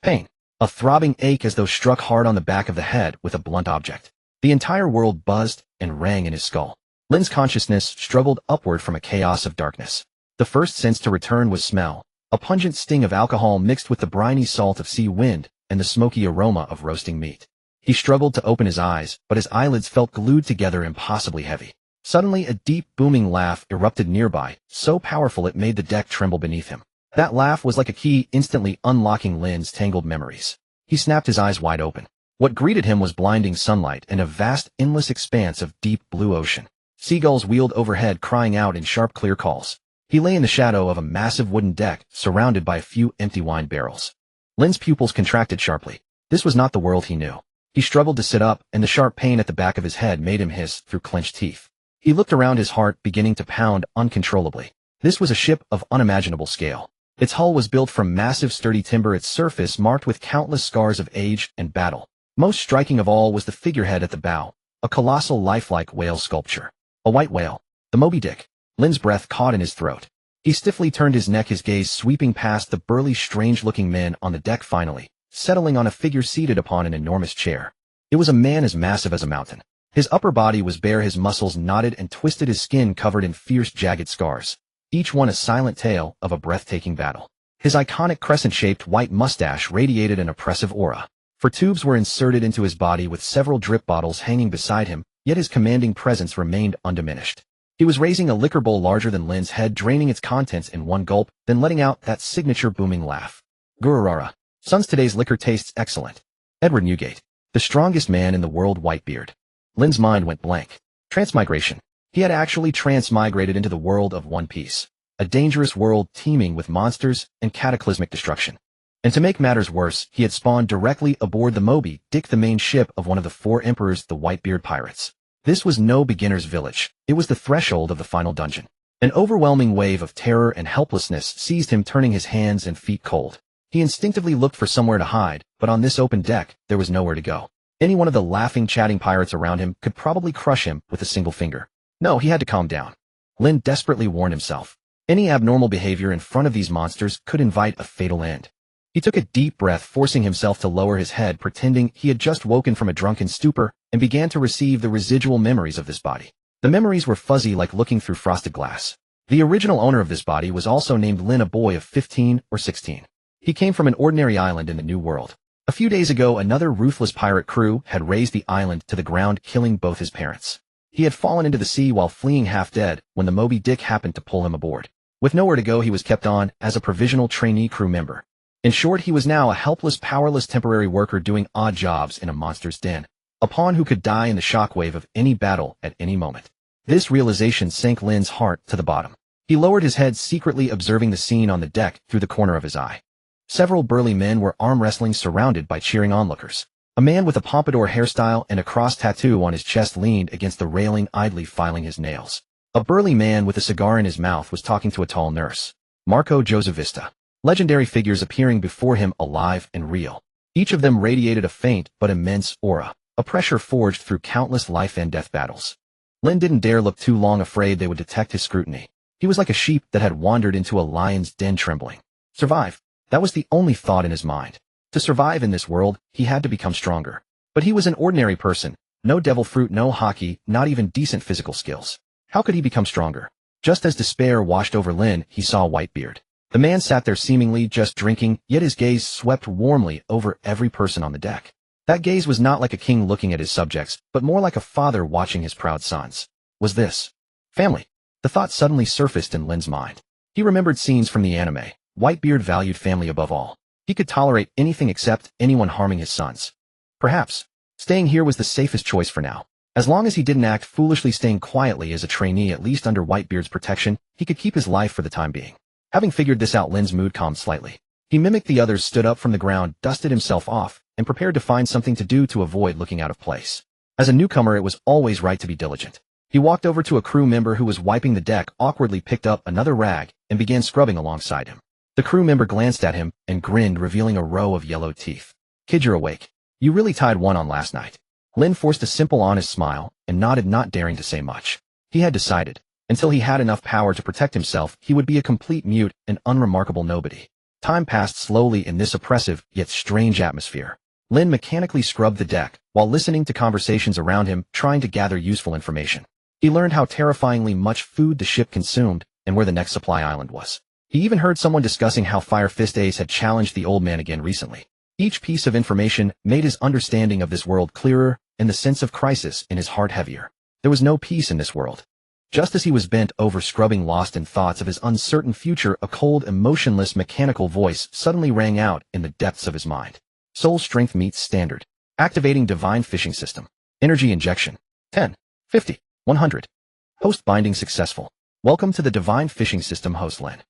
Pain. A throbbing ache as though struck hard on the back of the head with a blunt object. The entire world buzzed and rang in his skull. Lynn's consciousness struggled upward from a chaos of darkness. The first sense to return was smell, a pungent sting of alcohol mixed with the briny salt of sea wind and the smoky aroma of roasting meat. He struggled to open his eyes, but his eyelids felt glued together impossibly heavy. Suddenly a deep, booming laugh erupted nearby, so powerful it made the deck tremble beneath him. That laugh was like a key instantly unlocking Lynn's tangled memories. He snapped his eyes wide open. What greeted him was blinding sunlight and a vast, endless expanse of deep blue ocean. Seagulls wheeled overhead crying out in sharp clear calls. He lay in the shadow of a massive wooden deck, surrounded by a few empty wine barrels. Lynn's pupils contracted sharply. This was not the world he knew. He struggled to sit up, and the sharp pain at the back of his head made him hiss through clenched teeth. He looked around, his heart beginning to pound uncontrollably. This was a ship of unimaginable scale. Its hull was built from massive sturdy timber, its surface marked with countless scars of age and battle. Most striking of all was the figurehead at the bow, a colossal lifelike whale sculpture. A white whale. The Moby Dick. Lynn's breath caught in his throat. He stiffly turned his neck, his gaze sweeping past the burly, strange-looking men on the deck, finally settling on a figure seated upon an enormous chair. It was a man as massive as a mountain. His upper body was bare, his muscles knotted and twisted, his skin covered in fierce, jagged scars, each one a silent tale of a breathtaking battle. His iconic crescent-shaped white mustache radiated an oppressive aura. For tubes were inserted into his body with several drip bottles hanging beside him, yet his commanding presence remained undiminished. He was raising a liquor bowl larger than Lynn's head, draining its contents in one gulp, then letting out that signature booming laugh. Gururara. Son's, today's liquor tastes excellent. Edward Newgate. The strongest man in the world, Whitebeard. Lynn's mind went blank. Transmigration. He had actually transmigrated into the world of One Piece, a dangerous world teeming with monsters and cataclysmic destruction. And to make matters worse, he had spawned directly aboard the Moby Dick, the main ship of one of the four emperors, the Whitebeard Pirates. This was no beginner's village. It was the threshold of the final dungeon. An overwhelming wave of terror and helplessness seized him, turning his hands and feet cold. He instinctively looked for somewhere to hide, but on this open deck, there was nowhere to go. Any one of the laughing, chatting pirates around him could probably crush him with a single finger. No, he had to calm down. Lynn desperately warned himself. Any abnormal behavior in front of these monsters could invite a fatal end. He took a deep breath, forcing himself to lower his head, pretending he had just woken from a drunken stupor, and began to receive the residual memories of this body. The memories were fuzzy, like looking through frosted glass. The original owner of this body was also named Lynn, a boy of 15 or 16. He came from an ordinary island in the New World. A few days ago, another ruthless pirate crew had razed the island to the ground, killing both his parents. He had fallen into the sea while fleeing half dead when the Moby Dick happened to pull him aboard. With nowhere to go, he was kept on as a provisional trainee crew member. In short, he was now a helpless, powerless temporary worker doing odd jobs in a monster's den, a pawn who could die in the shockwave of any battle at any moment. This realization sank Lynn's heart to the bottom. He lowered his head, secretly observing the scene on the deck through the corner of his eye. Several burly men were arm wrestling, surrounded by cheering onlookers. A man with a pompadour hairstyle and a cross tattoo on his chest leaned against the railing, idly filing his nails. A burly man with a cigar in his mouth was talking to a tall nurse. Marco Josevista. Legendary figures appearing before him, alive and real. Each of them radiated a faint but immense aura, a pressure forged through countless life and death battles. Lynn didn't dare look too long, afraid they would detect his scrutiny. He was like a sheep that had wandered into a lion's den, trembling. Survive. That was the only thought in his mind. To survive in this world, he had to become stronger. But he was an ordinary person. No devil fruit, no hockey, not even decent physical skills. How could he become stronger? Just as despair washed over Lynn, he saw Whitebeard. The man sat there seemingly just drinking, yet his gaze swept warmly over every person on the deck. That gaze was not like a king looking at his subjects, but more like a father watching his proud sons. Was this family? The thought suddenly surfaced in Lynn's mind. He remembered scenes from the anime. Whitebeard valued family above all. He could tolerate anything except anyone harming his sons. Perhaps staying here was the safest choice for now. As long as he didn't act foolishly, staying quietly as a trainee, at least under Whitebeard's protection, he could keep his life for the time being. Having figured this out, Lynn's mood calmed slightly. He mimicked the others, stood up from the ground, dusted himself off, and prepared to find something to do to avoid looking out of place. As a newcomer, it was always right to be diligent. He walked over to a crew member who was wiping the deck, awkwardly picked up another rag, and began scrubbing alongside him. The crew member glanced at him and grinned, revealing a row of yellow teeth. Kid, you're awake. You really tied one on last night. Lynn forced a simple, honest smile and nodded, not daring to say much. He had decided, until he had enough power to protect himself, he would be a complete mute and unremarkable nobody. Time passed slowly in this oppressive, yet strange atmosphere. Lynn mechanically scrubbed the deck, while listening to conversations around him, trying to gather useful information. He learned how terrifyingly much food the ship consumed, and where the next supply island was. He even heard someone discussing how Fire Fist Ace had challenged the old man again recently. Each piece of information made his understanding of this world clearer, and the sense of crisis in his heart heavier. There was no peace in this world. Just as he was bent over scrubbing lost in thoughts of his uncertain future, a cold, emotionless mechanical voice suddenly rang out in the depths of his mind. Soul strength meets standard. Activating divine fishing system. Energy injection. 10, 50, 100. Host binding successful. Welcome to the divine fishing system, host Lynn.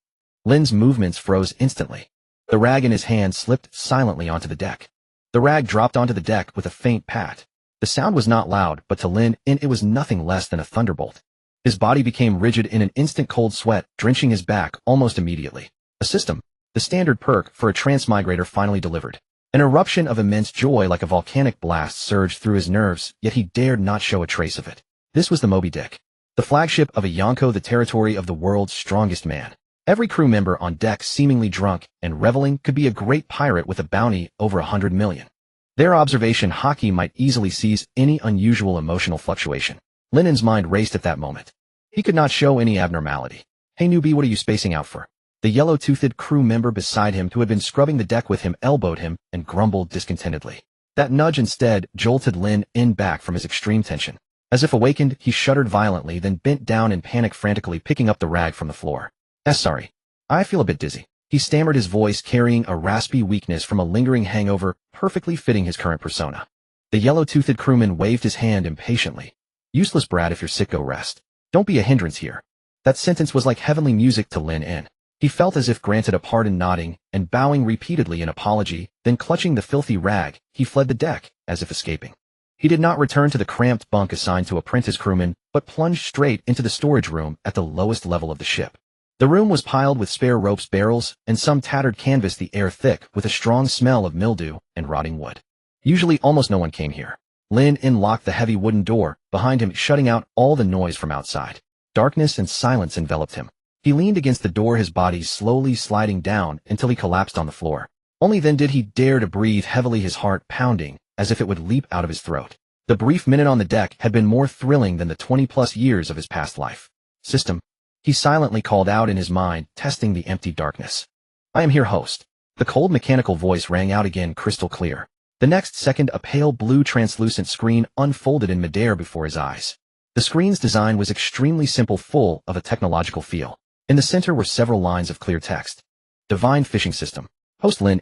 Lynn's movements froze instantly. The rag in his hand slipped silently onto the deck. The rag dropped onto the deck with a faint pat. The sound was not loud, but to Lynn, it was nothing less than a thunderbolt. His body became rigid in an instant, cold sweat drenching his back almost immediately. A system, the standard perk for a transmigrator, finally delivered. An eruption of immense joy like a volcanic blast surged through his nerves, yet he dared not show a trace of it. This was the Moby Dick, the flagship of a Yonko, the territory of the world's strongest man. Every crew member on deck, seemingly drunk and reveling, could be a great pirate with a bounty over 100 million. Their observation hockey might easily seize any unusual emotional fluctuation. Lynn's mind raced at that moment. He could not show any abnormality. Hey newbie, what are you spacing out for? The yellow-toothed crew member beside him, who had been scrubbing the deck with him, elbowed him and grumbled discontentedly. That nudge instead jolted Lynn back from his extreme tension. As if awakened, he shuddered violently, then bent down in panic, frantically picking up the rag from the floor. Sorry. I feel a bit dizzy. He stammered, his voice carrying a raspy weakness from a lingering hangover, perfectly fitting his current persona. The yellow-toothed crewman waved his hand impatiently. Useless brat, if you're sick, go rest. Don't be a hindrance here. That sentence was like heavenly music to Lynn. He felt as if granted a pardon, nodding and bowing repeatedly in apology, then clutching the filthy rag, he fled the deck, as if escaping. He did not return to the cramped bunk assigned to apprentice crewmen, but plunged straight into the storage room at the lowest level of the ship. The room was piled with spare ropes, barrels, and some tattered canvas, the air thick with a strong smell of mildew and rotting wood. Usually almost no one came here. Lynn locked the heavy wooden door behind him, shutting out all the noise from outside. Darkness and silence enveloped him. He leaned against the door, his body slowly sliding down until he collapsed on the floor. Only then did he dare to breathe heavily, his heart pounding as if it would leap out of his throat. The brief minute on the deck had been more thrilling than the 20-plus years of his past life. System, he silently called out in his mind, testing the empty darkness. I am here, host. The cold mechanical voice rang out again, crystal clear. The next second, a pale blue translucent screen unfolded in midair before his eyes. The screen's design was extremely simple, full of a technological feel. In the center were several lines of clear text. Divine fishing system. Host Lynn.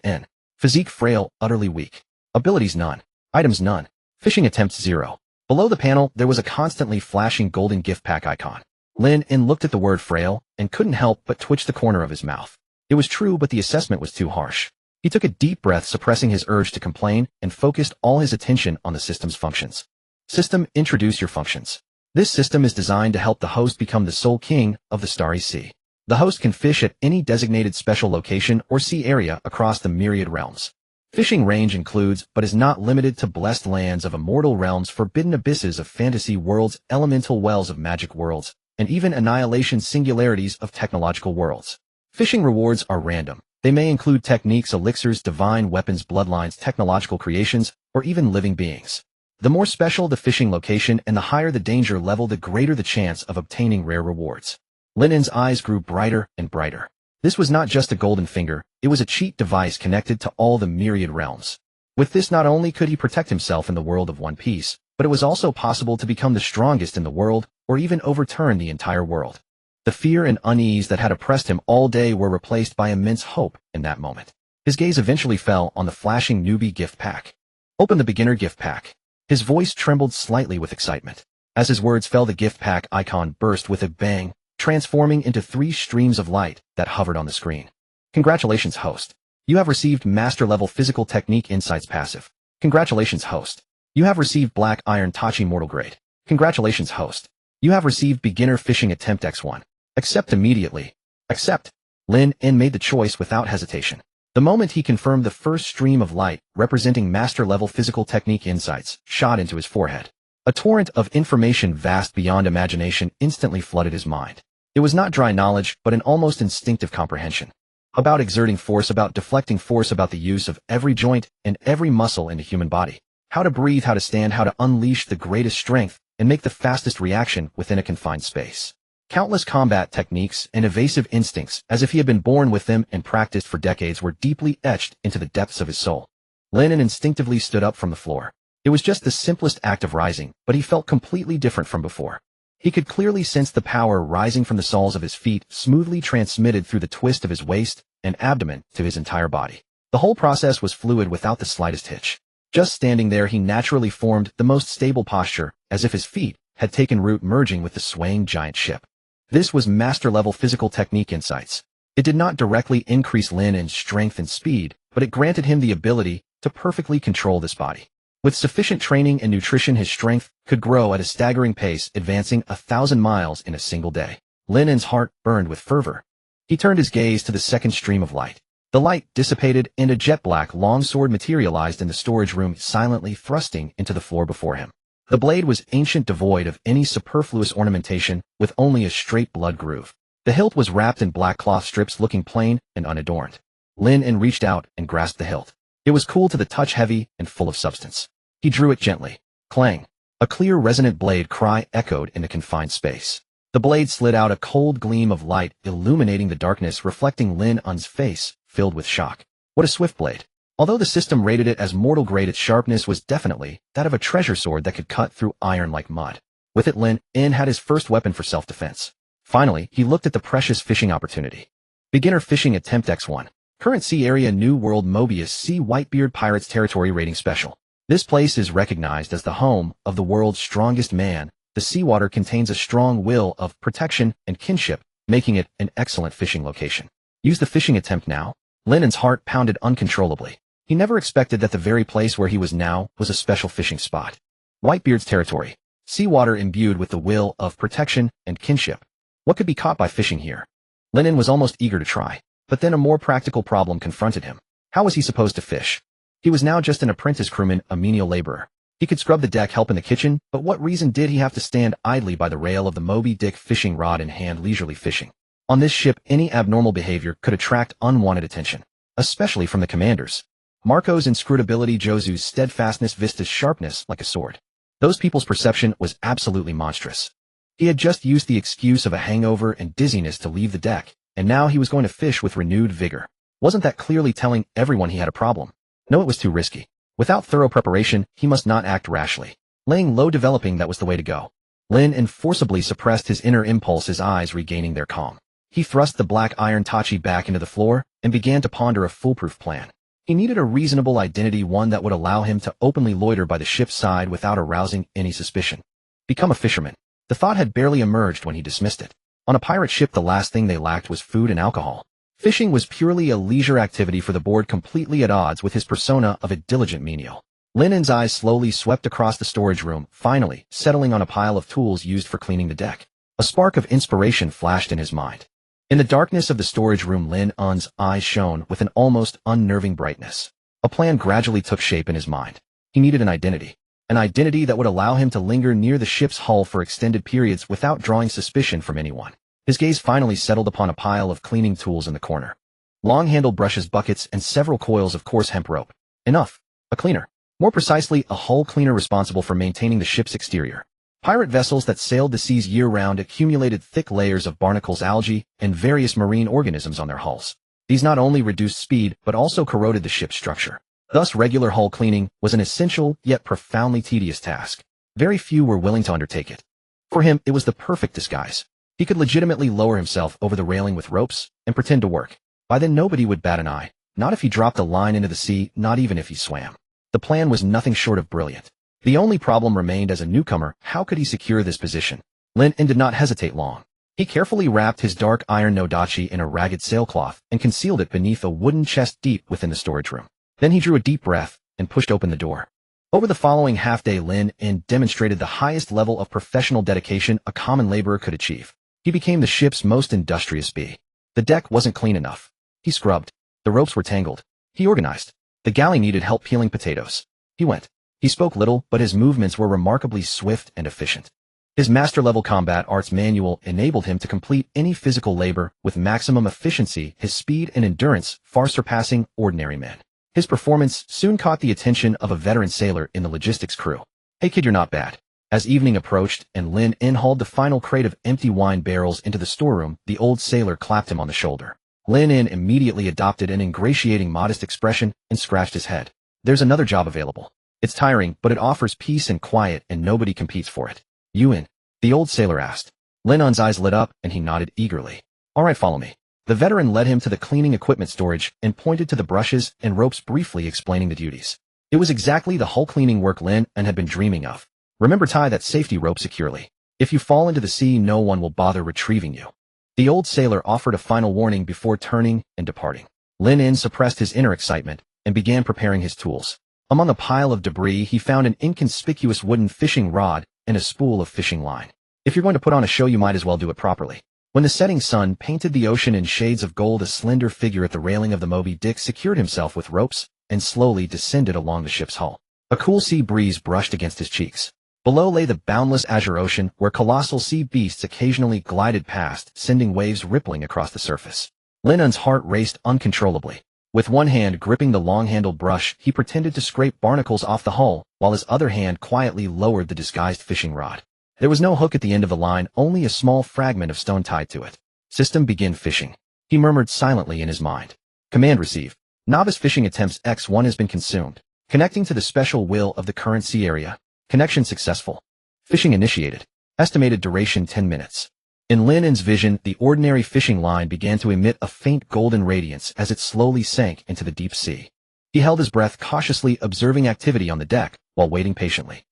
Physique frail, utterly weak. Abilities none. Items none. Fishing attempts 0. Below the panel, there was a constantly flashing golden gift pack icon. Lynn looked at the word frail and couldn't help but twitch the corner of his mouth. It was true, but the assessment was too harsh. He took a deep breath, suppressing his urge to complain, and focused all his attention on the system's functions. System, introduce your functions. This system is designed to help the host become the sole king of the Starry Sea. The host can fish at any designated special location or sea area across the myriad realms. Fishing range includes, but is not limited to, blessed lands of immortal realms, forbidden abysses of fantasy worlds, elemental wells of magic worlds, and even annihilation singularities of technological worlds. Fishing rewards are random. They may include techniques, elixirs, divine weapons, bloodlines, technological creations, or even living beings. The more special the fishing location and the higher the danger level, the greater the chance of obtaining rare rewards. Lynn's eyes grew brighter and brighter. This was not just a golden finger, it was a cheat device connected to all the myriad realms. With this, not only could he protect himself in the world of One Piece, but it was also possible to become the strongest in the world, or even overturn the entire world. The fear and unease that had oppressed him all day were replaced by immense hope in that moment. His gaze eventually fell on the flashing newbie gift pack. Open the beginner gift pack. His voice trembled slightly with excitement. As his words fell, the gift pack icon burst with a bang, transforming into 3 streams of light that hovered on the screen. Congratulations, host. You have received Master-Level Physical Technique Insights passive. Congratulations, host. You have received Black Iron Tachi Mortal Grade. Congratulations, host. You have received Beginner Fishing Attempt X1. Accept immediately. Accept. Lynn made the choice without hesitation. The moment he confirmed, the first stream of light, representing Master-Level Physical Technique Insights, shot into his forehead. A torrent of information vast beyond imagination instantly flooded his mind. It was not dry knowledge, but an almost instinctive comprehension. About exerting force, about deflecting force, about the use of every joint and every muscle in the human body. How to breathe, how to stand, how to unleash the greatest strength and make the fastest reaction within a confined space. Countless combat techniques and evasive instincts, as if he had been born with them and practiced for decades, were deeply etched into the depths of his soul. Lynn instinctively stood up from the floor. It was just the simplest act of rising, but he felt completely different from before. He could clearly sense the power rising from the soles of his feet, smoothly transmitted through the twist of his waist and abdomen to his entire body. The whole process was fluid without the slightest hitch. Just standing there, he naturally formed the most stable posture, as if his feet had taken root, merging with the swaying giant ship. This was master-level physical technique insights. It did not directly increase Lynn in strength and speed, but it granted him the ability to perfectly control this body. With sufficient training and nutrition, his strength could grow at a staggering pace, advancing 1,000 miles in a single day. Lynn's heart burned with fervor. He turned his gaze to the second stream of light. The light dissipated, and a jet-black longsword materialized in the storage room, silently thrusting into the floor before him. The blade was ancient, devoid of any superfluous ornamentation, with only a straight blood groove. The hilt was wrapped in black cloth strips, looking plain and unadorned. Lynn reached out and grasped the hilt. It was cool to the touch, heavy and full of substance. He drew it gently. Clang. A clear, resonant blade cry echoed in the confined space. The blade slid out, a cold gleam of light illuminating the darkness, reflecting Lynn's face, filled with shock. What a swift blade. Although the system rated it as mortal grade, its sharpness was definitely that of a treasure sword that could cut through iron like mud. With it, Lynn had his first weapon for self-defense. Finally, he looked at the precious fishing opportunity. Beginner fishing attempt X1. Current sea area, New World, Mobius Sea, Whitebeard Pirates territory rating special. This place is recognized as the home of the world's strongest man. The seawater contains a strong will of protection and kinship, making it an excellent fishing location. Use the fishing attempt now. Lynn's heart pounded uncontrollably. He never expected that the very place where he was now was a special fishing spot. Whitebeard's territory. Seawater imbued with the will of protection and kinship. What could be caught by fishing here? Lynn was almost eager to try, but then a more practical problem confronted him. How was he supposed to fish? He was now just an apprentice crewman, a menial laborer. He could scrub the deck, help in the kitchen, but what reason did he have to stand idly by the rail of the Moby Dick, fishing rod in hand, leisurely fishing? On this ship, any abnormal behavior could attract unwanted attention, especially from the commanders. Marco's inscrutability, Josu's steadfastness, Vista's sharpness like a sword. Those people's perception was absolutely monstrous. He had just used the excuse of a hangover and dizziness to leave the deck, and now he was going to fish with renewed vigor. Wasn't that clearly telling everyone he had a problem? No, it was too risky. Without thorough preparation, he must not act rashly. Laying low, developing, that was the way to go. Lynn forcibly suppressed his inner impulse, his eyes regaining their calm. He thrust the black iron tachi back into the floor and began to ponder a foolproof plan. He needed a reasonable identity, one that would allow him to openly loiter by the ship's side without arousing any suspicion. Become a fisherman. The thought had barely emerged when he dismissed it. On a pirate ship, the last thing they lacked was food and alcohol. Fishing was purely a leisure activity for the board, completely at odds with his persona of a diligent menial. Lynn's eyes slowly swept across the storage room, finally settling on a pile of tools used for cleaning the deck. A spark of inspiration flashed in his mind. In the darkness of the storage room, Lynn's eyes shone with an almost unnerving brightness. A plan gradually took shape in his mind. He needed an identity that would allow him to linger near the ship's hull for extended periods without drawing suspicion from anyone. His gaze finally settled upon a pile of cleaning tools in the corner. Long-handled brushes, buckets, and several coils of coarse hemp rope. Enough. A cleaner. More precisely, a hull cleaner responsible for maintaining the ship's exterior. Pirate vessels that sailed the seas year-round accumulated thick layers of barnacles, algae, and various marine organisms on their hulls. These not only reduced speed, but also corroded the ship's structure. Thus, regular hull cleaning was an essential, yet profoundly tedious task. Very few were willing to undertake it. For him, it was the perfect disguise. He could legitimately lower himself over the railing with ropes and pretend to work. By then nobody would bat an eye, not if he dropped a line into the sea, not even if he swam. The plan was nothing short of brilliant. The only problem remained: as a newcomer, how could he secure this position? Lynn did not hesitate long. He carefully wrapped his dark iron nodachi in a ragged sailcloth and concealed it beneath a wooden chest deep within the storage room. Then he drew a deep breath and pushed open the door. Over the following half-day, Lynn demonstrated the highest level of professional dedication a common laborer could achieve. He became the ship's most industrious bee. The deck wasn't clean enough. He scrubbed. The ropes were tangled. He organized. The galley needed help peeling potatoes. He went. He spoke little, but his movements were remarkably swift and efficient. His master-level combat arts manual enabled him to complete any physical labor with maximum efficiency, his speed and endurance far surpassing ordinary men. His performance soon caught the attention of a veteran sailor in the logistics crew. "Hey kid, you're not bad." As evening approached and Lynn hauled the final crate of empty wine barrels into the storeroom, the old sailor clapped him on the shoulder. Lynn immediately adopted an ingratiating, modest expression and scratched his head. "There's another job available. It's tiring, but it offers peace and quiet and nobody competes for it." "You in?" the old sailor asked. Lynn's eyes lit up and he nodded eagerly. "All right, follow me." The veteran led him to the cleaning equipment storage and pointed to the brushes and ropes, briefly explaining the duties. It was exactly the hull cleaning work Lynn had been dreaming of. "Remember, tie that safety rope securely. If you fall into the sea, no one will bother retrieving you." The old sailor offered a final warning before turning and departing. Lynn suppressed his inner excitement and began preparing his tools. Among a pile of debris, he found an inconspicuous wooden fishing rod and a spool of fishing line. If you're going to put on a show, you might as well do it properly. When the setting sun painted the ocean in shades of gold, a slender figure at the railing of the Moby Dick secured himself with ropes and slowly descended along the ship's hull. A cool sea breeze brushed against his cheeks. Below lay the boundless azure ocean, where colossal sea beasts occasionally glided past, sending waves rippling across the surface. Lynn's heart raced uncontrollably. With one hand gripping the long-handled brush, he pretended to scrape barnacles off the hull, while his other hand quietly lowered the disguised fishing rod. There was no hook at the end of the line, only a small fragment of stone tied to it. "System begin fishing," he murmured silently in his mind. "Command received. Novice fishing attempts X1 has been consumed. Connecting to the special will of the current sea area. Connection successful. Fishing initiated. Estimated duration 10 minutes. In Lynn's vision, the ordinary fishing line began to emit a faint golden radiance as it slowly sank into the deep sea. He held his breath, cautiously observing activity on the deck while waiting patiently.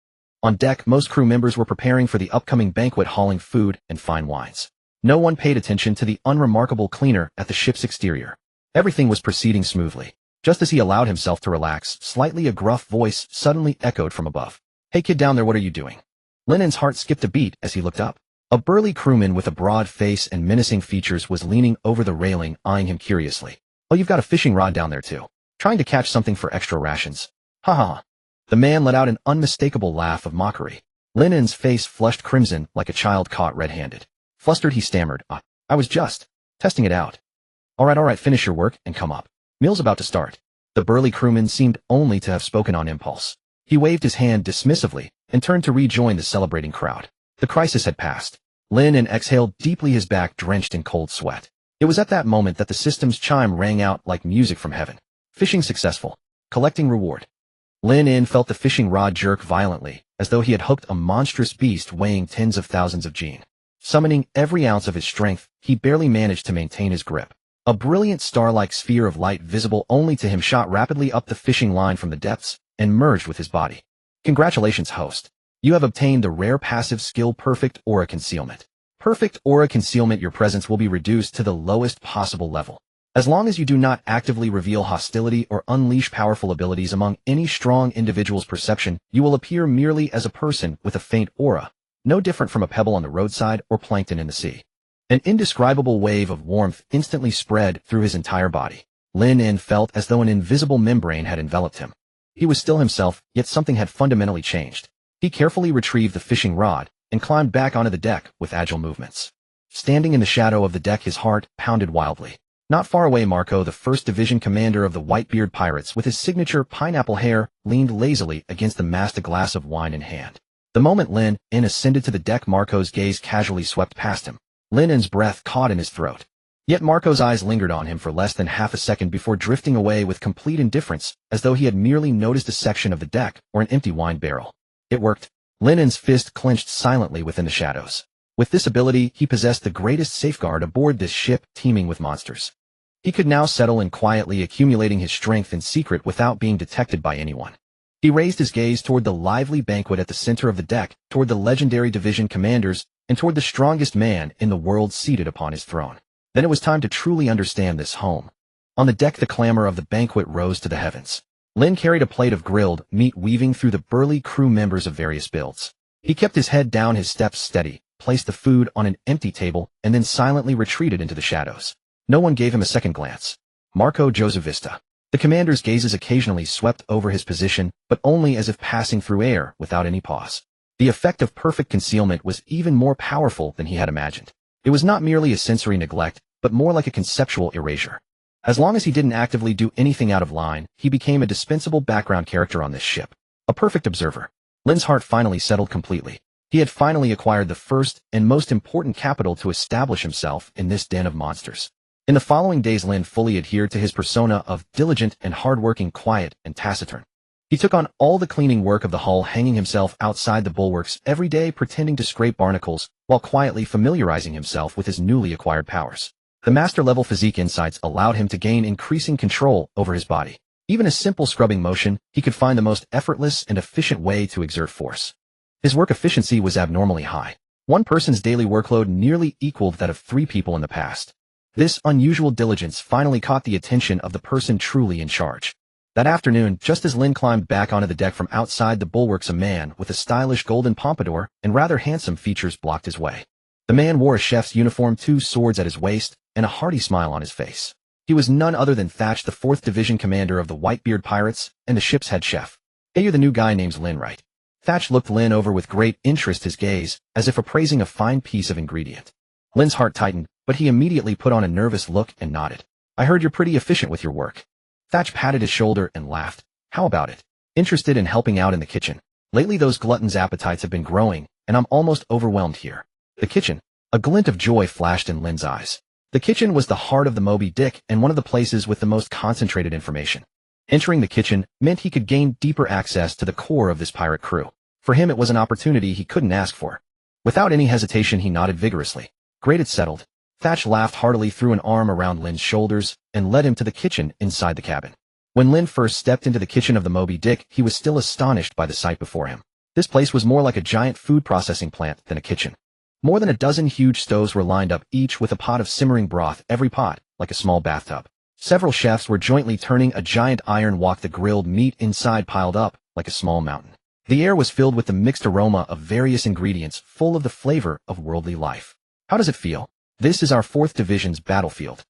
On deck, most crew members were preparing for the upcoming banquet, hauling food and fine wines. No one paid attention to the unremarkable cleaner at the ship's exterior. Everything was proceeding smoothly. Just as he allowed himself to relax, slightly a gruff voice suddenly echoed from above. "Hey kid down there, what are you doing?" Lynn's heart skipped a beat as he looked up. A burly crewman with a broad face and menacing features was leaning over the railing, eyeing him curiously. "Oh, you've got a fishing rod down there too. Trying to catch something for extra rations. Ha ha." The man let out an unmistakable laugh of mockery. Lynn's face flushed crimson like a child caught red-handed. Flustered, he stammered, I was just testing it out." All right, finish your work and come up. Meal's about to start." The burly crewman seemed only to have spoken on impulse. He waved his hand dismissively and turned to rejoin the celebrating crowd. The crisis had passed. Lynn exhaled deeply, his back drenched in cold sweat. It was at that moment that the system's chime rang out like music from heaven. Fishing successful. Collecting reward. Lynn felt the fishing rod jerk violently, as though he had hooked a monstrous beast weighing tens of thousands of Gene. Summoning every ounce of his strength, he barely managed to maintain his grip. A brilliant star-like sphere of light visible only to him shot rapidly up the fishing line from the depths and merged with his body. "Congratulations, host. You have obtained the rare passive skill Perfect Aura Concealment. Perfect Aura Concealment. Your presence will be reduced to the lowest possible level. As long as you do not actively reveal hostility or unleash powerful abilities among any strong individual's perception, you will appear merely as a person with a faint aura, no different from a pebble on the roadside or plankton in the sea." An indescribable wave of warmth instantly spread through his entire body. Lynn felt as though an invisible membrane had enveloped him. He was still himself, yet something had fundamentally changed. He carefully retrieved the fishing rod and climbed back onto the deck with agile movements. Standing in the shadow of the deck, his heart pounded wildly. Not far away, Marco, the 1st Division commander of the Whitebeard Pirates, with his signature pineapple hair, leaned lazily against the mast, a glass of wine in hand. The moment Lynn ascended to the deck, Marco's gaze casually swept past him. Lynn's breath caught in his throat. Yet Marco's eyes lingered on him for less than half a second before drifting away with complete indifference, as though he had merely noticed a section of the deck or an empty wine barrel. It worked. Lynn's fist clenched silently within the shadows. With this ability, he possessed the greatest safeguard aboard this ship teeming with monsters. He could now settle in quietly, accumulating his strength in secret without being detected by anyone. He raised his gaze toward the lively banquet at the center of the deck, toward the legendary division commanders, and toward the strongest man in the world seated upon his throne. Then it was time to truly understand this home. On the deck, the clamor of the banquet rose to the heavens. Lynn carried a plate of grilled meat weaving through the burly crew members of various builds. He kept his head down, his steps steady, placed the food on an empty table, and then silently retreated into the shadows. No one gave him a second glance. Marco Josevista. The commander's gazes occasionally swept over his position, but only as if passing through air without any pause. The effect of perfect concealment was even more powerful than he had imagined. It was not merely a sensory neglect, but more like a conceptual erasure. As long as he didn't actively do anything out of line, he became a dispensable background character on this ship. A perfect observer. Lynn's heart finally settled completely. He had finally acquired the first and most important capital to establish himself in this den of monsters. In the following days, Lynn fully adhered to his persona of diligent and hardworking, quiet and taciturn. He took on all the cleaning work of the hull, hanging himself outside the bulwarks every day, pretending to scrape barnacles, while quietly familiarizing himself with his newly acquired powers. The master-level physique insights allowed him to gain increasing control over his body. Even a simple scrubbing motion, he could find the most effortless and efficient way to exert force. His work efficiency was abnormally high. One person's daily workload nearly equaled that of 3 people in the past. This unusual diligence finally caught the attention of the person truly in charge. That afternoon, just as Lynn climbed back onto the deck from outside the bulwarks, a man with a stylish golden pompadour and rather handsome features blocked his way. The man wore a chef's uniform, 2 swords at his waist, and a hearty smile on his face. He was none other than Thatch, the 4th Division commander of the Whitebeard Pirates and the ship's head chef. "Hey, you're the new guy, name's Lynn, right?" Thatch looked Lynn over with great interest, his gaze as if appraising a fine piece of ingredient. Lynn's heart tightened, but he immediately put on a nervous look and nodded. "I heard you're pretty efficient with your work." Thatch patted his shoulder and laughed. "How about it? Interested in helping out in the kitchen? Lately those gluttons' appetites have been growing, and I'm almost overwhelmed here." The kitchen. A glint of joy flashed in Lynn's eyes. The kitchen was the heart of the Moby Dick and one of the places with the most concentrated information. Entering the kitchen meant he could gain deeper access to the core of this pirate crew. For him, it was an opportunity he couldn't ask for. Without any hesitation, he nodded vigorously. "Great, it's settled." Thatch laughed heartily, threw an arm around Lynn's shoulders, and led him to the kitchen inside the cabin. When Lynn first stepped into the kitchen of the Moby Dick, he was still astonished by the sight before him. This place was more like a giant food processing plant than a kitchen. More than a dozen huge stoves were lined up, each with a pot of simmering broth, every pot like a small bathtub. Several chefs were jointly turning a giant iron wok, the grilled meat inside piled up like a small mountain. The air was filled with the mixed aroma of various ingredients, full of the flavor of worldly life. "How does it feel?" "This is our 4th Division's battlefield,"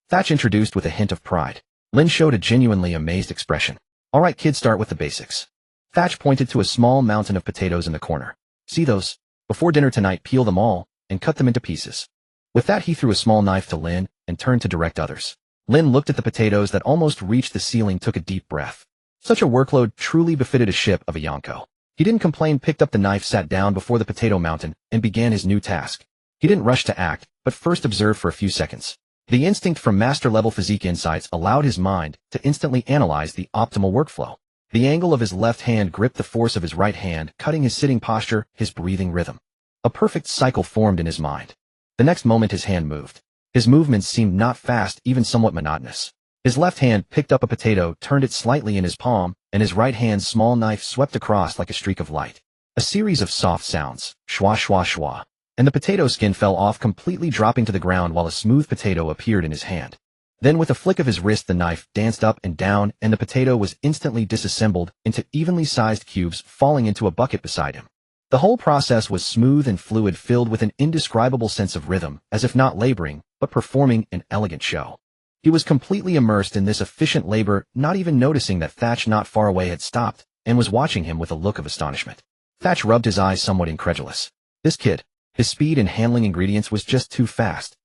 Thatch introduced with a hint of pride. Lynn showed a genuinely amazed expression. "All right, kids, start with the basics." Thatch pointed to a small mountain of potatoes in the corner. "See those? Before dinner tonight, peel them all and cut them into pieces." With that, he threw a small knife to Lynn and turned to direct others. Lynn looked at the potatoes that almost reached the ceiling, took a deep breath. Such a workload truly befitted a ship of a Yonko. He didn't complain, picked up the knife, sat down before the potato mountain, and began his new task. He didn't rush to act, but first observed for a few seconds. The instinct from master-level physique insights allowed his mind to instantly analyze the optimal workflow. The angle of his left hand gripped the force of his right hand, cutting his sitting posture, his breathing rhythm. A perfect cycle formed in his mind. The next moment his hand moved. His movements seemed not fast, even somewhat monotonous. His left hand picked up a potato, turned it slightly in his palm, and his right hand's small knife swept across like a streak of light. A series of soft sounds, schwa schwa schwa, and the potato skin fell off completely, dropping to the ground while a smooth potato appeared in his hand. Then with a flick of his wrist, the knife danced up and down, and the potato was instantly disassembled into evenly sized cubes, falling into a bucket beside him. The whole process was smooth and fluid, filled with an indescribable sense of rhythm, as if not laboring, but performing an elegant show. He was completely immersed in this efficient labor, not even noticing that Thatch not far away had stopped and was watching him with a look of astonishment. Thatch rubbed his eyes, somewhat incredulous. This kid, his speed in handling ingredients was just too fast.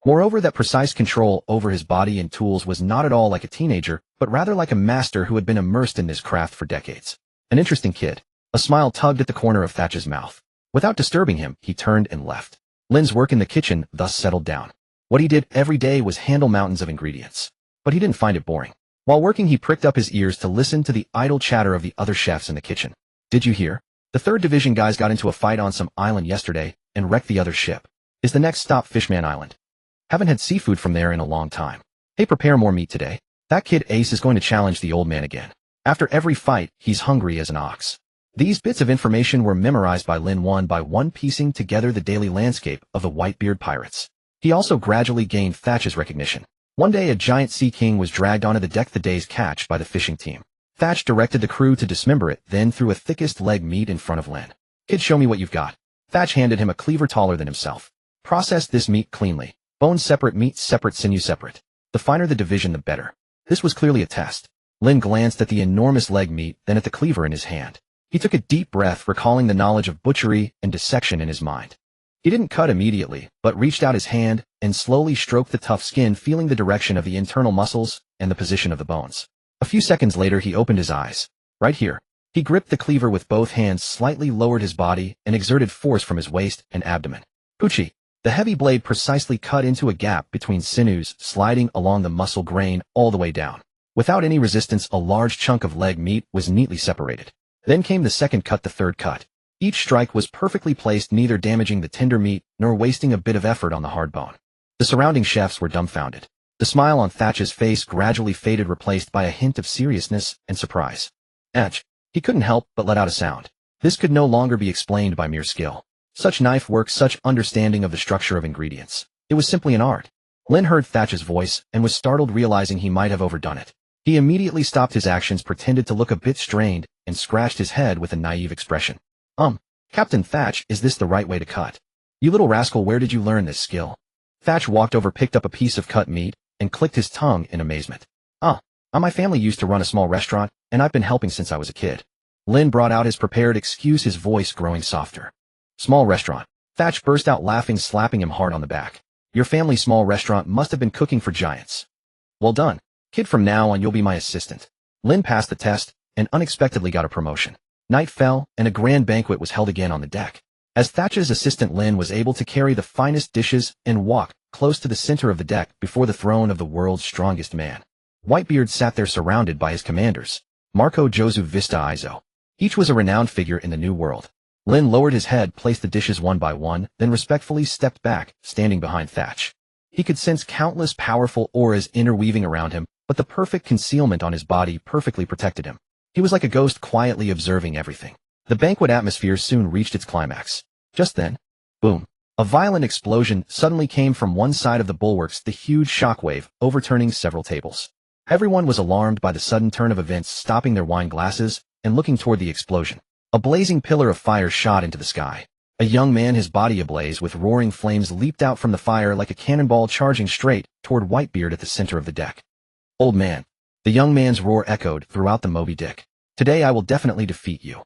Moreover, that precise control over his body and tools was not at all like a teenager, but rather like a master who had been immersed in this craft for decades. An interesting kid. A smile tugged at the corner of Thatch's mouth. Without disturbing him, he turned and left. Lynn's work in the kitchen thus settled down. What he did every day was handle mountains of ingredients. But he didn't find it boring. While working, he pricked up his ears to listen to the idle chatter of the other chefs in the kitchen. "Did you hear? The 3rd Division guys got into a fight on some island yesterday and wrecked the other ship. Is the next stop Fishman Island? Haven't had seafood from there in a long time. Hey, prepare more meat today. That kid Ace is going to challenge the old man again. After every fight, he's hungry as an ox." These bits of information were memorized by Lynn one by one, piecing together the daily landscape of the Whitebeard Pirates. He also gradually gained Thatch's recognition. One day, a giant sea king was dragged onto the deck, the day's catch, by the fishing team. Thatch directed the crew to dismember it, then threw a thickest leg meat in front of Lynn. "Kid, show me what you've got." Thatch handed him a cleaver taller than himself. "Process this meat cleanly. Bones separate, meat separate, sinew separate. The finer the division, the better." This was clearly a test. Lynn glanced at the enormous leg meat, then at the cleaver in his hand. He took a deep breath, recalling the knowledge of butchery and dissection in his mind. He didn't cut immediately, but reached out his hand and slowly stroked the tough skin, feeling the direction of the internal muscles and the position of the bones. A few seconds later, he opened his eyes. Right here. He gripped the cleaver with both hands, slightly lowered his body, and exerted force from his waist and abdomen. Poochie. The heavy blade precisely cut into a gap between sinews, sliding along the muscle grain all the way down. Without any resistance, a large chunk of leg meat was neatly separated. Then came the second cut, the third cut. Each strike was perfectly placed, neither damaging the tender meat nor wasting a bit of effort on the hard bone. The surrounding chefs were dumbfounded. The smile on Thatch's face gradually faded, replaced by a hint of seriousness and surprise. He couldn't help but let out a sound. This could no longer be explained by mere skill. Such knife work, such understanding of the structure of ingredients. It was simply an art. Lynn heard Thatch's voice and was startled, realizing he might have overdone it. He immediately stopped his actions, pretended to look a bit strained, and scratched his head with a naive expression. Captain Thatch, is this the right way to cut? You little rascal, where did you learn this skill? Thatch walked over, picked up a piece of cut meat, and clicked his tongue in amazement. My family used to run a small restaurant, and I've been helping since I was a kid. Lynn brought out his prepared excuse, his voice growing softer. Small restaurant. Thatch burst out laughing, slapping him hard on the back. Your family's small restaurant must have been cooking for giants. Well done. Kid, from now on you'll be my assistant. Lynn passed the test, and unexpectedly got a promotion. Night fell, and a grand banquet was held again on the deck. As Thatch's assistant, Lynn was able to carry the finest dishes and walk close to the center of the deck before the throne of the world's strongest man. Whitebeard sat there surrounded by his commanders, Marco, Josu, Vista, Izo. Each was a renowned figure in the new world. Lynn lowered his head, placed the dishes one by one, then respectfully stepped back, standing behind Thatch. He could sense countless powerful auras interweaving around him, but the perfect concealment on his body perfectly protected him. He was like a ghost, quietly observing everything. The banquet atmosphere soon reached its climax. Just then, boom. A violent explosion suddenly came from one side of the bulwarks, the huge shockwave overturning several tables. Everyone was alarmed by the sudden turn of events, stopping their wine glasses and looking toward the explosion. A blazing pillar of fire shot into the sky. A young man, his body ablaze with roaring flames, leaped out from the fire like a cannonball, charging straight toward Whitebeard at the center of the deck. Old man. The young man's roar echoed throughout the Moby Dick. Today I will definitely defeat you.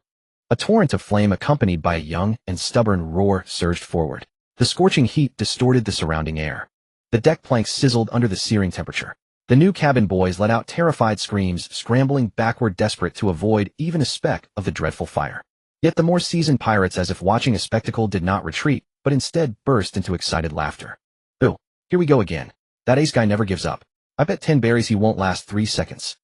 A torrent of flame accompanied by a young and stubborn roar surged forward. The scorching heat distorted the surrounding air. The deck planks sizzled under the searing temperature. The new cabin boys let out terrified screams, scrambling backward, desperate to avoid even a speck of the dreadful fire. Yet the more seasoned pirates, as if watching a spectacle, did not retreat, but instead burst into excited laughter. Ooh, here we go again. That ace guy never gives up. I bet 10 berries he won't last 3 seconds.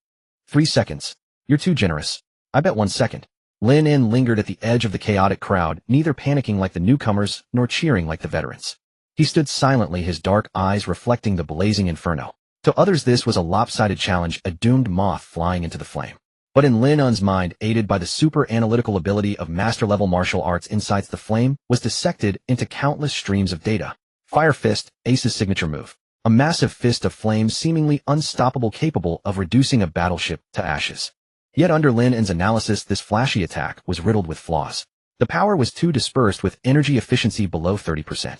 3 seconds. You're too generous. I bet 1 second. Lynn lingered at the edge of the chaotic crowd, neither panicking like the newcomers nor cheering like the veterans. He stood silently, his dark eyes reflecting the blazing inferno. To others this was a lopsided challenge, a doomed moth flying into the flame. But in Lynn's mind, aided by the super-analytical ability of master-level martial arts insights, the flame was dissected into countless streams of data. Fire Fist, Ace's signature move. A massive fist of flame, seemingly unstoppable, capable of reducing a battleship to ashes. Yet under Lynn's analysis, this flashy attack was riddled with flaws. The power was too dispersed, with energy efficiency below 30%.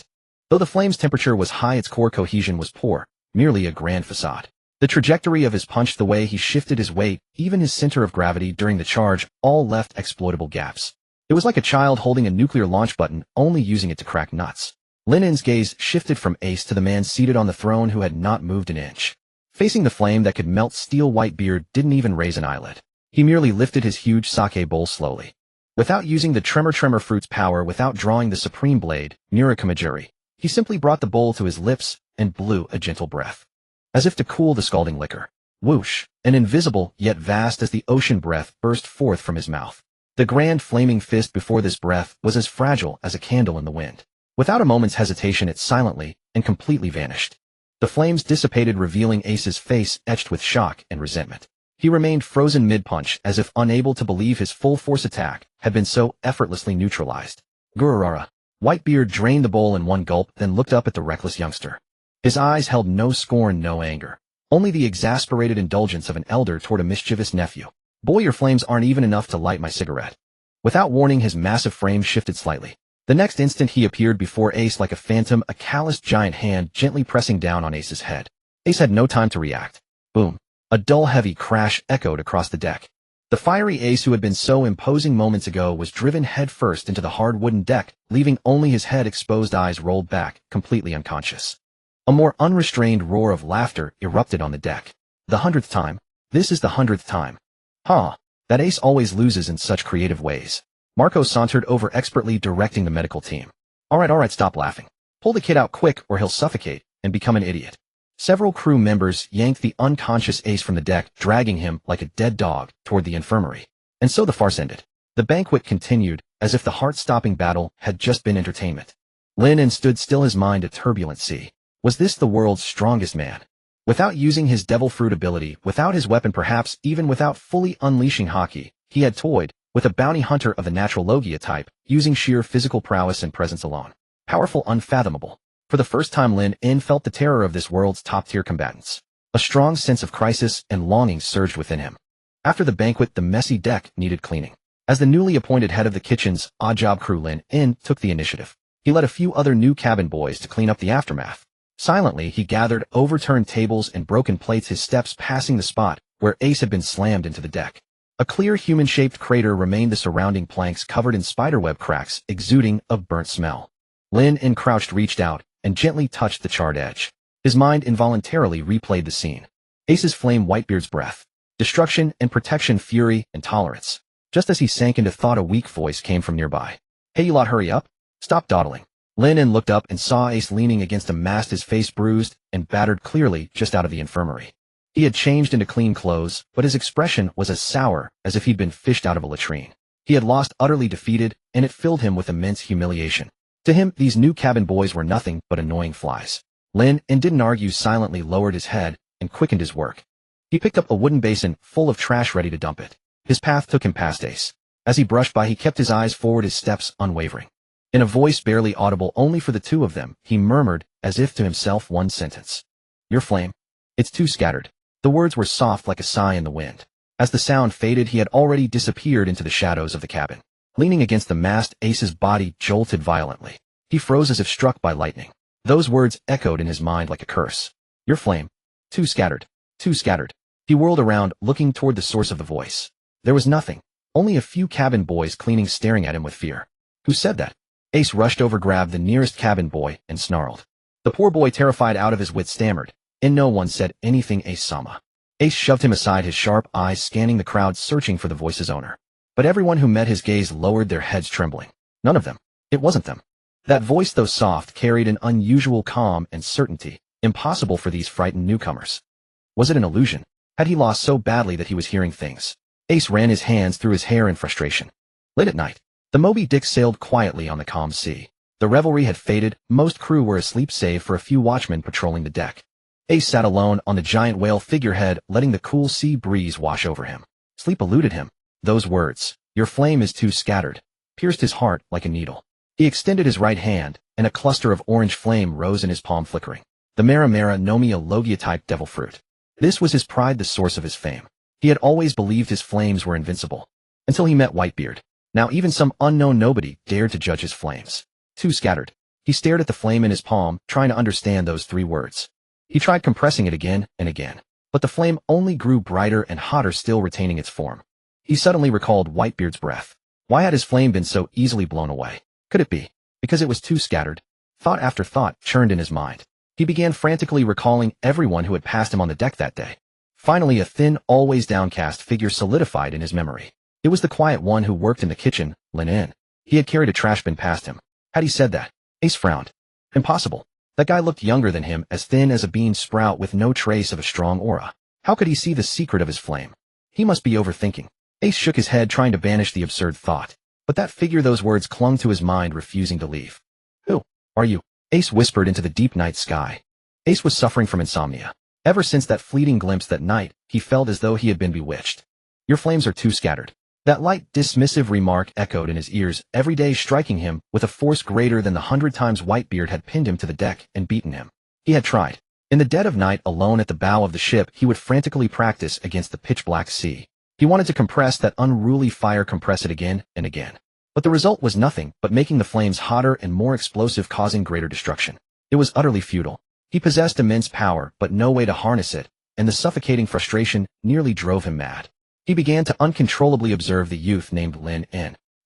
Though the flame's temperature was high, its core cohesion was poor, merely a grand facade. The trajectory of his punch, the way he shifted his weight, even his center of gravity during the charge, all left exploitable gaps. It was like a child holding a nuclear launch button, only using it to crack nuts. Lynn's gaze shifted from Ace to the man seated on the throne, who had not moved an inch. Facing the flame that could melt steel, Whitebeard didn't even raise an eyelid. He merely lifted his huge sake bowl slowly. Without using the tremor fruit's power, without drawing the supreme blade, Murakamajuri, he simply brought the bowl to his lips and blew a gentle breath. As if to cool the scalding liquor. Whoosh! An invisible, yet vast as the ocean breath burst forth from his mouth. The grand flaming fist before this breath was as fragile as a candle in the wind. Without a moment's hesitation, it silently and completely vanished. The flames dissipated, revealing Ace's face etched with shock and resentment. He remained frozen mid-punch, as if unable to believe his full-force attack had been so effortlessly neutralized. Gururara. Whitebeard drained the bowl in one gulp, then looked up at the reckless youngster. His eyes held no scorn, no anger. Only the exasperated indulgence of an elder toward a mischievous nephew. Boy, your flames aren't even enough to light my cigarette. Without warning, his massive frame shifted slightly. The next instant he appeared before Ace like a phantom, a calloused giant hand gently pressing down on Ace's head. Ace had no time to react. Boom. A dull, heavy crash echoed across the deck. The fiery ace who had been so imposing moments ago was driven headfirst into the hard wooden deck, leaving only his head exposed, eyes rolled back, completely unconscious. A more unrestrained roar of laughter erupted on the deck. The 100th time. This is the 100th time. Huh. That ace always loses in such creative ways. Marco sauntered over, expertly directing the medical team. All right, stop laughing. Pull the kid out quick or he'll suffocate and become an idiot. Several crew members yanked the unconscious ace from the deck, dragging him like a dead dog toward the infirmary. And so the farce ended. The banquet continued, as if the heart-stopping battle had just been entertainment. Lynn stood still, his mind a turbulent sea. Was this the world's strongest man? Without using his devil fruit ability, without his weapon, perhaps even without fully unleashing Haki, he had toyed with a bounty hunter of the natural Logia type, using sheer physical prowess and presence alone. Powerful, unfathomable. For the first time, Lynn felt the terror of this world's top-tier combatants. A strong sense of crisis and longing surged within him. After the banquet, the messy deck needed cleaning. As the newly appointed head of the kitchen's odd-job crew, Lynn took the initiative. He led a few other new cabin boys to clean up the aftermath. Silently, he gathered overturned tables and broken plates, his steps passing the spot where Ace had been slammed into the deck. A clear human-shaped crater remained, the surrounding planks covered in spiderweb cracks, exuding a burnt smell. Lynn, crouched, reached out and gently touched the charred edge. His mind involuntarily replayed the scene. Ace's flame, Whitebeard's breath. Destruction and protection, fury and tolerance. Just as he sank into thought, a weak voice came from nearby. Hey, you lot, hurry up. Stop dawdling. Lynn looked up and saw Ace leaning against a mast, his face bruised and battered, clearly just out of the infirmary. He had changed into clean clothes, but his expression was as sour as if he'd been fished out of a latrine. He had lost, utterly defeated, and it filled him with immense humiliation. To him, these new cabin boys were nothing but annoying flies. Lynn didn't argue, silently lowered his head and quickened his work. He picked up a wooden basin full of trash, ready to dump it. His path took him past Ace. As he brushed by, he kept his eyes forward, his steps unwavering. In a voice barely audible only for the two of them, he murmured, as if to himself, one sentence. Your flame. It's too scattered. The words were soft like a sigh in the wind. As the sound faded, he had already disappeared into the shadows of the cabin. Leaning against the mast, Ace's body jolted violently. He froze as if struck by lightning. Those words echoed in his mind like a curse. Your flame. Too scattered. Too scattered. He whirled around, looking toward the source of the voice. There was nothing. Only a few cabin boys cleaning, staring at him with fear. Who said that? Ace rushed over, grabbed the nearest cabin boy, and snarled. The poor boy, terrified out of his wits, stammered. And no one said anything, Ace-sama. Ace shoved him aside, his sharp eyes scanning the crowd, searching for the voice's owner. But everyone who met his gaze lowered their heads, trembling. None of them. It wasn't them. That voice, though soft, carried an unusual calm and certainty, impossible for these frightened newcomers. Was it an illusion? Had he lost so badly that he was hearing things? Ace ran his hands through his hair in frustration. Late at night, the Moby Dick sailed quietly on the calm sea. The revelry had faded, most crew were asleep save for a few watchmen patrolling the deck. Ace sat alone on the giant whale figurehead, letting the cool sea breeze wash over him. Sleep eluded him. Those words, your flame is too scattered, pierced his heart like a needle. He extended his right hand, and a cluster of orange flame rose in his palm, flickering. The Maramara Nomi, a Logia-type devil fruit. This was his pride, the source of his fame. He had always believed his flames were invincible. Until he met Whitebeard. Now even some unknown nobody dared to judge his flames. Too scattered. He stared at the flame in his palm, trying to understand those 3 words. He tried compressing it again and again, but the flame only grew brighter and hotter, still retaining its form. He suddenly recalled Whitebeard's breath. Why had his flame been so easily blown away? Could it be because it was too scattered? Thought after thought churned in his mind. He began frantically recalling everyone who had passed him on the deck that day. Finally, a thin, always downcast figure solidified in his memory. It was the quiet one who worked in the kitchen, Lynn. He had carried a trash bin past him. Had he said that? Ace frowned. Impossible. That guy looked younger than him, as thin as a bean sprout with no trace of a strong aura. How could he see the secret of his flame? He must be overthinking. Ace shook his head, trying to banish the absurd thought. But that figure, those words clung to his mind, refusing to leave. Who are you? Ace whispered into the deep night sky. Ace was suffering from insomnia. Ever since that fleeting glimpse that night, he felt as though he had been bewitched. Your flames are too scattered. That light, dismissive remark echoed in his ears, every day striking him with a force greater than the 100 times Whitebeard had pinned him to the deck and beaten him. He had tried. In the dead of night, alone at the bow of the ship, he would frantically practice against the pitch-black sea. He wanted to compress that unruly fire, compress it again and again. But the result was nothing but making the flames hotter and more explosive, causing greater destruction. It was utterly futile. He possessed immense power, but no way to harness it, and the suffocating frustration nearly drove him mad. He began to uncontrollably observe the youth named Lynn.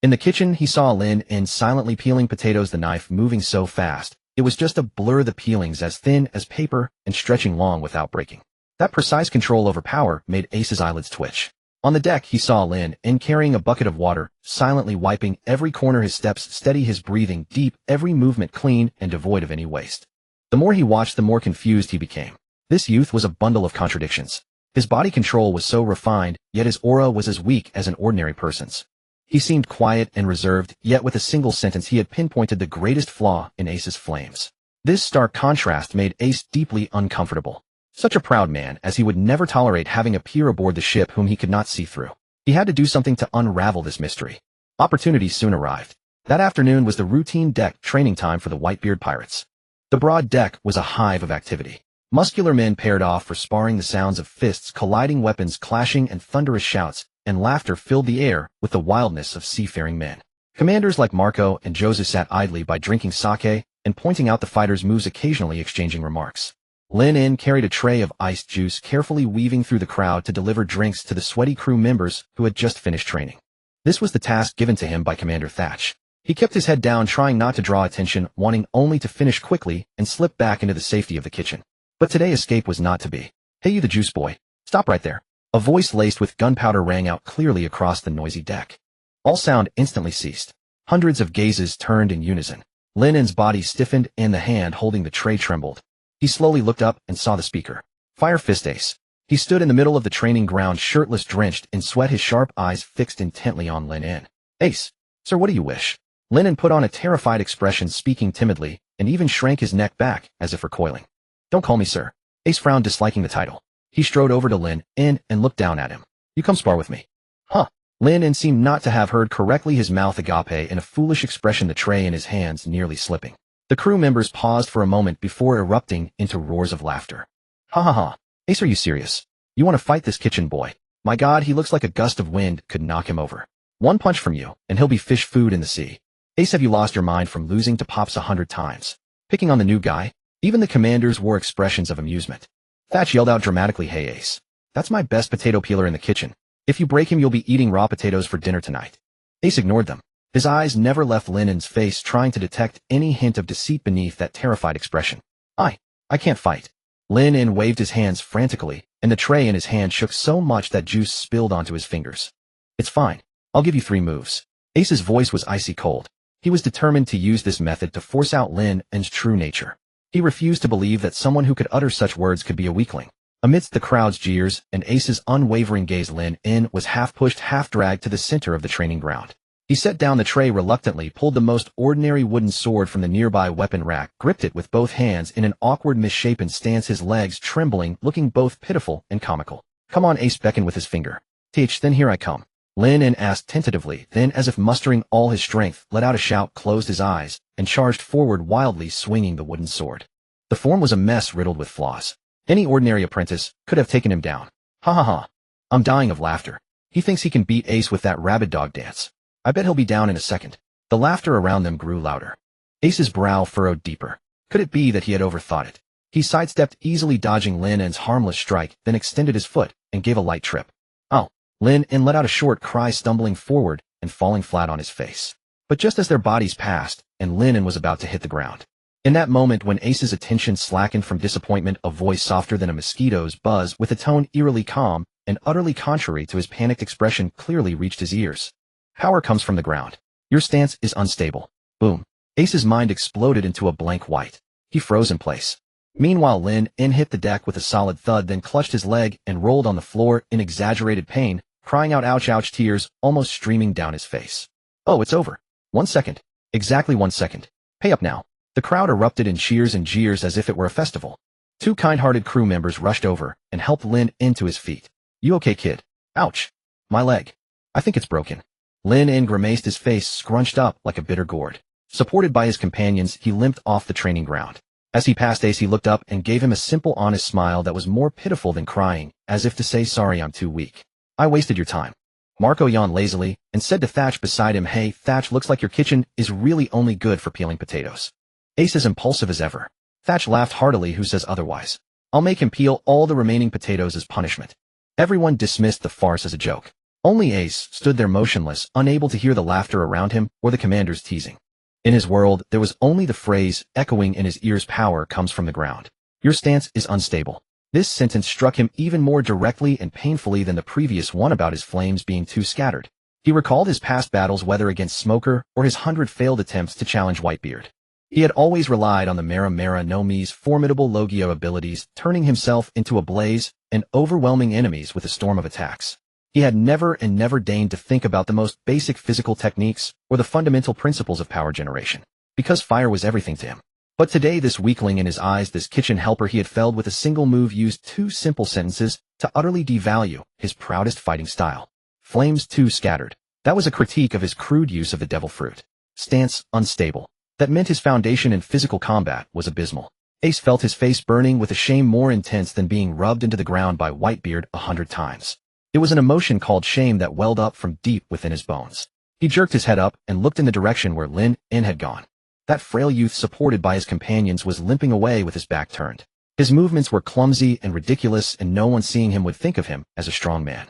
In the kitchen, he saw Lynn silently peeling potatoes, the knife moving so fast. It was just a blur, the peelings as thin as paper and stretching long without breaking. That precise control over power made Ace's eyelids twitch. On the deck, he saw Lynn carrying a bucket of water, silently wiping every corner, his steps steady, his breathing deep, every movement clean and devoid of any waste. The more he watched, the more confused he became. This youth was a bundle of contradictions. His body control was so refined, yet his aura was as weak as an ordinary person's. He seemed quiet and reserved, yet with a single sentence he had pinpointed the greatest flaw in Ace's flames. This stark contrast made Ace deeply uncomfortable. Such a proud man, as he would never tolerate having a peer aboard the ship whom he could not see through. He had to do something to unravel this mystery. Opportunity soon arrived. That afternoon was the routine deck training time for the Whitebeard Pirates. The broad deck was a hive of activity. Muscular men paired off for sparring, the sounds of fists colliding, weapons clashing, and thunderous shouts and laughter filled the air with the wildness of seafaring men. Commanders like Marco and Joseph sat idly by, drinking sake and pointing out the fighters' moves, occasionally exchanging remarks. Lynn carried a tray of iced juice, carefully weaving through the crowd to deliver drinks to the sweaty crew members who had just finished training. This was the task given to him by Commander Thatch. He kept his head down, trying not to draw attention, wanting only to finish quickly and slip back into the safety of the kitchen. But today escape was not to be. "Hey, you the juice boy. Stop right there." A voice laced with gunpowder rang out clearly across the noisy deck. All sound instantly ceased. Hundreds of gazes turned in unison. Lynn's body stiffened and the hand holding the tray trembled. He slowly looked up and saw the speaker. Fire Fist Ace. He stood in the middle of the training ground, shirtless, drenched in sweat, his sharp eyes fixed intently on Lynn. "Ace, sir, what do you wish?" Lynn put on a terrified expression, speaking timidly, and even shrank his neck back as if recoiling. "Don't call me sir." Ace frowned, disliking the title. He strode over to Lynn and looked down at him. "You come spar with me." "Huh." Lynn seemed not to have heard correctly, his mouth agape in a foolish expression, the tray in his hands nearly slipping. The crew members paused for a moment before erupting into roars of laughter. "Ha ha ha. Ace, are you serious? You want to fight this kitchen boy? My God, he looks like a gust of wind could knock him over. One punch from you, and he'll be fish food in the sea. Ace, have you lost your mind from losing to Pops 100 times? Picking on the new guy?" Even the commanders wore expressions of amusement. Thatch yelled out dramatically, "Hey Ace, that's my best potato peeler in the kitchen. If you break him, you'll be eating raw potatoes for dinner tonight." Ace ignored them. His eyes never left Lynn's face, trying to detect any hint of deceit beneath that terrified expression. I can't fight." Lynn waved his hands frantically, and the tray in his hand shook so much that juice spilled onto his fingers. "It's fine. I'll give you 3 moves. Ace's voice was icy cold. He was determined to use this method to force out Lynn's true nature. He refused to believe that someone who could utter such words could be a weakling. Amidst the crowd's jeers and Ace's unwavering gaze, Lynn was half pushed, half dragged to the center of the training ground. He set down the tray reluctantly, pulled the most ordinary wooden sword from the nearby weapon rack, gripped it with both hands in an awkward, misshapen stance, his legs trembling, looking both pitiful and comical. "Come on," Ace beckoned with his finger. Then here I come." Lynn asked tentatively, then, as if mustering all his strength, let out a shout, closed his eyes, and charged forward wildly, swinging the wooden sword. The form was a mess riddled with flaws. Any ordinary apprentice could have taken him down. "Ha ha ha. I'm dying of laughter. He thinks he can beat Ace with that rabid dog dance. I bet he'll be down in a second." The laughter around them grew louder. Ace's brow furrowed deeper. Could it be that he had overthought it? He sidestepped, easily dodging Lynn's harmless strike, then extended his foot and gave a light trip. "Oh." Lynn let out a short cry, stumbling forward and falling flat on his face. But just as their bodies passed, and Lynn was about to hit the ground. In that moment when Ace's attention slackened from disappointment, a voice softer than a mosquito's buzz, with a tone eerily calm and utterly contrary to his panicked expression, clearly reached his ears. "Power comes from the ground. Your stance is unstable." Boom. Ace's mind exploded into a blank white. He froze in place. Meanwhile, Lynn hit the deck with a solid thud, then clutched his leg and rolled on the floor in exaggerated pain, crying out ouch ouch, tears almost streaming down his face. "Oh, it's over. 1 second. Exactly 1 second. Pay up now." The crowd erupted in cheers and jeers as if it were a festival. 2 kind-hearted crew members rushed over and helped Lynn to his feet. "You okay, kid?" "Ouch. My leg. I think it's broken." Lynn grimaced, his face scrunched up like a bitter gourd. Supported by his companions, he limped off the training ground. As he passed Ace, he looked up and gave him a simple, honest smile that was more pitiful than crying, as if to say, "Sorry, I'm too weak. I wasted your time." Marco yawned lazily and said to Thatch beside him, "Hey, Thatch, looks like your kitchen is really only good for peeling potatoes." Ace as impulsive as ever. Thatch laughed heartily. "Who says otherwise? I'll make him peel all the remaining potatoes as punishment." Everyone dismissed the farce as a joke. Only Ace stood there motionless, unable to hear the laughter around him or the commander's teasing. In his world, there was only the phrase echoing in his ears: power comes from the ground. Your stance is unstable. This sentence struck him even more directly and painfully than the previous one about his flames being too scattered. He recalled his past battles, whether against Smoker or his 100 failed attempts to challenge Whitebeard. He had always relied on the Mera Mera no Mi's formidable Logio abilities, turning himself into a blaze and overwhelming enemies with a storm of attacks. He had never deigned to think about the most basic physical techniques or the fundamental principles of power generation, because fire was everything to him. But today, this weakling in his eyes, this kitchen helper he had felled with a single move, used 2 simple sentences to utterly devalue his proudest fighting style. Flames too scattered. That was a critique of his crude use of the devil fruit. Stance unstable. That meant his foundation in physical combat was abysmal. Ace felt his face burning with a shame more intense than being rubbed into the ground by Whitebeard 100 times. It was an emotion called shame that welled up from deep within his bones. He jerked his head up and looked in the direction where Lynn had gone. That frail youth, supported by his companions, was limping away with his back turned. His movements were clumsy and ridiculous, and no one seeing him would think of him as a strong man.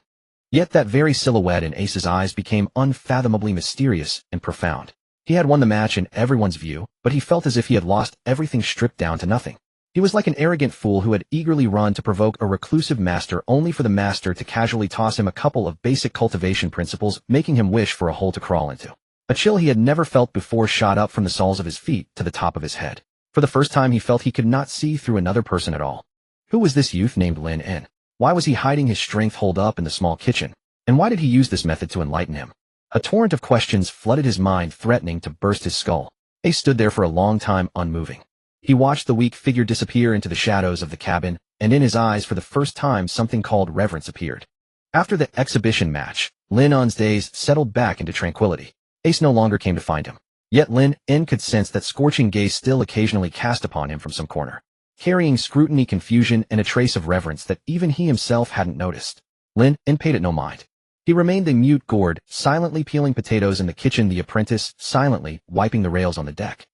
Yet that very silhouette in Ace's eyes became unfathomably mysterious and profound. He had won the match in everyone's view, but he felt as if he had lost everything, stripped down to nothing. He was like an arrogant fool who had eagerly run to provoke a reclusive master, only for the master to casually toss him a couple of basic cultivation principles, making him wish for a hole to crawl into. A chill he had never felt before shot up from the soles of his feet to the top of his head. For the first time, he felt he could not see through another person at all. Who was this youth named Lynn? Why was he hiding his strength holed up in the small kitchen? And why did he use this method to enlighten him? A torrent of questions flooded his mind, threatening to burst his skull. Ace stood there for a long time, unmoving. He watched the weak figure disappear into the shadows of the cabin, and in his eyes, for the first time, something called reverence appeared. After the exhibition match, Lynn's days settled back into tranquility. Ace no longer came to find him. Yet Lynn could sense that scorching gaze still occasionally cast upon him from some corner, carrying scrutiny, confusion, and a trace of reverence that even he himself hadn't noticed. Lynn paid it no mind. He remained the mute gourd, silently peeling potatoes in the kitchen, the apprentice silently wiping the rails on the deck.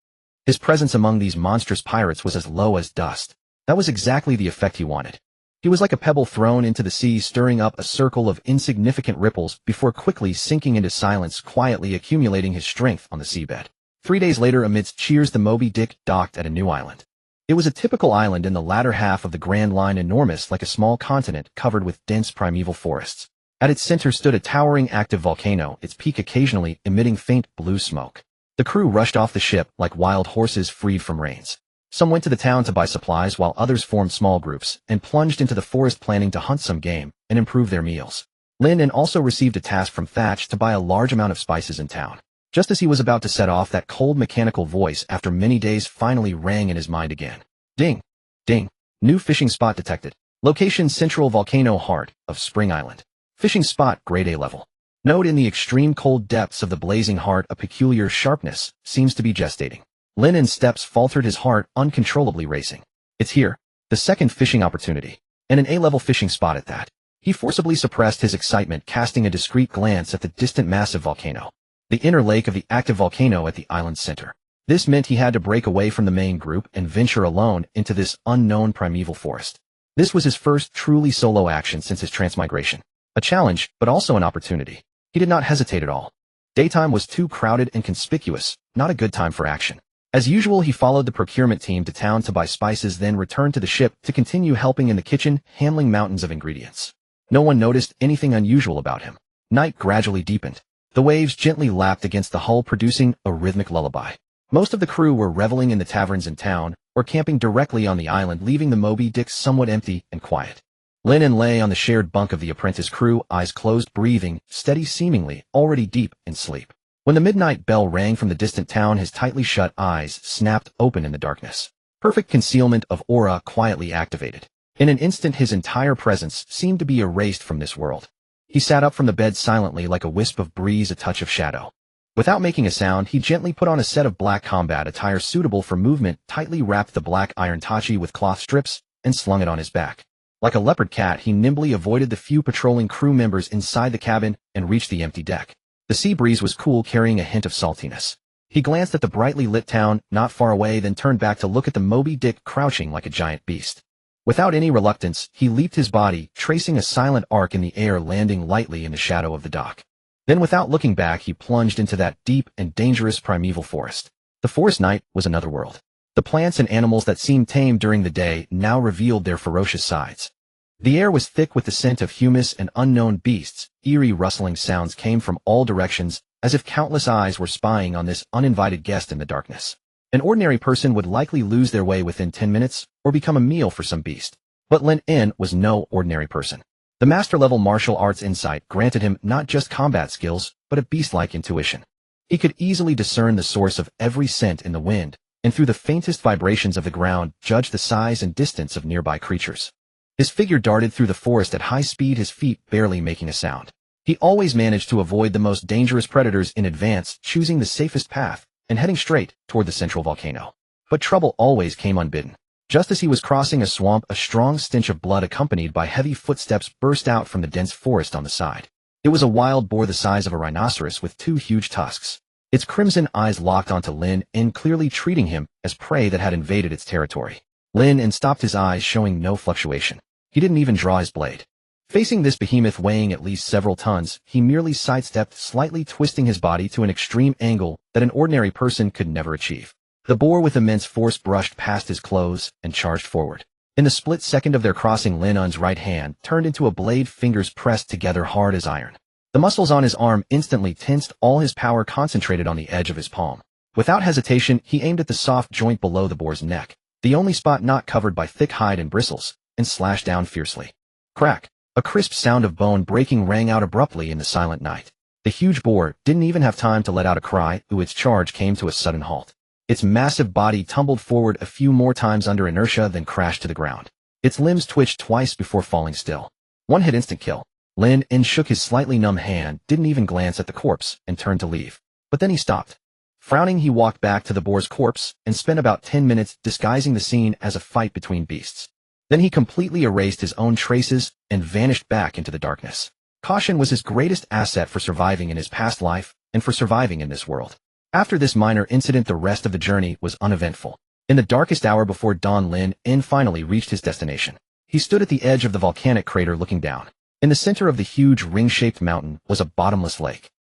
His presence among these monstrous pirates was as low as dust. That was exactly the effect he wanted. He was like a pebble thrown into the sea, stirring up a circle of insignificant ripples before quickly sinking into silence, quietly accumulating his strength on the seabed. 3 days later, amidst cheers, the Moby Dick docked at a new island. It was a typical island in the latter half of the Grand Line, enormous like a small continent covered with dense primeval forests. At its center stood a towering active volcano, its peak occasionally emitting faint blue smoke. The crew rushed off the ship like wild horses freed from reins. Some went to the town to buy supplies, while others formed small groups and plunged into the forest, planning to hunt some game and improve their meals. Lynn also received a task from Thatch to buy a large amount of spices in town. Just as he was about to set off, that cold mechanical voice, after many days, finally rang in his mind again. Ding! Ding! New fishing spot detected. Location: Central Volcano, heart of Spring Island. Fishing spot: grade A level. Note: in the extreme cold depths of the blazing heart, a peculiar sharpness seems to be gestating. Lynn's steps faltered, his heart uncontrollably racing. It's here. The second fishing opportunity. And an A-level fishing spot at that. He forcibly suppressed his excitement, casting a discreet glance at the distant massive volcano. The inner lake of the active volcano at the island's center. This meant he had to break away from the main group and venture alone into this unknown primeval forest. This was his first truly solo action since his transmigration. A challenge, but also an opportunity. He did not hesitate at all. Daytime was too crowded and conspicuous, not a good time for action. As usual, he followed the procurement team to town to buy spices, then returned to the ship to continue helping in the kitchen, handling mountains of ingredients. No one noticed anything unusual about him. Night gradually deepened. The waves gently lapped against the hull, producing a rhythmic lullaby. Most of the crew were reveling in the taverns in town, or camping directly on the island, leaving the Moby Dick somewhat empty and quiet. Lynn lay on the shared bunk of the apprentice crew, eyes closed, breathing steady, seemingly already deep in sleep. When the midnight bell rang from the distant town, his tightly shut eyes snapped open in the darkness. Perfect concealment of aura quietly activated. In an instant, his entire presence seemed to be erased from this world. He sat up from the bed silently, like a wisp of breeze, a touch of shadow. Without making a sound, he gently put on a set of black combat attire suitable for movement, tightly wrapped the black iron tachi with cloth strips, and slung it on his back. Like a leopard cat, he nimbly avoided the few patrolling crew members inside the cabin and reached the empty deck. The sea breeze was cool, carrying a hint of saltiness. He glanced at the brightly lit town not far away, then turned back to look at the Moby Dick crouching like a giant beast. Without any reluctance, he leaped his body, tracing a silent arc in the air, landing lightly in the shadow of the dock. Then without looking back, he plunged into that deep and dangerous primeval forest. The forest night was another world. The plants and animals that seemed tame during the day now revealed their ferocious sides. The air was thick with the scent of humus and unknown beasts. Eerie rustling sounds came from all directions, as if countless eyes were spying on this uninvited guest in the darkness. An ordinary person would likely lose their way within 10 minutes, or become a meal for some beast. But Lynn was no ordinary person. The master-level martial arts insight granted him not just combat skills, but a beast-like intuition. He could easily discern the source of every scent in the wind, and through the faintest vibrations of the ground, judge the size and distance of nearby creatures. His figure darted through the forest at high speed, his feet barely making a sound. He always managed to avoid the most dangerous predators in advance, choosing the safest path, and heading straight toward the central volcano. But trouble always came unbidden. Just as he was crossing a swamp, a strong stench of blood accompanied by heavy footsteps burst out from the dense forest on the side. It was a wild boar the size of a rhinoceros with 2 huge tusks. Its crimson eyes locked onto Lynn, clearly treating him as prey that had invaded its territory. Lynn stopped, his eyes showing no fluctuation. He didn't even draw his blade. Facing this behemoth weighing at least several tons, he merely sidestepped, slightly twisting his body to an extreme angle that an ordinary person could never achieve. The boar with immense force brushed past his clothes and charged forward. In the split second of their crossing, Lynn's right hand turned into a blade, fingers pressed together hard as iron. The muscles on his arm instantly tensed, all his power concentrated on the edge of his palm. Without hesitation, he aimed at the soft joint below the boar's neck, the only spot not covered by thick hide and bristles, and slashed down fiercely. Crack! A crisp sound of bone breaking rang out abruptly in the silent night. The huge boar didn't even have time to let out a cry, its charge came to a sudden halt. Its massive body tumbled forward a few more times under inertia, then crashed to the ground. Its limbs twitched twice before falling still. One hit, instant kill. Lynn shook his slightly numb hand, didn't even glance at the corpse, and turned to leave. But then he stopped. Frowning, he walked back to the boar's corpse and spent about 10 minutes disguising the scene as a fight between beasts. Then he completely erased his own traces and vanished back into the darkness. Caution was his greatest asset for surviving in his past life and for surviving in this world. After this minor incident, the rest of the journey was uneventful. In the darkest hour before dawn, Lynn finally reached his destination. He stood at the edge of the volcanic crater looking down. In the center of the huge ring-shaped mountain was a bottomless lake.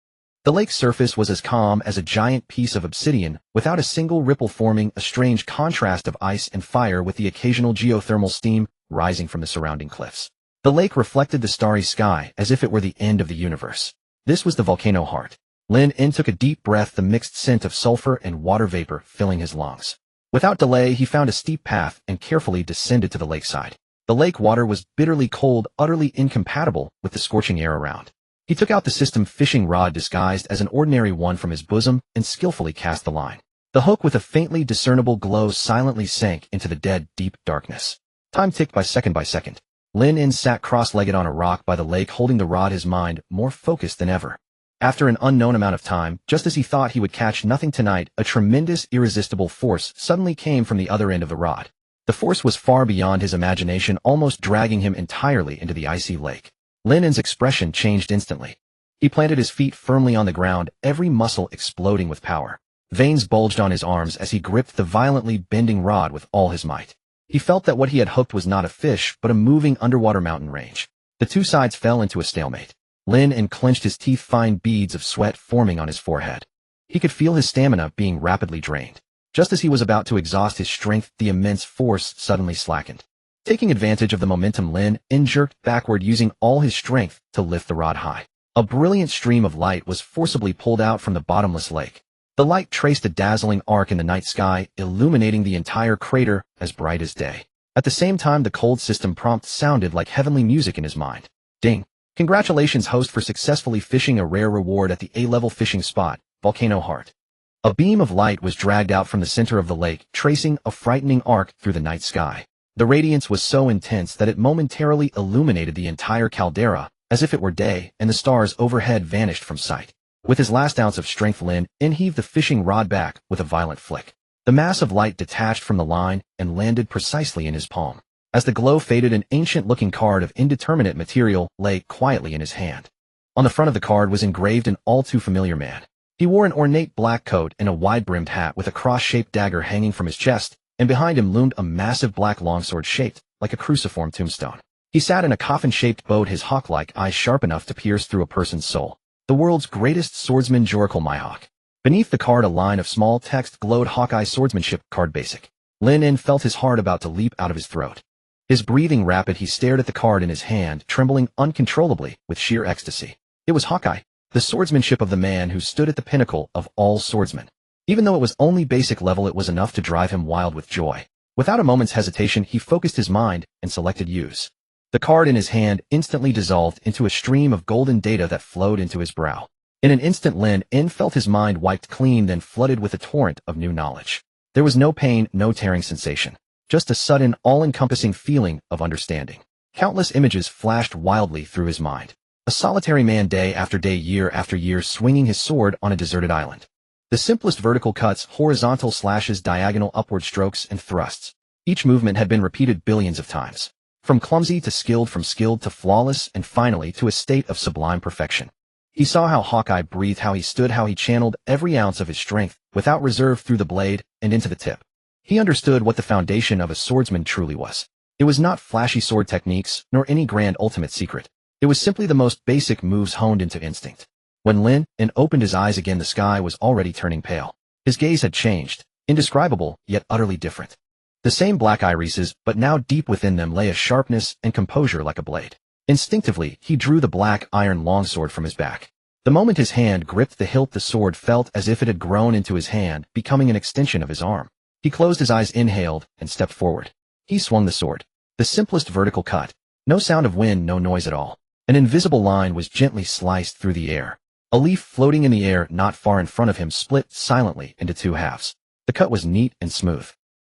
The lake's surface was as calm as a giant piece of obsidian, without a single ripple, forming a strange contrast of ice and fire with the occasional geothermal steam rising from the surrounding cliffs. The lake reflected the starry sky as if it were the end of the universe. This was the volcano heart. Lynn took a deep breath, the mixed scent of sulfur and water vapor filling his lungs. Without delay, he found a steep path and carefully descended to the lakeside. The lake water was bitterly cold, utterly incompatible with the scorching air around. He took out the system fishing rod disguised as an ordinary one from his bosom and skillfully cast the line. The hook with a faintly discernible glow silently sank into the dead, deep darkness. Time ticked by second. Lynn sat cross-legged on a rock by the lake, holding the rod, his mind more focused than ever. After an unknown amount of time, just as he thought he would catch nothing tonight, a tremendous, irresistible force suddenly came from the other end of the rod. The force was far beyond his imagination, almost dragging him entirely into the icy lake. Lynn's expression changed instantly. He planted his feet firmly on the ground, every muscle exploding with power. Veins bulged on his arms as he gripped the violently bending rod with all his might. He felt that what he had hooked was not a fish, but a moving underwater mountain range. The two sides fell into a stalemate. Lynn clenched his teeth, fine beads of sweat forming on his forehead. He could feel his stamina being rapidly drained. Just as he was about to exhaust his strength, the immense force suddenly slackened. Taking advantage of the momentum, Lynn jerked backward, using all his strength to lift the rod high. A brilliant stream of light was forcibly pulled out from the bottomless lake. The light traced a dazzling arc in the night sky, illuminating the entire crater as bright as day. At the same time, the cold system prompt sounded like heavenly music in his mind. Ding! Congratulations, host, for successfully fishing a rare reward at the A-level fishing spot, Volcano Heart. A beam of light was dragged out from the center of the lake, tracing a frightening arc through the night sky. The radiance was so intense that it momentarily illuminated the entire caldera, as if it were day, and the stars overhead vanished from sight. With his last ounce of strength, Lynn heaved the fishing rod back with a violent flick. The mass of light detached from the line and landed precisely in his palm. As the glow faded, an ancient-looking card of indeterminate material lay quietly in his hand. On the front of the card was engraved an all-too-familiar man. He wore an ornate black coat and a wide-brimmed hat with a cross-shaped dagger hanging from his chest, and behind him loomed a massive black longsword shaped like a cruciform tombstone. He sat in a coffin-shaped boat, his hawk-like eyes sharp enough to pierce through a person's soul. The world's greatest swordsman, Joracle Myhawk. Beneath the card, a line of small text glowed: Hawkeye Swordsmanship, card basic. Lynn felt his heart about to leap out of his throat. His breathing rapid, he stared at the card in his hand, trembling uncontrollably with sheer ecstasy. It was Hawkeye, the swordsmanship of the man who stood at the pinnacle of all swordsmen. Even though it was only basic level, it was enough to drive him wild with joy. Without a moment's hesitation, he focused his mind and selected use. The card in his hand instantly dissolved into a stream of golden data that flowed into his brow. In an instant, Lynn felt his mind wiped clean, then flooded with a torrent of new knowledge. There was no pain, no tearing sensation. Just a sudden, all-encompassing feeling of understanding. Countless images flashed wildly through his mind. A solitary man, day after day, year after year, swinging his sword on a deserted island. The simplest vertical cuts, horizontal slashes, diagonal upward strokes, and thrusts. Each movement had been repeated billions of times. From clumsy to skilled, from skilled to flawless, and finally to a state of sublime perfection. He saw how Hawkeye breathed, how he stood, how he channeled every ounce of his strength, without reserve, through the blade and into the tip. He understood what the foundation of a swordsman truly was. It was not flashy sword techniques, nor any grand ultimate secret. It was simply the most basic moves honed into instinct. When Lynn opened his eyes again, the sky was already turning pale. His gaze had changed, indescribable, yet utterly different. The same black irises, but now deep within them lay a sharpness and composure like a blade. Instinctively, he drew the black iron longsword from his back. The moment his hand gripped the hilt, the sword felt as if it had grown into his hand, becoming an extension of his arm. He closed his eyes, inhaled, and stepped forward. He swung the sword. The simplest vertical cut. No sound of wind, no noise at all. An invisible line was gently sliced through the air. A leaf floating in the air not far in front of him split silently into two halves. The cut was neat and smooth.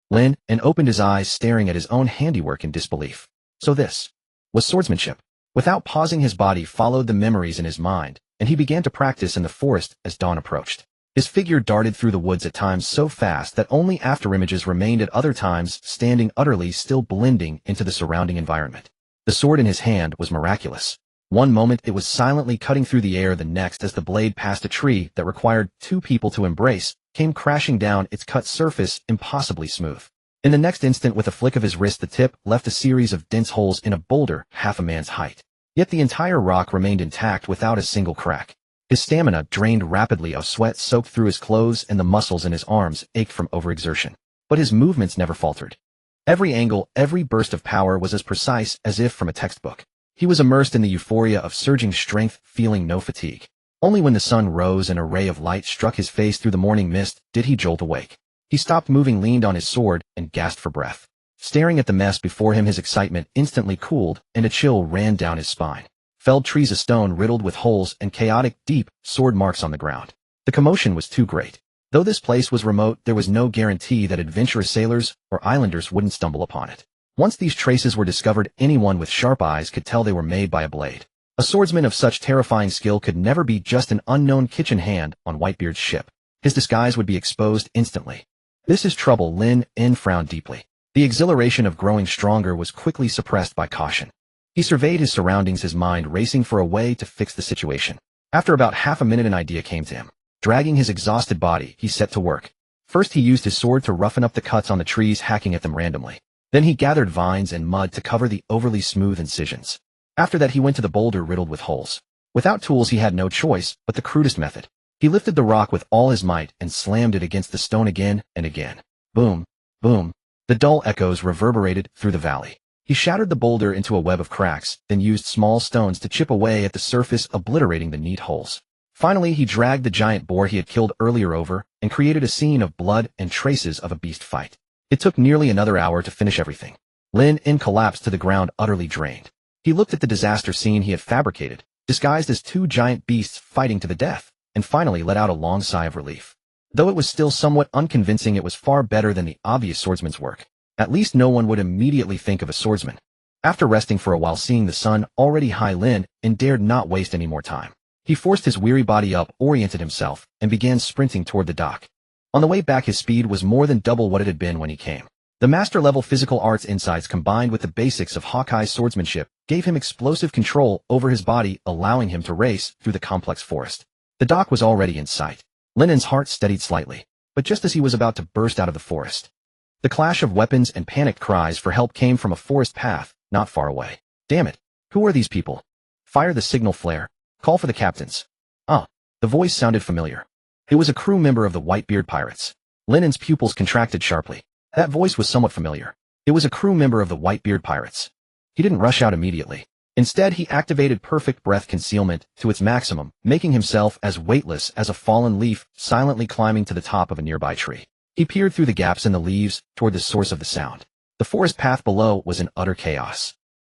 Lynn opened his eyes, staring at his own handiwork in disbelief. So this was swordsmanship. Without pausing, his body followed the memories in his mind, and he began to practice in the forest as dawn approached. His figure darted through the woods, at times so fast that only afterimages remained, at other times standing utterly still, blending into the surrounding environment. The sword in his hand was miraculous. One moment it was silently cutting through the air, the next, as the blade passed a tree that required two people to embrace, came crashing down, its cut surface impossibly smooth. In the next instant, with a flick of his wrist, the tip left a series of dense holes in a boulder half a man's height. Yet the entire rock remained intact without a single crack. His stamina drained rapidly, a sweat soaked through his clothes, and the muscles in his arms ached from overexertion. But his movements never faltered. Every angle, every burst of power was as precise as if from a textbook. He was immersed in the euphoria of surging strength, feeling no fatigue. Only when the sun rose and a ray of light struck his face through the morning mist did he jolt awake. He stopped moving, leaned on his sword, and gasped for breath. Staring at the mess before him, his excitement instantly cooled, and a chill ran down his spine. Felled trees of stone riddled with holes and chaotic, deep sword marks on the ground. The commotion was too great. Though this place was remote, there was no guarantee that adventurous sailors or islanders wouldn't stumble upon it. Once these traces were discovered, anyone with sharp eyes could tell they were made by a blade. A swordsman of such terrifying skill could never be just an unknown kitchen hand on Whitebeard's ship. His disguise would be exposed instantly. This is trouble. Lynn frowned deeply. The exhilaration of growing stronger was quickly suppressed by caution. He surveyed his surroundings, his mind racing for a way to fix the situation. After about half a minute, an idea came to him. Dragging his exhausted body, he set to work. First, he used his sword to roughen up the cuts on the trees, hacking at them randomly. Then he gathered vines and mud to cover the overly smooth incisions. After that, he went to the boulder riddled with holes. Without tools, he had no choice but the crudest method. He lifted the rock with all his might and slammed it against the stone again and again. Boom, boom. The dull echoes reverberated through the valley. He shattered the boulder into a web of cracks, then used small stones to chip away at the surface, obliterating the neat holes. Finally, he dragged the giant boar he had killed earlier over and created a scene of blood and traces of a beast fight. It took nearly another hour to finish everything. Lynn collapsed to the ground, utterly drained. He looked at the disaster scene he had fabricated, disguised as two giant beasts fighting to the death, and finally let out a long sigh of relief. Though it was still somewhat unconvincing, it was far better than the obvious swordsman's work. At least no one would immediately think of a swordsman. After resting for a while, seeing the sun already high, Lynn dared not waste any more time. He forced his weary body up, oriented himself, and began sprinting toward the dock. On the way back, his speed was more than double what it had been when he came. The master-level physical arts insights combined with the basics of Hawkeye's swordsmanship gave him explosive control over his body, allowing him to race through the complex forest. The dock was already in sight. Lynn's heart steadied slightly, but just as he was about to burst out of the forest, The clash of weapons and panicked cries for help came from a forest path, not far away. Damn it. Who are these people? Fire the signal flare. Call for the captains. The voice sounded familiar. It was a crew member of the Whitebeard Pirates. Lynn's pupils contracted sharply. That voice was somewhat familiar. It was a crew member of the Whitebeard Pirates. He didn't rush out immediately. Instead, he activated perfect breath concealment to its maximum, making himself as weightless as a fallen leaf, silently climbing to the top of a nearby tree. He peered through the gaps in the leaves toward the source of the sound. The forest path below was in utter chaos.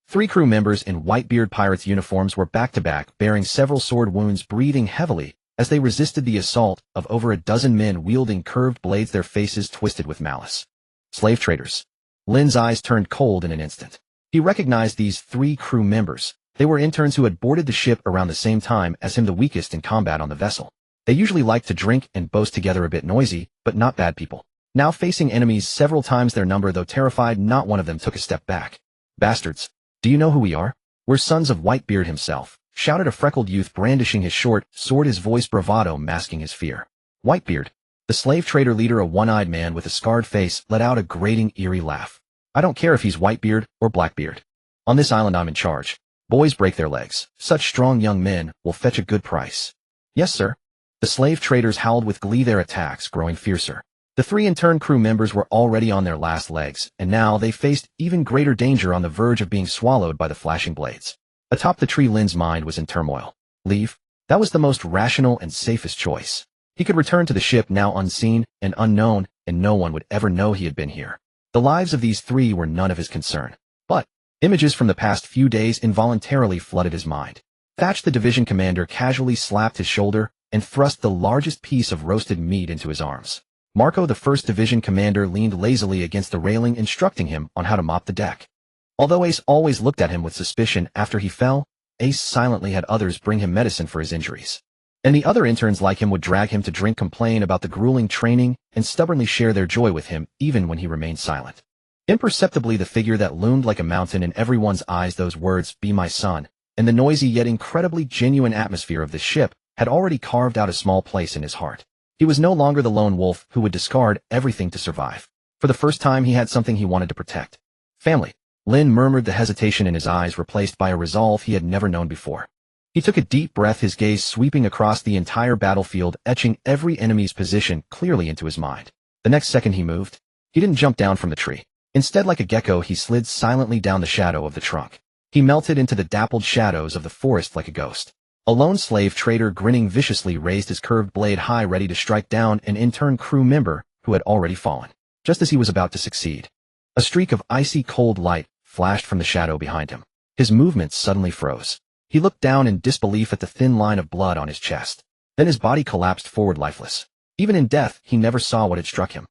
3 crew members in Whitebeard Pirates uniforms were back-to-back, bearing several sword wounds, breathing heavily as they resisted the assault of over a dozen men wielding curved blades, their faces twisted with malice. Slave traders. Lynn's eyes turned cold in an instant. He recognized these 3 crew members. They were interns who had boarded the ship around the same time as him, the weakest in combat on the vessel. They usually liked to drink and boast together, a bit noisy, but not bad people. Now facing enemies several times their number, though terrified, not one of them took a step back. Bastards. Do you know who we are? We're sons of Whitebeard himself, shouted a freckled youth brandishing his short sword, his voice bravado masking his fear. Whitebeard. The slave trader leader, a one-eyed man with a scarred face, let out a grating, eerie laugh. I don't care if he's Whitebeard or Blackbeard. On this island I'm in charge. Boys break their legs. Such strong young men will fetch a good price. Yes, sir. The slave traders howled with glee, their attacks growing fiercer. The 3 intern crew members were already on their last legs, and now they faced even greater danger, on the verge of being swallowed by the flashing blades. Atop the tree, Lynn's mind was in turmoil. Leave? That was the most rational and safest choice. He could return to the ship now unseen and unknown, and no one would ever know he had been here. The lives of these 3 were none of his concern. But images from the past few days involuntarily flooded his mind. Thatch, the division commander, casually slapped his shoulder and thrust the largest piece of roasted meat into his arms. Marco, the 1st Division commander, leaned lazily against the railing, instructing him on how to mop the deck. Although Ace always looked at him with suspicion after he fell, Ace silently had others bring him medicine for his injuries. And the other interns like him would drag him to drink, complain about the grueling training, and stubbornly share their joy with him even when he remained silent. Imperceptibly, the figure that loomed like a mountain in everyone's eyes, those words, "Be my son," and the noisy yet incredibly genuine atmosphere of the ship had already carved out a small place in his heart. He was no longer the lone wolf who would discard everything to survive. For the first time, he had something he wanted to protect. Family. Lynn murmured, the hesitation in his eyes replaced by a resolve he had never known before. He took a deep breath, his gaze sweeping across the entire battlefield, etching every enemy's position clearly into his mind. The next second he moved. He didn't jump down from the tree. Instead, like a gecko, he slid silently down the shadow of the trunk. He melted into the dappled shadows of the forest like a ghost. A lone slave trader, grinning viciously, raised his curved blade high, ready to strike down an intern crew member who had already fallen. Just as he was about to succeed, a streak of icy cold light flashed from the shadow behind him. His movements suddenly froze. He looked down in disbelief at the thin line of blood on his chest. Then his body collapsed forward, lifeless. Even in death, he never saw what had struck him.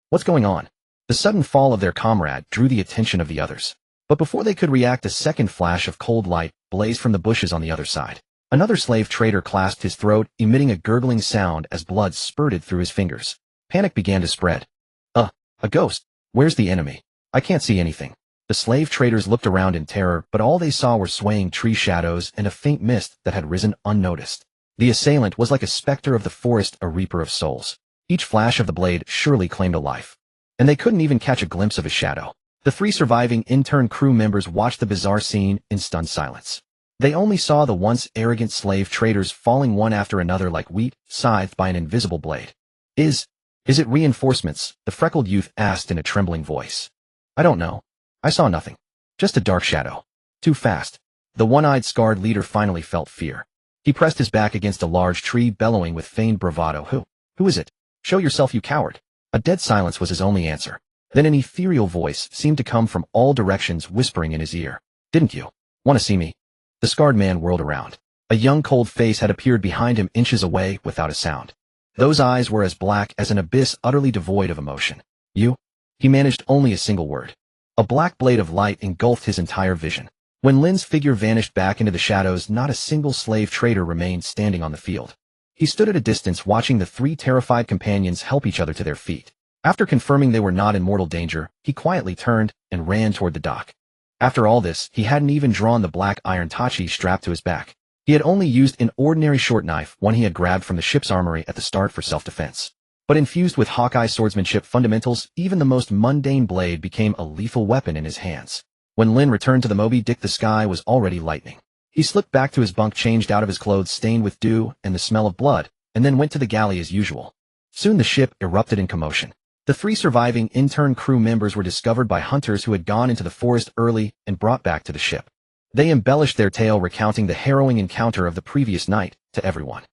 What's going on? The sudden fall of their comrade drew the attention of the others. But before they could react, a second flash of cold light blazed from the bushes on the other side. Another slave trader clasped his throat, emitting a gurgling sound as blood spurted through his fingers. Panic began to spread. A ghost. Where's the enemy? I can't see anything. The slave traders looked around in terror, but all they saw were swaying tree shadows and a faint mist that had risen unnoticed. The assailant was like a specter of the forest, a reaper of souls. Each flash of the blade surely claimed a life. And they couldn't even catch a glimpse of his shadow. The 3 surviving intern crew members watched the bizarre scene in stunned silence. They only saw the once arrogant slave traders falling one after another like wheat, scythed by an invisible blade. Is it reinforcements? The freckled youth asked in a trembling voice. I don't know. I saw nothing. Just a dark shadow. Too fast. The one-eyed scarred leader finally felt fear. He pressed his back against a large tree, bellowing with feigned bravado. Who is it? Show yourself, you coward. A dead silence was his only answer. Then an ethereal voice seemed to come from all directions, whispering in his ear. Didn't you want to see me? The scarred man whirled around. A young cold face had appeared behind him, inches away, without a sound. Those eyes were as black as an abyss, utterly devoid of emotion. You? He managed only a single word. A black blade of light engulfed his entire vision. When Lynn's figure vanished back into the shadows, not a single slave trader remained standing on the field. He stood at a distance, watching the 3 terrified companions help each other to their feet. After confirming they were not in mortal danger, he quietly turned and ran toward the dock. After all this, he hadn't even drawn the black iron tachi strapped to his back. He had only used an ordinary short knife, one he had grabbed from the ship's armory at the start for self-defense. But infused with Hawkeye swordsmanship fundamentals, even the most mundane blade became a lethal weapon in his hands. When Lynn returned to the Moby Dick, the sky was already lightening. He slipped back to his bunk, changed out of his clothes stained with dew and the smell of blood, and then went to the galley as usual. Soon the ship erupted in commotion. The 3 surviving intern crew members were discovered by hunters who had gone into the forest early and brought back to the ship. They embellished their tale, recounting the harrowing encounter of the previous night to everyone.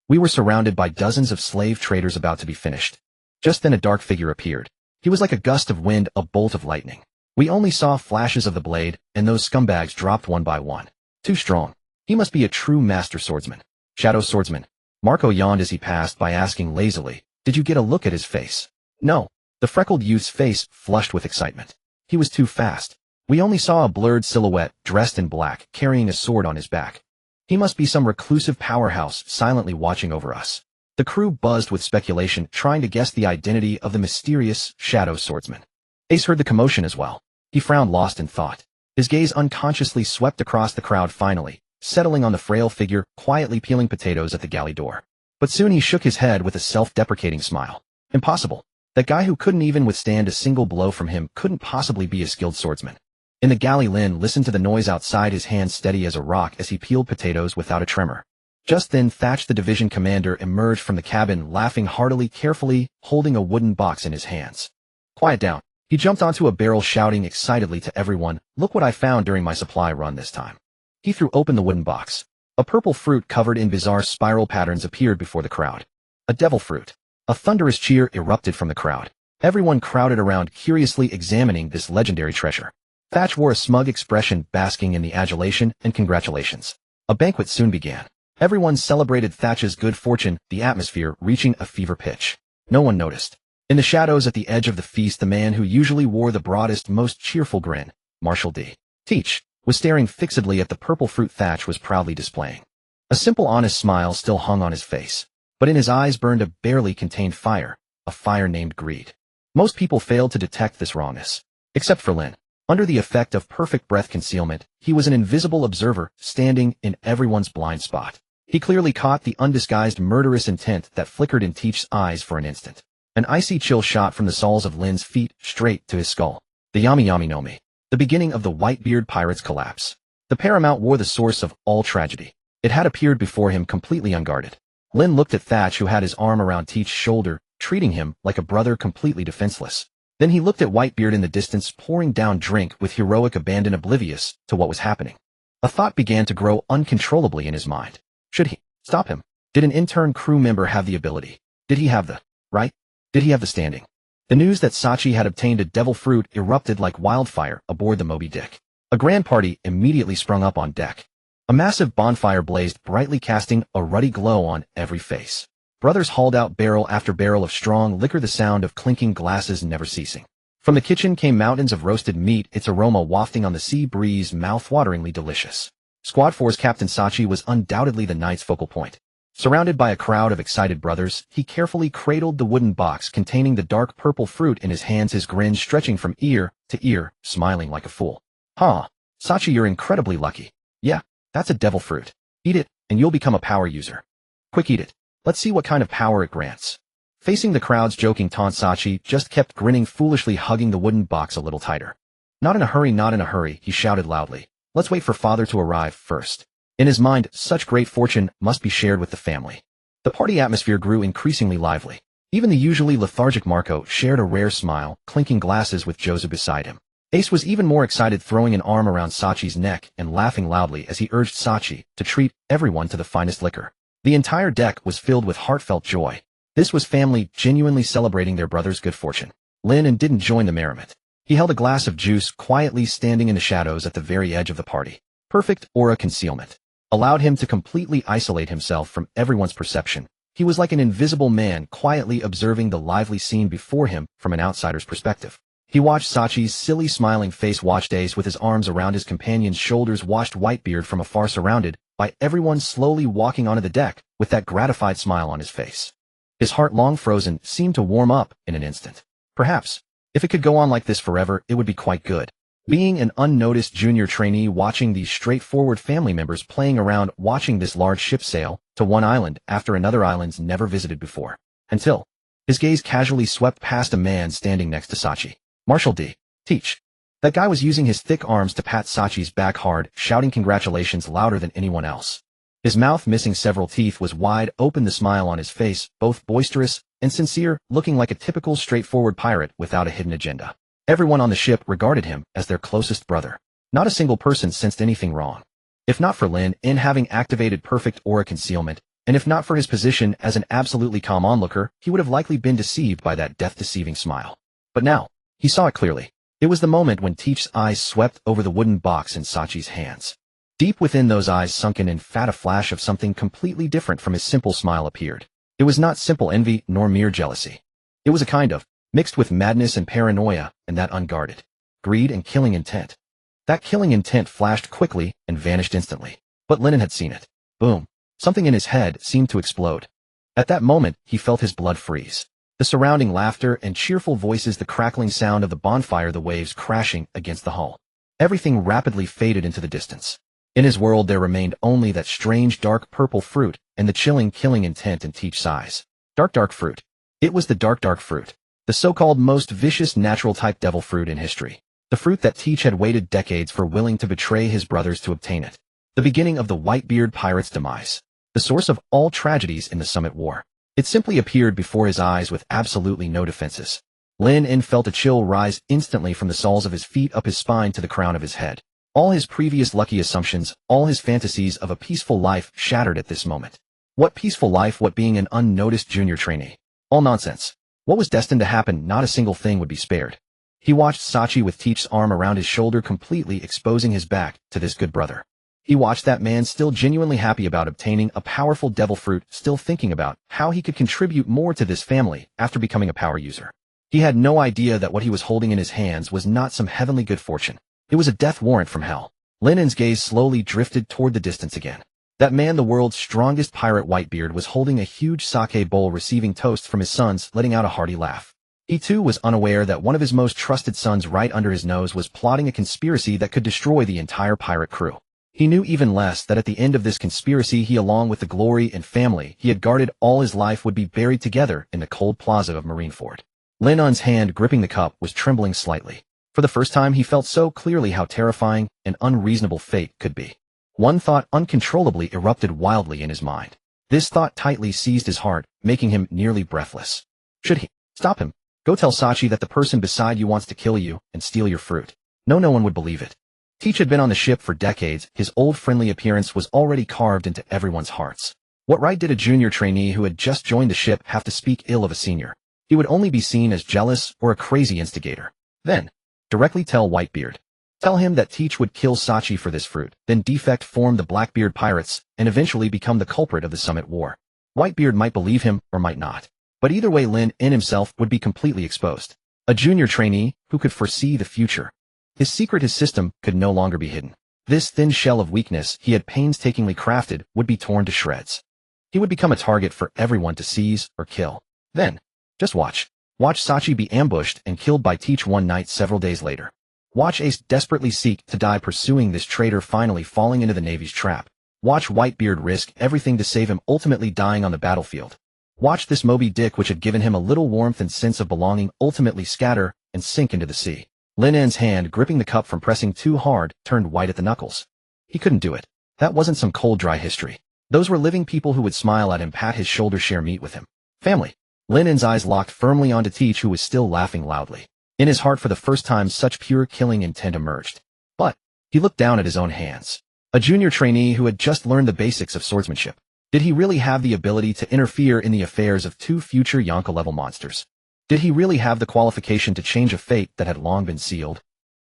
We were surrounded by dozens of slave traders about to be finished. Just then a dark figure appeared. He was like a gust of wind, a bolt of lightning. We only saw flashes of the blade, and those scumbags dropped one by one. Too strong. He must be a true master swordsman. Shadow swordsman. Marco yawned as he passed by, asking lazily, "Did you get a look at his face?" No. The freckled youth's face flushed with excitement. He was too fast. We only saw a blurred silhouette, dressed in black, carrying a sword on his back. He must be some reclusive powerhouse, silently watching over us. The crew buzzed with speculation, trying to guess the identity of the mysterious shadow swordsman. Ace heard the commotion as well. He frowned, lost in thought. His gaze unconsciously swept across the crowd, finally, settling on the frail figure quietly peeling potatoes at the galley door. But soon he shook his head with a self-deprecating smile. Impossible. That guy who couldn't even withstand a single blow from him couldn't possibly be a skilled swordsman. In the galley, Lynn listened to the noise outside, his hands steady as a rock as he peeled potatoes without a tremor. Just then Thatch, the division commander, emerged from the cabin, laughing heartily, carefully holding a wooden box in his hands. "Quiet down." He jumped onto a barrel, shouting excitedly to everyone, "Look what I found during my supply run this time." He threw open the wooden box. A purple fruit covered in bizarre spiral patterns appeared before the crowd. A devil fruit. A thunderous cheer erupted from the crowd. Everyone crowded around, curiously examining this legendary treasure. Thatch wore a smug expression, basking in the adulation and congratulations. A banquet soon began. Everyone celebrated Thatch's good fortune, the atmosphere reaching a fever pitch. No one noticed. In the shadows at the edge of the feast, the man who usually wore the broadest, most cheerful grin, Marshal D. Teach, was staring fixedly at the purple fruit Thatch was proudly displaying. A simple, honest smile still hung on his face, but in his eyes burned a barely contained fire, a fire named greed. Most people failed to detect this rawness, except for Lynn. Under the effect of perfect breath concealment, he was an invisible observer, standing in everyone's blind spot. He clearly caught the undisguised murderous intent that flickered in Teach's eyes for an instant. An icy chill shot from the soles of Lynn's feet straight to his skull. The Yami Yami no Mi. The beginning of the Whitebeard Pirates' collapse. The Paramount War, the source of all tragedy. It had appeared before him, completely unguarded. Lynn looked at Thatch, who had his arm around Teach's shoulder, treating him like a brother, completely defenseless. Then he looked at Whitebeard in the distance, pouring down drink with heroic abandon, oblivious to what was happening. A thought began to grow uncontrollably in his mind. Should he stop him? Did an intern crew member have the ability? Did he have the right? Did he have the standing? The news that Sachi had obtained a devil fruit erupted like wildfire aboard the Moby Dick. A grand party immediately sprung up on deck. A massive bonfire blazed brightly, casting a ruddy glow on every face. Brothers hauled out barrel after barrel of strong liquor, the sound of clinking glasses never ceasing. From the kitchen came mountains of roasted meat, its aroma wafting on the sea breeze, mouth-wateringly delicious. Squad 4's Captain Sachi was undoubtedly the night's focal point. Surrounded by a crowd of excited brothers, he carefully cradled the wooden box containing the dark purple fruit in his hands, his grin stretching from ear to ear, smiling like a fool. "Huh, Sachi, you're incredibly lucky. Yeah, that's a devil fruit. Eat it, and you'll become a power user. Quick, eat it. Let's see what kind of power it grants." Facing the crowd's joking taunt, Sachi just kept grinning foolishly, hugging the wooden box a little tighter. "Not in a hurry, not in a hurry," he shouted loudly. "Let's wait for father to arrive first." In his mind, such great fortune must be shared with the family. The party atmosphere grew increasingly lively. Even the usually lethargic Marco shared a rare smile, clinking glasses with Joseph beside him. Ace was even more excited, throwing an arm around Sachi's neck and laughing loudly as he urged Sachi to treat everyone to the finest liquor. The entire deck was filled with heartfelt joy. This was family genuinely celebrating their brother's good fortune. Lynn didn't join the merriment. He held a glass of juice, quietly standing in the shadows at the very edge of the party. Perfect aura concealment allowed him to completely isolate himself from everyone's perception. He was like an invisible man, quietly observing the lively scene before him from an outsider's perspective. He watched Sachi's silly smiling face, watched Ace with his arms around his companion's shoulders, watched Whitebeard from afar, surrounded by everyone, slowly walking onto the deck with that gratified smile on his face. His heart, long frozen, seemed to warm up in an instant. Perhaps, if it could go on like this forever, it would be quite good. Being an unnoticed junior trainee, watching these straightforward family members playing around, watching this large ship sail to one island after another island's never visited before. Until His gaze casually swept past a man standing next to Sachi. Marshal D. Teach. That guy was using his thick arms to pat Sachi's back hard, shouting congratulations louder than anyone else. His mouth, missing several teeth, was wide open, the smile on his face, both boisterous and sincere, looking like a typical straightforward pirate without a hidden agenda. Everyone on the ship regarded him as their closest brother. Not a single person sensed anything wrong. If not for Lynn, in having activated perfect aura concealment, and if not for his position as an absolutely calm onlooker, he would have likely been deceived by that death-deceiving smile. But now, he saw it clearly. It was the moment when Teach's eyes swept over the wooden box in Sachi's hands. Deep within those eyes, sunken in fat, a flash of something completely different from his simple smile appeared. It was not simple envy nor mere jealousy. It was a kind of, mixed with madness and paranoia, and that unguarded greed and killing intent. That killing intent flashed quickly and vanished instantly. But Lynn had seen it. Boom. Something in his head seemed to explode. At that moment, he felt his blood freeze. The surrounding laughter and cheerful voices, the crackling sound of the bonfire, the waves crashing against the hull. Everything rapidly faded into the distance. In his world there remained only that strange dark purple fruit and the chilling killing intent in Teach's eyes. Dark fruit. It was the dark fruit. The so-called most vicious natural-type devil fruit in history. The fruit that Teach had waited decades for, willing to betray his brothers to obtain it. The beginning of the Whitebeard Pirates' demise. The source of all tragedies in the Summit War. It simply appeared before his eyes with absolutely no defenses. Lynn felt a chill rise instantly from the soles of his feet up his spine to the crown of his head. All his previous lucky assumptions, all his fantasies of a peaceful life shattered at this moment. What peaceful life? What being an unnoticed junior trainee? All nonsense. What was destined to happen? Not a single thing would be spared. He watched Sachi with Teach's arm around his shoulder, completely exposing his back to this good brother. He watched that man, still genuinely happy about obtaining a powerful devil fruit, still thinking about how he could contribute more to this family after becoming a power user. He had no idea that what he was holding in his hands was not some heavenly good fortune. It was a death warrant from hell. Lynn's gaze slowly drifted toward the distance again. That man, the world's strongest pirate, Whitebeard, was holding a huge sake bowl, receiving toast from his sons, letting out a hearty laugh. He too was unaware that one of his most trusted sons right under his nose was plotting a conspiracy that could destroy the entire pirate crew. He knew even less that at the end of this conspiracy, he, along with the glory and family he had guarded all his life, would be buried together in the cold plaza of Marineford. Lynn's hand gripping the cup was trembling slightly. For the first time, he felt so clearly how terrifying and unreasonable fate could be. One thought uncontrollably erupted wildly in his mind. This thought tightly seized his heart, making him nearly breathless. Should he stop him? Go tell Sachi that the person beside you wants to kill you and steal your fruit. No one would believe it. Teach had been on the ship for decades. His old friendly appearance was already carved into everyone's hearts. What right did a junior trainee who had just joined the ship have to speak ill of a senior? He would only be seen as jealous or a crazy instigator. Then, directly tell Whitebeard. Tell him that Teach would kill Sachi for this fruit, then defect, form the Blackbeard Pirates, and eventually become the culprit of the Summit War. Whitebeard might believe him or might not. But either way, Lynn himself would be completely exposed. A junior trainee who could foresee the future. His secret, his system, could no longer be hidden. This thin shell of weakness he had painstakingly crafted would be torn to shreds. He would become a target for everyone to seize or kill. Then, just watch. Watch Sachi be ambushed and killed by Teach one night several days later. Watch Ace desperately seek to die pursuing this traitor, finally falling into the Navy's trap. Watch Whitebeard risk everything to save him, ultimately dying on the battlefield. Watch this Moby Dick, which had given him a little warmth and sense of belonging, ultimately scatter and sink into the sea. Lynn's hand, gripping the cup from pressing too hard, turned white at the knuckles. He couldn't do it. That wasn't some cold, dry history. Those were living people who would smile at him, pat his shoulder, share meat with him. Family. Lynn's eyes locked firmly onto Teach, who was still laughing loudly. In his heart, for the first time, such pure killing intent emerged. But he looked down at his own hands. A junior trainee who had just learned the basics of swordsmanship. Did he really have the ability to interfere in the affairs of two future Yonka-level monsters? Did he really have the qualification to change a fate that had long been sealed?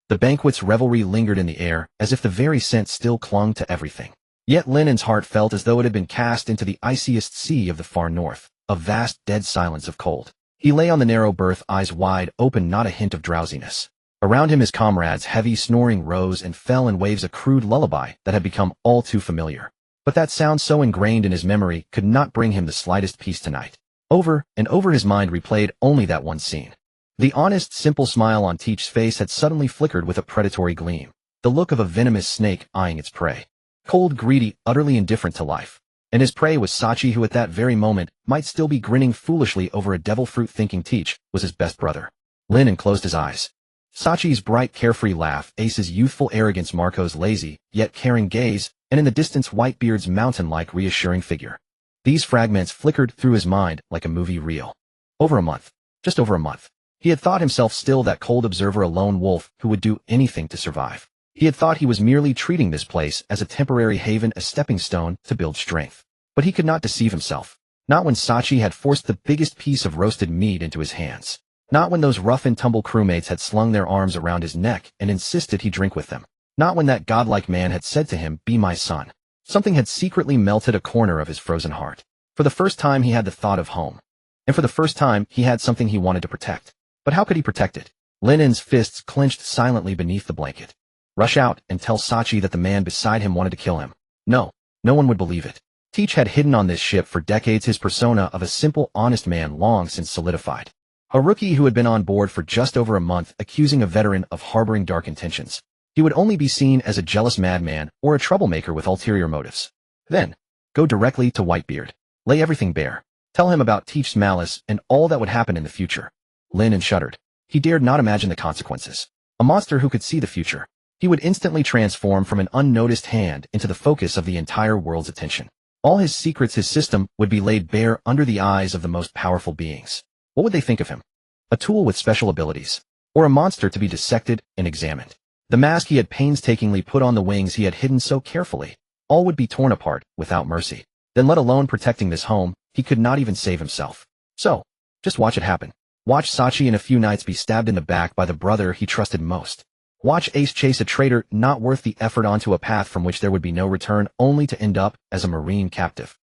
The banquet's revelry lingered in the air, as if the very scent still clung to everything. Yet Lynn's heart felt as though it had been cast into the iciest sea of the far north, a vast dead silence of cold. He lay on the narrow berth, eyes wide open, not a hint of drowsiness. Around him his comrades' heavy snoring rose and fell in waves, a crude lullaby that had become all too familiar. But that sound, so ingrained in his memory, could not bring him the slightest peace tonight. Over and over his mind replayed only that one scene. The honest, simple smile on Teach's face had suddenly flickered with a predatory gleam. The look of a venomous snake eyeing its prey. Cold, greedy, utterly indifferent to life. And his prey was Sachi, who at that very moment might still be grinning foolishly over a devil fruit, thinking Teach was his best brother. Lynn closed his eyes. Sachi's bright, carefree laugh, Ace's youthful arrogance, Marco's lazy, yet caring gaze, and in the distance Whitebeard's mountain-like reassuring figure. These fragments flickered through his mind like a movie reel. Over a month. Just over a month. He had thought himself still that cold observer, a lone wolf who would do anything to survive. He had thought he was merely treating this place as a temporary haven, a stepping stone to build strength. But he could not deceive himself. Not when Sachi had forced the biggest piece of roasted meat into his hands. Not when those rough-and-tumble crewmates had slung their arms around his neck and insisted he drink with them. Not when that godlike man had said to him, "Be my son." Something had secretly melted a corner of his frozen heart. For the first time he had the thought of home. And for the first time he had something he wanted to protect. But how could he protect it? Lynn's fists clenched silently beneath the blanket. Rush out and tell Sachi that the man beside him wanted to kill him. No, no one would believe it. Teach had hidden on this ship for decades, his persona of a simple, honest man long since solidified. A rookie who had been on board for just over a month, accusing a veteran of harboring dark intentions. He would only be seen as a jealous madman or a troublemaker with ulterior motives. Then, go directly to Whitebeard. Lay everything bare. Tell him about Teach's malice and all that would happen in the future. Lynn shuddered. He dared not imagine the consequences. A monster who could see the future. He would instantly transform from an unnoticed hand into the focus of the entire world's attention. All his secrets, his system, would be laid bare under the eyes of the most powerful beings. What would they think of him? A tool with special abilities? Or a monster to be dissected and examined? The mask he had painstakingly put on, the wings he had hidden so carefully, all would be torn apart without mercy. Then, let alone protecting this home, he could not even save himself. So, just watch it happen. Watch Sachi in a few nights be stabbed in the back by the brother he trusted most. Watch Ace chase a traitor not worth the effort onto a path from which there would be no return, only to end up as a Marine captive.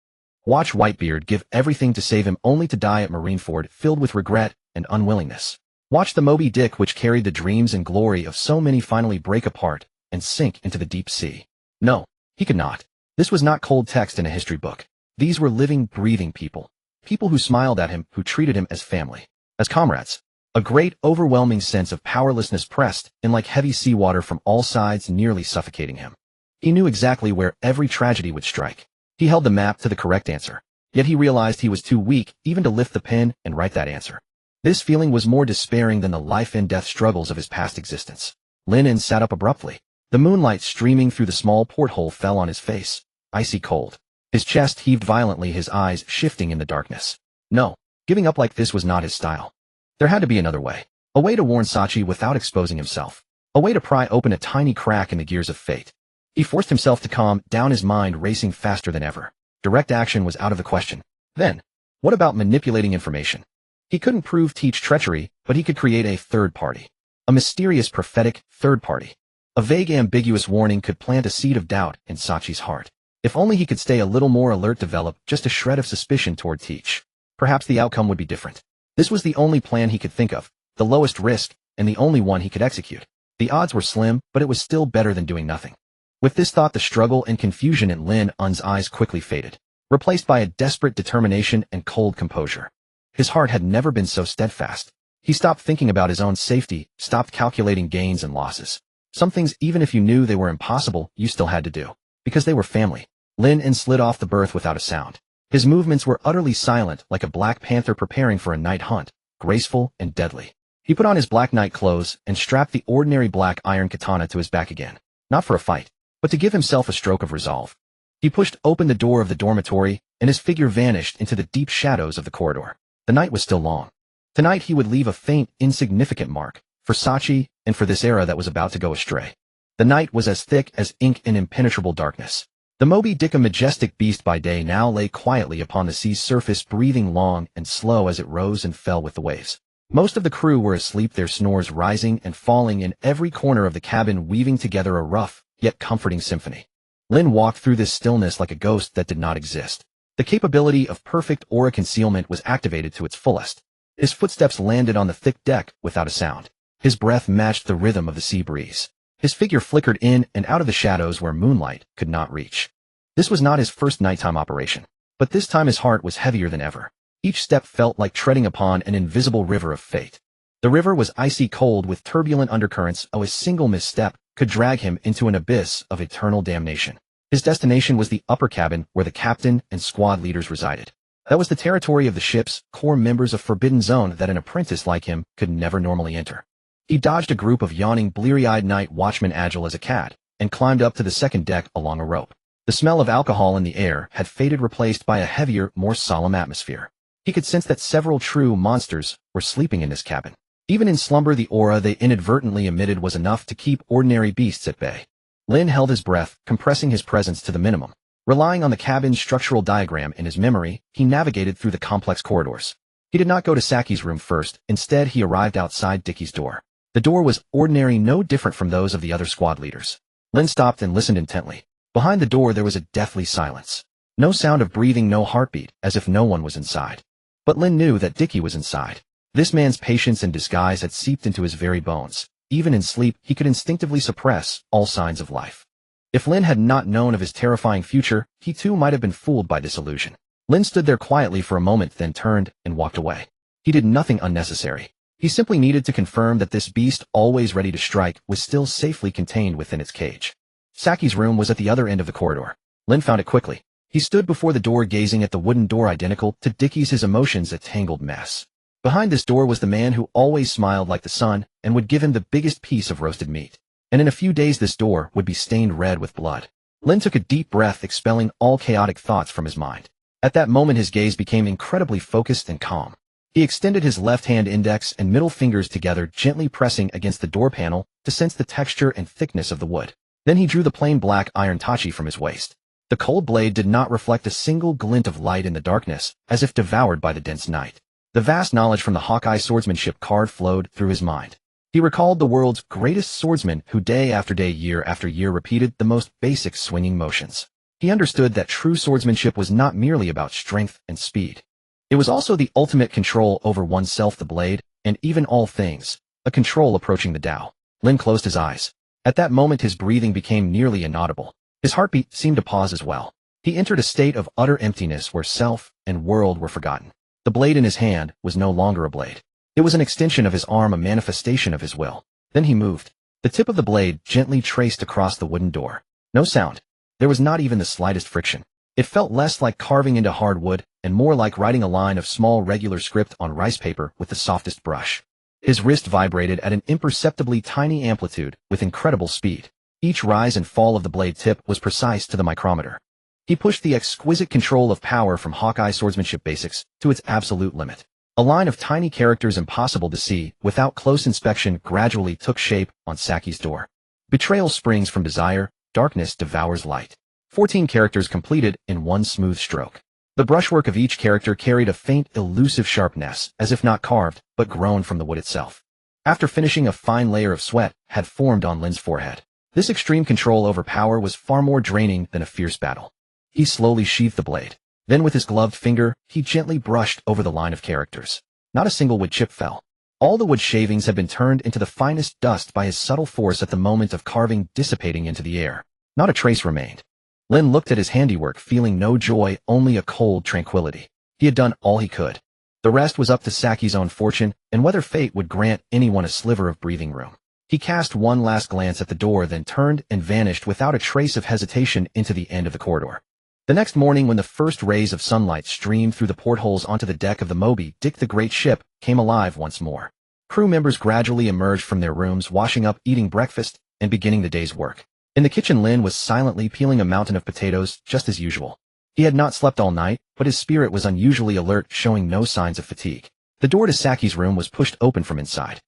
Watch Whitebeard give everything to save him, only to die at Marineford, filled with regret and unwillingness. Watch the Moby Dick, which carried the dreams and glory of so many, finally break apart and sink into the deep sea. No, he could not. This was not cold text in a history book. These were living, breathing people. People who smiled at him, who treated him as family, as comrades. A great, overwhelming sense of powerlessness pressed in like heavy seawater from all sides, nearly suffocating him. He knew exactly where every tragedy would strike. He held the map to the correct answer. Yet he realized he was too weak even to lift the pen and write that answer. This feeling was more despairing than the life-and-death struggles of his past existence. Lynn sat up abruptly. The moonlight streaming through the small porthole fell on his face, icy cold. His chest heaved violently, his eyes shifting in the darkness. No, giving up like this was not his style. There had to be another way. A way to warn Sachi without exposing himself. A way to pry open a tiny crack in the gears of fate. He forced himself to calm down, his mind racing faster than ever. Direct action was out of the question. Then, what about manipulating information? He couldn't prove Teach treachery, but he could create a third party. A mysterious, prophetic third party. A vague, ambiguous warning could plant a seed of doubt in Sachi's heart. If only he could stay a little more alert, develop just a shred of suspicion toward Teach. Perhaps the outcome would be different. This was the only plan he could think of, the lowest risk, and the only one he could execute. The odds were slim, but it was still better than doing nothing. With this thought, the struggle and confusion in Lynn's eyes quickly faded, replaced by a desperate determination and cold composure. His heart had never been so steadfast. He stopped thinking about his own safety, stopped calculating gains and losses. Some things, even if you knew they were impossible, you still had to do. Because they were family. Lynn slid off the berth without a sound. His movements were utterly silent, like a black panther preparing for a night hunt, graceful and deadly. He put on his black night clothes and strapped the ordinary black iron katana to his back again. Not for a fight, but to give himself a stroke of resolve. He pushed open the door of the dormitory, and his figure vanished into the deep shadows of the corridor. The night was still long. Tonight he would leave a faint, insignificant mark, for Sachi and for this era that was about to go astray. The night was as thick as ink in impenetrable darkness. The Moby Dick, a majestic beast by day, now lay quietly upon the sea's surface, breathing long and slow as it rose and fell with the waves. Most of the crew were asleep, their snores rising and falling in every corner of the cabin, weaving together a rough, yet comforting symphony. Lynn walked through this stillness like a ghost that did not exist. The capability of perfect aura concealment was activated to its fullest. His footsteps landed on the thick deck without a sound. His breath matched the rhythm of the sea breeze. His figure flickered in and out of the shadows where moonlight could not reach. This was not his first nighttime operation, but this time his heart was heavier than ever. Each step felt like treading upon an invisible river of fate. The river was icy cold with turbulent undercurrents, a single misstep could drag him into an abyss of eternal damnation. His destination was the upper cabin where the captain and squad leaders resided. That was the territory of the ship's core members of Forbidden Zone that an apprentice like him could never normally enter. He dodged a group of yawning, bleary-eyed night watchmen agile as a cat, and climbed up to the second deck along a rope. The smell of alcohol in the air had faded, replaced by a heavier, more solemn atmosphere. He could sense that several true monsters were sleeping in this cabin. Even in slumber, the aura they inadvertently emitted was enough to keep ordinary beasts at bay. Lynn held his breath, compressing his presence to the minimum. Relying on the cabin's structural diagram in his memory, he navigated through the complex corridors. He did not go to Saki's room first. Instead, he arrived outside Dickie's door. The door was ordinary, no different from those of the other squad leaders. Lynn stopped and listened intently. Behind the door there was a deathly silence. No sound of breathing, no heartbeat, as if no one was inside. But Lynn knew that Dickie was inside. This man's patience and disguise had seeped into his very bones. Even in sleep, he could instinctively suppress all signs of life. If Lynn had not known of his terrifying future, he too might have been fooled by this illusion. Lynn stood there quietly for a moment, then turned and walked away. He did nothing unnecessary. He simply needed to confirm that this beast, always ready to strike, was still safely contained within its cage. Saki's room was at the other end of the corridor. Lynn found it quickly. He stood before the door, gazing at the wooden door identical to Dickie's, his emotions a tangled mess. Behind this door was the man who always smiled like the sun and would give him the biggest piece of roasted meat. And in a few days this door would be stained red with blood. Lynn took a deep breath, expelling all chaotic thoughts from his mind. At that moment his gaze became incredibly focused and calm. He extended his left-hand index and middle fingers together, gently pressing against the door panel to sense the texture and thickness of the wood. Then he drew the plain black iron tachi from his waist. The cold blade did not reflect a single glint of light in the darkness, as if devoured by the dense night. The vast knowledge from the Hawkeye swordsmanship card flowed through his mind. He recalled the world's greatest swordsman who day after day, year after year repeated the most basic swinging motions. He understood that true swordsmanship was not merely about strength and speed. It was also the ultimate control over oneself, the blade, and even all things, a control approaching the Tao. Lynn closed his eyes. At that moment his breathing became nearly inaudible. His heartbeat seemed to pause as well. He entered a state of utter emptiness where self and world were forgotten. The blade in his hand was no longer a blade. It was an extension of his arm, a manifestation of his will. Then he moved. The tip of the blade gently traced across the wooden door. No sound. There was not even the slightest friction. It felt less like carving into hard wood and more like writing a line of small regular script on rice paper with the softest brush. His wrist vibrated at an imperceptibly tiny amplitude with incredible speed. Each rise and fall of the blade tip was precise to the micrometer. He pushed the exquisite control of power from Hawkeye swordsmanship basics to its absolute limit. A line of tiny characters impossible to see without close inspection gradually took shape on Saki's door. Betrayal springs from desire, darkness devours light. 14 characters completed in one smooth stroke. The brushwork of each character carried a faint, elusive sharpness, as if not carved, but grown from the wood itself. After finishing, a fine layer of sweat had formed on Lynn's forehead. This extreme control over power was far more draining than a fierce battle. He slowly sheathed the blade. Then with his gloved finger, he gently brushed over the line of characters. Not a single wood chip fell. All the wood shavings had been turned into the finest dust by his subtle force at the moment of carving, dissipating into the air. Not a trace remained. Lynn looked at his handiwork, feeling no joy, only a cold tranquility. He had done all he could. The rest was up to Saki's own fortune, and whether fate would grant anyone a sliver of breathing room. He cast one last glance at the door, then turned and vanished without a trace of hesitation into the end of the corridor. The next morning, when the first rays of sunlight streamed through the portholes onto the deck of the Moby Dick, the great ship came alive once more. Crew members gradually emerged from their rooms, washing up, eating breakfast, and beginning the day's work. In the kitchen, Lynn was silently peeling a mountain of potatoes, just as usual. He had not slept all night, but his spirit was unusually alert, showing no signs of fatigue. The door to Saki's room was pushed open from inside.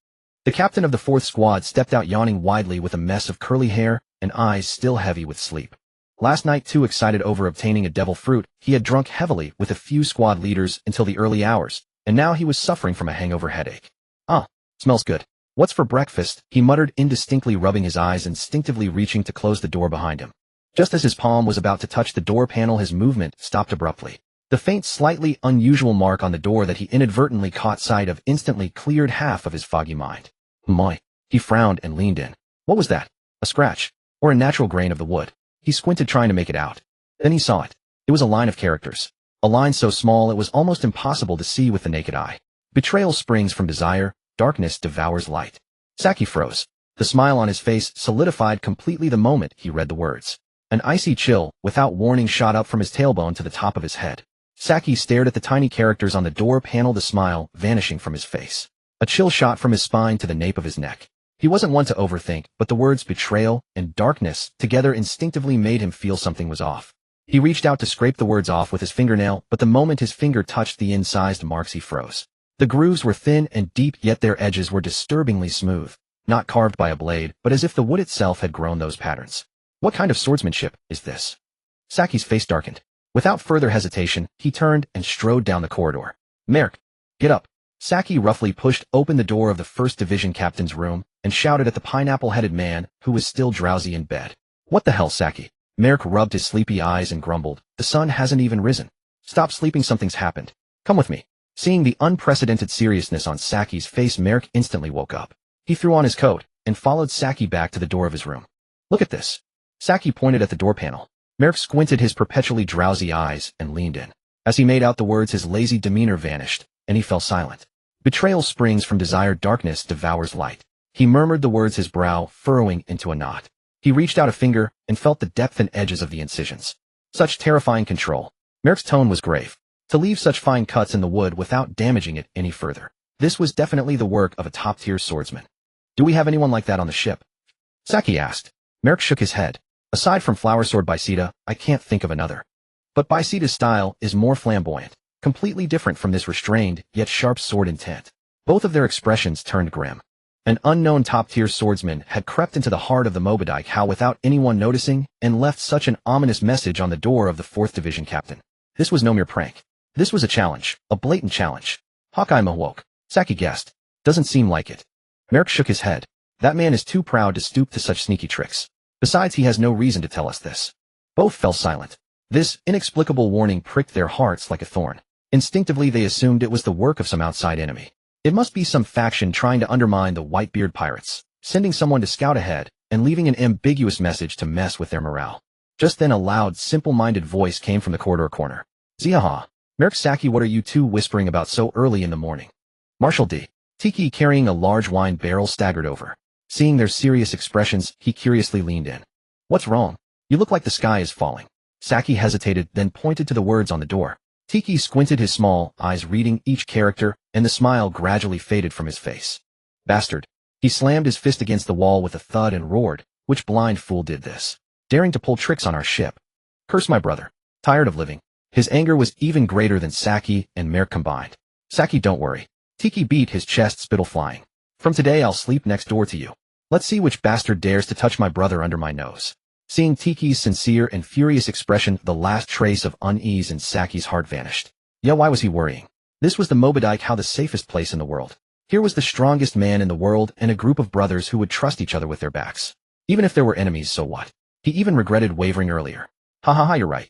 The captain of the 4th Squad stepped out, yawning widely with a mess of curly hair and eyes still heavy with sleep. Last night, too excited over obtaining a devil fruit, he had drunk heavily with a few squad leaders until the early hours, and now he was suffering from a hangover headache. "Ah, smells good. What's for breakfast?" he muttered indistinctly, rubbing his eyes, instinctively reaching to close the door behind him. Just as his palm was about to touch the door panel, his movement stopped abruptly. The faint, slightly unusual mark on the door that he inadvertently caught sight of instantly cleared half of his foggy mind. "My." He frowned and leaned in. What was that? A scratch? Or a natural grain of the wood? He squinted, trying to make it out. Then he saw it. It was a line of characters. A line so small it was almost impossible to see with the naked eye. Betrayal springs from desire, darkness devours light. Saki froze. The smile on his face solidified completely the moment he read the words. An icy chill, without warning, shot up from his tailbone to the top of his head. Saki stared at the tiny characters on the door panel, the smile vanishing from his face. A chill shot from his spine to the nape of his neck. He wasn't one to overthink, but the words betrayal and darkness together instinctively made him feel something was off. He reached out to scrape the words off with his fingernail, but the moment his finger touched the incised marks, he froze. The grooves were thin and deep, yet their edges were disturbingly smooth, not carved by a blade, but as if the wood itself had grown those patterns. What kind of swordsmanship is this? Saki's face darkened. Without further hesitation, he turned and strode down the corridor. Merrick, get up. Saki roughly pushed open the door of the 1st Division captain's room and shouted at the pineapple-headed man who was still drowsy in bed. What the hell, Saki? Merrick rubbed his sleepy eyes and grumbled. The sun hasn't even risen. Stop sleeping, something's happened. Come with me. Seeing the unprecedented seriousness on Saki's face, Merrick instantly woke up. He threw on his coat and followed Saki back to the door of his room. Look at this. Saki pointed at the door panel. Merrick squinted his perpetually drowsy eyes and leaned in. As he made out the words, his lazy demeanor vanished, and he fell silent. Betrayal springs from desire, darkness devours light. He murmured the words, his brow furrowing into a knot. He reached out a finger and felt the depth and edges of the incisions. Such terrifying control. Merrick's tone was grave. To leave such fine cuts in the wood without damaging it any further. This was definitely the work of a top-tier swordsman. Do we have anyone like that on the ship? Saki asked. Merrick shook his head. Aside from Flower Sword Bysita, I can't think of another. But Bysita's style is more flamboyant, completely different from this restrained, yet sharp sword intent. Both of their expressions turned grim. An unknown top-tier swordsman had crept into the heart of the Moby Dick How without anyone noticing and left such an ominous message on the door of the 4th Division captain. This was no mere prank. This was a challenge, a blatant challenge. Hawkeye awoke. Saki guessed. Doesn't seem like it. Merrick shook his head. That man is too proud to stoop to such sneaky tricks. Besides, he has no reason to tell us this. Both fell silent. This inexplicable warning pricked their hearts like a thorn. Instinctively, they assumed it was the work of some outside enemy. It must be some faction trying to undermine the Whitebeard Pirates, sending someone to scout ahead and leaving an ambiguous message to mess with their morale. Just then a loud, simple-minded voice came from the corridor corner. Ziaha. Merrick, Saki, what are you two whispering about so early in the morning? Marshal D. Tiki, carrying a large wine barrel, staggered over. Seeing their serious expressions, he curiously leaned in. What's wrong? You look like the sky is falling. Saki hesitated, then pointed to the words on the door. Tiki squinted his small eyes, reading each character, and the smile gradually faded from his face. Bastard. He slammed his fist against the wall with a thud and roared. Which blind fool did this? Daring to pull tricks on our ship. Curse my brother. Tired of living. His anger was even greater than Saki and Merrick combined. Saki, don't worry. Tiki beat his chest, spittle flying. From today I'll sleep next door to you. Let's see which bastard dares to touch my brother under my nose. Seeing Tiki's sincere and furious expression, the last trace of unease in Saki's heart vanished. Yeah, why was he worrying? This was the Moby Dick How, the safest place in the world. Here was the strongest man in the world and a group of brothers who would trust each other with their backs. Even if there were enemies, so what? He even regretted wavering earlier. Ha ha ha, you're right.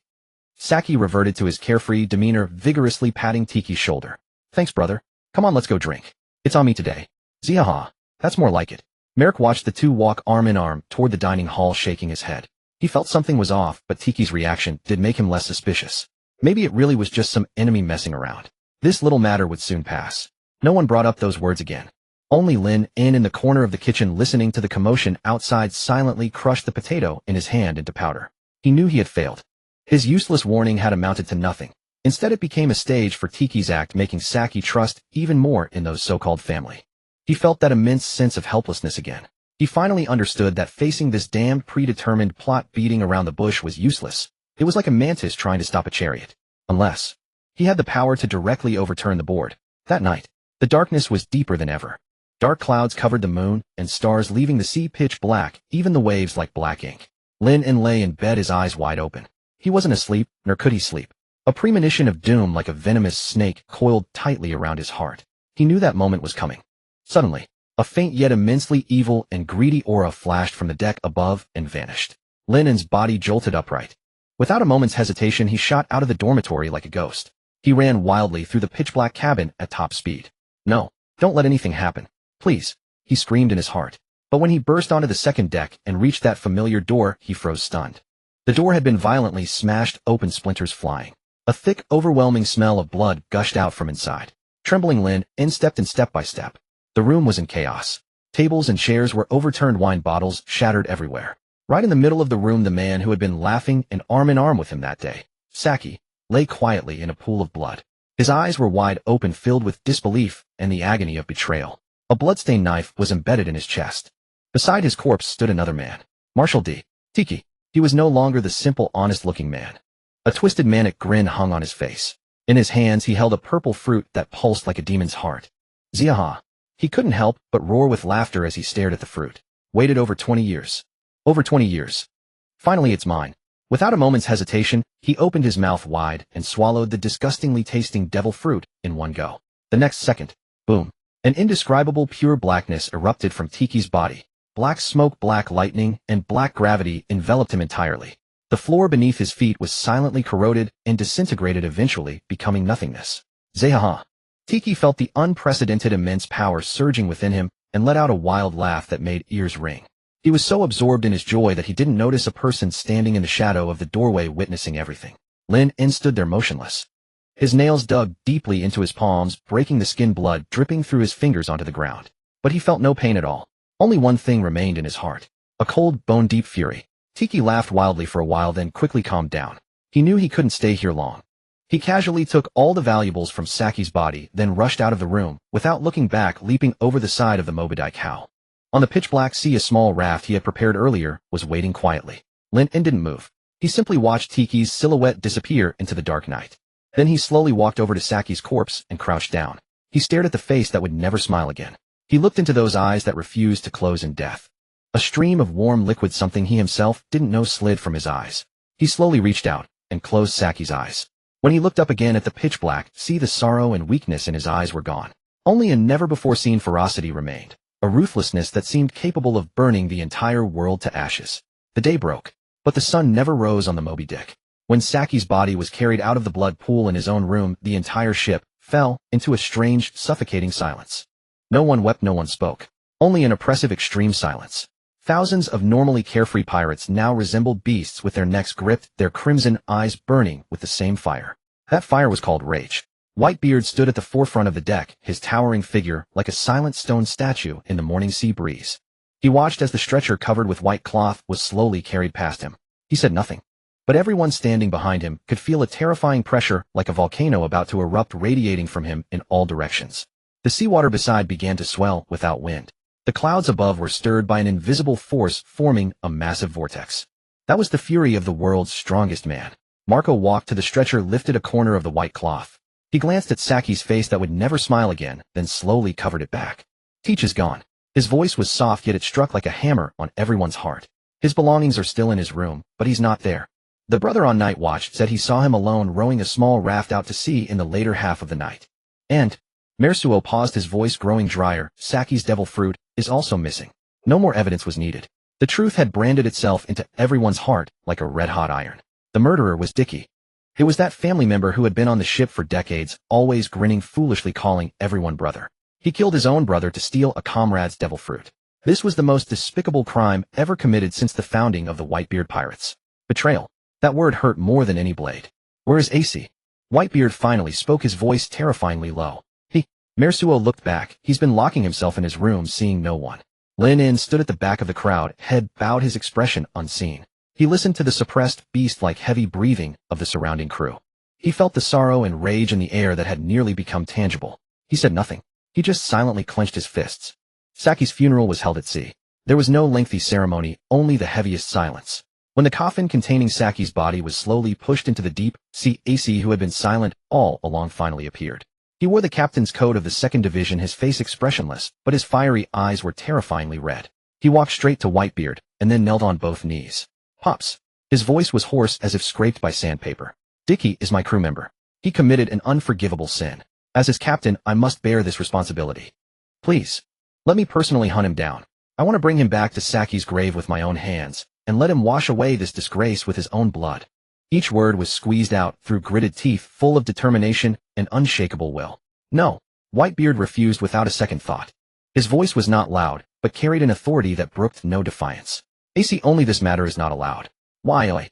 Saki reverted to his carefree demeanor, vigorously patting Tiki's shoulder. Thanks, brother. Come on, let's go drink. It's on me today. Ziaha. That's more like it. Merrick watched the two walk arm in arm toward the dining hall, shaking his head. He felt something was off, but Tiki's reaction did make him less suspicious. Maybe it really was just some enemy messing around. This little matter would soon pass. No one brought up those words again. Only Lynn, in the corner of the kitchen listening to the commotion outside, silently crushed the potato in his hand into powder. He knew he had failed. His useless warning had amounted to nothing. Instead, it became a stage for Tiki's act, making Saki trust even more in those so-called family. He felt that immense sense of helplessness again. He finally understood that facing this damned predetermined plot beating around the bush was useless. It was like a mantis trying to stop a chariot. Unless he had the power to directly overturn the board. That night, the darkness was deeper than ever. Dark clouds covered the moon and stars, leaving the sea pitch black, even the waves like black ink. Lynn lay in bed, his eyes wide open. He wasn't asleep, nor could he sleep. A premonition of doom like a venomous snake coiled tightly around his heart. He knew that moment was coming. Suddenly, a faint yet immensely evil and greedy aura flashed from the deck above and vanished. Lynn's body jolted upright. Without a moment's hesitation, he shot out of the dormitory like a ghost. He ran wildly through the pitch-black cabin at top speed. No, don't let anything happen. Please, he screamed in his heart. But when he burst onto the second deck and reached that familiar door, he froze stunned. The door had been violently smashed open, splinters flying. A thick, overwhelming smell of blood gushed out from inside. Trembling, Lynn stepped in step by step. The room was in chaos. Tables and chairs were overturned, wine bottles shattered everywhere. Right in the middle of the room, the man who had been laughing and arm in arm with him that day, Saki, lay quietly in a pool of blood. His eyes were wide open, filled with disbelief and the agony of betrayal. A bloodstained knife was embedded in his chest. Beside his corpse stood another man, Marshal D. Tiki. He was no longer the simple, honest-looking man. A twisted manic grin hung on his face. In his hands he held a purple fruit that pulsed like a demon's heart. Ziaha. He couldn't help but roar with laughter as he stared at the fruit. Waited over 20 years. Over 20 years. Finally, it's mine. Without a moment's hesitation, he opened his mouth wide and swallowed the disgustingly tasting devil fruit in one go. The next second, boom. An indescribable pure blackness erupted from Tiki's body. Black smoke, black lightning, and black gravity enveloped him entirely. The floor beneath his feet was silently corroded and disintegrated, eventually becoming nothingness. Zehaha. Tiki felt the unprecedented immense power surging within him and let out a wild laugh that made ears ring. He was so absorbed in his joy that he didn't notice a person standing in the shadow of the doorway witnessing everything. Lynn stood there motionless. His nails dug deeply into his palms, breaking the skin, blood dripping through his fingers onto the ground. But he felt no pain at all. Only one thing remained in his heart. A cold, bone-deep fury. Tiki laughed wildly for a while, then quickly calmed down. He knew he couldn't stay here long. He casually took all the valuables from Saki's body, then rushed out of the room, without looking back, leaping over the side of the Moby Dick cow. On the pitch-black sea, a small raft he had prepared earlier was waiting quietly. Lynn didn't move. He simply watched Tiki's silhouette disappear into the dark night. Then he slowly walked over to Saki's corpse and crouched down. He stared at the face that would never smile again. He looked into those eyes that refused to close in death. A stream of warm liquid, something he himself didn't know, slid from his eyes. He slowly reached out and closed Saki's eyes. When he looked up again at the pitch-black sea, the sorrow and weakness in his eyes were gone. Only a never-before-seen ferocity remained, a ruthlessness that seemed capable of burning the entire world to ashes. The day broke, but the sun never rose on the Moby Dick. When Saki's body was carried out of the blood pool in his own room, the entire ship fell into a strange, suffocating silence. No one wept, no one spoke. Only an oppressive, extreme silence. Thousands of normally carefree pirates now resembled beasts, with their necks gripped, their crimson eyes burning with the same fire. That fire was called rage. Whitebeard stood at the forefront of the deck, his towering figure like a silent stone statue in the morning sea breeze. He watched as the stretcher covered with white cloth was slowly carried past him. He said nothing. But everyone standing behind him could feel a terrifying pressure, like a volcano about to erupt, radiating from him in all directions. The seawater beside began to swell without wind. The clouds above were stirred by an invisible force, forming a massive vortex. That was the fury of the world's strongest man. Marco walked to the stretcher, lifted a corner of the white cloth. He glanced at Saki's face that would never smile again, then slowly covered it back. Teach is gone. His voice was soft, yet it struck like a hammer on everyone's heart. His belongings are still in his room, but he's not there. The brother on night watch said he saw him alone rowing a small raft out to sea in the later half of the night. And Mersuo paused, his voice growing drier. Saki's devil fruit is also missing. No more evidence was needed. The truth had branded itself into everyone's heart like a red-hot iron. The murderer was Dicky. It was that family member who had been on the ship for decades, always grinning foolishly, calling everyone brother. He killed his own brother to steal a comrade's devil fruit. This was the most despicable crime ever committed since the founding of the Whitebeard Pirates. Betrayal. That word hurt more than any blade. Where is AC? Whitebeard finally spoke, his voice terrifyingly low. Mersuo looked back. He's been locking himself in his room, seeing no one. Lynn stood at the back of the crowd, head bowed, his expression unseen. He listened to the suppressed, beast-like heavy breathing of the surrounding crew. He felt the sorrow and rage in the air that had nearly become tangible. He said nothing. He just silently clenched his fists. Saki's funeral was held at sea. There was no lengthy ceremony, only the heaviest silence. When the coffin containing Saki's body was slowly pushed into the deep sea, AC, who had been silent all along, finally appeared. He wore the captain's coat of the 2nd Division, his face expressionless, but his fiery eyes were terrifyingly red. He walked straight to Whitebeard, and then knelt on both knees. Pops. His voice was hoarse, as if scraped by sandpaper. Dicky is my crew member. He committed an unforgivable sin. As his captain, I must bear this responsibility. Please. Let me personally hunt him down. I want to bring him back to Saki's grave with my own hands, and let him wash away this disgrace with his own blood. Each word was squeezed out through gritted teeth, full of determination and unshakable will. No. Whitebeard refused without a second thought. His voice was not loud, but carried an authority that brooked no defiance. AC, only this matter is not allowed. Why?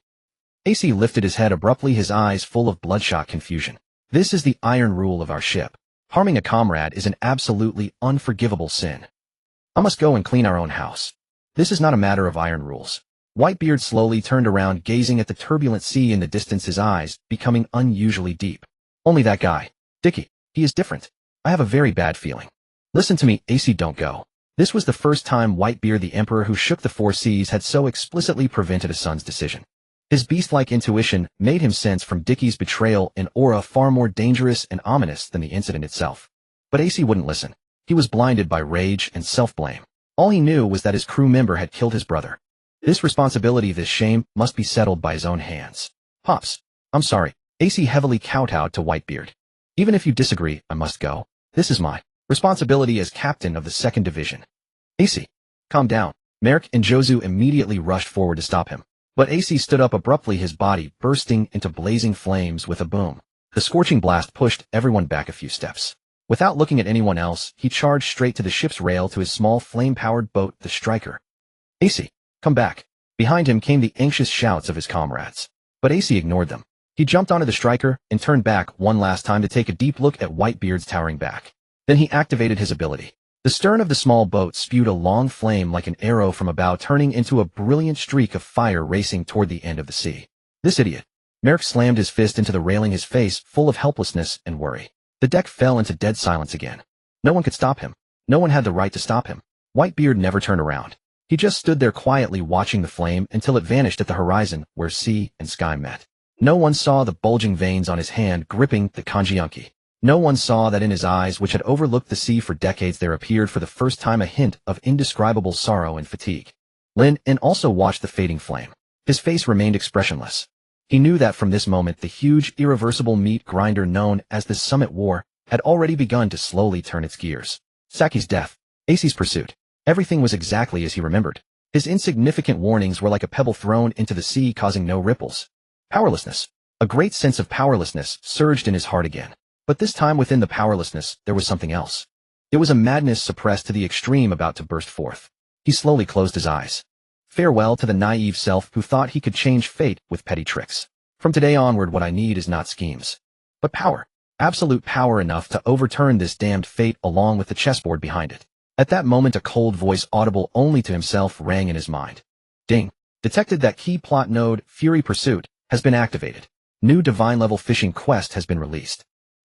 AC lifted his head abruptly, his eyes full of bloodshot confusion. This is the iron rule of our ship. Harming a comrade is an absolutely unforgivable sin. I must go and clean our own house. This is not a matter of iron rules. Whitebeard slowly turned around, gazing at the turbulent sea in the distance, his eyes becoming unusually deep. Only that guy. Dickie. He is different. I have a very bad feeling. Listen to me, AC, don't go. This was the first time Whitebeard, the emperor who shook the four seas, had so explicitly prevented a son's decision. His beast-like intuition made him sense from Dickie's betrayal an aura far more dangerous and ominous than the incident itself. But AC wouldn't listen. He was blinded by rage and self-blame. All he knew was that his crew member had killed his brother. This responsibility, this shame, must be settled by his own hands. Pops, I'm sorry. AC heavily kowtowed to Whitebeard. Even if you disagree, I must go. This is my responsibility as captain of the 2nd Division. AC, calm down. Merrick and Jozu immediately rushed forward to stop him. But AC stood up abruptly, his body bursting into blazing flames with a boom. The scorching blast pushed everyone back a few steps. Without looking at anyone else, he charged straight to the ship's rail to his small flame-powered boat, the Striker. AC, come back. Behind him came the anxious shouts of his comrades. But AC ignored them. He jumped onto the Striker and turned back one last time to take a deep look at Whitebeard's towering back. Then he activated his ability. The stern of the small boat spewed a long flame like an arrow from a bow, turning into a brilliant streak of fire racing toward the end of the sea. This idiot. Merrick slammed his fist into the railing, his face full of helplessness and worry. The deck fell into dead silence again. No one could stop him. No one had the right to stop him. Whitebeard never turned around. He just stood there quietly watching the flame until it vanished at the horizon where sea and sky met. No one saw the bulging veins on his hand gripping the kanjianki. No one saw that in his eyes, which had overlooked the sea for decades, there appeared for the first time a hint of indescribable sorrow and fatigue. Lynn also watched the fading flame. His face remained expressionless. He knew that from this moment the huge, irreversible meat grinder known as the Summit War had already begun to slowly turn its gears. Saki's death. AC's pursuit. Everything was exactly as he remembered. His insignificant warnings were like a pebble thrown into the sea, causing no ripples. Powerlessness. A great sense of powerlessness surged in his heart again. But this time within the powerlessness, there was something else. It was a madness suppressed to the extreme about to burst forth. He slowly closed his eyes. Farewell to the naive self who thought he could change fate with petty tricks. From today onward, what I need is not schemes, but power. Absolute power enough to overturn this damned fate along with the chessboard behind it. At that moment, a cold voice audible only to himself rang in his mind. Ding. Detected that key plot node, Fury Pursuit, has been activated. New divine-level fishing quest has been released.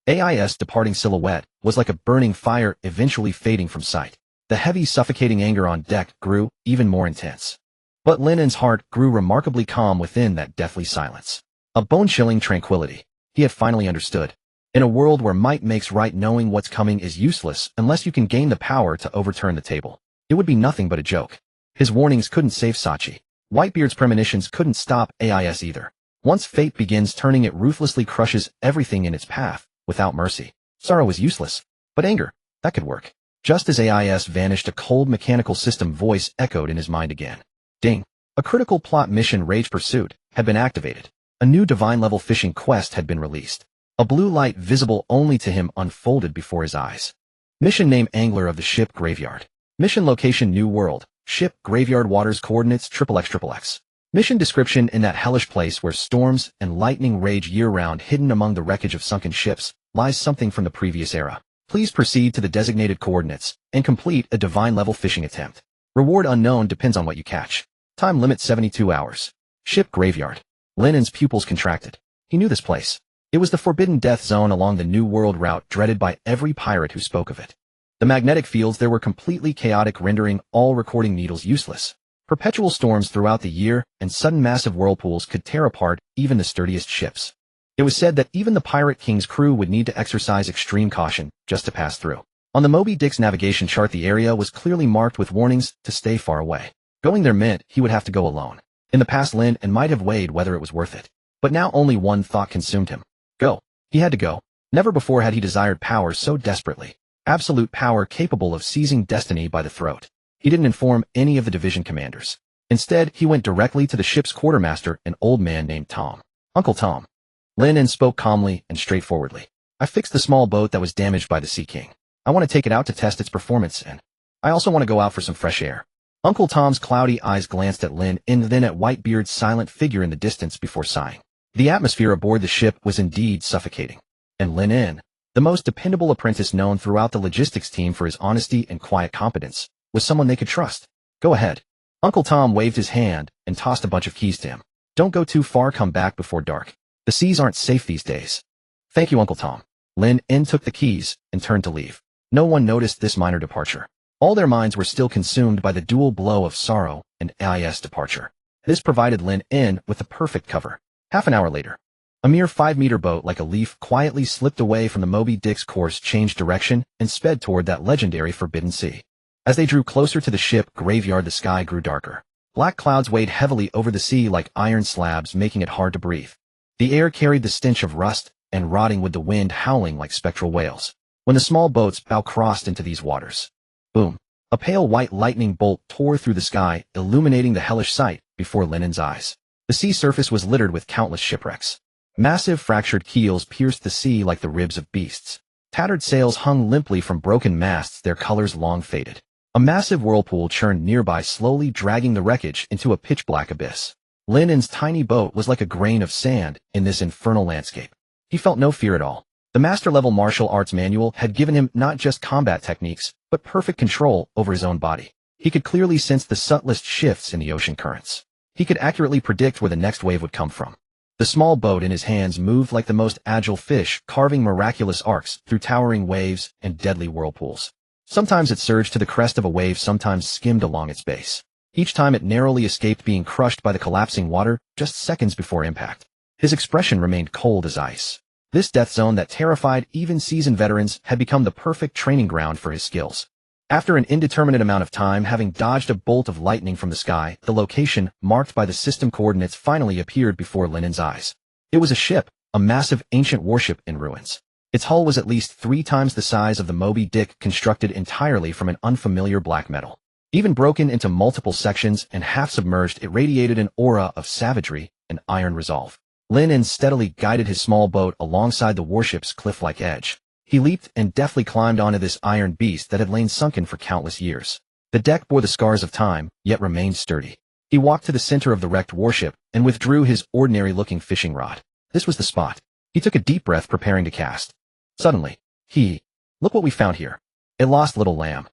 AIS departing silhouette was like a burning fire eventually fading from sight. The heavy, suffocating anger on deck grew even more intense. But Lynn's heart grew remarkably calm within that deathly silence. A bone-chilling tranquility. He had finally understood. In a world where might makes right, knowing what's coming is useless unless you can gain the power to overturn the table. It would be nothing but a joke. His warnings couldn't save Sachi. Whitebeard's premonitions couldn't stop AIS either. Once fate begins turning, it ruthlessly crushes everything in its path, without mercy. Sorrow is useless, but anger, that could work. Just as AIS vanished, a cold mechanical system voice echoed in his mind again. Ding. A critical plot mission, Rage Pursuit, had been activated. A new divine-level fishing quest had been released. A blue light visible only to him unfolded before his eyes. Mission name: Angler of the Ship Graveyard. Mission location: New World. Ship Graveyard Waters. Coordinates: XXX. Mission description: in that hellish place where storms and lightning rage year-round, hidden among the wreckage of sunken ships, lies something from the previous era. Please proceed to the designated coordinates and complete a divine-level fishing attempt. Reward unknown, depends on what you catch. Time limit 72 hours. Ship Graveyard. Lynn's pupils contracted. He knew this place. It was the forbidden death zone along the New World route, dreaded by every pirate who spoke of it. The magnetic fields there were completely chaotic, rendering all recording needles useless. Perpetual storms throughout the year and sudden massive whirlpools could tear apart even the sturdiest ships. It was said that even the Pirate King's crew would need to exercise extreme caution just to pass through. On the Moby Dick's navigation chart, the area was clearly marked with warnings to stay far away. Going there meant he would have to go alone. In the past, Lynn might have weighed whether it was worth it. But now only one thought consumed him. Go. He had to go. Never before had he desired power so desperately. Absolute power capable of seizing destiny by the throat. He didn't inform any of the division commanders. Instead, he went directly to the ship's quartermaster, an old man named Tom. Uncle Tom. Lynn spoke calmly and straightforwardly. I fixed the small boat that was damaged by the Sea King. I want to take it out to test its performance, and I also want to go out for some fresh air. Uncle Tom's cloudy eyes glanced at Lynn and then at Whitebeard's silent figure in the distance before sighing. The atmosphere aboard the ship was indeed suffocating. And Lynn, the most dependable apprentice known throughout the logistics team for his honesty and quiet competence, was someone they could trust. Go ahead. Uncle Tom waved his hand, and tossed a bunch of keys to him. Don't go too far, come back before dark. The seas aren't safe these days. Thank you, Uncle Tom. Lynn took the keys and turned to leave. No one noticed this minor departure. All their minds were still consumed by the dual blow of sorrow and AIS departure. This provided Lynn with the perfect cover. Half an hour later, a mere 5-meter boat like a leaf quietly slipped away from the Moby Dick's course, changed direction, and sped toward that legendary Forbidden Sea. As they drew closer to the ship graveyard, the sky grew darker. Black clouds weighed heavily over the sea like iron slabs, making it hard to breathe. The air carried the stench of rust and rotting, with the wind howling like spectral whales. When the small boat's bow crossed into these waters, boom! A pale white lightning bolt tore through the sky, illuminating the hellish sight before Lynn's eyes. The sea surface was littered with countless shipwrecks. Massive fractured keels pierced the sea like the ribs of beasts. Tattered sails hung limply from broken masts, their colors long faded. A massive whirlpool churned nearby, slowly dragging the wreckage into a pitch-black abyss. Lynn's tiny boat was like a grain of sand in this infernal landscape. He felt no fear at all. The master-level martial arts manual had given him not just combat techniques, but perfect control over his own body. He could clearly sense the subtlest shifts in the ocean currents. He could accurately predict where the next wave would come from. The small boat in his hands moved like the most agile fish, carving miraculous arcs through towering waves and deadly whirlpools. Sometimes it surged to the crest of a wave, sometimes skimmed along its base. Each time it narrowly escaped being crushed by the collapsing water just seconds before impact. His expression remained cold as ice. This death zone that terrified even seasoned veterans had become the perfect training ground for his skills. After an indeterminate amount of time, having dodged a bolt of lightning from the sky, the location, marked by the system coordinates, finally appeared before Lynn's eyes. It was a ship, a massive ancient warship in ruins. Its hull was at least 3 times the size of the Moby Dick, constructed entirely from an unfamiliar black metal. Even broken into multiple sections and half-submerged, it radiated an aura of savagery and iron resolve. Lynn steadily guided his small boat alongside the warship's cliff-like edge. He leaped and deftly climbed onto this iron beast that had lain sunken for countless years. The deck bore the scars of time, yet remained sturdy. He walked to the center of the wrecked warship and withdrew his ordinary-looking fishing rod. This was the spot. He took a deep breath, preparing to cast. Suddenly, look what we found here. A lost little lamb.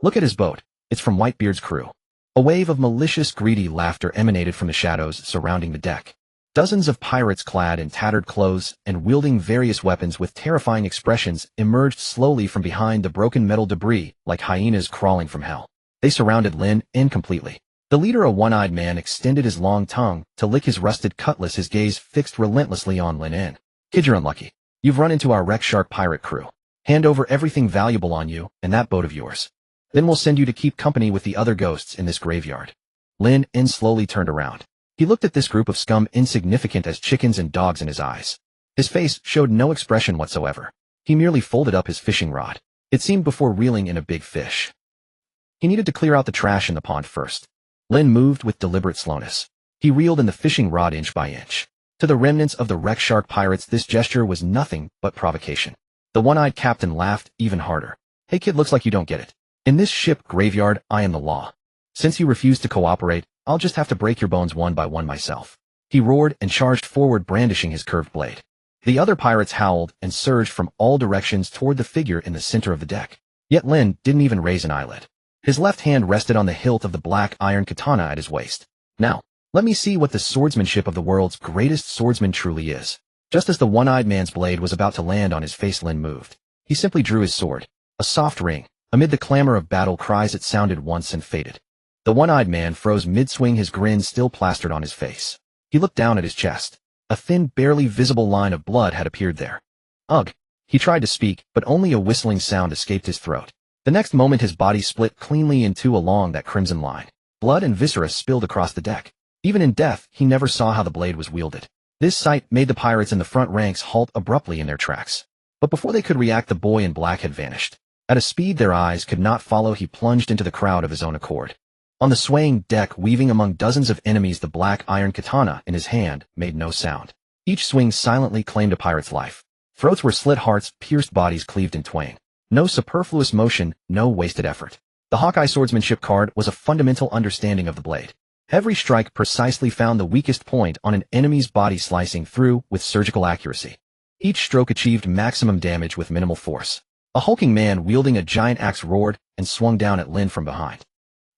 Look at his boat. It's from Whitebeard's crew. A wave of malicious, greedy laughter emanated from the shadows surrounding the deck. Dozens of pirates clad in tattered clothes and wielding various weapons with terrifying expressions emerged slowly from behind the broken metal debris like hyenas crawling from hell. They surrounded Lynn completely. The leader, a one-eyed man, extended his long tongue to lick his rusted cutlass, his gaze fixed relentlessly on Lynn. Kid, you're unlucky. You've run into our wreck shark pirate crew. Hand over everything valuable on you and that boat of yours. Then we'll send you to keep company with the other ghosts in this graveyard. Lynn slowly turned around. He looked at this group of scum, insignificant as chickens and dogs in his eyes. His face showed no expression whatsoever. He merely folded up his fishing rod. It seemed before reeling in a big fish. He needed to clear out the trash in the pond first. Lynn moved with deliberate slowness. He reeled in the fishing rod inch by inch. To the remnants of the wreck shark pirates, this gesture was nothing but provocation. The one-eyed captain laughed even harder. Hey kid, looks like you don't get it. In this ship graveyard, I am the law. Since you refuse to cooperate, I'll just have to break your bones one by one myself. He roared and charged forward, brandishing his curved blade. The other pirates howled and surged from all directions toward the figure in the center of the deck. Yet Lynn didn't even raise an eyelid. His left hand rested on the hilt of the black iron katana at his waist. Now, let me see what the swordsmanship of the world's greatest swordsman truly is. Just as the one-eyed man's blade was about to land on his face, Lynn moved. He simply drew his sword. A soft ring. Amid the clamor of battle cries, it sounded once and faded. The one-eyed man froze mid-swing, his grin still plastered on his face. He looked down at his chest. A thin, barely visible line of blood had appeared there. Ugh! He tried to speak, but only a whistling sound escaped his throat. The next moment his body split cleanly in two along that crimson line. Blood and viscera spilled across the deck. Even in death, he never saw how the blade was wielded. This sight made the pirates in the front ranks halt abruptly in their tracks. But before they could react, the boy in black had vanished. At a speed their eyes could not follow, he plunged into the crowd of his own accord. On the swaying deck, weaving among dozens of enemies, the black iron katana in his hand made no sound. Each swing silently claimed a pirate's life. Throats were slit, hearts pierced, bodies cleaved in twain. No superfluous motion, no wasted effort. The Hawkeye swordsmanship card was a fundamental understanding of the blade. Every strike precisely found the weakest point on an enemy's body, slicing through with surgical accuracy. Each stroke achieved maximum damage with minimal force. A hulking man wielding a giant axe roared and swung down at Lynn from behind.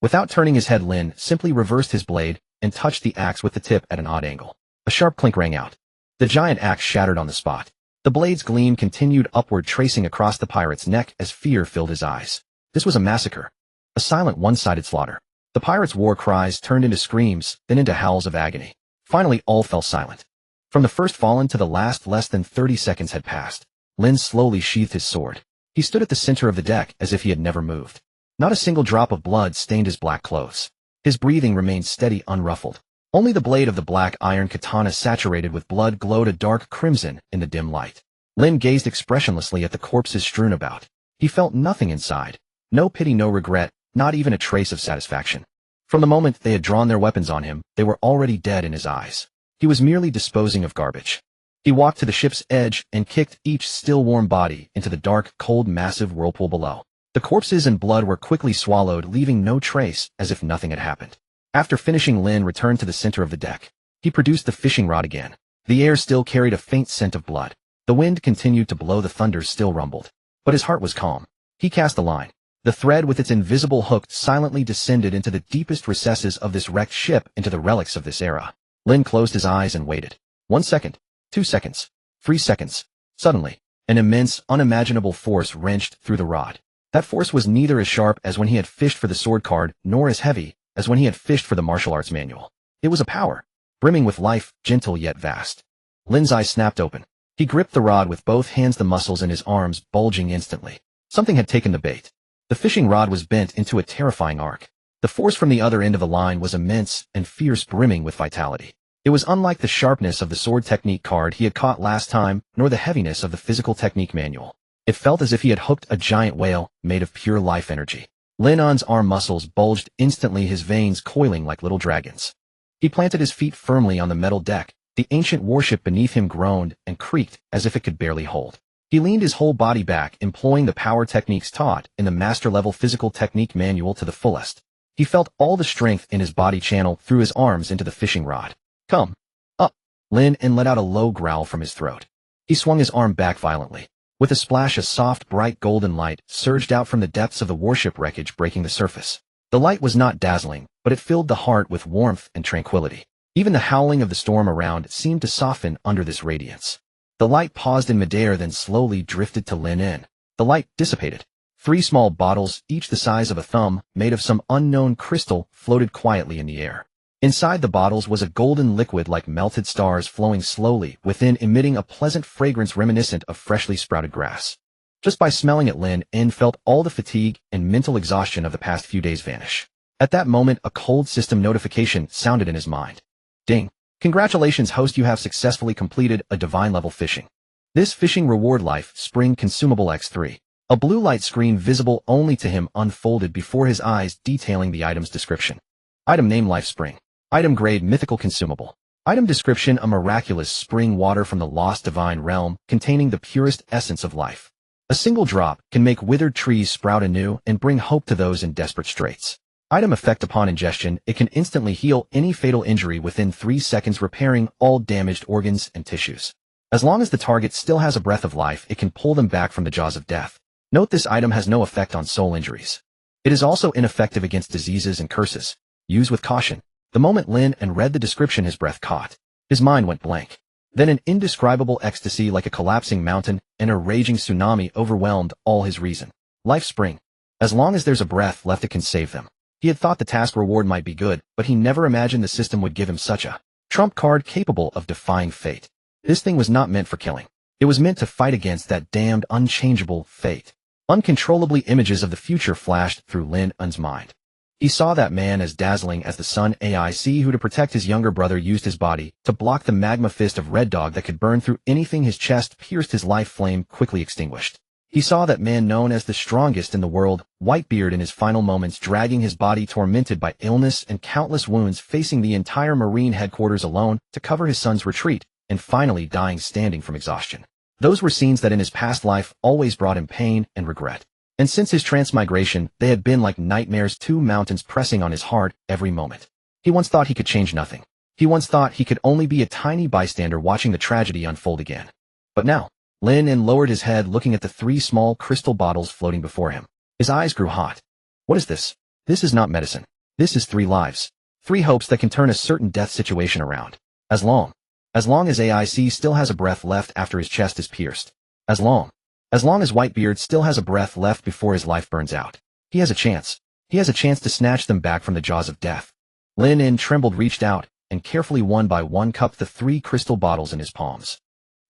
Without turning his head, Lynn simply reversed his blade, and touched the axe with the tip at an odd angle. A sharp clink rang out. The giant axe shattered on the spot. The blade's gleam continued upward, tracing across the pirate's neck as fear filled his eyes. This was a massacre. A silent, one-sided slaughter. The pirates' war cries turned into screams, then into howls of agony. Finally, all fell silent. From the first fallen to the last, less than 30 seconds had passed. Lynn slowly sheathed his sword. He stood at the center of the deck as if he had never moved. Not a single drop of blood stained his black clothes. His breathing remained steady, unruffled. Only the blade of the black iron katana saturated with blood glowed a dark crimson in the dim light. Lynn gazed expressionlessly at the corpses strewn about. He felt nothing inside. No pity, no regret, not even a trace of satisfaction. From the moment they had drawn their weapons on him, they were already dead in his eyes. He was merely disposing of garbage. He walked to the ship's edge and kicked each still warm body into the dark, cold, massive whirlpool below. The corpses and blood were quickly swallowed, leaving no trace, as if nothing had happened. After finishing, Lynn returned to the center of the deck. He produced the fishing rod again. The air still carried a faint scent of blood. The wind continued to blow, the thunder still rumbled. But his heart was calm. He cast a line. The thread with its invisible hook silently descended into the deepest recesses of this wrecked ship, into the relics of this era. Lynn closed his eyes and waited. 1 second, 2 seconds, 3 seconds. Suddenly, an immense, unimaginable force wrenched through the rod. That force was neither as sharp as when he had fished for the sword card, nor as heavy as when he had fished for the martial arts manual. It was a power, brimming with life, gentle yet vast. Lynn's eyes snapped open. He gripped the rod with both hands, the muscles in his arms bulging instantly. Something had taken the bait. The fishing rod was bent into a terrifying arc. The force from the other end of the line was immense and fierce, brimming with vitality. It was unlike the sharpness of the sword technique card he had caught last time, nor the heaviness of the physical technique manual. It felt as if he had hooked a giant whale made of pure life energy. Lynn's arm muscles bulged instantly, his veins coiling like little dragons. He planted his feet firmly on the metal deck. The ancient warship beneath him groaned and creaked as if it could barely hold. He leaned his whole body back, employing the power techniques taught in the master-level physical technique manual to the fullest. He felt all the strength in his body channel through his arms into the fishing rod. Come. Up. Lynn let out a low growl from his throat. He swung his arm back violently. With a splash, a soft, bright golden light surged out from the depths of the warship wreckage, breaking the surface. The light was not dazzling, but it filled the heart with warmth and tranquility. Even the howling of the storm around seemed to soften under this radiance. The light paused in midair, then slowly drifted to Lynn. The light dissipated. 3 small bottles, each the size of a thumb, made of some unknown crystal, floated quietly in the air. Inside the bottles was a golden liquid like melted stars, flowing slowly, within emitting a pleasant fragrance reminiscent of freshly sprouted grass. Just by smelling it, Lynn felt all the fatigue and mental exhaustion of the past few days vanish. At that moment, a cold system notification sounded in his mind. Ding. Congratulations, host, you have successfully completed a divine level fishing. This fishing reward life spring consumable X3. A blue light screen visible only to him unfolded before his eyes, detailing the item's description. Item name: Life Spring. Item grade: mythical consumable. Item description: a miraculous spring water from the lost divine realm containing the purest essence of life. A single drop can make withered trees sprout anew and bring hope to those in desperate straits. Item effect: upon ingestion, it can instantly heal any fatal injury within 3 seconds, repairing all damaged organs and tissues. As long as the target still has a breath of life, it can pull them back from the jaws of death. Note: this item has no effect on soul injuries. It is also ineffective against diseases and curses. Use with caution. The moment Lynn read the description, his breath caught. His mind went blank. Then an indescribable ecstasy, like a collapsing mountain and a raging tsunami, overwhelmed all his reason. Life Spring. As long as there's a breath left, it can save them. He had thought the task reward might be good, but he never imagined the system would give him such a trump card capable of defying fate. This thing was not meant for killing. It was meant to fight against that damned unchangeable fate. Uncontrollably, images of the future flashed through Lynn's mind. He saw that man as dazzling as the sun AIC, who to protect his younger brother used his body to block the magma fist of Red Dog that could burn through anything his chest pierced. His life flame quickly extinguished. He saw that man known as the strongest in the world, Whitebeard, in his final moments, dragging his body tormented by illness and countless wounds, facing the entire Marine headquarters alone to cover his son's retreat, and finally dying standing from exhaustion. Those were scenes that in his past life always brought him pain and regret. And since his transmigration, they had been like nightmares, 2 mountains pressing on his heart every moment. He once thought he could change nothing. He once thought he could only be a tiny bystander watching the tragedy unfold again. But now, Lynn lowered his head, looking at the 3 small crystal bottles floating before him. His eyes grew hot. What is this? This is not medicine. This is 3 lives. 3 hopes that can turn a certain death situation around. As long as AIC still has a breath left after his chest is pierced. As long as Whitebeard still has a breath left before his life burns out. He has a chance. He has a chance to snatch them back from the jaws of death. Lynn, in trembled, reached out, and carefully one by one cupped the 3 crystal bottles in his palms.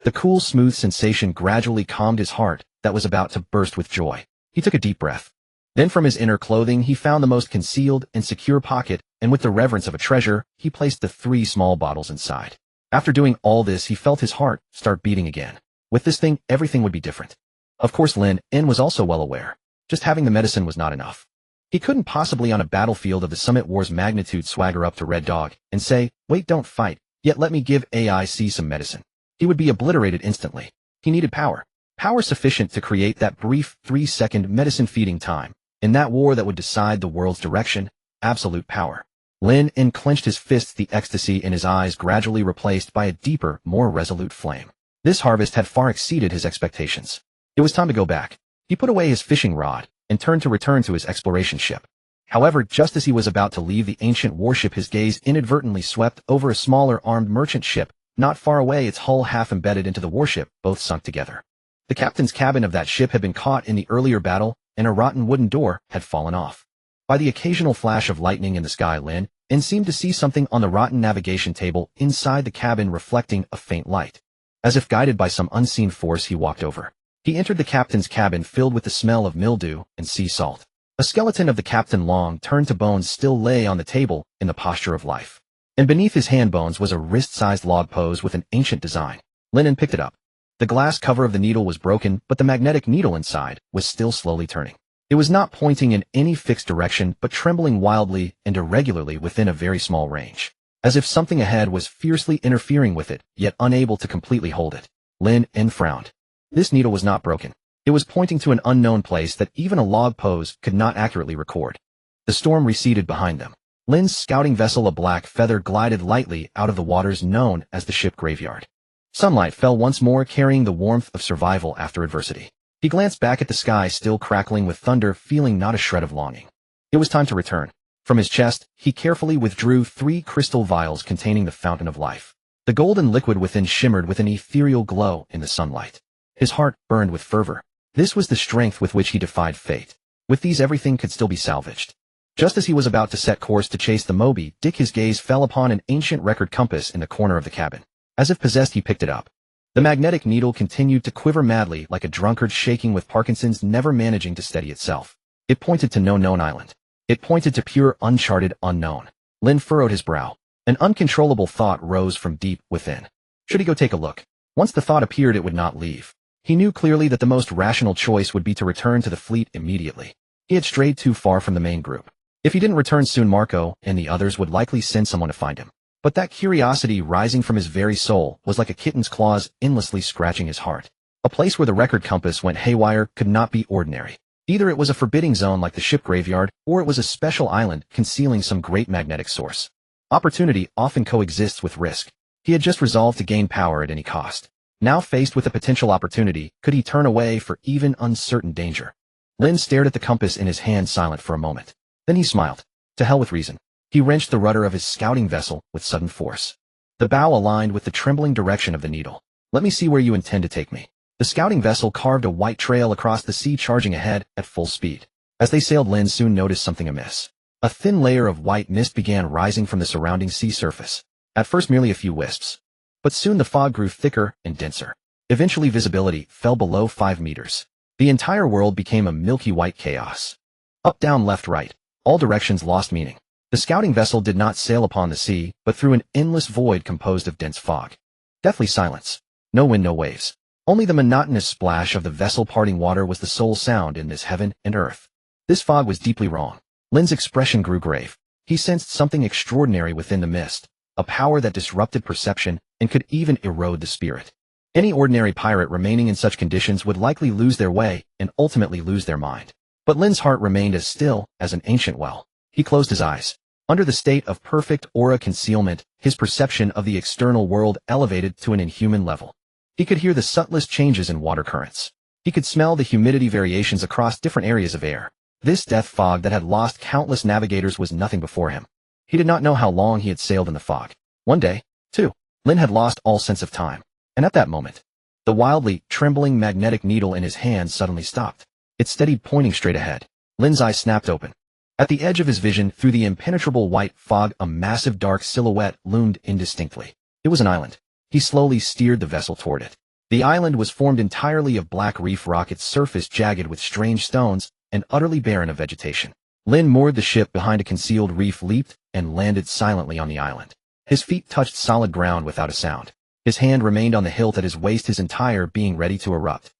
The cool, smooth sensation gradually calmed his heart that was about to burst with joy. He took a deep breath. Then from his inner clothing he found the most concealed and secure pocket, and with the reverence of a treasure, he placed the 3 small bottles inside. After doing all this, he felt his heart start beating again. With this thing, everything would be different. Of course, Lynn was also well aware. Just having the medicine was not enough. He couldn't possibly on a battlefield of the Summit War's magnitude swagger up to Red Dog and say, "Wait, don't fight, yet let me give AIC some medicine." He would be obliterated instantly. He needed power. Power sufficient to create that brief 3-second medicine feeding time. In that war that would decide the world's direction, absolute power. Lynn clenched his fists, the ecstasy in his eyes gradually replaced by a deeper, more resolute flame. This harvest had far exceeded his expectations. It was time to go back. He put away his fishing rod and turned to return to his exploration ship. However, just as he was about to leave the ancient warship, his gaze inadvertently swept over a smaller armed merchant ship. Not far away, its hull half embedded into the warship, both sunk together. The captain's cabin of that ship had been caught in the earlier battle, and a rotten wooden door had fallen off. By the occasional flash of lightning in the sky, Lynn seemed to see something on the rotten navigation table inside the cabin reflecting a faint light. As if guided by some unseen force, he walked over. He entered the captain's cabin filled with the smell of mildew and sea salt. A skeleton of the captain, long turned to bones, still lay on the table in the posture of life. And beneath his hand bones was a wrist-sized log pose with an ancient design. Lynn picked it up. The glass cover of the needle was broken, but the magnetic needle inside was still slowly turning. It was not pointing in any fixed direction, but trembling wildly and irregularly within a very small range. As if something ahead was fiercely interfering with it, yet unable to completely hold it. Lynn frowned. This needle was not broken. It was pointing to an unknown place that even a log pose could not accurately record. The storm receded behind them. Lynn's scouting vessel, a black feather, glided lightly out of the waters known as the ship graveyard. Sunlight fell once more, carrying the warmth of survival after adversity. He glanced back at the sky, still crackling with thunder, feeling not a shred of longing. It was time to return. From his chest, he carefully withdrew 3 crystal vials containing the fountain of life. The golden liquid within shimmered with an ethereal glow in the sunlight. His heart burned with fervor. This was the strength with which he defied fate. With these, everything could still be salvaged. Just as he was about to set course to chase the Moby Dick, his gaze fell upon an ancient record compass in the corner of the cabin. As if possessed, he picked it up. The magnetic needle continued to quiver madly like a drunkard shaking with Parkinson's, never managing to steady itself. It pointed to no known island. It pointed to pure, uncharted unknown. Lynn furrowed his brow. An uncontrollable thought rose from deep within. Should he go take a look? Once the thought appeared, it would not leave. He knew clearly that the most rational choice would be to return to the fleet immediately. He had strayed too far from the main group. If he didn't return soon, Marco and the others would likely send someone to find him. But that curiosity rising from his very soul was like a kitten's claws endlessly scratching his heart. A place where the record compass went haywire could not be ordinary. Either it was a forbidding zone like the ship graveyard, or it was a special island concealing some great magnetic source. Opportunity often coexists with risk. He had just resolved to gain power at any cost. Now faced with a potential opportunity, could he turn away for even uncertain danger? Lynn stared at the compass in his hand, silent for a moment. Then he smiled. To hell with reason. He wrenched the rudder of his scouting vessel with sudden force. The bow aligned with the trembling direction of the needle. Let me see where you intend to take me. The scouting vessel carved a white trail across the sea, charging ahead at full speed. As they sailed, Lynn soon noticed something amiss. A thin layer of white mist began rising from the surrounding sea surface. At first merely a few wisps. But soon the fog grew thicker and denser. Eventually visibility fell below 5 meters. The entire world became a milky white chaos. Up, down, left, right. All directions lost meaning. The scouting vessel did not sail upon the sea, but through an endless void composed of dense fog. Deathly silence. No wind, no waves. Only the monotonous splash of the vessel parting water was the sole sound in this heaven and earth. This fog was deeply wrong. Lynn's expression grew grave. He sensed something extraordinary within the mist, a power that disrupted perception and could even erode the spirit. Any ordinary pirate remaining in such conditions would likely lose their way and ultimately lose their mind. But Lynn's heart remained as still as an ancient well. He closed his eyes. Under the state of perfect aura concealment, his perception of the external world elevated to an inhuman level. He could hear the subtlest changes in water currents. He could smell the humidity variations across different areas of air. This death fog that had lost countless navigators was nothing before him. He did not know how long he had sailed in the fog. One day, too, Lynn had lost all sense of time. And at that moment, the wildly trembling magnetic needle in his hand suddenly stopped. It steadied, pointing straight ahead. Lynn's eyes snapped open. At the edge of his vision, through the impenetrable white fog, a massive dark silhouette loomed indistinctly. It was an island. He slowly steered the vessel toward it. The island was formed entirely of black reef rock, its surface jagged with strange stones and utterly barren of vegetation. Lynn moored the ship behind a concealed reef, leaped, and landed silently on the island. His feet touched solid ground without a sound. His hand remained on the hilt at his waist, his entire being ready to erupt.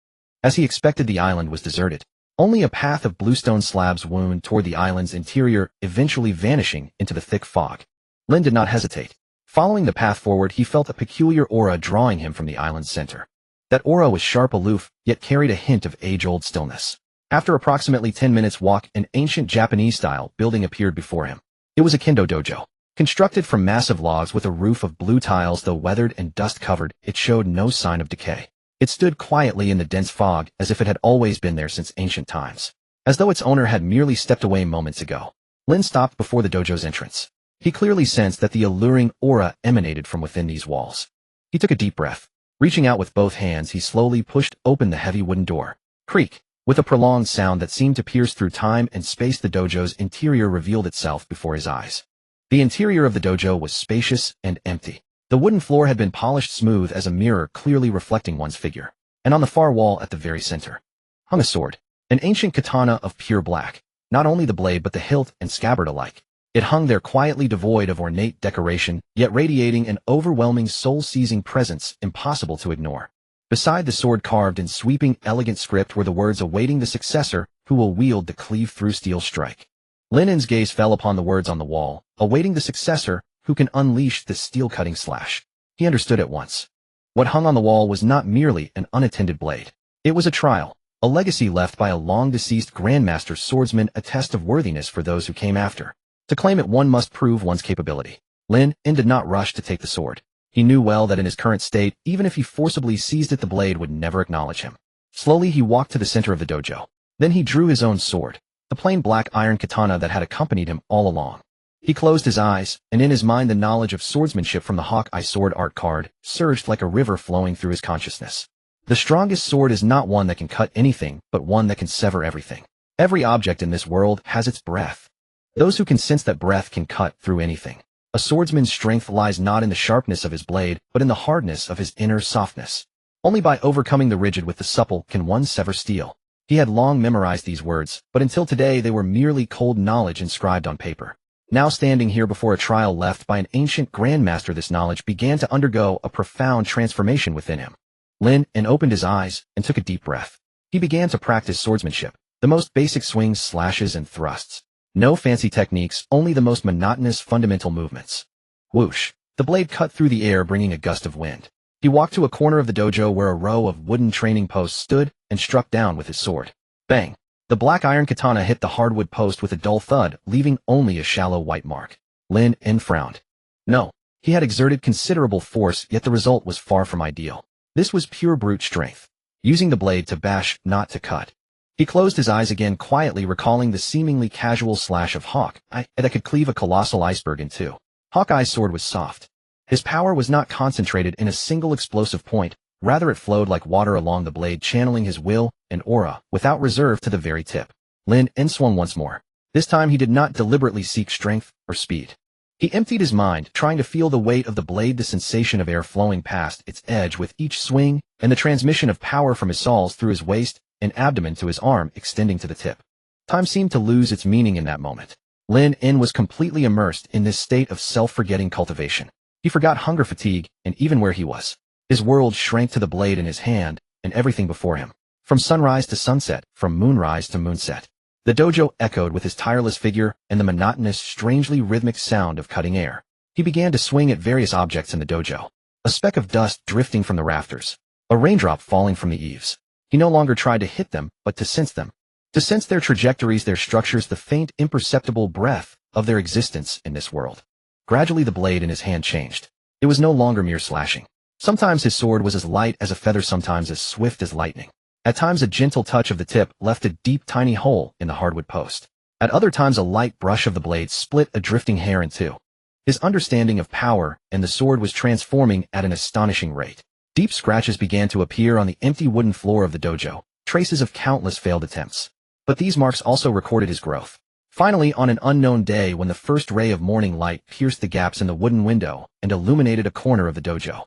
As he expected, the island was deserted. Only a path of bluestone slabs wound toward the island's interior, eventually vanishing into the thick fog. Lynn did not hesitate. Following the path forward, he felt a peculiar aura drawing him from the island's center. That aura was sharp, aloof, yet carried a hint of age-old stillness. After approximately 10 minutes' walk, an ancient Japanese-style building appeared before him. It was a kendo dojo. Constructed from massive logs with a roof of blue tiles, though weathered and dust-covered, it showed no sign of decay. It stood quietly in the dense fog, as if it had always been there since ancient times. As though its owner had merely stepped away moments ago. Lynn stopped before the dojo's entrance. He clearly sensed that the alluring aura emanated from within these walls. He took a deep breath. Reaching out with both hands, he slowly pushed open the heavy wooden door. Creak! With a prolonged sound that seemed to pierce through time and space, the dojo's interior revealed itself before his eyes. The interior of the dojo was spacious and empty. The wooden floor had been polished smooth as a mirror, clearly reflecting one's figure. And on the far wall at the very center hung a sword, an ancient katana of pure black. Not only the blade but the hilt and scabbard alike. It hung there quietly, devoid of ornate decoration, yet radiating an overwhelming, soul-seizing presence impossible to ignore. Beside the sword, carved in sweeping, elegant script, were the words, "Awaiting the successor, who will wield the cleave-through steel strike." Lynn's gaze fell upon the words on the wall, "Awaiting the successor, who can unleash the steel-cutting slash." He understood at once. What hung on the wall was not merely an unattended blade. It was a trial, a legacy left by a long-deceased grandmaster swordsman, a test of worthiness for those who came after. To claim it, one must prove one's capability. Lynn did not rush to take the sword. He knew well that in his current state, even if he forcibly seized it, the blade would never acknowledge him. Slowly he walked to the center of the dojo. Then he drew his own sword, the plain black iron katana that had accompanied him all along. He closed his eyes, and in his mind the knowledge of swordsmanship from the Hawkeye sword art card surged like a river flowing through his consciousness. The strongest sword is not one that can cut anything, but one that can sever everything. Every object in this world has its breath. Those who can sense that breath can cut through anything. A swordsman's strength lies not in the sharpness of his blade, but in the hardness of his inner softness. Only by overcoming the rigid with the supple can one sever steel. He had long memorized these words, but until today they were merely cold knowledge inscribed on paper. Now standing here before a trial left by an ancient grandmaster, this knowledge began to undergo a profound transformation within him. Lynn opened his eyes and took a deep breath. He began to practice swordsmanship, the most basic swings, slashes, and thrusts. No fancy techniques, only the most monotonous fundamental movements. Whoosh! The blade cut through the air, bringing a gust of wind. He walked to a corner of the dojo where a row of wooden training posts stood and struck down with his sword. Bang! The black iron katana hit the hardwood post with a dull thud, leaving only a shallow white mark. Lynn frowned. No, he had exerted considerable force, yet the result was far from ideal. This was pure brute strength. Using the blade to bash, not to cut. He closed his eyes again, quietly recalling the seemingly casual slash of Hawkeye that could cleave a colossal iceberg in two. Hawkeye's sword was soft. His power was not concentrated in a single explosive point, rather it flowed like water along the blade, channeling his will and aura, without reserve, to the very tip. Lynn swung once more. This time he did not deliberately seek strength or speed. He emptied his mind, trying to feel the weight of the blade, the sensation of air flowing past its edge with each swing, and the transmission of power from his soles through his waist and abdomen to his arm, extending to the tip. Time seemed to lose its meaning in that moment. Lynn was completely immersed in this state of self-forgetting cultivation. He forgot hunger, fatigue, and even where he was. His world shrank to the blade in his hand and everything before him. From sunrise to sunset, from moonrise to moonset. The dojo echoed with his tireless figure and the monotonous, strangely rhythmic sound of cutting air. He began to swing at various objects in the dojo. A speck of dust drifting from the rafters. A raindrop falling from the eaves. He no longer tried to hit them, but to sense them. To sense their trajectories, their structures, the faint, imperceptible breath of their existence in this world. Gradually the blade in his hand changed. It was no longer mere slashing. Sometimes his sword was as light as a feather, sometimes as swift as lightning. At times a gentle touch of the tip left a deep, tiny hole in the hardwood post. At other times a light brush of the blade split a drifting hair in two. His understanding of power and the sword was transforming at an astonishing rate. Deep scratches began to appear on the empty wooden floor of the dojo, traces of countless failed attempts. But these marks also recorded his growth. Finally, on an unknown day when the first ray of morning light pierced the gaps in the wooden window and illuminated a corner of the dojo,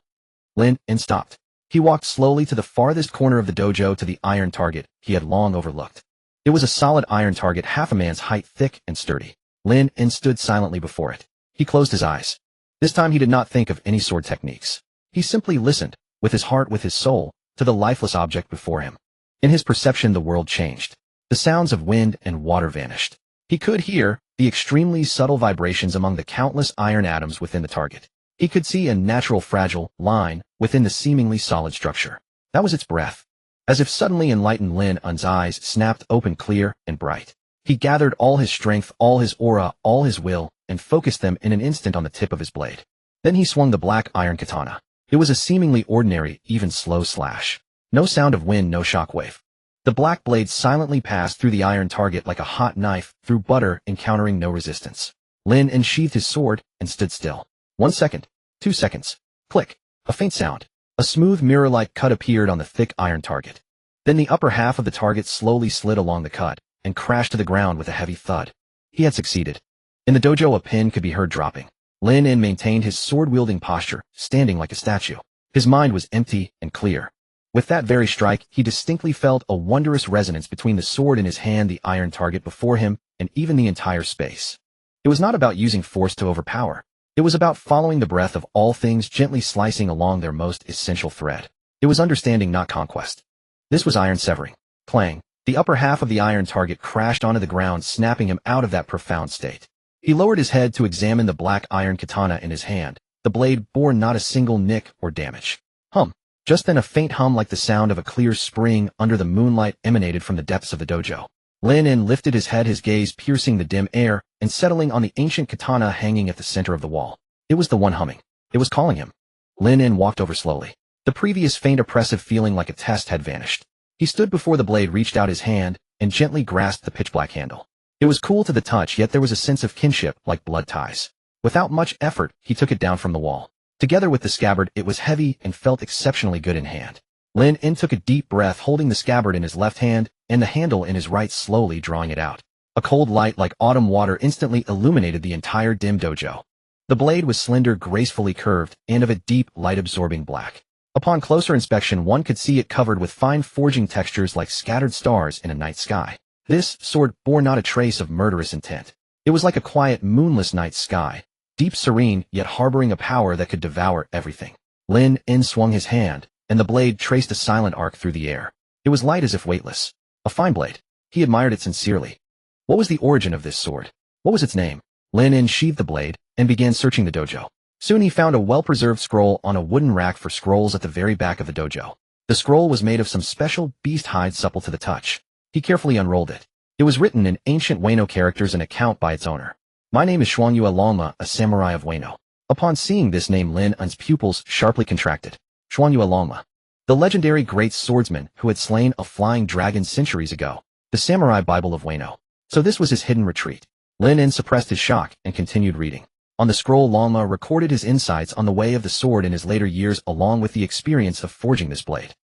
Lynn stopped. He walked slowly to the farthest corner of the dojo to the iron target he had long overlooked. It was a solid iron target half a man's height, thick and sturdy. Lynn stood silently before it. He closed his eyes. This time he did not think of any sword techniques. He simply listened, with his heart, with his soul, to the lifeless object before him. In his perception the world changed. The sounds of wind and water vanished. He could hear the extremely subtle vibrations among the countless iron atoms within the target. He could see a natural fragile line within the seemingly solid structure. That was its breath. As if suddenly enlightened, Lynn's eyes snapped open clear and bright. He gathered all his strength, all his aura, all his will, and focused them in an instant on the tip of his blade. Then he swung the black iron katana. It was a seemingly ordinary, even slow slash. No sound of wind, no shockwave. The black blade silently passed through the iron target like a hot knife through butter, encountering no resistance. Lynn unsheathed his sword and stood still. 1 second, 2 seconds. Click. A faint sound. A smooth mirror-like cut appeared on the thick iron target. Then the upper half of the target slowly slid along the cut and crashed to the ground with a heavy thud. He had succeeded. In the dojo a pin could be heard dropping. Lynn maintained his sword-wielding posture, standing like a statue. His mind was empty and clear. With that very strike, he distinctly felt a wondrous resonance between the sword in his hand, the iron target before him, and even the entire space. It was not about using force to overpower. It was about following the breath of all things, gently slicing along their most essential thread. It was understanding, not conquest. This was iron severing. Clang. The upper half of the iron target crashed onto the ground, snapping him out of that profound state. He lowered his head to examine the black iron katana in his hand. The blade bore not a single nick or damage. Hum. Just then a faint hum like the sound of a clear spring under the moonlight emanated from the depths of the dojo. Lynn lifted his head, his gaze piercing the dim air and settling on the ancient katana hanging at the center of the wall. It was the one humming. It was calling him. Lynn walked over slowly. The previous faint oppressive feeling like a test had vanished. He stood before the blade, reached out his hand, and gently grasped the pitch-black handle. It was cool to the touch, yet there was a sense of kinship, like blood ties. Without much effort, he took it down from the wall. Together with the scabbard, it was heavy and felt exceptionally good in hand. Lynn took a deep breath, holding the scabbard in his left hand and the handle in his right, slowly drawing it out. A cold light like autumn water instantly illuminated the entire dim dojo. The blade was slender, gracefully curved, and of a deep, light-absorbing black. Upon closer inspection, one could see it covered with fine forging textures like scattered stars in a night sky. This sword bore not a trace of murderous intent. It was like a quiet, moonless night sky, deep, serene, yet harboring a power that could devour everything. Lynn swung his hand, and the blade traced a silent arc through the air. It was light as if weightless. A fine blade. He admired it sincerely. What was the origin of this sword? What was its name? Lynn sheathed the blade and began searching the dojo. Soon he found a well-preserved scroll on a wooden rack for scrolls at the very back of the dojo. The scroll was made of some special beast hide, supple to the touch. He carefully unrolled it. It was written in ancient Wano characters, an account by its owner. My name is Xuanyue Longma, a samurai of Wano. Upon seeing this name, Lynn's pupils sharply contracted. Xuanyue Longma. The legendary great swordsman who had slain a flying dragon centuries ago. The samurai Bible of Wano. So this was his hidden retreat. Lynn suppressed his shock and continued reading. On the scroll, Longma recorded his insights on the way of the sword in his later years, along with the experience of forging this blade.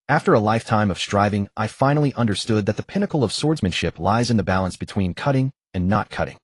After a lifetime of striving, I finally understood that the pinnacle of swordsmanship lies in the balance between cutting and not cutting.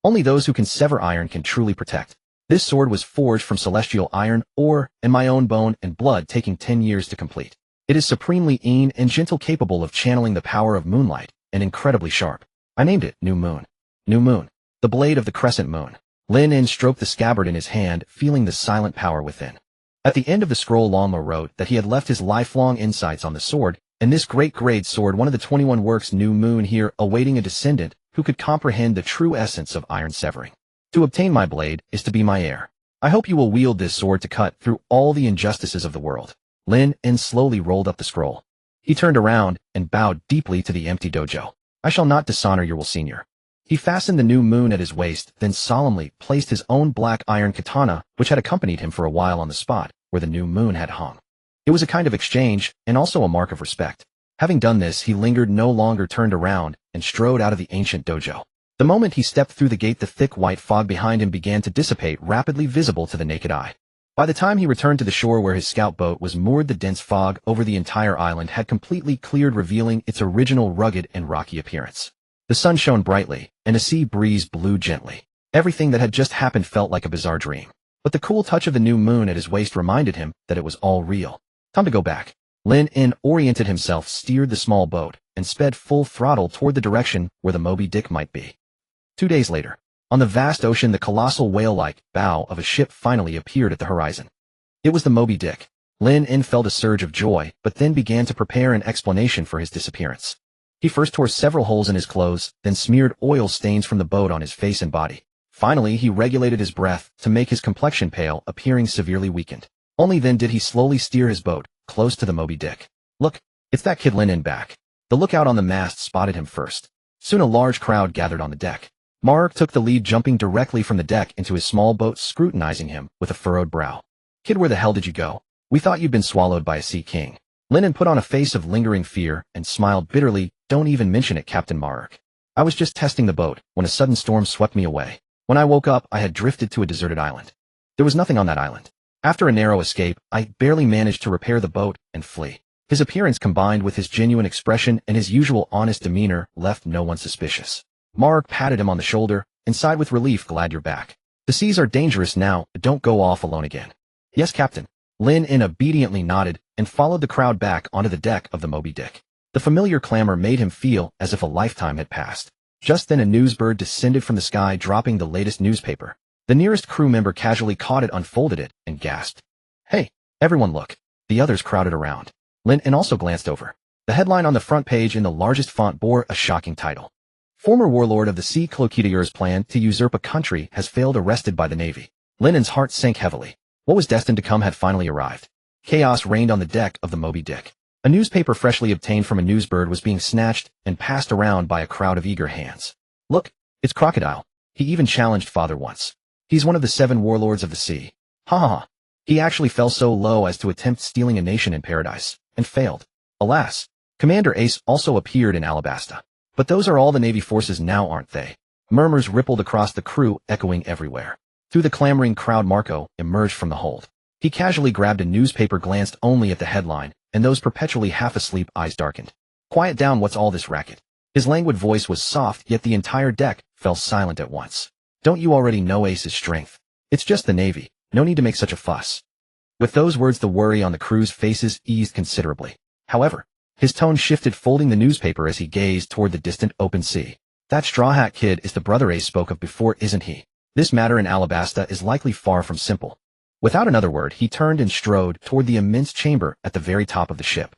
Only those who can sever iron can truly protect. This sword was forged from celestial iron ore and my own bone and blood, taking 10 years to complete. It is supremely keen and gentle, capable of channeling the power of moonlight, and incredibly sharp. I named it New Moon. New Moon. The blade of the crescent moon. Lynn stroked the scabbard in his hand, feeling the silent power within. At the end of the scroll, Longma wrote that he had left his lifelong insights on the sword, and this great sword, one of the 21 works, New Moon, here, awaiting a descendant who could comprehend the true essence of iron severing. To obtain my blade is to be my heir. I hope you will wield this sword to cut through all the injustices of the world. Lynn slowly rolled up the scroll. He turned around and bowed deeply to the empty dojo. I shall not dishonor your will, senior. He fastened the New Moon at his waist, then solemnly placed his own black iron katana, which had accompanied him for a while, on the spot where the New Moon had hung. It was a kind of exchange, and also a mark of respect. Having done this, he lingered no longer, turned around, and strode out of the ancient dojo. The moment he stepped through the gate, the thick white fog behind him began to dissipate, rapidly visible to the naked eye. By the time he returned to the shore where his scout boat was moored, the dense fog over the entire island had completely cleared, revealing its original rugged and rocky appearance. The sun shone brightly, and a sea breeze blew gently. Everything that had just happened felt like a bizarre dream. But the cool touch of the new moon at his waist reminded him that it was all real. Time to go back. Lynn oriented himself, steered the small boat, and sped full throttle toward the direction where the Moby Dick might be. 2 days later, on the vast ocean, the colossal whale-like bow of a ship finally appeared at the horizon. It was the Moby Dick. Lynn felt a surge of joy, but then began to prepare an explanation for his disappearance. He first tore several holes in his clothes, then smeared oil stains from the boat on his face and body. Finally, he regulated his breath to make his complexion pale, appearing severely weakened. Only then did he slowly steer his boat close to the Moby Dick. Look, it's that kid Lynn back. The lookout on the mast spotted him first. Soon a large crowd gathered on the deck. Mark took the lead, jumping directly from the deck into his small boat, scrutinizing him with a furrowed brow. Kid, where the hell did you go? We thought you'd been swallowed by a sea king. Lynn put on a face of lingering fear and smiled bitterly. Don't even mention it, Captain Mark. I was just testing the boat when a sudden storm swept me away. When I woke up, I had drifted to a deserted island. There was nothing on that island. After a narrow escape, I barely managed to repair the boat and flee. His appearance, combined with his genuine expression and his usual honest demeanor, left no one suspicious. Mark patted him on the shoulder and sighed with relief. Glad you're back. The seas are dangerous now, but don't go off alone again. Yes, Captain. Lynn obediently nodded and followed the crowd back onto the deck of the Moby Dick. The familiar clamor made him feel as if a lifetime had passed. Just then a newsbird descended from the sky, dropping the latest newspaper. The nearest crew member casually caught it, unfolded it, and gasped. Hey, everyone look. The others crowded around. Lynn also glanced over. The headline on the front page in the largest font bore a shocking title. Former warlord of the Sea Cloquetiers' plan to usurp a country has failed, arrested by the Navy. Lynn's heart sank heavily. What was destined to come had finally arrived. Chaos reigned on the deck of the Moby Dick. A newspaper freshly obtained from a newsbird was being snatched and passed around by a crowd of eager hands. Look, it's Crocodile. He even challenged Father once. He's one of the 7 warlords of the sea. Ha ha ha. He actually fell so low as to attempt stealing a nation in paradise, and failed. Alas, Commander Ace also appeared in Alabasta. But those are all the Navy forces now, aren't they? Murmurs rippled across the crew, echoing everywhere. Through the clamoring crowd, Marco emerged from the hold. He casually grabbed a newspaper, glanced only at the headline, and those perpetually half-asleep eyes darkened. Quiet down, what's all this racket? His languid voice was soft, yet the entire deck fell silent at once. Don't you already know Ace's strength? It's just the Navy. No need to make such a fuss. With those words, the worry on the crew's faces eased considerably. However, his tone shifted, folding the newspaper as he gazed toward the distant open sea. That Straw Hat Kid is the brother Ace spoke of before, isn't he? This matter in Alabasta is likely far from simple. Without another word, he turned and strode toward the immense chamber at the very top of the ship.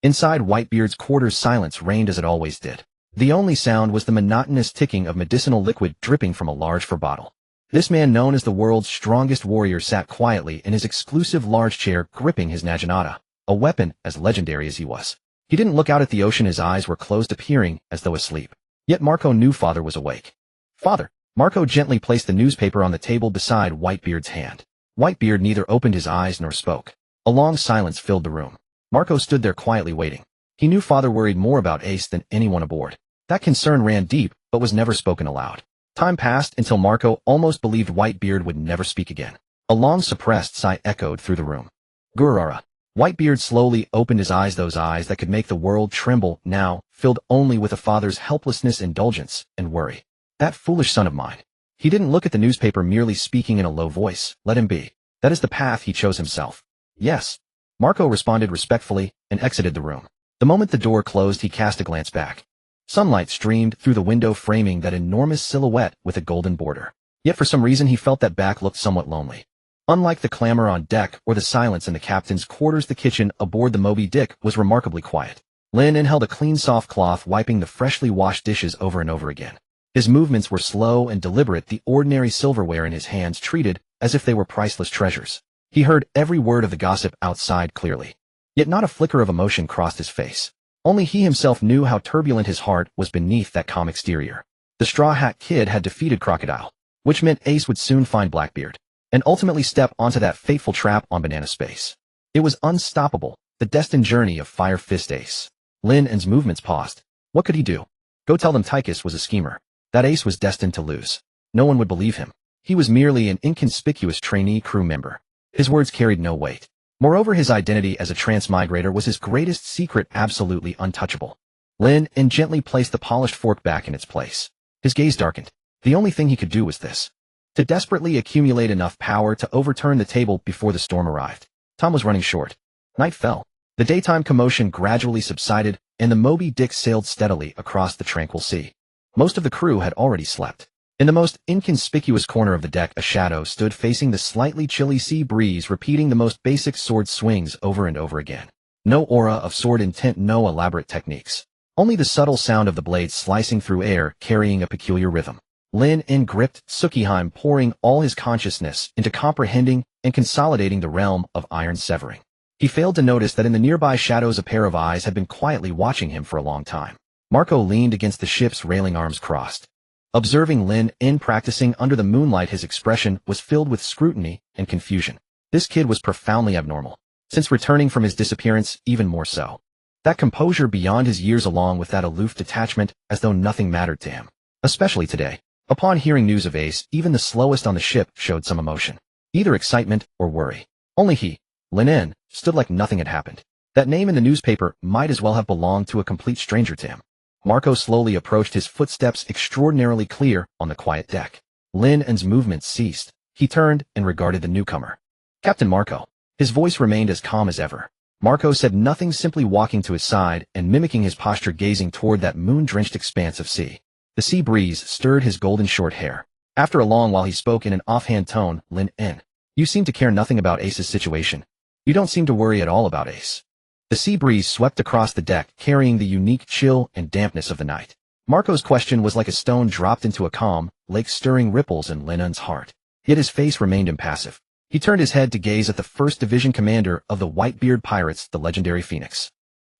Inside Whitebeard's quarters, silence reigned as it always did. The only sound was the monotonous ticking of medicinal liquid dripping from a large fur bottle. This man, known as the world's strongest warrior, sat quietly in his exclusive large chair, gripping his naginata, a weapon as legendary as he was. He didn't look out at the ocean. His eyes were closed, appearing as though asleep. Yet Marco knew Father was awake. Father! Marco gently placed the newspaper on the table beside Whitebeard's hand. Whitebeard neither opened his eyes nor spoke. A long silence filled the room. Marco stood there quietly waiting. He knew Father worried more about Ace than anyone aboard. That concern ran deep, but was never spoken aloud. Time passed until Marco almost believed Whitebeard would never speak again. A long suppressed sigh echoed through the room. Gurara. Whitebeard slowly opened his eyes, those eyes that could make the world tremble, now filled only with a father's helplessness, indulgence, and worry. That foolish son of mine. He didn't look at the newspaper, merely speaking in a low voice. Let him be. That is the path he chose himself. Yes. Marco responded respectfully and exited the room. The moment the door closed, he cast a glance back. Sunlight streamed through the window, framing that enormous silhouette with a golden border. Yet for some reason he felt that back looked somewhat lonely. Unlike the clamor on deck or the silence in the captain's quarters, the kitchen aboard the Moby Dick was remarkably quiet. Lynn held a clean soft cloth, wiping the freshly washed dishes over and over again. His movements were slow and deliberate, the ordinary silverware in his hands treated as if they were priceless treasures. He heard every word of the gossip outside clearly. Yet not a flicker of emotion crossed his face. Only he himself knew how turbulent his heart was beneath that calm exterior. The Straw Hat Kid had defeated Crocodile, which meant Ace would soon find Blackbeard, and ultimately step onto that fateful trap on Banana Space. It was unstoppable, the destined journey of Fire Fist Ace. Lynn's movements paused. What could he do? Go tell them Tychus was a schemer. that Ace was destined to lose. No one would believe him. He was merely an inconspicuous trainee crew member. His words carried no weight. Moreover, his identity as a transmigrator was his greatest secret, absolutely untouchable. Lynn gently placed the polished fork back in its place. His gaze darkened. The only thing he could do was this. To desperately accumulate enough power to overturn the table before the storm arrived. Time was running short. Night fell. The daytime commotion gradually subsided, and the Moby Dick sailed steadily across the tranquil sea. Most of the crew had already slept. In the most inconspicuous corner of the deck, a shadow stood facing the slightly chilly sea breeze, repeating the most basic sword swings over and over again. No aura of sword intent, no elaborate techniques. Only the subtle sound of the blades slicing through air, carrying a peculiar rhythm. Lynn gripped Tsukihime, pouring all his consciousness into comprehending and consolidating the realm of iron severing. He failed to notice that in the nearby shadows a pair of eyes had been quietly watching him for a long time. Marco leaned against the ship's railing, arms crossed. Observing Lynn practicing under the moonlight, his expression was filled with scrutiny and confusion. This kid was profoundly abnormal. Since returning from his disappearance, even more so. That composure beyond his years, along with that aloof detachment, as though nothing mattered to him. Especially today. Upon hearing news of Ace, even the slowest on the ship showed some emotion. Either excitement or worry. Only he, Lynn, stood like nothing had happened. That name in the newspaper might as well have belonged to a complete stranger to him. Marco slowly approached, his footsteps extraordinarily clear on the quiet deck. Lynn's movements ceased. He turned and regarded the newcomer. Captain Marco. His voice remained as calm as ever. Marco said nothing, simply walking to his side and mimicking his posture, gazing toward that moon-drenched expanse of sea. The sea breeze stirred his golden short hair. After a long while he spoke in an offhand tone. Lynn, you seem to care nothing about Ace's situation. You don't seem to worry at all about Ace. The sea breeze swept across the deck, carrying the unique chill and dampness of the night. Marco's question was like a stone dropped into a calm lake, stirring ripples in Lynn's heart. Yet his face remained impassive. He turned his head to gaze at the 1st Division commander of the Whitebeard Pirates, the legendary Phoenix.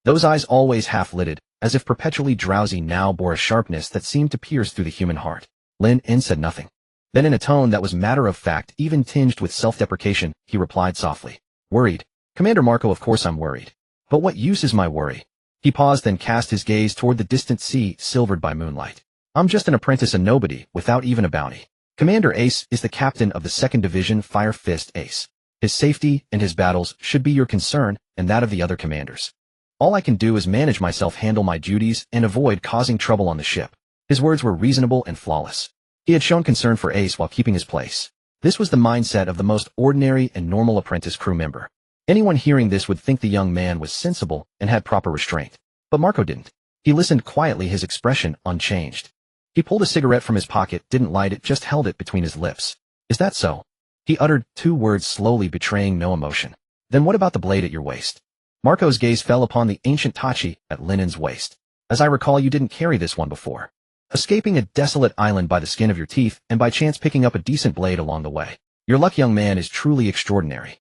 Those eyes, always half-lidded, as if perpetually drowsy, now bore a sharpness that seemed to pierce through the human heart. Lynn said nothing. Then in a tone that was matter-of-fact, even tinged with self-deprecation, he replied softly. Worried? Commander Marco, of course I'm worried. But what use is my worry? He paused, then cast his gaze toward the distant sea, silvered by moonlight. I'm just an apprentice, a nobody, without even a bounty. Commander Ace is the captain of the 2nd Division, Fire Fist Ace. His safety and his battles should be your concern, and that of the other commanders. All I can do is manage myself, handle my duties, and avoid causing trouble on the ship. His words were reasonable and flawless. He had shown concern for Ace while keeping his place. This was the mindset of the most ordinary and normal apprentice crew member. Anyone hearing this would think the young man was sensible and had proper restraint. But Marco didn't. He listened quietly, his expression unchanged. He pulled a cigarette from his pocket, didn't light it, just held it between his lips. Is that so? He uttered 2 words slowly, betraying no emotion. Then what about the blade at your waist? Marco's gaze fell upon the ancient tachi at Lynn's waist. As I recall, you didn't carry this one before. Escaping a desolate island by the skin of your teeth, and by chance picking up a decent blade along the way. Your luck, young man, is truly extraordinary.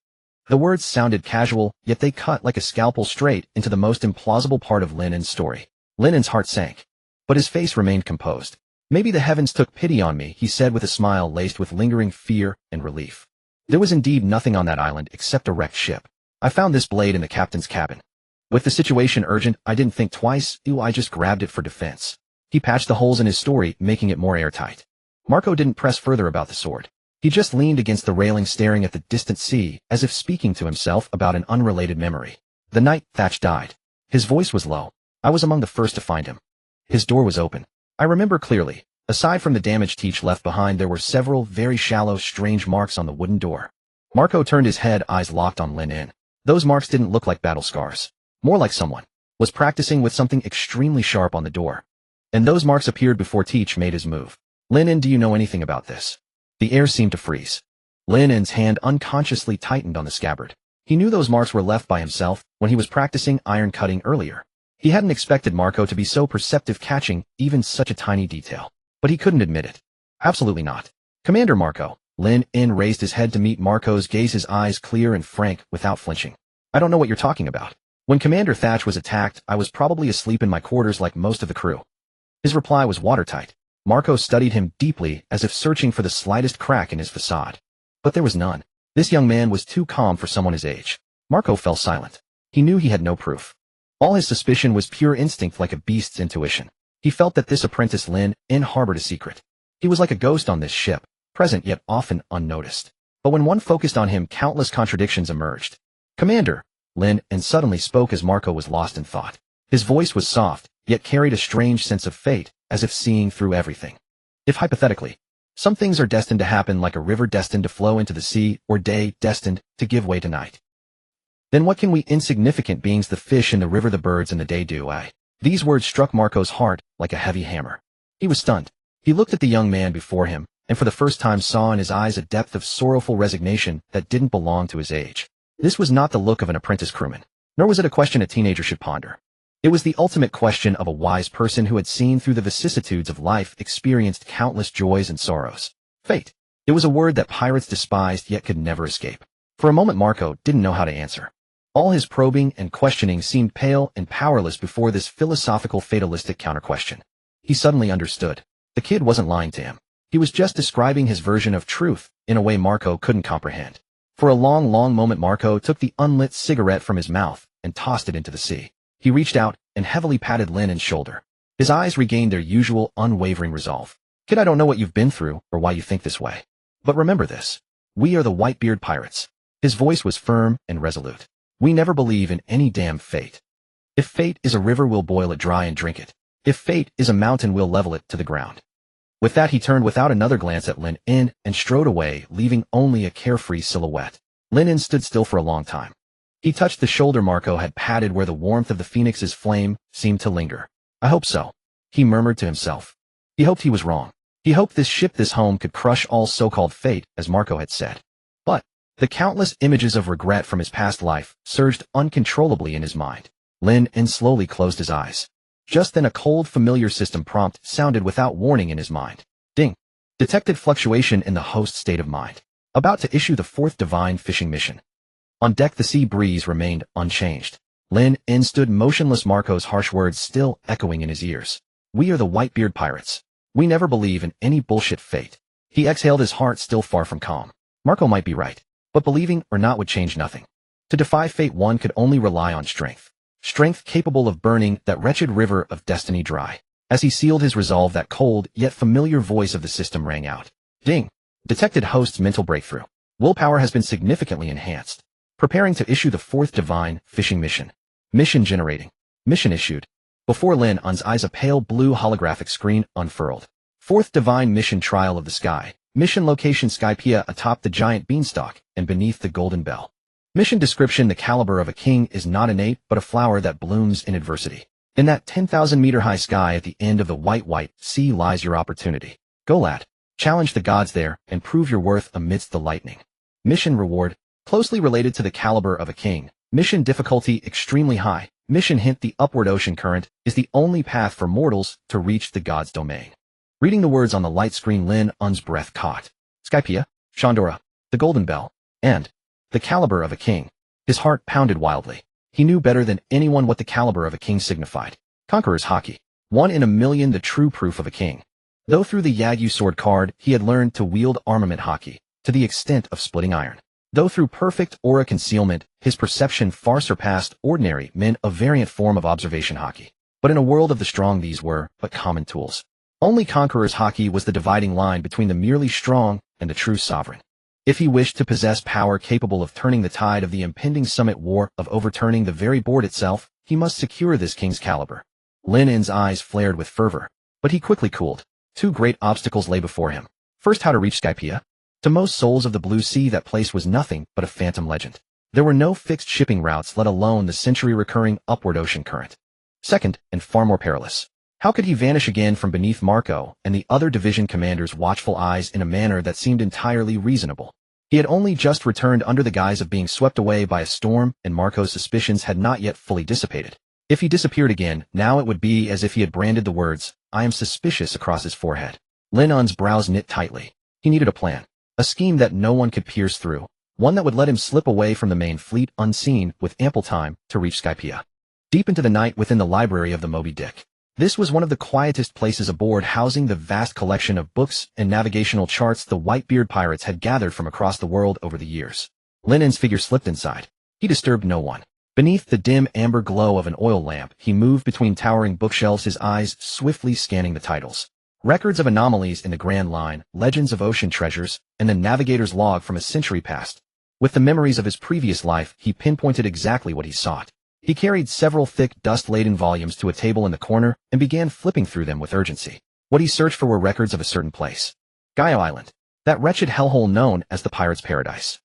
The words sounded casual, yet they cut like a scalpel straight into the most implausible part of Lynn's story. Lynn's heart sank. But his face remained composed. Maybe the heavens took pity on me, he said with a smile laced with lingering fear and relief. There was indeed nothing on that island except a wrecked ship. I found this blade in the captain's cabin. With the situation urgent, I didn't think twice, I just grabbed it for defense. He patched the holes in his story, making it more airtight. Marco didn't press further about the sword. He just leaned against the railing, staring at the distant sea, as if speaking to himself about an unrelated memory. The night Thatch died. His voice was low. I was among the first to find him. His door was open. I remember clearly. Aside from the damage Teach left behind, there were several very shallow, strange marks on the wooden door. Marco turned his head, eyes locked on Lynn. Those marks didn't look like battle scars. More like someone was practicing with something extremely sharp on the door. And those marks appeared before Teach made his move. Lynn, do you know anything about this? The air seemed to freeze. Lynn's hand unconsciously tightened on the scabbard. He knew those marks were left by himself when he was practicing iron cutting earlier. He hadn't expected Marco to be so perceptive, catching even such a tiny detail. But he couldn't admit it. Absolutely not. Commander Marco. Lynn raised his head to meet Marco's gaze, his eyes clear and frank, without flinching. I don't know what you're talking about. When Commander Thatch was attacked, I was probably asleep in my quarters like most of the crew. His reply was watertight. Marco studied him deeply, as if searching for the slightest crack in his facade. But there was none. This young man was too calm for someone his age. Marco fell silent. He knew he had no proof. All his suspicion was pure instinct, like a beast's intuition. He felt that this apprentice Lynn harbored a secret. He was like a ghost on this ship, present yet often unnoticed. But when one focused on him, countless contradictions emerged. "Commander," Lynn suddenly spoke as Marco was lost in thought. His voice was soft, yet carried a strange sense of fate, as if seeing through everything. "If hypothetically, some things are destined to happen like a river destined to flow into the sea, or day destined to give way to night, then what can we insignificant beings, the fish in the river, the birds in the day, do?" These words struck Marco's heart like a heavy hammer. He was stunned. He looked at the young man before him, and for the first time saw in his eyes a depth of sorrowful resignation that didn't belong to his age. This was not the look of an apprentice crewman, nor was it a question a teenager should ponder. It was the ultimate question of a wise person who had seen through the vicissitudes of life, experienced countless joys and sorrows. Fate. It was a word that pirates despised yet could never escape. For a moment Marco didn't know how to answer. All his probing and questioning seemed pale and powerless before this philosophical fatalistic counter-question. He suddenly understood. The kid wasn't lying to him. He was just describing his version of truth in a way Marco couldn't comprehend. For a long moment Marco took the unlit cigarette from his mouth and tossed it into the sea. He reached out and heavily patted Lynn's shoulder. His eyes regained their usual unwavering resolve. "Kid, I don't know what you've been through or why you think this way. But remember this. We are the Whitebeard Pirates." His voice was firm and resolute. "We never believe in any damn fate. If fate is a river, we'll boil it dry and drink it. If fate is a mountain, we'll level it to the ground." With that, he turned without another glance at Lynn and strode away, leaving only a carefree silhouette. Lynn stood still for a long time. He touched the shoulder Marco had patted where the warmth of the phoenix's flame seemed to linger. "I hope so," he murmured to himself. He hoped he was wrong. He hoped this ship, this home, could crush all so-called fate, as Marco had said. But the countless images of regret from his past life surged uncontrollably in his mind. Lynn slowly closed his eyes. Just then a cold, familiar system prompt sounded without warning in his mind. Ding. Detected fluctuation in the host's state of mind. About to issue the fourth divine fishing mission. On deck the sea breeze remained unchanged. Lynn stood motionless, Marco's harsh words still echoing in his ears. "We are the Whitebeard Pirates. We never believe in any bullshit fate." He exhaled, his heart still far from calm. Marco might be right, but believing or not would change nothing. To defy fate, one could only rely on strength. Strength capable of burning that wretched river of destiny dry. As he sealed his resolve, that cold yet familiar voice of the system rang out. Ding. Detected host's mental breakthrough. Willpower has been significantly enhanced. Preparing to issue the fourth divine fishing mission. Mission generating. Mission issued. Before Lynn's eyes a pale blue holographic screen unfurled. Fourth divine mission, trial of the sky. Mission location, Skypea atop the giant beanstalk and beneath the golden bell. Mission description, the caliber of a king is not innate but a flower that blooms in adversity. In that 10,000-meter high sky at the end of the white sea lies your opportunity. Go, lad. Challenge the gods there and prove your worth amidst the lightning. Mission reward. Closely related to the caliber of a king. Mission difficulty extremely high. Mission hint, the upward ocean current is the only path for mortals to reach the gods' domain. Reading the words on the light screen, Lynn's breath caught. Skypea, Chandora, the golden bell, and the caliber of a king. His heart pounded wildly. He knew better than anyone what the caliber of a king signified. Conqueror's haki. 1 in a million, the true proof of a king. Though through the Yagyu sword card he had learned to wield armament haki, to the extent of splitting iron. Though through perfect aura concealment, his perception far surpassed ordinary men, a variant form of observation haki. But in a world of the strong these were but common tools. Only Conqueror's haki was the dividing line between the merely strong and the true sovereign. If he wished to possess power capable of turning the tide of the impending summit war, of overturning the very board itself, he must secure this king's caliber. Lynn's eyes flared with fervor, but he quickly cooled. 2 great obstacles lay before him. First, how to reach Skypea. To most souls of the blue sea, that place was nothing but a phantom legend. There were no fixed shipping routes, let alone the century-recurring upward ocean current. Second, and far more perilous, how could he vanish again from beneath Marco and the other division commanders' watchful eyes in a manner that seemed entirely reasonable? He had only just returned under the guise of being swept away by a storm, and Marco's suspicions had not yet fully dissipated. If he disappeared again, now it would be as if he had branded the words, "I am suspicious," across his forehead. Lynn's brows knit tightly. He needed a plan. A scheme that no one could pierce through. One that would let him slip away from the main fleet unseen, with ample time to reach Skypea. Deep into the night, within the library of the Moby Dick. This was one of the quietest places aboard, housing the vast collection of books and navigational charts the Whitebeard Pirates had gathered from across the world over the years. Lynn's figure slipped inside. He disturbed no one. Beneath the dim amber glow of an oil lamp, he moved between towering bookshelves, his eyes swiftly scanning the titles. Records of anomalies in the Grand Line, legends of ocean treasures, and the navigator's log from a century past. With the memories of his previous life, he pinpointed exactly what he sought. He carried several thick, dust-laden volumes to a table in the corner and began flipping through them with urgency. What he searched for were records of a certain place. Gaia Island. That wretched hellhole known as the Pirates' Paradise.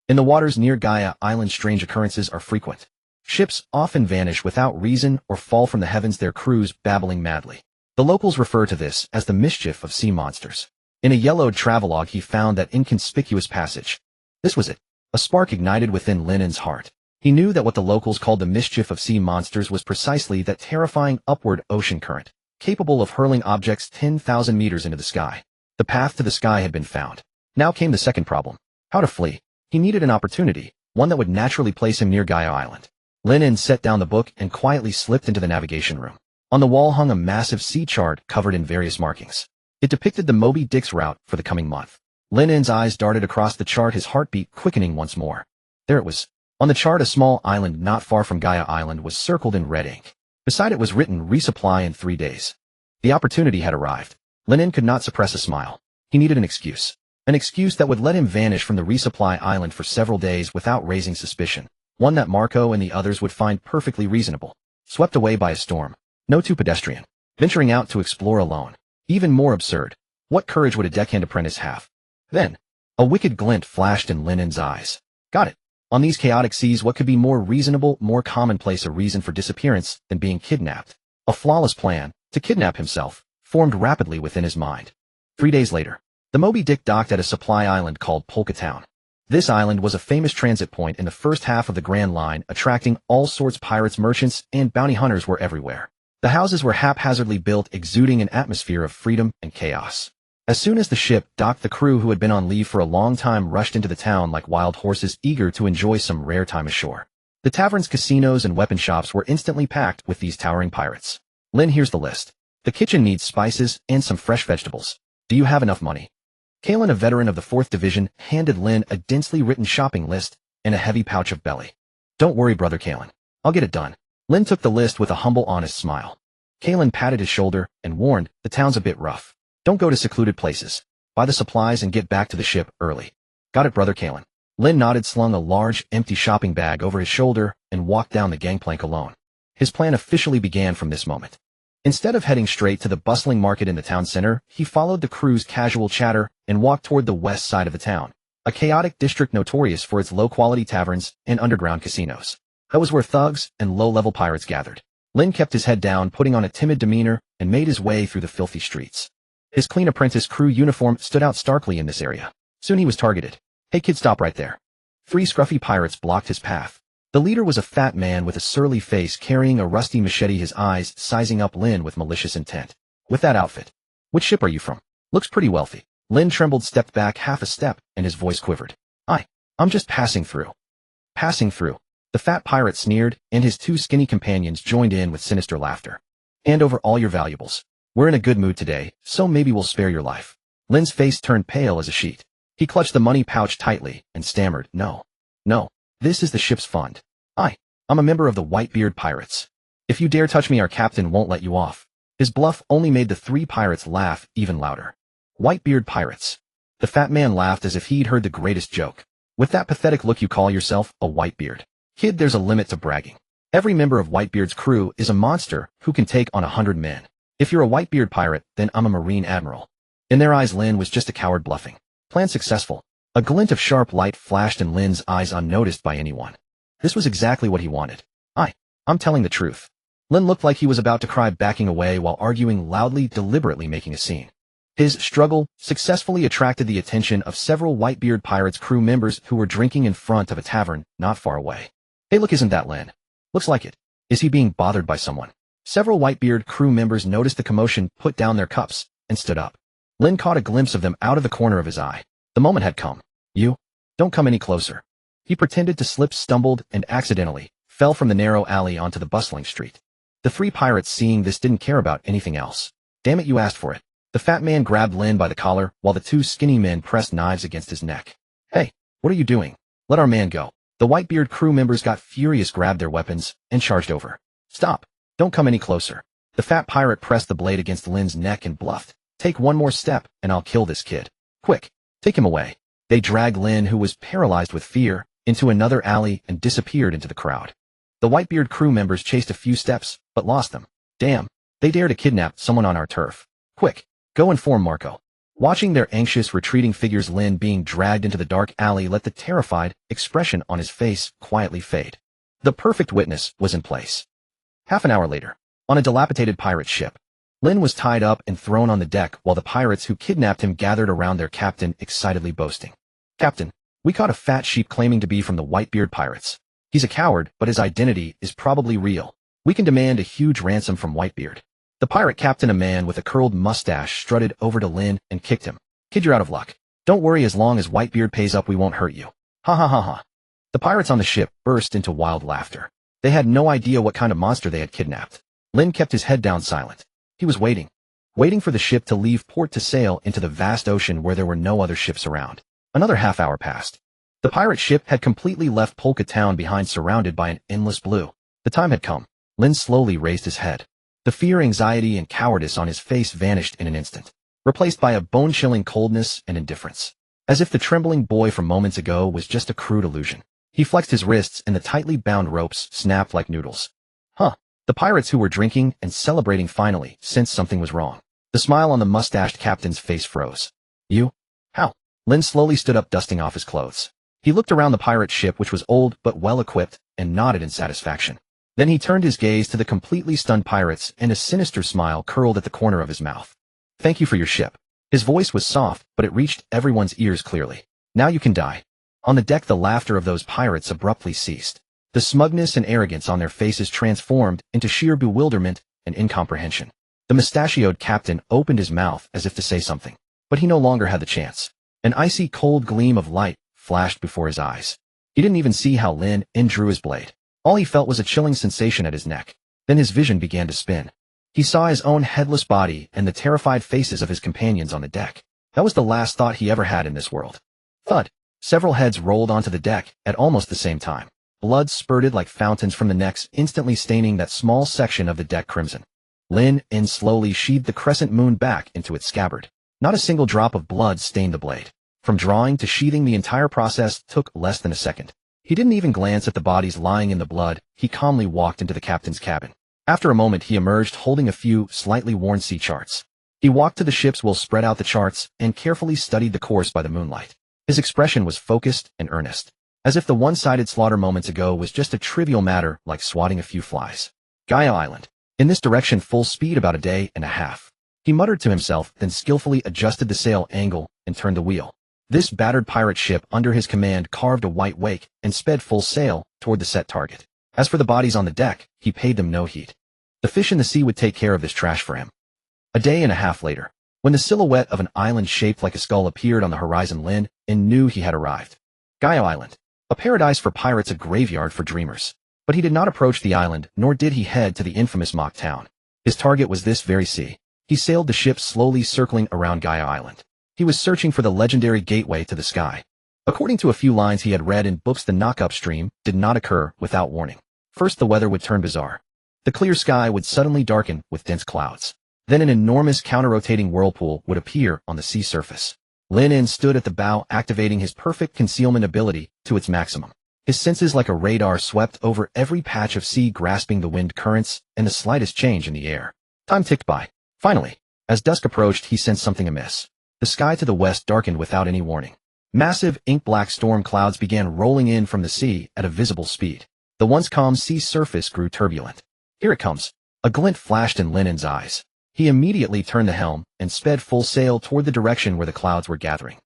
In the waters near Gaia Island, strange occurrences are frequent. Ships often vanish without reason or fall from the heavens, their crews babbling madly. The locals refer to this as the mischief of sea monsters. In a yellowed travelogue he found that inconspicuous passage. This was it. A spark ignited within Lynn's heart. He knew that what the locals called the mischief of sea monsters was precisely that terrifying upward ocean current, capable of hurling objects 10,000 meters into the sky. The path to the sky had been found. Now came the second problem. How to flee. He needed an opportunity, one that would naturally place him near Gaia Island. Lynn set down the book and quietly slipped into the navigation room. On the wall hung a massive sea chart covered in various markings. It depicted the Moby Dick's route for the coming month. Lynn's eyes darted across the chart, his heartbeat quickening once more. There it was. On the chart, a small island not far from Gaia Island was circled in red ink. Beside it was written, "Resupply in 3 days." The opportunity had arrived. Lynn could not suppress a smile. He needed an excuse. An excuse that would let him vanish from the resupply island for several days without raising suspicion. One that Marco and the others would find perfectly reasonable. Swept away by a storm. No too pedestrian. Venturing out to explore alone. Even more absurd. What courage would a deckhand apprentice have? Then, a wicked glint flashed in Lynn's eyes. Got it. On these chaotic seas, what could be more reasonable, more commonplace a reason for disappearance than being kidnapped? A flawless plan, to kidnap himself, formed rapidly within his mind. 3 days later, the Moby Dick docked at a supply island called Polka Town. This island was a famous transit point in the first half of the Grand Line, attracting all sorts. Pirates, merchants, and bounty hunters were everywhere. The houses were haphazardly built, exuding an atmosphere of freedom and chaos. As soon as the ship docked, the crew who had been on leave for a long time rushed into the town like wild horses, eager to enjoy some rare time ashore. The taverns, casinos, and weapon shops were instantly packed with these towering pirates. Lynn, here's the list. The kitchen needs spices and some fresh vegetables. Do you have enough money? Kalen, a veteran of the 4th Division, handed Lynn a densely written shopping list and a heavy pouch of belly. Don't worry, brother Kalen. I'll get it done. Lynn took the list with a humble, honest smile. Kalen patted his shoulder and warned, the town's a bit rough. Don't go to secluded places. Buy the supplies and get back to the ship early. Got it, brother Kalen. Lynn nodded, slung a large, empty shopping bag over his shoulder, and walked down the gangplank alone. His plan officially began from this moment. Instead of heading straight to the bustling market in the town center, he followed the crew's casual chatter and walked toward the west side of the town, a chaotic district notorious for its low-quality taverns and underground casinos. That was where thugs and low-level pirates gathered. Lynn kept his head down, putting on a timid demeanor, and made his way through the filthy streets. His clean apprentice crew uniform stood out starkly in this area. Soon he was targeted. Hey kid, stop right there. 3 scruffy pirates blocked his path. The leader was a fat man with a surly face, carrying a rusty machete, his eyes sizing up Lynn with malicious intent. With that outfit. Which ship are you from? Looks pretty wealthy. Lynn trembled, stepped back half a step, and his voice quivered. I'm just passing through. Passing through. The fat pirate sneered, and his 2 skinny companions joined in with sinister laughter. Hand over all your valuables. We're in a good mood today, so maybe we'll spare your life. Lynn's face turned pale as a sheet. He clutched the money pouch tightly and stammered, No. This is the ship's fund. I'm a member of the Whitebeard Pirates. If you dare touch me, our captain won't let you off. His bluff only made the 3 pirates laugh even louder. Whitebeard Pirates. The fat man laughed as if he'd heard the greatest joke. With that pathetic look, you call yourself a Whitebeard? Kid, there's a limit to bragging. Every member of Whitebeard's crew is a monster who can take on 100 men. If you're a Whitebeard pirate, then I'm a Marine Admiral. In their eyes, Lynn was just a coward bluffing. Plan successful. A glint of sharp light flashed in Lynn's eyes, unnoticed by anyone. This was exactly what he wanted. I'm telling the truth. Lynn looked like he was about to cry, backing away while arguing loudly, deliberately making a scene. His struggle successfully attracted the attention of several Whitebeard Pirates crew members who were drinking in front of a tavern not far away. Hey look, isn't that Lynn? Looks like it. Is he being bothered by someone? Several Whitebeard crew members noticed the commotion, put down their cups, and stood up. Lynn caught a glimpse of them out of the corner of his eye. The moment had come. You? Don't come any closer. He pretended to slip, stumbled, and accidentally fell from the narrow alley onto the bustling street. The 3 pirates, seeing this, didn't care about anything else. Damn it, you asked for it. The fat man grabbed Lynn by the collar, while the 2 skinny men pressed knives against his neck. Hey, what are you doing? Let our man go. The Whitebeard crew members got furious, grabbed their weapons, and charged over. Stop! Don't come any closer. The fat pirate pressed the blade against Lynn's neck and bluffed. Take one more step, and I'll kill this kid. Quick, take him away. They dragged Lynn, who was paralyzed with fear, into another alley and disappeared into the crowd. The Whitebeard crew members chased a few steps, but lost them. Damn, they dare to kidnap someone on our turf. Quick, go inform Marco. Watching their anxious, retreating figures, Lynn being dragged into the dark alley let the terrified expression on his face quietly fade. The perfect witness was in place. Half an hour later, on a dilapidated pirate ship, Lynn was tied up and thrown on the deck while the pirates who kidnapped him gathered around their captain, excitedly boasting. Captain, we caught a fat sheep claiming to be from the Whitebeard Pirates. He's a coward, but his identity is probably real. We can demand a huge ransom from Whitebeard. The pirate captain, a man with a curled mustache, strutted over to Lynn and kicked him. Kid, you're out of luck. Don't worry, as long as Whitebeard pays up, we won't hurt you. Ha ha ha ha. The pirates on the ship burst into wild laughter. They had no idea what kind of monster they had kidnapped. Lynn kept his head down, silent. He was waiting for the ship to leave port to sail into the vast ocean where there were no other ships around. Another half hour passed. The pirate ship had completely left Polka Town behind, surrounded by an endless blue. The time had come. Lynn slowly raised his head. The fear, anxiety, and cowardice on his face vanished in an instant, replaced by a bone-chilling coldness and indifference. As if the trembling boy from moments ago was just a crude illusion. He flexed his wrists and the tightly bound ropes snapped like noodles. Huh. The pirates, who were drinking and celebrating, finally sensed something was wrong. The smile on the mustached captain's face froze. You? How? Lynn slowly stood up, dusting off his clothes. He looked around the pirate ship, which was old but well-equipped, and nodded in satisfaction. Then he turned his gaze to the completely stunned pirates, and a sinister smile curled at the corner of his mouth. Thank you for your ship. His voice was soft, but it reached everyone's ears clearly. Now you can die. On the deck, the laughter of those pirates abruptly ceased. The smugness and arrogance on their faces transformed into sheer bewilderment and incomprehension. The mustachioed captain opened his mouth as if to say something, but he no longer had the chance. An icy cold gleam of light flashed before his eyes. He didn't even see how Lynn drew his blade. All he felt was a chilling sensation at his neck. Then his vision began to spin. He saw his own headless body and the terrified faces of his companions on the deck. That was the last thought he ever had in this world. Thud! Several heads rolled onto the deck at almost the same time. Blood spurted like fountains from the necks, instantly staining that small section of the deck crimson. Lynn slowly sheathed the crescent moon back into its scabbard. Not a single drop of blood stained the blade. From drawing to sheathing, the entire process took less than a second. He didn't even glance at the bodies lying in the blood. He calmly walked into the captain's cabin. After a moment, he emerged holding a few slightly worn sea charts. He walked to the ship's wheel, spread out the charts, and carefully studied the course by the moonlight. His expression was focused and earnest, as if the one-sided slaughter moments ago was just a trivial matter like swatting a few flies. Gaia Island. In this direction, full speed, about a day and a half. He muttered to himself, then skillfully adjusted the sail angle and turned the wheel. This battered pirate ship under his command carved a white wake and sped full sail toward the set target. As for the bodies on the deck, he paid them no heed. The fish in the sea would take care of this trash for him. A day and a half later, when the silhouette of an island shaped like a skull appeared on the horizon, Lynn knew he had arrived. Gaia Island. A paradise for pirates, a graveyard for dreamers. But he did not approach the island, nor did he head to the infamous mock town. His target was this very sea. He sailed the ship slowly, circling around Gaia Island. He was searching for the legendary gateway to the sky. According to a few lines he had read in books, the knock upstream did not occur without warning. First, the weather would turn bizarre. The clear sky would suddenly darken with dense clouds. Then an enormous counter-rotating whirlpool would appear on the sea surface. Lynn stood at the bow, activating his perfect concealment ability to its maximum. His senses, like a radar, swept over every patch of sea, grasping the wind currents and the slightest change in the air. Time ticked by. Finally, as dusk approached, he sensed something amiss. The sky to the west darkened without any warning. Massive, ink-black storm clouds began rolling in from the sea at a visible speed. The once calm sea surface grew turbulent. Here it comes. A glint flashed in Lynn's eyes. He immediately turned the helm and sped full sail toward the direction where the clouds were gathering.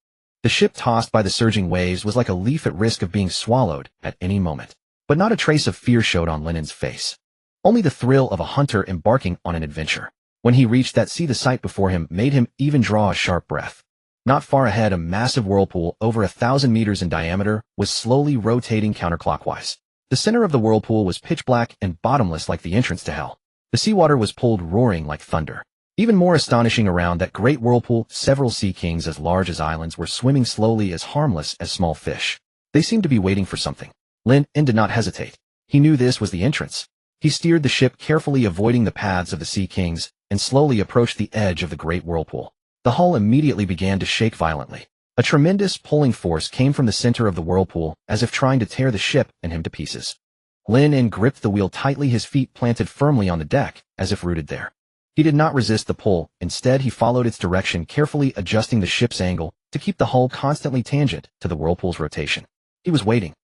The ship, tossed by the surging waves, was like a leaf at risk of being swallowed at any moment. But not a trace of fear showed on Lynn's face. Only the thrill of a hunter embarking on an adventure. When he reached that sea, the sight before him made him even draw a sharp breath. Not far ahead, a massive whirlpool, over 1,000 meters in diameter, was slowly rotating counterclockwise. The center of the whirlpool was pitch black and bottomless like the entrance to hell. The seawater was pulled roaring like thunder. Even more astonishing, around that great whirlpool, several sea kings as large as islands were swimming slowly, as harmless as small fish. They seemed to be waiting for something. Lynn did not hesitate. He knew this was the entrance. He steered the ship carefully, avoiding the paths of the Sea Kings, and slowly approached the edge of the great whirlpool. The hull immediately began to shake violently. A tremendous pulling force came from the center of the whirlpool, as if trying to tear the ship and him to pieces. Lynn gripped the wheel tightly, his feet planted firmly on the deck, as if rooted there. He did not resist the pull. Instead, he followed its direction, carefully adjusting the ship's angle to keep the hull constantly tangent to the whirlpool's rotation. He was waiting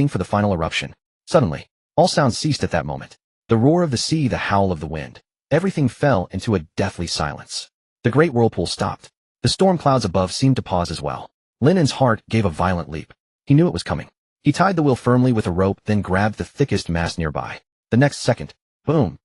for the final eruption. Suddenly, all sounds ceased at that moment. The roar of the sea, the howl of the wind. Everything fell into a deathly silence. The great whirlpool stopped. The storm clouds above seemed to pause as well. Lynn's heart gave a violent leap. He knew it was coming. He tied the wheel firmly with a rope, then grabbed the thickest mast nearby. The next second, boom!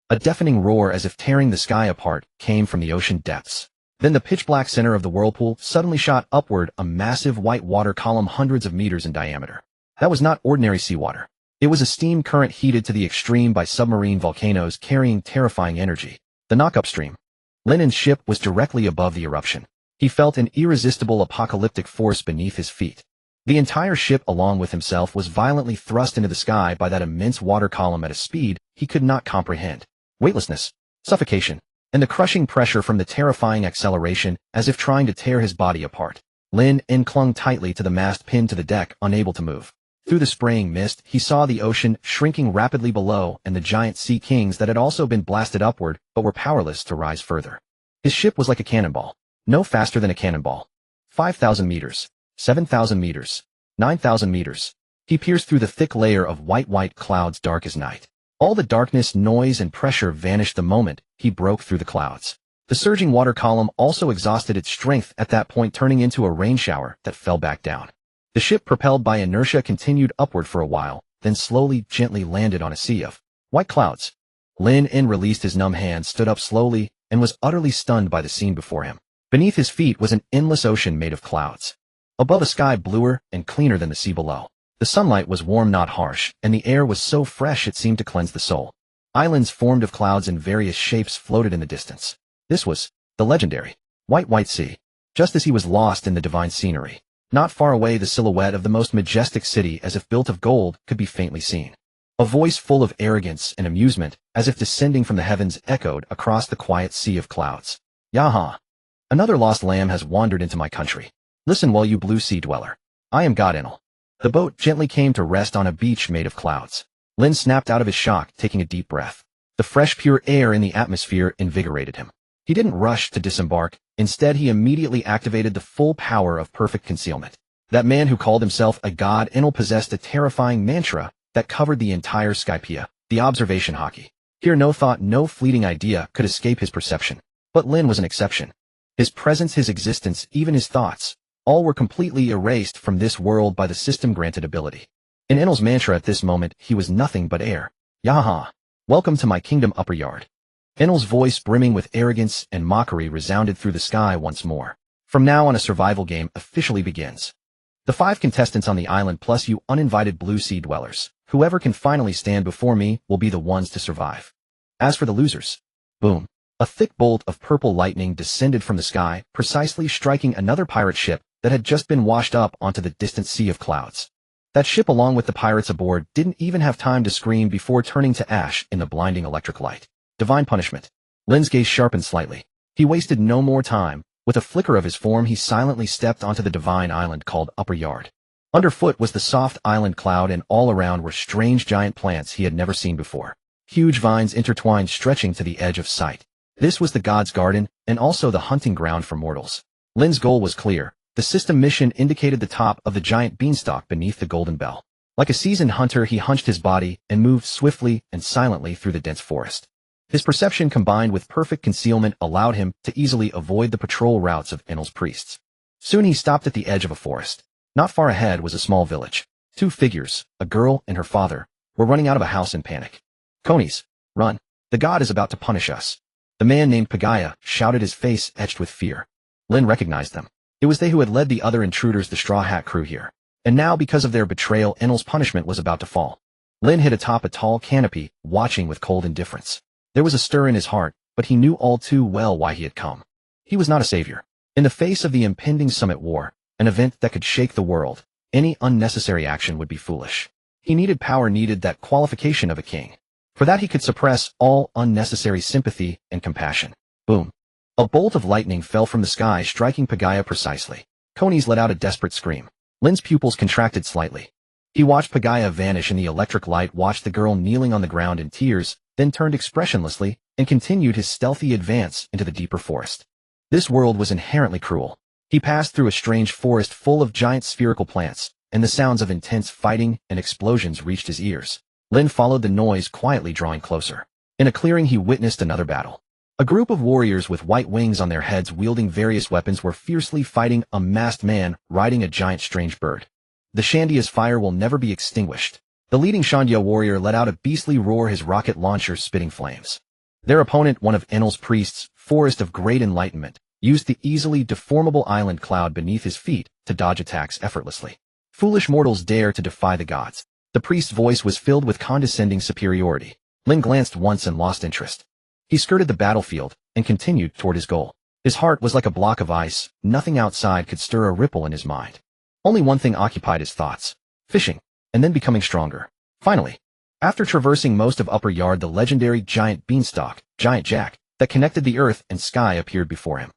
A deafening roar, as if tearing the sky apart, came from the ocean depths. Then the pitch-black center of the whirlpool suddenly shot upward, a massive white water column hundreds of meters in diameter. That was not ordinary seawater. It was a steam current heated to the extreme by submarine volcanoes, carrying terrifying energy. The knock-up stream. Lynn's ship was directly above the eruption. He felt an irresistible apocalyptic force beneath his feet. The entire ship, along with himself, was violently thrust into the sky by that immense water column at a speed he could not comprehend. Weightlessness, suffocation, and the crushing pressure from the terrifying acceleration, as if trying to tear his body apart. Lynn clung tightly to the mast pinned to the deck, unable to move. Through the spraying mist, he saw the ocean shrinking rapidly below and the giant Sea Kings that had also been blasted upward but were powerless to rise further. His ship was like a cannonball, no faster than a cannonball. 5,000 meters, 7,000 meters, 9,000 meters. He pierced through the thick layer of white clouds, dark as night. All the darkness, noise, and pressure vanished the moment he broke through the clouds. The surging water column also exhausted its strength at that point, turning into a rain shower that fell back down. The ship, propelled by inertia, continued upward for a while, then slowly, gently landed on a sea of white clouds. Lynn released his numb hands, stood up slowly, and was utterly stunned by the scene before him. Beneath his feet was an endless ocean made of clouds. Above, a sky bluer and cleaner than the sea below. The sunlight was warm, not harsh, and the air was so fresh it seemed to cleanse the soul. Islands formed of clouds in various shapes floated in the distance. This was the legendary White Sea. Just as he was lost in the divine scenery, not far away, the silhouette of the most majestic city, as if built of gold, could be faintly seen. A voice full of arrogance and amusement, as if descending from the heavens, echoed across the quiet sea of clouds. Yaha! Another lost lamb has wandered into my country. Listen, while you blue sea dweller. I am God Enel. The boat gently came to rest on a beach made of clouds. Lynn snapped out of his shock, taking a deep breath. The fresh, pure air in the atmosphere invigorated him. He didn't rush to disembark. Instead, he immediately activated the full power of perfect concealment. That man who called himself a god Enel possessed a terrifying mantra that covered the entire Skypea, the observation hockey. Here, no thought, no fleeting idea could escape his perception. But Lynn was an exception. His presence, his existence, even his thoughts, all were completely erased from this world by the system-granted ability. In Enel's mantra at this moment, he was nothing but air. Yaha! Welcome to my kingdom, upper yard. Enel's voice, brimming with arrogance and mockery, resounded through the sky once more. From now on, a survival game officially begins. The 5 contestants on the island, plus you uninvited blue sea dwellers. Whoever can finally stand before me will be the ones to survive. As for the losers, boom. A thick bolt of purple lightning descended from the sky, precisely striking another pirate ship that had just been washed up onto the distant sea of clouds. That ship, along with the pirates aboard, didn't even have time to scream before turning to ash in the blinding electric light. Divine punishment. Lynn's gaze sharpened slightly. He wasted no more time. With a flicker of his form, he silently stepped onto the divine island called Upper Yard. Underfoot was the soft island cloud, and all around were strange giant plants he had never seen before. Huge vines intertwined, stretching to the edge of sight. This was the god's garden, and also the hunting ground for mortals. Lynn's goal was clear. The system mission indicated the top of the giant beanstalk beneath the golden bell. Like a seasoned hunter, he hunched his body and moved swiftly and silently through the dense forest. His perception, combined with perfect concealment, allowed him to easily avoid the patrol routes of Enel's priests. Soon he stopped at the edge of a forest. Not far ahead was a small village. 2 figures, a girl and her father, were running out of a house in panic. Conies, run. The god is about to punish us. The man named Pagaya shouted, his face etched with fear. Lynn recognized them. It was they who had led the other intruders, the Straw Hat crew, here. And now, because of their betrayal, Enel's punishment was about to fall. Lynn hid atop a tall canopy, watching with cold indifference. There was a stir in his heart, but he knew all too well why he had come. He was not a savior. In the face of the impending summit war, an event that could shake the world, any unnecessary action would be foolish. He needed power, needed that qualification of a king. For that he could suppress all unnecessary sympathy and compassion. Boom. A bolt of lightning fell from the sky, striking Pagaya precisely. Conies let out a desperate scream. Lynn's pupils contracted slightly. He watched Pagaya vanish in the electric light, watched the girl kneeling on the ground in tears, then turned expressionlessly and continued his stealthy advance into the deeper forest. This world was inherently cruel. He passed through a strange forest full of giant spherical plants, and the sounds of intense fighting and explosions reached his ears. Lynn followed the noise, quietly drawing closer. In a clearing he witnessed another battle. A group of warriors with white wings on their heads wielding various weapons were fiercely fighting a masked man riding a giant strange bird. The Shandia's fire will never be extinguished. The leading Shandia warrior let out a beastly roar, his rocket launcher spitting flames. Their opponent, one of Enel's priests, Forest of Great Enlightenment, used the easily deformable island cloud beneath his feet to dodge attacks effortlessly. Foolish mortals dare to defy the gods. The priest's voice was filled with condescending superiority. Lynn glanced once and lost interest. He skirted the battlefield and continued toward his goal. His heart was like a block of ice. Nothing outside could stir a ripple in his mind. Only one thing occupied his thoughts: fishing, and then becoming stronger. Finally, after traversing most of Upper Yard, the legendary giant beanstalk, Giant Jack, that connected the earth and sky appeared before him.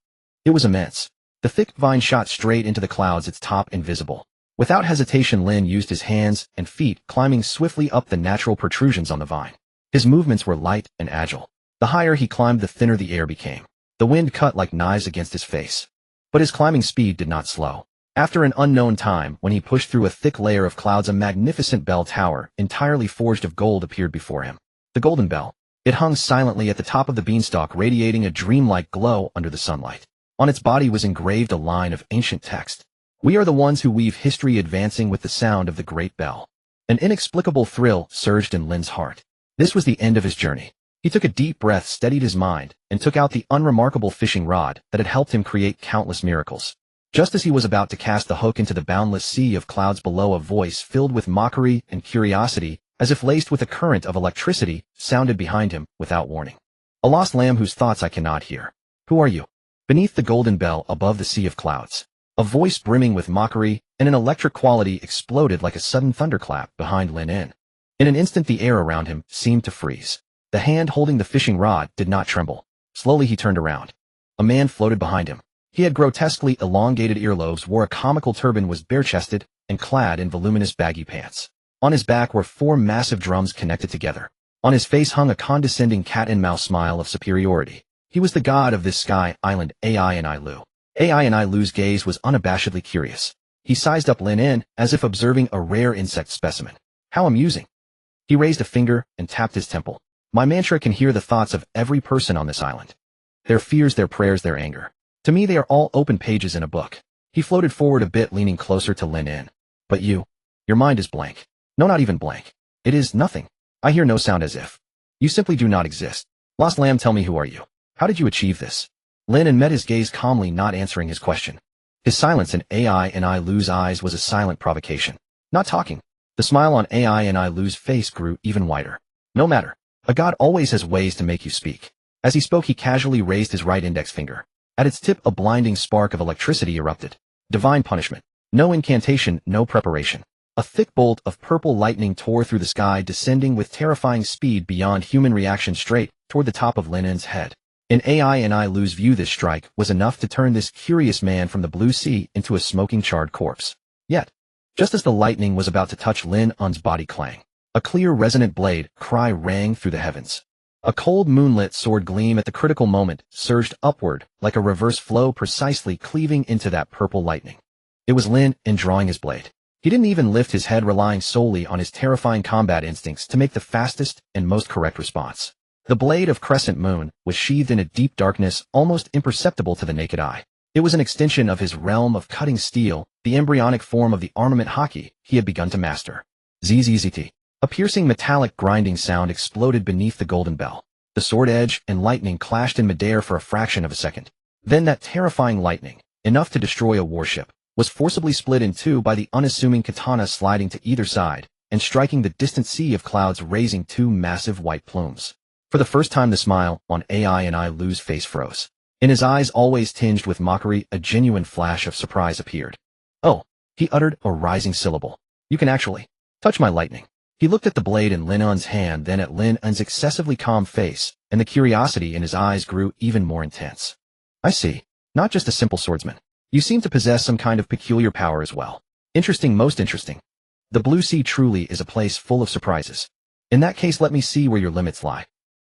It was immense. The thick vine shot straight into the clouds, its top invisible. Without hesitation, Lynn used his hands and feet, climbing swiftly up the natural protrusions on the vine. His movements were light and agile. The higher he climbed, the thinner the air became. The wind cut like knives against his face. But his climbing speed did not slow. After an unknown time, when he pushed through a thick layer of clouds, a magnificent bell tower, entirely forged of gold, appeared before him. The golden bell. It hung silently at the top of the beanstalk, radiating a dreamlike glow under the sunlight. On its body was engraved a line of ancient text. "We are the ones who weave history, advancing with the sound of the great bell." An inexplicable thrill surged in Lynn's heart. This was the end of his journey. He took a deep breath, steadied his mind, and took out the unremarkable fishing rod that had helped him create countless miracles. Just as he was about to cast the hook into the boundless sea of clouds below, a voice filled with mockery and curiosity, as if laced with a current of electricity, sounded behind him without warning. "A lost lamb whose thoughts I cannot hear. Who are you?" Beneath the golden bell, above the sea of clouds, a voice brimming with mockery and an electric quality exploded like a sudden thunderclap behind Lynn. In an instant, the air around him seemed to freeze. The hand holding the fishing rod did not tremble. Slowly he turned around. A man floated behind him. He had grotesquely elongated earlobes, wore a comical turban, was bare-chested, and clad in voluminous baggy pants. On his back were 4 massive drums connected together. On his face hung a condescending cat-and-mouse smile of superiority. He was the god of this sky island, Ai-Lu. Ai-Lu's gaze was unabashedly curious. He sized up Lynn as if observing a rare insect specimen. "How amusing." He raised a finger and tapped his temple. "My mantra can hear the thoughts of every person on this island. Their fears, their prayers, their anger. To me, they are all open pages in a book." He floated forward a bit, leaning closer to Lynn. "But your mind is blank." "No, not even blank. It is nothing. I hear no sound, as if you simply do not exist." "Lost lamb, tell me, who are you? How did you achieve this?" Lynn met his gaze calmly, not answering his question. His silence in Ai-Lu's eyes was a silent provocation. "Not talking." The smile on Ai-Lu's face grew even wider. "No matter. A god always has ways to make you speak." As he spoke, he casually raised his right index finger. At its tip, a blinding spark of electricity erupted. Divine punishment. No incantation, no preparation. A thick bolt of purple lightning tore through the sky, descending with terrifying speed beyond human reaction straight toward the top of Lynn's head. In Ai-Lu's view, this strike was enough to turn this curious man from the blue sea into a smoking, charred corpse. Yet, just as the lightning was about to touch Lynn's body, clang. A clear, resonant blade cry rang through the heavens. A cold moonlit sword gleam at the critical moment surged upward like a reverse flow, precisely cleaving into that purple lightning. It was Lynn drawing his blade. He didn't even lift his head, relying solely on his terrifying combat instincts to make the fastest and most correct response. The blade of Crescent Moon was sheathed in a deep darkness almost imperceptible to the naked eye. It was an extension of his realm of cutting steel, the embryonic form of the armament hockey he had begun to master. Zzzt. A piercing metallic grinding sound exploded beneath the golden bell. The sword edge and lightning clashed in midair for a fraction of a second. Then that terrifying lightning, enough to destroy a warship, was forcibly split in two by the unassuming katana sliding to either side and striking the distant sea of clouds, raising 2 massive white plumes. For the first time, the smile on Ai-Lu's face froze. In his eyes, always tinged with mockery, a genuine flash of surprise appeared. "Oh," he uttered a rising syllable. "You can actually touch my lightning." He looked at the blade in Lynn's hand, then at Lynn's excessively calm face, and the curiosity in his eyes grew even more intense. I see. Not just a simple swordsman. You seem to possess some kind of peculiar power as well. Interesting, most interesting. The Blue Sea truly is a place full of surprises. In that case, let me see where your limits lie.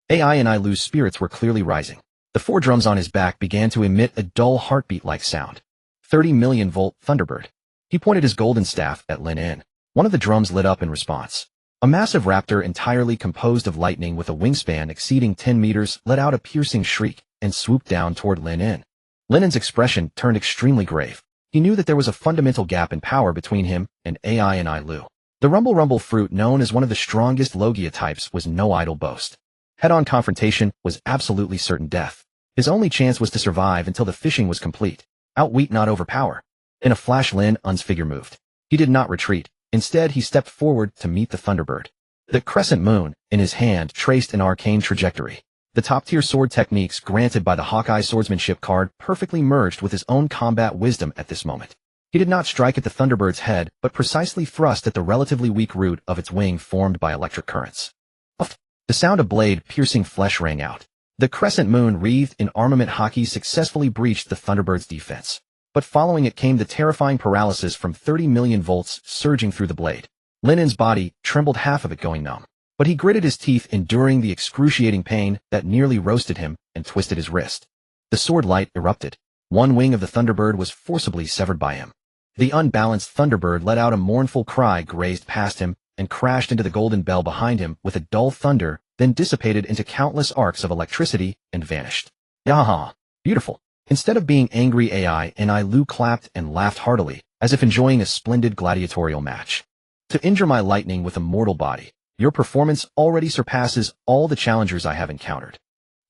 AI and I Lu's spirits were clearly rising. The 4 drums on his back began to emit a dull heartbeat-like sound. 30 million volt Thunderbird. He pointed his golden staff at Lynn. One of the drums lit up in response. A massive raptor entirely composed of lightning with a wingspan exceeding 10 meters let out a piercing shriek and swooped down toward Lynn. Lynn's expression turned extremely grave. He knew that there was a fundamental gap in power between him and AI and I Lu. The rumble fruit, known as one of the strongest Logia types, was no idle boast. Head-on confrontation was absolutely certain death. His only chance was to survive until the fishing was complete. Outwit, not overpower. In a flash, Lynn's figure moved. He did not retreat. Instead, he stepped forward to meet the Thunderbird. The crescent moon, in his hand, traced an arcane trajectory. The top-tier sword techniques granted by the Hawkeye swordsmanship card perfectly merged with his own combat wisdom at this moment. He did not strike at the Thunderbird's head, but precisely thrust at the relatively weak root of its wing formed by electric currents. The sound of blade-piercing flesh rang out. The crescent moon wreathed in armament hockey successfully breached the Thunderbird's defense. But following it came the terrifying paralysis from 30 million volts surging through the blade. Lynn's body trembled, half of it going numb. But he gritted his teeth, enduring the excruciating pain that nearly roasted him, and twisted his wrist. The sword light erupted. One wing of the Thunderbird was forcibly severed by him. The unbalanced Thunderbird let out a mournful cry, grazed past him, and crashed into the golden bell behind him with a dull thunder, then dissipated into countless arcs of electricity and vanished. Yaha! Beautiful. Instead of being angry, AI and I Lu clapped and laughed heartily, as if enjoying a splendid gladiatorial match. To injure my lightning with a mortal body, your performance already surpasses all the challengers I have encountered.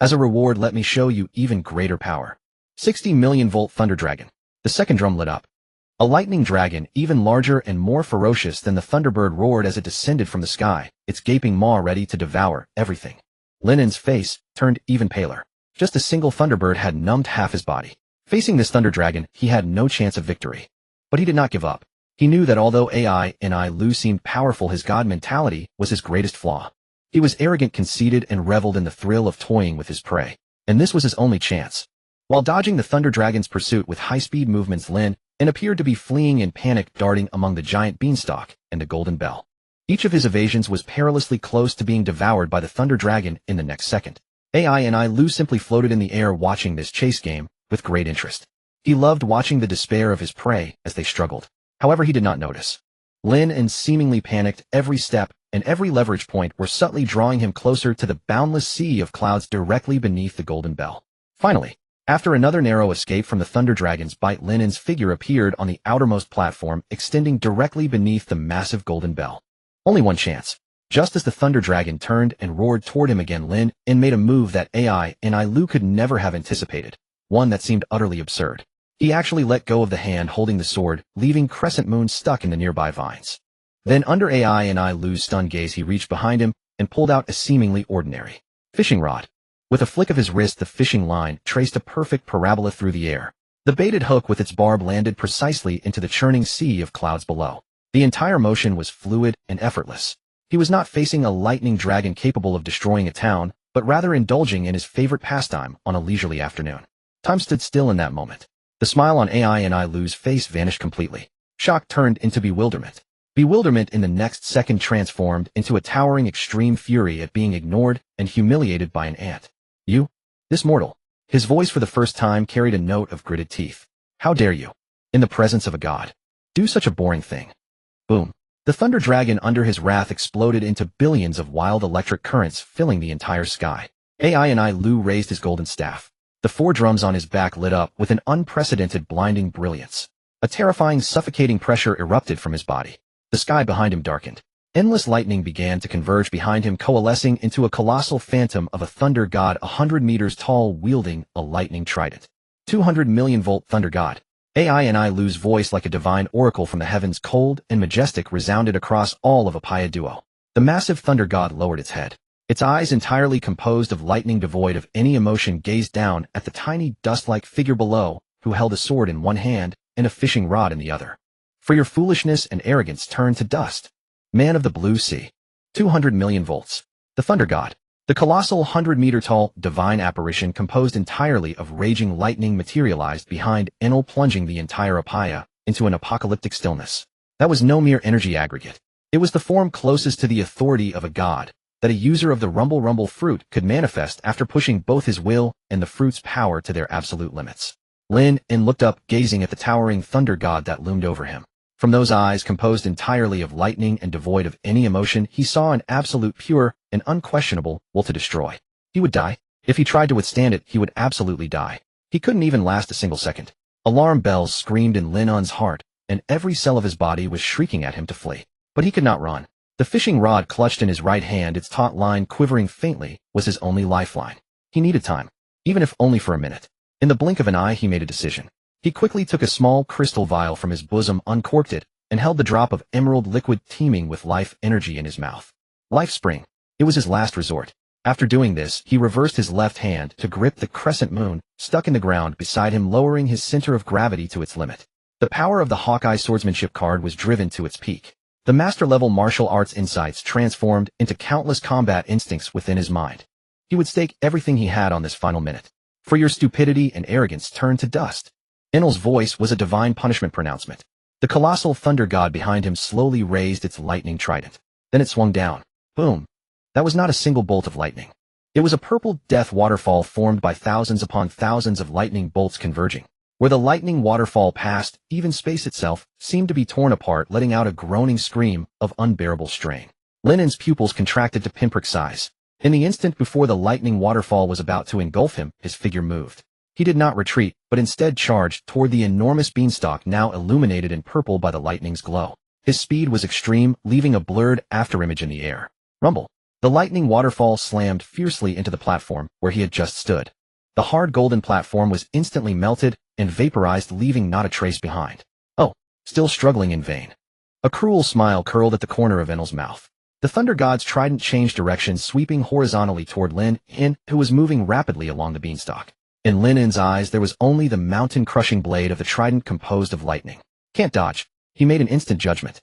As a reward, let me show you even greater power. 60 million volt Thunder Dragon. The second drum lit up. A lightning dragon, even larger and more ferocious than the Thunderbird, roared as it descended from the sky, its gaping maw ready to devour everything. Lynn's face turned even paler. Just a single Thunderbird had numbed half his body. Facing this Thunder Dragon, he had no chance of victory. But he did not give up. He knew that although AI and I Lu seemed powerful, his god mentality was his greatest flaw. He was arrogant, conceited, and reveled in the thrill of toying with his prey. And this was his only chance. While dodging the Thunder Dragon's pursuit with high-speed movements, Lynn appeared to be fleeing in panic, darting among the giant beanstalk and the golden bell. Each of his evasions was perilously close to being devoured by the Thunder Dragon in the next second. AI and I Lu simply floated in the air, watching this chase game with great interest. He loved watching the despair of his prey as they struggled. However, he did not notice. Lynn seemingly panicked. Every step and every leverage point were subtly drawing him closer to the boundless sea of clouds directly beneath the golden bell. Finally, after another narrow escape from the Thunder Dragon's bite, Lynn's figure appeared on the outermost platform, extending directly beneath the massive golden bell. Only one chance. Just as the Thunder Dragon turned and roared toward him again, Lynn made a move that AI and I Lu could never have anticipated, one that seemed utterly absurd. He actually let go of the hand holding the sword, leaving Crescent Moon stuck in the nearby vines. Then, under AI and I Lu's stunned gaze, he reached behind him and pulled out a seemingly ordinary fishing rod. With a flick of his wrist, the fishing line traced a perfect parabola through the air. The baited hook with its barb landed precisely into the churning sea of clouds below. The entire motion was fluid and effortless. He was not facing a lightning dragon capable of destroying a town, but rather indulging in his favorite pastime on a leisurely afternoon. Time stood still in that moment. The smile on AI and I Lu's face vanished completely. Shock turned into bewilderment. Bewilderment in the next second transformed into a towering extreme fury at being ignored and humiliated by an ant. You? This mortal. His voice for the first time carried a note of gritted teeth. How dare you, in the presence of a god, do such a boring thing? Boom. The Thunder Dragon under his wrath exploded into billions of wild electric currents, filling the entire sky. AI and I Lu raised his golden staff. The 4 drums on his back lit up with an unprecedented blinding brilliance. A terrifying, suffocating pressure erupted from his body. The sky behind him darkened. Endless lightning began to converge behind him, coalescing into a colossal phantom of a thunder god 100 meters tall, wielding a lightning trident. 200 million volt thunder god. AI and I Lu's voice, like a divine oracle from the heavens, cold and majestic, resounded across all of Apaya Duo. The massive thunder god lowered its head. Its eyes, entirely composed of lightning devoid of any emotion, gazed down at the tiny dust-like figure below, who held a sword in one hand and a fishing rod in the other. For your foolishness and arrogance, turn to dust, man of the Blue Sea. 200 million volts. The Thunder God. The colossal 100-meter-tall, divine apparition composed entirely of raging lightning materialized behind Enel, plunging the entire Apaya into an apocalyptic stillness. That was no mere energy aggregate. It was the form closest to the authority of a god that a user of the Rumble fruit could manifest after pushing both his will and the fruit's power to their absolute limits. Lynn looked up, gazing at the towering thunder god that loomed over him. From those eyes, composed entirely of lightning and devoid of any emotion, he saw an absolute, pure, and unquestionable will to destroy. He would die. If he tried to withstand it, he would absolutely die. He couldn't even last a single second. Alarm bells screamed in Linn's heart, and every cell of his body was shrieking at him to flee. But he could not run. The fishing rod clutched in his right hand, its taut line quivering faintly, was his only lifeline. He needed time, even if only for a minute. In the blink of an eye, he made a decision. He quickly took a small crystal vial from his bosom, uncorked it, and held the drop of emerald liquid teeming with life energy in his mouth. Life spring. It was his last resort. After doing this, he reversed his left hand to grip the crescent moon, stuck in the ground beside him, lowering his center of gravity to its limit. The power of the Hawkeye swordsmanship card was driven to its peak. The master-level martial arts insights transformed into countless combat instincts within his mind. He would stake everything he had on this final minute. For your stupidity and arrogance turned to dust. Enel's voice was a divine punishment pronouncement. The colossal thunder god behind him slowly raised its lightning trident. Then it swung down. Boom. That was not a single bolt of lightning. It was a purple death waterfall formed by thousands upon thousands of lightning bolts converging. Where the lightning waterfall passed, even space itself seemed to be torn apart, letting out a groaning scream of unbearable strain. Lynn's pupils contracted to pinprick size. In the instant before the lightning waterfall was about to engulf him, his figure moved. He did not retreat, but instead charged toward the enormous beanstalk, now illuminated in purple by the lightning's glow. His speed was extreme, leaving a blurred afterimage in the air. Rumble. The lightning waterfall slammed fiercely into the platform where he had just stood. The hard golden platform was instantly melted and vaporized, leaving not a trace behind. Oh, still struggling in vain. A cruel smile curled at the corner of Enel's mouth. The thunder god's trident changed direction, sweeping horizontally toward Lynn, who was moving rapidly along the beanstalk. In Lynn's eyes, there was only the mountain-crushing blade of the trident composed of lightning. Can't dodge. He made an instant judgment.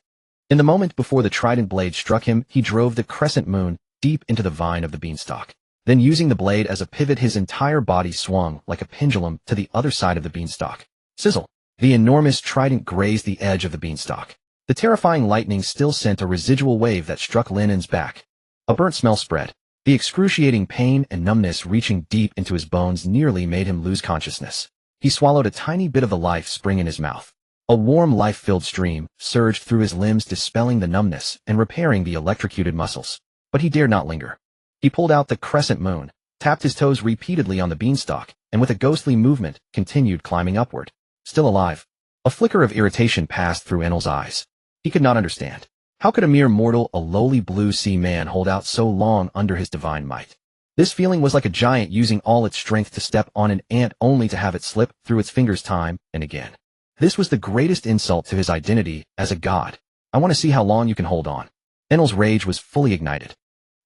In the moment before the trident blade struck him, he drove the crescent moon deep into the vine of the beanstalk. Then, using the blade as a pivot, his entire body swung like a pendulum to the other side of the beanstalk. Sizzle. The enormous trident grazed the edge of the beanstalk. The terrifying lightning still sent a residual wave that struck Lynn's back. A burnt smell spread. The excruciating pain and numbness reaching deep into his bones nearly made him lose consciousness. He swallowed a tiny bit of the life spring in his mouth. A warm, life-filled stream surged through his limbs, dispelling the numbness and repairing the electrocuted muscles. But he dared not linger. He pulled out the crescent moon, tapped his toes repeatedly on the beanstalk, and with a ghostly movement, continued climbing upward. Still alive. A flicker of irritation passed through Enel's eyes. He could not understand. How could a mere mortal, a lowly blue sea man, hold out so long under his divine might? This feeling was like a giant using all its strength to step on an ant only to have it slip through its fingers time and again. This was the greatest insult to his identity as a god. I want to see how long you can hold on. Enel's rage was fully ignited.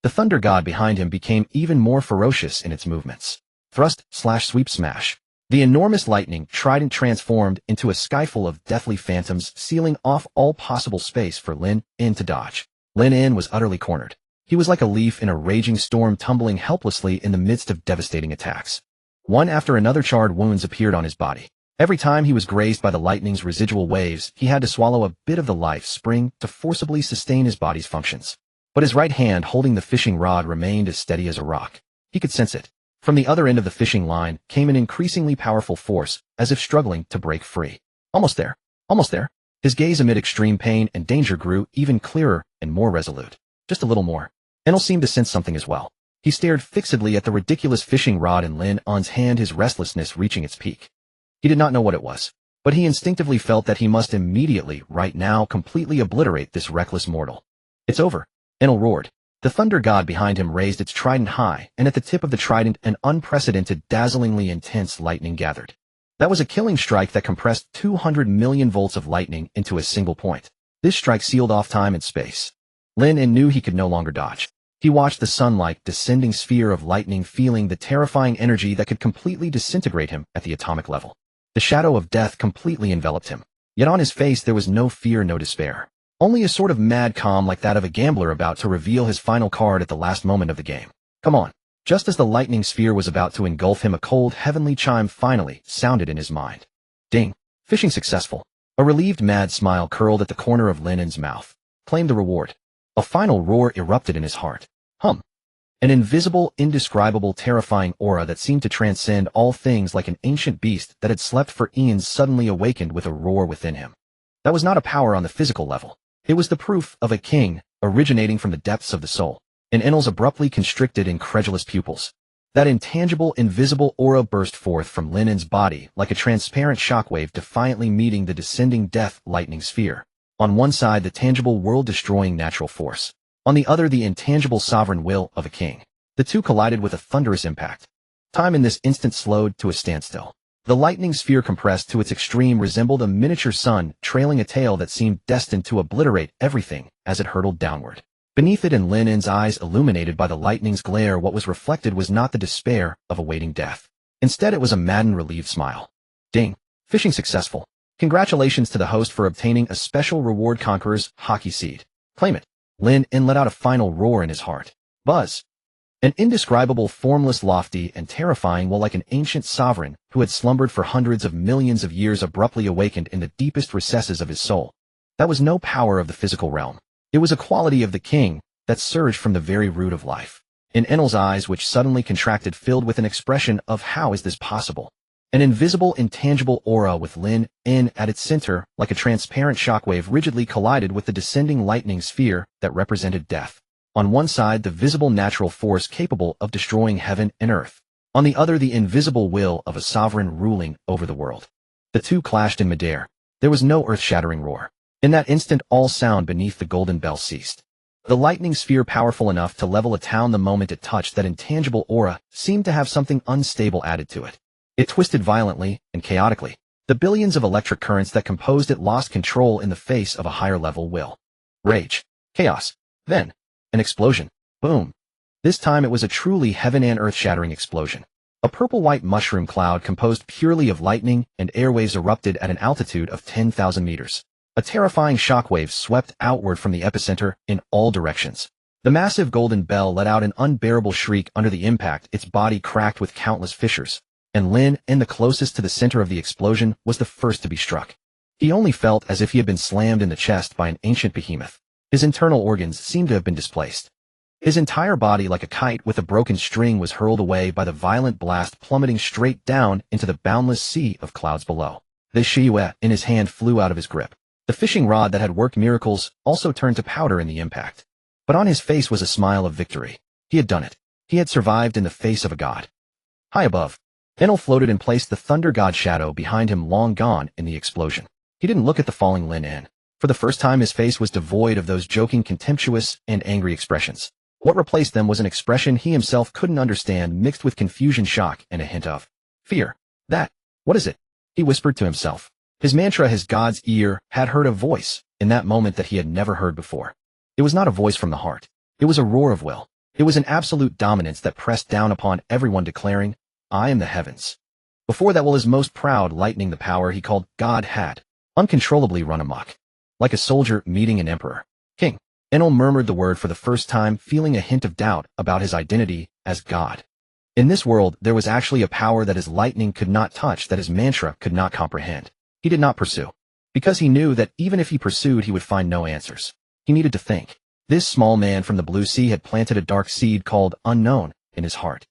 The thunder god behind him became even more ferocious in its movements. Thrust, slash, sweep, smash. The enormous lightning trident transformed into a skyful of deathly phantoms, sealing off all possible space for Lynn to dodge. Lynn was utterly cornered. He was like a leaf in a raging storm, tumbling helplessly in the midst of devastating attacks. One after another charred wounds appeared on his body. Every time he was grazed by the lightning's residual waves, he had to swallow a bit of the life spring to forcibly sustain his body's functions. But his right hand holding the fishing rod remained as steady as a rock. He could sense it. From the other end of the fishing line came an increasingly powerful force, as if struggling to break free. Almost there. Almost there. His gaze amid extreme pain and danger grew even clearer and more resolute. Just a little more. Enel seemed to sense something as well. He stared fixedly at the ridiculous fishing rod in Lynn's hand, his restlessness reaching its peak. He did not know what it was, but he instinctively felt that he must immediately, right now, completely obliterate this reckless mortal. It's over. Enel roared. The thunder god behind him raised its trident high, and at the tip of the trident an unprecedented, dazzlingly intense lightning gathered. That was a killing strike that compressed 200 million volts of lightning into a single point. This strike sealed off time and space. Lynn knew he could no longer dodge. He watched the sun-like descending sphere of lightning, feeling the terrifying energy that could completely disintegrate him at the atomic level. The shadow of death completely enveloped him. Yet on his face there was no fear, no despair. Only a sort of mad calm like that of a gambler about to reveal his final card at the last moment of the game. Come on. Just as the lightning sphere was about to engulf him, a cold, heavenly chime finally sounded in his mind. Ding. Fishing successful. A relieved mad smile curled at the corner of Lynn's mouth. Claim the reward. A final roar erupted in his heart. Hum. An invisible, indescribable, terrifying aura that seemed to transcend all things, like an ancient beast that had slept for eons suddenly awakened with a roar within him. That was not a power on the physical level. It was the proof of a king, originating from the depths of the soul. In Enel's abruptly constricted, incredulous pupils, that intangible, invisible aura burst forth from Lynn's body like a transparent shockwave, defiantly meeting the descending death lightning sphere. On one side, the tangible, world-destroying natural force. On the other, the intangible sovereign will of a king. The two collided with a thunderous impact. Time in this instant slowed to a standstill. The lightning sphere, compressed to its extreme, resembled a miniature sun trailing a tail that seemed destined to obliterate everything as it hurtled downward. Beneath it, in Lynn's eyes illuminated by the lightning's glare, what was reflected was not the despair of awaiting death. Instead, it was a maddened, relieved smile. Ding. Fishing successful. Congratulations to the host for obtaining a special reward, Conqueror's Hockey Seed. Claim it. Lynn let out a final roar in his heart. Buzz. An indescribable, formless, lofty, and terrifying will, like an ancient sovereign who had slumbered for hundreds of millions of years, abruptly awakened in the deepest recesses of his soul. That was no power of the physical realm. It was a quality of the king that surged from the very root of life. In Enel's eyes, which suddenly contracted, filled with an expression of how is this possible? An invisible, intangible aura with Lynn at its center, like a transparent shockwave, rigidly collided with the descending lightning sphere that represented death. On one side, the visible natural force capable of destroying heaven and earth. On the other, the invisible will of a sovereign ruling over the world. The two clashed in midair. There was no earth-shattering roar. In that instant, all sound beneath the golden bell ceased. The lightning sphere, powerful enough to level a town the moment it touched that intangible aura, seemed to have something unstable added to it. It twisted violently and chaotically. The billions of electric currents that composed it lost control in the face of a higher-level will. Rage. Chaos. Then, an explosion. Boom. This time it was a truly heaven and earth-shattering explosion. A purple-white mushroom cloud composed purely of lightning and airwaves erupted at an altitude of 10,000 meters. A terrifying shockwave swept outward from the epicenter in all directions. The massive golden bell let out an unbearable shriek under the impact, its body cracked with countless fissures. And Lynn, the closest to the center of the explosion, was the first to be struck. He only felt as if he had been slammed in the chest by an ancient behemoth. His internal organs seemed to have been displaced. His entire body, like a kite with a broken string, was hurled away by the violent blast, plummeting straight down into the boundless sea of clouds below. The shiuet in his hand flew out of his grip. The fishing rod that had worked miracles also turned to powder in the impact. But on his face was a smile of victory. He had done it. He had survived in the face of a god. High above, Enel floated and placed the thunder god shadow behind him, long gone in the explosion. He didn't look at the falling Lynn. For the first time, his face was devoid of those joking, contemptuous, and angry expressions. What replaced them was an expression he himself couldn't understand, mixed with confusion, shock, and a hint of fear. What is it? He whispered to himself. His mantra, his god's ear, had heard a voice in that moment that he had never heard before. It was not a voice from the heart. It was a roar of will. It was an absolute dominance that pressed down upon everyone, declaring, I am the heavens. Before that, his most proud lightning, the power he called God, had uncontrollably run amok. Like a soldier meeting an emperor. King. Enel murmured the word for the first time, feeling a hint of doubt about his identity as God. In this world, there was actually a power that his lightning could not touch, that his mantra could not comprehend. He did not pursue, because he knew that even if he pursued, he would find no answers. He needed to think. This small man from the blue sea had planted a dark seed called unknown in his heart.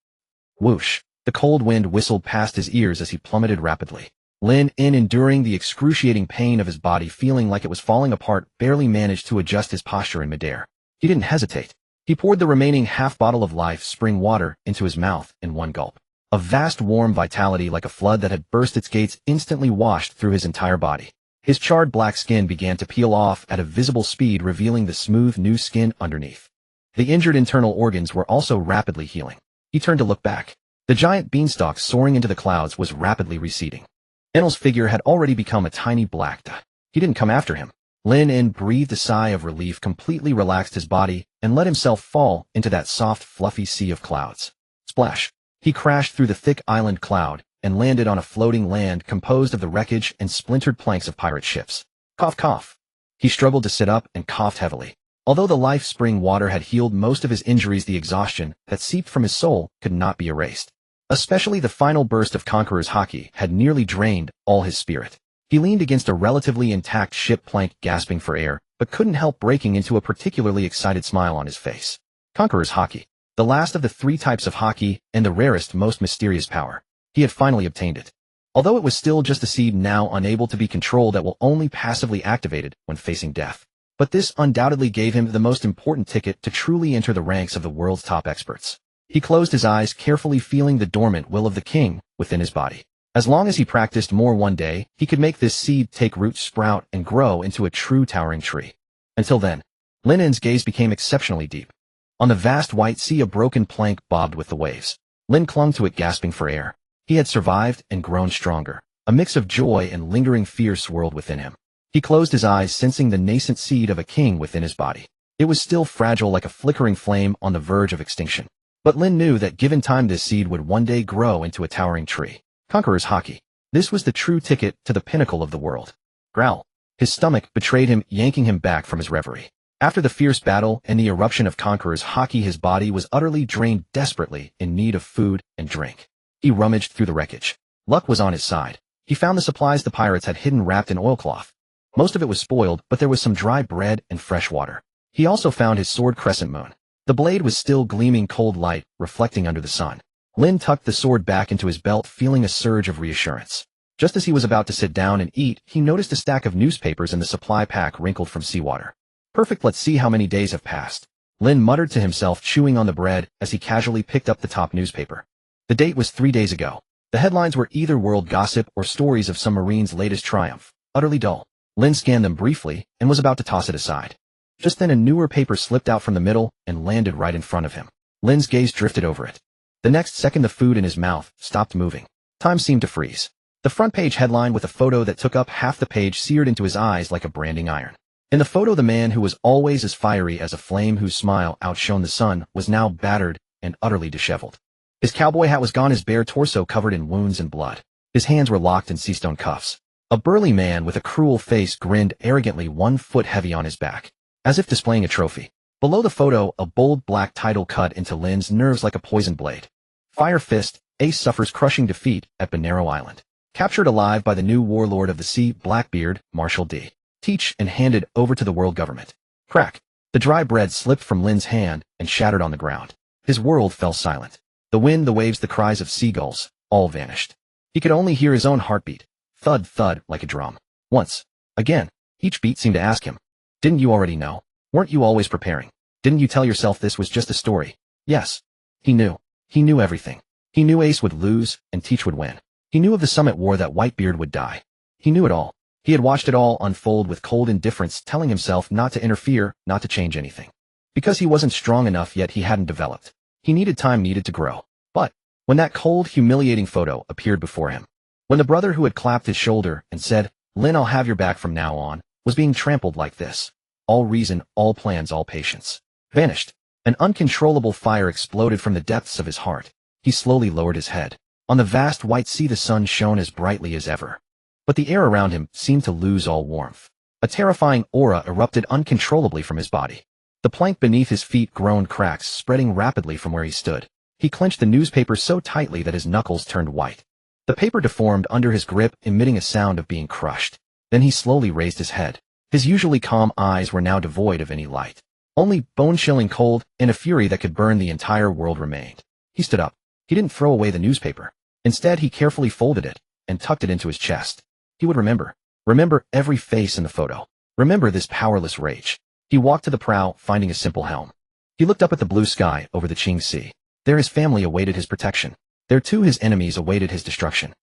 Whoosh. The cold wind whistled past his ears as he plummeted rapidly. Lynn, enduring the excruciating pain of his body, feeling like it was falling apart, barely managed to adjust his posture in midair. He didn't hesitate. He poured the remaining half bottle of life spring water into his mouth in one gulp. A vast warm vitality, like a flood that had burst its gates, instantly washed through his entire body. His charred black skin began to peel off at a visible speed, revealing the smooth new skin underneath. The injured internal organs were also rapidly healing. He turned to look back. The giant beanstalk soaring into the clouds was rapidly receding. Enel's figure had already become a tiny black dot. He didn't come after him. Lynn breathed a sigh of relief, completely relaxed his body, and let himself fall into that soft, fluffy sea of clouds. Splash. He crashed through the thick island cloud and landed on a floating land composed of the wreckage and splintered planks of pirate ships. Cough, cough. He struggled to sit up and coughed heavily. Although the life spring water had healed most of his injuries, the exhaustion that seeped from his soul could not be erased. Especially the final burst of Conqueror's haki had nearly drained all his spirit. He leaned against a relatively intact ship plank, gasping for air, but couldn't help breaking into a particularly excited smile on his face. Conqueror's haki. The last of the 3 types of haki, and the rarest, most mysterious power. He had finally obtained it. Although it was still just a seed now unable to be controlled that will only passively activated when facing death. But this undoubtedly gave him the most important ticket to truly enter the ranks of the world's top experts. He closed his eyes, carefully feeling the dormant will of the king within his body. As long as he practiced more one day, he could make this seed take root, sprout, and grow into a true towering tree. Until then, Lynn's gaze became exceptionally deep. On the vast white sea, a broken plank bobbed with the waves. Lynn clung to it, gasping for air. He had survived and grown stronger. A mix of joy and lingering fear swirled within him. He closed his eyes, sensing the nascent seed of a king within his body. It was still fragile, like a flickering flame on the verge of extinction. But Lynn knew that given time, this seed would one day grow into a towering tree. Conqueror's haki. This was the true ticket to the pinnacle of the world. Growl. His stomach betrayed him, yanking him back from his reverie. After the fierce battle and the eruption of Conqueror's haki, his body was utterly drained, desperately in need of food and drink. He rummaged through the wreckage. Luck was on his side. He found the supplies the pirates had hidden wrapped in oilcloth. Most of it was spoiled, but there was some dry bread and fresh water. He also found his sword, Crescent Moon. The blade was still gleaming, cold light, reflecting under the sun. Lynn tucked the sword back into his belt, feeling a surge of reassurance. Just as he was about to sit down and eat, he noticed a stack of newspapers in the supply pack, wrinkled from seawater. Perfect, let's see how many days have passed. Lynn muttered to himself, chewing on the bread as he casually picked up the top newspaper. The date was 3 days ago. The headlines were either world gossip or stories of some marine's latest triumph. Utterly dull. Lynn scanned them briefly and was about to toss it aside. Just then a newer paper slipped out from the middle and landed right in front of him. Lynn's gaze drifted over it. The next second, the food in his mouth stopped moving. Time seemed to freeze. The front page headline, with a photo that took up half the page, seared into his eyes like a branding iron. In the photo, the man who was always as fiery as a flame, whose smile outshone the sun, was now battered and utterly disheveled. His cowboy hat was gone, his bare torso covered in wounds and blood. His hands were locked in sea-stone cuffs. A burly man with a cruel face grinned arrogantly, 1 foot heavy on his back, as if displaying a trophy. Below the photo, a bold black title cut into Lynn's nerves like a poisoned blade. Fire Fist, Ace suffers crushing defeat at Bonero Island. Captured alive by the new warlord of the sea, Blackbeard, Marshal D. Teach, and handed over to the world government. Crack. The dry bread slipped from Lynn's hand and shattered on the ground. His world fell silent. The wind, the waves, the cries of seagulls, all vanished. He could only hear his own heartbeat. Thud, thud, like a drum. Once. Again. Each beat seemed to ask him, didn't you already know? Weren't you always preparing? Didn't you tell yourself this was just a story? Yes. He knew. He knew everything. He knew Ace would lose and Teach would win. He knew of the Summit War, that Whitebeard would die. He knew it all. He had watched it all unfold with cold indifference, telling himself not to interfere, not to change anything. Because he wasn't strong enough yet, he hadn't developed. He needed time, needed to grow. But when that cold, humiliating photo appeared before him, when the brother who had clapped his shoulder and said, Lynn, I'll have your back from now on, was being trampled like this, all reason, all plans, all patience vanished. An uncontrollable fire exploded from the depths of his heart. He slowly lowered his head. On the vast white sea, the sun shone as brightly as ever. But the air around him seemed to lose all warmth. A terrifying aura erupted uncontrollably from his body. The plank beneath his feet groaned, cracks spreading rapidly from where he stood. He clenched the newspaper so tightly that his knuckles turned white. The paper deformed under his grip, emitting a sound of being crushed. Then he slowly raised his head. His usually calm eyes were now devoid of any light. Only bone-chilling cold and a fury that could burn the entire world remained. He stood up. He didn't throw away the newspaper. Instead, he carefully folded it and tucked it into his chest. He would remember. Remember every face in the photo. Remember this powerless rage. He walked to the prow, finding a simple helm. He looked up at the blue sky over the Qing Sea. There his family awaited his protection. There too his enemies awaited his destruction.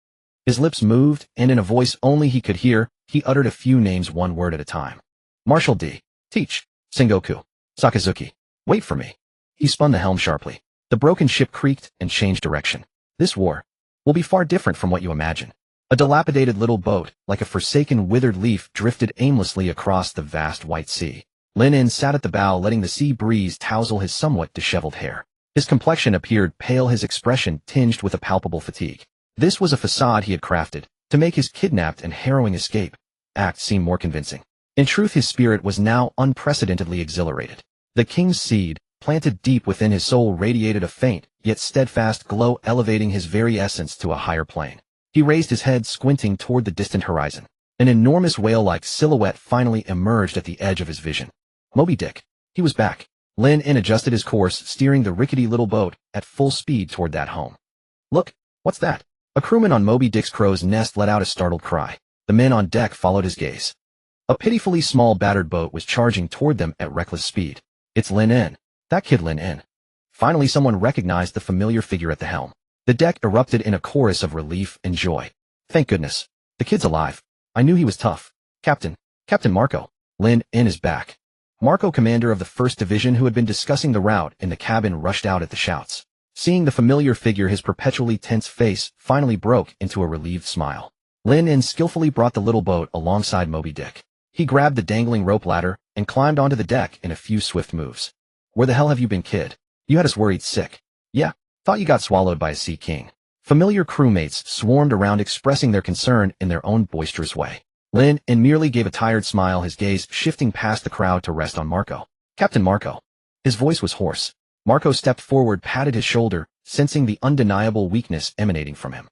His lips moved, and in a voice only he could hear, he uttered a few names, one word at a time. Marshal D. Teach. Sengoku. Sakazuki. Wait for me. He spun the helm sharply. The broken ship creaked and changed direction. This war will be far different from what you imagine. A dilapidated little boat, like a forsaken withered leaf, drifted aimlessly across the vast white sea. Lynn sat at the bow, letting the sea breeze tousle his somewhat disheveled hair. His complexion appeared pale, his expression tinged with a palpable fatigue. This was a facade he had crafted to make his kidnapped and harrowing escape act seem more convincing. In truth, his spirit was now unprecedentedly exhilarated. The king's seed, planted deep within his soul, radiated a faint, yet steadfast glow, elevating his very essence to a higher plane. He raised his head, squinting toward the distant horizon. An enormous whale-like silhouette finally emerged at the edge of his vision. Moby Dick. He was back. Lynn adjusted his course, steering the rickety little boat at full speed toward that home. Look, what's that? A crewman on Moby Dick's crow's nest let out a startled cry. The men on deck followed his gaze. A pitifully small battered boat was charging toward them at reckless speed. It's Lynn. That kid Lynn. Finally someone recognized the familiar figure at the helm. The deck erupted in a chorus of relief and joy. Thank goodness. The kid's alive. I knew he was tough. Captain Marco. Lynn is back. Marco, commander of the 1st Division, who had been discussing the route in the cabin, rushed out at the shouts. Seeing the familiar figure, his perpetually tense face finally broke into a relieved smile. Lynn skillfully brought the little boat alongside Moby Dick. He grabbed the dangling rope ladder and climbed onto the deck in a few swift moves. Where the hell have you been, kid? You had us worried sick. Yeah, thought you got swallowed by a sea king. Familiar crewmates swarmed around, expressing their concern in their own boisterous way. Lynn merely gave a tired smile, his gaze shifting past the crowd to rest on Marco. Captain Marco. His voice was hoarse. Marco stepped forward, patted his shoulder, sensing the undeniable weakness emanating from him.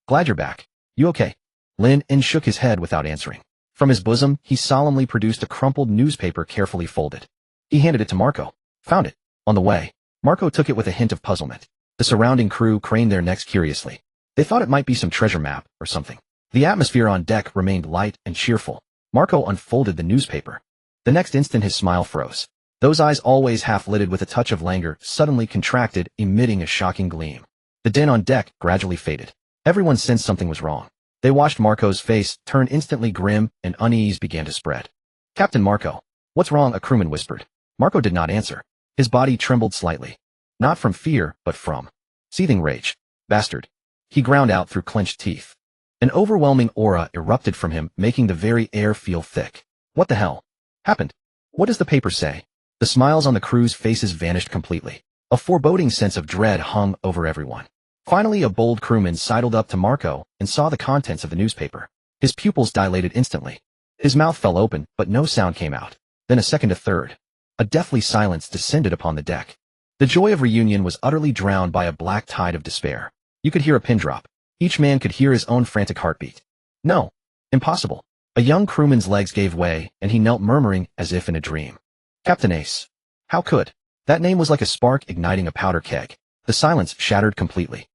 Glad you're back. You okay? Lynn shook his head without answering. From his bosom, he solemnly produced a crumpled newspaper carefully folded. He handed it to Marco. Found it. On the way. Marco took it with a hint of puzzlement. The surrounding crew craned their necks curiously. They thought it might be some treasure map or something. The atmosphere on deck remained light and cheerful. Marco unfolded the newspaper. The next instant his smile froze. Those eyes, always half-lidded with a touch of languor, suddenly contracted, emitting a shocking gleam. The din on deck gradually faded. Everyone sensed something was wrong. They watched Marco's face turn instantly grim, and unease began to spread. Captain Marco. What's wrong? A crewman whispered. Marco did not answer. His body trembled slightly. Not from fear, but from seething rage. Bastard. He ground out through clenched teeth. An overwhelming aura erupted from him, making the very air feel thick. What the hell happened? What does the paper say? The smiles on the crew's faces vanished completely. A foreboding sense of dread hung over everyone. Finally, a bold crewman sidled up to Marco and saw the contents of the newspaper. His pupils dilated instantly. His mouth fell open, but no sound came out. Then a second, a third. A deathly silence descended upon the deck. The joy of reunion was utterly drowned by a black tide of despair. You could hear a pin drop. Each man could hear his own frantic heartbeat. No. Impossible. A young crewman's legs gave way, and he knelt, murmuring as if in a dream. Captain Ace. How could? That name was like a spark igniting a powder keg. The silence shattered completely.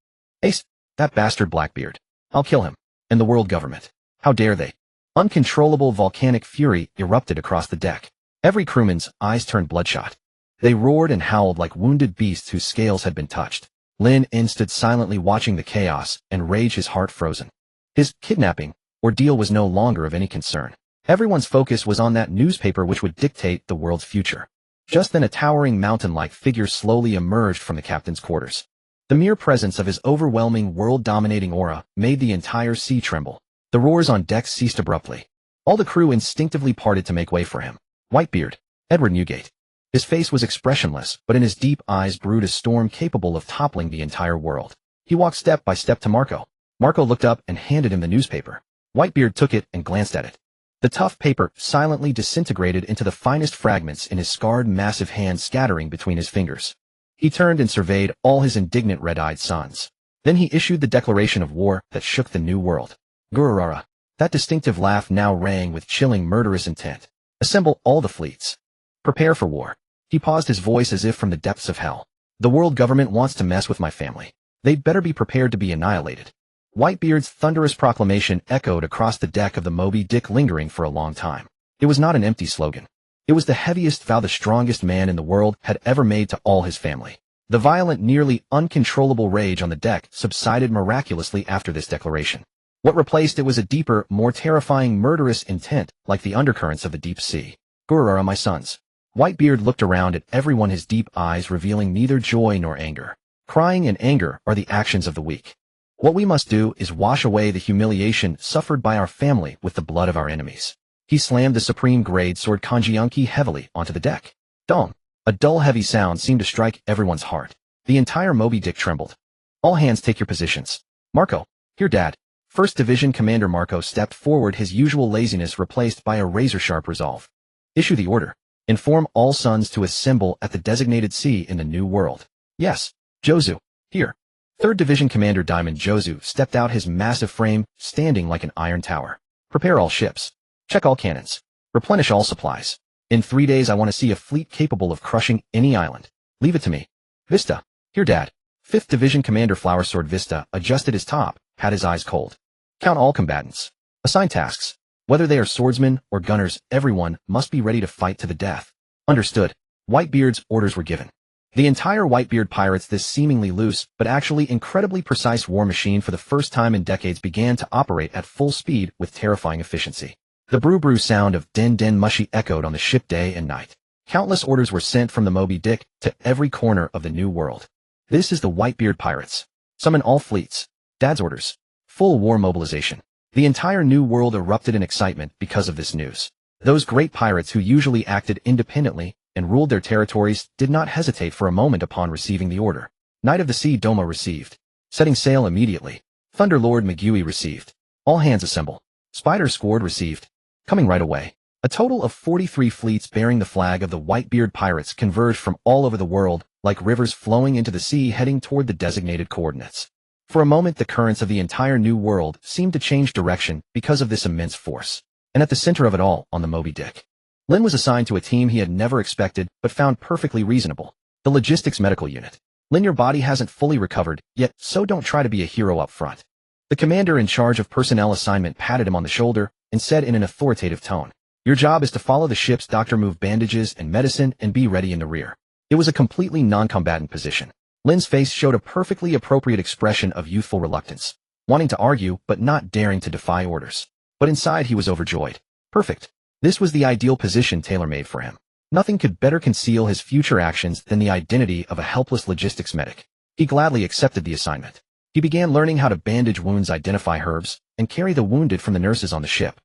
Ace, that bastard Blackbeard. I'll kill him. And the world government. How dare they? Uncontrollable volcanic fury erupted across the deck. Every crewman's eyes turned bloodshot. They roared and howled like wounded beasts whose scales had been touched. Lynn stood silently watching the chaos, and rage, his heart frozen. His kidnapping ordeal was no longer of any concern. Everyone's focus was on that newspaper which would dictate the world's future. Just then a towering mountain-like figure slowly emerged from the captain's quarters. The mere presence of his overwhelming, world-dominating aura made the entire sea tremble. The roars on deck ceased abruptly. All the crew instinctively parted to make way for him. Whitebeard, Edward Newgate. His face was expressionless, but in his deep eyes brewed a storm capable of toppling the entire world. He walked step by step to Marco. Marco looked up and handed him the newspaper. Whitebeard took it and glanced at it. The tough paper silently disintegrated into the finest fragments in his scarred, massive hand, scattering between his fingers. He turned and surveyed all his indignant red-eyed sons. Then he issued the declaration of war that shook the new world. Gururara. That distinctive laugh now rang with chilling, murderous intent. Assemble all the fleets. Prepare for war. He paused, his voice as if from the depths of hell. The world government wants to mess with my family. They'd better be prepared to be annihilated. Whitebeard's thunderous proclamation echoed across the deck of the Moby Dick, lingering for a long time. It was not an empty slogan. It was the heaviest vow the strongest man in the world had ever made to all his family. The violent, nearly uncontrollable rage on the deck subsided miraculously after this declaration. What replaced it was a deeper, more terrifying, murderous intent, like the undercurrents of the deep sea. Gururara, my sons. Whitebeard looked around at everyone, his deep eyes revealing neither joy nor anger. Crying and anger are the actions of the weak. What we must do is wash away the humiliation suffered by our family with the blood of our enemies. He slammed the supreme grade sword Kanjianki heavily onto the deck. Dong. A dull, heavy sound seemed to strike everyone's heart. The entire Moby Dick trembled. All hands, take your positions. Marco. Here, Dad. 1st Division Commander Marco stepped forward, his usual laziness replaced by a razor-sharp resolve. Issue the order. Inform all sons to assemble at the designated sea in the New World. Yes, Jozu. Here. 3rd Division Commander Diamond Jozu stepped out, his massive frame standing like an iron tower. Prepare all ships. Check all cannons. Replenish all supplies. In 3 days I want to see a fleet capable of crushing any island. Leave it to me. Vista. Here, Dad. 5th Division Commander Flower Sword Vista adjusted his top, had his eyes cold. Count all combatants. Assign tasks. Whether they are swordsmen or gunners, everyone must be ready to fight to the death. Understood. Whitebeard's orders were given. The entire Whitebeard Pirates, this seemingly loose, but actually incredibly precise war machine for the first time in decades, began to operate at full speed with terrifying efficiency. The brew-brew sound of den-den mushy echoed on the ship day and night. Countless orders were sent from the Moby Dick to every corner of the New World. This is the Whitebeard Pirates. Summon all fleets. Dad's orders. Full war mobilization. The entire New World erupted in excitement because of this news. Those great pirates who usually acted independently and ruled their territories did not hesitate for a moment upon receiving the order. Knight of the Sea Domo received. Setting sail immediately. Thunderlord McGuey received. All hands assemble. Spider Squad received. Coming right away. A total of 43 fleets bearing the flag of the Whitebeard Pirates converged from all over the world, like rivers flowing into the sea, heading toward the designated coordinates. For a moment the currents of the entire New World seemed to change direction because of this immense force. And at the center of it all, on the Moby Dick, Lynn was assigned to a team he had never expected but found perfectly reasonable. The Logistics Medical Unit. Lynn, your body hasn't fully recovered yet, so don't try to be a hero up front. The commander in charge of personnel assignment patted him on the shoulder and said in an authoritative tone, your job is to follow the ship's doctor, move bandages and medicine, and be ready in the rear. It was a completely non-combatant position. Lynn's face showed a perfectly appropriate expression of youthful reluctance, wanting to argue but not daring to defy orders. But inside he was overjoyed. Perfect. This was the ideal position tailor-made for him. Nothing could better conceal his future actions than the identity of a helpless logistics medic. He gladly accepted the assignment. He began learning how to bandage wounds, identify herbs, and carry the wounded from the nurses on the ship.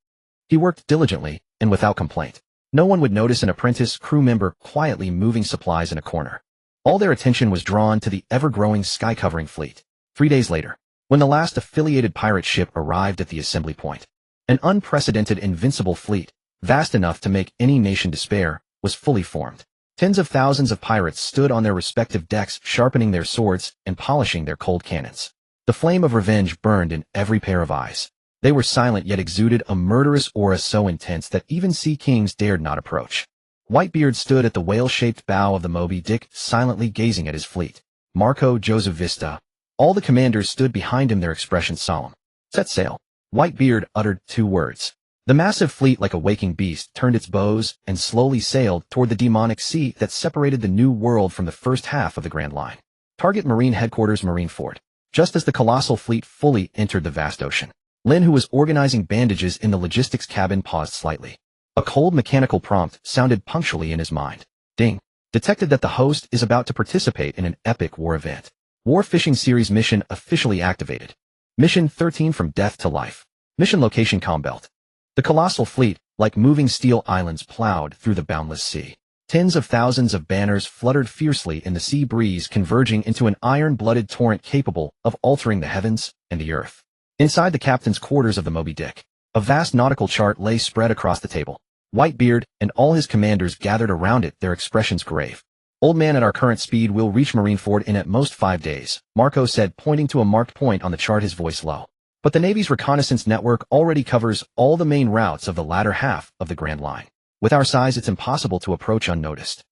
He worked diligently and without complaint. No one would notice an apprentice crew member quietly moving supplies in a corner. All their attention was drawn to the ever-growing sky-covering fleet. 3 days later, when the last affiliated pirate ship arrived at the assembly point, an unprecedented invincible fleet, vast enough to make any nation despair, was fully formed. Tens of thousands of pirates stood on their respective decks, sharpening their swords and polishing their cold cannons. The flame of revenge burned in every pair of eyes. They were silent yet exuded a murderous aura so intense that even sea kings dared not approach. Whitebeard stood at the whale-shaped bow of the Moby Dick, silently gazing at his fleet. Marco, Joseph Vista. All the commanders stood behind him, their expressions solemn. Set sail. Whitebeard uttered 2 words. The massive fleet, like a waking beast, turned its bows and slowly sailed toward the demonic sea that separated the New World from the first half of the Grand Line. Target Marine Headquarters, Marineford. Just as the colossal fleet fully entered the vast ocean, Lynn, who was organizing bandages in the logistics cabin, paused slightly. A cold mechanical prompt sounded punctually in his mind. Ding. Detected that the host is about to participate in an epic war event. War Fishing Series mission officially activated. Mission 13, From Death to Life. Mission location: Combelt. The colossal fleet, like moving steel islands, plowed through the boundless sea. Tens of thousands of banners fluttered fiercely in the sea breeze, converging into an iron-blooded torrent capable of altering the heavens and the earth. Inside the captain's quarters of the Moby Dick, a vast nautical chart lay spread across the table. Whitebeard and all his commanders gathered around it, their expressions grave. Old man, at our current speed we'll reach Marineford in at most 5 days, Marco said, pointing to a marked point on the chart, his voice low. But the Navy's reconnaissance network already covers all the main routes of the latter half of the Grand Line. With our size, it's impossible to approach unnoticed.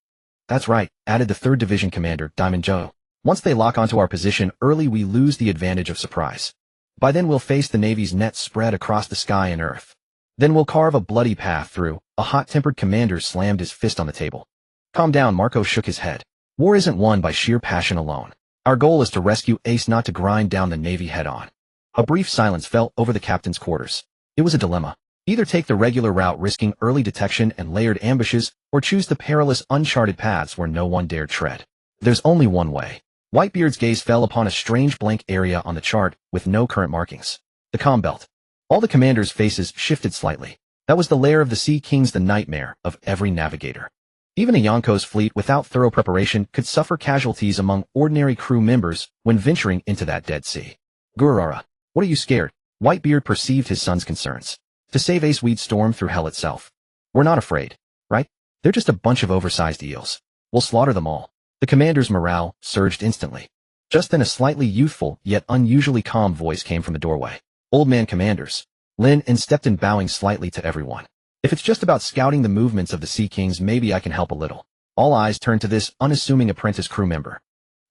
That's right, added the 3rd Division Commander, Diamond Joe. Once they lock onto our position early, we lose the advantage of surprise. By then we'll face the Navy's net spread across the sky and earth. Then we'll carve a bloody path through. A hot-tempered commander slammed his fist on the table. Calm down, Marco shook his head. War isn't won by sheer passion alone. Our goal is to rescue Ace, not to grind down the Navy head-on. A brief silence fell over the captain's quarters. It was a dilemma. Either take the regular route, risking early detection and layered ambushes, or choose the perilous, uncharted paths where no one dared tread. There's only one way. Whitebeard's gaze fell upon a strange blank area on the chart with no current markings. The Combelt. All the commanders' faces shifted slightly. That was the lair of the Sea Kings, the nightmare of every navigator. Even a Yonko's fleet without thorough preparation could suffer casualties among ordinary crew members when venturing into that Dead Sea. Gurara. What are you scared? Whitebeard perceived his son's concerns. To save Ace, we'd storm through hell itself. We're not afraid, right? They're just a bunch of oversized eels. We'll slaughter them all. The commander's morale surged instantly. Just then a slightly youthful, yet unusually calm voice came from the doorway. Old man commanders. Lynn stepped in, bowing slightly to everyone. If it's just about scouting the movements of the Sea Kings, maybe I can help a little. All eyes turned to this unassuming apprentice crew member.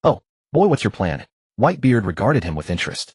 Oh, boy, what's your plan? Whitebeard regarded him with interest.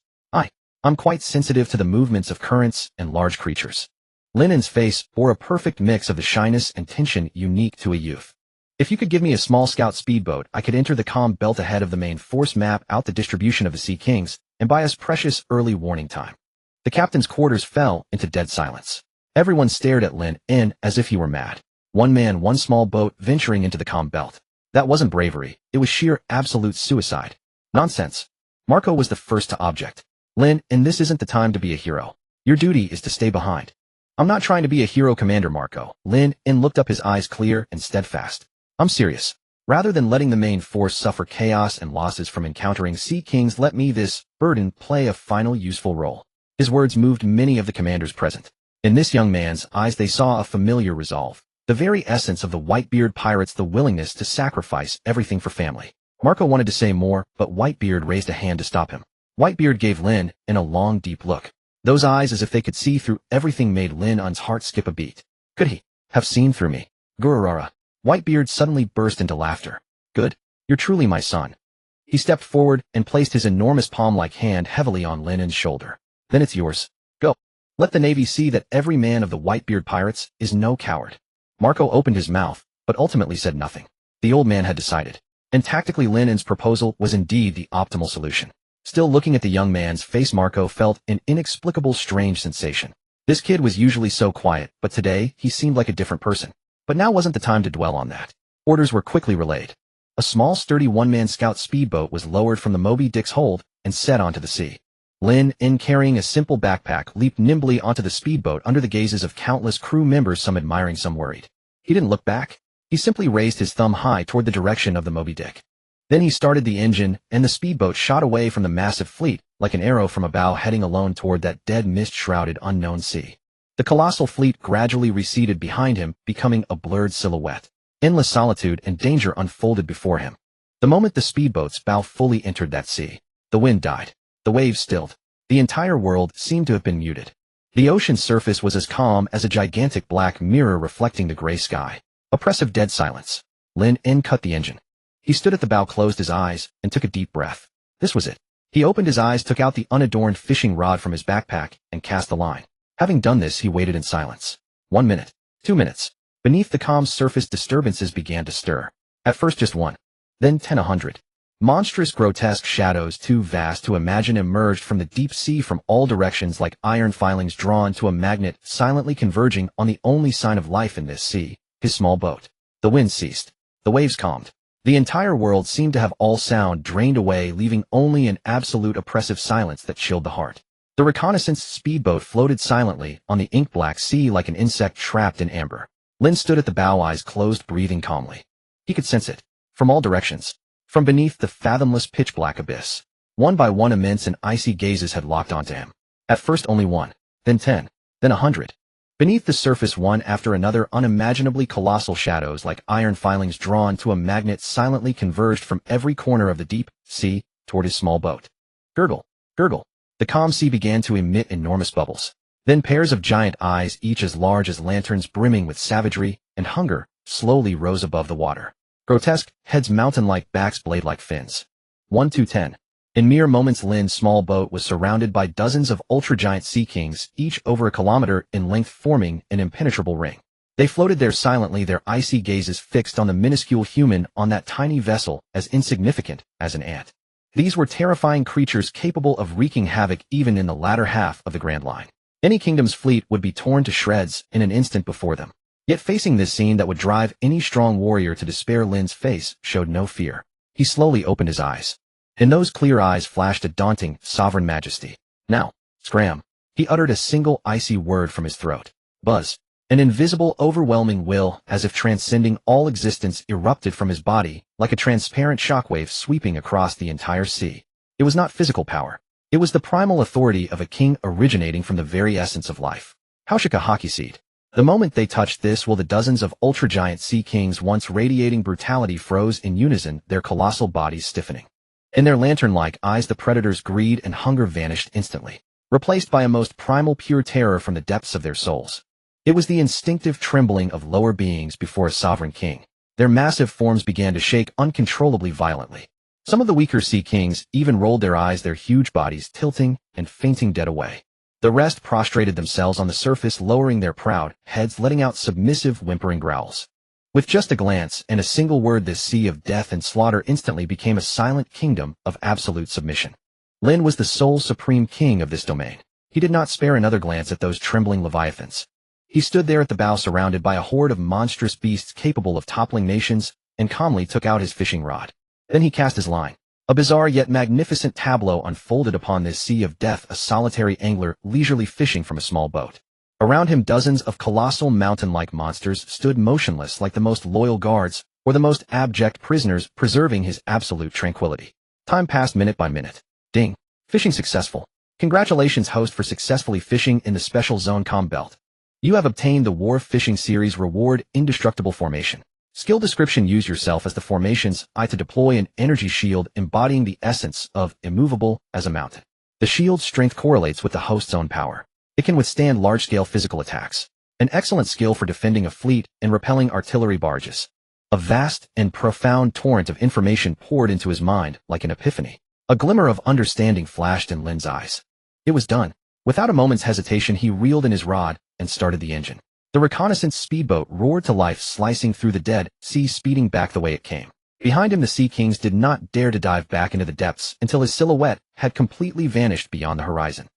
I'm quite sensitive to the movements of currents and large creatures. Lynn's face bore a perfect mix of the shyness and tension unique to a youth. If you could give me a small scout speedboat, I could enter the comm belt ahead of the main force, map out the distribution of the Sea Kings, and buy us precious early warning time. The captain's quarters fell into dead silence. Everyone stared at Lynn as if he were mad. One man, one small boat venturing into the comm belt. That wasn't bravery, it was sheer absolute suicide. Nonsense. Marco was the first to object. Lynn, this isn't the time to be a hero. Your duty is to stay behind. I'm not trying to be a hero, Commander Marco. Lynn looked up, his eyes clear and steadfast. I'm serious. Rather than letting the main force suffer chaos and losses from encountering Sea Kings, let me, this burden, play a final useful role. His words moved many of the commanders present. In this young man's eyes they saw a familiar resolve. The very essence of the Whitebeard Pirates, the willingness to sacrifice everything for family. Marco wanted to say more, but Whitebeard raised a hand to stop him. Whitebeard gave Lynn a long, deep look. Those eyes, as if they could see through everything, made Lynn's heart skip a beat. Could he have seen through me? Gururara. Whitebeard suddenly burst into laughter. Good. You're truly my son. He stepped forward and placed his enormous palm-like hand heavily on Lynn's shoulder. Then it's yours. Go. Let the Navy see that every man of the Whitebeard Pirates is no coward. Marco opened his mouth, but ultimately said nothing. The old man had decided. And tactically, Lynn's proposal was indeed the optimal solution. Still looking at the young man's face, Marco felt an inexplicable, strange sensation. This kid was usually so quiet, but today he seemed like a different person. But now wasn't the time to dwell on that. Orders were quickly relayed. A small, sturdy one-man scout speedboat was lowered from the Moby Dick's hold and set onto the sea. Lynn, carrying a simple backpack, leaped nimbly onto the speedboat under the gazes of countless crew members, some admiring, some worried. He didn't look back. He simply raised his thumb high toward the direction of the Moby Dick. Then he started the engine, and the speedboat shot away from the massive fleet, like an arrow from a bow, heading alone toward that dead, mist-shrouded unknown sea. The colossal fleet gradually receded behind him, becoming a blurred silhouette. Endless solitude and danger unfolded before him. The moment the speedboat's bow fully entered that sea, the wind died. The waves stilled. The entire world seemed to have been muted. The ocean's surface was as calm as a gigantic black mirror reflecting the gray sky. Oppressive dead silence. Lynn cut the engine. He stood at the bow, closed his eyes, and took a deep breath. This was it. He opened his eyes, took out the unadorned fishing rod from his backpack, and cast the line. Having done this, he waited in silence. 1 minute. 2 minutes. Beneath the calm surface, disturbances began to stir. At first just one. Then 10, 100. Monstrous, grotesque shadows, too vast to imagine, emerged from the deep sea from all directions like iron filings drawn to a magnet, silently converging on the only sign of life in this sea, his small boat. The wind ceased. The waves calmed. The entire world seemed to have all sound drained away, leaving only an absolute oppressive silence that chilled the heart. The reconnaissance speedboat floated silently on the ink-black sea like an insect trapped in amber. Lynn stood at the bow, eyes closed, breathing calmly. He could sense it. From all directions. From beneath the fathomless pitch-black abyss. One by one, immense and icy gazes had locked onto him. At first only one. Then 10. Then 100. Beneath the surface, one after another, unimaginably colossal shadows like iron filings drawn to a magnet silently converged from every corner of the deep sea toward his small boat. Gurgle, gurgle. The calm sea began to emit enormous bubbles. Then pairs of giant eyes, each as large as lanterns, brimming with savagery and hunger, slowly rose above the water. Grotesque heads, mountain-like backs, blade-like fins. 1 to 10. In mere moments, Lynn's small boat was surrounded by dozens of ultra-giant sea kings, each over a kilometer in length, forming an impenetrable ring. They floated there silently, their icy gazes fixed on the minuscule human on that tiny vessel, as insignificant as an ant. These were terrifying creatures capable of wreaking havoc even in the latter half of the Grand Line. Any kingdom's fleet would be torn to shreds in an instant before them. Yet facing this scene that would drive any strong warrior to despair, Lynn's face showed no fear. He slowly opened his eyes. In those clear eyes flashed a daunting, sovereign majesty. Now, scram. He uttered a single icy word from his throat. Buzz. An invisible, overwhelming will, as if transcending all existence, erupted from his body, like a transparent shockwave sweeping across the entire sea. It was not physical power. It was the primal authority of a king originating from the very essence of life. Haushika hockey seed. The moment they touched this, the dozens of ultra-giant sea kings once radiating brutality froze in unison, their colossal bodies stiffening. In their lantern-like eyes, the predator's greed and hunger vanished instantly, replaced by a most primal pure terror from the depths of their souls. It was the instinctive trembling of lower beings before a sovereign king. Their massive forms began to shake uncontrollably violently. Some of the weaker sea kings even rolled their eyes, their huge bodies tilting and fainting dead away. The rest prostrated themselves on the surface, lowering their proud heads, letting out submissive, whimpering growls. With just a glance and a single word, this sea of death and slaughter instantly became a silent kingdom of absolute submission. Lynn was the sole supreme king of this domain. He did not spare another glance at those trembling leviathans. He stood there at the bow, surrounded by a horde of monstrous beasts capable of toppling nations, and calmly took out his fishing rod. Then he cast his line. A bizarre yet magnificent tableau unfolded upon this sea of death, a solitary angler leisurely fishing from a small boat. Around him, dozens of colossal mountain-like monsters stood motionless, like the most loyal guards or the most abject prisoners, preserving his absolute tranquility. Time passed minute by minute. Ding. Fishing successful. Congratulations, host, for successfully fishing in the Special Zone Com Belt. You have obtained the War Fishing Series reward, Indestructible Formation. Skill description: use yourself as the formation's eye to deploy an energy shield embodying the essence of immovable as a mountain. The shield's strength correlates with the host's own power. It can withstand large-scale physical attacks. An excellent skill for defending a fleet and repelling artillery barges. A vast and profound torrent of information poured into his mind like an epiphany. A glimmer of understanding flashed in Lynn's eyes. It was done. Without a moment's hesitation, he reeled in his rod and started the engine. The reconnaissance speedboat roared to life, slicing through the dead sea, speeding back the way it came. Behind him, the Sea Kings did not dare to dive back into the depths until his silhouette had completely vanished beyond the horizon.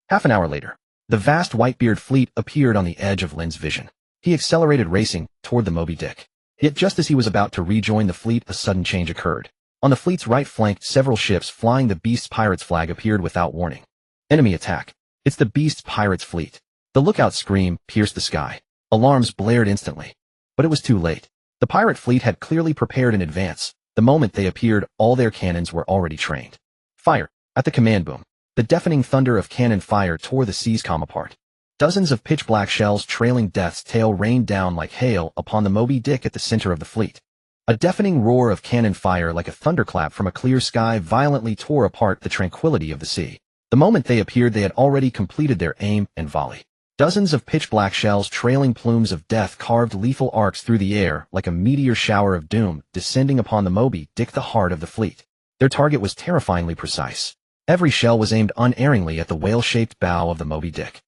Half an hour later, the vast Whitebeard fleet appeared on the edge of Lynn's vision. He accelerated, racing toward the Moby Dick. Yet just as he was about to rejoin the fleet, a sudden change occurred. On the fleet's right flank, several ships flying the Beast's Pirates flag appeared without warning. Enemy attack. It's the Beast's Pirates fleet. The lookout scream pierced the sky. Alarms blared instantly. But it was too late. The pirate fleet had clearly prepared in advance. The moment they appeared, all their cannons were already trained. Fire! At the command boom. The deafening thunder of cannon fire tore the sea's calm apart. Dozens of pitch-black shells trailing Death's tail rained down like hail upon the Moby Dick at the center of the fleet. A deafening roar of cannon fire, like a thunderclap from a clear sky, violently tore apart the tranquility of the sea. The moment they appeared, they had already completed their aim and volley. Dozens of pitch-black shells trailing plumes of death carved lethal arcs through the air like a meteor shower of doom, descending upon the Moby Dick, the heart of the fleet. Their target was terrifyingly precise. Every shell was aimed unerringly at the whale-shaped bow of the Moby Dick.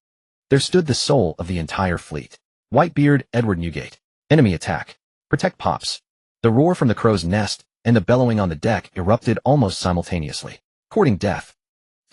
There stood the soul of the entire fleet. Whitebeard, Edward Newgate. Enemy attack. Protect Pops. The roar from the crow's nest and the bellowing on the deck erupted almost simultaneously. Courting death.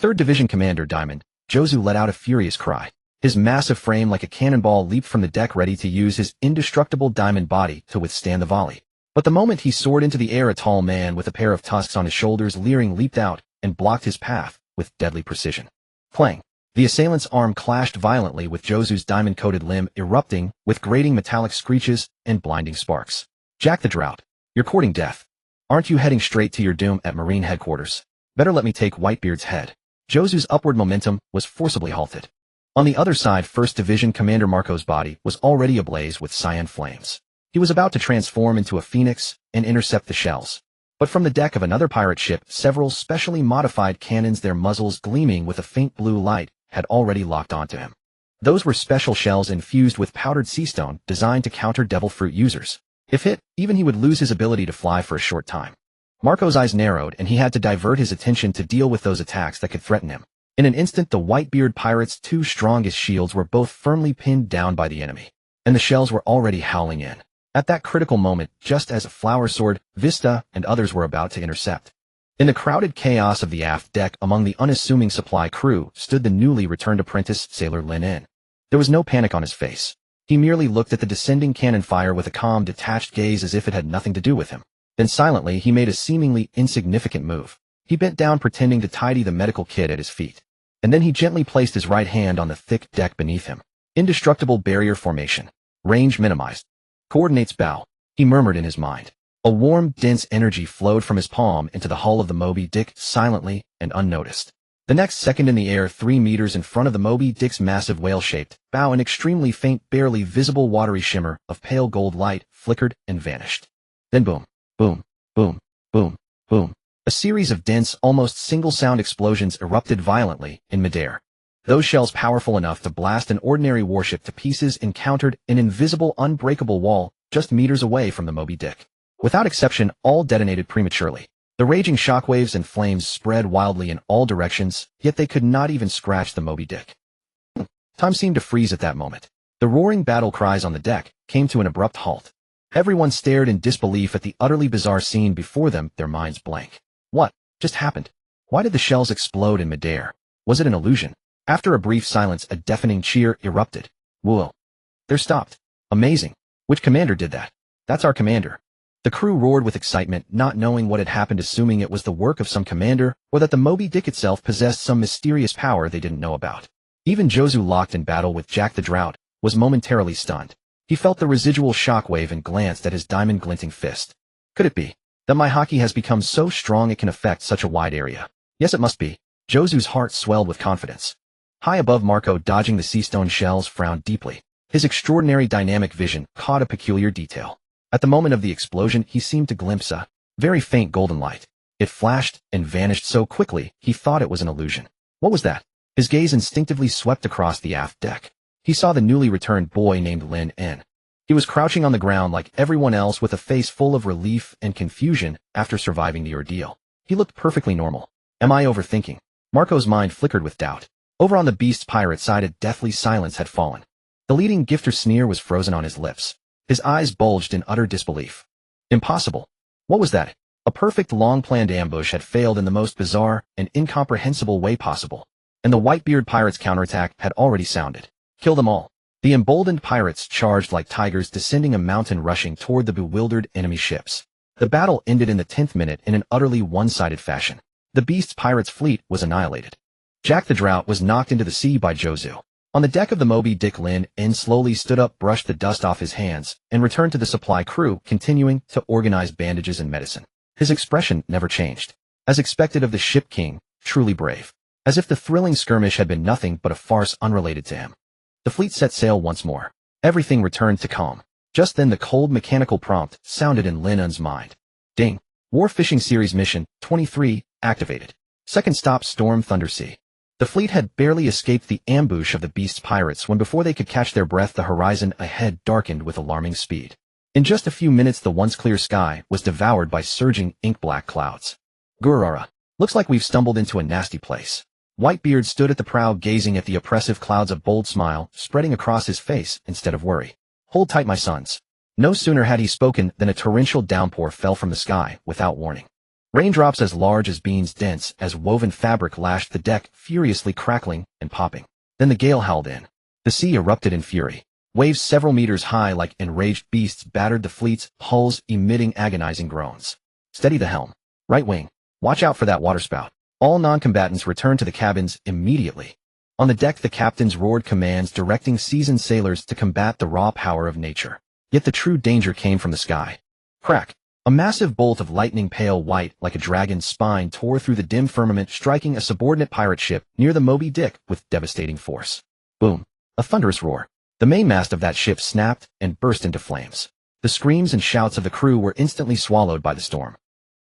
3rd Division Commander Diamond, Jozu let out a furious cry. His massive frame like a cannonball leaped from the deck, ready to use his indestructible diamond body to withstand the volley. But the moment he soared into the air, a tall man with a pair of tusks on his shoulders leering leaped out and blocked his path with deadly precision. Clang! The assailant's arm clashed violently with Jozu's diamond-coated limb, erupting with grating metallic screeches and blinding sparks. Jack the Drought, you're courting death. Aren't you heading straight to your doom at Marine Headquarters? Better let me take Whitebeard's head. Jozu's upward momentum was forcibly halted. On the other side, 1st Division Commander Marco's body was already ablaze with cyan flames. He was about to transform into a phoenix and intercept the shells. But from the deck of another pirate ship, several specially modified cannons, their muzzles gleaming with a faint blue light, had already locked onto him. Those were special shells infused with powdered seastone designed to counter devil fruit users. If hit, even he would lose his ability to fly for a short time. Marco's eyes narrowed, and he had to divert his attention to deal with those attacks that could threaten him. In an instant, the Whitebeard Pirates' 2 strongest shields were both firmly pinned down by the enemy, and the shells were already howling in. At that critical moment, just as Flower Sword, Vista, and others were about to intercept. In the crowded chaos of the aft deck, among the unassuming supply crew, stood the newly returned apprentice, Sailor Lynn. There was no panic on his face. He merely looked at the descending cannon fire with a calm, detached gaze, as if it had nothing to do with him. Then silently, he made a seemingly insignificant move. He bent down, pretending to tidy the medical kit at his feet. And then he gently placed his right hand on the thick deck beneath him. Indestructible barrier formation. Range minimized. Coordinates bow, he murmured in his mind. A warm, dense energy flowed from his palm into the hull of the Moby Dick, silently and unnoticed. The next second in the air 3 meters in front of the Moby Dick's massive whale-shaped bow, an extremely faint, barely visible watery shimmer of pale gold light flickered and vanished. Then boom, boom, boom, boom, boom. A series of dense, almost single-sound explosions erupted violently in midair. Those shells powerful enough to blast an ordinary warship to pieces encountered an invisible, unbreakable wall just meters away from the Moby Dick. Without exception, all detonated prematurely. The raging shockwaves and flames spread wildly in all directions, yet they could not even scratch the Moby Dick. Time seemed to freeze at that moment. The roaring battle cries on the deck came to an abrupt halt. Everyone stared in disbelief at the utterly bizarre scene before them, their minds blank. What just happened? Why did the shells explode in midair? Was it an illusion? After a brief silence, a deafening cheer erupted. Whoa. They're stopped. Amazing. Which commander did that? That's our commander. The crew roared with excitement, not knowing what had happened, assuming it was the work of some commander, or that the Moby Dick itself possessed some mysterious power they didn't know about. Even Jozu, locked in battle with Jack the Drought, was momentarily stunned. He felt the residual shockwave and glanced at his diamond-glinting fist. Could it be that my hockey has become so strong it can affect such a wide area? Yes, it must be. Jozu's heart swelled with confidence. High above, Marco, dodging the sea stone shells, frowned deeply. His extraordinary dynamic vision caught a peculiar detail. At the moment of the explosion, he seemed to glimpse a very faint golden light. It flashed and vanished so quickly, he thought it was an illusion. What was that? His gaze instinctively swept across the aft deck. He saw the newly returned boy named Lynn. He was crouching on the ground like everyone else, with a face full of relief and confusion after surviving the ordeal. He looked perfectly normal. Am I overthinking? Marco's mind flickered with doubt. Over on the Beast's pirate side, a deathly silence had fallen. The leading gifter's sneer was frozen on his lips. His eyes bulged in utter disbelief. Impossible. What was that? A perfect, long-planned ambush had failed in the most bizarre and incomprehensible way possible. And the Whitebeard Pirates' counterattack had already sounded. Kill them all. The emboldened pirates charged like tigers, descending a mountain, rushing toward the bewildered enemy ships. The battle ended in the 10th minute in an utterly one-sided fashion. The Beast's pirates' fleet was annihilated. Jack the Drought was knocked into the sea by Jozu. On the deck of the Moby Dick, Lynn slowly stood up, brushed the dust off his hands, and returned to the supply crew, continuing to organize bandages and medicine. His expression never changed. As expected of the ship king, truly brave. As if the thrilling skirmish had been nothing but a farce unrelated to him. The fleet set sail once more. Everything returned to calm. Just then the cold mechanical prompt sounded in Lynn's mind. Ding. War Fishing Series Mission 23 activated. Second stop, Storm Thundersea. The fleet had barely escaped the ambush of the Beast's pirates when, before they could catch their breath, the horizon ahead darkened with alarming speed. In just a few minutes, the once clear sky was devoured by surging ink-black clouds. Gurara. Looks like we've stumbled into a nasty place. Whitebeard stood at the prow, gazing at the oppressive clouds, a bold smile spreading across his face instead of worry. Hold tight, my sons. No sooner had he spoken than a torrential downpour fell from the sky without warning. Raindrops as large as beans, dense as woven fabric, lashed the deck, furiously crackling and popping. Then the gale howled in. The sea erupted in fury. Waves several meters high like enraged beasts battered the fleet's hulls, emitting agonizing groans. Steady the helm. Right wing. Watch out for that waterspout. All non-combatants returned to the cabins immediately. On the deck, the captains roared commands, directing seasoned sailors to combat the raw power of nature. Yet the true danger came from the sky. Crack. A massive bolt of lightning, pale white like a dragon's spine, tore through the dim firmament, striking a subordinate pirate ship near the Moby Dick with devastating force. Boom. A thunderous roar. The mainmast of that ship snapped and burst into flames. The screams and shouts of the crew were instantly swallowed by the storm.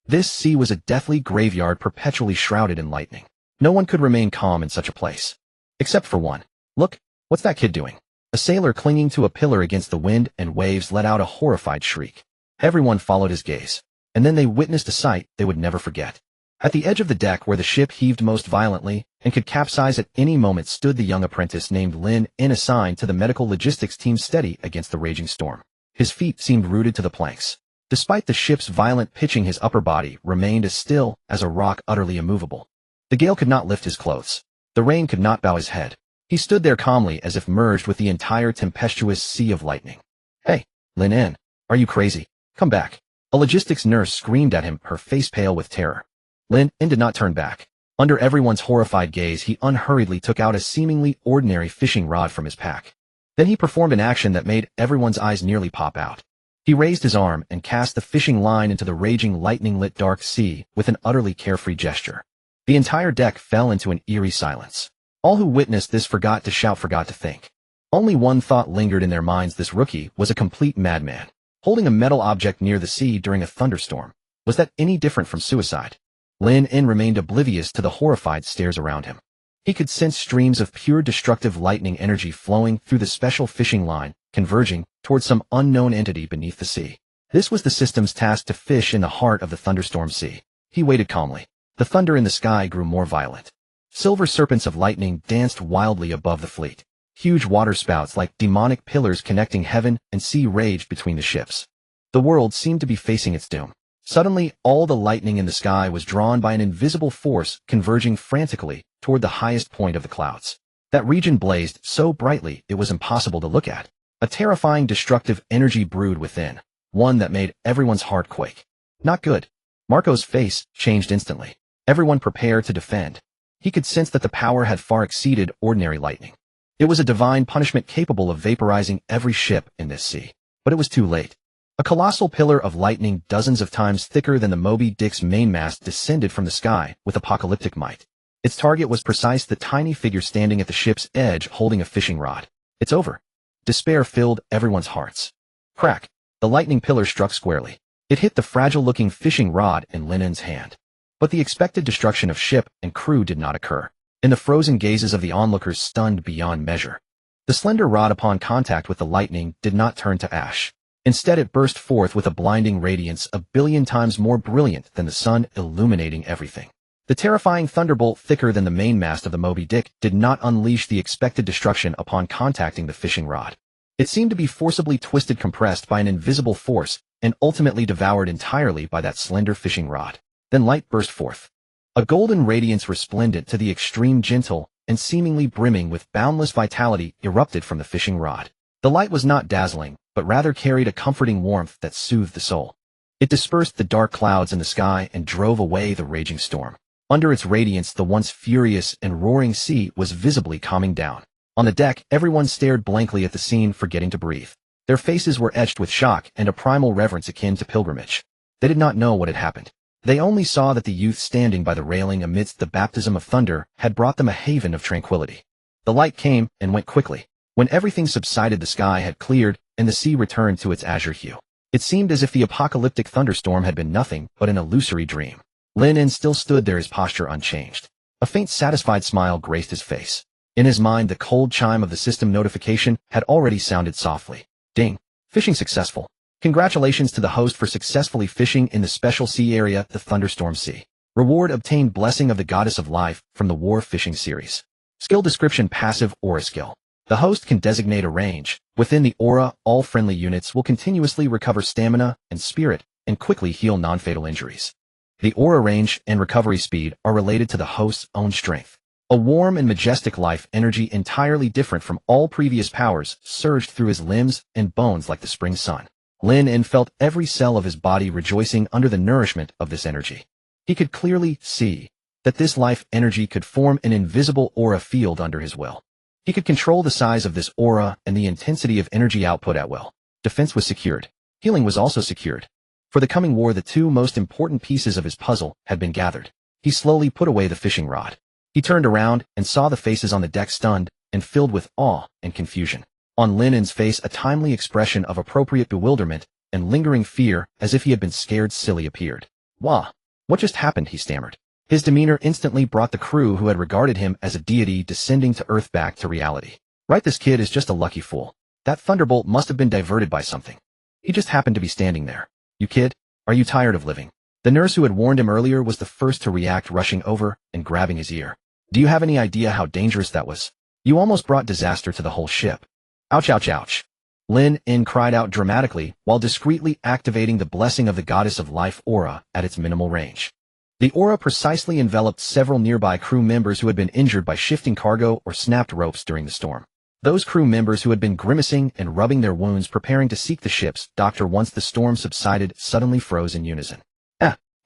This sea was a deathly graveyard, perpetually shrouded in lightning. No one could remain calm in such a place. Except for one. Look, what's that kid doing? A sailor clinging to a pillar against the wind and waves let out a horrified shriek. Everyone followed his gaze, and then they witnessed a sight they would never forget. At the edge of the deck, where the ship heaved most violently and could capsize at any moment, stood the young apprentice named Lynn, assigned to the medical logistics team, steady against the raging storm. His feet seemed rooted to the planks. Despite the ship's violent pitching, his upper body remained as still as a rock, utterly immovable. The gale could not lift his clothes. The rain could not bow his head. He stood there calmly, as if merged with the entire tempestuous sea of lightning. Hey, Lynn, are you crazy? Come back. A logistics nurse screamed at him, her face pale with terror. Lynn did not turn back. Under everyone's horrified gaze, he unhurriedly took out a seemingly ordinary fishing rod from his pack. Then he performed an action that made everyone's eyes nearly pop out. He raised his arm and cast the fishing line into the raging, lightning-lit dark sea with an utterly carefree gesture. The entire deck fell into an eerie silence. All who witnessed this forgot to shout, forgot to think. Only one thought lingered in their minds: this rookie was a complete madman. Holding a metal object near the sea during a thunderstorm. Was that any different from suicide? Lynn remained oblivious to the horrified stares around him. He could sense streams of pure destructive lightning energy flowing through the special fishing line, converging towards some unknown entity beneath the sea. This was the system's task: to fish in the heart of the thunderstorm sea. He waited calmly. The thunder in the sky grew more violent. Silver serpents of lightning danced wildly above the fleet. Huge waterspouts like demonic pillars connecting heaven and sea raged between the ships. The world seemed to be facing its doom. Suddenly, all the lightning in the sky was drawn by an invisible force converging frantically toward the highest point of the clouds. That region blazed so brightly it was impossible to look at. A terrifying destructive energy brewed within, one that made everyone's heart quake. Not good. Marco's face changed instantly. Everyone prepared to defend. He could sense that the power had far exceeded ordinary lightning. It was a divine punishment capable of vaporizing every ship in this sea. But it was too late. A colossal pillar of lightning dozens of times thicker than the Moby Dick's mainmast descended from the sky with apocalyptic might. Its target was precise: the tiny figure standing at the ship's edge holding a fishing rod. It's over. Despair filled everyone's hearts. Crack! The lightning pillar struck squarely. It hit the fragile-looking fishing rod in Lynn's hand. But the expected destruction of ship and crew did not occur. In the frozen gazes of the onlookers, stunned beyond measure. The slender rod, upon contact with the lightning, did not turn to ash. Instead, it burst forth with a blinding radiance 1,000,000,000 times more brilliant than the sun, illuminating everything. The terrifying thunderbolt, thicker than the mainmast of the Moby Dick, did not unleash the expected destruction upon contacting the fishing rod. It seemed to be forcibly twisted, compressed by an invisible force, and ultimately devoured entirely by that slender fishing rod. Then light burst forth. A golden radiance resplendent to the extreme, gentle, and seemingly brimming with boundless vitality, erupted from the fishing rod. The light was not dazzling, but rather carried a comforting warmth that soothed the soul. It dispersed the dark clouds in the sky and drove away the raging storm. Under its radiance, the once furious and roaring sea was visibly calming down. On the deck, everyone stared blankly at the scene, forgetting to breathe. Their faces were etched with shock and a primal reverence akin to pilgrimage. They did not know what had happened. They only saw that the youth standing by the railing amidst the baptism of thunder had brought them a haven of tranquility. The light came and went quickly. When everything subsided, the sky had cleared and the sea returned to its azure hue. It seemed as if the apocalyptic thunderstorm had been nothing but an illusory dream. Lynn still stood there, his posture unchanged. A faint, satisfied smile graced his face. In his mind, the cold chime of the system notification had already sounded softly. Ding. Fishing successful. Congratulations to the host for successfully fishing in the special sea area, the Thunderstorm Sea. Reward obtained: blessing of the goddess of life from the War Fishing series. Skill description: passive aura skill. The host can designate a range. Within the aura, all friendly units will continuously recover stamina and spirit and quickly heal non-fatal injuries. The aura range and recovery speed are related to the host's own strength. A warm and majestic life energy entirely different from all previous powers surged through his limbs and bones like the spring sun. Lynn felt every cell of his body rejoicing under the nourishment of this energy. He could clearly see that this life energy could form an invisible aura field under his will. He could control the size of this aura and the intensity of energy output at will. Defense was secured. Healing was also secured. For the coming war, the two most important pieces of his puzzle had been gathered. He slowly put away the fishing rod. He turned around and saw the faces on the deck, stunned and filled with awe and confusion. On Lynn's face, a timely expression of appropriate bewilderment and lingering fear, as if he had been scared silly, appeared. "Wah! What just happened?" he stammered. His demeanor instantly brought the crew who had regarded him as a deity descending to earth back to reality. "Right, this kid is just a lucky fool. That thunderbolt must have been diverted by something. He just happened to be standing there. You kid, are you tired of living?" The nurse who had warned him earlier was the first to react, rushing over and grabbing his ear. "Do you have any idea how dangerous that was? You almost brought disaster to the whole ship." "Ouch, ouch, ouch." Lynn cried out dramatically while discreetly activating the blessing of the goddess of life aura at its minimal range. The aura precisely enveloped several nearby crew members who had been injured by shifting cargo or snapped ropes during the storm. Those crew members who had been grimacing and rubbing their wounds, preparing to seek the ship's doctor once the storm subsided, suddenly froze in unison.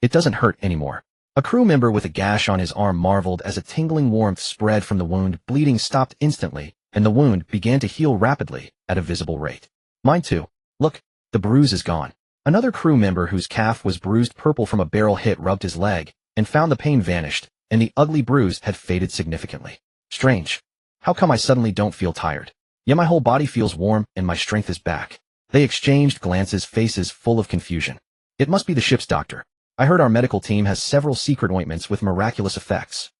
It doesn't hurt anymore." A crew member with a gash on his arm marveled as a tingling warmth spread from the wound. Bleeding stopped instantly, and the wound began to heal rapidly at a visible rate. "Mine too. Look, the bruise is gone." Another crew member whose calf was bruised purple from a barrel hit rubbed his leg and found the pain vanished, and the ugly bruise had faded significantly. Strange. How come I suddenly don't feel tired? Yet my whole body feels warm and my strength is back. They exchanged glances, faces full of confusion. It must be the ship's doctor. I heard our medical team has several secret ointments with miraculous effects.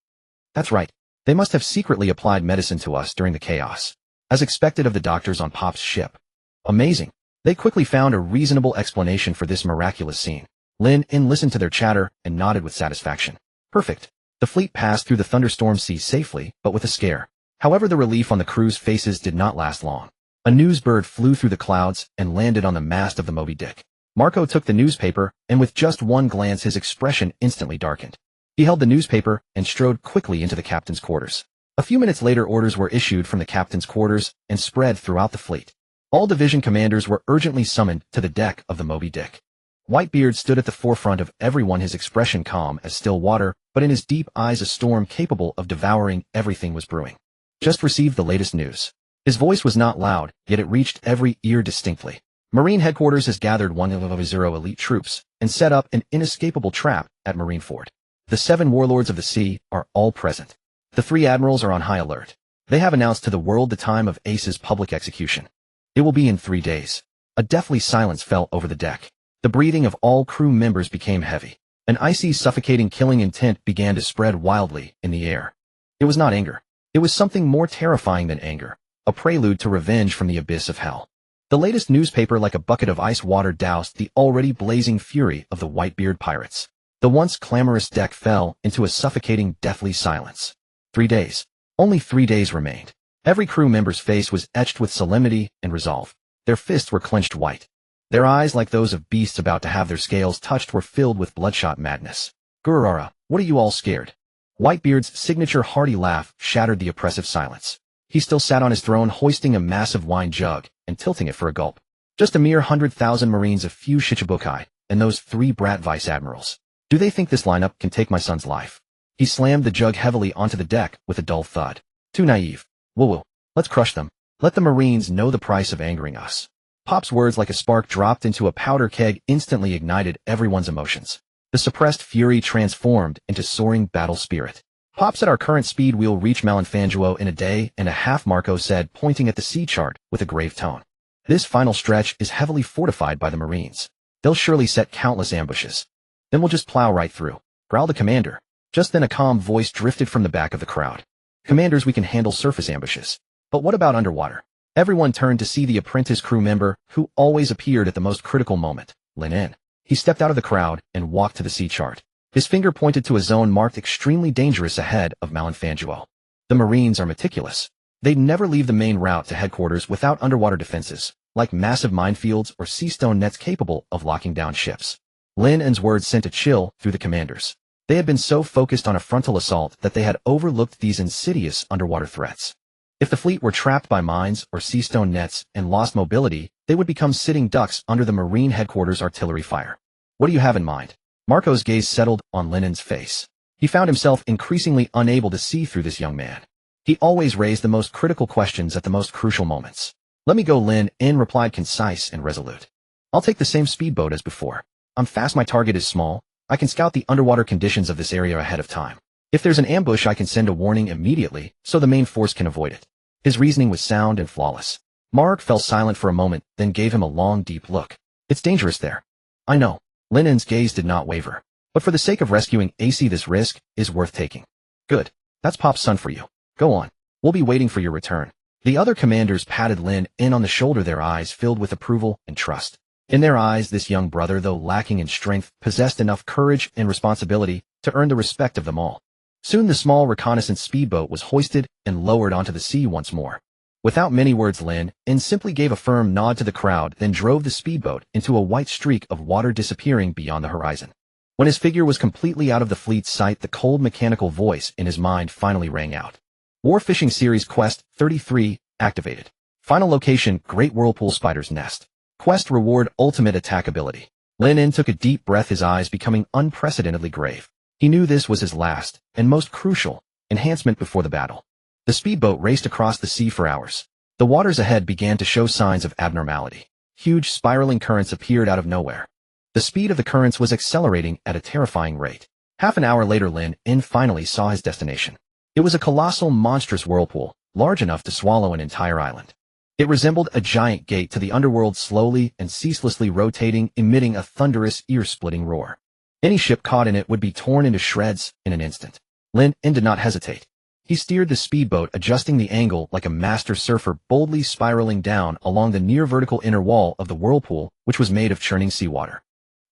That's right. They must have secretly applied medicine to us during the chaos, as expected of the doctors on Pop's ship. Amazing. They quickly found a reasonable explanation for this miraculous scene. Lynn listened to their chatter and nodded with satisfaction. Perfect. The fleet passed through the thunderstorm sea safely, but with a scare. However, the relief on the crew's faces did not last long. A news bird flew through the clouds and landed on the mast of the Moby Dick. Marco took the newspaper, and with just one glance his expression instantly darkened. He held the newspaper and strode quickly into the captain's quarters. A few minutes later, orders were issued from the captain's quarters and spread throughout the fleet. All division commanders were urgently summoned to the deck of the Moby Dick. Whitebeard stood at the forefront of everyone, his expression calm as still water, but in his deep eyes a storm capable of devouring everything was brewing. Just received the latest news. His voice was not loud, yet it reached every ear distinctly. Marine headquarters has gathered 100 elite troops and set up an inescapable trap at Marineford. The 7 warlords of the sea are all present. The 3 admirals are on high alert. They have announced to the world the time of Ace's public execution. It will be in 3 days. A deathly silence fell over the deck. The breathing of all crew members became heavy. An icy, suffocating killing intent began to spread wildly in the air. It was not anger. It was something more terrifying than anger, a prelude to revenge from the abyss of hell. The latest newspaper like a bucket of ice water doused the already blazing fury of the Whitebeard Pirates. The once clamorous deck fell into a suffocating, deathly silence. 3 days. Only 3 days remained. Every crew member's face was etched with solemnity and resolve. Their fists were clenched white. Their eyes, like those of beasts about to have their scales touched, were filled with bloodshot madness. Gururara, what are you all scared? Whitebeard's signature hearty laugh shattered the oppressive silence. He still sat on his throne, hoisting a massive wine jug and tilting it for a gulp. Just a mere 100,000 Marines, a few Shichibukai, and those 3 brat vice-admirals. Do they think this lineup can take my son's life? He slammed the jug heavily onto the deck with a dull thud. Too naive. Woo-woo. Let's crush them. Let the Marines know the price of angering us. Pop's words, like a spark dropped into a powder keg, instantly ignited everyone's emotions. The suppressed fury transformed into soaring battle spirit. Pops, at our current speed we'll reach Malinfanguo in a day and a half, Marco said, pointing at the sea chart with a grave tone. This final stretch is heavily fortified by the Marines. They'll surely set countless ambushes. Then we'll just plow right through, growled the commander. Just then a calm voice drifted from the back of the crowd. Commanders, we can handle surface ambushes. But what about underwater? Everyone turned to see the apprentice crew member who always appeared at the most critical moment, Lynn. He stepped out of the crowd and walked to the sea chart. His finger pointed to a zone marked extremely dangerous ahead of Malinfanguo. The Marines are meticulous. They'd never leave the main route to headquarters without underwater defenses, like massive minefields or sea stone nets capable of locking down ships. Lynn's words sent a chill through the commanders. They had been so focused on a frontal assault that they had overlooked these insidious underwater threats. If the fleet were trapped by mines or sea stone nets and lost mobility, they would become sitting ducks under the Marine headquarters artillery fire. What do you have in mind? Marco's gaze settled on Lynn's face. He found himself increasingly unable to see through this young man. He always raised the most critical questions at the most crucial moments. Let me go, Lynn replied, concise and resolute. I'll take the same speedboat as before. I'm fast, my target is small. I can scout the underwater conditions of this area ahead of time. If there's an ambush, I can send a warning immediately so the main force can avoid it. His reasoning was sound and flawless. Mark fell silent for a moment, then gave him a long, deep look. It's dangerous there. I know. Lynn's gaze did not waver. But for the sake of rescuing AC, this risk is worth taking. Good. That's Pop's son for you. Go on. We'll be waiting for your return. The other commanders patted Lynn on the shoulder, their eyes filled with approval and trust. In their eyes, this young brother, though lacking in strength, possessed enough courage and responsibility to earn the respect of them all. Soon the small reconnaissance speedboat was hoisted and lowered onto the sea once more. Without many words, Lynn simply gave a firm nod to the crowd, then drove the speedboat into a white streak of water, disappearing beyond the horizon. When his figure was completely out of the fleet's sight, the cold mechanical voice in his mind finally rang out. War Fishing Series Quest 33 activated. Final location, Great Whirlpool Spider's Nest. Quest reward, Ultimate Attack Ability. Lynn took a deep breath, his eyes becoming unprecedentedly grave. He knew this was his last, and most crucial, enhancement before the battle. The speedboat raced across the sea for hours. The waters ahead began to show signs of abnormality. Huge spiraling currents appeared out of nowhere. The speed of the currents was accelerating at a terrifying rate. Half an hour later, Lynn finally saw his destination. It was a colossal, monstrous whirlpool, large enough to swallow an entire island. It resembled a giant gate to the underworld, slowly and ceaselessly rotating, emitting a thunderous, ear-splitting roar. Any ship caught in it would be torn into shreds in an instant. Lynn did not hesitate. He steered the speedboat, adjusting the angle like a master surfer, boldly spiraling down along the near-vertical inner wall of the whirlpool, which was made of churning seawater.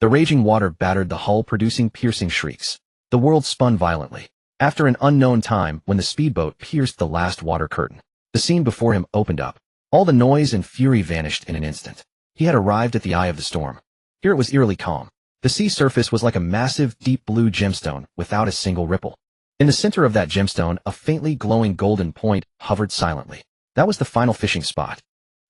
The raging water battered the hull, producing piercing shrieks. The world spun violently. After an unknown time, when the speedboat pierced the last water curtain, the scene before him opened up. All the noise and fury vanished in an instant. He had arrived at the eye of the storm. Here it was eerily calm. The sea surface was like a massive, deep blue gemstone, without a single ripple. In the center of that gemstone, a faintly glowing golden point hovered silently. That was the final fishing spot.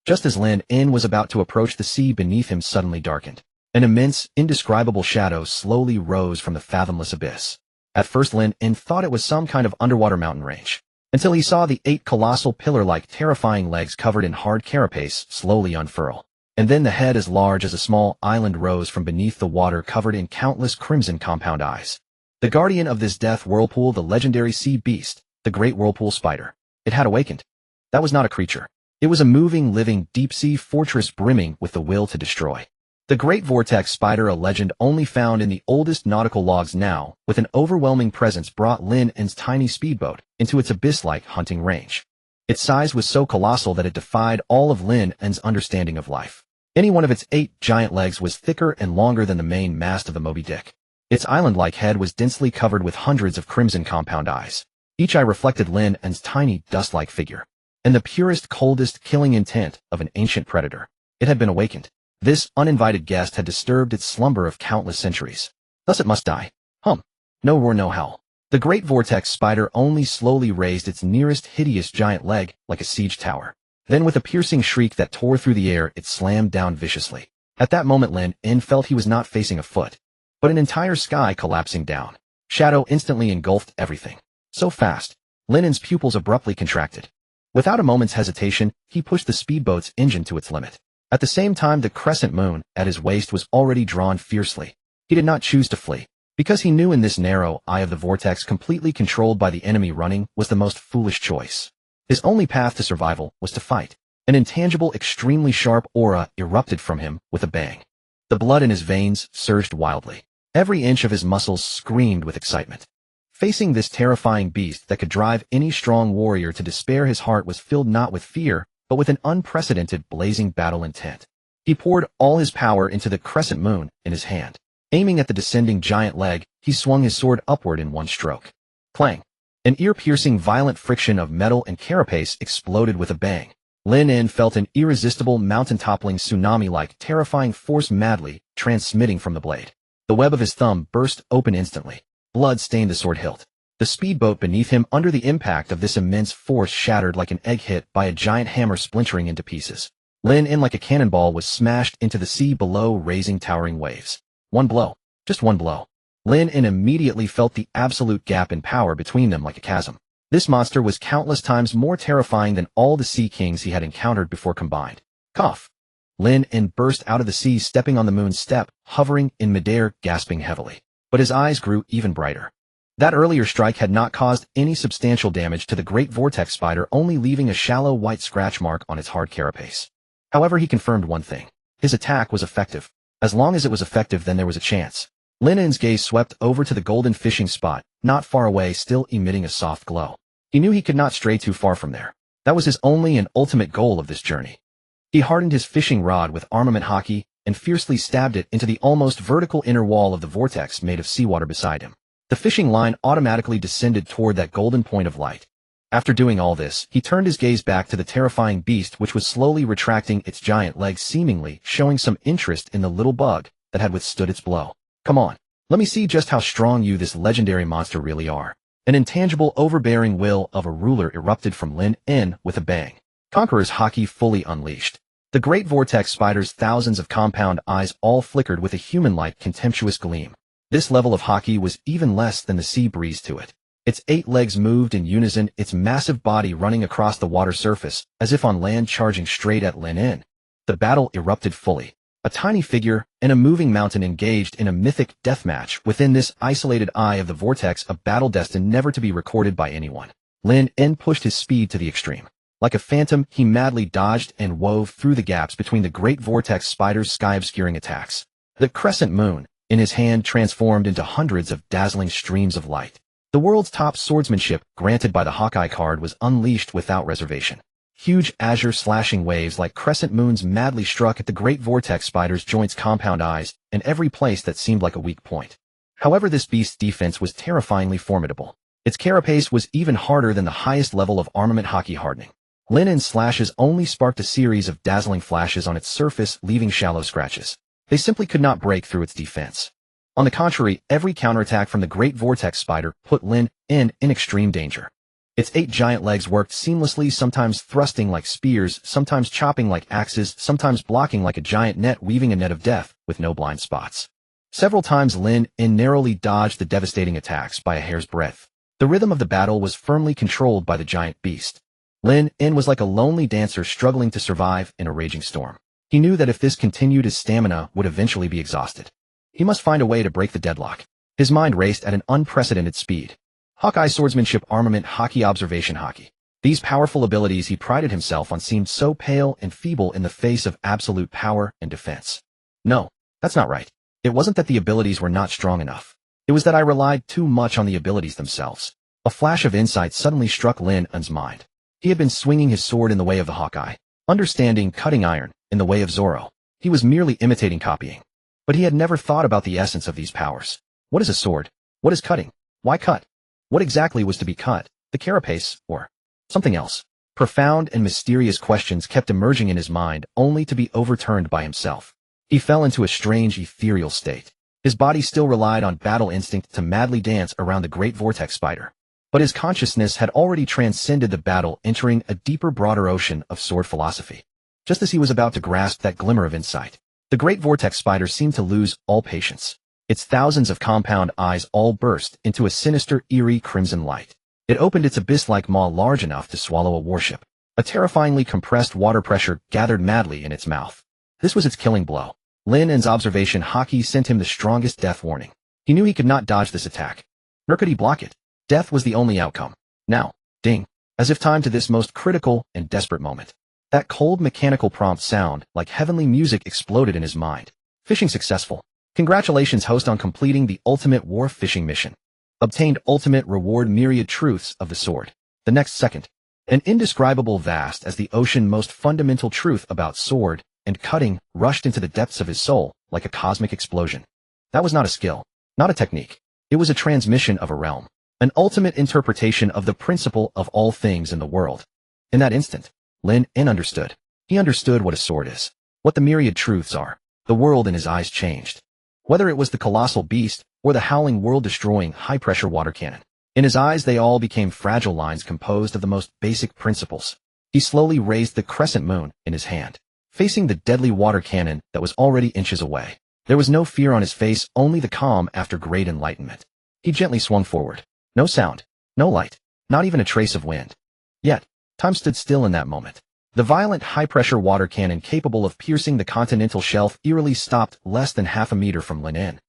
Just as Lynn was about to approach, the sea beneath him suddenly darkened. An immense, indescribable shadow slowly rose from the fathomless abyss. At first, Lynn thought it was some kind of underwater mountain range, until he saw the 8 colossal pillar-like terrifying legs covered in hard carapace slowly unfurl. And then the head as large as a small island rose from beneath the water, covered in countless crimson compound eyes. The guardian of this death whirlpool, the legendary sea beast, the great whirlpool spider. It had awakened. That was not a creature. It was a moving, living, deep-sea fortress brimming with the will to destroy. The great vortex spider, a legend only found in the oldest nautical logs, now, with an overwhelming presence, brought Lynn's tiny speedboat into its abyss-like hunting range. Its size was so colossal that it defied all of Lynn's understanding of life. Any one of its 8 giant legs was thicker and longer than the main mast of the Moby Dick. Its island-like head was densely covered with hundreds of crimson compound eyes. Each eye reflected Lynn's tiny, dust-like figure, and the purest, coldest, killing intent of an ancient predator. It had been awakened. This uninvited guest had disturbed its slumber of countless centuries. Thus it must die. No roar, no howl. The great vortex spider only slowly raised its nearest hideous giant leg like a siege tower. Then, with a piercing shriek that tore through the air, it slammed down viciously. At that moment, Lynn felt he was not facing a foot, but an entire sky collapsing down. Shadow instantly engulfed everything. So fast, Lynn's pupils abruptly contracted. Without a moment's hesitation, he pushed the speedboat's engine to its limit. At the same time, the crescent moon at his waist was already drawn fiercely. He did not choose to flee, because he knew in this narrow eye of the vortex, completely controlled by the enemy, running was the most foolish choice. His only path to survival was to fight. An intangible, extremely sharp aura erupted from him with a bang. The blood in his veins surged wildly. Every inch of his muscles screamed with excitement. Facing this terrifying beast that could drive any strong warrior to despair, his heart was filled not with fear, but with an unprecedented, blazing battle intent. He poured all his power into the crescent moon in his hand. Aiming at the descending giant leg, he swung his sword upward in one stroke. Clang! An ear-piercing, violent friction of metal and carapace exploded with a bang. Lynn felt an irresistible, mountain-toppling, tsunami-like, terrifying force madly transmitting from the blade. The web of his thumb burst open instantly. Blood stained the sword hilt. The speedboat beneath him, under the impact of this immense force, shattered like an egg hit by a giant hammer, splintering into pieces. Lynn, like a cannonball, was smashed into the sea below, raising towering waves. One blow. Just one blow. Lynn immediately felt the absolute gap in power between them like a chasm. This monster was countless times more terrifying than all the sea kings he had encountered before combined. Cough. Lynn burst out of the sea, stepping on the moon's step, hovering in midair, gasping heavily. But his eyes grew even brighter. That earlier strike had not caused any substantial damage to the great vortex spider, only leaving a shallow white scratch mark on its hard carapace. However, he confirmed one thing. His attack was effective. As long as it was effective, then there was a chance. Lynn's gaze swept over to the golden fishing spot, not far away, still emitting a soft glow. He knew he could not stray too far from there. That was his only and ultimate goal of this journey. He hardened his fishing rod with armament hockey and fiercely stabbed it into the almost vertical inner wall of the vortex made of seawater beside him. The fishing line automatically descended toward that golden point of light. After doing all this, he turned his gaze back to the terrifying beast, which was slowly retracting its giant legs, seemingly showing some interest in the little bug that had withstood its blow. Come on, let me see just how strong you, this legendary monster, really are. An intangible, overbearing will of a ruler erupted from Lynn with a bang. Conqueror's hockey fully unleashed. The great vortex spider's thousands of compound eyes all flickered with a human-like, contemptuous gleam. This level of hockey was even less than the sea breeze to it. Its 8 legs moved in unison, its massive body running across the water surface, as if on land, charging straight at Lynn. The battle erupted fully. A tiny figure and a moving mountain engaged in a mythic deathmatch within this isolated eye of the vortex, a battle destined never to be recorded by anyone. Lynn pushed his speed to the extreme. Like a phantom, he madly dodged and wove through the gaps between the great vortex spider's sky-obscuring attacks. The crescent moon, in his hand, transformed into hundreds of dazzling streams of light. The world's top swordsmanship, granted by the Hawkeye card, was unleashed without reservation. Huge azure slashing waves like crescent moons madly struck at the great vortex spider's joints, compound eyes, and every place that seemed like a weak point. However, this beast's defense was terrifyingly formidable. Its carapace was even harder than the highest level of armament hockey hardening. Lynn's slashes only sparked a series of dazzling flashes on its surface, leaving shallow scratches. They simply could not break through its defense. On the contrary, every counterattack from the great vortex spider put Lynn in extreme danger. Its 8 giant legs worked seamlessly, sometimes thrusting like spears, sometimes chopping like axes, sometimes blocking like a giant net, weaving a net of death with no blind spots. Several times Lynn narrowly dodged the devastating attacks by a hair's breadth. The rhythm of the battle was firmly controlled by the giant beast. Lynn was like a lonely dancer struggling to survive in a raging storm. He knew that if this continued, his stamina would eventually be exhausted. He must find a way to break the deadlock. His mind raced at an unprecedented speed. Hawkeye swordsmanship, armament hockey, observation hockey. These powerful abilities he prided himself on seemed so pale and feeble in the face of absolute power and defense. No, that's not right. It wasn't that the abilities were not strong enough. It was that I relied too much on the abilities themselves. A flash of insight suddenly struck Lynn's mind. He had been swinging his sword in the way of the Hawkeye, understanding cutting iron in the way of Zorro. He was merely imitating, copying. But he had never thought about the essence of these powers. What is a sword? What is cutting? Why cut? What exactly was to be cut? The carapace, or something else? Profound and mysterious questions kept emerging in his mind, only to be overturned by himself. He fell into a strange, ethereal state. His body still relied on battle instinct to madly dance around the great vortex spider. But his consciousness had already transcended the battle, entering a deeper, broader ocean of sword philosophy. Just as he was about to grasp that glimmer of insight, the great vortex spider seemed to lose all patience. Its thousands of compound eyes all burst into a sinister, eerie crimson light. It opened its abyss-like maw large enough to swallow a warship. A terrifyingly compressed water pressure gathered madly in its mouth. This was its killing blow. Lynn's observation hockey sent him the strongest death warning. He knew he could not dodge this attack. Nor could he block it. Death was the only outcome. Now, ding, as if timed to this most critical and desperate moment. That cold mechanical prompt sound, like heavenly music, exploded in his mind. Fishing successful. Congratulations, host, on completing the ultimate war fishing mission. Obtained ultimate reward, myriad truths of the sword. The next second, an indescribable, vast as the ocean, most fundamental truth about sword and cutting rushed into the depths of his soul like a cosmic explosion. That was not a skill, not a technique. It was a transmission of a realm. An ultimate interpretation of the principle of all things in the world. In that instant, Lynn understood. He understood what a sword is, what the myriad truths are. The world in his eyes changed. Whether it was the colossal beast or the howling, world-destroying, high-pressure water cannon. In his eyes, they all became fragile lines composed of the most basic principles. He slowly raised the crescent moon in his hand, facing the deadly water cannon that was already inches away. There was no fear on his face, only the calm after great enlightenment. He gently swung forward. No sound, no light, not even a trace of wind. Yet, time stood still in that moment. The violent, high-pressure water cannon, capable of piercing the continental shelf, eerily stopped less than half a meter from Lynn.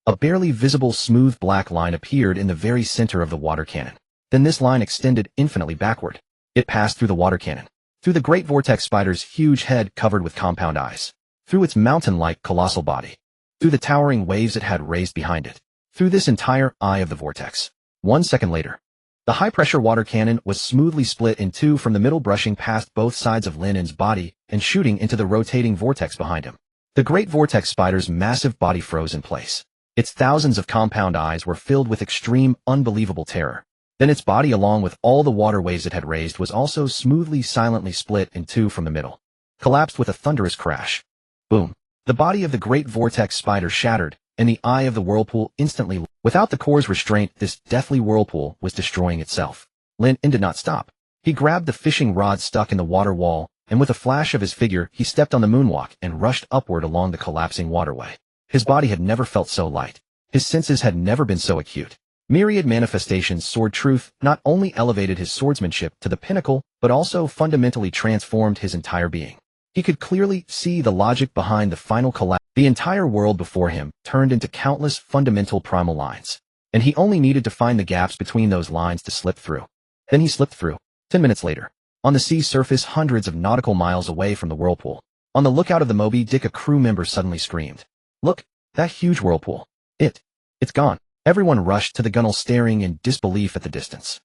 A barely visible, smooth black line appeared in the very center of the water cannon. Then this line extended infinitely backward. It passed through the water cannon, through the great vortex spider's huge head covered with compound eyes, through its mountain-like colossal body, through the towering waves it had raised behind it, through this entire eye of the vortex. 1 second later, the high-pressure water cannon was smoothly split in two from the middle, brushing past both sides of Lynn's body and shooting into the rotating vortex behind him. The great vortex spider's massive body froze in place. Its thousands of compound eyes were filled with extreme, unbelievable terror. Then its body, along with all the water waves it had raised, was also smoothly, silently split in two from the middle, collapsed with a thunderous crash. Boom. The body of the great vortex spider shattered, and the eye of the whirlpool instantly. Without the core's restraint, this deathly whirlpool was destroying itself. Lynn did not stop. He grabbed the fishing rod stuck in the water wall, and with a flash of his figure, he stepped on the moonwalk and rushed upward along the collapsing waterway. His body had never felt so light. His senses had never been so acute. Myriad manifestations, sword truth, not only elevated his swordsmanship to the pinnacle, but also fundamentally transformed his entire being. He could clearly see the logic behind the final collapse. The entire world before him turned into countless fundamental primal lines, and he only needed to find the gaps between those lines to slip through. Then he slipped through. 10 minutes later, on the sea surface hundreds of nautical miles away from the whirlpool, on the lookout of the Moby Dick, a crew member suddenly screamed, "Look, that huge whirlpool. It's gone." Everyone rushed to the gunnel, staring in disbelief at the distance.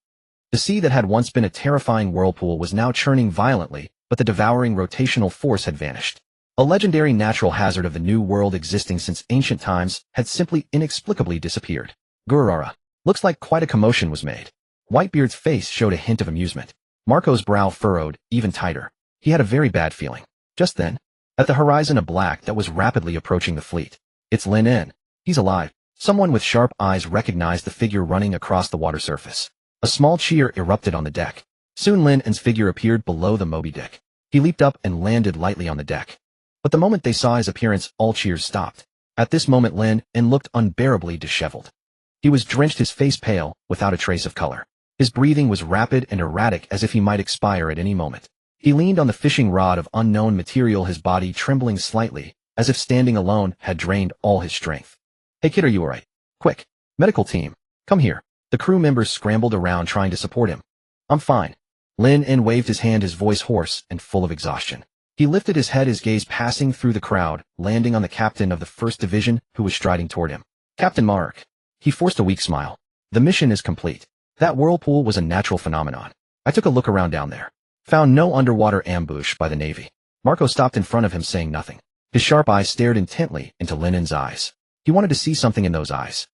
The sea that had once been a terrifying whirlpool was now churning violently, but the devouring rotational force had vanished. A legendary natural hazard of the New World existing since ancient times had simply inexplicably disappeared. Gurara. Looks like quite a commotion was made. Whitebeard's face showed a hint of amusement. Marco's brow furrowed even tighter. He had a very bad feeling. Just then, at the horizon, a black that was rapidly approaching the fleet. "It's Lynn. He's alive." Someone with sharp eyes recognized the figure running across the water surface. A small cheer erupted on the deck. Soon Lynn's figure appeared below the Moby Dick. He leaped up and landed lightly on the deck. But the moment they saw his appearance, all cheers stopped. At this moment Lynn looked unbearably disheveled. He was drenched, his face pale, without a trace of color. His breathing was rapid and erratic, as if he might expire at any moment. He leaned on the fishing rod of unknown material, his body trembling slightly, as if standing alone had drained all his strength. "Hey kid, are you alright? Quick, medical team, come here." The crew members scrambled around trying to support him. "I'm fine." Lynn waved his hand, his voice hoarse and full of exhaustion. He lifted his head, his gaze passing through the crowd, landing on the captain of the 1st Division, who was striding toward him. "Captain Mark." He forced a weak smile. "The mission is complete. That whirlpool was a natural phenomenon. I took a look around down there. Found no underwater ambush by the Navy." Marco stopped in front of him, saying nothing. His sharp eyes stared intently into Lynn's eyes. He wanted to see something in those eyes.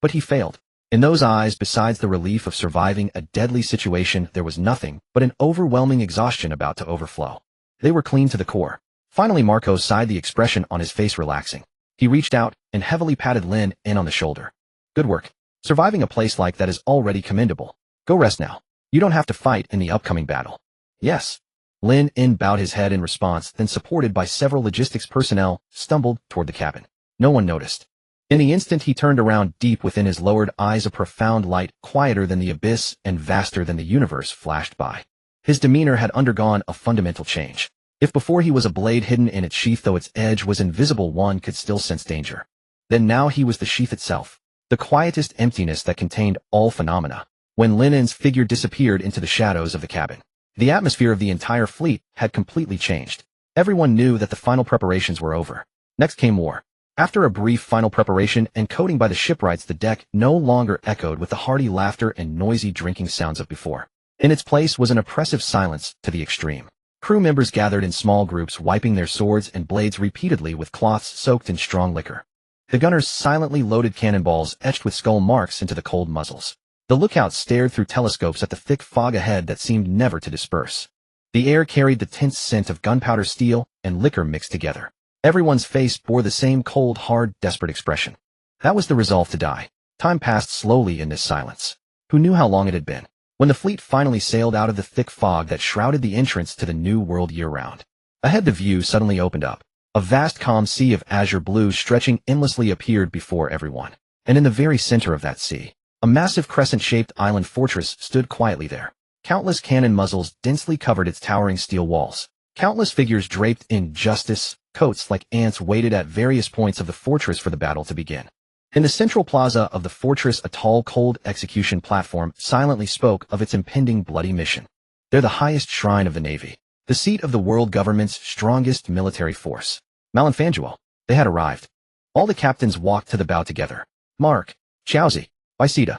But he failed. In those eyes, besides the relief of surviving a deadly situation, there was nothing but an overwhelming exhaustion about to overflow. They were clean to the core. Finally Marco sighed, the expression on his face relaxing. He reached out and heavily patted Lynn on the shoulder. "Good work. Surviving a place like that is already commendable. Go rest now. You don't have to fight in the upcoming battle." "Yes." Lynn bowed his head in response, then, supported by several logistics personnel, stumbled toward the cabin. No one noticed. In the instant he turned around, deep within his lowered eyes a profound light, quieter than the abyss and vaster than the universe, flashed by. His demeanor had undergone a fundamental change. If before he was a blade hidden in its sheath, though its edge was invisible, one could still sense danger, then now he was the sheath itself, the quietest emptiness that contained all phenomena. When Lynn's figure disappeared into the shadows of the cabin, the atmosphere of the entire fleet had completely changed. Everyone knew that the final preparations were over. Next came war. After a brief final preparation and coating by the shipwrights, the deck no longer echoed with the hearty laughter and noisy drinking sounds of before. In its place was an oppressive silence to the extreme. Crew members gathered in small groups, wiping their swords and blades repeatedly with cloths soaked in strong liquor. The gunners silently loaded cannonballs etched with skull marks into the cold muzzles. The lookouts stared through telescopes at the thick fog ahead that seemed never to disperse. The air carried the tense scent of gunpowder, steel, and liquor mixed together. Everyone's face bore the same cold, hard, desperate expression. That was the resolve to die. Time passed slowly in this silence. Who knew how long it had been? When the fleet finally sailed out of the thick fog that shrouded the entrance to the New World year-round, ahead the view suddenly opened up. A vast calm sea of azure blue stretching endlessly appeared before everyone. And in the very center of that sea, a massive crescent-shaped island fortress stood quietly there. Countless cannon muzzles densely covered its towering steel walls. Countless figures draped in justice coats like ants waited at various points of the fortress for the battle to begin. In the central plaza of the fortress, a tall, cold execution platform silently spoke of its impending bloody mission. They're the highest shrine of the Navy, the seat of the world government's strongest military force. Malenfanguel. They had arrived. All the captains walked to the bow together. Mark, Chowsy, Biceta.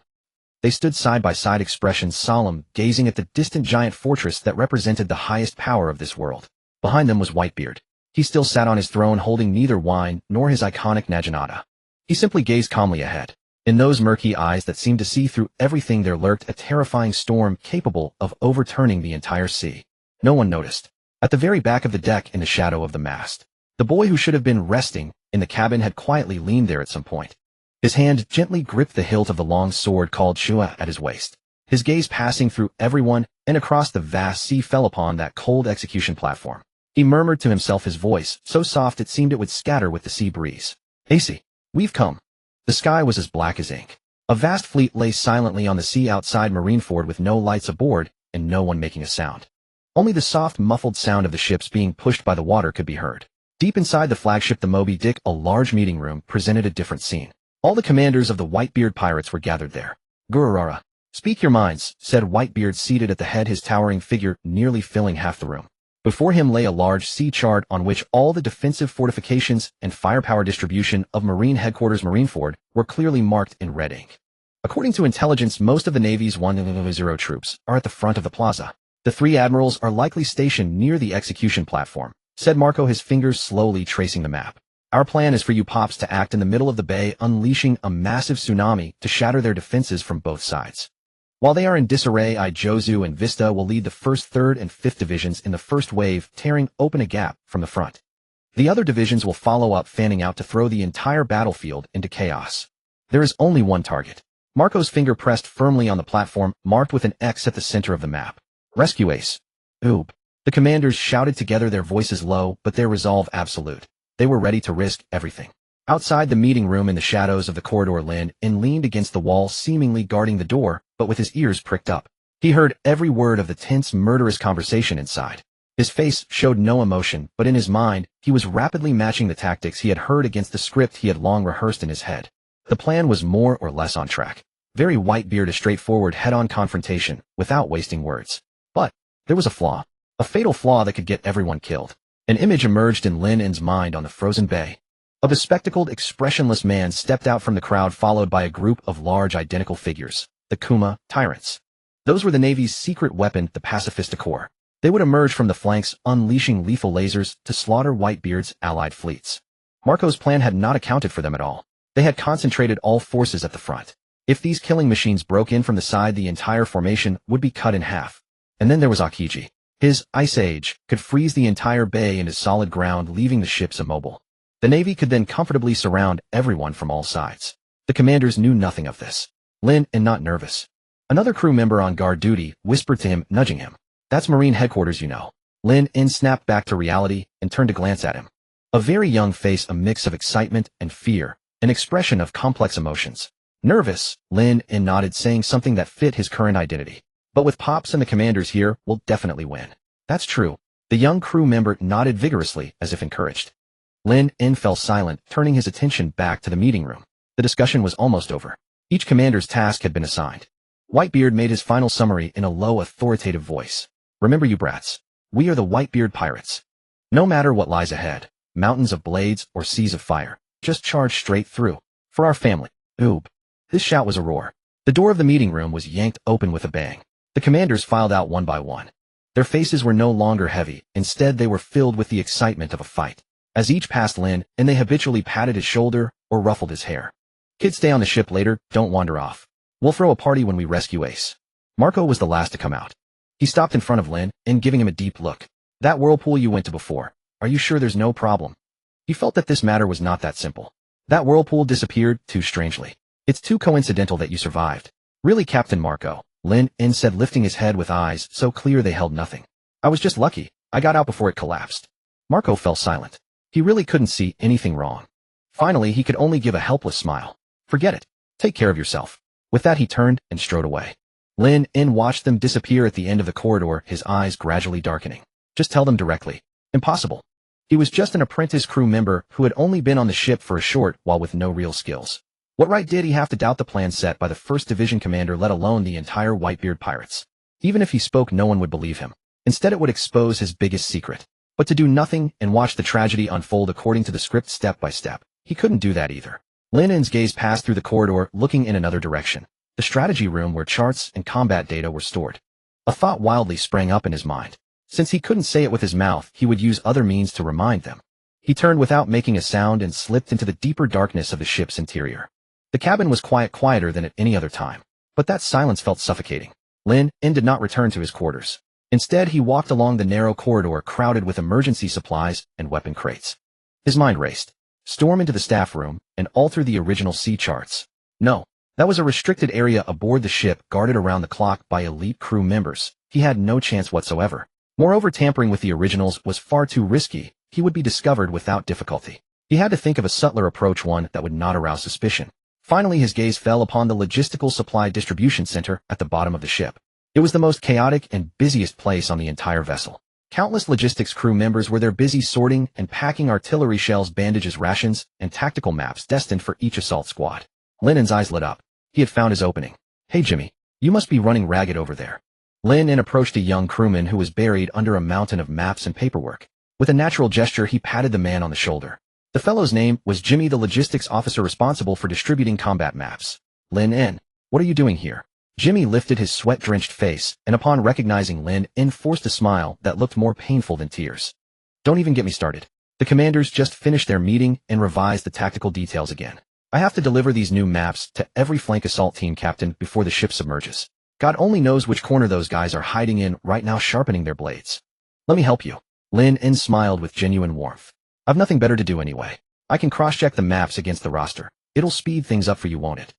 They stood side by side, expressions solemn, gazing at the distant giant fortress that represented the highest power of this world. Behind them was Whitebeard. He still sat on his throne, holding neither wine nor his iconic naginata. He simply gazed calmly ahead. In those murky eyes that seemed to see through everything there lurked a terrifying storm capable of overturning the entire sea. No one noticed. At the very back of the deck, in the shadow of the mast, the boy who should have been resting in the cabin had quietly leaned there at some point. His hand gently gripped the hilt of the long sword called Shua at his waist. His gaze passing through everyone and across the vast sea fell upon that cold execution platform. He murmured to himself, his voice so soft it seemed it would scatter with the sea breeze. "AC, we've come." The sky was as black as ink. A vast fleet lay silently on the sea outside Marineford with no lights aboard and no one making a sound. Only the soft, muffled sound of the ships being pushed by the water could be heard. Deep inside the flagship, the Moby Dick, a large meeting room presented a different scene. All the commanders of the Whitebeard Pirates were gathered there. "Gururara, speak your minds," said Whitebeard, seated at the head, his towering figure nearly filling half the room. Before him lay a large sea chart on which all the defensive fortifications and firepower distribution of Marine Headquarters Marineford were clearly marked in red ink. According to intelligence, most of the Navy's 100 troops are at the front of the plaza. The 3 admirals are likely stationed near the execution platform, said Marco, his fingers slowly tracing the map. "Our plan is for you Pops to act in the middle of the bay, unleashing a massive tsunami to shatter their defenses from both sides. While they are in disarray, Jozu and Vista will lead the 1st, 3rd, and 5th divisions in the first wave, tearing open a gap from the front. The other divisions will follow up, fanning out to throw the entire battlefield into chaos. There is only one target." Marco's finger pressed firmly on the platform, marked with an X at the center of the map. "Rescue Ace." "Oob." The commanders shouted together, their voices low, but their resolve absolute. They were ready to risk everything. Outside the meeting room, in the shadows of the corridor, Lynn leaned against the wall, seemingly guarding the door, but with his ears pricked up. He heard every word of the tense, murderous conversation inside. His face showed no emotion, but in his mind, he was rapidly matching the tactics he had heard against the script he had long rehearsed in his head. The plan was more or less on track. Very Whitebeard, a straightforward head-on confrontation, without wasting words. But there was a flaw. A fatal flaw that could get everyone killed. An image emerged in Lynn's mind on the frozen bay. A bespectacled, expressionless man stepped out from the crowd, followed by a group of large, identical figures. The Kuma Tyrants. Those were the Navy's secret weapon, the Pacifista Corps. They would emerge from the flanks, unleashing lethal lasers to slaughter Whitebeard's allied fleets. Marco's plan had not accounted for them at all. They had concentrated all forces at the front. If these killing machines broke in from the side, the entire formation would be cut in half. And then there was Akiji. His Ice Age could freeze the entire bay into solid ground, leaving the ships immobile. The Navy could then comfortably surround everyone from all sides. The commanders knew nothing of this. Lynn, not nervous. Another crew member on guard duty whispered to him, nudging him. "That's Marine Headquarters, you know." Lynn snapped back to reality and turned to glance at him. A very young face, a mix of excitement and fear, an expression of complex emotions. "Nervous," Lynn nodded, saying something that fit his current identity. "But with Pops and the commanders here, we'll definitely win." "That's true." The young crew member nodded vigorously, as if encouraged. Lynn fell silent, turning his attention back to the meeting room. The discussion was almost over. Each commander's task had been assigned. Whitebeard made his final summary in a low, authoritative voice. "Remember, you brats. We are the Whitebeard Pirates. No matter what lies ahead, mountains of blades or seas of fire, just charge straight through. For our family." Oob. This shout was a roar. The door of the meeting room was yanked open with a bang. The commanders filed out one by one. Their faces were no longer heavy. Instead, they were filled with the excitement of a fight. As each passed Lynn, they habitually patted his shoulder or ruffled his hair. "Kids, stay on the ship later, don't wander off. We'll throw a party when we rescue Ace." Marco was the last to come out. He stopped in front of Lynn giving him a deep look. "That whirlpool you went to before, are you sure there's no problem?" He felt that this matter was not that simple. "That whirlpool disappeared too strangely. It's too coincidental that you survived." "Really, Captain Marco," Lynn said, lifting his head with eyes so clear they held nothing. "I was just lucky. I got out before it collapsed." Marco fell silent. He really couldn't see anything wrong. Finally, he could only give a helpless smile. "Forget it. Take care of yourself." With that, he turned and strode away. Lynn watched them disappear at the end of the corridor, his eyes gradually darkening. Just tell them directly. Impossible. He was just an apprentice crew member who had only been on the ship for a short while with no real skills. What right did he have to doubt the plan set by the 1st Division commander, let alone the entire Whitebeard Pirates? Even if he spoke, no one would believe him. Instead, it would expose his biggest secret. But to do nothing and watch the tragedy unfold according to the script step by step, he couldn't do that either. Lynn's gaze passed through the corridor, looking in another direction. The strategy room where charts and combat data were stored. A thought wildly sprang up in his mind. Since he couldn't say it with his mouth, he would use other means to remind them. He turned without making a sound and slipped into the deeper darkness of the ship's interior. The cabin was quieter than at any other time. But that silence felt suffocating. Lynn did not return to his quarters. Instead, he walked along the narrow corridor crowded with emergency supplies and weapon crates. His mind raced. Storm into the staff room and alter the original sea charts. No, that was a restricted area aboard the ship, guarded around the clock by elite crew members. He had no chance whatsoever. Moreover, tampering with the originals was far too risky. He would be discovered without difficulty. He had to think of a subtler approach, one that would not arouse suspicion. Finally, his gaze fell upon the logistical supply distribution center at the bottom of the ship. It was the most chaotic and busiest place on the entire vessel. Countless logistics crew members were there busy sorting and packing artillery shells, bandages, rations, and tactical maps destined for each assault squad. Lynn's eyes lit up. He had found his opening. "Hey Jimmy, you must be running ragged over there." Lynn approached a young crewman who was buried under a mountain of maps and paperwork. With a natural gesture, he patted the man on the shoulder. The fellow's name was Jimmy, the logistics officer responsible for distributing combat maps. "Lynn, what are you doing here?" Jimmy lifted his sweat-drenched face, and upon recognizing Lynn, forced a smile that looked more painful than tears. "Don't even get me started. The commanders just finished their meeting and revised the tactical details again. I have to deliver these new maps to every flank assault team captain before the ship submerges. God only knows which corner those guys are hiding in right now, sharpening their blades. Let me help you." Lynn smiled with genuine warmth. "I've nothing better to do anyway. I can cross-check the maps against the roster. It'll speed things up for you, won't it?"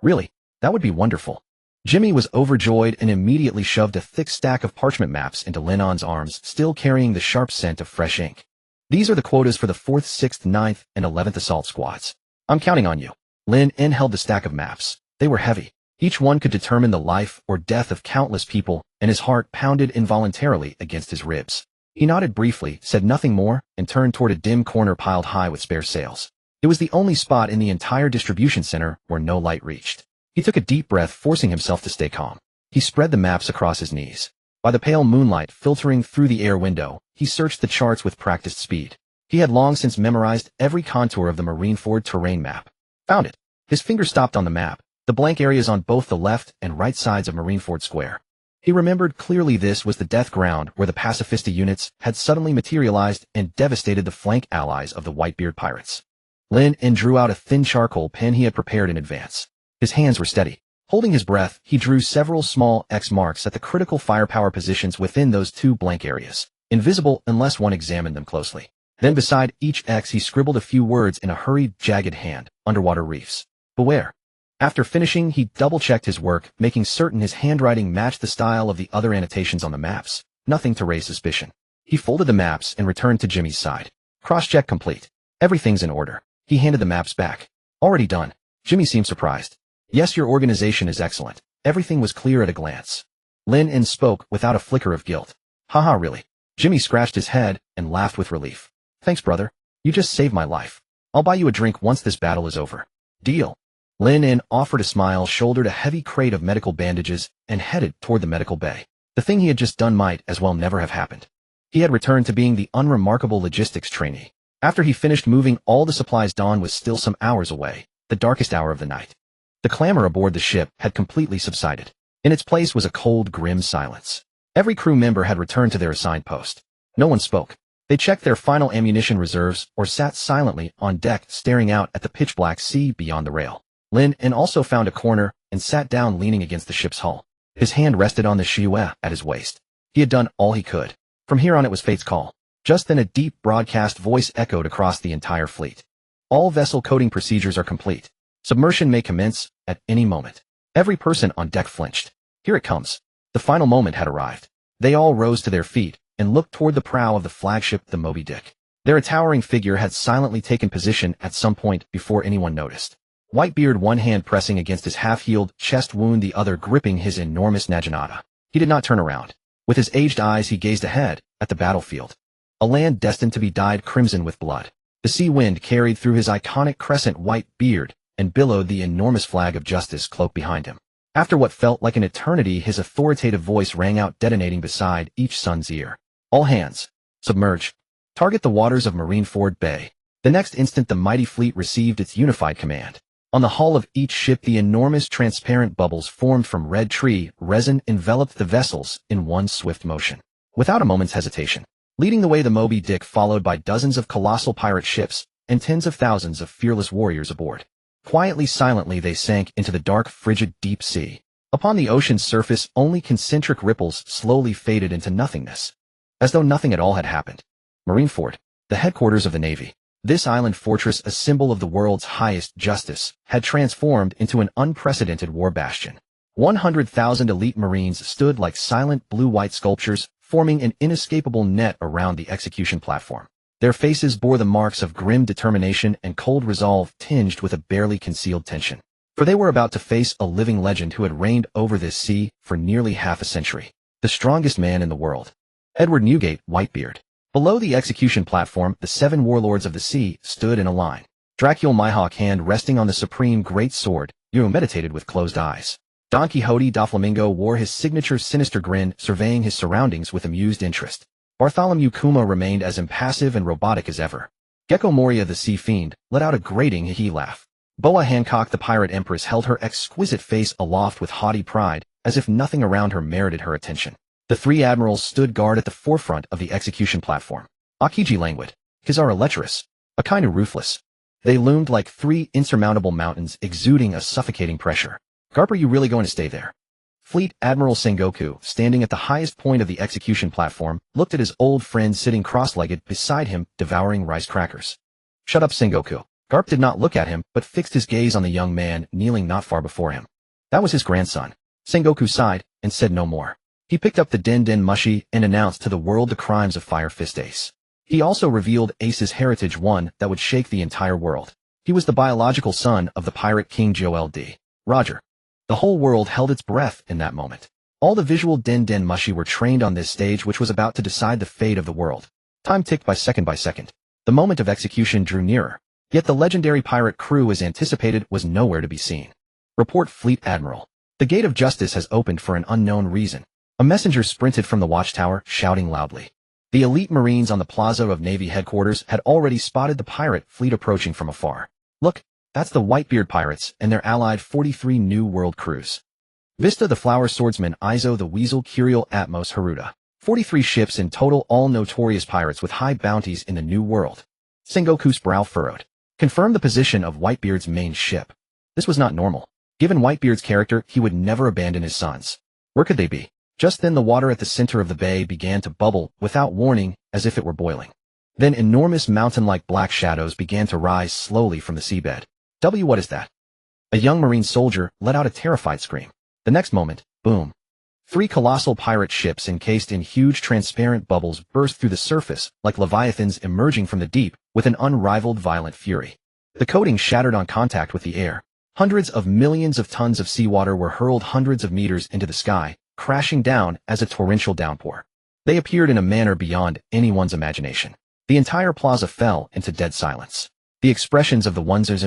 "Really? That would be wonderful." Jimmy was overjoyed and immediately shoved a thick stack of parchment maps into Lynn's arms, still carrying the sharp scent of fresh ink. "These are the quotas for the 4th, 6th, 9th, and 11th assault squads. I'm counting on you." Lynn held the stack of maps. They were heavy. Each one could determine the life or death of countless people, and his heart pounded involuntarily against his ribs. He nodded briefly, said nothing more, and turned toward a dim corner piled high with spare sails. It was the only spot in the entire distribution center where no light reached. He took a deep breath, forcing himself to stay calm. He spread the maps across his knees. By the pale moonlight filtering through the air window, he searched the charts with practiced speed. He had long since memorized every contour of the Marineford terrain map. Found it. His finger stopped on the map, the blank areas on both the left and right sides of Marineford Square. He remembered clearly this was the death ground where the pacifista units had suddenly materialized and devastated the flank allies of the Whitebeard Pirates. Lynn drew out a thin charcoal pen he had prepared in advance. His hands were steady. Holding his breath, he drew several small X marks at the critical firepower positions within those two blank areas, invisible unless one examined them closely. Then beside each X he scribbled a few words in a hurried, jagged hand: "Underwater reefs. Beware." After finishing, he double-checked his work, making certain his handwriting matched the style of the other annotations on the maps. Nothing to raise suspicion. He folded the maps and returned to Jimmy's side. "Cross-check complete. Everything's in order." He handed the maps back. "Already done." Jimmy seemed surprised. "Yes, your organization is excellent. Everything was clear at a glance." Lynn spoke without a flicker of guilt. "Haha, really?" Jimmy scratched his head and laughed with relief. "Thanks, brother. You just saved my life. I'll buy you a drink once this battle is over." "Deal." Lynn offered a smile, shouldered a heavy crate of medical bandages, and headed toward the medical bay. The thing he had just done might as well never have happened. He had returned to being the unremarkable logistics trainee. After he finished moving all the supplies, dawn was still some hours away, the darkest hour of the night. The clamor aboard the ship had completely subsided. In its place was a cold, grim silence. Every crew member had returned to their assigned post. No one spoke. They checked their final ammunition reserves or sat silently on deck staring out at the pitch-black sea beyond the rail. Lynn also found a corner and sat down leaning against the ship's hull. His hand rested on the shiwa at his waist. He had done all he could. From here on it was fate's call. Just then a deep broadcast voice echoed across the entire fleet. "All vessel coding procedures are complete. Submersion may commence at any moment." Every person on deck flinched. Here it comes. The final moment had arrived. They all rose to their feet and looked toward the prow of the flagship, the Moby Dick. There a towering figure had silently taken position at some point before anyone noticed. Whitebeard, one hand pressing against his half-healed chest wound, the other gripping his enormous naginata. He did not turn around. With his aged eyes he gazed ahead, at the battlefield. A land destined to be dyed crimson with blood. The sea wind carried through his iconic crescent white beard and billowed the enormous flag of justice cloaked behind him. After what felt like an eternity, his authoritative voice rang out, detonating beside each son's ear. "All hands. Submerge. Target the waters of Marineford Bay." The next instant the mighty fleet received its unified command. On the hull of each ship the enormous transparent bubbles formed from red tree resin enveloped the vessels in one swift motion. Without a moment's hesitation, leading the way the Moby Dick, followed by dozens of colossal pirate ships and tens of thousands of fearless warriors aboard. Quietly, silently they sank into the dark, frigid deep sea. Upon the ocean's surface only concentric ripples slowly faded into nothingness, as though nothing at all had happened. Marineford, the headquarters of the Navy. This island fortress, a symbol of the world's highest justice, had transformed into an unprecedented war bastion. 100,000 elite Marines stood like silent blue-white sculptures, forming an inescapable net around the execution platform. Their faces bore the marks of grim determination and cold resolve tinged with a barely concealed tension. For they were about to face a living legend who had reigned over this sea for nearly half a century. The strongest man in the world. Edward Newgate, Whitebeard. Below the execution platform, the 7 warlords of the sea stood in a line. Dracul Mihawk hand resting on the supreme great sword, Yu meditated with closed eyes. Don Quixote da Flamingo wore his signature sinister grin, surveying his surroundings with amused interest. Bartholomew Kuma remained as impassive and robotic as ever. Gecko Moria the sea fiend let out a grating hee-hee laugh. Boa Hancock the pirate empress held her exquisite face aloft with haughty pride, as if nothing around her merited her attention. The 3 admirals stood guard at the forefront of the execution platform. Akiji languid. Kizara lecherous. Akainu ruthless. They loomed like 3 insurmountable mountains exuding a suffocating pressure. Garp, are you really going to stay there? Fleet Admiral Sengoku, standing at the highest point of the execution platform, looked at his old friend sitting cross-legged beside him, devouring rice crackers. Shut up, Sengoku. Garp did not look at him, but fixed his gaze on the young man kneeling not far before him. That was his grandson. Sengoku sighed and said no more. He picked up the Den Den Mushi and announced to the world the crimes of Fire Fist Ace. He also revealed Ace's heritage, one that would shake the entire world. He was the biological son of the pirate king Joel D. Roger. The whole world held its breath in that moment. All the visual Den Den Mushi were trained on this stage, which was about to decide the fate of the world. Time ticked by second by second. The moment of execution drew nearer. Yet the legendary pirate crew, as anticipated, was nowhere to be seen. Report, Fleet Admiral. The gate of justice has opened for an unknown reason. A messenger sprinted from the watchtower, shouting loudly. The elite Marines on the plaza of Navy headquarters had already spotted the pirate fleet approaching from afar. Look, that's the Whitebeard Pirates and their allied 43 New World crews. Vista the Flower Swordsman, Izo the Weasel, Curiel, Atmos, Haruta. 43 ships in total, all notorious pirates with high bounties in the New World. Sengoku's brow furrowed. Confirmed the position of Whitebeard's main ship. This was not normal. Given Whitebeard's character, he would never abandon his sons. Where could they be? Just then the water at the center of the bay began to bubble, without warning, as if it were boiling. Then enormous mountain-like black shadows began to rise slowly from the seabed. What is that? A young Marine soldier let out a terrified scream. The next moment, boom. 3 colossal pirate ships encased in huge transparent bubbles burst through the surface, like leviathans emerging from the deep, with an unrivaled violent fury. The coating shattered on contact with the air. Hundreds of millions of tons of seawater were hurled hundreds of meters into the sky, crashing down as a torrential downpour. They appeared in a manner beyond anyone's imagination. The entire plaza fell into dead silence. The expressions of the 100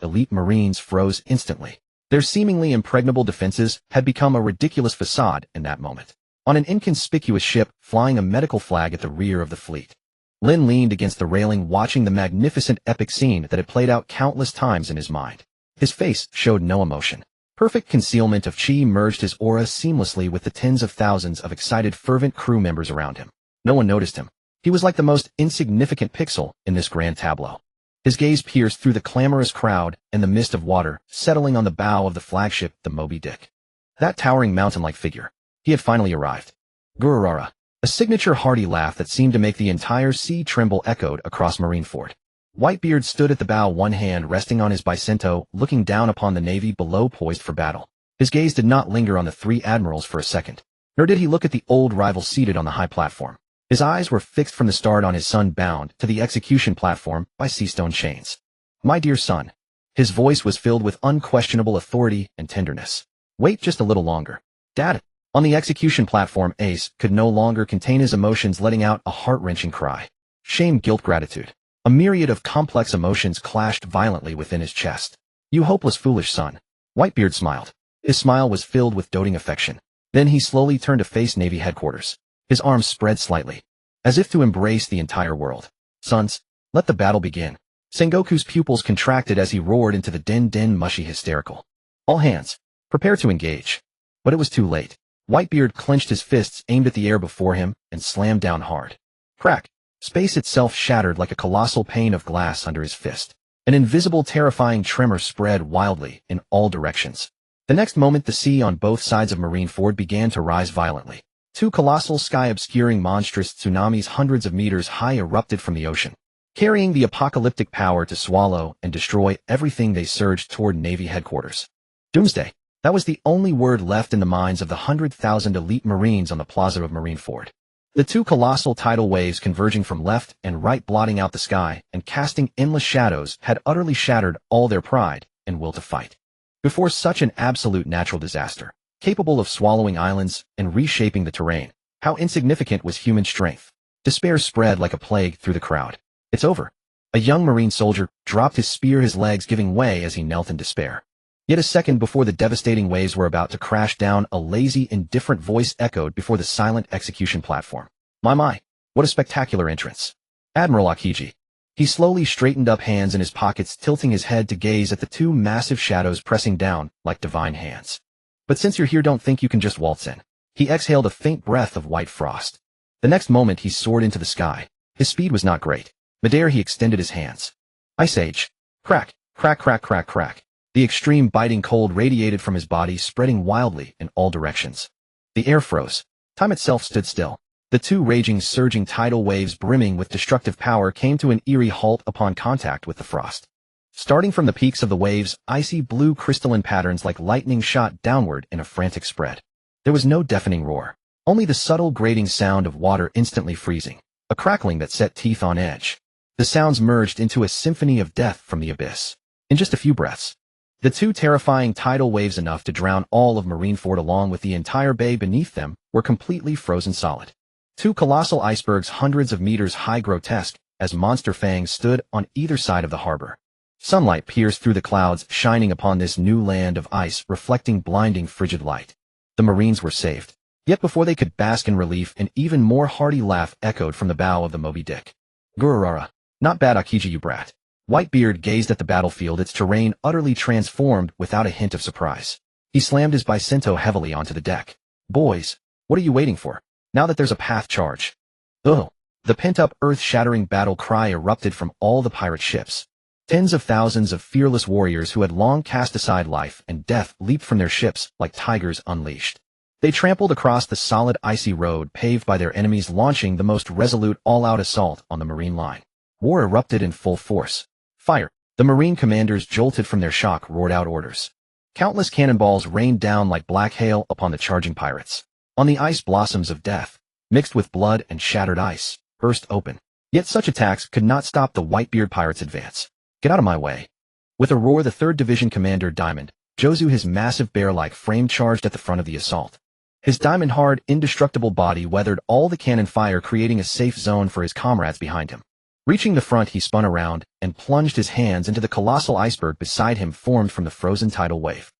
elite Marines froze instantly. Their seemingly impregnable defenses had become a ridiculous facade in that moment. On an inconspicuous ship, flying a medical flag at the rear of the fleet. Lynn leaned against the railing, watching the magnificent epic scene that had played out countless times in his mind. His face showed no emotion. Perfect concealment of chi merged his aura seamlessly with the tens of thousands of excited, fervent crew members around him. No one noticed him. He was like the most insignificant pixel in this grand tableau. His gaze pierced through the clamorous crowd and the mist of water, settling on the bow of the flagship, the Moby Dick. That towering mountain-like figure. He had finally arrived. Gururara. A signature hearty laugh that seemed to make the entire sea tremble echoed across Marineford. Whitebeard stood at the bow, one hand resting on his bicento, looking down upon the navy below poised for battle. His gaze did not linger on the 3 admirals for a second, nor did he look at the old rival seated on the high platform. His eyes were fixed from the start on his son, bound to the execution platform by seastone chains. My dear son. His voice was filled with unquestionable authority and tenderness. Wait just a little longer. Dad. On the execution platform, Ace could no longer contain his emotions, letting out a heart-wrenching cry. Shame, guilt, gratitude. A myriad of complex emotions clashed violently within his chest. You hopeless, foolish son. Whitebeard smiled. His smile was filled with doting affection. Then he slowly turned to face Navy headquarters. His arms spread slightly, as if to embrace the entire world. Sons, let the battle begin. Sengoku's pupils contracted as he roared into the Den Den Mushi hysterical. All hands, prepare to engage. But it was too late. Whitebeard clenched his fists, aimed at the air before him, and slammed down hard. Crack. Space itself shattered like a colossal pane of glass under his fist. An invisible, terrifying tremor spread wildly in all directions. The next moment, the sea on both sides of Marineford began to rise violently. 2 colossal, sky-obscuring monstrous tsunamis hundreds of meters high erupted from the ocean. Carrying the apocalyptic power to swallow and destroy everything, they surged toward Navy headquarters. Doomsday. That was the only word left in the minds of the 100,000 elite Marines on the plaza of Marineford. The 2 colossal tidal waves converging from left and right, blotting out the sky and casting endless shadows, had utterly shattered all their pride and will to fight. Before such an absolute natural disaster, capable of swallowing islands and reshaping the terrain, how insignificant was human strength? Despair spread like a plague through the crowd. It's over. A young Marine soldier dropped his spear, his legs giving way as he knelt in despair. Yet a second before the devastating waves were about to crash down, a lazy, indifferent voice echoed before the silent execution platform. My, what a spectacular entrance. Admiral Akiji. He slowly straightened up, hands in his pockets, tilting his head to gaze at the two massive shadows pressing down like divine hands. But since you're here, don't think you can just waltz in. He exhaled a faint breath of white frost. The next moment he soared into the sky. His speed was not great. Midair he extended his hands. Ice Age. Crack, crack, crack, crack, crack. The extreme biting cold radiated from his body, spreading wildly in all directions. The air froze. Time itself stood still. The two raging, surging tidal waves brimming with destructive power came to an eerie halt upon contact with the frost. Starting from the peaks of the waves, icy blue crystalline patterns like lightning shot downward in a frantic spread. There was no deafening roar, only the subtle grating sound of water instantly freezing, a crackling that set teeth on edge. The sounds merged into a symphony of death from the abyss. In just a few breaths, the two terrifying tidal waves, enough to drown all of Marineford along with the entire bay beneath them, were completely frozen solid. Two colossal icebergs hundreds of meters high, grotesque, as monster fangs stood on either side of the harbor. Sunlight pierced through the clouds, shining upon this new land of ice, reflecting blinding frigid light. The Marines were saved. Yet before they could bask in relief, an even more hearty laugh echoed from the bow of the Moby Dick. Gururara. Not bad, Akiji, you brat. Whitebeard gazed at the battlefield, its terrain utterly transformed without a hint of surprise. He slammed his bicinto heavily onto the deck. Boys, what are you waiting for? Now that there's a path, charge. Ugh. The pent-up, earth-shattering battle cry erupted from all the pirate ships. Tens of thousands of fearless warriors who had long cast aside life and death leaped from their ships like tigers unleashed. They trampled across the solid icy road paved by their enemies, launching the most resolute all-out assault on the Marine line. War erupted in full force. Fire! The Marine commanders, jolted from their shock, roared out orders. Countless cannonballs rained down like black hail upon the charging pirates. On the ice, blossoms of death, mixed with blood and shattered ice, burst open. Yet such attacks could not stop the Whitebeard Pirates' advance. Get out of my way. With a roar, the 3rd Division commander Diamond, Jozu, his massive bear-like frame, charged at the front of the assault. His diamond-hard, indestructible body weathered all the cannon fire, creating a safe zone for his comrades behind him. Reaching the front, he spun around and plunged his hands into the colossal iceberg beside him, formed from the frozen tidal wave.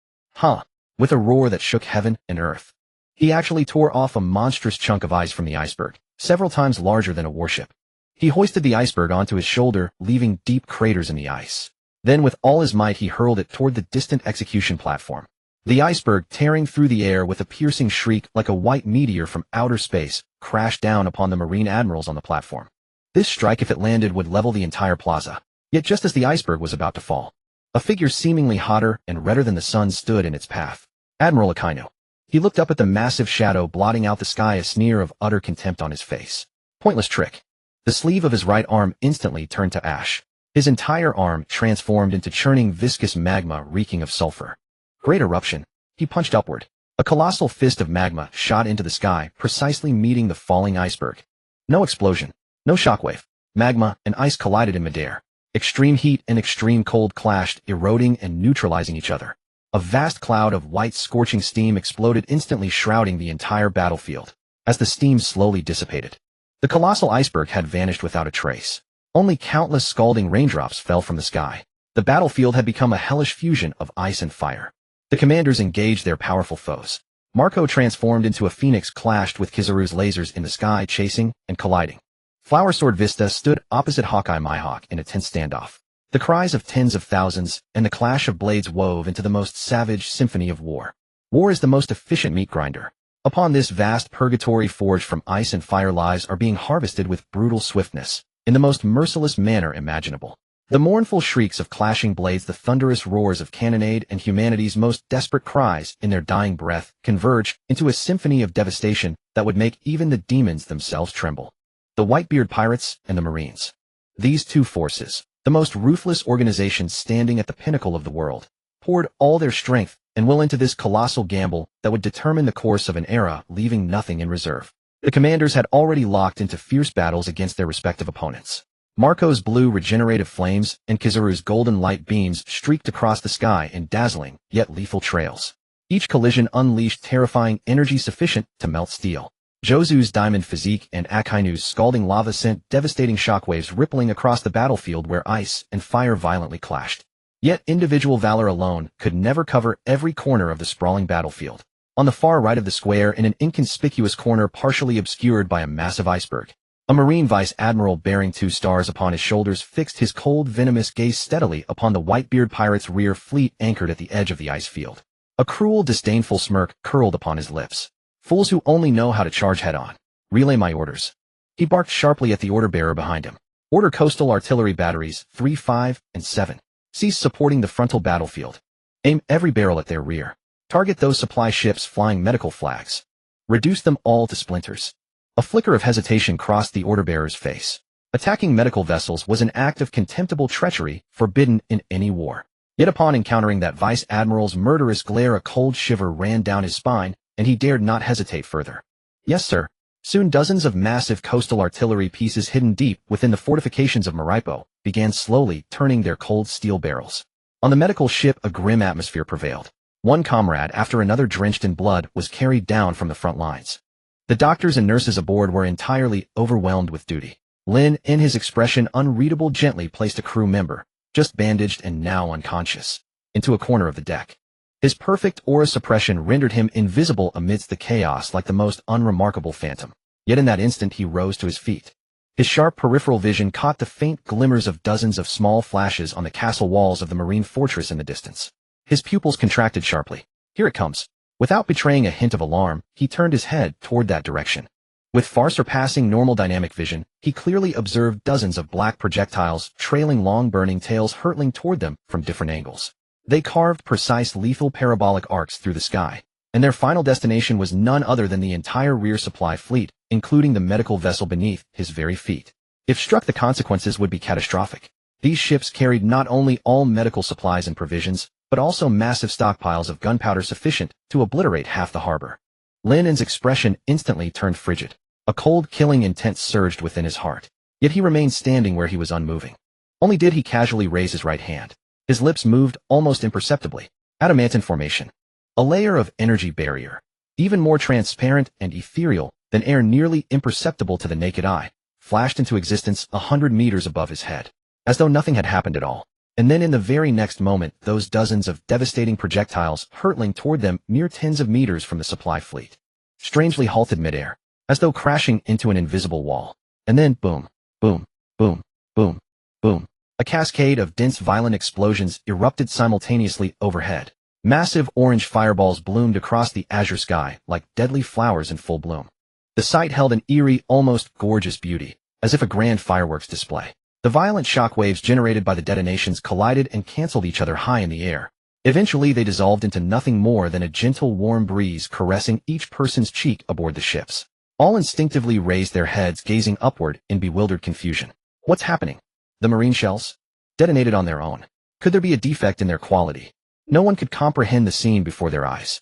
With a roar that shook heaven and earth, he actually tore off a monstrous chunk of ice from the iceberg, several times larger than a warship. He hoisted the iceberg onto his shoulder, leaving deep craters in the ice. Then with all his might he hurled it toward the distant execution platform. The iceberg, tearing through the air with a piercing shriek like a white meteor from outer space, crashed down upon the Marine admirals on the platform. This strike, if it landed, would level the entire plaza. Yet just as the iceberg was about to fall, a figure seemingly hotter and redder than the sun stood in its path. Admiral Akainu. He looked up at the massive shadow blotting out the sky, a sneer of utter contempt on his face. Pointless trick. The sleeve of his right arm instantly turned to ash. His entire arm transformed into churning viscous magma reeking of sulfur. Great eruption. He punched upward. A colossal fist of magma shot into the sky, precisely meeting the falling iceberg. No explosion. No shockwave. Magma and ice collided in midair. Extreme heat and extreme cold clashed, eroding and neutralizing each other. A vast cloud of white scorching steam exploded, instantly shrouding the entire battlefield. As the steam slowly dissipated, the colossal iceberg had vanished without a trace. Only countless scalding raindrops fell from the sky. The battlefield had become a hellish fusion of ice and fire. The commanders engaged their powerful foes. Marco, transformed into a phoenix, clashed with Kizaru's lasers in the sky, chasing and colliding. Flower Sword Vista stood opposite Hawkeye Mihawk in a tense standoff. The cries of tens of thousands and the clash of blades wove into the most savage symphony of war. War is the most efficient meat grinder. Upon this vast purgatory forged from ice and fire, lives are being harvested with brutal swiftness, in the most merciless manner imaginable. The mournful shrieks of clashing blades, the thunderous roars of cannonade, and humanity's most desperate cries in their dying breath converge into a symphony of devastation that would make even the demons themselves tremble. The Whitebeard Pirates and the Marines. These two forces, the most ruthless organizations standing at the pinnacle of the world, poured all their strength and will into this colossal gamble that would determine the course of an era, leaving nothing in reserve. The commanders had already locked into fierce battles against their respective opponents. Marco's blue regenerative flames and Kizaru's golden light beams streaked across the sky in dazzling, yet lethal trails. Each collision unleashed terrifying energy sufficient to melt steel. Josu's diamond physique and Akainu's scalding lava sent devastating shockwaves rippling across the battlefield where ice and fire violently clashed. Yet individual valor alone could never cover every corner of the sprawling battlefield. On the far right of the square, in an inconspicuous corner partially obscured by a massive iceberg, a Marine Vice Admiral bearing 2 stars upon his shoulders fixed his cold, venomous gaze steadily upon the Whitebeard Pirates' rear fleet anchored at the edge of the ice field. A cruel, disdainful smirk curled upon his lips. Fools who only know how to charge head-on. Relay my orders. He barked sharply at the order-bearer behind him. Order coastal artillery batteries 3, 5, and 7. Cease supporting the frontal battlefield. Aim every barrel at their rear. Target those supply ships flying medical flags. Reduce them all to splinters. A flicker of hesitation crossed the order-bearer's face. Attacking medical vessels was an act of contemptible treachery forbidden in any war. Yet upon encountering that Vice Admiral's murderous glare, a cold shiver ran down his spine, and he dared not hesitate further. Yes, sir. Soon dozens of massive coastal artillery pieces hidden deep within the fortifications of Maraipo began slowly turning their cold steel barrels. On the medical ship, a grim atmosphere prevailed. One comrade after another, drenched in blood, was carried down from the front lines. The doctors and nurses aboard were entirely overwhelmed with duty. Lynn, in his expression unreadable, gently placed a crew member, just bandaged and now unconscious, into a corner of the deck. His perfect aura suppression rendered him invisible amidst the chaos like the most unremarkable phantom. Yet in that instant he rose to his feet. His sharp peripheral vision caught the faint glimmers of dozens of small flashes on the castle walls of the marine fortress in the distance. His pupils contracted sharply. Here it comes. Without betraying a hint of alarm, he turned his head toward that direction. With far surpassing normal dynamic vision, he clearly observed dozens of black projectiles trailing long burning tails hurtling toward them from different angles. They carved precise lethal parabolic arcs through the sky, and their final destination was none other than the entire rear supply fleet, including the medical vessel beneath his very feet. If struck, the consequences would be catastrophic. These ships carried not only all medical supplies and provisions, but also massive stockpiles of gunpowder sufficient to obliterate half the harbor. Lynn's expression instantly turned frigid. A cold, killing intent surged within his heart. Yet he remained standing where he was, unmoving. Only did he casually raise his right hand. His lips moved almost imperceptibly. Adamantine formation. A layer of energy barrier, even more transparent and ethereal than air, nearly imperceptible to the naked eye, flashed into existence 100 meters above his head, as though nothing had happened at all. And then in the very next moment, those dozens of devastating projectiles hurtling toward them mere tens of meters from the supply fleet, strangely halted midair, as though crashing into an invisible wall. And then boom, boom, boom, boom, boom. A cascade of dense, violent explosions erupted simultaneously overhead. Massive orange fireballs bloomed across the azure sky like deadly flowers in full bloom. The sight held an eerie, almost gorgeous beauty, as if a grand fireworks display. The violent shock waves generated by the detonations collided and canceled each other high in the air. Eventually they dissolved into nothing more than a gentle, warm breeze caressing each person's cheek aboard the ships. All instinctively raised their heads, gazing upward in bewildered confusion. What's happening? The marine shells? Detonated on their own. Could there be a defect in their quality? No one could comprehend the scene before their eyes.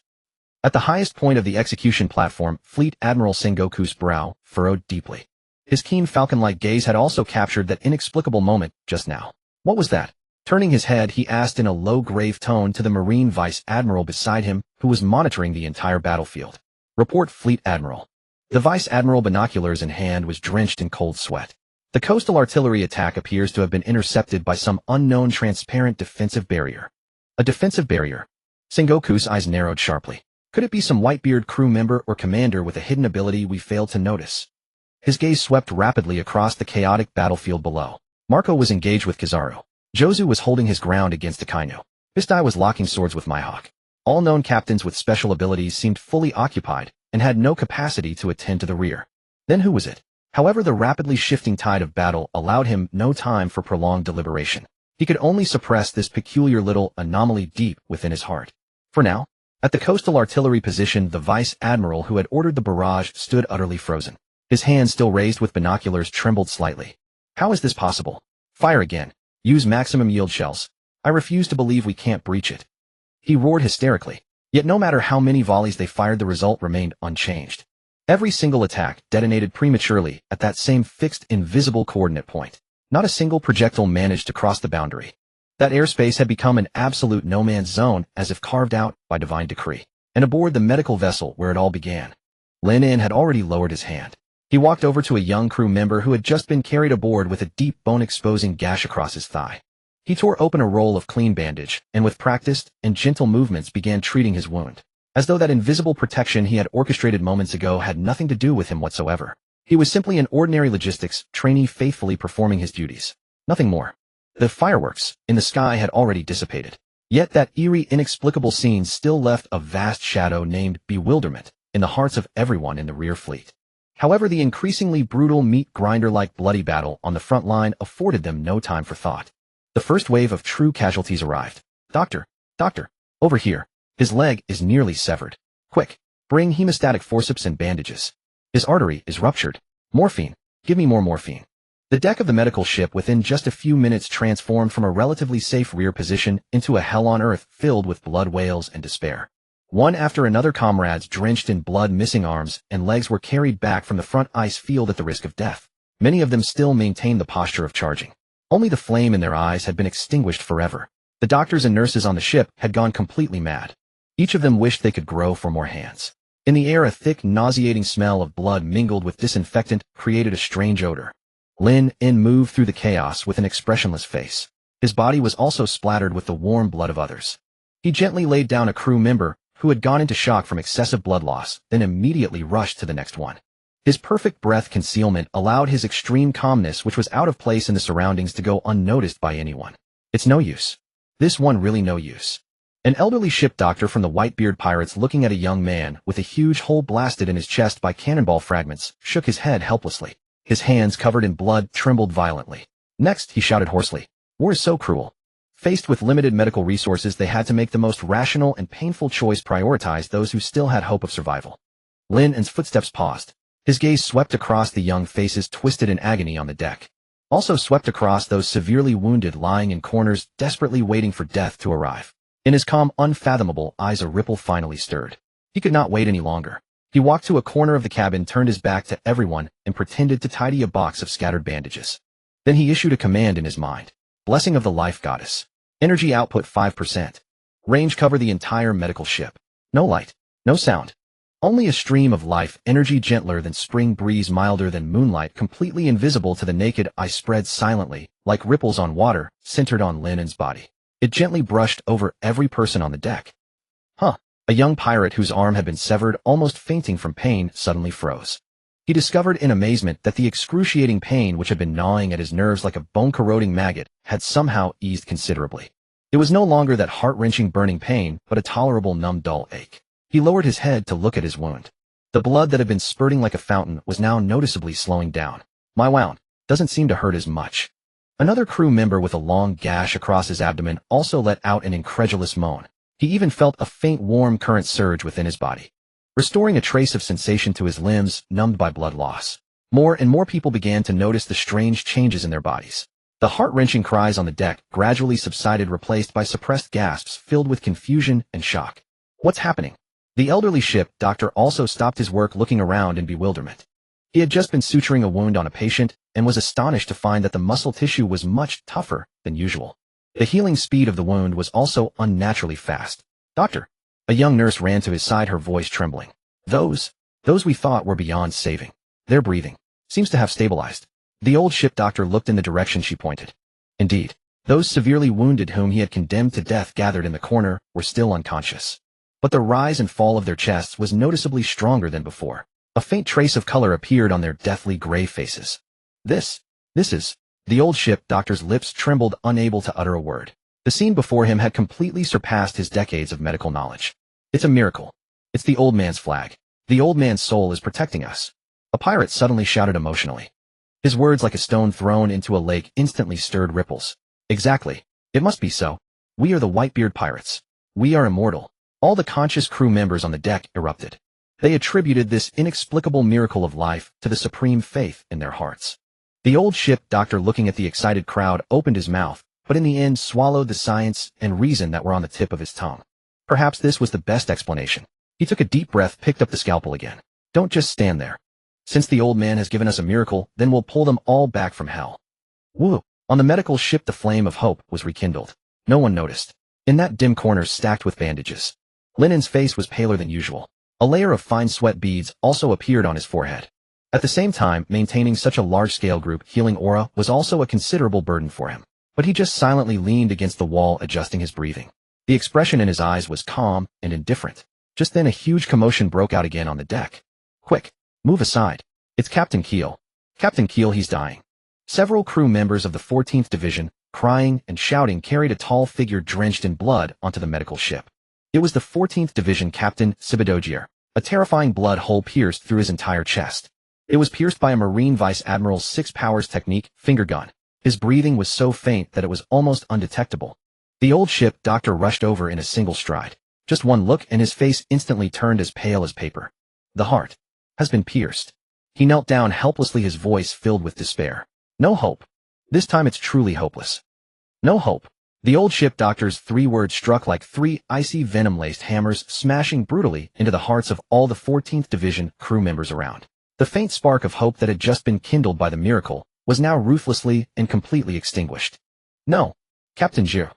At the highest point of the execution platform, Fleet Admiral Sengoku's brow furrowed deeply. His keen falcon-like gaze had also captured that inexplicable moment just now. What was that? Turning his head, he asked in a low, grave tone to the Marine Vice Admiral beside him, who was monitoring the entire battlefield. Report, Fleet Admiral. The Vice Admiral, binoculars in hand, was drenched in cold sweat. The coastal artillery attack appears to have been intercepted by some unknown transparent defensive barrier. A defensive barrier? Sengoku's eyes narrowed sharply. Could it be some Whitebeard crew member or commander with a hidden ability we failed to notice? His gaze swept rapidly across the chaotic battlefield below. Marco was engaged with Kizaru. Josu was holding his ground against Akainu. Pistai was locking swords with Mihawk. All known captains with special abilities seemed fully occupied and had no capacity to attend to the rear. Then who was it? However, the rapidly shifting tide of battle allowed him no time for prolonged deliberation. He could only suppress this peculiar little anomaly deep within his heart. For now, at the coastal artillery position, the Vice Admiral who had ordered the barrage stood utterly frozen. His hand, still raised with binoculars, trembled slightly. How is this possible? Fire again. Use maximum yield shells. I refuse to believe we can't breach it. He roared hysterically. Yet no matter how many volleys they fired, the result remained unchanged. Every single attack detonated prematurely at that same fixed invisible coordinate point. Not a single projectile managed to cross the boundary. That airspace had become an absolute no-man's zone, as if carved out by divine decree. And aboard the medical vessel where it all began, Lynn had already lowered his hand. He walked over to a young crew member who had just been carried aboard with a deep bone-exposing gash across his thigh. He tore open a roll of clean bandage, and with practiced and gentle movements began treating his wound, as though that invisible protection he had orchestrated moments ago had nothing to do with him whatsoever. He was simply an ordinary logistics trainee faithfully performing his duties. Nothing more. The fireworks in the sky had already dissipated. Yet that eerie, inexplicable scene still left a vast shadow named bewilderment in the hearts of everyone in the rear fleet. However, the increasingly brutal meat-grinder-like bloody battle on the front line afforded them no time for thought. The first wave of true casualties arrived. Doctor, over here. His leg is nearly severed. Quick, bring hemostatic forceps and bandages. His artery is ruptured. Morphine, give me more morphine. The deck of the medical ship within just a few minutes transformed from a relatively safe rear position into a hell on earth filled with blood wails and despair. One after another, comrades drenched in blood, missing arms and legs, were carried back from the front ice field at the risk of death. Many of them still maintained the posture of charging. Only the flame in their eyes had been extinguished forever. The doctors and nurses on the ship had gone completely mad. Each of them wished they could grow for more hands. In the air, a thick, nauseating smell of blood mingled with disinfectant created a strange odor. Lynn moved through the chaos with an expressionless face. His body was also splattered with the warm blood of others. He gently laid down a crew member who had gone into shock from excessive blood loss, then immediately rushed to the next one. His perfect breath concealment allowed his extreme calmness, which was out of place in the surroundings, to go unnoticed by anyone. It's no use. This one really no use. An elderly ship doctor from the Whitebeard Pirates, looking at a young man with a huge hole blasted in his chest by cannonball fragments, shook his head helplessly. His hands, covered in blood, trembled violently. Next, he shouted hoarsely, "War is so cruel." Faced with limited medical resources, they had to make the most rational and painful choice: prioritize those who still had hope of survival. Lynn's footsteps paused. His gaze swept across the young faces twisted in agony on the deck. Also swept across those severely wounded lying in corners, desperately waiting for death to arrive. In his calm, unfathomable eyes a ripple finally stirred. He could not wait any longer. He walked to a corner of the cabin, turned his back to everyone, and pretended to tidy a box of scattered bandages. Then he issued a command in his mind. Blessing of the Life Goddess. Energy output 5%. Range cover the entire medical ship. No light. No sound. Only a stream of life energy, gentler than spring breeze, milder than moonlight, completely invisible to the naked eye, spread silently, like ripples on water, centered on Lynn's body. It gently brushed over every person on the deck. A young pirate whose arm had been severed, almost fainting from pain, suddenly froze. He discovered in amazement that the excruciating pain which had been gnawing at his nerves like a bone-corroding maggot had somehow eased considerably. It was no longer that heart-wrenching burning pain, but a tolerable numb dull ache. He lowered his head to look at his wound. The blood that had been spurting like a fountain was now noticeably slowing down. My wound doesn't seem to hurt as much. Another crew member with a long gash across his abdomen also let out an incredulous moan. He even felt a faint warm current surge within his body, restoring a trace of sensation to his limbs numbed by blood loss. More and more people began to notice the strange changes in their bodies. The heart-wrenching cries on the deck gradually subsided, replaced by suppressed gasps filled with confusion and shock. What's happening? The elderly ship doctor also stopped his work, looking around in bewilderment. He had just been suturing a wound on a patient and was astonished to find that the muscle tissue was much tougher than usual. The healing speed of the wound was also unnaturally fast. "Doctor." A young nurse ran to his side, her voice trembling. Those we thought were beyond saving. Their breathing seems to have stabilized." The old ship doctor looked in the direction she pointed. Indeed, those severely wounded whom he had condemned to death gathered in the corner were still unconscious. But the rise and fall of their chests was noticeably stronger than before. A faint trace of color appeared on their deathly gray faces. This is... The old ship doctor's lips trembled, unable to utter a word. The scene before him had completely surpassed his decades of medical knowledge. It's a miracle. It's the old man's flag. The old man's soul is protecting us. A pirate suddenly shouted emotionally. His words, like a stone thrown into a lake, instantly stirred ripples. Exactly. It must be so. We are the Whitebeard Pirates. We are immortal. All the conscious crew members on the deck erupted. They attributed this inexplicable miracle of life to the supreme faith in their hearts. The old ship doctor, looking at the excited crowd, opened his mouth, but in the end swallowed the science and reason that were on the tip of his tongue. Perhaps this was the best explanation. He took a deep breath, picked up the scalpel again. Don't just stand there. Since the old man has given us a miracle, then we'll pull them all back from hell. Woo! On the medical ship the flame of hope was rekindled. No one noticed. In that dim corner stacked with bandages, Lynn's face was paler than usual. A layer of fine sweat beads also appeared on his forehead. At the same time, maintaining such a large-scale group healing aura was also a considerable burden for him. But he just silently leaned against the wall, adjusting his breathing. The expression in his eyes was calm and indifferent. Just then a huge commotion broke out again on the deck. Quick! Move aside. It's Captain Keel. Captain Keel, he's dying. Several crew members of the 14th Division, crying and shouting, carried a tall figure drenched in blood onto the medical ship. It was the 14th Division Captain Sibidogier. A terrifying blood hole pierced through his entire chest. It was pierced by a Marine Vice Admiral's 6 powers technique finger gun. His breathing was so faint that it was almost undetectable. The old ship doctor rushed over in a single stride. Just one look and his face instantly turned as pale as paper. The heart has been pierced. He knelt down helplessly, his voice filled with despair. No hope. This time it's truly hopeless. No hope. The old ship doctor's 3 words struck like 3 icy venom-laced hammers, smashing brutally into the hearts of all the 14th Division crew members around. The faint spark of hope that had just been kindled by the miracle was now ruthlessly and completely extinguished. No, Captain Gir.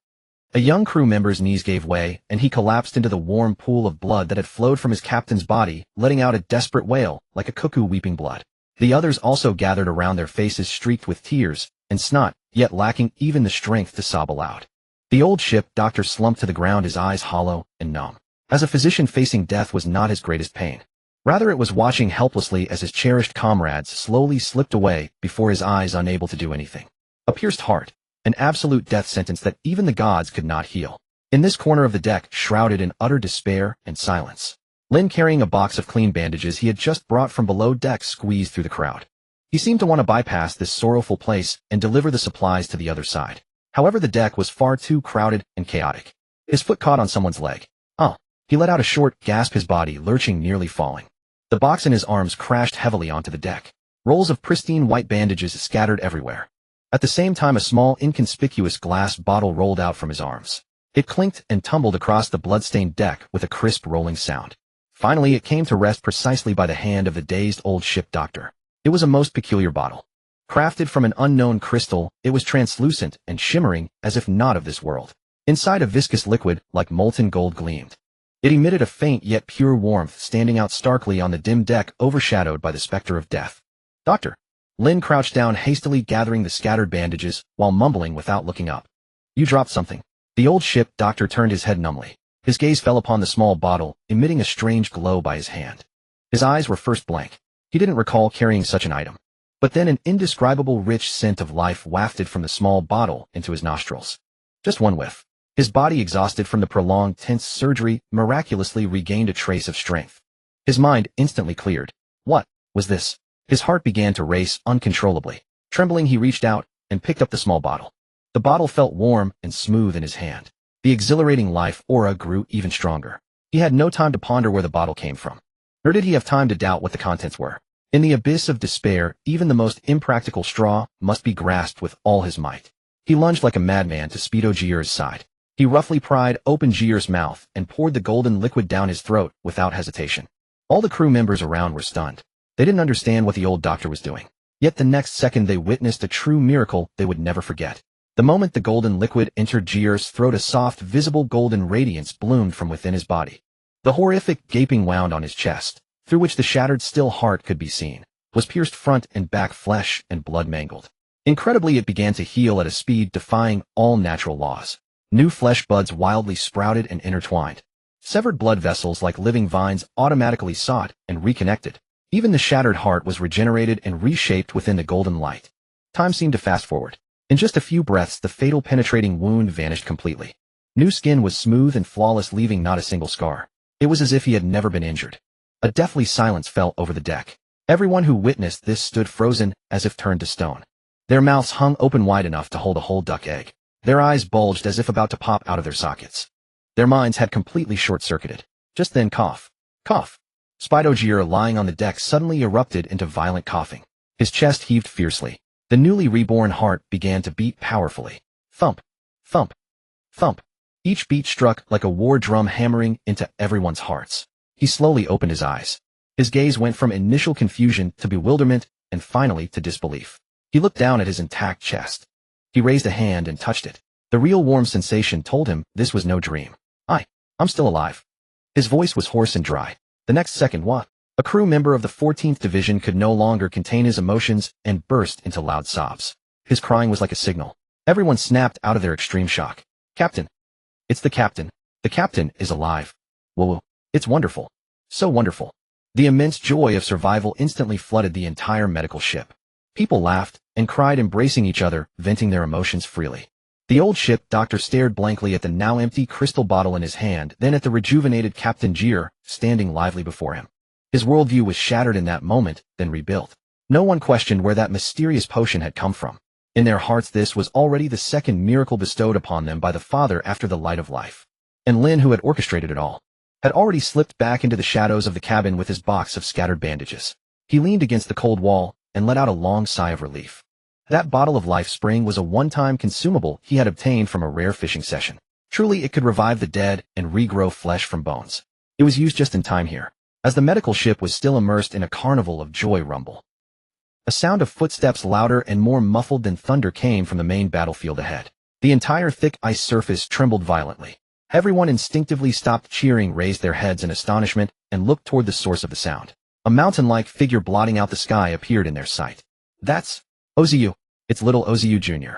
A young crew member's knees gave way, and he collapsed into the warm pool of blood that had flowed from his captain's body, letting out a desperate wail, like a cuckoo weeping blood. The others also gathered around, their faces streaked with tears and snot, yet lacking even the strength to sob aloud. The old ship doctor slumped to the ground, his eyes hollow and numb. As a physician, facing death was not his greatest pain. Rather, it was watching helplessly as his cherished comrades slowly slipped away before his eyes, unable to do anything. A pierced heart, an absolute death sentence that even the gods could not heal. In this corner of the deck, shrouded in utter despair and silence, Lynn, carrying a box of clean bandages he had just brought from below deck, squeezed through the crowd. He seemed to want to bypass this sorrowful place and deliver the supplies to the other side. However, the deck was far too crowded and chaotic. His foot caught on someone's leg. Oh! He let out a short gasp, his body lurching, nearly falling. The box in his arms crashed heavily onto the deck. Rolls of pristine white bandages scattered everywhere. At the same time, a small, inconspicuous glass bottle rolled out from his arms. It clinked and tumbled across the blood-stained deck with a crisp rolling sound. Finally, it came to rest precisely by the hand of the dazed old ship doctor. It was a most peculiar bottle. Crafted from an unknown crystal, it was translucent and shimmering as if not of this world. Inside, a viscous liquid like molten gold gleamed. It emitted a faint yet pure warmth, standing out starkly on the dim deck, overshadowed by the specter of death. Doctor! Lynn crouched down, hastily gathering the scattered bandages while mumbling without looking up. You dropped something. The old ship doctor turned his head numbly. His gaze fell upon the small bottle, emitting a strange glow by his hand. His eyes were first blank. He didn't recall carrying such an item. But then an indescribable rich scent of life wafted from the small bottle into his nostrils. Just one whiff. His body, exhausted from the prolonged, tense surgery, miraculously regained a trace of strength. His mind instantly cleared. What was this? His heart began to race uncontrollably. Trembling, he reached out and picked up the small bottle. The bottle felt warm and smooth in his hand. The exhilarating life aura grew even stronger. He had no time to ponder where the bottle came from. Nor did he have time to doubt what the contents were. In the abyss of despair, even the most impractical straw must be grasped with all his might. He lunged like a madman to Speedo Gier's side. He roughly pried open Gier's mouth and poured the golden liquid down his throat without hesitation. All the crew members around were stunned. They didn't understand what the old doctor was doing. Yet the next second they witnessed a true miracle they would never forget. The moment the golden liquid entered Gier's throat, a soft, visible golden radiance bloomed from within his body. The horrific gaping wound on his chest, through which the shattered still heart could be seen, was pierced front and back, flesh and blood mangled. Incredibly, it began to heal at a speed defying all natural laws. New flesh buds wildly sprouted and intertwined. Severed blood vessels like living vines automatically sought and reconnected. Even the shattered heart was regenerated and reshaped within the golden light. Time seemed to fast forward. In just a few breaths, the fatal penetrating wound vanished completely. New skin was smooth and flawless, leaving not a single scar. It was as if he had never been injured. A deathly silence fell over the deck. Everyone who witnessed this stood frozen, as if turned to stone. Their mouths hung open wide enough to hold a whole duck egg. Their eyes bulged as if about to pop out of their sockets. Their minds had completely short-circuited. Just then, cough. Cough. Speedo Gier, lying on the deck, suddenly erupted into violent coughing. His chest heaved fiercely. The newly reborn heart began to beat powerfully. Thump. Thump. Thump. Each beat struck like a war drum, hammering into everyone's hearts. He slowly opened his eyes. His gaze went from initial confusion to bewilderment and finally to disbelief. He looked down at his intact chest. He raised a hand and touched it. The real warm sensation told him this was no dream. I'm still alive. His voice was hoarse and dry. The next second, what? A crew member of the 14th Division could no longer contain his emotions and burst into loud sobs. His crying was like a signal. Everyone snapped out of their extreme shock. Captain. It's the captain. The captain is alive. Whoa. It's wonderful. So wonderful. The immense joy of survival instantly flooded the entire medical ship. People laughed and cried, embracing each other, venting their emotions freely. The old ship doctor stared blankly at the now empty crystal bottle in his hand, then at the rejuvenated Captain Gier, standing lively before him. His worldview was shattered in that moment, then rebuilt. No one questioned where that mysterious potion had come from. In their hearts, this was already the second miracle bestowed upon them by the Father after the light of life. And Lynn, who had orchestrated it all, had already slipped back into the shadows of the cabin with his box of scattered bandages. He leaned against the cold wall and let out a long sigh of relief. That bottle of life spring was a one-time consumable he had obtained from a rare fishing session. Truly, it could revive the dead and regrow flesh from bones. It was used just in time here, as the medical ship was still immersed in a carnival of joy rumble. A sound of footsteps, louder and more muffled than thunder, came from the main battlefield ahead. The entire thick ice surface trembled violently. Everyone instinctively stopped cheering, raised their heads in astonishment, and looked toward the source of the sound. A mountain-like figure blotting out the sky appeared in their sight. That's Ozu. It's little Ozu Jr.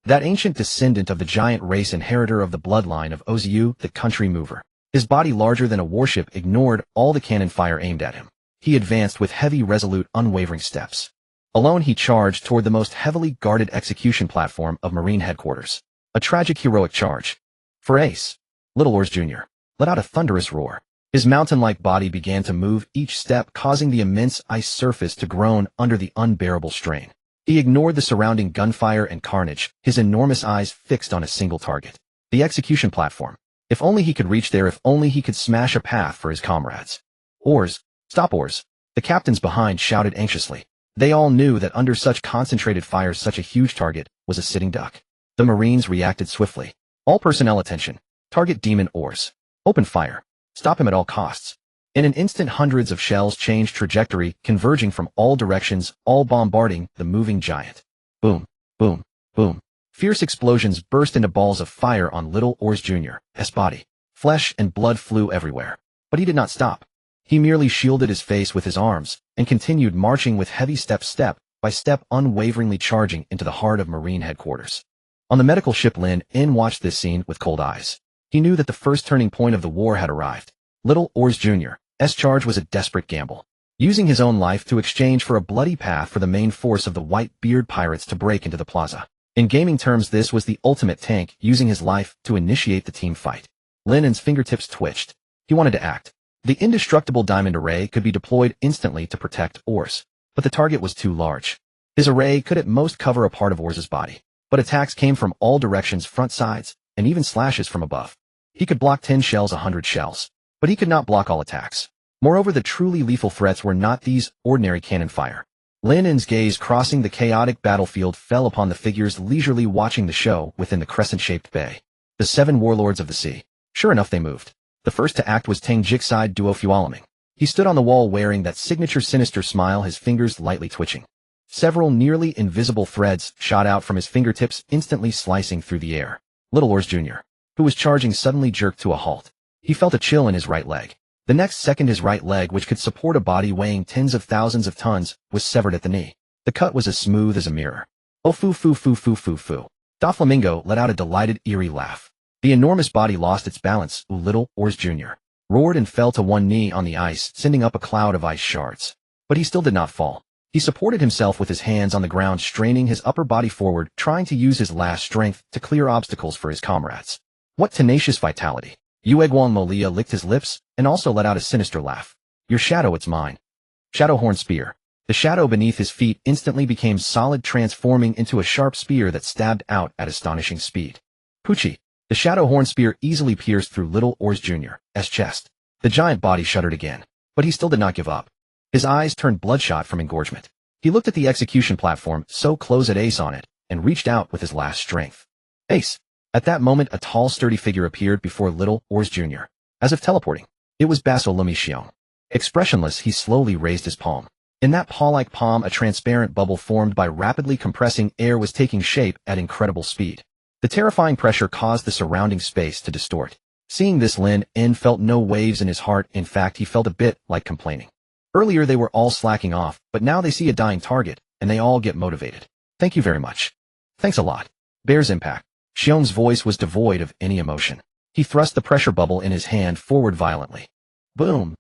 That ancient descendant of the giant race, inheritor of the bloodline of Ozu, the country mover. His body, larger than a warship, ignored all the cannon fire aimed at him. He advanced with heavy, resolute, unwavering steps. Alone, he charged toward the most heavily guarded execution platform of Marine headquarters. A tragic, heroic charge. For Ace, Little Oars Jr. let out a thunderous roar. His mountain-like body began to move, each step causing the immense ice surface to groan under the unbearable strain. He ignored the surrounding gunfire and carnage, his enormous eyes fixed on a single target. The execution platform. If only he could reach there, if only he could smash a path for his comrades. Oars! Stop, oars! The captains behind shouted anxiously. They all knew that under such concentrated fire, such a huge target was a sitting duck. The Marines reacted swiftly. All personnel attention. Target demon oars. Open fire. Stop him at all costs. In an instant, hundreds of shells changed trajectory, converging from all directions, all bombarding the moving giant. Boom, boom, boom. Fierce explosions burst into balls of fire on Little Oars Jr.'s body. Flesh and blood flew everywhere. But he did not stop. He merely shielded his face with his arms and continued marching with heavy steps, step by step, unwaveringly charging into the heart of Marine headquarters. On the medical ship, Lynn watched this scene with cold eyes. He knew that the first turning point of the war had arrived. Little Oars Jr.'s charge was a desperate gamble, using his own life to exchange for a bloody path for the main force of the Whitebeard Pirates to break into the plaza. In gaming terms, this was the ultimate tank, using his life to initiate the team fight. Lynn's fingertips twitched. He wanted to act. The indestructible diamond array could be deployed instantly to protect Oars, but the target was too large. His array could at most cover a part of Oars' body, but attacks came from all directions, front, sides, and even slashes from above. He could block 10 shells, 100 shells, but he could not block all attacks. Moreover, the truly lethal threats were not these ordinary cannon fire. Lynn's gaze, crossing the chaotic battlefield, fell upon the figures leisurely watching the show within the crescent-shaped bay. The 7 warlords of the sea. Sure enough, they moved. The first to act was Tang Jixide Duo Fualaming. He stood on the wall wearing that signature sinister smile, his fingers lightly twitching. Several nearly invisible threads shot out from his fingertips, instantly slicing through the air. Little Oars Jr., who was charging, suddenly jerked to a halt. He felt a chill in his right leg. The next second, his right leg, which could support a body weighing tens of thousands of tons, was severed at the knee. The cut was as smooth as a mirror. Oh, foo, foo, foo, foo, foo, foo. Doflamingo let out a delighted, eerie laugh. The enormous body lost its balance. Little Oars Jr. roared and fell to one knee on the ice, sending up a cloud of ice shards. But he still did not fall. He supported himself with his hands on the ground, straining his upper body forward, trying to use his last strength to clear obstacles for his comrades. What tenacious vitality! Yueguang Molia licked his lips and also let out a sinister laugh. Your shadow, it's mine. Shadowhorn Spear. The shadow beneath his feet instantly became solid, transforming into a sharp spear that stabbed out at astonishing speed. Poochie. The Shadowhorn Spear easily pierced through Little Oars Jr.'s chest. The giant body shuddered again, but he still did not give up. His eyes turned bloodshot from engorgement. He looked at the execution platform, so close at Ace on it, and reached out with his last strength. Ace. At that moment, a tall, sturdy figure appeared before Little Oars Jr., as if teleporting. It was Basolumi Xiong. Expressionless, he slowly raised his palm. In that paw-like palm, a transparent bubble formed by rapidly compressing air was taking shape at incredible speed. The terrifying pressure caused the surrounding space to distort. Seeing this, Lynn felt no waves in his heart. In fact, he felt a bit like complaining. Earlier they were all slacking off, but now they see a dying target, and they all get motivated. Thank you very much. Thanks a lot. Bear's impact. Xiong's voice was devoid of any emotion. He thrust the pressure bubble in his hand forward violently. Boom!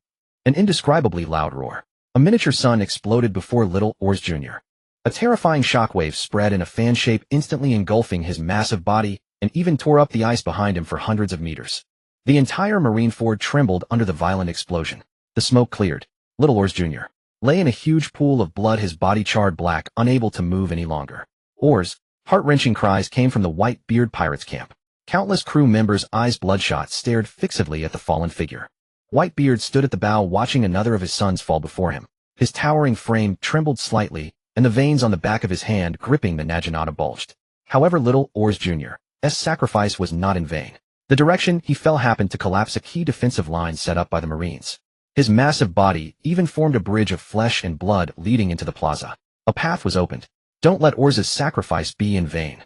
An indescribably loud roar. A miniature sun exploded before Little Oars Jr. A terrifying shockwave spread in a fan shape, instantly engulfing his massive body, and even tore up the ice behind him for hundreds of meters. The entire Marineford trembled under the violent explosion. The smoke cleared. Little Oars Jr. lay in a huge pool of blood, his body charred black, unable to move any longer. Oars! Heart-wrenching cries came from the Whitebeard Pirates camp. Countless crew members' eyes bloodshot stared fixedly at the fallen figure. Whitebeard stood at the bow, watching another of his sons fall before him. His towering frame trembled slightly, and the veins on the back of his hand gripping the Naginata bulged. However, Little Oars Jr.'s sacrifice was not in vain. The direction he fell happened to collapse a key defensive line set up by the Marines. His massive body even formed a bridge of flesh and blood leading into the plaza. A path was opened. Don't let Oars' sacrifice be in vain.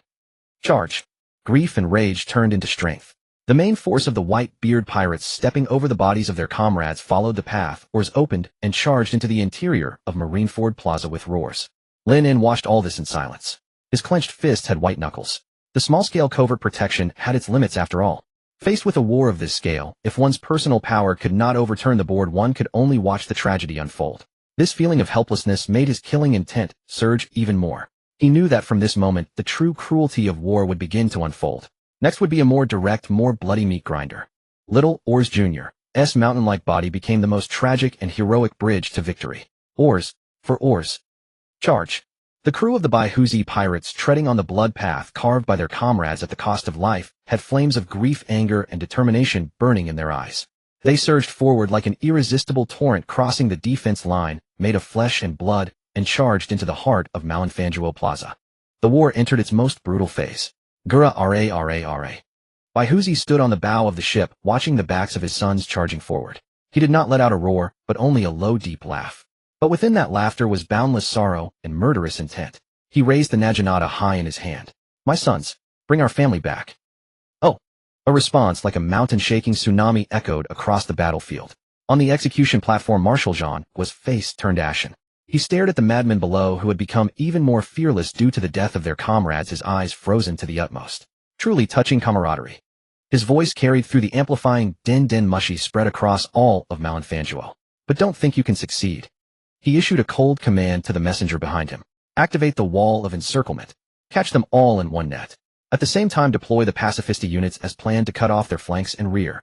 Charge! Grief and rage turned into strength. The main force of the Whitebeard Pirates, stepping over the bodies of their comrades, followed the path. Oars opened and charged into the interior of Marineford Plaza with roars. Lynn watched all this in silence. His clenched fists had white knuckles. The small-scale covert protection had its limits after all. Faced with a war of this scale, if one's personal power could not overturn the board, one could only watch the tragedy unfold. This feeling of helplessness made his killing intent surge even more. He knew that from this moment, the true cruelty of war would begin to unfold. Next would be a more direct, more bloody meat grinder. Little Oars Jr.'s mountain-like body became the most tragic and heroic bridge to victory. Oars, for Oars. Charge! The crew of the Whitebeard Pirates, treading on the blood path carved by their comrades at the cost of life, had flames of grief, anger, and determination burning in their eyes. They surged forward like an irresistible torrent, crossing the defense line, made of flesh and blood, and charged into the heart of Malinfanjuo Plaza. The war entered its most brutal phase. Gura ra. Whitebeard stood on the bow of the ship, watching the backs of his sons charging forward. He did not let out a roar, but only a low, deep laugh. But within that laughter was boundless sorrow and murderous intent. He raised the Naginata high in his hand. My sons, bring our family back. Oh! A response like a mountain-shaking tsunami echoed across the battlefield. On the execution platform, Marshal Jean was face turned ashen. He stared at the madmen below, who had become even more fearless due to the death of their comrades, his eyes frozen to the utmost. Truly touching camaraderie. His voice carried through the amplifying din mushy spread across all of Malinfanjuo. But don't think you can succeed. He issued a cold command to the messenger behind him. Activate the wall of encirclement. Catch them all in one net. At the same time, deploy the pacifista units as planned to cut off their flanks and rear.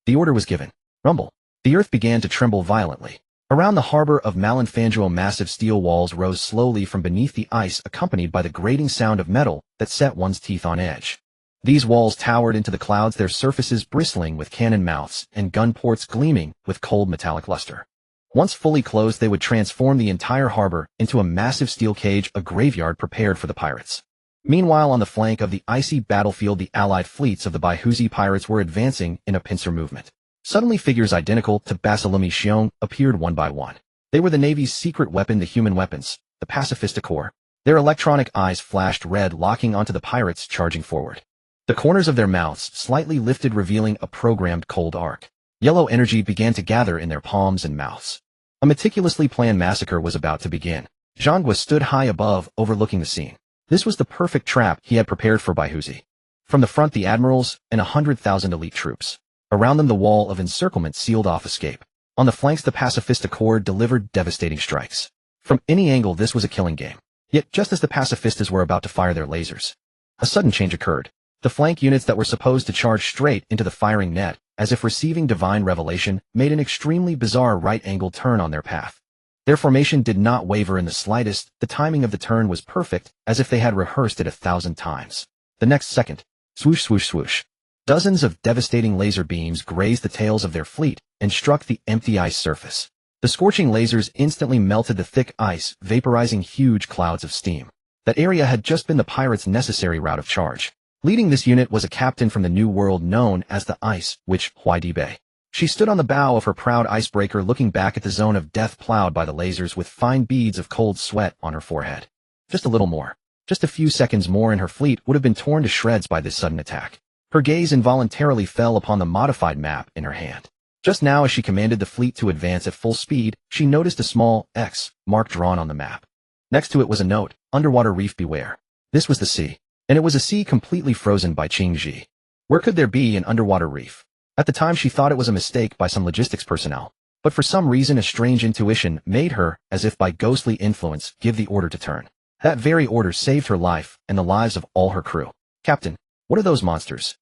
The order was given. Rumble. The earth began to tremble violently. Around the harbor of Malinfanjuo, massive steel walls rose slowly from beneath the ice, accompanied by the grating sound of metal that set one's teeth on edge. These walls towered into the clouds, their surfaces bristling with cannon mouths and gun ports gleaming with cold metallic luster. Once fully closed, they would transform the entire harbor into a massive steel cage, a graveyard prepared for the pirates. Meanwhile, on the flank of the icy battlefield, the allied fleets of the Whitebeard Pirates were advancing in a pincer movement. Suddenly, figures identical to Basilumi Xiong appeared one by one. They were the Navy's secret weapon, the human weapons, the Pacifista Corps. Their electronic eyes flashed red, locking onto the pirates charging forward. The corners of their mouths slightly lifted, revealing a programmed cold arc. Yellow energy began to gather in their palms and mouths. A meticulously planned massacre was about to begin. Zhangguo stood high above, overlooking the scene. This was the perfect trap he had prepared for Whitebeard. From the front, the admirals and 100,000 elite troops. Around them, the wall of encirclement sealed off escape. On the flanks, the Pacifista Corps delivered devastating strikes. From any angle, this was a killing game. Yet, just as the Pacifistas were about to fire their lasers, a sudden change occurred. The flank units that were supposed to charge straight into the firing net, as if receiving divine revelation, made an extremely bizarre right-angle turn on their path. Their formation did not waver in the slightest. The timing of the turn was perfect, as if they had rehearsed it 1,000 times. The next second, swoosh, swoosh, swoosh. Dozens of devastating laser beams grazed the tails of their fleet and struck the empty ice surface. The scorching lasers instantly melted the thick ice, vaporizing huge clouds of steam. That area had just been the pirates' necessary route of charge. Leading this unit was a captain from the New World known as the Ice Witch Huidibe. She stood on the bow of her proud icebreaker looking back at the zone of death plowed by the lasers with fine beads of cold sweat on her forehead. Just a little more. Just a few seconds more and her fleet would have been torn to shreds by this sudden attack. Her gaze involuntarily fell upon the modified map in her hand. Just now as she commanded the fleet to advance at full speed, she noticed a small X mark drawn on the map. Next to it was a note, "Underwater reef beware." This was the sea. And it was a sea completely frozen by Qingji. Where could there be an underwater reef? At the time she thought it was a mistake by some logistics personnel, but for some reason a strange intuition made her, as if by ghostly influence, give the order to turn. That very order saved her life and the lives of all her crew. "Captain, what are those monsters?"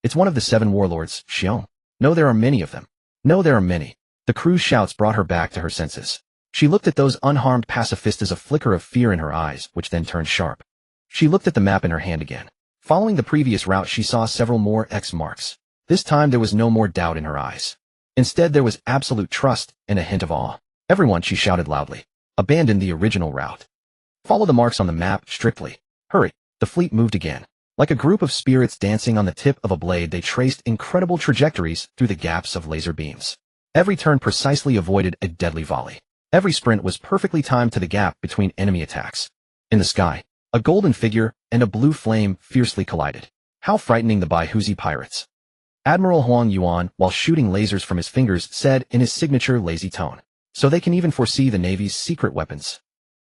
"It's one of the 7 warlords, Xiong." "No, there are many of them." "No, there are many." The crew's shouts brought her back to her senses. She looked at those unharmed pacifistas, a flicker of fear in her eyes, which then turned sharp. She looked at the map in her hand again. Following the previous route she saw several more X marks. This time there was no more doubt in her eyes. Instead there was absolute trust and a hint of awe. "Everyone," she shouted loudly, "abandon the original route. Follow the marks on the map strictly. Hurry." The fleet moved again. Like a group of spirits dancing on the tip of a blade, they traced incredible trajectories through the gaps of laser beams. Every turn precisely avoided a deadly volley. Every sprint was perfectly timed to the gap between enemy attacks. In the sky, a golden figure and a blue flame fiercely collided. How frightening, the Whitebeard Pirates. Admiral Huang Yuan, while shooting lasers from his fingers, said in his signature lazy tone. "So they can even foresee the Navy's secret weapons."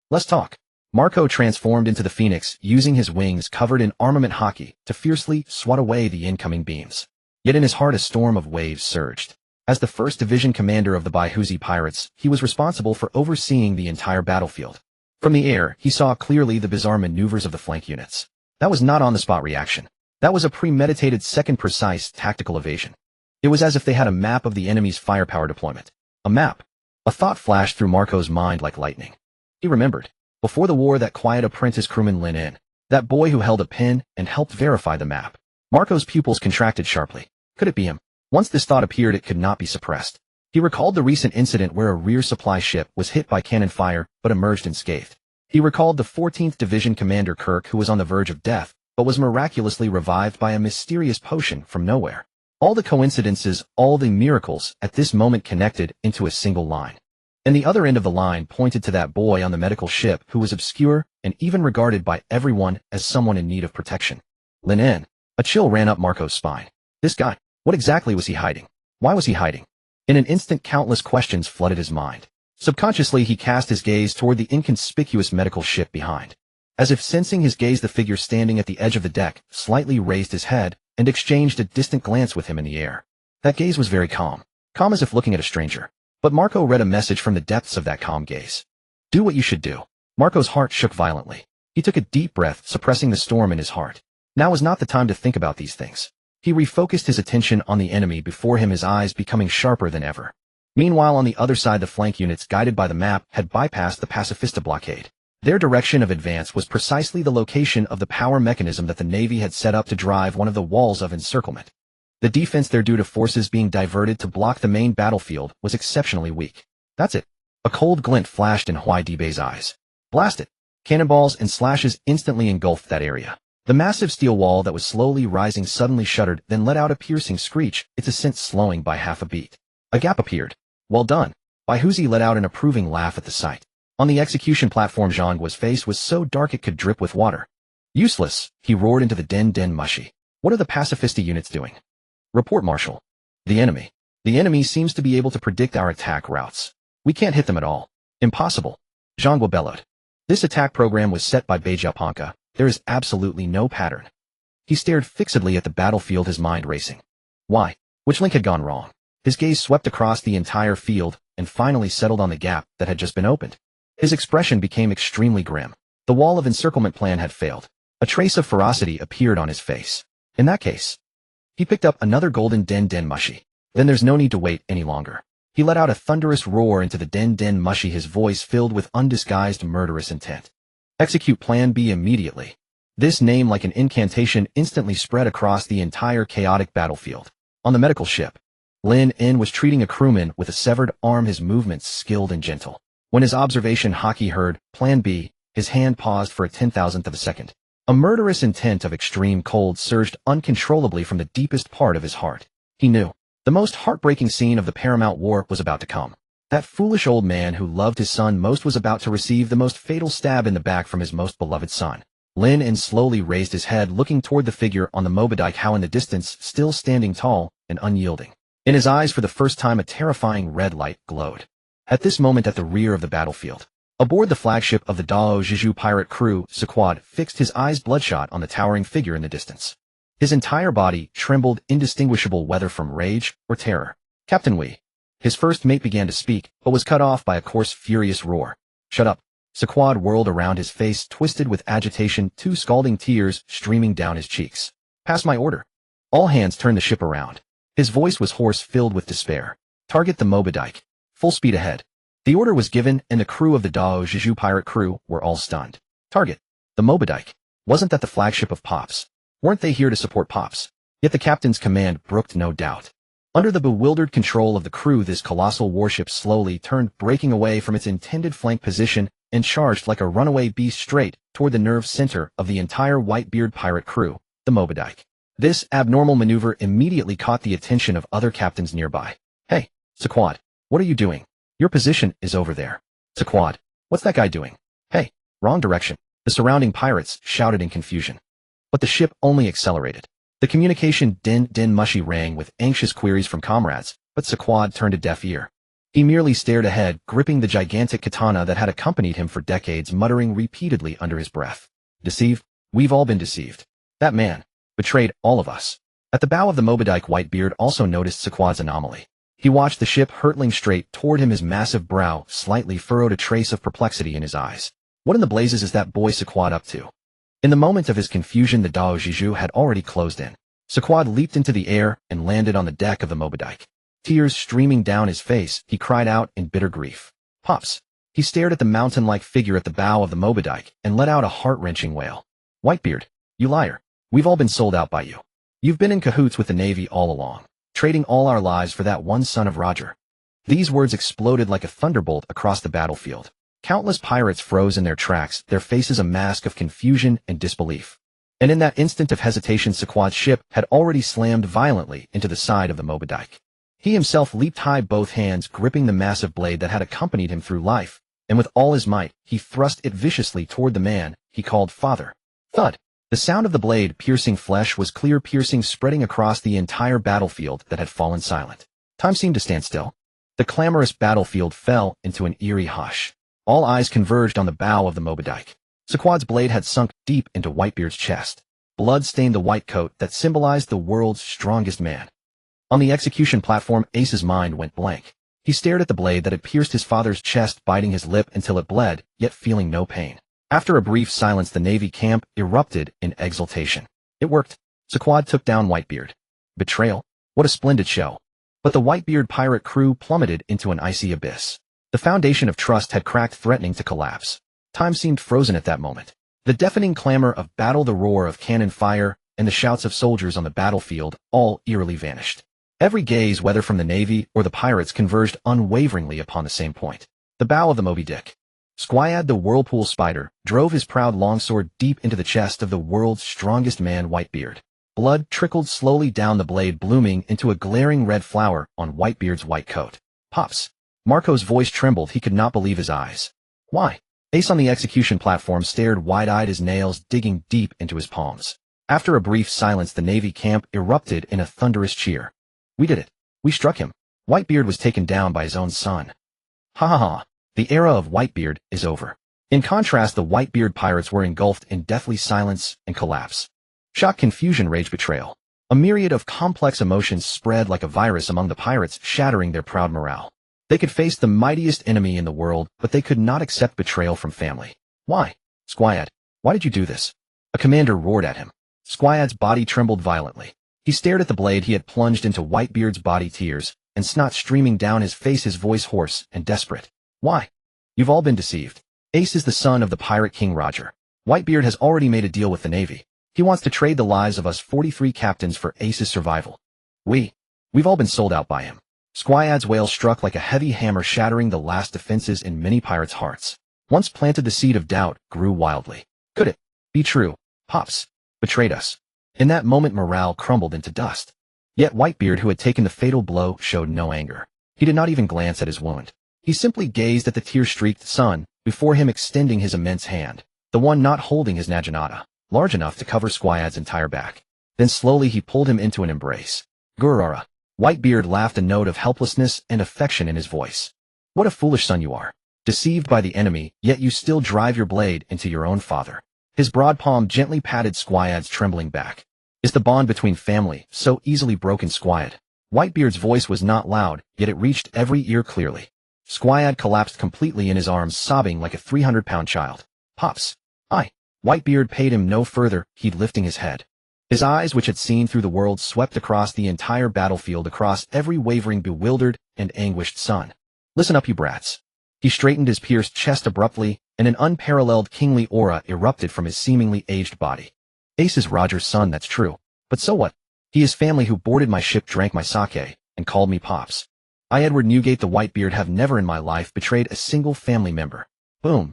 "Let's talk." Marco transformed into the Phoenix, using his wings covered in armament hockey to fiercely swat away the incoming beams. Yet in his heart a storm of waves surged. As the 1st Division commander of the Whitebeard Pirates, he was responsible for overseeing the entire battlefield. From the air, he saw clearly the bizarre maneuvers of the flank units. That was not on-the-spot reaction. That was a premeditated second precise tactical evasion. It was as if they had a map of the enemy's firepower deployment. A map. A thought flashed through Marco's mind like lightning. He remembered. Before the war, that quiet apprentice crewman Lynn, that boy who held a pen and helped verify the map. Marco's pupils contracted sharply. Could it be him? Once this thought appeared, it could not be suppressed. He recalled the recent incident where a rear supply ship was hit by cannon fire but emerged unscathed. He recalled the 14th Division Commander Kirk, who was on the verge of death, but was miraculously revived by a mysterious potion from nowhere. All the coincidences, all the miracles, at this moment connected into a single line. And the other end of the line pointed to that boy on the medical ship who was obscure and even regarded by everyone as someone in need of protection. Lynn. A chill ran up Marco's spine. This guy, what exactly was he hiding? Why was he hiding? In an instant countless questions flooded his mind. Subconsciously he cast his gaze toward the inconspicuous medical ship behind. As if sensing his gaze, the figure standing at the edge of the deck slightly raised his head and exchanged a distant glance with him in the air. That gaze was very calm. Calm as if looking at a stranger. But Marco read a message from the depths of that calm gaze. Do what you should do. Marco's heart shook violently. He took a deep breath, suppressing the storm in his heart. Now was not the time to think about these things. He refocused his attention on the enemy before him, his eyes becoming sharper than ever. Meanwhile, on the other side, the flank units, guided by the map, had bypassed the pacifista blockade. Their direction of advance was precisely the location of the power mechanism that the Navy had set up to drive one of the walls of encirclement. The defense there, due to forces being diverted to block the main battlefield, was exceptionally weak. That's it. A cold glint flashed in Whitebeard's eyes. Blast it! Cannonballs and slashes instantly engulfed that area. The massive steel wall that was slowly rising suddenly shuddered, then let out a piercing screech, its ascent slowing by half a beat. A gap appeared. Well done. Whitebeard let out an approving laugh at the sight. On the execution platform, Zhangguo's face was so dark it could drip with water. Useless, he roared into the den mushi. What are the pacifista units doing? Report, Marshal. The enemy. The enemy seems to be able to predict our attack routes. We can't hit them at all. Impossible. Zhangguo bellowed. This attack program was set by Beijiapanka. There is absolutely no pattern. He stared fixedly at the battlefield, his mind racing. Why? Which link had gone wrong? His gaze swept across the entire field and finally settled on the gap that had just been opened. His expression became extremely grim. The wall of encirclement plan had failed. A trace of ferocity appeared on his face. In that case, he picked up another golden den mushi. Then there's no need to wait any longer. He let out a thunderous roar into the den mushi, his voice filled with undisguised murderous intent. Execute Plan B immediately. This name, like an incantation, instantly spread across the entire chaotic battlefield. On the medical ship, Lynn was treating a crewman with a severed arm, his movements skilled and gentle. When his observation hockey heard Plan B, his hand paused for a 10,000th of a second. A murderous intent of extreme cold surged uncontrollably from the deepest part of his heart. He knew. The most heartbreaking scene of the Paramount War was about to come. That foolish old man who loved his son most was about to receive the most fatal stab in the back from his most beloved son. Lynn slowly raised his head, looking toward the figure on the Moby Dick, how in the distance, still standing tall and unyielding. In his eyes, for the first time, a terrifying red light glowed. At this moment, at the rear of the battlefield, aboard the flagship of the Dao Zhizhu pirate crew, Sequad fixed his eyes bloodshot on the towering figure in the distance. His entire body trembled, indistinguishable whether from rage or terror. "Captain Wei." His first mate began to speak, but was cut off by a coarse, furious roar. "Shut up." Sequad whirled around, his face twisted with agitation, 2 scalding tears streaming down his cheeks. "Pass my order." All hands turned the ship around. His voice was hoarse, filled with despair. "Target the Moby Dick. Full speed ahead." The order was given, and the crew of the Dao Zhizhu pirate crew were all stunned. Target the Moby Dick. Wasn't that the flagship of Pops? Weren't they here to support Pops? Yet the captain's command brooked no doubt. Under the bewildered control of the crew, this colossal warship slowly turned, breaking away from its intended flank position, and charged like a runaway beast straight toward the nerve center of the entire Whitebeard pirate crew, the Moby Dick. This abnormal maneuver immediately caught the attention of other captains nearby. "Hey, Sequad, what are you doing? Your position is over there." "Sequad, what's that guy doing?" "Hey, wrong direction." The surrounding pirates shouted in confusion. But the ship only accelerated. The communication din mushy rang with anxious queries from comrades, but Sequad turned a deaf ear. He merely stared ahead, gripping the gigantic katana that had accompanied him for decades, muttering repeatedly under his breath. "Deceived? We've all been deceived. That man betrayed all of us." At the bow of the Moby Dick, Whitebeard also noticed Sequad's anomaly. He watched the ship hurtling straight toward him, his massive brow slightly furrowed, a trace of perplexity in his eyes. What in the blazes is that boy Sequad up to? In the moment of his confusion, the Dao Zhizhu had already closed in. Sequad leaped into the air and landed on the deck of the Moby Dick. Tears streaming down his face, he cried out in bitter grief. "Pops!" He stared at the mountain-like figure at the bow of the Moby Dick and let out a heart-wrenching wail. "Whitebeard, you liar. We've all been sold out by you. You've been in cahoots with the Navy all along, trading all our lives for that one son of Roger." These words exploded like a thunderbolt across the battlefield. Countless pirates froze in their tracks, their faces a mask of confusion and disbelief. And in that instant of hesitation, Sequad's ship had already slammed violently into the side of the Moby Dick. He himself leaped high, both hands gripping the massive blade that had accompanied him through life, and with all his might, he thrust it viciously toward the man he called father. Thud! The sound of the blade piercing flesh was clear, piercing, spreading across the entire battlefield that had fallen silent. Time seemed to stand still. The clamorous battlefield fell into an eerie hush. All eyes converged on the bow of the Moby Dick. Sequad's blade had sunk deep into Whitebeard's chest. Blood stained the white coat that symbolized the world's strongest man. On the execution platform, Ace's mind went blank. He stared at the blade that had pierced his father's chest, biting his lip until it bled, yet feeling no pain. After a brief silence, the Navy camp erupted in exultation. It worked. Sequad took down Whitebeard. Betrayal? What a splendid show. But the Whitebeard pirate crew plummeted into an icy abyss. The foundation of trust had cracked, threatening to collapse. Time seemed frozen at that moment. The deafening clamor of battle, the roar of cannon fire, and the shouts of soldiers on the battlefield all eerily vanished. Every gaze, whether from the Navy or the pirates, converged unwaveringly upon the same point. The bow of the Moby Dick. Squayad, the whirlpool spider, drove his proud longsword deep into the chest of the world's strongest man, Whitebeard. Blood trickled slowly down the blade, blooming into a glaring red flower on Whitebeard's white coat. "Pops!" Marco's voice trembled. He could not believe his eyes. "Why?" Ace on the execution platform stared wide-eyed, his nails digging deep into his palms. After a brief silence, the Navy camp erupted in a thunderous cheer. "We did it. We struck him." Whitebeard was taken down by his own son. "Ha ha ha. The era of Whitebeard is over." In contrast, the Whitebeard pirates were engulfed in deathly silence and collapse. Shock, confusion, rage, betrayal. A myriad of complex emotions spread like a virus among the pirates, shattering their proud morale. They could face the mightiest enemy in the world, but they could not accept betrayal from family. "Why? Squayad, why did you do this?" A commander roared at him. Squayad's body trembled violently. He stared at the blade he had plunged into Whitebeard's body, tears and snot streaming down his face, his voice hoarse and desperate. "Why? You've all been deceived. Ace is the son of the pirate king Roger. Whitebeard has already made a deal with the Navy. He wants to trade the lives of us 43 captains for Ace's survival. We've all been sold out by him." Squayad's wail struck like a heavy hammer, shattering the last defenses in many pirates' hearts. Once planted, the seed of doubt grew wildly. Could it be true? Pops betrayed us. In that moment, morale crumbled into dust. Yet Whitebeard, who had taken the fatal blow, showed no anger. He did not even glance at his wound. He simply gazed at the tear-streaked sun before him, extending his immense hand, the one not holding his naginata, large enough to cover Squad's entire back. Then slowly he pulled him into an embrace. Gurara. Whitebeard laughed, a note of helplessness and affection in his voice. What a foolish son you are. Deceived by the enemy, yet you still drive your blade into your own father. His broad palm gently patted Squad's trembling back. Is the bond between family so easily broken, Squad? Whitebeard's voice was not loud, yet it reached every ear clearly. Squad collapsed completely in his arms, sobbing like a 300-pound child. Pops. Whitebeard paid him no further heed, lifting his head. His eyes, which had seen through the world, swept across the entire battlefield, across every wavering, bewildered, and anguished son. Listen up, you brats. He straightened his pierced chest abruptly, and an unparalleled kingly aura erupted from his seemingly aged body. Ace is Roger's son, that's true. But so what? He is family who boarded my ship, drank my sake, and called me Pops. I, Edward Newgate the Whitebeard, have never in my life betrayed a single family member. Boom.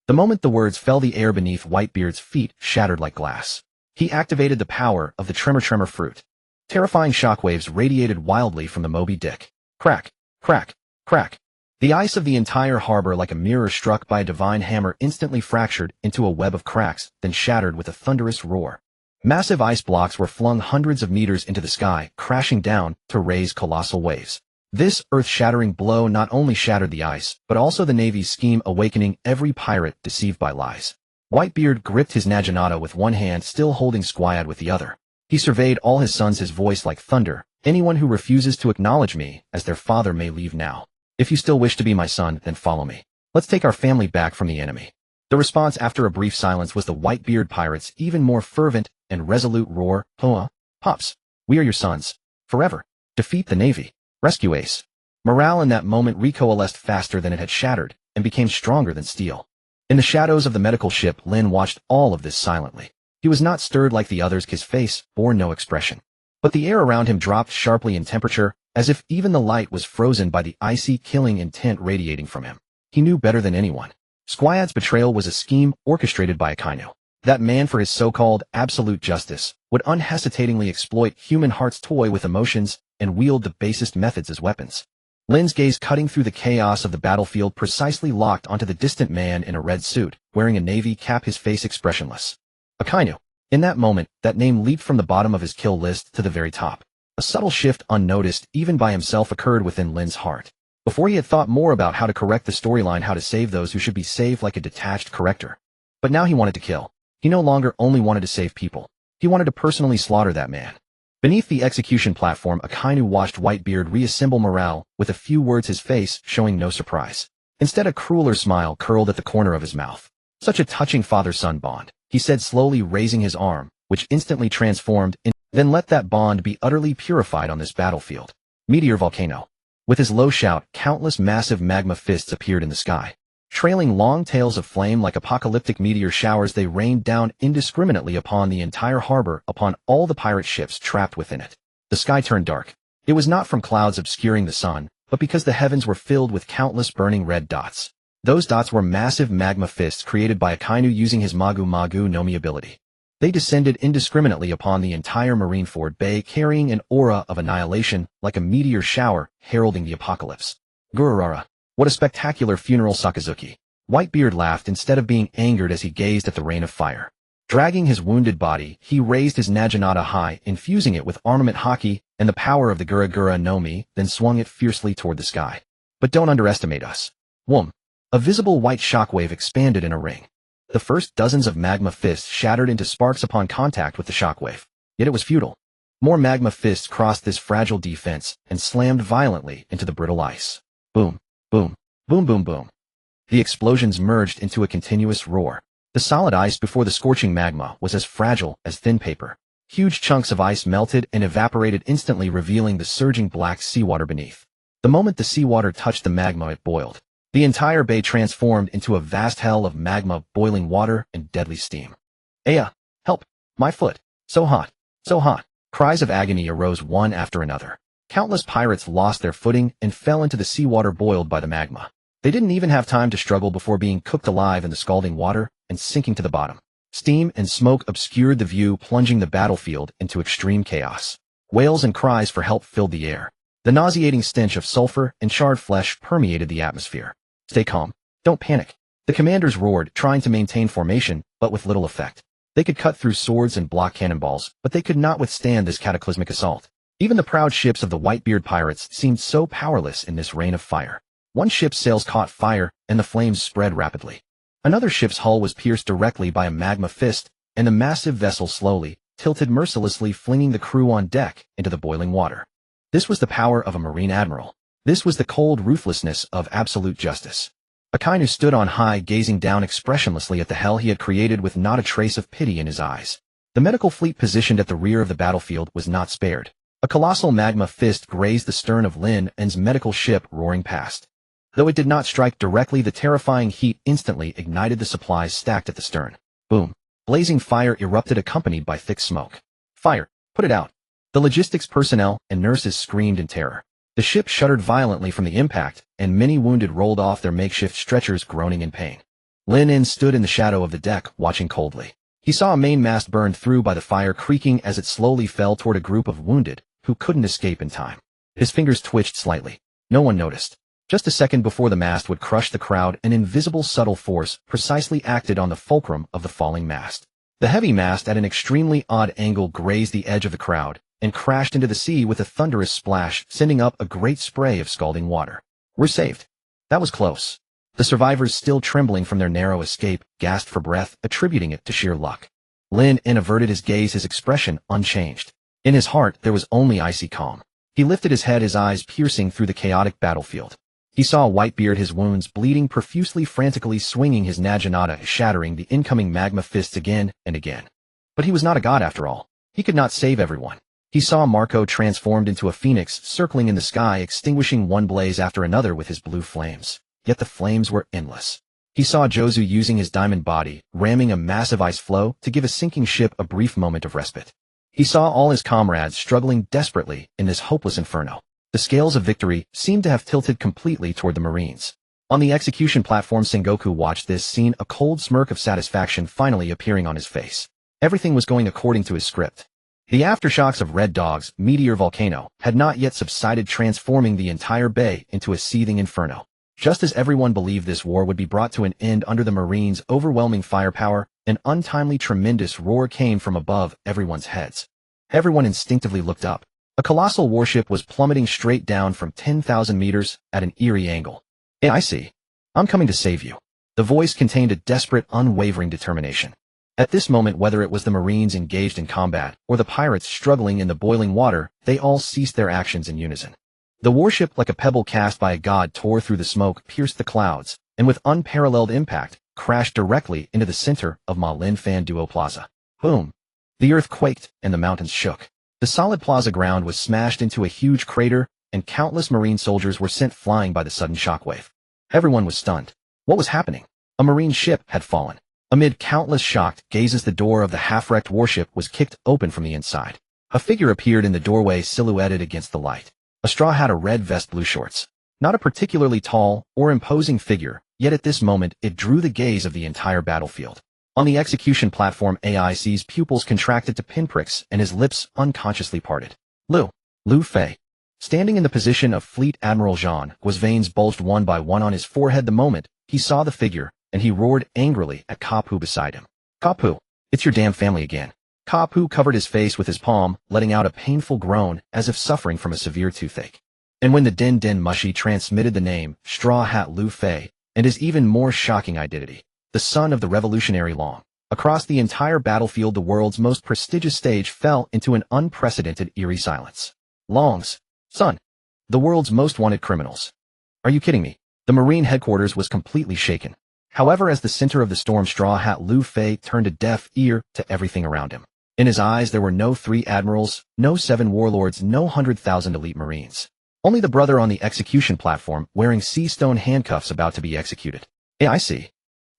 The moment the words fell, the air beneath Whitebeard's feet shattered like glass. He activated the power of the tremor fruit. Terrifying shockwaves radiated wildly from the Moby Dick. Crack, crack, crack. The ice of the entire harbor, like a mirror struck by a divine hammer, instantly fractured into a web of cracks, then shattered with a thunderous roar. Massive ice blocks were flung hundreds of meters into the sky, crashing down to raise colossal waves. This earth-shattering blow not only shattered the ice, but also the Navy's scheme, awakening every pirate deceived by lies. Whitebeard gripped his naginata with one hand, still holding Squad with the other. He surveyed all his sons, his voice like thunder. Anyone who refuses to acknowledge me as their father may leave now. If you still wish to be my son, then follow me. Let's take our family back from the enemy. The response after a brief silence was the Whitebeard Pirates' even more fervent and resolute roar. Hoa, Pops, we are your sons. Forever. Defeat the Navy. Rescue Ace. Morale in that moment recoalesced faster than it had shattered, and became stronger than steel. In the shadows of the medical ship, Lynn watched all of this silently. He was not stirred like the others, his face bore no expression. But the air around him dropped sharply in temperature, as if even the light was frozen by the icy, killing intent radiating from him. He knew better than anyone. Squad's betrayal was a scheme orchestrated by Akainu. That man, for his so-called absolute justice, would unhesitatingly exploit human hearts, toy with emotions, and wield the basest methods as weapons. Lynn's gaze, cutting through the chaos of the battlefield, precisely locked onto the distant man in a red suit, wearing a navy cap, his face expressionless. Akainu. In that moment, that name leaped from the bottom of his kill list to the very top. A subtle shift, unnoticed even by himself, occurred within Lynn's heart. Before, he had thought more about how to correct the storyline, how to save those who should be saved, like a detached corrector. But now he wanted to kill. He no longer only wanted to save people. He wanted to personally slaughter that man. Beneath the execution platform, Akainu watched Whitebeard reassemble morale, with a few words, his face showing no surprise. Instead, a crueler smile curled at the corner of his mouth. Such a touching father-son bond, he said, slowly raising his arm, which instantly transformed in. Then let that bond be utterly purified on this battlefield. Meteor volcano. With his low shout, countless massive magma fists appeared in the sky. Trailing long tails of flame like apocalyptic meteor showers, they rained down indiscriminately upon the entire harbor, upon all the pirate ships trapped within it. The sky turned dark. It was not from clouds obscuring the sun, but because the heavens were filled with countless burning red dots. Those dots were massive magma fists created by Akainu using his Magu Magu no Mi ability. They descended indiscriminately upon the entire Marineford Bay, carrying an aura of annihilation like a meteor shower heralding the apocalypse. Gururara. What a spectacular funeral, Sakazuki. Whitebeard laughed instead of being angered as he gazed at the rain of fire. Dragging his wounded body, he raised his naginata high, infusing it with armament haki and the power of the Gura no Mi, then swung it fiercely toward the sky. But don't underestimate us. Whoom. A visible white shockwave expanded in a ring. The first dozens of magma fists shattered into sparks upon contact with the shockwave. Yet it was futile. More magma fists crossed this fragile defense and slammed violently into the brittle ice. Boom. Boom, boom, boom, boom. The explosions merged into a continuous roar. The solid ice before the scorching magma was as fragile as thin paper. Huge chunks of ice melted and evaporated instantly, revealing the surging black seawater beneath. The moment the seawater touched the magma, it boiled. The entire bay transformed into a vast hell of magma, boiling water, and deadly steam. Aya! Help! My foot! So hot! So hot! Cries of agony arose one after another. Countless pirates lost their footing and fell into the seawater boiled by the magma. They didn't even have time to struggle before being cooked alive in the scalding water and sinking to the bottom. Steam and smoke obscured the view, plunging the battlefield into extreme chaos. Wails and cries for help filled the air. The nauseating stench of sulfur and charred flesh permeated the atmosphere. Stay calm. Don't panic. The commanders roared, trying to maintain formation, but with little effect. They could cut through swords and block cannonballs, but they could not withstand this cataclysmic assault. Even the proud ships of the Whitebeard Pirates seemed so powerless in this rain of fire. One ship's sails caught fire, and the flames spread rapidly. Another ship's hull was pierced directly by a magma fist, and the massive vessel slowly tilted mercilessly, flinging the crew on deck into the boiling water. This was the power of a Marine admiral. This was the cold ruthlessness of absolute justice. Akainu stood on high, gazing down expressionlessly at the hell he had created with not a trace of pity in his eyes. The medical fleet positioned at the rear of the battlefield was not spared. A colossal magma fist grazed the stern of Lynn's medical ship, roaring past. Though it did not strike directly, the terrifying heat instantly ignited the supplies stacked at the stern. Boom. Blazing fire erupted, accompanied by thick smoke. Fire! Put it out! The logistics personnel and nurses screamed in terror. The ship shuddered violently from the impact, and many wounded rolled off their makeshift stretchers, groaning in pain. Lynn stood in the shadow of the deck, watching coldly. He saw a mainmast burned through by the fire, creaking as it slowly fell toward a group of wounded who couldn't escape in time. His fingers twitched slightly. No one noticed. Just a second before the mast would crush the crowd, an invisible subtle force precisely acted on the fulcrum of the falling mast. The heavy mast at an extremely odd angle grazed the edge of the crowd and crashed into the sea with a thunderous splash, sending up a great spray of scalding water. We're saved. That was close. The survivors, still trembling from their narrow escape, gasped for breath, attributing it to sheer luck. Lynn averted his gaze, his expression unchanged. In his heart, there was only icy calm. He lifted his head, his eyes piercing through the chaotic battlefield. He saw Whitebeard, his wounds bleeding profusely, frantically swinging his naginata, shattering the incoming magma fists again and again. But he was not a god after all. He could not save everyone. He saw Marco transformed into a phoenix, circling in the sky, extinguishing one blaze after another with his blue flames. Yet the flames were endless. He saw Jozu using his diamond body, ramming a massive ice floe to give a sinking ship a brief moment of respite. He saw all his comrades struggling desperately in this hopeless inferno. The scales of victory seemed to have tilted completely toward the Marines. On the execution platform, Sengoku watched this scene, a cold smirk of satisfaction finally appearing on his face. Everything was going according to his script. The aftershocks of Red Dog's meteor volcano had not yet subsided, transforming the entire bay into a seething inferno. Just as everyone believed this war would be brought to an end under the Marines' overwhelming firepower, an untimely tremendous roar came from above everyone's heads. Everyone instinctively looked up. A colossal warship was plummeting straight down from 10,000 meters at an eerie angle. "Hey, I see. I'm coming to save you." The voice contained a desperate, unwavering determination. At this moment, whether it was the Marines engaged in combat or the pirates struggling in the boiling water, they all ceased their actions in unison. The warship, like a pebble cast by a god, tore through the smoke, pierced the clouds, and with unparalleled impact, crashed directly into the center of Ma Lin Fan Duo Plaza. Boom! The earth quaked and the mountains shook. The solid plaza ground was smashed into a huge crater, and countless Marine soldiers were sent flying by the sudden shockwave. Everyone was stunned. What was happening? A Marine ship had fallen. Amid countless shocked gazes, the door of the half-wrecked warship was kicked open from the inside. A figure appeared in the doorway, silhouetted against the light. A straw hat, a red vest, blue shorts. Not a particularly tall or imposing figure, yet at this moment it drew the gaze of the entire battlefield. On the execution platform, AIC's pupils contracted to pinpricks and his lips unconsciously parted. Lu Fei. Standing in the position of Fleet Admiral Jean, Gu's veins bulged one by one on his forehead the moment he saw the figure, and he roared angrily at Kapu beside him. "Kapu, it's your damn family again." Kapu covered his face with his palm, letting out a painful groan as if suffering from a severe toothache. And when the Den Den Mushi transmitted the name, Straw Hat Lu Fei, and his even more shocking identity, the son of the revolutionary Long, across the entire battlefield, the world's most prestigious stage fell into an unprecedented, eerie silence. Long's son. The world's most wanted criminals. Are you kidding me? The Marine headquarters was completely shaken. However, as the center of the storm, Straw Hat Lu Fei turned a deaf ear to everything around him. In his eyes, there were no 3 admirals, no 7 warlords, no 100,000 elite Marines. Only the brother on the execution platform, wearing sea stone handcuffs, about to be executed. "Hey, I see."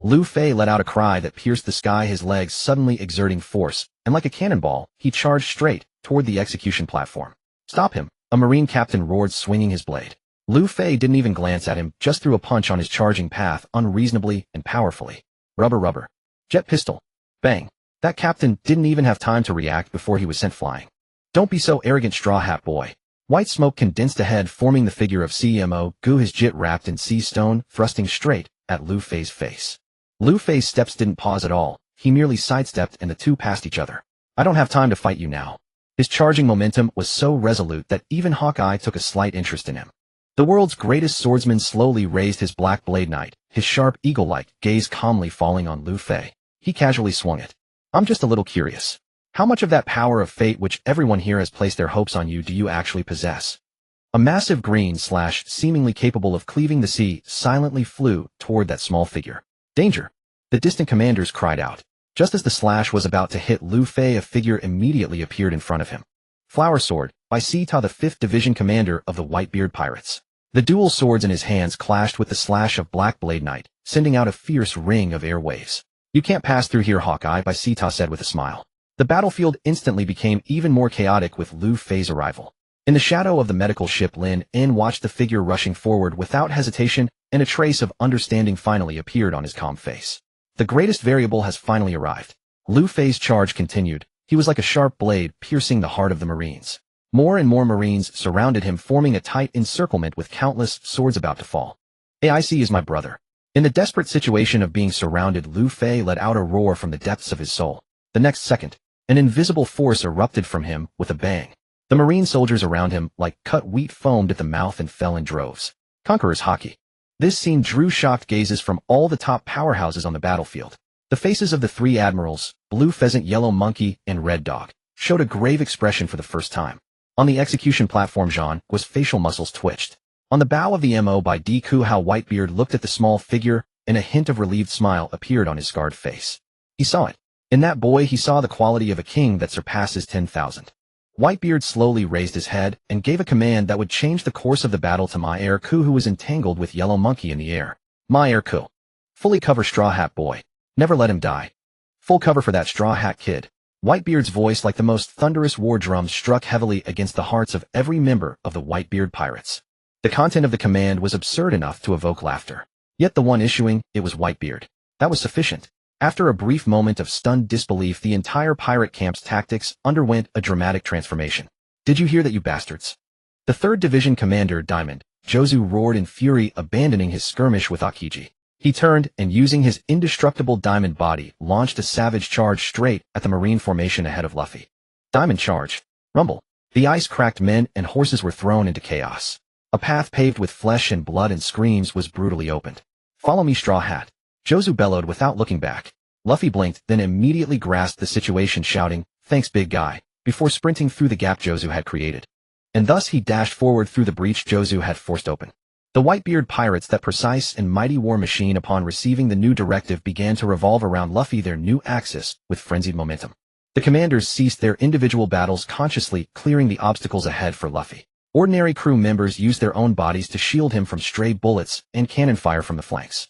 Lu Fei let out a cry that pierced the sky, his legs suddenly exerting force, and like a cannonball, he charged straight toward the execution platform. "Stop him," a Marine captain roared, swinging his blade. Lu Fei didn't even glance at him, just threw a punch on his charging path unreasonably and powerfully. Rubber. Jet pistol. Bang. That captain didn't even have time to react before he was sent flying. Don't be so arrogant, Straw Hat Boy. White smoke condensed ahead, forming the figure of CMO Gu, his jit wrapped in sea stone, thrusting straight at Lu Fei's face. Lu Fei's steps didn't pause at all. He merely sidestepped and the two passed each other. I don't have time to fight you now. His charging momentum was so resolute that even Hawkeye took a slight interest in him. The world's greatest swordsman slowly raised his black blade knight, his sharp eagle-like gaze calmly falling on Lu Fei. He casually swung it. I'm just a little curious. How much of that power of fate which everyone here has placed their hopes on you do you actually possess? A massive green slash, seemingly capable of cleaving the sea, silently flew toward that small figure. Danger! The distant commanders cried out. Just as the slash was about to hit Lu Fei, a figure immediately appeared in front of him. Flower Sword, by Sita, the 5th Division commander of the Whitebeard Pirates. The dual swords in his hands clashed with the slash of Black Blade Knight, sending out a fierce ring of air waves. You can't pass through here, Hawkeye, by Sita said with a smile. The battlefield instantly became even more chaotic with Lu Fei's arrival. In the shadow of the medical ship, Lynn watched the figure rushing forward without hesitation, and a trace of understanding finally appeared on his calm face. The greatest variable has finally arrived. Lu Fei's charge continued. He was like a sharp blade piercing the heart of the Marines. More and more Marines surrounded him, forming a tight encirclement with countless swords about to fall. AIC is my brother. In the desperate situation of being surrounded, Lu Fei let out a roar from the depths of his soul. The next second, an invisible force erupted from him with a bang. The Marine soldiers around him, like cut wheat, foamed at the mouth and fell in droves. Conqueror's hockey. This scene drew shocked gazes from all the top powerhouses on the battlefield. The faces of the 3 admirals, Blue Pheasant, Yellow Monkey, and Red Dog, showed a grave expression for the first time. On the execution platform, Jean was facial muscles twitched. On the bow of the MO by D. Ku Hao, Whitebeard looked at the small figure, and a hint of relieved smile appeared on his scarred face. He saw it. In that boy he saw the quality of a king that surpasses 10,000. Whitebeard slowly raised his head and gave a command that would change the course of the battle to My Air Ku, who was entangled with Yellow Monkey in the air. My Air Ku. Fully cover Straw Hat Boy. Never let him die. Full cover for that Straw Hat kid. Whitebeard's voice, like the most thunderous war drum, struck heavily against the hearts of every member of the Whitebeard Pirates. The content of the command was absurd enough to evoke laughter. Yet the one issuing it was Whitebeard. That was sufficient. After a brief moment of stunned disbelief, the entire pirate camp's tactics underwent a dramatic transformation. Did you hear that, you bastards? The 3rd Division commander, Diamond Jozu, roared in fury, abandoning his skirmish with Akiji. He turned and, using his indestructible diamond body, launched a savage charge straight at the Marine formation ahead of Luffy. Diamond charge. Rumble. The ice cracked, men and horses were thrown into chaos. A path paved with flesh and blood and screams was brutally opened. Follow me, Straw Hat. Jozu bellowed without looking back. Luffy blinked, then immediately grasped the situation, shouting, "Thanks, big guy," before sprinting through the gap Jozu had created. And thus he dashed forward through the breach Jozu had forced open. The Whitebeard Pirates, that precise and mighty war machine, upon receiving the new directive, began to revolve around Luffy, their new axis, with frenzied momentum. The commanders ceased their individual battles, consciously clearing the obstacles ahead for Luffy. Ordinary crew members used their own bodies to shield him from stray bullets and cannon fire from the flanks.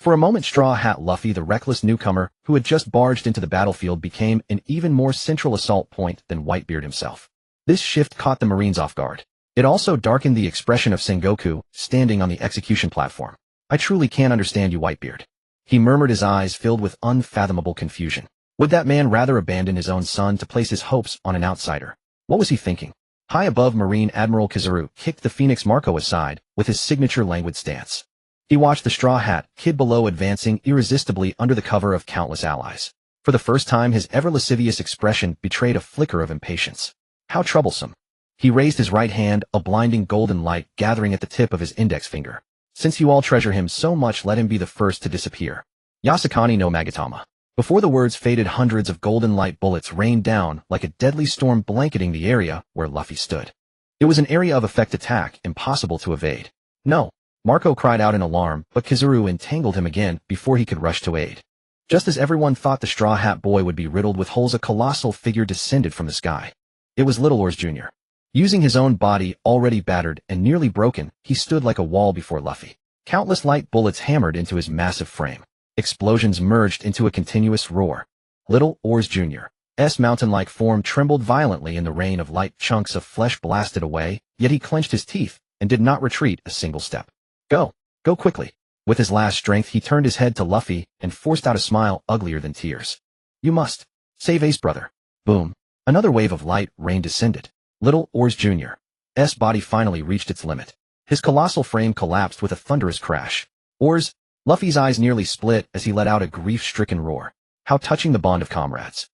For a moment, Straw Hat Luffy, the reckless newcomer who had just barged into the battlefield, became an even more central assault point than Whitebeard himself. This shift caught the Marines off guard. It also darkened the expression of Sengoku, standing on the execution platform. I truly can't understand you, Whitebeard. He murmured, his eyes filled with unfathomable confusion. Would that man rather abandon his own son to place his hopes on an outsider? What was he thinking? High above, Marine Admiral Kizaru kicked the Phoenix Marco aside with his signature languid stance. He watched the Straw Hat kid below advancing irresistibly under the cover of countless allies. For the first time, his ever-lascivious expression betrayed a flicker of impatience. How troublesome. He raised his right hand, a blinding golden light gathering at the tip of his index finger. Since you all treasure him so much, let him be the first to disappear. Yasukani no Magatama. Before the words faded, hundreds of golden light bullets rained down like a deadly storm, blanketing the area where Luffy stood. It was an area of effect attack, impossible to evade. No. Marco cried out in alarm, but Kizaru entangled him again before he could rush to aid. Just as everyone thought the Straw Hat Boy would be riddled with holes, a colossal figure descended from the sky. It was Little Oars Jr. Using his own body, already battered and nearly broken, he stood like a wall before Luffy. Countless light bullets hammered into his massive frame. Explosions merged into a continuous roar. Little Oars Jr.'s mountain-like form trembled violently in the rain of light. Chunks of flesh blasted away, yet he clenched his teeth and did not retreat a single step. Go quickly. With his last strength, he turned his head to Luffy and forced out a smile uglier than tears. You must save Ace, brother. Boom. Another wave of light rain descended. Little Oars Jr.'s body finally reached its limit. His colossal frame collapsed with a thunderous crash. Oars, Luffy's eyes nearly split as he let out a grief-stricken roar. How touching the bond of comrades.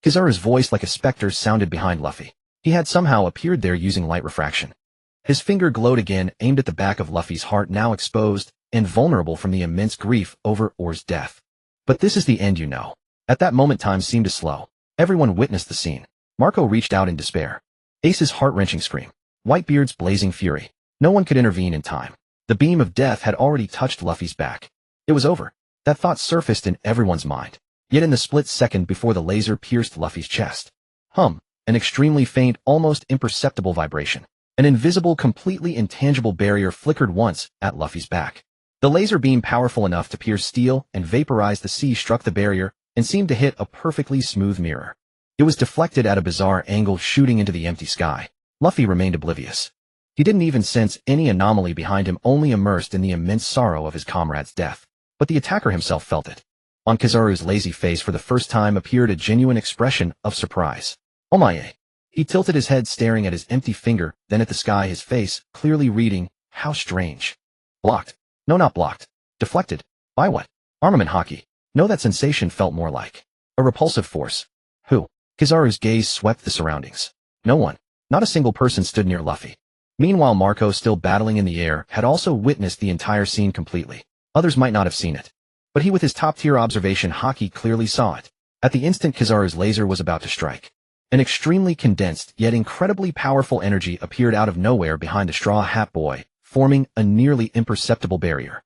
Kizaru's voice like a specter sounded behind Luffy. He had somehow appeared there using light refraction. His finger glowed again, aimed at the back of Luffy's heart, now exposed and vulnerable from the immense grief over Oars' death. But this is the end, you know. At that moment time seemed to slow. Everyone witnessed the scene. Marco reached out in despair. Ace's heart-wrenching scream. Whitebeard's blazing fury. No one could intervene in time. The beam of death had already touched Luffy's back. It was over. That thought surfaced in everyone's mind. Yet in the split second before the laser pierced Luffy's chest. An extremely faint, almost imperceptible vibration. An invisible, completely intangible barrier flickered once at Luffy's back. The laser beam, powerful enough to pierce steel and vaporize the sea, struck the barrier and seemed to hit a perfectly smooth mirror. It was deflected at a bizarre angle, shooting into the empty sky. Luffy remained oblivious. He didn't even sense any anomaly behind him, only immersed in the immense sorrow of his comrade's death. But the attacker himself felt it. On Kizaru's lazy face for the first time appeared a genuine expression of surprise. Oh my! He tilted his head, staring at his empty finger, then at the sky, his face clearly reading, how strange. Blocked. No, not blocked. Deflected. By what? Armament hockey. No, that sensation felt more like a repulsive force. Who? Kizaru's gaze swept the surroundings. No one. Not a single person stood near Luffy. Meanwhile, Marco, still battling in the air, had also witnessed the entire scene completely. Others might not have seen it. But he, with his top-tier observation hockey, clearly saw it. At the instant Kizaru's laser was about to strike, an extremely condensed, yet incredibly powerful energy appeared out of nowhere behind the Straw Hat Boy, forming a nearly imperceptible barrier.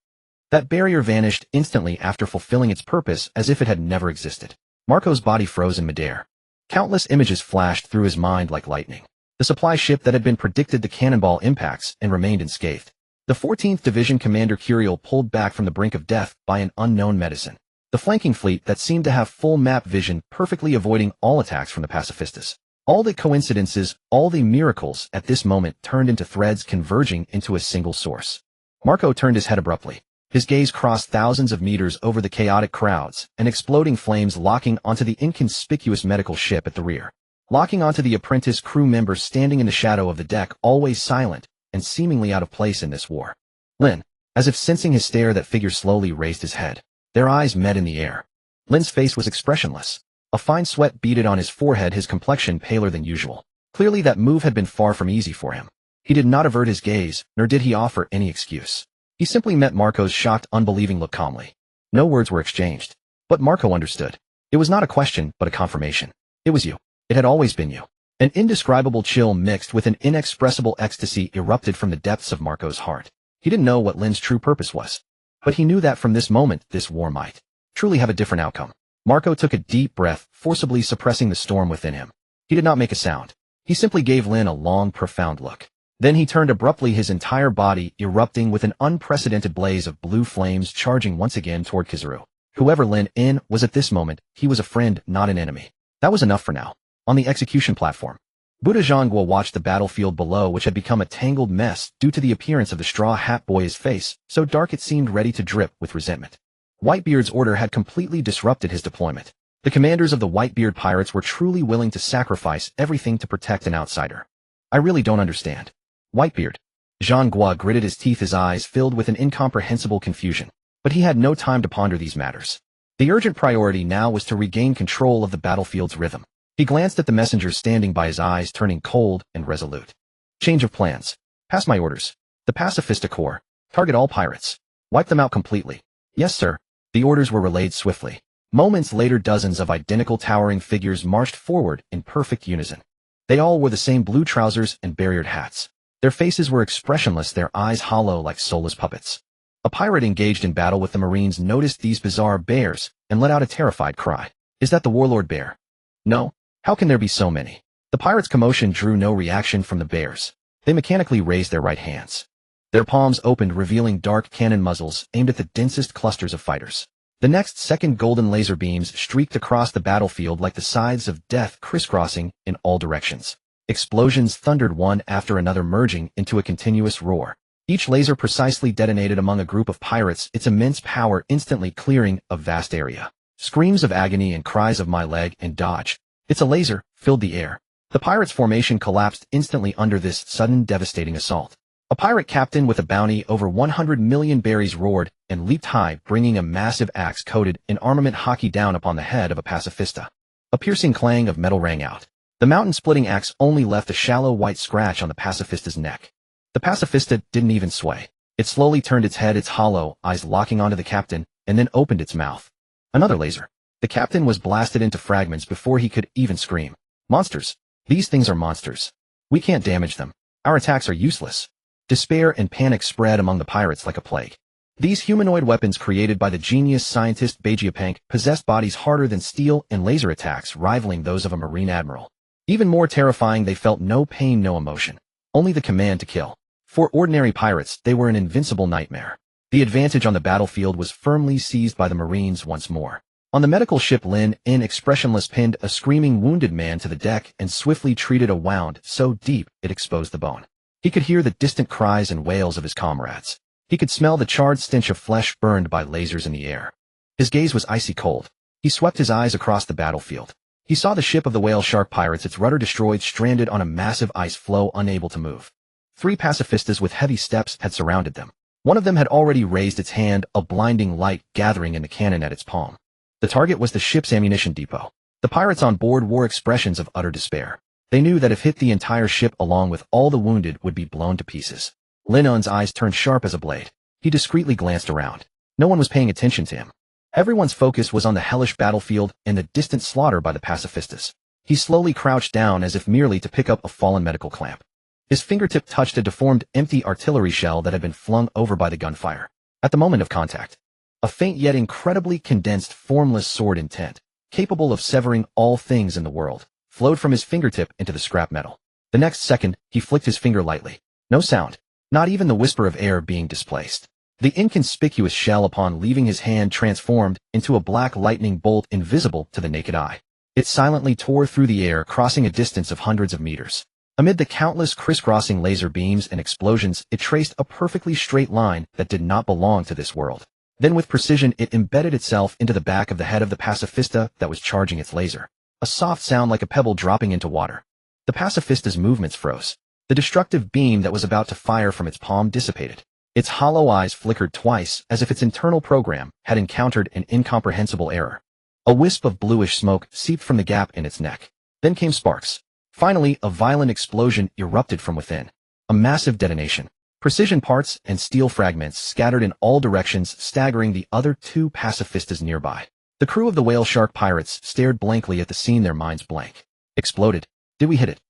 That barrier vanished instantly after fulfilling its purpose, as if it had never existed. Marco's body froze in midair. Countless images flashed through his mind like lightning. The supply ship that had been predicted the cannonball impacts and remained unscathed. The 14th Division Commander Curiel pulled back from the brink of death by an unknown medicine. The flanking fleet that seemed to have full map vision, perfectly avoiding all attacks from the pacifistas. All the coincidences, all the miracles at this moment turned into threads converging into a single source. Marco turned his head abruptly. His gaze crossed thousands of meters over the chaotic crowds and exploding flames, locking onto the inconspicuous medical ship at the rear. Locking onto the apprentice crew members standing in the shadow of the deck, always silent and seemingly out of place in this war. Lynn, as if sensing his stare, that figure slowly raised his head. Their eyes met in the air. Lynn's face was expressionless. A fine sweat beaded on his forehead, his complexion paler than usual. Clearly that move had been far from easy for him. He did not avert his gaze, nor did he offer any excuse. He simply met Marco's shocked, unbelieving look calmly. No words were exchanged. But Marco understood. It was not a question, but a confirmation. It was you. It had always been you. An indescribable chill mixed with an inexpressible ecstasy erupted from the depths of Marco's heart. He didn't know what Lynn's true purpose was. But he knew that from this moment, this war might truly have a different outcome. Marco took a deep breath, forcibly suppressing the storm within him. He did not make a sound. He simply gave Lynn a long, profound look. Then he turned abruptly, his entire body erupting with an unprecedented blaze of blue flames, charging once again toward Kizaru. Whoever Lynn was at this moment, he was a friend, not an enemy. That was enough for now. On the execution platform, Buddha Zhangguo watched the battlefield below, which had become a tangled mess due to the appearance of the Straw Hat Boy's face, so dark it seemed ready to drip with resentment. Whitebeard's order had completely disrupted his deployment. The commanders of the Whitebeard Pirates were truly willing to sacrifice everything to protect an outsider. I really don't understand. Whitebeard. Zhangguo gritted his teeth, his eyes filled with an incomprehensible confusion. But he had no time to ponder these matters. The urgent priority now was to regain control of the battlefield's rhythm. He glanced at the messengers standing by, his eyes turning cold and resolute. Change of plans. Pass my orders. The Pacifista Corps. Target all pirates. Wipe them out completely. Yes, sir. The orders were relayed swiftly. Moments later, dozens of identical towering figures marched forward in perfect unison. They all wore the same blue trousers and barriered hats. Their faces were expressionless, their eyes hollow like soulless puppets. A pirate engaged in battle with the Marines noticed these bizarre bears and let out a terrified cry. Is that the warlord bear? No. How can there be so many? The pirates' commotion drew no reaction from the bears. They mechanically raised their right hands. Their palms opened, revealing dark cannon muzzles aimed at the densest clusters of fighters. The next second, golden laser beams streaked across the battlefield like the scythes of death, crisscrossing in all directions. Explosions thundered one after another, merging into a continuous roar. Each laser precisely detonated among a group of pirates, its immense power instantly clearing a vast area. Screams of agony and cries of "my leg" and "dodge" It's a laser, filled the air. The pirates' formation collapsed instantly under this sudden devastating assault. A pirate captain with a bounty over 100 million berries roared and leaped high, bringing a massive axe coated in armament hockey down upon the head of a pacifista. A piercing clang of metal rang out. The mountain-splitting axe only left a shallow white scratch on the pacifista's neck. The pacifista didn't even sway. It slowly turned its head, its hollow eyes locking onto the captain, and then opened its mouth. Another laser. The captain was blasted into fragments before he could even scream. Monsters. These things are monsters. We can't damage them. Our attacks are useless. Despair and panic spread among the pirates like a plague. These humanoid weapons created by the genius scientist Vegapunk possessed bodies harder than steel and laser attacks rivaling those of a marine admiral. Even more terrifying, they felt no pain, no emotion. Only the command to kill. For ordinary pirates, they were an invincible nightmare. The advantage on the battlefield was firmly seized by the Marines once more. On the medical ship Lynn, expressionless, pinned a screaming wounded man to the deck and swiftly treated a wound so deep it exposed the bone. He could hear the distant cries and wails of his comrades. He could smell the charred stench of flesh burned by lasers in the air. His gaze was icy cold. He swept his eyes across the battlefield. He saw the ship of the whale shark pirates, its rudder destroyed, stranded on a massive ice floe, unable to move. 3 pacifistas with heavy steps had surrounded them. One of them had already raised its hand, a blinding light gathering in the cannon at its palm. The target was the ship's ammunition depot. The pirates on board wore expressions of utter despair. They knew that if hit, the entire ship along with all the wounded would be blown to pieces. Lynn's eyes turned sharp as a blade. He discreetly glanced around. No one was paying attention to him. Everyone's focus was on the hellish battlefield and the distant slaughter by the pacifistas. He slowly crouched down as if merely to pick up a fallen medical clamp. His fingertip touched a deformed, empty artillery shell that had been flung over by the gunfire. At the moment of contact, a faint yet incredibly condensed, formless sword intent, capable of severing all things in the world, flowed from his fingertip into the scrap metal. The next second, he flicked his finger lightly. No sound, not even the whisper of air being displaced. The inconspicuous shell, upon leaving his hand, transformed into a black lightning bolt invisible to the naked eye. It silently tore through the air, crossing a distance of hundreds of meters. Amid the countless crisscrossing laser beams and explosions, it traced a perfectly straight line that did not belong to this world. Then with precision, it embedded itself into the back of the head of the pacifista that was charging its laser. A soft sound like a pebble dropping into water. The pacifista's movements froze. The destructive beam that was about to fire from its palm dissipated. Its hollow eyes flickered twice, as if its internal program had encountered an incomprehensible error. A wisp of bluish smoke seeped from the gap in its neck. Then came sparks. Finally, a violent explosion erupted from within. A massive detonation. Precision parts and steel fragments scattered in all directions, staggering the other 2 pacifistas nearby. The crew of the whale shark pirates stared blankly at the scene, their minds blank. Exploded. Did we hit it?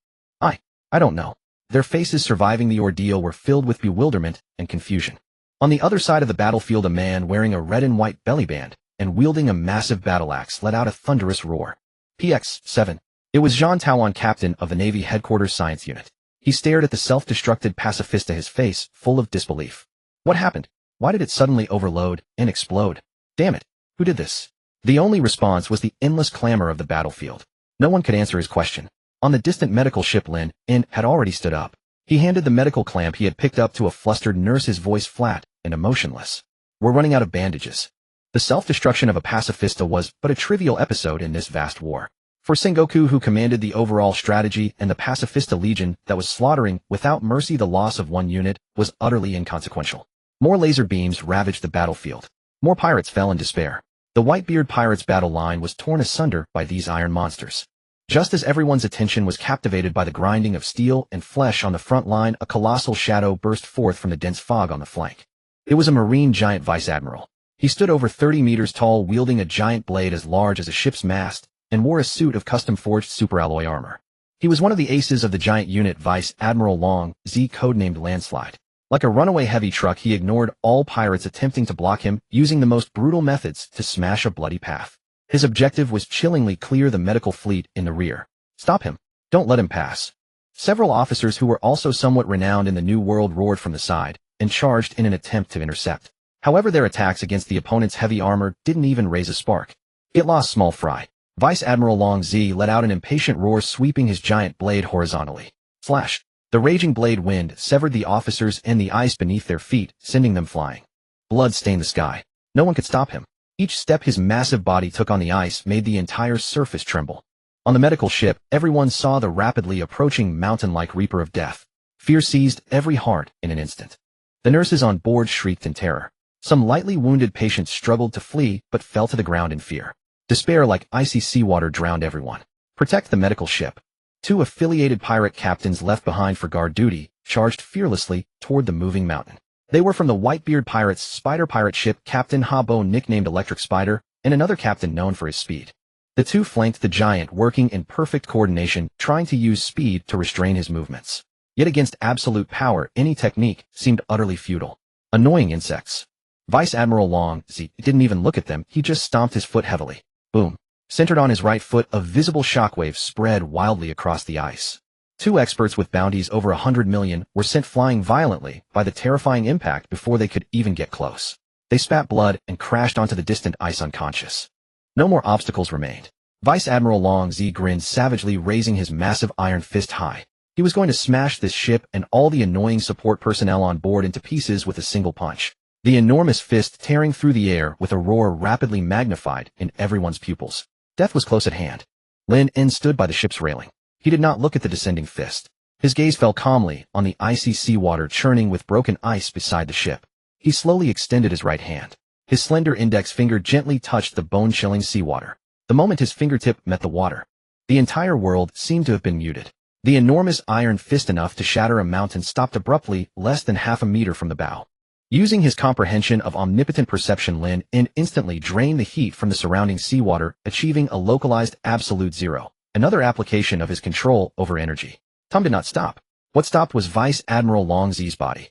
I don't know. Their faces, surviving the ordeal, were filled with bewilderment and confusion. On the other side of the battlefield, a man wearing a red and white belly band and wielding a massive battle axe let out a thunderous roar. PX-7. It was Jean Tauan, captain of the Navy Headquarters Science Unit. He stared at the self-destructed pacifista, his face full of disbelief. What happened? Why did it suddenly overload and explode? Damn it. Who did this? The only response was the endless clamor of the battlefield. No one could answer his question. On the distant medical ship, Lynn had already stood up. He handed the medical clamp he had picked up to a flustered nurse, his voice flat and emotionless. We're running out of bandages. The self-destruction of a pacifista was but a trivial episode in this vast war. For Sengoku, who commanded the overall strategy, and the pacifista legion that was slaughtering without mercy, the loss of one unit was utterly inconsequential. More laser beams ravaged the battlefield. More pirates fell in despair. The Whitebeard Pirates' battle line was torn asunder by these iron monsters. Just as everyone's attention was captivated by the grinding of steel and flesh on the front line, a colossal shadow burst forth from the dense fog on the flank. It was a marine giant vice admiral. He stood over 30 meters tall, wielding a giant blade as large as a ship's mast, and wore a suit of custom-forged superalloy armor. He was one of the aces of the giant unit, Vice Admiral Long, Z, codenamed Landslide. Like a runaway heavy truck, he ignored all pirates attempting to block him, using the most brutal methods to smash a bloody path. His objective was chillingly clear the medical fleet in the rear. Stop him. Don't let him pass. Several officers who were also somewhat renowned in the New World roared from the side and charged in an attempt to intercept. However, their attacks against the opponent's heavy armor didn't even raise a spark. It lost small fry. Vice Admiral Long Z let out an impatient roar, sweeping his giant blade horizontally. Flash! The raging blade wind severed the officers and the ice beneath their feet, sending them flying. Blood stained the sky. No one could stop him. Each step his massive body took on the ice made the entire surface tremble. On the medical ship, everyone saw the rapidly approaching mountain-like reaper of death. Fear seized every heart in an instant. The nurses on board shrieked in terror. Some lightly wounded patients struggled to flee but fell to the ground in fear. Despair like icy seawater drowned everyone. Protect the medical ship. 2 affiliated pirate captains left behind for guard duty charged fearlessly toward the moving mountain. They were from the Whitebeard Pirates' spider pirate ship, Captain Habo, nicknamed Electric Spider, and another captain known for his speed. The 2 flanked the giant, working in perfect coordination, trying to use speed to restrain his movements. Yet against absolute power, any technique seemed utterly futile. Annoying insects. Vice Admiral Long Z didn't even look at them, he just stomped his foot heavily. Boom. Centered on his right foot, a visible shockwave spread wildly across the ice. 2 experts with bounties over 100 million were sent flying violently by the terrifying impact before they could even get close. They spat blood and crashed onto the distant ice unconscious. No more obstacles remained. Vice Admiral Long Z grinned savagely, raising his massive iron fist high. He was going to smash this ship and all the annoying support personnel on board into pieces with a single punch. The enormous fist tearing through the air with a roar rapidly magnified in everyone's pupils. Death was close at hand. Lynn stood by the ship's railing. He did not look at the descending fist. His gaze fell calmly on the icy seawater churning with broken ice beside the ship. He slowly extended his right hand. His slender index finger gently touched the bone-chilling seawater. The moment his fingertip met the water, the entire world seemed to have been muted. The enormous iron fist, enough to shatter a mountain, stopped abruptly less than half a meter from the bow. Using his comprehension of omnipotent perception, Lynn instantly drained the heat from the surrounding seawater, achieving a localized absolute zero. Another application of his control over energy. Tom did not stop. What stopped was Vice Admiral Long Z's body.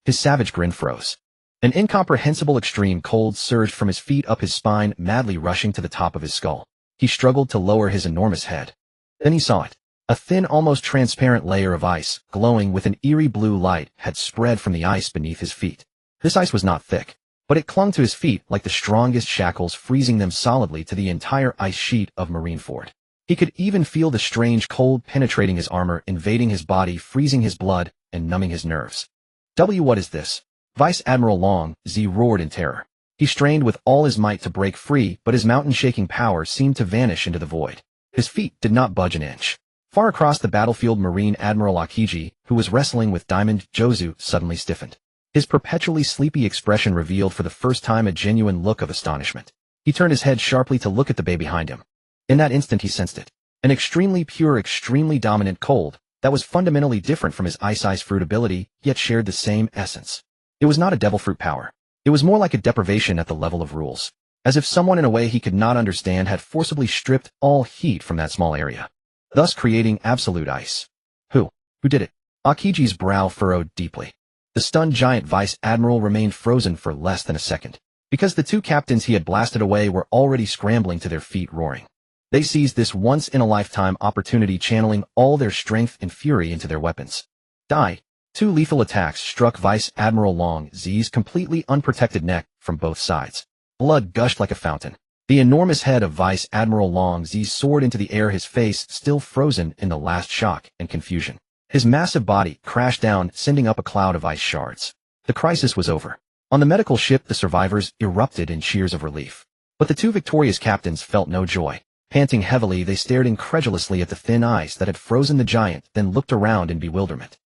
His savage grin froze. An incomprehensible extreme cold surged from his feet up his spine, madly rushing to the top of his skull. He struggled to lower his enormous head. Then he saw it. A thin, almost transparent layer of ice, glowing with an eerie blue light, had spread from the ice beneath his feet. This ice was not thick, but it clung to his feet like the strongest shackles, freezing them solidly to the entire ice sheet of Marineford. He could even feel the strange cold penetrating his armor, invading his body, freezing his blood, and numbing his nerves. What is this? Vice Admiral Long Z roared in terror. He strained with all his might to break free, but his mountain-shaking power seemed to vanish into the void. His feet did not budge an inch. Far across the battlefield, Marine Admiral Akiji, who was wrestling with Diamond Jozu, suddenly stiffened. His perpetually sleepy expression revealed for the first time a genuine look of astonishment. He turned his head sharply to look at the bay behind him. In that instant he sensed it. An extremely pure, extremely dominant cold that was fundamentally different from his ice fruit ability, yet shared the same essence. It was not a devil fruit power. It was more like a deprivation at the level of rules. As if someone in a way he could not understand had forcibly stripped all heat from that small area, thus creating absolute ice. Who did it? Akiji's brow furrowed deeply. The stunned giant Vice Admiral remained frozen for less than a second, because the 2 captains he had blasted away were already scrambling to their feet, roaring. They seized this once-in-a-lifetime opportunity, channeling all their strength and fury into their weapons. 2 lethal attacks struck Vice Admiral Long Z's completely unprotected neck from both sides. Blood gushed like a fountain. The enormous head of Vice Admiral Long Z soared into the air, his face still frozen in the last shock and confusion. His massive body crashed down, sending up a cloud of ice shards. The crisis was over. On the medical ship, the survivors erupted in cheers of relief. But the 2 victorious captains felt no joy. Panting heavily, they stared incredulously at the thin ice that had frozen the giant, then looked around in bewilderment.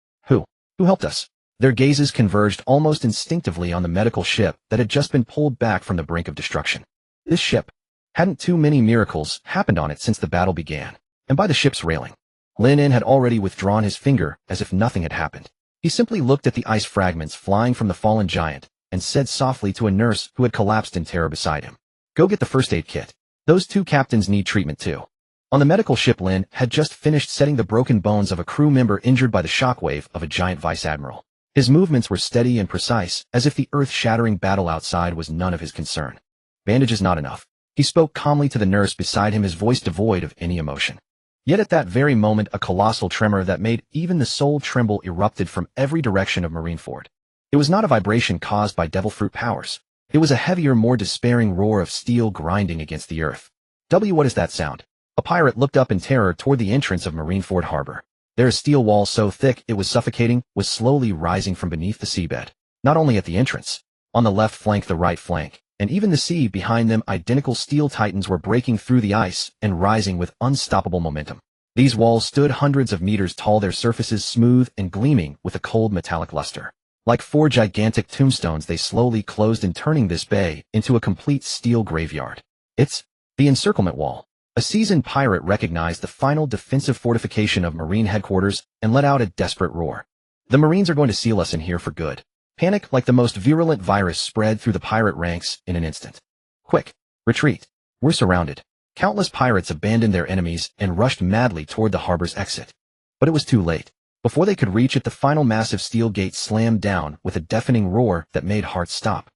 Who helped us? Their gazes converged almost instinctively on the medical ship that had just been pulled back from the brink of destruction. This ship. Hadn't too many miracles happened on it since the battle began? And by the ship's railing, Lynn had already withdrawn his finger as if nothing had happened. He simply looked at the ice fragments flying from the fallen giant and said softly to a nurse who had collapsed in terror beside him, "Go get the first aid kit. Those 2 captains need treatment too." On the medical ship, Lynn had just finished setting the broken bones of a crew member injured by the shockwave of a giant vice admiral. His movements were steady and precise, as if the earth-shattering battle outside was none of his concern. "Bandages not enough." He spoke calmly to the nurse beside him, his voice devoid of any emotion. Yet at that very moment, a colossal tremor that made even the soul tremble erupted from every direction of Marineford. It was not a vibration caused by devil fruit powers. It was a heavier, more despairing roar of steel grinding against the earth. What is that sound? A pirate looked up in terror toward the entrance of Marineford Harbor. Their steel wall, so thick it was suffocating, was slowly rising from beneath the seabed. Not only at the entrance. On the left flank, the right flank, and even the sea behind them, identical steel titans were breaking through the ice and rising with unstoppable momentum. These walls stood hundreds of meters tall, their surfaces smooth and gleaming with a cold metallic luster. Like four gigantic tombstones, they slowly closed in, turning this bay into a complete steel graveyard. It's the encirclement wall. A seasoned pirate recognized the final defensive fortification of Marine headquarters and let out a desperate roar. The Marines are going to seal us in here for good. Panic, like the most virulent virus, spread through the pirate ranks in an instant. Quick, retreat. We're surrounded. Countless pirates abandoned their enemies and rushed madly toward the harbor's exit. But it was too late. Before they could reach it, the final massive steel gate slammed down with a deafening roar that made hearts stop.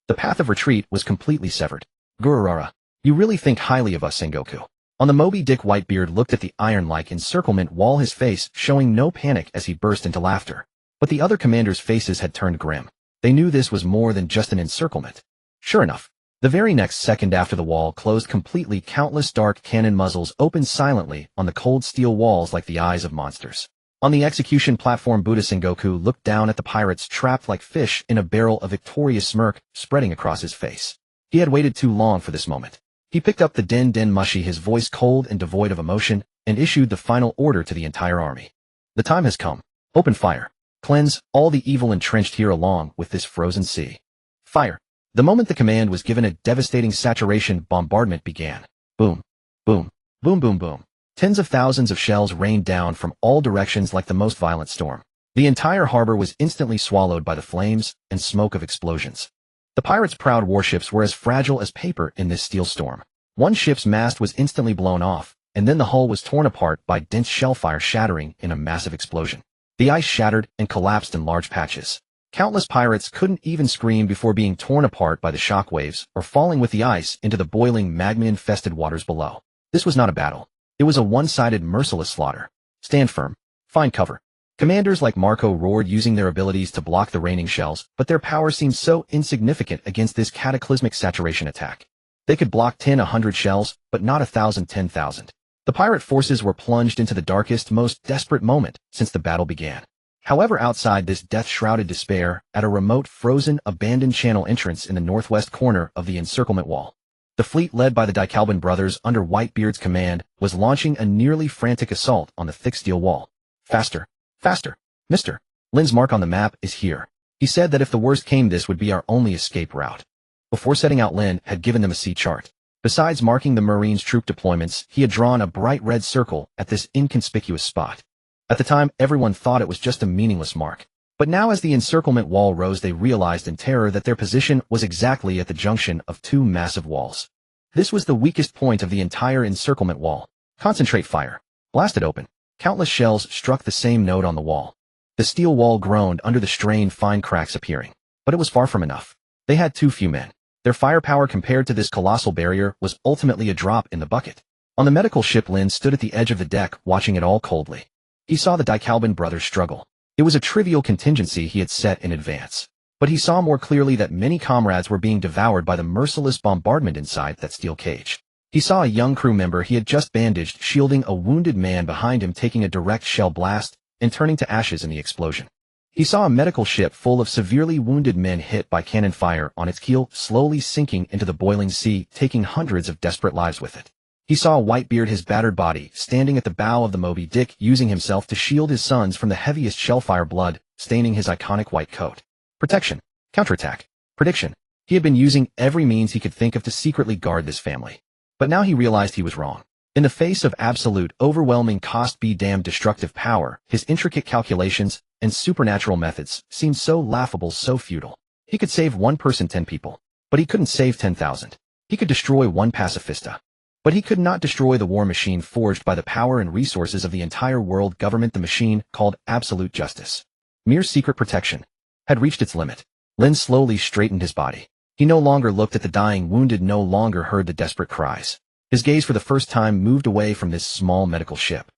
The path of retreat was completely severed. Gururara, you really think highly of us, Sengoku. On the Moby Dick, Whitebeard looked at the iron-like encirclement wall, his face showing no panic as he burst into laughter. But the other commanders' faces had turned grim. They knew this was more than just an encirclement. Sure enough, the very next second after the wall closed completely, countless dark cannon muzzles opened silently on the cold steel walls like the eyes of monsters. On the execution platform, Buddha Sengoku looked down at the pirates, trapped like fish in a barrel, a victorious smirk spreading across his face. He had waited too long for this moment. He picked up the den mushi, his voice cold and devoid of emotion, and issued the final order to the entire army. The time has come. Open fire. Cleanse all the evil entrenched here along with this frozen sea. Fire. The moment the command was given, a devastating saturation bombardment began. Boom. Boom. Boom boom boom. Tens of thousands of shells rained down from all directions like the most violent storm. The entire harbor was instantly swallowed by the flames and smoke of explosions. The pirates' proud warships were as fragile as paper in this steel storm. One ship's mast was instantly blown off, and then the hull was torn apart by dense shellfire, shattering in a massive explosion. The ice shattered and collapsed in large patches. Countless pirates couldn't even scream before being torn apart by the shock waves or falling with the ice into the boiling magma-infested waters below. This was not a battle. It was a one-sided, merciless slaughter. Stand firm. Find cover. Commanders like Marco roared, using their abilities to block the raining shells, but their power seemed so insignificant against this cataclysmic saturation attack. They could block 100 shells, but not 1,000, 10,000. The pirate forces were plunged into the darkest, most desperate moment since the battle began. However, outside this death-shrouded despair, at a remote, frozen, abandoned channel entrance in the northwest corner of the encirclement wall, the fleet led by the Dicalban brothers under Whitebeard's command was launching a nearly frantic assault on the thick steel wall. Faster. Faster. Mr. Lynn's mark on the map is here. He said that if the worst came, this would be our only escape route. Before setting out, Lynn had given them a sea chart. Besides marking the Marines' troop deployments, he had drawn a bright red circle at this inconspicuous spot. At the time, everyone thought it was just a meaningless mark. But now, as the encirclement wall rose, they realized in terror that their position was exactly at the junction of two massive walls. This was the weakest point of the entire encirclement wall. Concentrate fire. Blast it open. Countless shells struck the same note on the wall. The steel wall groaned under the strain, fine cracks appearing. But it was far from enough. They had too few men. Their firepower compared to this colossal barrier was ultimately a drop in the bucket. On the medical ship, Lynn stood at the edge of the deck, watching it all coldly. He saw the Dicalban brothers struggle. It was a trivial contingency he had set in advance. But he saw more clearly that many comrades were being devoured by the merciless bombardment inside that steel cage. He saw a young crew member he had just bandaged shielding a wounded man behind him, taking a direct shell blast and turning to ashes in the explosion. He saw a medical ship full of severely wounded men hit by cannon fire on its keel, slowly sinking into the boiling sea, taking hundreds of desperate lives with it. He saw Whitebeard, his battered body, standing at the bow of the Moby Dick, using himself to shield his sons from the heaviest shellfire, blood staining his iconic white coat. Protection. Counterattack. Prediction. He had been using every means he could think of to secretly guard this family. But now he realized he was wrong. In the face of absolute, overwhelming, cost-be-damned destructive power, his intricate calculations and supernatural methods seemed so laughable, so futile. He could save one person, 10 people. But he couldn't save 10,000. He could destroy one pacifista. But he could not destroy the war machine forged by the power and resources of the entire world government, the machine called absolute justice. Mere secret protection had reached its limit. Lynn slowly straightened his body. He no longer looked at the dying wounded, no longer heard the desperate cries. His gaze for the first time moved away from this small medical ship.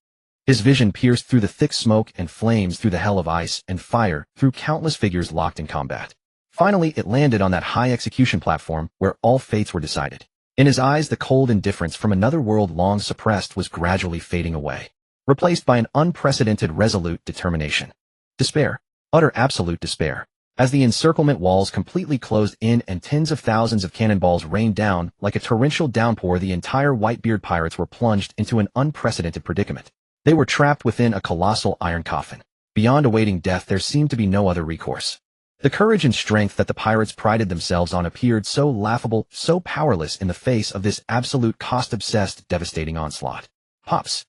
His vision pierced through the thick smoke and flames, through the hell of ice and fire, through countless figures locked in combat. Finally, it landed on that high execution platform where all fates were decided. In his eyes, the cold indifference from another world long suppressed was gradually fading away, replaced by an unprecedented, resolute determination. Despair. Utter absolute despair. As the encirclement walls completely closed in and tens of thousands of cannonballs rained down like a torrential downpour, the entire Whitebeard pirates were plunged into an unprecedented predicament. They were trapped within a colossal iron coffin. Beyond awaiting death, there seemed to be no other recourse. The courage and strength that the pirates prided themselves on appeared so laughable, so powerless in the face of this absolute cost-obsessed, devastating onslaught. Pops.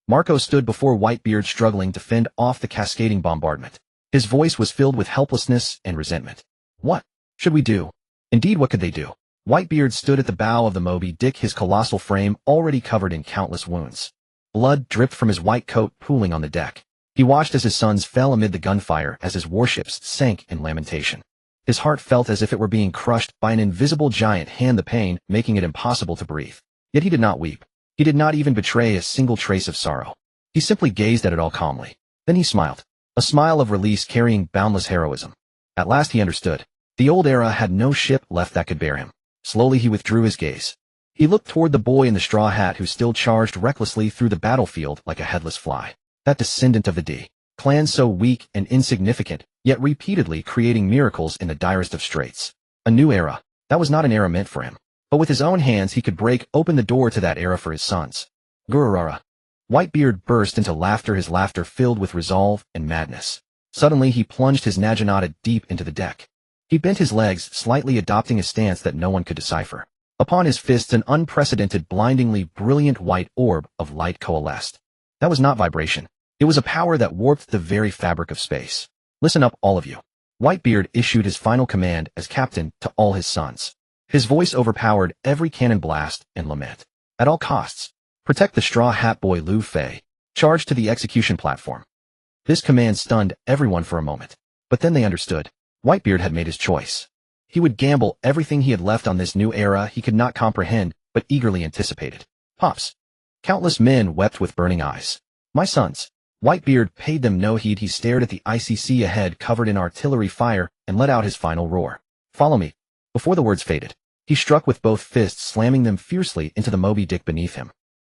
Marco stood before Whitebeard, struggling to fend off the cascading bombardment. His voice was filled with helplessness and resentment. What should we do? Indeed, what could they do? Whitebeard stood at the bow of the Moby Dick, his colossal frame already covered in countless wounds. Blood dripped from his white coat, pooling on the deck. He watched as his sons fell amid the gunfire, as his warships sank in lamentation. His heart felt as if it were being crushed by an invisible giant hand, the pain making it impossible to breathe. Yet he did not weep. He did not even betray a single trace of sorrow. He simply gazed at it all calmly. Then he smiled. A smile of release carrying boundless heroism. At last he understood. The old era had no ship left that could bear him. Slowly he withdrew his gaze. He looked toward the boy in the straw hat who still charged recklessly through the battlefield like a headless fly. That descendant of the D clan, so weak and insignificant, yet repeatedly creating miracles in the direst of straits. A new era. That was not an era meant for him. But with his own hands he could break open the door to that era for his sons. Gururara. Whitebeard burst into laughter, his laughter filled with resolve and madness. Suddenly he plunged his Naginata deep into the deck. He bent his legs, slightly adopting a stance that no one could decipher. Upon his fists an unprecedented, blindingly brilliant white orb of light coalesced. That was not vibration. It was a power that warped the very fabric of space. Listen up, all of you. Whitebeard issued his final command as captain to all his sons. His voice overpowered every cannon blast and lament. At all costs, protect the Straw Hat Boy Lu Fei. Charge to the execution platform. This command stunned everyone for a moment. But then they understood. Whitebeard had made his choice. He would gamble everything he had left on this new era he could not comprehend, but eagerly anticipated. Pops. Countless men wept with burning eyes. My sons. Whitebeard paid them no heed. He stared at the icy sea ahead, covered in artillery fire, and let out his final roar. Follow me. Before the words faded, he struck with both fists, slamming them fiercely into the Moby Dick beneath him.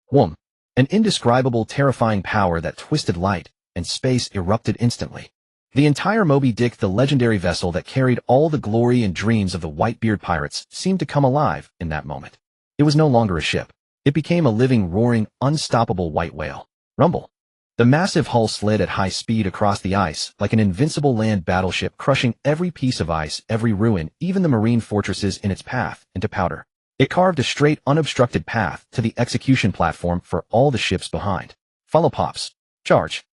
Whoom! An indescribable, terrifying power that twisted light and space erupted instantly. The entire Moby Dick, the legendary vessel that carried all the glory and dreams of the Whitebeard pirates, seemed to come alive in that moment. It was no longer a ship. It became a living, roaring, unstoppable white whale. Rumble. The massive hull slid at high speed across the ice like an invincible land battleship, crushing every piece of ice, every ruin, even the marine fortresses in its path, into powder. It carved a straight, unobstructed path to the execution platform for all the ships behind. Follow Pops. Charge.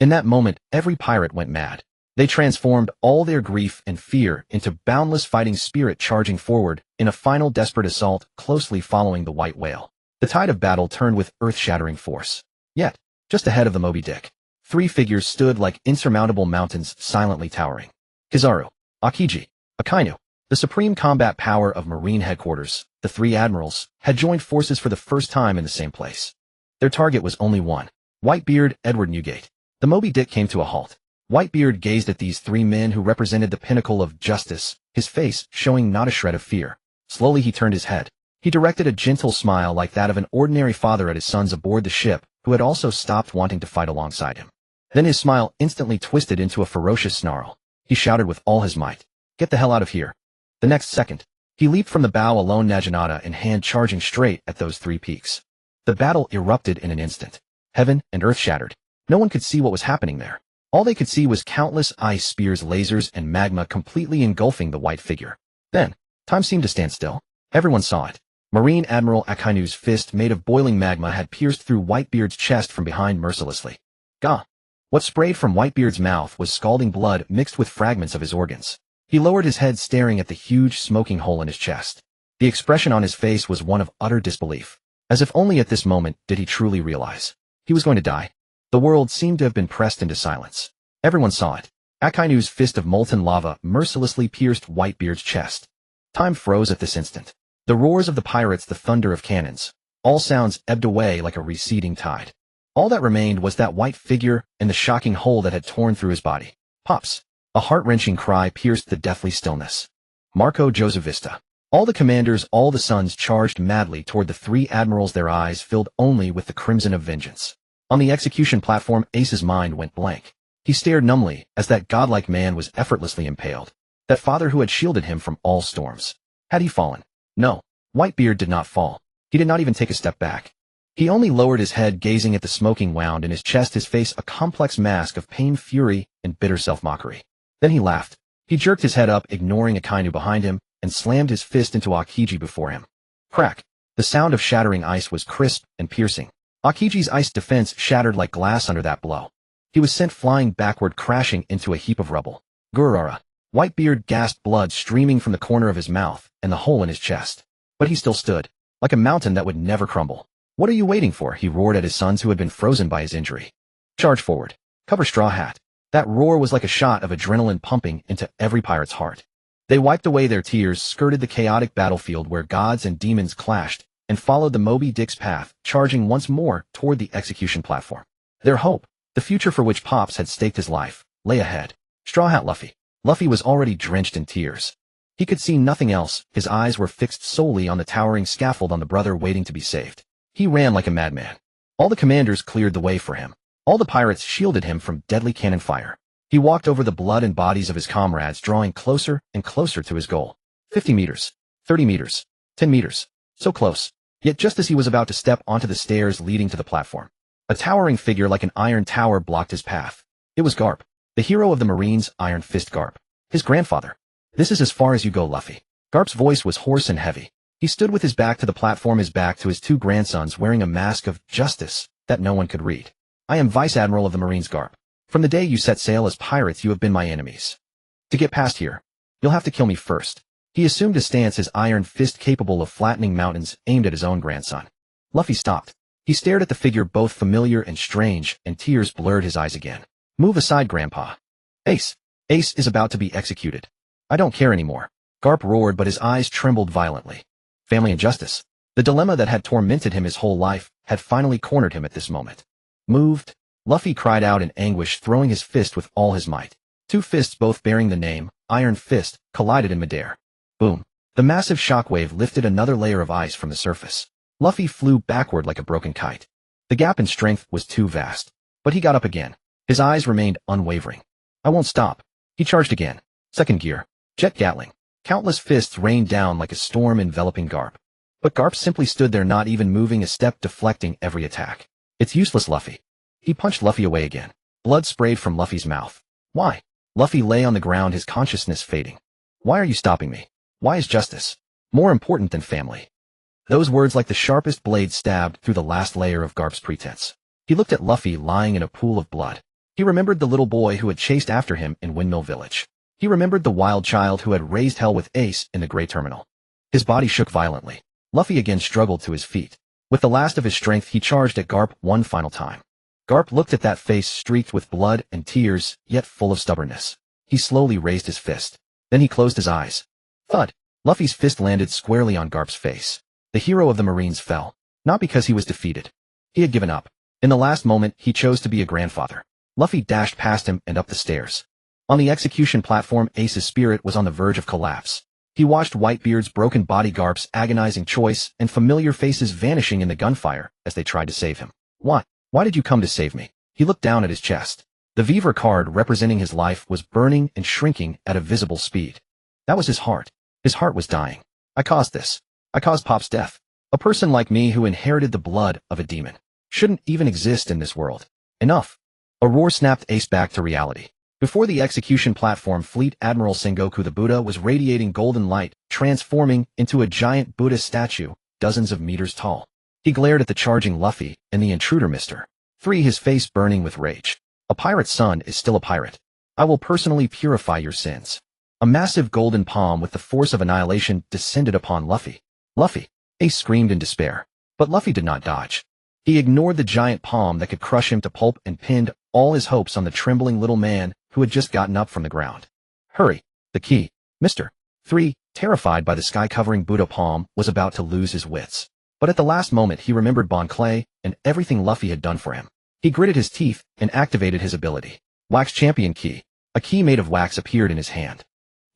In that moment, every pirate went mad. They transformed all their grief and fear into boundless fighting spirit, charging forward in a final desperate assault, closely following the white whale. The tide of battle turned with earth-shattering force. Yet, just ahead of the Moby Dick, three figures stood like insurmountable mountains, silently towering. Kizaru, Akiji, Akainu, the supreme combat power of Marine headquarters, the three admirals, had joined forces for the first time in the same place. Their target was only one: Whitebeard, Edward Newgate. The Moby Dick came to a halt. Whitebeard gazed at these three men who represented the pinnacle of justice, his face showing not a shred of fear. Slowly he turned his head. He directed a gentle smile like that of an ordinary father at his sons aboard the ship, who had also stopped wanting to fight alongside him. Then his smile instantly twisted into a ferocious snarl. He shouted with all his might, "Get the hell out of here." The next second, he leaped from the bow, alone, Naginata in hand, charging straight at those three peaks. The battle erupted in an instant. Heaven and earth shattered. No one could see what was happening there. All they could see was countless ice spears, lasers, and magma completely engulfing the white figure. Then, time seemed to stand still. Everyone saw it. Marine Admiral Akainu's fist, made of boiling magma, had pierced through Whitebeard's chest from behind mercilessly. Gah! What sprayed from Whitebeard's mouth was scalding blood mixed with fragments of his organs. He lowered his head, staring at the huge smoking hole in his chest. The expression on his face was one of utter disbelief, as if only at this moment did he truly realize he was going to die. The world seemed to have been pressed into silence. Everyone saw it. Akainu's fist of molten lava mercilessly pierced Whitebeard's chest. Time froze at this instant. The roars of the pirates, the thunder of cannons, all sounds ebbed away like a receding tide. All that remained was that white figure and the shocking hole that had torn through his body. Pops! A heart-wrenching cry pierced the deathly stillness. Marco Josevista. All the commanders, all the sons charged madly toward the three admirals, their eyes filled only with the crimson of vengeance. On the execution platform, Ace's mind went blank. He stared numbly as that godlike man was effortlessly impaled. That father who had shielded him from all storms. Had he fallen? No. Whitebeard did not fall. He did not even take a step back. He only lowered his head, gazing at the smoking wound in his chest, his face a complex mask of pain, fury, and bitter self-mockery. Then he laughed. He jerked his head up, ignoring Akainu behind him, and slammed his fist into Akiji before him. Crack. The sound of shattering ice was crisp and piercing. Akiji's ice defense shattered like glass under that blow. He was sent flying backward, crashing into a heap of rubble. Gurara. Whitebeard gasped, blood streaming from the corner of his mouth and the hole in his chest. But he still stood, like a mountain that would never crumble. What are you waiting for? He roared at his sons who had been frozen by his injury. Charge forward. Cover Straw Hat. That roar was like a shot of adrenaline pumping into every pirate's heart. They wiped away their tears, skirted the chaotic battlefield where gods and demons clashed, and followed the Moby Dick's path, charging once more toward the execution platform. Their hope, the future for which Pops had staked his life, lay ahead. Straw Hat Luffy. Luffy was already drenched in tears. He could see nothing else. His eyes were fixed solely on the towering scaffold, on the brother waiting to be saved. He ran like a madman. All the commanders cleared the way for him. All the pirates shielded him from deadly cannon fire. He walked over the blood and bodies of his comrades, drawing closer and closer to his goal. 50 meters. 30 meters. 10 meters. So close. Yet just as he was about to step onto the stairs leading to the platform, a towering figure like an iron tower blocked his path. It was Garp, the hero of the Marines, Iron Fist Garp. His grandfather. This is as far as you go, Luffy. Garp's voice was hoarse and heavy. He stood with his back to the platform, his back to his two grandsons, wearing a mask of justice that no one could read. I am Vice Admiral of the Marines, Garp. From the day you set sail as pirates, you have been my enemies. To get past here, you'll have to kill me first. He assumed a stance, his iron fist capable of flattening mountains, aimed at his own grandson. Luffy stopped. He stared at the figure, both familiar and strange, and tears blurred his eyes again. Move aside, Grandpa. Ace. Ace is about to be executed. I don't care anymore. Garp roared, but his eyes trembled violently. Family and justice. The dilemma that had tormented him his whole life had finally cornered him at this moment. Moved. Luffy cried out in anguish, throwing his fist with all his might. Two fists, both bearing the name Iron Fist, collided in midair. Boom. The massive shockwave lifted another layer of ice from the surface. Luffy flew backward like a broken kite. The gap in strength was too vast. But he got up again. His eyes remained unwavering. I won't stop. He charged again. Second gear. Jet Gatling. Countless fists rained down like a storm, enveloping Garp. But Garp simply stood there, not even moving a step, deflecting every attack. It's useless, Luffy. He punched Luffy away again. Blood sprayed from Luffy's mouth. Why? Luffy lay on the ground, his consciousness fading. Why are you stopping me? Why is justice more important than family? Those words like the sharpest blade stabbed through the last layer of Garp's pretense. He looked at Luffy lying in a pool of blood. He remembered the little boy who had chased after him in Windmill Village. He remembered the wild child who had raised hell with Ace in the Grey Terminal. His body shook violently. Luffy again struggled to his feet. With the last of his strength, he charged at Garp one final time. Garp looked at that face streaked with blood and tears, yet full of stubbornness. He slowly raised his fist. Then he closed his eyes. Thud. Luffy's fist landed squarely on Garp's face. The hero of the Marines fell. Not because he was defeated. He had given up. In the last moment, he chose to be a grandfather. Luffy dashed past him and up the stairs. On the execution platform, Ace's spirit was on the verge of collapse. He watched Whitebeard's broken body, Garp's agonizing choice, and familiar faces vanishing in the gunfire as they tried to save him. Why? Why did you come to save me? He looked down at his chest. The Viver card representing his life was burning and shrinking at a visible speed. That was his heart. His heart was dying. I caused this. I caused Pop's death. A person like me who inherited the blood of a demon shouldn't even exist in this world. Enough. A roar snapped Ace back to reality. Before the execution platform, Fleet Admiral Sengoku the Buddha was radiating golden light, transforming into a giant Buddha statue, dozens of meters tall. He glared at the charging Luffy and the intruder, Mr. 3, his face burning with rage. A pirate's son is still a pirate. I will personally purify your sins. A massive golden palm with the force of annihilation descended upon Luffy. Luffy! Ace screamed in despair. But Luffy did not dodge. He ignored the giant palm that could crush him to pulp and pinned all his hopes on the trembling little man who had just gotten up from the ground. Hurry! The key! Mr. 3, terrified by the sky-covering Buddha palm, was about to lose his wits. But at the last moment he remembered Bon Clay and everything Luffy had done for him. He gritted his teeth and activated his ability. Wax Champion Key. A key made of wax appeared in his hand.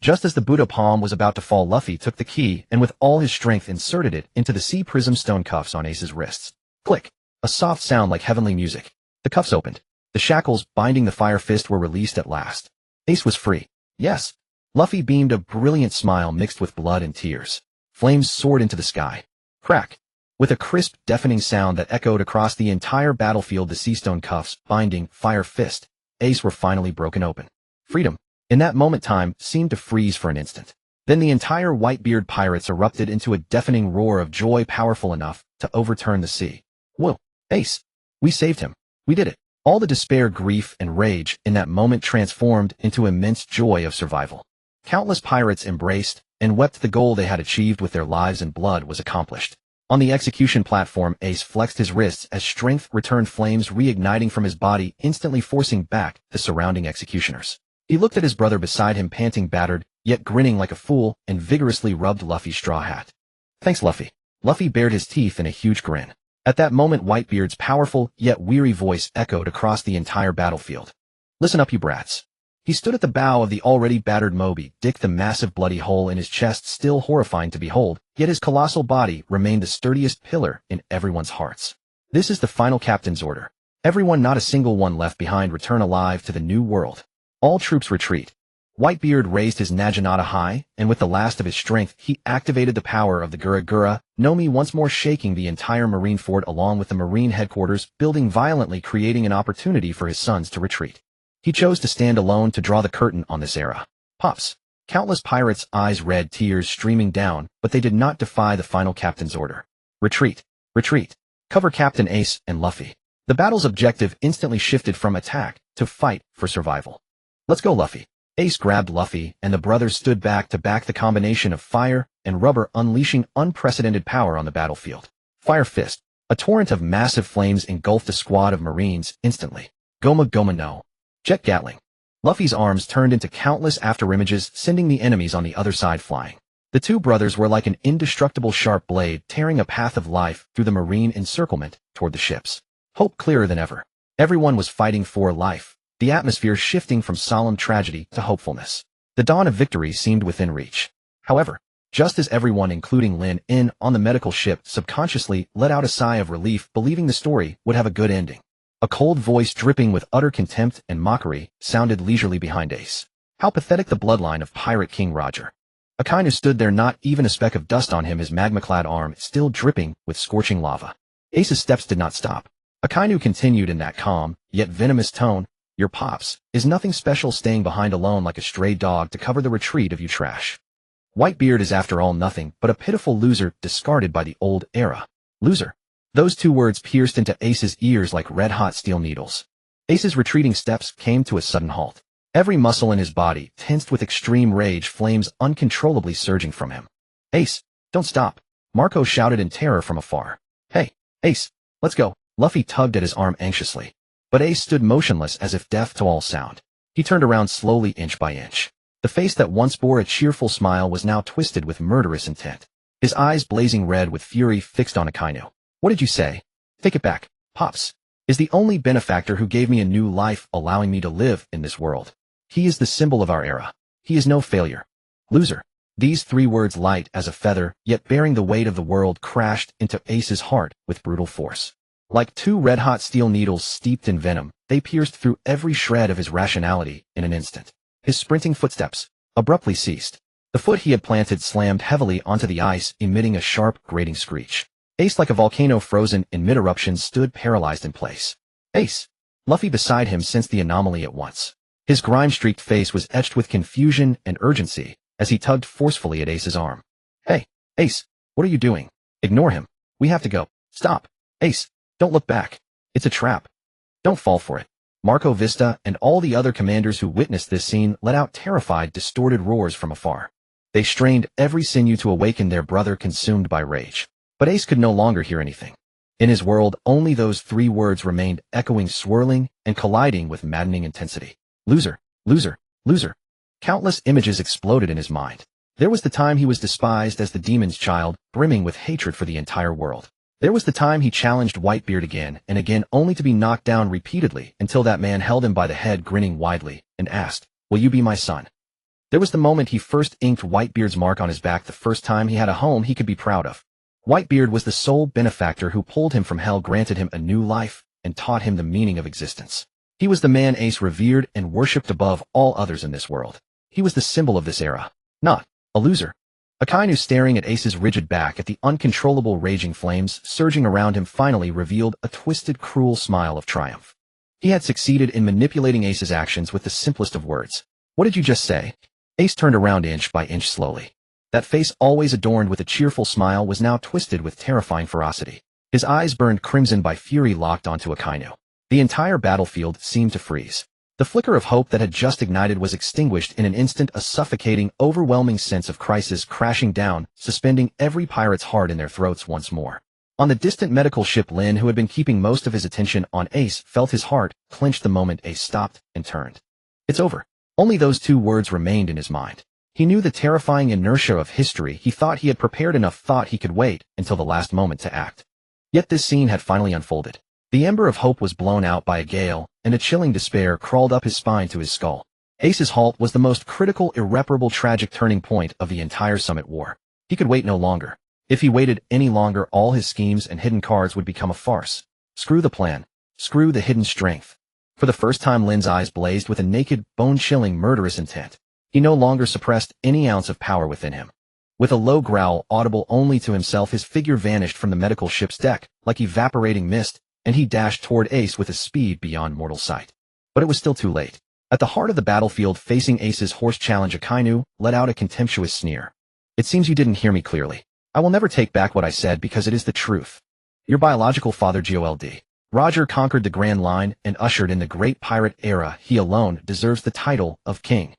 Just as the Buddha palm was about to fall, Luffy took the key and with all his strength inserted it into the sea prism stone cuffs on Ace's wrists. Click! A soft sound like heavenly music. The cuffs opened. The shackles binding the Fire Fist were released at last. Ace was free. Yes. Luffy beamed a brilliant smile mixed with blood and tears. Flames soared into the sky. Crack! With a crisp, deafening sound that echoed across the entire battlefield, the seastone cuffs, binding, fire fist, Ace were finally broken open. Freedom. In that moment, time seemed to freeze for an instant. Then the entire Whitebeard Pirates erupted into a deafening roar of joy powerful enough to overturn the sea. Whoa, Ace! We saved him. We did it. All the despair, grief, and rage in that moment transformed into immense joy of survival. Countless pirates embraced and wept. The goal they had achieved with their lives and blood was accomplished. On the execution platform, Ace flexed his wrists as strength returned, flames reigniting from his body, instantly forcing back the surrounding executioners. He looked at his brother beside him, panting, battered, yet grinning like a fool, and vigorously rubbed Luffy's straw hat. Thanks, Luffy. Luffy bared his teeth in a huge grin. At that moment, Whitebeard's powerful yet weary voice echoed across the entire battlefield. Listen up, you brats. He stood at the bow of the already battered Moby Dick, the massive bloody hole in his chest still horrifying to behold, yet his colossal body remained the sturdiest pillar in everyone's hearts. This is the final captain's order. Everyone, not a single one left behind, return alive to the new world. All troops retreat. Whitebeard raised his Naginata high, and with the last of his strength, he activated the power of the Gura Gura Nomi, once more shaking the entire marine fort along with the marine headquarters, building violently, creating an opportunity for his sons to retreat. He chose to stand alone to draw the curtain on this era. Pops. Countless pirates' eyes red, tears streaming down, but they did not defy the final captain's order. Retreat. Retreat. Cover Captain Ace and Luffy. The battle's objective instantly shifted from attack to fight for survival. Let's go, Luffy. Ace grabbed Luffy, and the brothers stood back to back, the combination of fire and rubber unleashing unprecedented power on the battlefield. Fire Fist. A torrent of massive flames engulfed a squad of marines instantly. Goma Goma no. Jet Gatling. Luffy's arms turned into countless afterimages, sending the enemies on the other side flying. The two brothers were like an indestructible sharp blade, tearing a path of life through the marine encirclement toward the ships. Hope clearer than ever. Everyone was fighting for life, the atmosphere shifting from solemn tragedy to hopefulness. The dawn of victory seemed within reach. However, just as everyone, including Lynn, on the medical ship, subconsciously let out a sigh of relief, believing the story would have a good ending, a cold voice dripping with utter contempt and mockery sounded leisurely behind Ace. How pathetic, the bloodline of Pirate King Roger. Akainu stood there, not even a speck of dust on him, his magma-clad arm still dripping with scorching lava. Ace's steps did not stop. Akainu continued in that calm, yet venomous tone. Your pops is nothing special, staying behind alone like a stray dog to cover the retreat of you trash. Whitebeard is after all nothing but a pitiful loser discarded by the old era. Loser. Those two words pierced into Ace's ears like red-hot steel needles. Ace's retreating steps came to a sudden halt. Every muscle in his body tensed with extreme rage, flames uncontrollably surging from him. Ace, don't stop. Marco shouted in terror from afar. Hey, Ace, let's go. Luffy tugged at his arm anxiously. But Ace stood motionless as if deaf to all sound. He turned around slowly, inch by inch. The face that once bore a cheerful smile was now twisted with murderous intent. His eyes blazing red with fury fixed on Akainu. What did you say? Take it back. Pops is the only benefactor who gave me a new life, allowing me to live in this world. He is the symbol of our era. He is no failure. Loser. These three words, light as a feather, yet bearing the weight of the world, crashed into Ace's heart with brutal force. Like two red-hot steel needles steeped in venom, they pierced through every shred of his rationality in an instant. His sprinting footsteps abruptly ceased. The foot he had planted slammed heavily onto the ice, emitting a sharp, grating screech. Ace, like a volcano frozen in mid-eruption, stood paralyzed in place. Ace! Luffy beside him sensed the anomaly at once. His grime-streaked face was etched with confusion and urgency as he tugged forcefully at Ace's arm. Hey, Ace, what are you doing? Ignore him. We have to go. Stop. Ace, don't look back. It's a trap. Don't fall for it. Marco Vista and all the other commanders who witnessed this scene let out terrified, distorted roars from afar. They strained every sinew to awaken their brother, consumed by rage. But Ace could no longer hear anything. In his world, only those three words remained, echoing, swirling, and colliding with maddening intensity. Loser, loser, loser. Countless images exploded in his mind. There was the time he was despised as the demon's child, brimming with hatred for the entire world. There was the time he challenged Whitebeard again and again, only to be knocked down repeatedly until that man held him by the head, grinning widely, and asked, "Will you be my son?" There was the moment he first inked Whitebeard's mark on his back, the first time he had a home he could be proud of. Whitebeard was the sole benefactor who pulled him from hell, granted him a new life, and taught him the meaning of existence. He was the man Ace revered and worshipped above all others in this world. He was the symbol of this era, not a loser. Akainu, staring at Ace's rigid back at the uncontrollable raging flames surging around him, finally revealed a twisted, cruel smile of triumph. He had succeeded in manipulating Ace's actions with the simplest of words. "What did you just say?" Ace turned around inch by inch slowly. That face, always adorned with a cheerful smile, was now twisted with terrifying ferocity. His eyes, burned crimson by fury, locked onto Akainu. The entire battlefield seemed to freeze. The flicker of hope that had just ignited was extinguished in an instant, a suffocating, overwhelming sense of crisis crashing down, suspending every pirate's heart in their throats once more. On the distant medical ship, Lynn, who had been keeping most of his attention on Ace, felt his heart clench the moment Ace stopped and turned. "It's over." Only those two words remained in his mind. He knew the terrifying inertia of history. He thought he had prepared enough, thought he could wait until the last moment to act. Yet this scene had finally unfolded. The ember of hope was blown out by a gale, and a chilling despair crawled up his spine to his skull. Ace's halt was the most critical, irreparable, tragic turning point of the entire Summit War. He could wait no longer. If he waited any longer, all his schemes and hidden cards would become a farce. Screw the plan. Screw the hidden strength. For the first time, Lynn's eyes blazed with a naked, bone-chilling, murderous intent. He no longer suppressed any ounce of power within him. With a low growl, audible only to himself, his figure vanished from the medical ship's deck like evaporating mist, and he dashed toward Ace with a speed beyond mortal sight. But it was still too late. At the heart of the battlefield, facing Ace's hoarse challenge, Akainu let out a contemptuous sneer. "It seems you didn't hear me clearly. I will never take back what I said because it is the truth. Your biological father, Gold. Roger, conquered the Grand Line and ushered in the Great Pirate Era. He alone deserves the title of king."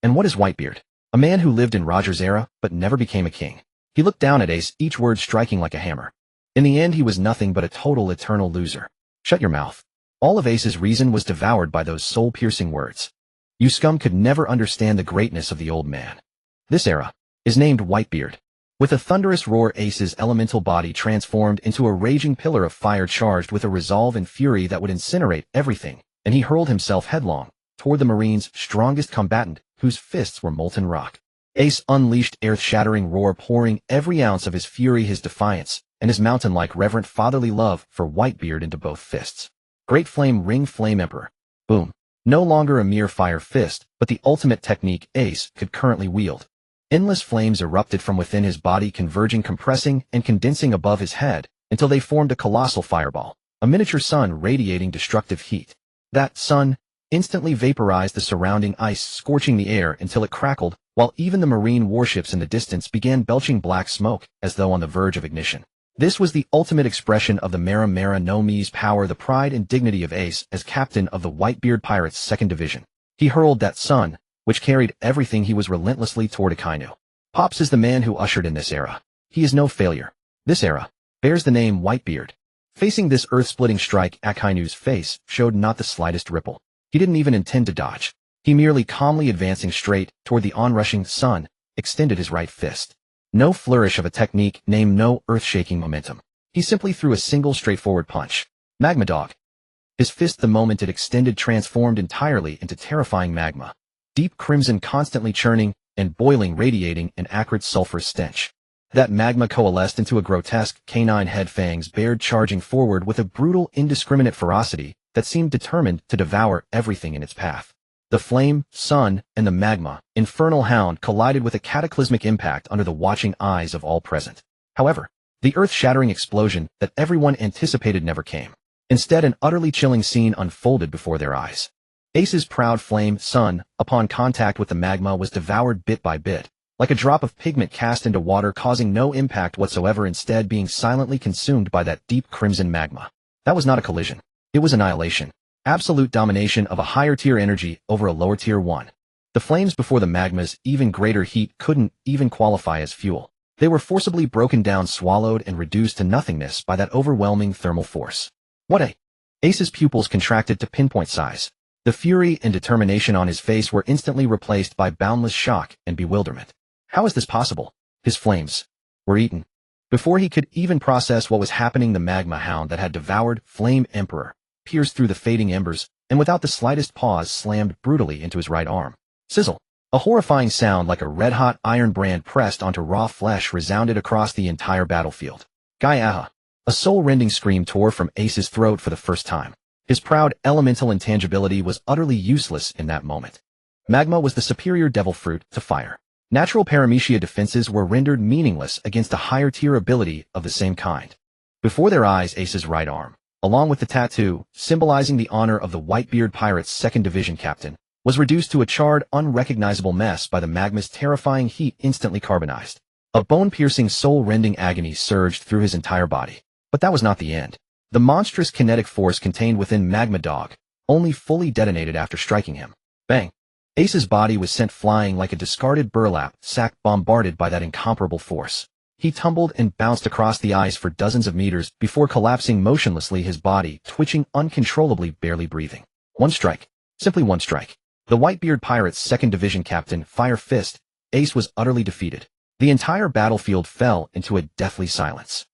"And what is Whitebeard?" "A man who lived in Roger's era but never became a king." He looked down at Ace, each word striking like a hammer. "In the end, he was nothing but a total, eternal loser." "Shut your mouth." All of Ace's reason was devoured by those soul-piercing words. "You scum could never understand the greatness of the old man. This era is named Whitebeard." With a thunderous roar, Ace's elemental body transformed into a raging pillar of fire charged with a resolve and fury that would incinerate everything, and he hurled himself headlong toward the Marine's strongest combatant, whose fists were molten rock. Ace unleashed earth-shattering roar, pouring every ounce of his fury, his defiance, and his mountain-like reverent fatherly love for Whitebeard into both fists. Great Flame Ring, Flame Emperor. Boom. No longer a mere fire fist, but the ultimate technique Ace could currently wield. Endless flames erupted from within his body, converging, compressing, and condensing above his head, until they formed a colossal fireball, a miniature sun radiating destructive heat. That sun instantly vaporized the surrounding ice, scorching the air until it crackled, while even the Marine warships in the distance began belching black smoke, as though on the verge of ignition. This was the ultimate expression of the Mera Mera no Mi's power, the pride and dignity of Ace as captain of the Whitebeard Pirates' 2nd Division. He hurled that sun, which carried everything he was, relentlessly toward Akainu. Pops is the man who ushered in this era. He is no failure. This era bears the name Whitebeard. Facing this earth-splitting strike, Akainu's face showed not the slightest ripple. He didn't even intend to dodge. He merely, calmly advancing straight toward the onrushing sun, extended his right fist. No flourish of a technique, no earth-shaking momentum. He simply threw a single straightforward punch. Magma Dog. His fist, the moment it extended, transformed entirely into terrifying magma. Deep crimson, constantly churning and boiling, radiating an acrid sulfurous stench. That magma coalesced into a grotesque canine head, fangs bared, charging forward with a brutal, indiscriminate ferocity that seemed determined to devour everything in its path. The flame, sun, and the magma, infernal hound, collided with a cataclysmic impact under the watching eyes of all present. However, the earth-shattering explosion that everyone anticipated never came. Instead, an utterly chilling scene unfolded before their eyes. Ace's proud flame, sun, upon contact with the magma, was devoured bit by bit, like a drop of pigment cast into water, causing no impact whatsoever, instead being silently consumed by that deep crimson magma. That was not a collision. It was annihilation. Absolute domination of a higher-tier energy over a lower-tier one. The flames before the magma's even greater heat couldn't even qualify as fuel. They were forcibly broken down, swallowed, and reduced to nothingness by that overwhelming thermal force. What a... Ace's pupils contracted to pinpoint size. The fury and determination on his face were instantly replaced by boundless shock and bewilderment. How is this possible? His flames were eaten. Before he could even process what was happening, the magma hound that had devoured Flame Emperor pierced through the fading embers, and without the slightest pause slammed brutally into his right arm. Sizzle. A horrifying sound like a red-hot iron brand pressed onto raw flesh resounded across the entire battlefield. Gaiaha. A soul-rending scream tore from Ace's throat for the first time. His proud elemental intangibility was utterly useless in that moment. Magma was the superior devil fruit to fire. Natural paramecia defenses were rendered meaningless against a higher-tier ability of the same kind. Before their eyes, Ace's right arm, along with the tattoo, symbolizing the honor of the Whitebeard Pirates' 2nd Division captain, was reduced to a charred, unrecognizable mess by the magma's terrifying heat instantly carbonized. A bone-piercing, soul-rending agony surged through his entire body. But that was not the end. The monstrous kinetic force contained within Magma Dog only fully detonated after striking him. Bang! Ace's body was sent flying like a discarded burlap sack bombarded by that incomparable force. He tumbled and bounced across the ice for dozens of meters before collapsing motionlessly, his body twitching uncontrollably, barely breathing. One strike. Simply one strike. The Whitebeard Pirates' 2nd Division captain, Fire Fist, Ace, was utterly defeated. The entire battlefield fell into a deathly silence.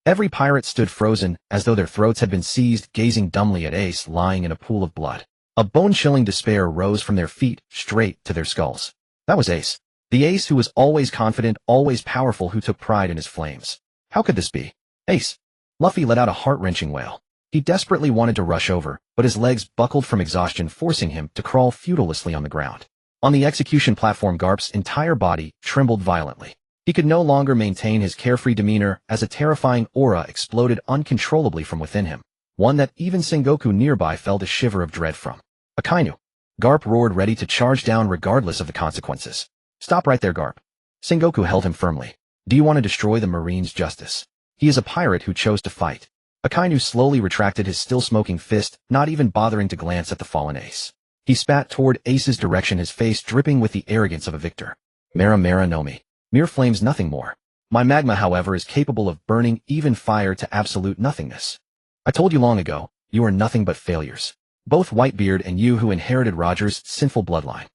Every pirate stood frozen, as though their throats had been seized, gazing dumbly at Ace lying in a pool of blood. A bone-chilling despair rose from their feet, straight to their skulls. That was Ace. The Ace who was always confident, always powerful, who took pride in his flames. How could this be? Ace! Luffy let out a heart-wrenching wail. He desperately wanted to rush over, but his legs buckled from exhaustion, forcing him to crawl futile-lessly on the ground. On the execution platform, Garp's entire body trembled violently. He could no longer maintain his carefree demeanor as a terrifying aura exploded uncontrollably from within him, one that even Sengoku nearby felt a shiver of dread from. Akainu! Garp roared, ready to charge down regardless of the consequences. Stop right there, Garp. Sengoku held him firmly. Do you want to destroy the Marine's justice? He is a pirate who chose to fight. Akainu slowly retracted his still-smoking fist, not even bothering to glance at the fallen Ace. He spat toward Ace's direction, his face dripping with the arrogance of a victor. Mera Mera no Mi. Mere flames, nothing more. My magma, however, is capable of burning even fire to absolute nothingness. I told you long ago, you are nothing but failures. Both Whitebeard and you, who inherited Roger's sinful bloodline.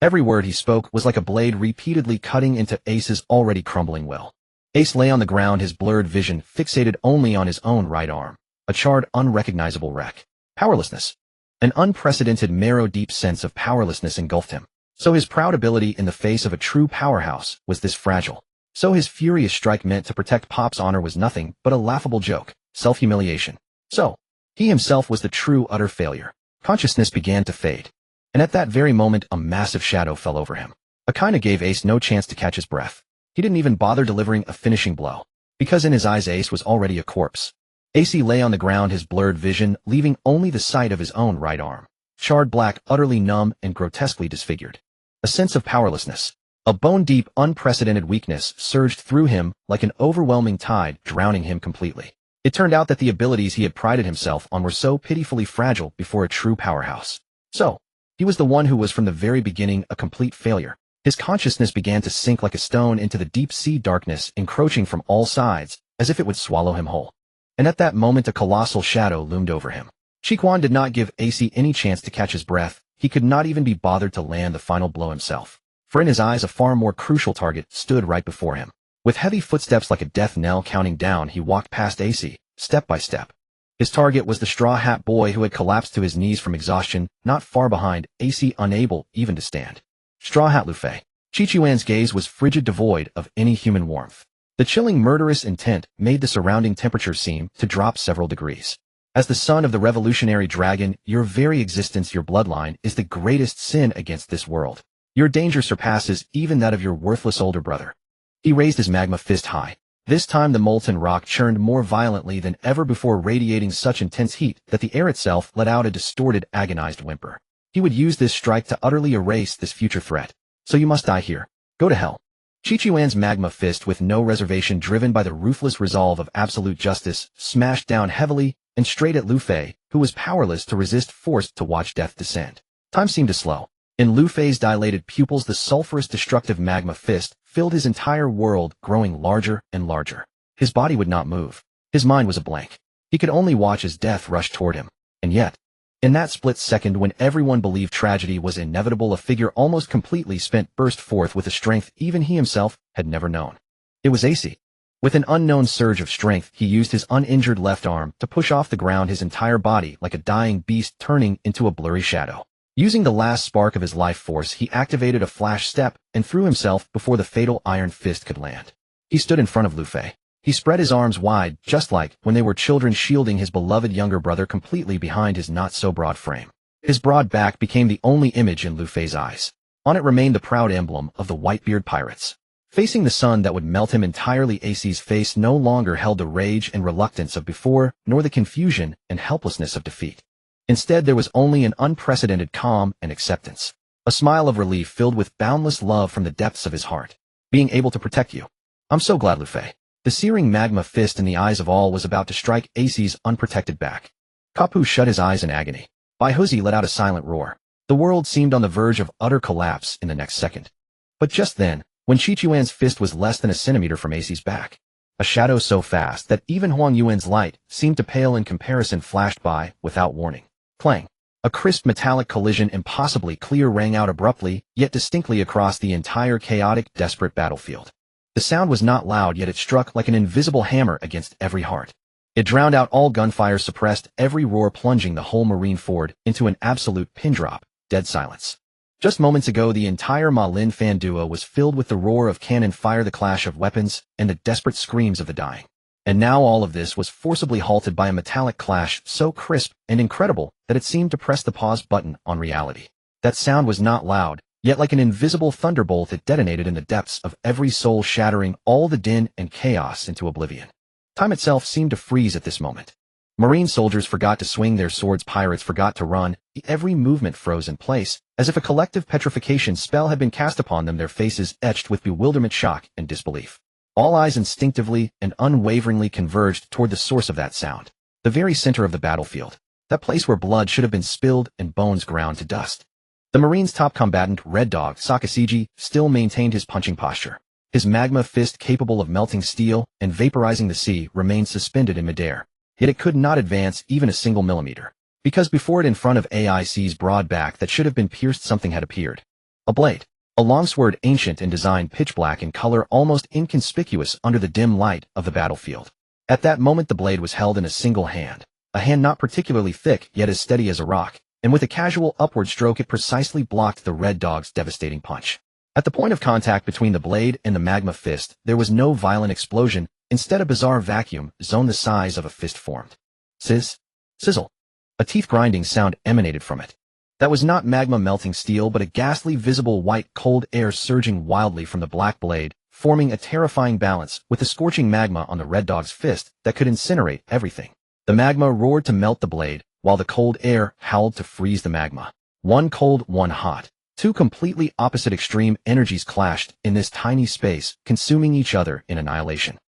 Every word he spoke was like a blade repeatedly cutting into Ace's already crumbling will. Ace lay on the ground, his blurred vision fixated only on his own right arm, a charred, unrecognizable wreck. Powerlessness. An unprecedented, marrow-deep sense of powerlessness engulfed him. So his proud ability in the face of a true powerhouse was this fragile. So his furious strike meant to protect Pop's honor was nothing but a laughable joke, self-humiliation. So he himself was the true, utter failure. Consciousness began to fade. And at that very moment, a massive shadow fell over him. Akainu gave Ace no chance to catch his breath. He didn't even bother delivering a finishing blow, because in his eyes Ace was already a corpse. Ace lay on the ground, his blurred vision leaving only the sight of his own right arm, charred black, utterly numb and grotesquely disfigured. A sense of powerlessness, a bone-deep, unprecedented weakness surged through him like an overwhelming tide, drowning him completely. It turned out that the abilities he had prided himself on were so pitifully fragile before a true powerhouse. So he was the one who was from the very beginning a complete failure. His consciousness began to sink like a stone into the deep-sea darkness, encroaching from all sides, as if it would swallow him whole. And at that moment a colossal shadow loomed over him. Chiquan did not give Ace any chance to catch his breath. He could not even be bothered to land the final blow himself. For in his eyes a far more crucial target stood right before him. With heavy footsteps like a death knell counting down, he walked past Ace, step by step. His target was the Straw Hat Boy, who had collapsed to his knees from exhaustion, not far behind, Ace unable even to stand. Straw Hat Luffy. Chichuan's gaze was frigid, devoid of any human warmth. The chilling, murderous intent made the surrounding temperature seem to drop several degrees. As the son of the revolutionary dragon, your very existence, your bloodline, is the greatest sin against this world. Your danger surpasses even that of your worthless older brother. He raised his magma fist high. This time the molten rock churned more violently than ever before, radiating such intense heat that the air itself let out a distorted, agonized whimper. He would use this strike to utterly erase this future threat. So you must die here. Go to hell. Chichuan's magma fist, with no reservation, driven by the ruthless resolve of absolute justice, smashed down heavily and straight at Luffy, who was powerless to resist, forced to watch death descend. Time seemed to slow. In Luffy's dilated pupils, the sulphurous, destructive magma fist filled his entire world, growing larger and larger. His body would not move. His mind was a blank. He could only watch as death rushed toward him. And yet, in that split second when everyone believed tragedy was inevitable, a figure almost completely spent burst forth with a strength even he himself had never known. It was Ace. With an unknown surge of strength, he used his uninjured left arm to push off the ground his entire body like a dying beast, turning into a blurry shadow. Using the last spark of his life force, he activated a flash step and threw himself before the fatal iron fist could land. He stood in front of Luffy. He spread his arms wide, just like when they were children, shielding his beloved younger brother completely behind his not-so-broad frame. His broad back became the only image in Luffy's eyes. On it remained the proud emblem of the Whitebeard Pirates. Facing the sun that would melt him entirely, AC's face no longer held the rage and reluctance of before, nor the confusion and helplessness of defeat. Instead, there was only an unprecedented calm and acceptance. A smile of relief filled with boundless love from the depths of his heart. Being able to protect you. I'm so glad, Luffy. The searing magma fist in the eyes of all was about to strike AC's unprotected back. Kapu shut his eyes in agony. Bai Huzi let out a silent roar. The world seemed on the verge of utter collapse in the next second. But just then, when Shi Chuan's fist was less than a centimeter from AC's back, a shadow so fast that even Huang Yuan's light seemed to pale in comparison flashed by without warning. Clang. A crisp metallic collision impossibly clear rang out abruptly, yet distinctly across the entire chaotic, desperate battlefield. The sound was not loud, yet it struck like an invisible hammer against every heart. It drowned out all gunfire, suppressed every roar, plunging the whole marine fort into an absolute pin drop, dead silence. Just moments ago, the entire Ma Lin fan duo was filled with the roar of cannon fire, the clash of weapons, and the desperate screams of the dying. And now all of this was forcibly halted by a metallic clash so crisp and incredible that it seemed to press the pause button on reality. That sound was not loud, yet like an invisible thunderbolt it detonated in the depths of every soul, shattering all the din and chaos into oblivion. Time itself seemed to freeze at this moment. Marine soldiers forgot to swing their swords, pirates forgot to run, every movement froze in place, as if a collective petrification spell had been cast upon them, their faces etched with bewilderment, shock, and disbelief. All eyes instinctively and unwaveringly converged toward the source of that sound, the very center of the battlefield, that place where blood should have been spilled and bones ground to dust. The Marine's top combatant, Red Dog Sakasiji, still maintained his punching posture. His magma fist, capable of melting steel and vaporizing the sea, remained suspended in midair. Yet it could not advance even a single millimeter, because before it, in front of AIC's broad back that should have been pierced, something had appeared. A blade. A longsword, ancient in design, pitch black in color, almost inconspicuous under the dim light of the battlefield. At that moment the blade was held in a single hand, a hand not particularly thick, yet as steady as a rock, and with a casual upward stroke it precisely blocked the Red Dog's devastating punch. At the point of contact between the blade and the magma fist, there was no violent explosion, instead a bizarre vacuum zone the size of a fist formed. Sizzle. A teeth-grinding sound emanated from it. That was not magma melting steel, but a ghastly visible white cold air surging wildly from the black blade, forming a terrifying balance with the scorching magma on the Red Dog's fist that could incinerate everything. The magma roared to melt the blade, while the cold air howled to freeze the magma. One cold, one hot. Two completely opposite extreme energies clashed in this tiny space, consuming each other in annihilation.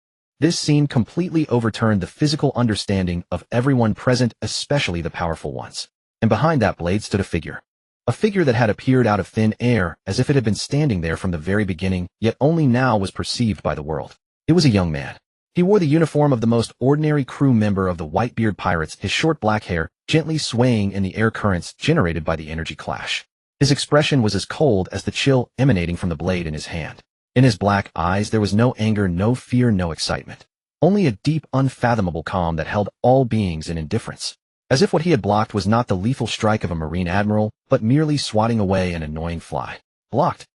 This scene completely overturned the physical understanding of everyone present, especially the powerful ones. And behind that blade stood a figure. A figure that had appeared out of thin air, as if it had been standing there from the very beginning, yet only now was perceived by the world. It was a young man. He wore the uniform of the most ordinary crew member of the Whitebeard Pirates, his short black hair gently swaying in the air currents generated by the energy clash. His expression was as cold as the chill emanating from the blade in his hand. In his black eyes there was no anger, no fear, no excitement. Only a deep, unfathomable calm that held all beings in indifference. As if what he had blocked was not the lethal strike of a Marine admiral, but merely swatting away an annoying fly. Blocked.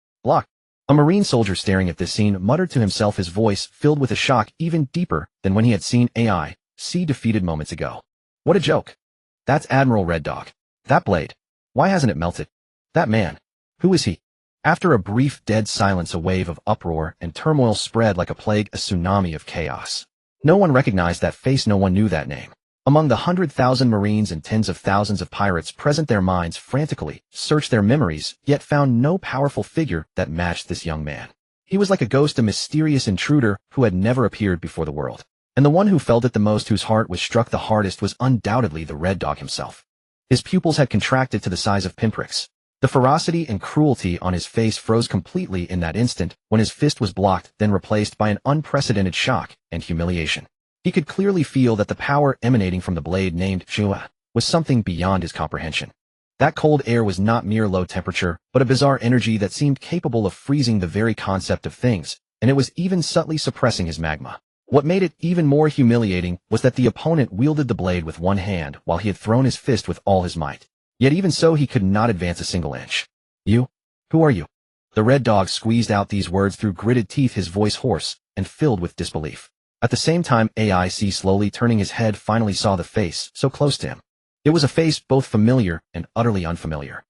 A Marine soldier staring at this scene muttered to himself, his voice filled with a shock even deeper than when he had seen AIC defeated moments ago. What a joke. That's Admiral Red Dog. That blade. Why hasn't it melted? That man. Who is he? After a brief dead silence, a wave of uproar and turmoil spread like a plague, a tsunami of chaos. No one recognized that face, no one knew that name. Among the 100,000 Marines and tens of thousands of pirates present, their minds frantically searched their memories, yet found no powerful figure that matched this young man. He was like a ghost, a mysterious intruder who had never appeared before the world. And the one who felt it the most, whose heart was struck the hardest, was undoubtedly the Red Dog himself. His pupils had contracted to the size of pinpricks. The ferocity and cruelty on his face froze completely in that instant when his fist was blocked, then replaced by an unprecedented shock and humiliation. He could clearly feel that the power emanating from the blade named Shua was something beyond his comprehension. That cold air was not mere low temperature, but a bizarre energy that seemed capable of freezing the very concept of things, and it was even subtly suppressing his magma. What made it even more humiliating was that the opponent wielded the blade with one hand while he had thrown his fist with all his might. Yet even so he could not advance a single inch. You? Who are you? The Red Dog squeezed out these words through gritted teeth, his voice hoarse and filled with disbelief. At the same time, AIC, slowly turning his head, finally saw the face so close to him. It was a face both familiar and utterly unfamiliar.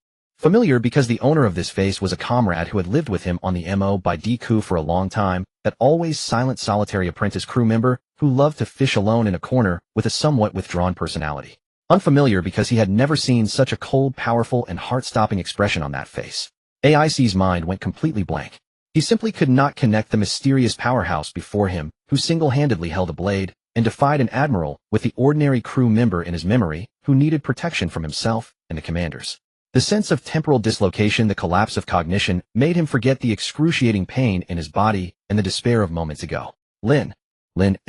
Familiar because the owner of this face was a comrade who had lived with him on the Moby Dick for a long time, that always silent solitary apprentice crew member who loved to fish alone in a corner with a somewhat withdrawn personality. Unfamiliar because he had never seen such a cold, powerful, and heart-stopping expression on that face. AIC's mind went completely blank. He simply could not connect the mysterious powerhouse before him, who single-handedly held a blade, and defied an admiral, with the ordinary crew member in his memory, who needed protection from himself and the commanders. The sense of temporal dislocation, the collapse of cognition, made him forget the excruciating pain in his body and the despair of moments ago. Lynn. Lynn.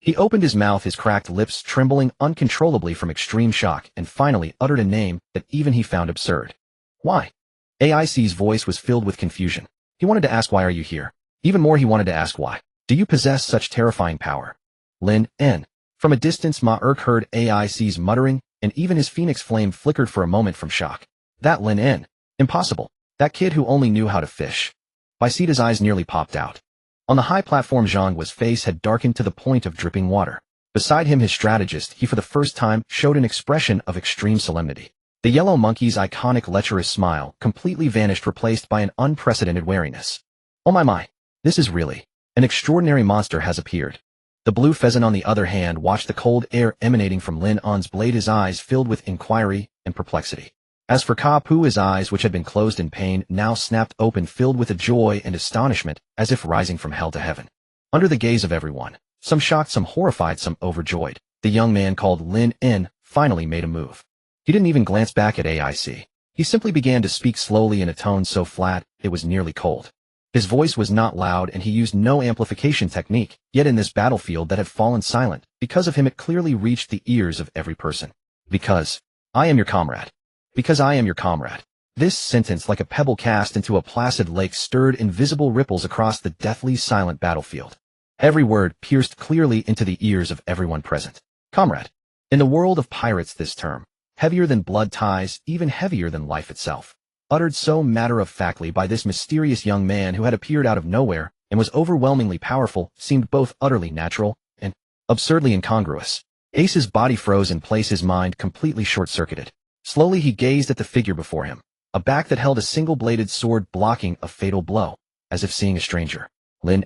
He opened his mouth, his cracked lips trembling uncontrollably from extreme shock, and finally uttered a name that even he found absurd. Why? AIC's voice was filled with confusion. He wanted to ask, why are you here? Even more, he wanted to ask why. Do you possess such terrifying power? Lynn. From a distance, Ma'urk heard AIC's muttering, and even his phoenix flame flickered for a moment from shock. That Lynn. Impossible. That kid who only knew how to fish. Baisita's eyes nearly popped out. On the high platform, Zhang's face had darkened to the point of dripping water. Beside him, his strategist, he for the first time showed an expression of extreme solemnity. The yellow monkey's iconic lecherous smile completely vanished, replaced by an unprecedented wariness. Oh my. This is really. An extraordinary monster has appeared. The blue pheasant, on the other hand, watched the cold air emanating from Lin On's blade, his eyes filled with inquiry and perplexity. As for Ka Pu, his eyes, which had been closed in pain, now snapped open, filled with a joy and astonishment, as if rising from hell to heaven. Under the gaze of everyone, some shocked, some horrified, some overjoyed, the young man called Lin finally made a move. He didn't even glance back at AIC. He simply began to speak slowly in a tone so flat, it was nearly cold. His voice was not loud, and he used no amplification technique, yet in this battlefield that had fallen silent, because of him, it clearly reached the ears of every person. Because I am your comrade. Because I am your comrade. This sentence, like a pebble cast into a placid lake, stirred invisible ripples across the deathly silent battlefield. Every word pierced clearly into the ears of everyone present. Comrade. In the world of pirates, this term, heavier than blood ties, even heavier than life itself, uttered so matter-of-factly by this mysterious young man who had appeared out of nowhere and was overwhelmingly powerful, seemed both utterly natural and absurdly incongruous. Ace's body froze in place, his mind completely short-circuited. Slowly he gazed at the figure before him, a back that held a single-bladed sword blocking a fatal blow, as if seeing a stranger. Lin,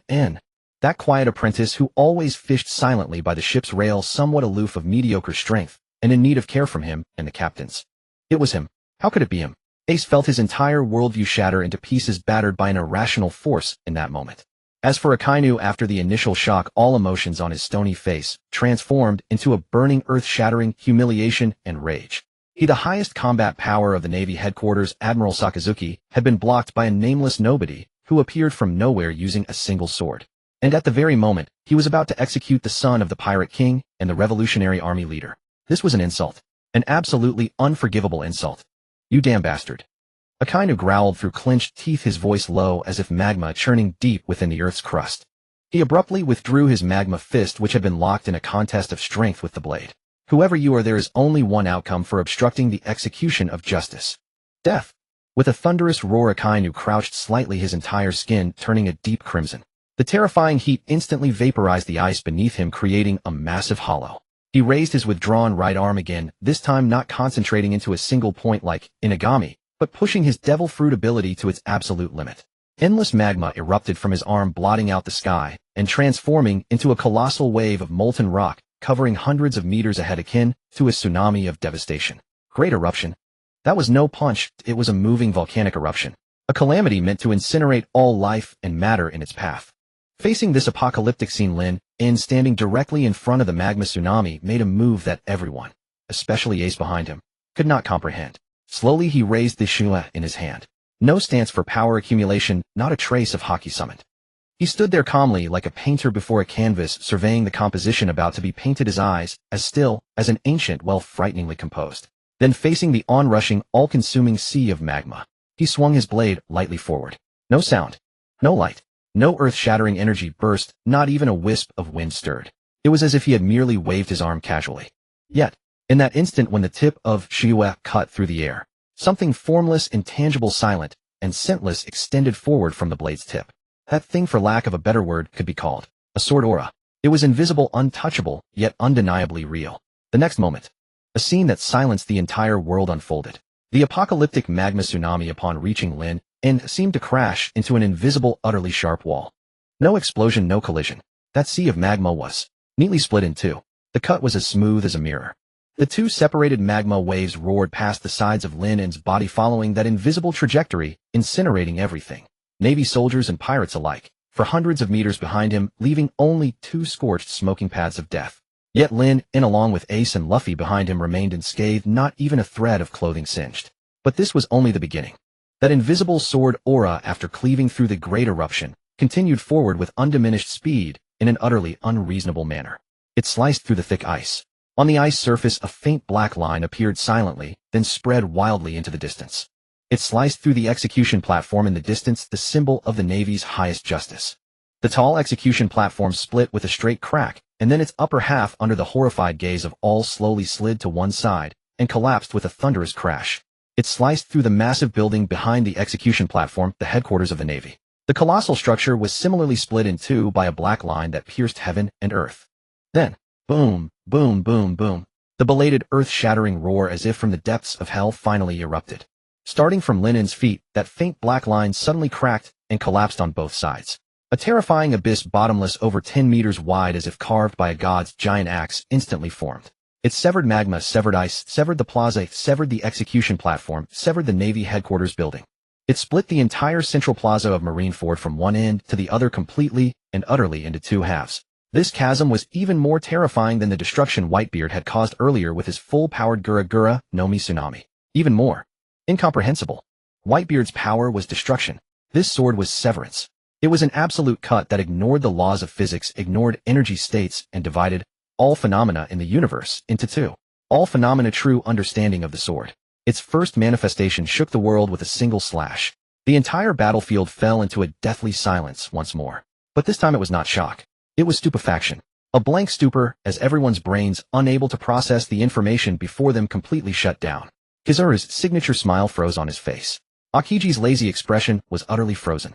that quiet apprentice who always fished silently by the ship's rail, somewhat aloof, of mediocre strength, and in need of care from him and the captains. It was him. How could it be him? Ace felt his entire worldview shatter into pieces, battered by an irrational force in that moment. As for Akainu, after the initial shock, all emotions on his stony face transformed into a burning, earth-shattering humiliation and rage. He, the highest combat power of the Navy headquarters, Admiral Sakazuki, had been blocked by a nameless nobody who appeared from nowhere using a single sword. And at the very moment, he was about to execute the son of the pirate king and the Revolutionary Army leader. This was an insult. An absolutely unforgivable insult. You damn bastard. Akainu growled through clenched teeth, his voice low as if magma churning deep within the earth's crust. He abruptly withdrew his magma fist, which had been locked in a contest of strength with the blade. Whoever you are, there is only one outcome for obstructing the execution of justice. Death. With a thunderous roar, Akainu crouched slightly, his entire skin turning a deep crimson. The terrifying heat instantly vaporized the ice beneath him, creating a massive hollow. He raised his withdrawn right arm again, this time not concentrating into a single point like Inagami, but pushing his devil fruit ability to its absolute limit. Endless magma erupted from his arm, blotting out the sky, and transforming into a colossal wave of molten rock, covering hundreds of meters ahead, akin to a tsunami of devastation. Great eruption. That was no punch, it was a moving volcanic eruption. A calamity meant to incinerate all life and matter in its path. Facing this apocalyptic scene, Lin, standing directly in front of the magma tsunami, made a move that everyone, especially Ace behind him, could not comprehend. Slowly he raised the shua in his hand. No stance for power accumulation, not a trace of haki summoned. He stood there calmly, like a painter before a canvas, surveying the composition about to be painted, his eyes as still as an ancient well, frighteningly composed. Then, facing the onrushing, all-consuming sea of magma, he swung his blade lightly forward. No sound. No light. No earth-shattering energy burst, not even a wisp of wind stirred. It was as if he had merely waved his arm casually. Yet, in that instant when the tip of Shua cut through the air, something formless, intangible, silent, and scentless extended forward from the blade's tip. That thing, for lack of a better word, could be called a sword aura. It was invisible, untouchable, yet undeniably real. The next moment, a scene that silenced the entire world unfolded. The apocalyptic magma tsunami upon reaching Lynn and seemed to crash into an invisible, utterly sharp wall. No explosion, no collision. That sea of magma was neatly split in two. The cut was as smooth as a mirror. The two separated magma waves roared past the sides of Lynn's body, following that invisible trajectory, incinerating everything, Navy soldiers and pirates alike, for hundreds of meters behind him, leaving only two scorched, smoking paths of death. Yet Lynn, along with Ace and Luffy behind him, remained unscathed, not even a thread of clothing singed. But this was only the beginning. That invisible sword aura, after cleaving through the great eruption, continued forward with undiminished speed in an utterly unreasonable manner. It sliced through the thick ice. On the ice surface, a faint black line appeared silently, then spread wildly into the distance. It sliced through the execution platform in the distance, the symbol of the Navy's highest justice. The tall execution platform split with a straight crack, and then its upper half, under the horrified gaze of all, slowly slid to one side and collapsed with a thunderous crash. It sliced through the massive building behind the execution platform, the headquarters of the Navy. The colossal structure was similarly split in two by a black line that pierced heaven and earth. Then, boom, boom, boom, boom. The belated earth-shattering roar, as if from the depths of hell, finally erupted. Starting from Lynn's feet, that faint black line suddenly cracked and collapsed on both sides. A terrifying abyss, bottomless, over 10 meters wide, as if carved by a god's giant axe, instantly formed. It severed magma, severed ice, severed the plaza, severed the execution platform, severed the Navy headquarters building. It split the entire central plaza of Marineford from one end to the other, completely and utterly into two halves. This chasm was even more terrifying than the destruction Whitebeard had caused earlier with his full-powered Gura Gura no Mi tsunami. Even more incomprehensible. Whitebeard's power was destruction. This sword was severance. It was an absolute cut that ignored the laws of physics, ignored energy states, and divided all phenomena in the universe into two. All phenomena, true understanding of the sword. Its first manifestation shook the world with a single slash. The entire battlefield fell into a deathly silence once more. But this time it was not shock. It was stupefaction. A blank stupor, as everyone's brains, unable to process the information before them, completely shut down. Kizaru's signature smile froze on his face. Akiji's lazy expression was utterly frozen.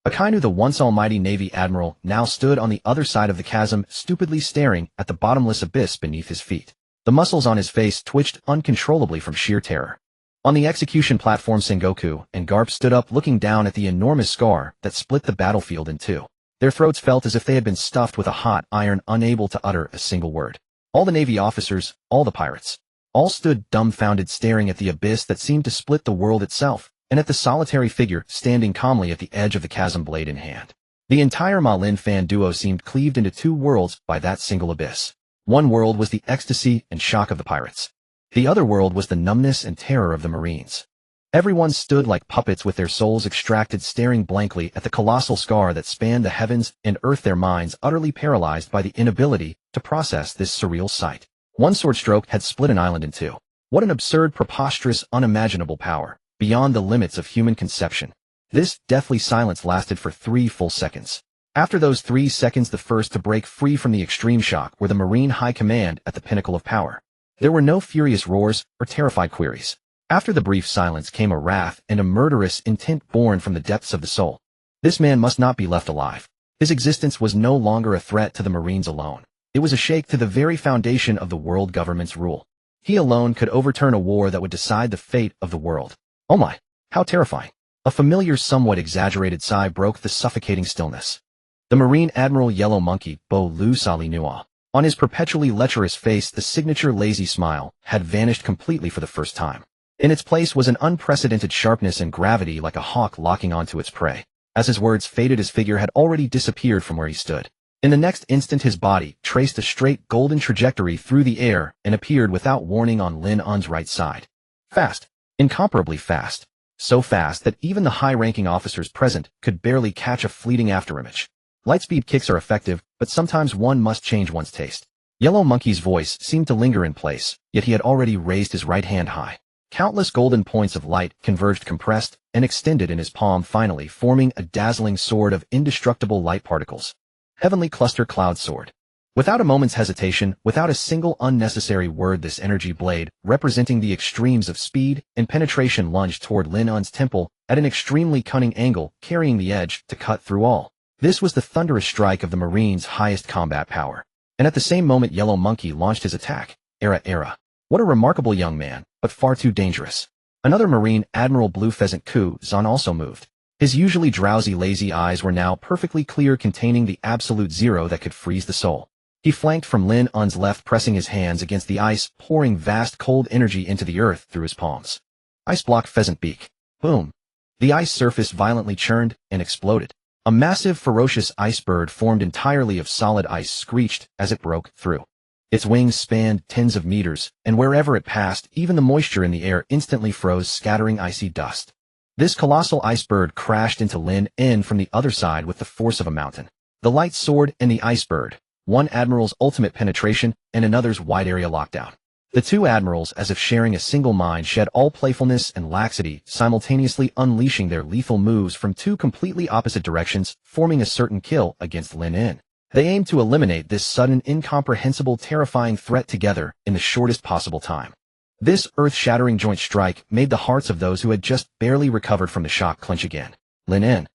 Akainu, the once almighty Navy admiral, now stood on the other side of the chasm, stupidly staring at the bottomless abyss beneath his feet. The muscles on his face twitched uncontrollably from sheer terror. On the execution platform, Sengoku and Garp stood up, looking down at the enormous scar that split the battlefield in two. Their throats felt as if they had been stuffed with a hot iron, unable to utter a single word. All the Navy officers, all the pirates, all stood dumbfounded, staring at the abyss that seemed to split the world itself, and at the solitary figure standing calmly at the edge of the chasm, blade in hand. The entire Ma Lin fan duo seemed cleaved into two worlds by that single abyss. One world was the ecstasy and shock of the pirates. The other world was the numbness and terror of the Marines. Everyone stood like puppets with their souls extracted, staring blankly at the colossal scar that spanned the heavens and earth, their minds utterly paralyzed by the inability to process this surreal sight. One sword stroke had split an island in two. What an absurd, preposterous, unimaginable power, beyond the limits of human conception. This deathly silence lasted for 3 full seconds. After those 3 seconds, the first to break free from the extreme shock were the Marine High Command at the pinnacle of power. There were no furious roars or terrified queries. After the brief silence came a wrath and a murderous intent born from the depths of the soul. This man must not be left alive. His existence was no longer a threat to the Marines alone. It was a shake to the very foundation of the world government's rule. He alone could overturn a war that would decide the fate of the world. Oh my, how terrifying. A familiar, somewhat exaggerated sigh broke the suffocating stillness. The Marine Admiral Yellow Monkey, Bo Lu Sali Nua. On his perpetually lecherous face, the signature lazy smile had vanished completely for the first time. In its place was an unprecedented sharpness and gravity, like a hawk locking onto its prey. As his words faded, his figure had already disappeared from where he stood. In the next instant, his body traced a straight golden trajectory through the air and appeared without warning on Lin Un's right side. Fast. Incomparably fast. So fast that even the high-ranking officers present could barely catch a fleeting afterimage. Lightspeed kicks are effective, but sometimes one must change one's taste. Yellow Monkey's voice seemed to linger in place, yet he had already raised his right hand high. Countless golden points of light converged, compressed, and extended in his palm, finally forming a dazzling sword of indestructible light particles. Heavenly Cluster Cloud Sword. Without a moment's hesitation, without a single unnecessary word, this energy blade, representing the extremes of speed and penetration, lunged toward Lin Un's temple at an extremely cunning angle, carrying the edge to cut through all. This was the thunderous strike of the Marines' highest combat power. And at the same moment, Yellow Monkey launched his attack. Era. What a remarkable young man, but far too dangerous. Another Marine, Admiral Blue Pheasant Ku Zan, also moved. His usually drowsy, lazy eyes were now perfectly clear, containing the absolute zero that could freeze the soul. He flanked from Lin Un's left, pressing his hands against the ice, pouring vast cold energy into the earth through his palms. Ice block Pheasant Beak. Boom. The ice surface violently churned and exploded. A massive, ferocious ice bird formed entirely of solid ice screeched as it broke through. Its wings spanned tens of meters, and wherever it passed, even the moisture in the air instantly froze, scattering icy dust. This colossal ice bird crashed into Lin In from the other side with the force of a mountain. The light sword and the ice bird, one admiral's ultimate penetration and another's wide area lockdown. The two admirals, as if sharing a single mind, shed all playfulness and laxity, simultaneously unleashing their lethal moves from two completely opposite directions, forming a certain kill against Lin In. They aimed to eliminate this sudden, incomprehensible, terrifying threat together in the shortest possible time. This earth-shattering joint strike made the hearts of those who had just barely recovered from the shock clench again. Lin In.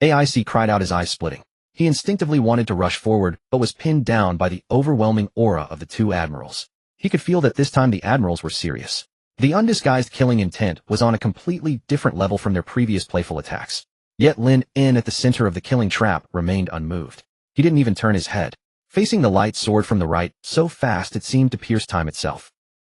AIC cried out, his eyes splitting. He instinctively wanted to rush forward, but was pinned down by the overwhelming aura of the two admirals. He could feel that this time the admirals were serious. The undisguised killing intent was on a completely different level from their previous playful attacks. Yet Lin In, at the center of the killing trap, remained unmoved. He didn't even turn his head, facing the light sword from the right, so fast it seemed to pierce time itself.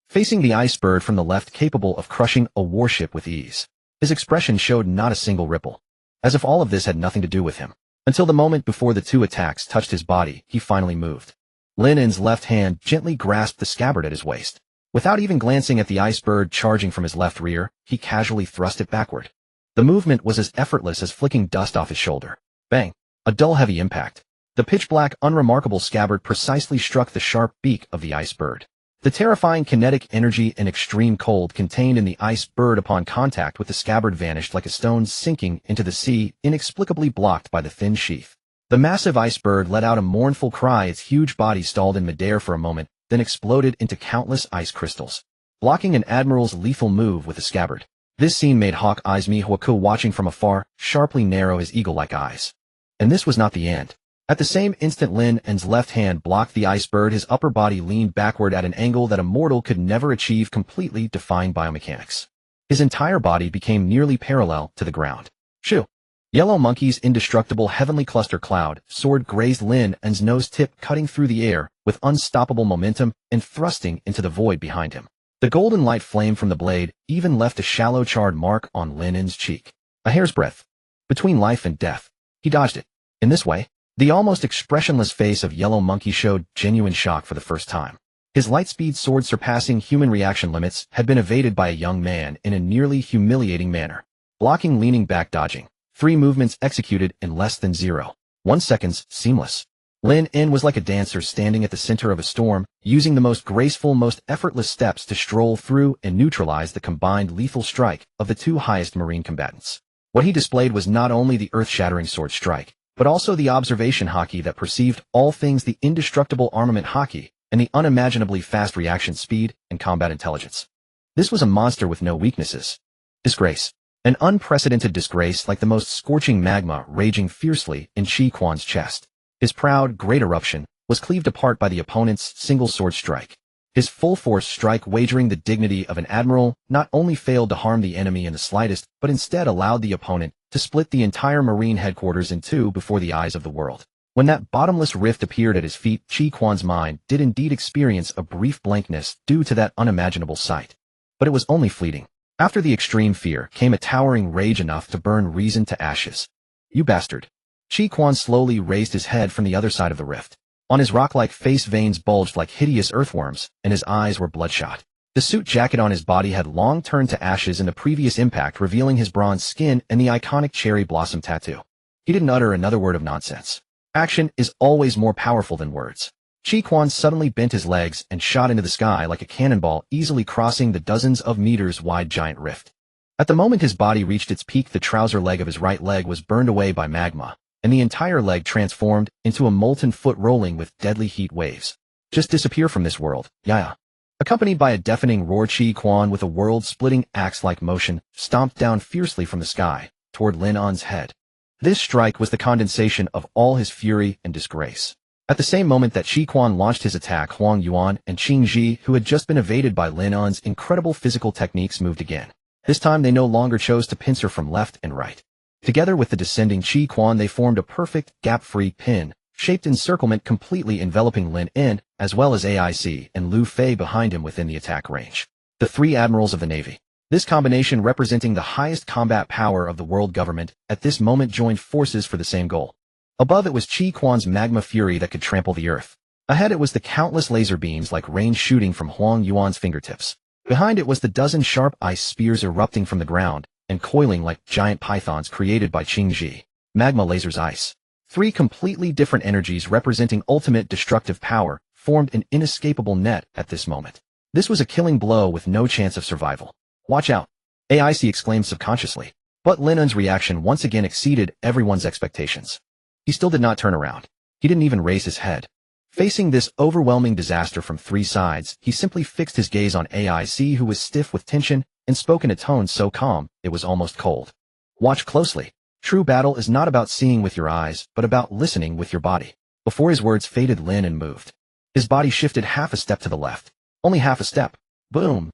Facing the ice bird from the left, capable of crushing a warship with ease. His expression showed not a single ripple, as if all of this had nothing to do with him. Until the moment before the two attacks touched his body, he finally moved. Lin In's left hand gently grasped the scabbard at his waist. Without even glancing at the ice bird charging from his left rear, he casually thrust it backward. The movement was as effortless as flicking dust off his shoulder. Bang! A dull, heavy impact. The pitch-black, unremarkable scabbard precisely struck the sharp beak of the ice bird. The terrifying kinetic energy and extreme cold contained in the ice bird upon contact with the scabbard vanished like a stone sinking into the sea, inexplicably blocked by the thin sheath. The massive ice bird let out a mournful cry, its huge body stalled in midair for a moment, then exploded into countless ice crystals, blocking an admiral's lethal move with the scabbard. This scene made Hawk Eyes Mihoku, watching from afar, sharply narrow his eagle-like eyes. And this was not the end. At the same instant, Lin In's left hand blocked the ice bird. His upper body leaned backward at an angle that a mortal could never achieve, completely defying biomechanics. His entire body became nearly parallel to the ground. Shoo! Yellow Monkey's indestructible heavenly cluster cloud sword grazed Lin In's nose tip, cutting through the air with unstoppable momentum and thrusting into the void behind him. The golden light flame from the blade even left a shallow charred mark on Lin In's cheek. A hair's breadth between life and death. He dodged it. In this way, the almost expressionless face of Yellow Monkey showed genuine shock for the first time. His lightspeed sword, surpassing human reaction limits, had been evaded by a young man in a nearly humiliating manner. Blocking, leaning back, dodging. 3 movements executed in less than 0.1 seconds, seamless. Lin In was like a dancer standing at the center of a storm, using the most graceful, most effortless steps to stroll through and neutralize the combined lethal strike of the two highest Marine combatants. What he displayed was not only the earth-shattering sword strike, but also the observation haki that perceived all things, the indestructible armament haki, and the unimaginably fast reaction speed and combat intelligence. This was a monster with no weaknesses. Disgrace. An unprecedented disgrace, like the most scorching magma raging fiercely in Chi Quan's chest. His proud, great eruption was cleaved apart by the opponent's single sword strike. His full-force strike, wagering the dignity of an admiral, not only failed to harm the enemy in the slightest, but instead allowed the opponent to split the entire Marine headquarters in two before the eyes of the world. When that bottomless rift appeared at his feet, Chi Quan's mind did indeed experience a brief blankness due to that unimaginable sight. But it was only fleeting. After the extreme fear came a towering rage enough to burn reason to ashes. You bastard. Chi Quan slowly raised his head from the other side of the rift. On his rock-like face, veins bulged like hideous earthworms, and his eyes were bloodshot. The suit jacket on his body had long turned to ashes in the previous impact, revealing his bronze skin and the iconic cherry blossom tattoo. He didn't utter another word of nonsense. Action is always more powerful than words. Chi Quan suddenly bent his legs and shot into the sky like a cannonball, easily crossing the dozens of meters wide giant rift. At the moment his body reached its peak, the trouser leg of his right leg was burned away by magma, and the entire leg transformed into a molten foot rolling with deadly heat waves. Just disappear from this world, yeah. Accompanied by a deafening roar, Chi Quan, with a world-splitting axe-like motion, stomped down fiercely from the sky, toward Lin An's head. This strike was the condensation of all his fury and disgrace. At the same moment that Chi Quan launched his attack, Huang Yuan and Qing Ji, who had just been evaded by Lin An's incredible physical techniques, moved again. This time they no longer chose to pincer from left and right. Together with the descending Chi Quan, they formed a perfect, gap-free pin, shaped encirclement completely enveloping Lin In, as well as AIC and Lu Fei behind him within the attack range. The three admirals of the Navy. This combination, representing the highest combat power of the world government, at this moment joined forces for the same goal. Above it was Chi Quan's magma fury that could trample the earth. Ahead it was the countless laser beams like rain shooting from Huang Yuan's fingertips. Behind it was the dozen sharp ice spears erupting from the ground and coiling like giant pythons created by Qing Ji. Magma lasers ice. Three completely different energies representing ultimate destructive power formed an inescapable net at this moment. This was a killing blow with no chance of survival. Watch out, AIC exclaimed subconsciously. But Lin Un's reaction once again exceeded everyone's expectations. He still did not turn around. He didn't even raise his head. Facing this overwhelming disaster from three sides, he simply fixed his gaze on AIC, who was stiff with tension and spoke in a tone so calm it was almost cold. Watch closely. True battle is not about seeing with your eyes, but about listening with your body. Before his words faded, Lin Un moved. His body shifted half a step to the left. Only half a step. Boom.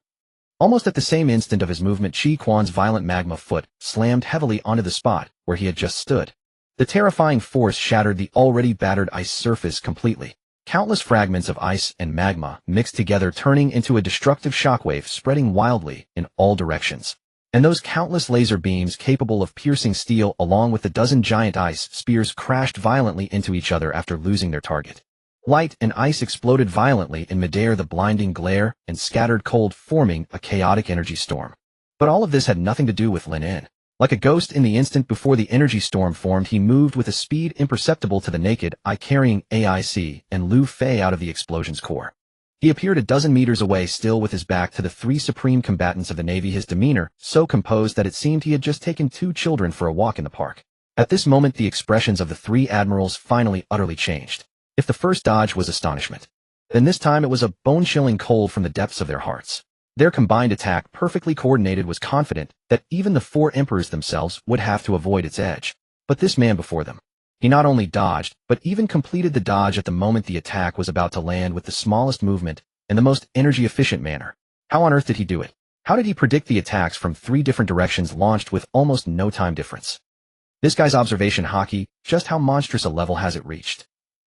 Almost at the same instant of his movement, Chi Quan's violent magma foot slammed heavily onto the spot where he had just stood. The terrifying force shattered the already battered ice surface completely. Countless fragments of ice and magma mixed together, turning into a destructive shockwave spreading wildly in all directions. And those countless laser beams capable of piercing steel, along with the dozen giant ice spears, crashed violently into each other after losing their target. Light and ice exploded violently in midair, the blinding glare and scattered cold forming a chaotic energy storm. But all of this had nothing to do with Lin In. Like a ghost, in the instant before the energy storm formed, he moved with a speed imperceptible to the naked eye, carrying AIC and Lu Fei out of the explosion's core. He appeared a dozen meters away, still with his back to the three supreme combatants of the Navy, his demeanor so composed that it seemed he had just taken two children for a walk in the park. At this moment, the expressions of the three admirals finally utterly changed. If the first dodge was astonishment, then this time it was a bone-chilling cold from the depths of their hearts. Their combined attack, perfectly coordinated, was confident that even the four emperors themselves would have to avoid its edge. But this man before them, he not only dodged, but even completed the dodge at the moment the attack was about to land with the smallest movement and the most energy-efficient manner. How on earth did he do it? How did he predict the attacks from three different directions launched with almost no time difference? This guy's observation hockey, just how monstrous a level has it reached?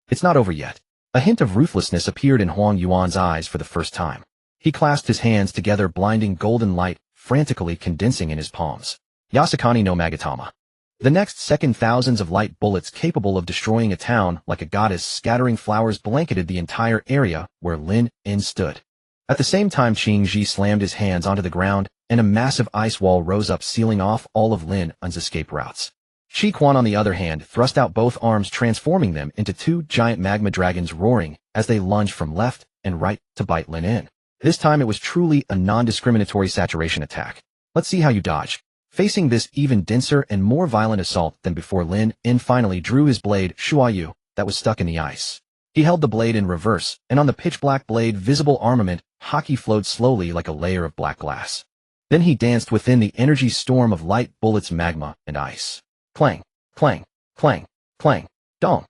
It's not over yet. A hint of ruthlessness appeared in Huang Yuan's eyes for the first time. He clasped his hands together, blinding golden light frantically condensing in his palms. Yasukani no Magatama. The next second, thousands of light bullets capable of destroying a town like a goddess scattering flowers blanketed the entire area where Lin In stood. At the same time, Qing Ji slammed his hands onto the ground, and a massive ice wall rose up, sealing off all of Lin Un's escape routes. Chi Quan, on the other hand, thrust out both arms, transforming them into two giant magma dragons, roaring as they lunged from left and right to bite Lin In. This time it was truly a non-discriminatory saturation attack. Let's see how you dodge. Facing this even denser and more violent assault than before, Lin In finally drew his blade, Shuayu, that was stuck in the ice. He held the blade in reverse, and on the pitch-black blade, visible armament, hockey flowed slowly like a layer of black glass. Then he danced within the energy storm of light bullets, magma, and ice. Clang, clang, clang, clang, dong.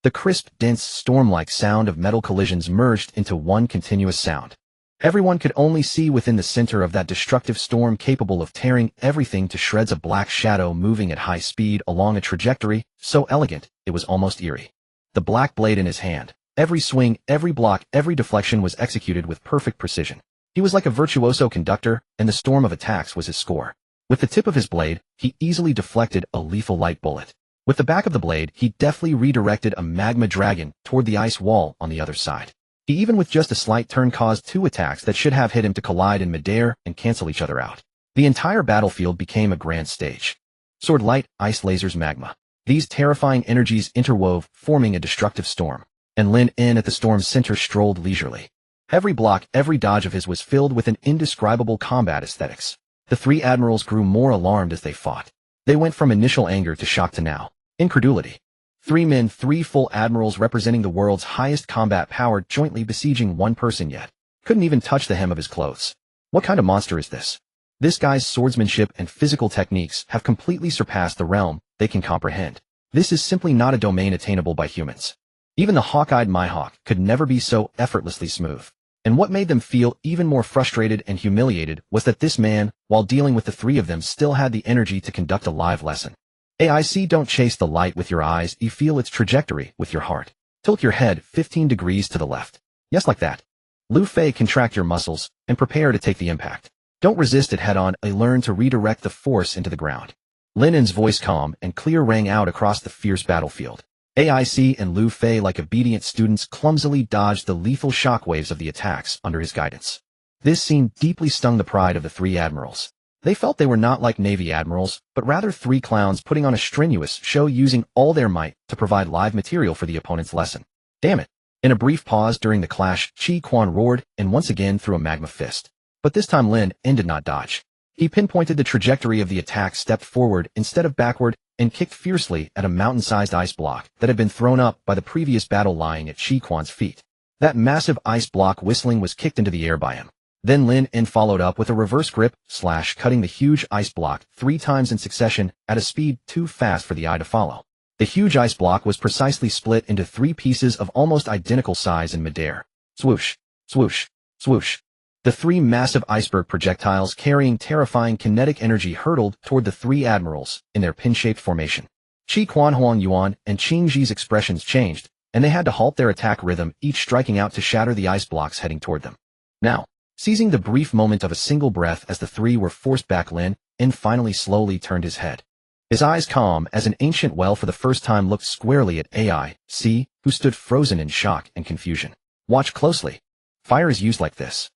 The crisp, dense, storm-like sound of metal collisions merged into one continuous sound. Everyone could only see within the center of that destructive storm, capable of tearing everything to shreds, a black shadow moving at high speed along a trajectory so elegant it was almost eerie. The black blade in his hand, every swing, every block, every deflection was executed with perfect precision. He was like a virtuoso conductor, and the storm of attacks was his score. With the tip of his blade, he easily deflected a lethal light bullet. With the back of the blade, he deftly redirected a magma dragon toward the ice wall on the other side. He even with just a slight turn caused two attacks that should have hit him to collide in midair and cancel each other out. The entire battlefield became a grand stage. Sword, light, ice, lasers, magma. These terrifying energies interwove, forming a destructive storm. And Lin In at the storm's center strolled leisurely. Every block, every dodge of his was filled with an indescribable combat aesthetics. The three admirals grew more alarmed as they fought. They went from initial anger to shock to now incredulity. Three men, three full admirals representing the world's highest combat power, jointly besieging one person, yet couldn't even touch the hem of his clothes. What kind of monster is this? This guy's swordsmanship and physical techniques have completely surpassed the realm they can comprehend. This is simply not a domain attainable by humans. Even the hawk-eyed Mihawk could never be so effortlessly smooth. And what made them feel even more frustrated and humiliated was that this man, while dealing with the three of them, still had the energy to conduct a live lesson. AIC, don't chase the light with your eyes, you feel its trajectory with your heart. Tilt your head 15 degrees to the left. Yes, like that. Lu Fei, contract your muscles and prepare to take the impact. Don't resist it head on, learn to redirect the force into the ground. Lynn's voice calm and clear rang out across the fierce battlefield. AIC and Lu Fei, like obedient students, clumsily dodged the lethal shockwaves of the attacks under his guidance. This scene deeply stung the pride of the three admirals. They felt they were not like Navy admirals, but rather three clowns putting on a strenuous show, using all their might to provide live material for the opponent's lesson. Damn it. In a brief pause during the clash, Chi Quan roared and once again threw a magma fist. But this time Lynn did not dodge. He pinpointed the trajectory of the attack, stepped forward instead of backward, and kicked fiercely at a mountain-sized ice block that had been thrown up by the previous battle lying at Chi Quan's feet. That massive ice block whistling was kicked into the air by him. Then Lynn followed up with a reverse grip, cutting the huge ice block 3 times in succession at a speed too fast for the eye to follow. The huge ice block was precisely split into 3 pieces of almost identical size in midair. Swoosh, swoosh, swoosh. The 3 massive iceberg projectiles carrying terrifying kinetic energy hurtled toward the 3 admirals in their pin-shaped formation. Chi Quan, Huang Yuan, and Qing Ji's expressions changed, and they had to halt their attack rhythm, each striking out to shatter the ice blocks heading toward them. Now, seizing the brief moment of a single breath as the 3 were forced back, Lynn finally slowly turned his head. His eyes, calm as an ancient well, for the first time looked squarely at AIC, who stood frozen in shock and confusion. Watch closely. Fire is used like this.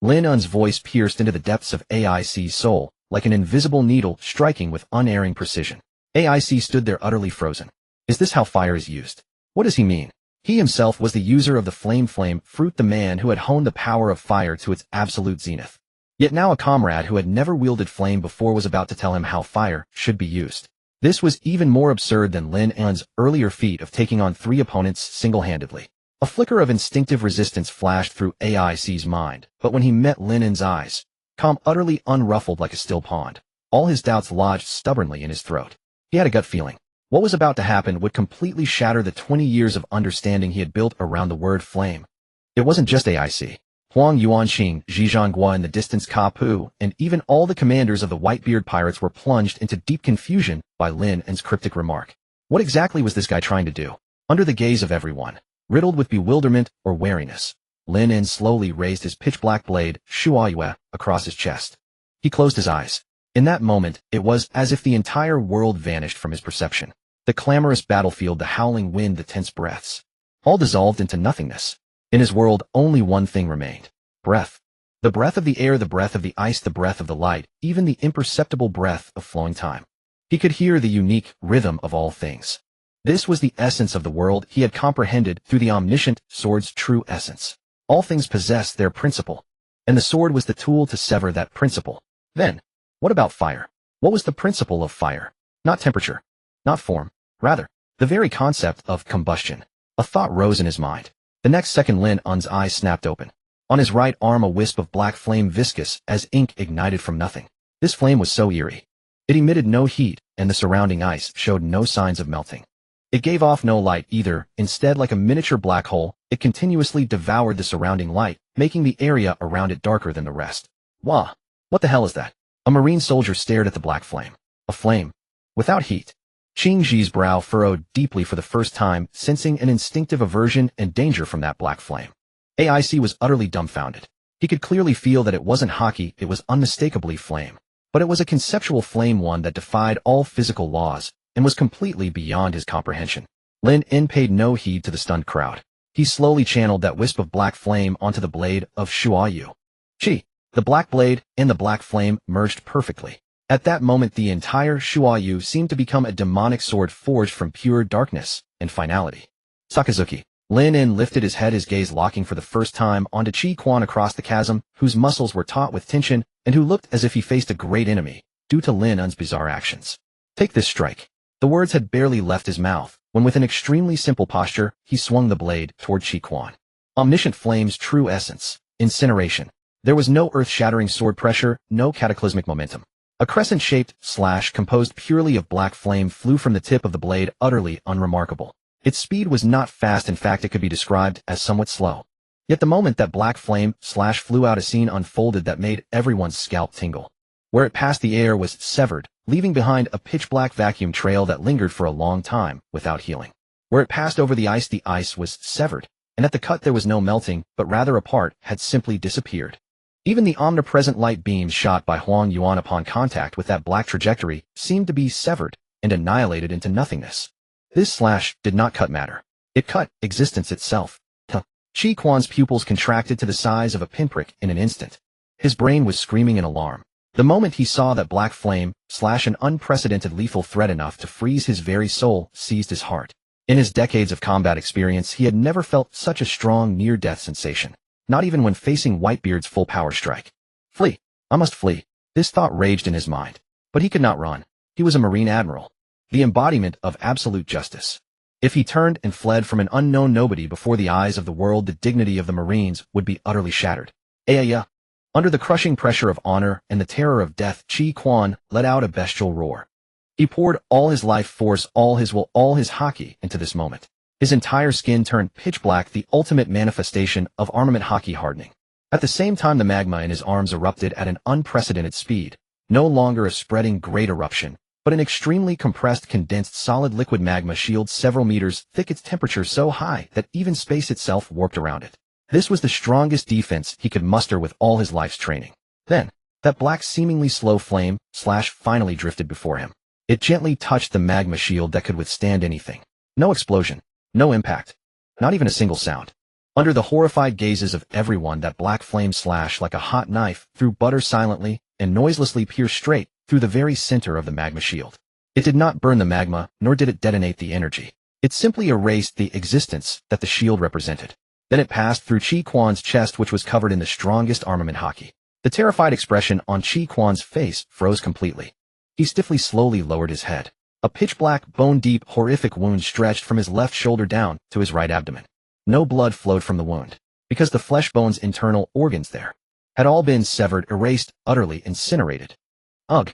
Lynn's voice pierced into the depths of AIC's soul, like an invisible needle striking with unerring precision. AIC stood there utterly frozen. Is this how fire is used? What does he mean? He himself was the user of the flame fruit, the man who had honed the power of fire to its absolute zenith. Yet now a comrade who had never wielded flame before was about to tell him how fire should be used. This was even more absurd than Lynn's earlier feat of taking on 3 opponents single-handedly. A flicker of instinctive resistance flashed through AIC's mind, but when he met Lynn's eyes, calm, utterly unruffled like a still pond, all his doubts lodged stubbornly in his throat. He had a gut feeling. What was about to happen would completely shatter the 20 years of understanding he had built around the word flame. It wasn't just AIC. Huang Yuan, Qing Ji, Zhanghua in the distance, Ka Pu, and even all the commanders of the Whitebeard Pirates were plunged into deep confusion by Lynn's cryptic remark. What exactly was this guy trying to do? Under the gaze of everyone, riddled with bewilderment or wariness, Lynn slowly raised his pitch-black blade, Shuayue, across his chest. He closed his eyes. In that moment, it was as if the entire world vanished from his perception. The clamorous battlefield, the howling wind, the tense breaths, all dissolved into nothingness. In his world, only one thing remained. Breath. The breath of the air, the breath of the ice, the breath of the light, even the imperceptible breath of flowing time. He could hear the unique rhythm of all things. This was the essence of the world he had comprehended through the omniscient sword's true essence. All things possess their principle, and the sword was the tool to sever that principle. Then, what about fire? What was the principle of fire? Not temperature, not form, rather, the very concept of combustion. A thought rose in his mind. The next second, Lynn's eyes snapped open. On his right arm, a wisp of black flame, viscous as ink, ignited from nothing. This flame was so eerie. It emitted no heat, and the surrounding ice showed no signs of melting. It gave off no light either. Instead, like a miniature black hole, it continuously devoured the surrounding light, making the area around it darker than the rest. Wah! What the hell is that? A marine soldier stared at the black flame. A flame without heat. Qing Ji's brow furrowed deeply for the first time, sensing an instinctive aversion and danger from that black flame. AIC was utterly dumbfounded. He could clearly feel that it wasn't hockey, it was unmistakably flame. But it was a conceptual flame, one that defied all physical laws, and was completely beyond his comprehension. Lynn paid no heed to the stunned crowd. He slowly channeled that wisp of black flame onto the blade of Shuayu. Chi! The black blade and the black flame merged perfectly. At that moment, the entire Shuayu seemed to become a demonic sword forged from pure darkness and finality. Sakazuki. Lynn lifted his head, his gaze locking for the first time onto Chi Quan across the chasm, whose muscles were taut with tension and who looked as if he faced a great enemy due to Lynn's bizarre actions. Take this strike. The words had barely left his mouth when, with an extremely simple posture, he swung the blade toward Chi Quan. Omniscient flame's true essence. Incineration. There was no earth-shattering sword pressure, no cataclysmic momentum. A crescent-shaped slash composed purely of black flame flew from the tip of the blade, utterly unremarkable. Its speed was not fast, in fact it could be described as somewhat slow. Yet the moment that black flame flew out, a scene unfolded that made everyone's scalp tingle. Where it passed, the air was severed, leaving behind a pitch-black vacuum trail that lingered for a long time without healing. Where it passed over the ice was severed, and at the cut there was no melting, but rather a part had simply disappeared. Even the omnipresent light beams shot by Huang Yuan upon contact with that black trajectory seemed to be severed and annihilated into nothingness. This slash did not cut matter. It cut existence itself. Chi Quan's pupils contracted to the size of a pinprick in an instant. His brain was screaming in alarm. The moment he saw that black flame an unprecedented lethal threat enough to freeze his very soul seized his heart. In his decades of combat experience, he had never felt such a strong near-death sensation. Not even when facing Whitebeard's full power strike. Flee! I must flee. This thought raged in his mind. But he could not run. He was a Marine Admiral. The embodiment of absolute justice. If he turned and fled from an unknown nobody before the eyes of the world, the dignity of the Marines would be utterly shattered. Under the crushing pressure of honor and the terror of death, Chi Quan let out a bestial roar. He poured all his life force, all his will, all his hockey into this moment. His entire skin turned pitch black, the ultimate manifestation of armament hockey hardening. At the same time, the magma in his arms erupted at an unprecedented speed, no longer a spreading great eruption, but an extremely compressed, condensed solid liquid magma shield several meters thick, its temperature so high that even space itself warped around it. This was the strongest defense he could muster with all his life's training. Then, that black seemingly slow flame finally drifted before him. It gently touched the magma shield that could withstand anything. No explosion, no impact, not even a single sound. Under the horrified gazes of everyone, that black flame like a hot knife through butter silently and noiselessly pierced straight through the very center of the magma shield. It did not burn the magma, nor did it detonate the energy. It simply erased the existence that the shield represented. Then it passed through Chi Quan's chest, which was covered in the strongest armament hockey. The terrified expression on Chi Quan's face froze completely. He slowly lowered his head. A pitch-black, bone-deep, horrific wound stretched from his left shoulder down to his right abdomen. No blood flowed from the wound, because the flesh bone's internal organs there had all been severed, erased, utterly incinerated. Ugh.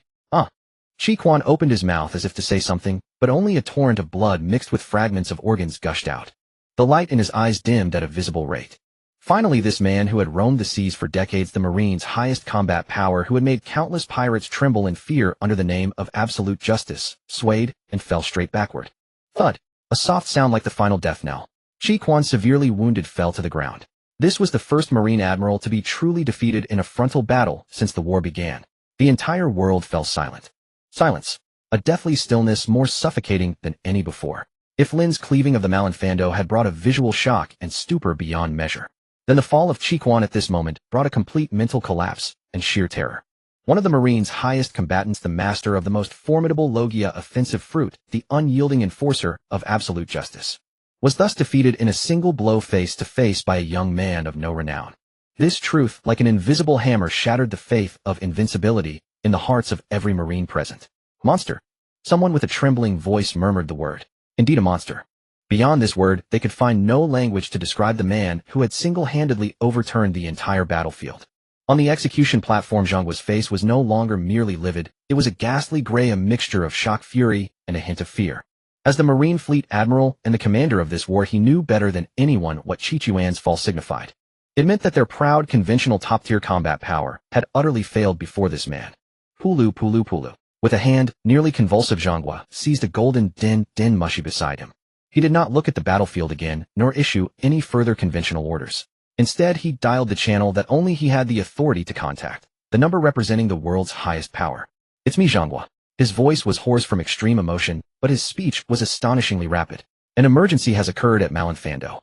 Chi Quan opened his mouth as if to say something, but only a torrent of blood mixed with fragments of organs gushed out. The light in his eyes dimmed at a visible rate. Finally, this man who had roamed the seas for decades, the Marines' highest combat power, who had made countless pirates tremble in fear under the name of absolute justice, swayed and fell straight backward. Thud. A soft sound like the final death knell. Chi Quan, severely wounded, fell to the ground. This was the first Marine Admiral to be truly defeated in a frontal battle since the war began. The entire world fell silent. Silence. A deathly stillness more suffocating than any before. If Lynn's cleaving of the Malinfando had brought a visual shock and stupor beyond measure, then the fall of Chi Quan at this moment brought a complete mental collapse and sheer terror. One of the Marines' highest combatants, the master of the most formidable Logia offensive fruit, the unyielding enforcer of absolute justice, was thus defeated in a single blow face to face by a young man of no renown. This truth, like an invisible hammer, shattered the faith of invincibility in the hearts of every Marine present. Monster. Someone with a trembling voice murmured the word. Indeed, a monster. Beyond this word, they could find no language to describe the man who had single-handedly overturned the entire battlefield. On the execution platform, Zhangguo's face was no longer merely livid. It was a ghastly gray, a mixture of shock, fury, and a hint of fear. As the Marine Fleet Admiral and the commander of this war, he knew better than anyone what Qiquan's fall signified. It meant that their proud, conventional top-tier combat power had utterly failed before this man. Pulu. With a hand, nearly convulsive, Zhangguo seized a golden din mushi beside him. He did not look at the battlefield again, nor issue any further conventional orders. Instead, he dialed the channel that only he had the authority to contact, the number representing the world's highest power. It's me, Zhangguo. His voice was hoarse from extreme emotion, but his speech was astonishingly rapid. An emergency has occurred at Malinfando.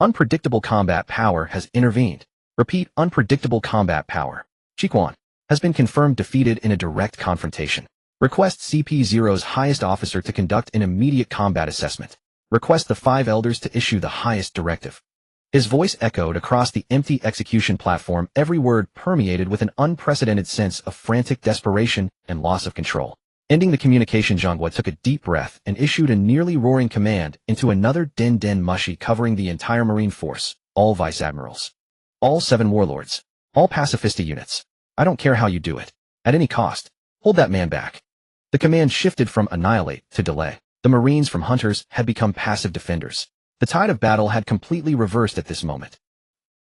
Unpredictable combat power has intervened. Repeat, unpredictable combat power. Qiquan has been confirmed defeated in a direct confrontation. Request CP0's highest officer to conduct an immediate combat assessment. Request the 5 elders to issue the highest directive. His voice echoed across the empty execution platform, every word permeated with an unprecedented sense of frantic desperation and loss of control. Ending the communication, Zhangguo took a deep breath and issued a nearly roaring command into another din mushi covering the entire Marine force, all vice admirals, all 7 warlords, all pacifista units. I don't care how you do it. At any cost, hold that man back. The command shifted from annihilate to delay. The Marines from hunters had become passive defenders. The tide of battle had completely reversed at this moment.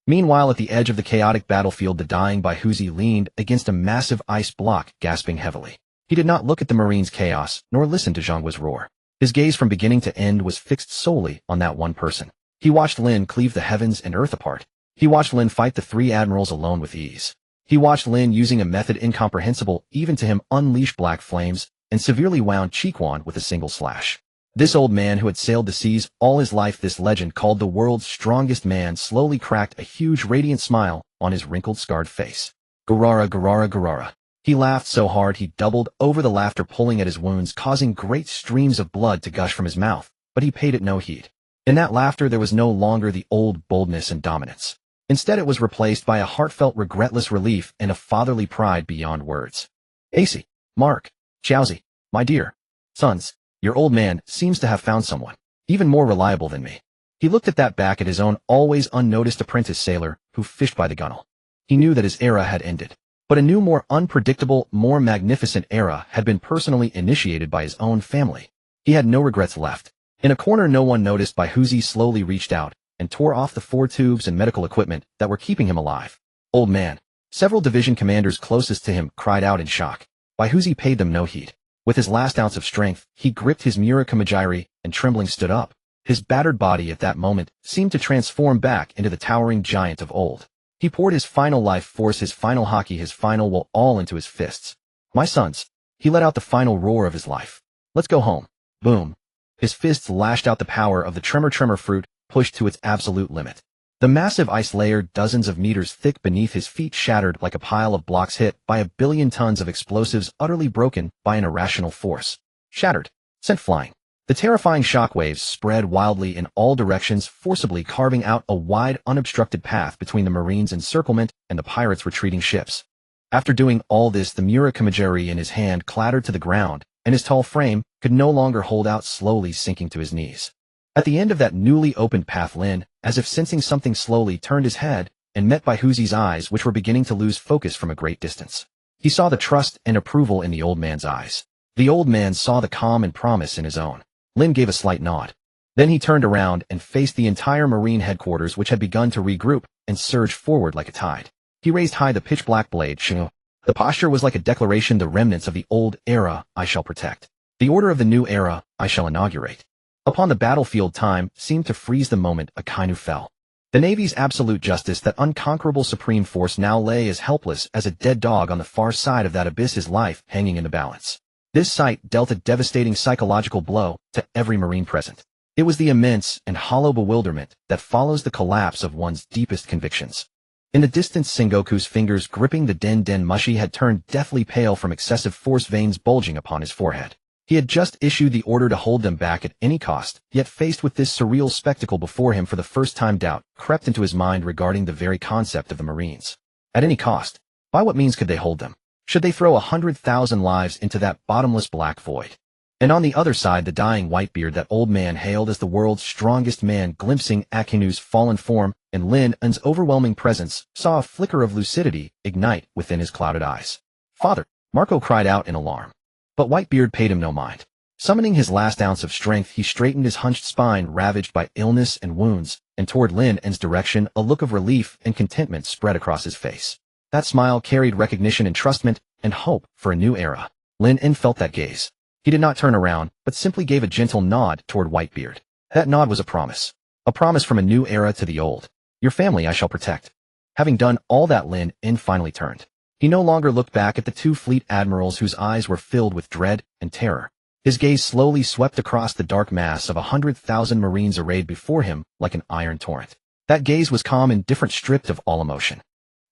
Meanwhile, at the edge of the chaotic battlefield, the dying Baihuzi leaned against a massive ice block, gasping heavily. He did not look at the Marine's chaos, nor listen to Zhongguo's roar. His gaze from beginning to end was fixed solely on that one person. He watched Lin cleave the heavens and earth apart. He watched Lin fight the three admirals alone with ease. He watched Lin, using a method incomprehensible even to him, unleash black flames and severely wound Chiquan with a single slash. This old man who had sailed the seas all his life, this legend called the world's strongest man, slowly cracked a huge radiant smile on his wrinkled, scarred face. Garara, Garara, Garara. He laughed so hard he doubled over the laughter, pulling at his wounds, causing great streams of blood to gush from his mouth, but he paid it no heed. In that laughter there was no longer the old boldness and dominance. Instead it was replaced by a heartfelt, regretless relief and a fatherly pride beyond words. "AC, Mark, Chowzi, my dear sons, your old man seems to have found someone, even more reliable than me." He looked at that back at his own always unnoticed apprentice sailor who fished by the gunwale. He knew that his era had ended. But a new, more unpredictable, more magnificent era had been personally initiated by his own family. He had no regrets left. In a corner no one noticed, Baihuzi slowly reached out and tore off the 4 tubes and medical equipment that were keeping him alive. "Old man." Several division commanders closest to him cried out in shock. Baihuzi paid them no heed. With his last ounce of strength, he gripped his Murakamajiri and trembling stood up. His battered body at that moment seemed to transform back into the towering giant of old. He poured his final life force, his final haki, his final will all into his fists. "My sons." He let out the final roar of his life. "Let's go home." Boom. His fists lashed out the power of the tremor fruit, pushed to its absolute limit. The massive ice layer, dozens of meters thick beneath his feet, shattered like a pile of blocks hit by a billion tons of explosives, utterly broken by an irrational force. Shattered, sent flying. The terrifying shockwaves spread wildly in all directions, forcibly carving out a wide, unobstructed path between the Marines' encirclement and the pirates' retreating ships. After doing all this, the Murakamajiri in his hand clattered to the ground, and his tall frame could no longer hold out, slowly sinking to his knees. At the end of that newly opened path, Lin, as if sensing something, slowly turned his head and met Baihuzi's eyes, which were beginning to lose focus from a great distance. He saw the trust and approval in the old man's eyes. The old man saw the calm and promise in his own. Lin gave a slight nod. Then he turned around and faced the entire Marine headquarters, which had begun to regroup and surge forward like a tide. He raised high the pitch-black blade. The posture was like a declaration: the remnants of the old era I shall protect. The order of the new era I shall inaugurate. Upon the battlefield, time seemed to freeze the moment Akainu fell. The Navy's absolute justice, that unconquerable supreme force, now lay as helpless as a dead dog on the far side of that abyss, his life hanging in the balance. This sight dealt a devastating psychological blow to every Marine present. It was the immense and hollow bewilderment that follows the collapse of one's deepest convictions. In the distance, Sengoku's fingers gripping the Den Mushi had turned deathly pale from excessive force, veins bulging upon his forehead. He had just issued the order to hold them back at any cost, yet faced with this surreal spectacle before him for the first time, doubt crept into his mind regarding the very concept of the Marines. At any cost? By what means could they hold them? Should they throw 100,000 lives into that bottomless black void? And on the other side, the dying Whitebeard, that old man hailed as the world's strongest man, glimpsing Akinu's fallen form and Lin's overwhelming presence, saw a flicker of lucidity ignite within his clouded eyes. "Father!" Marco cried out in alarm. But Whitebeard paid him no mind. Summoning his last ounce of strength, he straightened his hunched spine, ravaged by illness and wounds, and toward Lin's direction. A look of relief and contentment spread across his face. That smile carried recognition, entrustment, and hope for a new era. Lin felt that gaze. He did not turn around, but simply gave a gentle nod toward Whitebeard. That nod was a promise. A promise from a new era to the old. "Your family I shall protect." Having done all that, Lin finally turned. He no longer looked back at the 2 fleet admirals whose eyes were filled with dread and terror. His gaze slowly swept across the dark mass of 100,000 Marines arrayed before him like an iron torrent. That gaze was calm, indifferent, stripped of all emotion.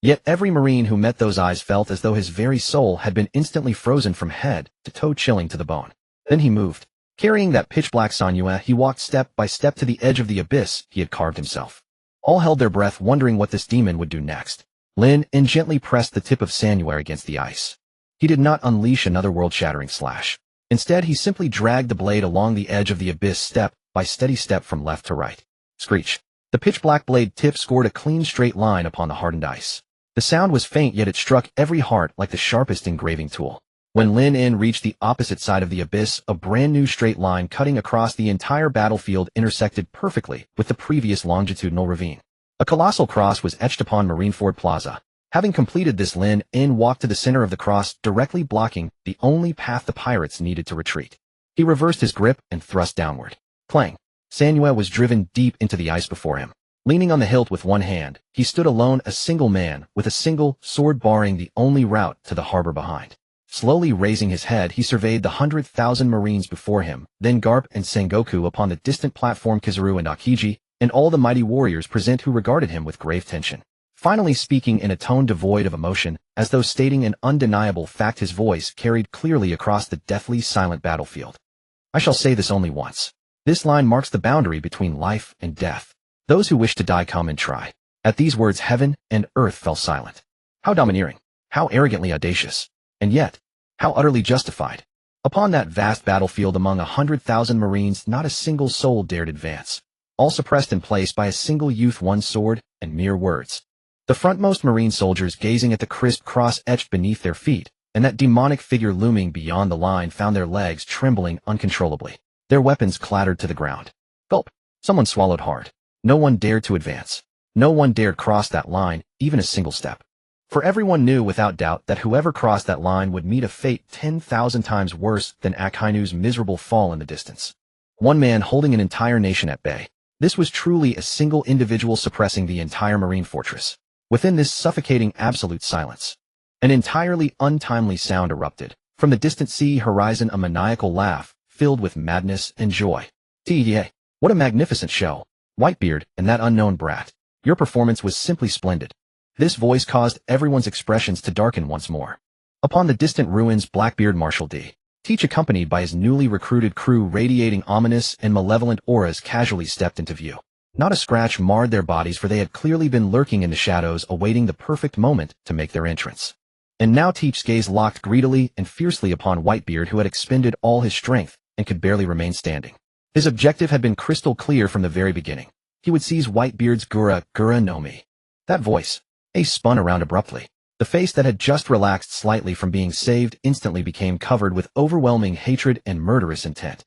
Yet every Marine who met those eyes felt as though his very soul had been instantly frozen from head to toe, chilling to the bone. Then he moved. Carrying that pitch-black Sanyue, he walked step by step to the edge of the abyss he had carved himself. All held their breath, wondering what this demon would do next. Lin gently pressed the tip of Sanyue against the ice. He did not unleash another world-shattering slash. Instead, he simply dragged the blade along the edge of the abyss, step by steady step, from left to right. Screech. The pitch-black blade tip scored a clean straight line upon the hardened ice. The sound was faint, yet it struck every heart like the sharpest engraving tool. When Lin reached the opposite side of the abyss, a brand new straight line cutting across the entire battlefield intersected perfectly with the previous longitudinal ravine. A colossal cross was etched upon Marineford Plaza. Having completed this, Lynn walked to the center of the cross, directly blocking the only path the pirates needed to retreat. He reversed his grip and thrust downward. Clang! Sanua was driven deep into the ice before him. Leaning on the hilt with one hand, he stood alone, a single man, with a single sword barring the only route to the harbor behind. Slowly raising his head, he surveyed the 100,000 Marines before him, then Garp and Sengoku upon the distant platform, Kizaru and Akiji, and all the mighty warriors present who regarded him with grave tension. Finally, speaking in a tone devoid of emotion, as though stating an undeniable fact, his voice carried clearly across the deathly silent battlefield. I shall say this only once. This line marks the boundary between life and death. Those who wish to die come and try. At these words, heaven and earth fell silent. How domineering, how arrogantly audacious, and yet, how utterly justified. Upon that vast battlefield among 100,000 Marines, not a single soul dared advance. All suppressed in place by a single youth, one sword, and mere words. The frontmost Marine soldiers, gazing at the crisp cross etched beneath their feet, and that demonic figure looming beyond the line, found their legs trembling uncontrollably. Their weapons clattered to the ground. Gulp! Someone swallowed hard. No one dared to advance. No one dared cross that line, even a single step. For everyone knew without doubt that whoever crossed that line would meet a fate 10,000 times worse than Akainu's miserable fall in the distance. One man holding an entire nation at bay. This was truly a single individual suppressing the entire Marine fortress. Within this suffocating absolute silence, an entirely untimely sound erupted. From the distant sea horizon, a maniacal laugh, filled with madness and joy. T.E.A. What a magnificent show. Whitebeard and that unknown brat. Your performance was simply splendid. This voice caused everyone's expressions to darken once more. Upon the distant ruins, Blackbeard Marshal D. Teach, accompanied by his newly recruited crew radiating ominous and malevolent auras, casually stepped into view. Not a scratch marred their bodies, for they had clearly been lurking in the shadows, awaiting the perfect moment to make their entrance. And now Teach's gaze locked greedily and fiercely upon Whitebeard, who had expended all his strength and could barely remain standing. His objective had been crystal clear from the very beginning. He would seize Whitebeard's Gura no Mi. That voice. Ace spun around abruptly. The face that had just relaxed slightly from being saved instantly became covered with overwhelming hatred and murderous intent.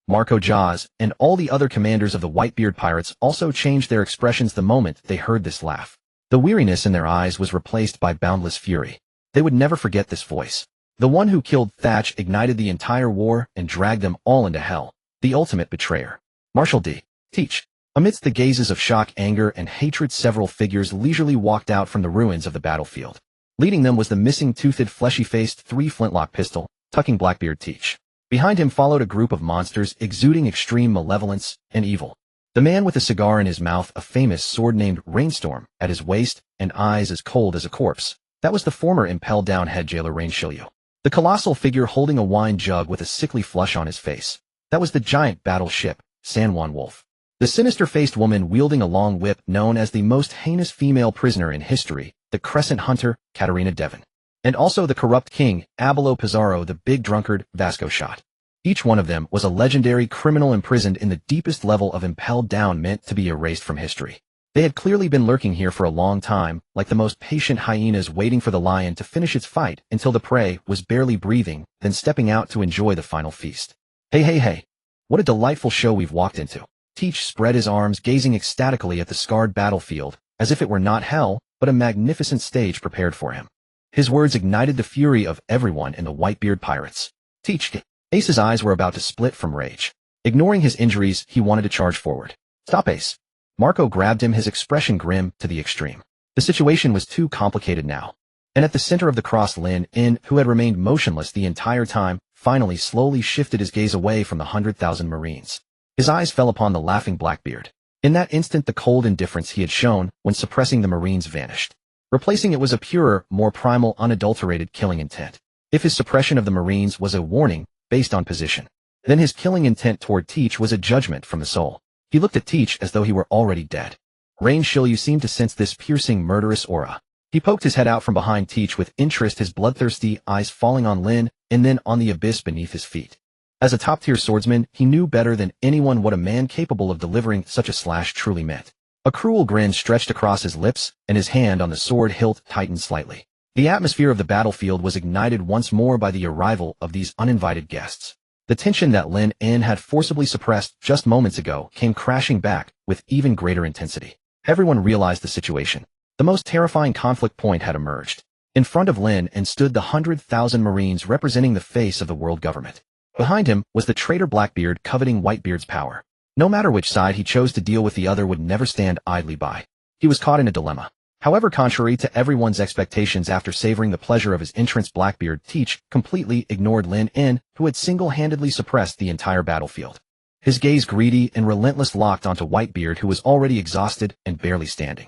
Marco Jaws and all the other commanders of the Whitebeard Pirates also changed their expressions the moment they heard this laugh. The weariness in their eyes was replaced by boundless fury. They would never forget this voice. The one who killed Thatch, ignited the entire war, and dragged them all into hell. The ultimate betrayer. Marshal D. Teach. Amidst the gazes of shock, anger, and hatred, several figures leisurely walked out from the ruins of the battlefield. Leading them was the missing, toothed, fleshy-faced, three-flintlock pistol, tucking Blackbeard Teach. Behind him followed a group of monsters exuding extreme malevolence and evil. The man with a cigar in his mouth, a famous sword named Rainstorm at his waist, and eyes as cold as a corpse. That was the former impelled-down head jailer Rain Shilyu. The colossal figure holding a wine jug with a sickly flush on his face. That was the giant battleship, San Juan Wolf. The sinister-faced woman wielding a long whip, known as the most heinous female prisoner in history, the Crescent Hunter, Katarina Devon. And also the corrupt king, Abelo Pizarro, the big drunkard, Vasco Shot. Each one of them was a legendary criminal imprisoned in the deepest level of impelled down, meant to be erased from history. They had clearly been lurking here for a long time, like the most patient hyenas waiting for the lion to finish its fight until the prey was barely breathing, then stepping out to enjoy the final feast. Hey. What a delightful show we've walked into. Teach spread his arms, gazing ecstatically at the scarred battlefield, as if it were not hell, but a magnificent stage prepared for him. His words ignited the fury of everyone in the Whitebeard Pirates. Teach. Ace's eyes were about to split from rage. Ignoring his injuries, he wanted to charge forward. Stop, Ace. Marco grabbed him, his expression grim to the extreme. The situation was too complicated now. And at the center of the cross, Lynn, who had remained motionless the entire time, finally slowly shifted his gaze away from the 100,000 Marines. His eyes fell upon the laughing Blackbeard. In that instant, the cold indifference he had shown when suppressing the Marines vanished. Replacing it was a purer, more primal, unadulterated killing intent. If his suppression of the Marines was a warning based on position, then his killing intent toward Teach was a judgment from the soul. He looked at Teach as though he were already dead. Rain Shilyu seemed to sense this piercing, murderous aura. He poked his head out from behind Teach with interest, his bloodthirsty eyes falling on Lynn and then on the abyss beneath his feet. As a top-tier swordsman, he knew better than anyone what a man capable of delivering such a slash truly meant. A cruel grin stretched across his lips, and his hand on the sword hilt tightened slightly. The atmosphere of the battlefield was ignited once more by the arrival of these uninvited guests. The tension that Lynn had forcibly suppressed just moments ago came crashing back with even greater intensity. Everyone realized the situation. The most terrifying conflict point had emerged. In front of Lynn and stood the 100,000 Marines representing the face of the world government. Behind him was the traitor Blackbeard coveting Whitebeard's power. No matter which side he chose to deal with, the other would never stand idly by. He was caught in a dilemma. However, contrary to everyone's expectations, after savoring the pleasure of his entrance, Blackbeard Teach completely ignored Lynn, who had single-handedly suppressed the entire battlefield. His gaze, greedy and relentless, locked onto Whitebeard, who was already exhausted and barely standing.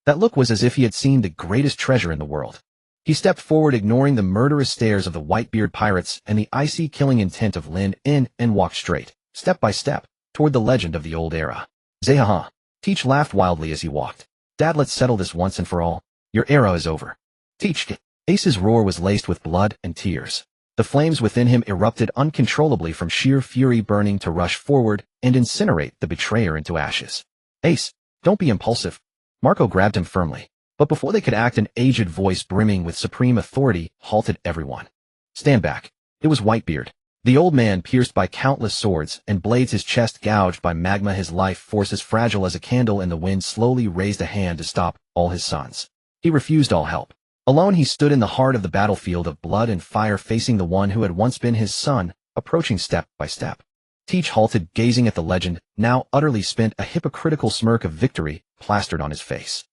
That look was as if he had seen the greatest treasure in the world. He stepped forward, ignoring the murderous stares of the Whitebeard Pirates and the icy killing intent of Lynn, and walked straight, step by step, toward the legend of the old era. Zahaha. Teach laughed wildly as he walked. Dad, let's settle this once and for all. Your era is over. Teach. Ace's roar was laced with blood and tears. The flames within him erupted uncontrollably from sheer fury, burning to rush forward and incinerate the betrayer into ashes. Ace, don't be impulsive. Marco grabbed him firmly. But before they could act, an aged voice brimming with supreme authority halted everyone. Stand back. It was Whitebeard. The old man, pierced by countless swords and blades, his chest gouged by magma, his life force as fragile as a candle in the wind, slowly raised a hand to stop all his sons. He refused all help. Alone he stood in the heart of the battlefield of blood and fire, facing the one who had once been his son, approaching step by step. Teach halted, gazing at the legend, now utterly spent, a hypocritical smirk of victory plastered on his face.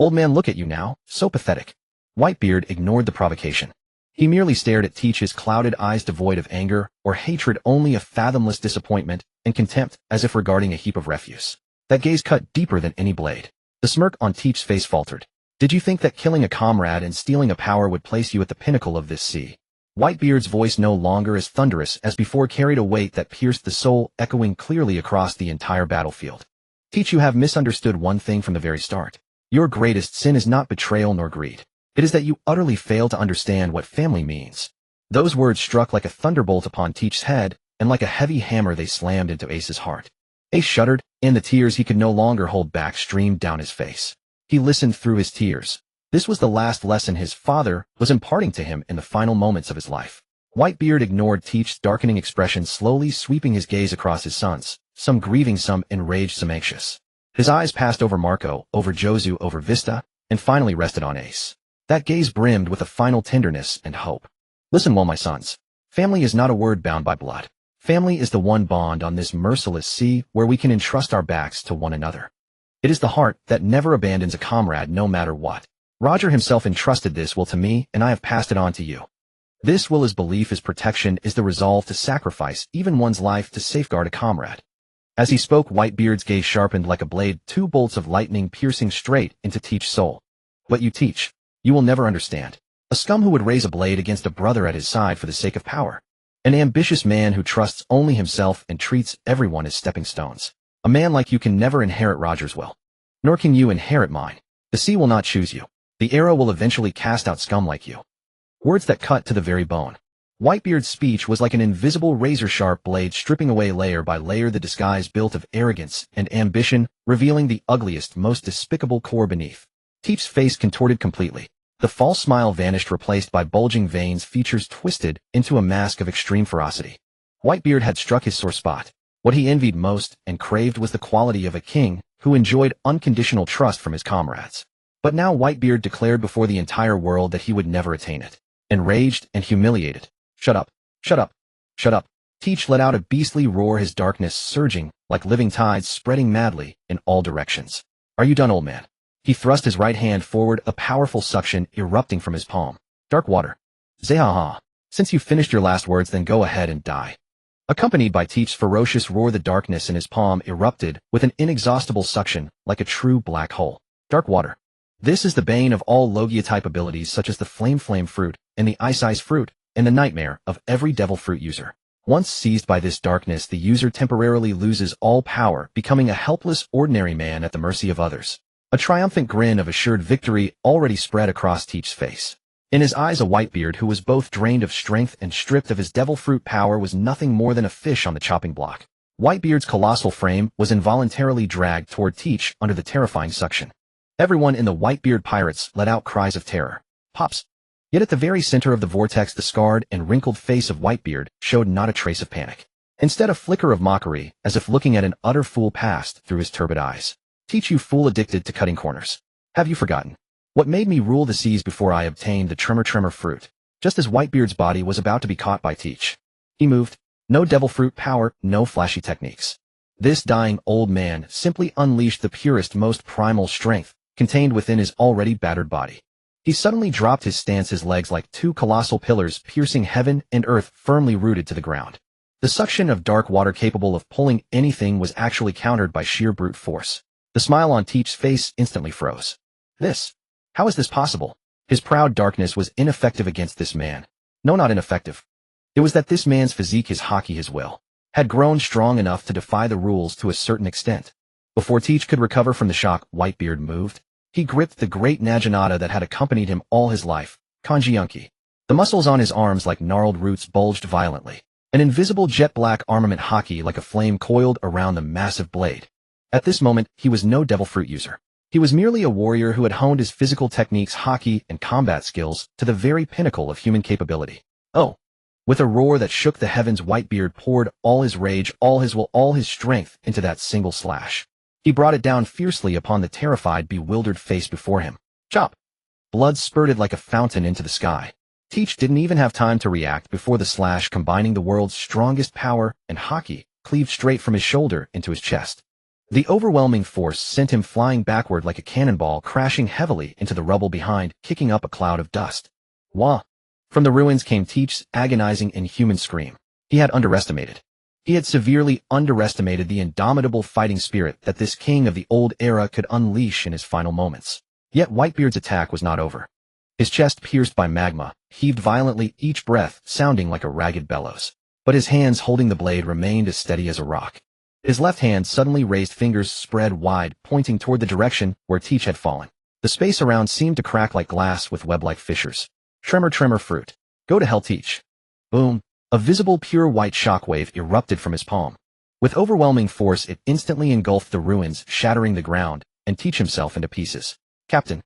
Old man, look at you now, so pathetic. Whitebeard ignored the provocation. He merely stared at Teach, his clouded eyes devoid of anger or hatred, only a fathomless disappointment and contempt, as if regarding a heap of refuse. That gaze cut deeper than any blade. The smirk on Teach's face faltered. Did you think that killing a comrade and stealing a power would place you at the pinnacle of this sea? Whitebeard's voice, no longer as thunderous as before, carried a weight that pierced the soul, echoing clearly across the entire battlefield. Teach, you have misunderstood one thing from the very start. Your greatest sin is not betrayal nor greed. It is that you utterly fail to understand what family means. Those words struck like a thunderbolt upon Teach's head, and like a heavy hammer they slammed into Ace's heart. Ace shuddered, and the tears he could no longer hold back streamed down his face. He listened through his tears. This was the last lesson his father was imparting to him in the final moments of his life. Whitebeard ignored Teach's darkening expression, slowly sweeping his gaze across his sons, some grieving, some enraged, some anxious. His eyes passed over Marco, over Josu, over Vista, and finally rested on Ace. That gaze brimmed with a final tenderness and hope. Listen well, my sons. Family is not a word bound by blood. Family is the one bond on this merciless sea where we can entrust our backs to one another. It is the heart that never abandons a comrade no matter what. Roger himself entrusted this will to me, and I have passed it on to you. This will is belief, is protection, is the resolve to sacrifice even one's life to safeguard a comrade. As he spoke, Whitebeard's gaze sharpened like a blade, two bolts of lightning piercing straight into Teach's soul. But you, Teach, you will never understand. A scum who would raise a blade against a brother at his side for the sake of power. An ambitious man who trusts only himself and treats everyone as stepping stones. A man like you can never inherit Roger's will. Nor can you inherit mine. The sea will not choose you. The arrow will eventually cast out scum like you. Words that cut to the very bone. Whitebeard's speech was like an invisible razor-sharp blade, stripping away layer by layer the disguise built of arrogance and ambition, revealing the ugliest, most despicable core beneath. Teach's face contorted completely. The false smile vanished, replaced by bulging veins, features twisted into a mask of extreme ferocity. Whitebeard had struck his sore spot. What he envied most and craved was the quality of a king who enjoyed unconditional trust from his comrades. But now Whitebeard declared before the entire world that he would never attain it. Enraged and humiliated. Shut up, shut up, shut up. Teach let out a beastly roar, his darkness surging like living tides, spreading madly in all directions. Are you done, old man? He thrust his right hand forward, a powerful suction erupting from his palm. Dark water. Zahaha. Since you've finished your last words, then go ahead and die. Accompanied by Teach's ferocious roar, the darkness in his palm erupted with an inexhaustible suction like a true black hole. Dark water. This is the bane of all Logia-type abilities such as the Flame Fruit and the Ice Fruit, and the nightmare of every Devil Fruit user. Once seized by this darkness, the user temporarily loses all power, becoming a helpless, ordinary man at the mercy of others. A triumphant grin of assured victory already spread across Teach's face. In his eyes, a Whitebeard who was both drained of strength and stripped of his Devil Fruit power was nothing more than a fish on the chopping block. Whitebeard's colossal frame was involuntarily dragged toward Teach under the terrifying suction. Everyone in the Whitebeard Pirates let out cries of terror. Pops. Yet at the very center of the vortex, the scarred and wrinkled face of Whitebeard showed not a trace of panic. Instead, a flicker of mockery, as if looking at an utter fool passed through his turbid eyes. Teach, you fool addicted to cutting corners. Have you forgotten what made me rule the seas before I obtained the tremor fruit? Just as Whitebeard's body was about to be caught by Teach, he moved. No devil fruit power, no flashy techniques. This dying old man simply unleashed the purest, most primal strength contained within his already battered body. He suddenly dropped his stance, his legs like two colossal pillars piercing heaven and earth, firmly rooted to the ground. The suction of dark water capable of pulling anything was actually countered by sheer brute force. The smile on Teach's face instantly froze. How is this possible? His proud darkness was ineffective against this man. No, not ineffective. It was that this man's physique, his haki, his will, had grown strong enough to defy the rules to a certain extent. Before Teach could recover from the shock, Whitebeard moved. He gripped the great naginata that had accompanied him all his life, Kanjiunki. The muscles on his arms like gnarled roots bulged violently. An invisible jet-black armament haki like a flame coiled around the massive blade. At this moment, he was no devil fruit user. He was merely a warrior who had honed his physical techniques, haki, and combat skills to the very pinnacle of human capability. Oh! With a roar that shook the heavens, Whitebeard poured all his rage, all his will, all his strength into that single slash. He brought it down fiercely upon the terrified, bewildered face before him. Chop! Blood spurted like a fountain into the sky. Teach didn't even have time to react before the slash, combining the world's strongest power and haki, cleaved straight from his shoulder into his chest. The overwhelming force sent him flying backward like a cannonball, crashing heavily into the rubble behind, kicking up a cloud of dust. Wah! From the ruins came Teach's agonizing, inhuman scream. He had severely underestimated the indomitable fighting spirit that this king of the old era could unleash in his final moments. Yet Whitebeard's attack was not over. His chest, pierced by magma, heaved violently, each breath sounding like a ragged bellows. But his hands holding the blade remained as steady as a rock. His left hand suddenly raised, fingers spread wide, pointing toward the direction where Teach had fallen. The space around seemed to crack like glass with web-like fissures. Tremor fruit. Go to hell, Teach. Boom. A visible pure white shockwave erupted from his palm. With overwhelming force, it instantly engulfed the ruins, shattering the ground, and Teach himself into pieces. Captain.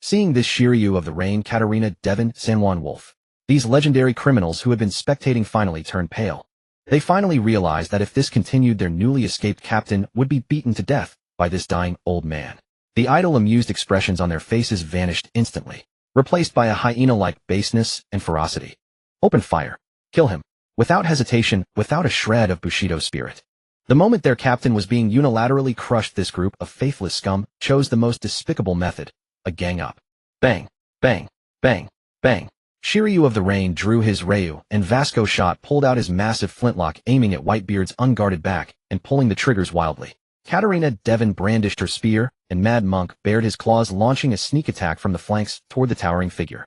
Seeing this, Shiryu of the Rain, Katarina, Devon, San Juan Wolf. These legendary criminals who had been spectating finally turned pale. They finally realized that if this continued, their newly escaped captain would be beaten to death by this dying old man. The idle, amused expressions on their faces vanished instantly, replaced by a hyena-like baseness and ferocity. Open fire. Kill him. Without hesitation, without a shred of Bushido spirit. The moment their captain was being unilaterally crushed, this group of faithless scum chose the most despicable method, a gang up. Bang, bang, bang, bang. Shiryu of the Rain drew his Ryu, and Vasco shot pulled out his massive flintlock, aiming at Whitebeard's unguarded back and pulling the triggers wildly. Katarina Devon brandished her spear, and Mad Monk bared his claws, launching a sneak attack from the flanks toward the towering figure.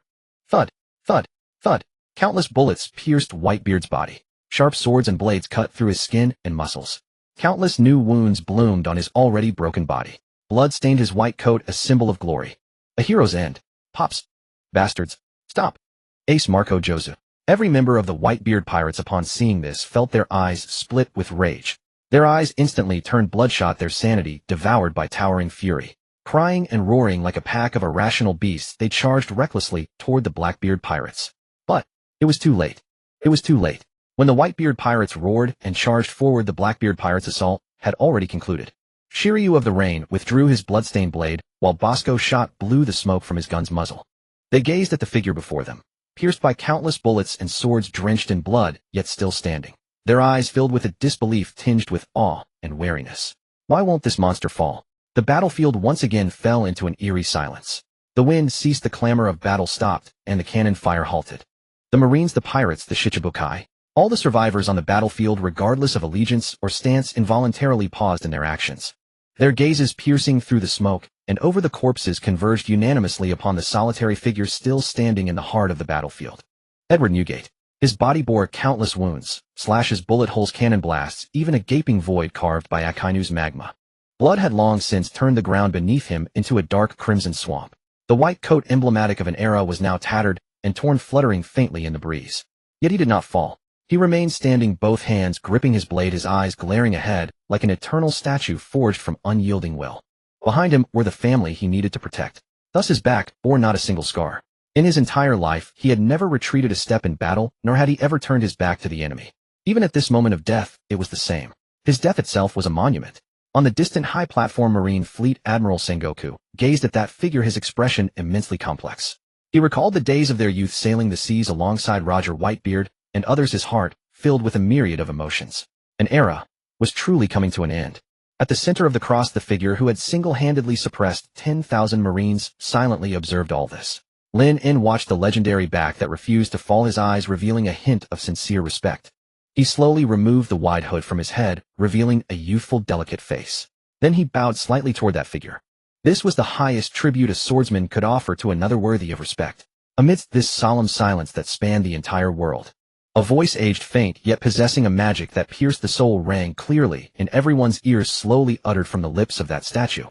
Thud, thud, thud. Countless bullets pierced Whitebeard's body. Sharp swords and blades cut through his skin and muscles. Countless new wounds bloomed on his already broken body. Blood stained his white coat, a symbol of glory. A hero's end. Pops. Bastards. Stop. Ace Marco Josu. Every member of the Whitebeard Pirates, upon seeing this, felt their eyes split with rage. Their eyes instantly turned bloodshot, their sanity devoured by towering fury. Crying and roaring like a pack of irrational beasts, they charged recklessly toward the Blackbeard Pirates. But it was too late. It was too late. When the Whitebeard Pirates roared and charged forward, the Blackbeard Pirates' assault had already concluded. Shiryu of the Rain withdrew his bloodstained blade, while Bosco shot blew the smoke from his gun's muzzle. They gazed at the figure before them, pierced by countless bullets and swords drenched in blood, yet still standing. Their eyes filled with a disbelief tinged with awe and wariness. Why won't this monster fall? The battlefield once again fell into an eerie silence. The wind ceased, the clamor of battle stopped, and the cannon fire halted. The Marines, the pirates, the Shichibukai, all the survivors on the battlefield, regardless of allegiance or stance, involuntarily paused in their actions. Their gazes piercing through the smoke and over the corpses converged unanimously upon the solitary figure still standing in the heart of the battlefield. Edward Newgate. His body bore countless wounds, slashes, bullet holes, cannon blasts, even a gaping void carved by Akainu's magma. Blood had long since turned the ground beneath him into a dark crimson swamp. The white coat, emblematic of an era, was now tattered and torn, fluttering faintly in the breeze. Yet he did not fall. He remained standing, both hands gripping his blade, his eyes glaring ahead like an eternal statue forged from unyielding will. Behind him were the family he needed to protect. Thus his back bore not a single scar. In his entire life, he had never retreated a step in battle, nor had he ever turned his back to the enemy. Even at this moment of death, it was the same. His death itself was a monument. On the distant high platform, Marine Fleet Admiral Sengoku gazed at that figure, his expression immensely complex. He recalled the days of their youth sailing the seas alongside Roger Whitebeard and others, his heart filled with a myriad of emotions. An era was truly coming to an end. At the center of the cross, the figure who had single-handedly suppressed 10,000 Marines silently observed all this. Lynn watched the legendary back that refused to fall, his eyes revealing a hint of sincere respect. He slowly removed the wide hood from his head, revealing a youthful, delicate face. Then he bowed slightly toward that figure. This was the highest tribute a swordsman could offer to another worthy of respect. Amidst this solemn silence that spanned the entire world, a voice, aged faint yet possessing a magic that pierced the soul, rang clearly in everyone's ears, slowly uttered from the lips of that statue.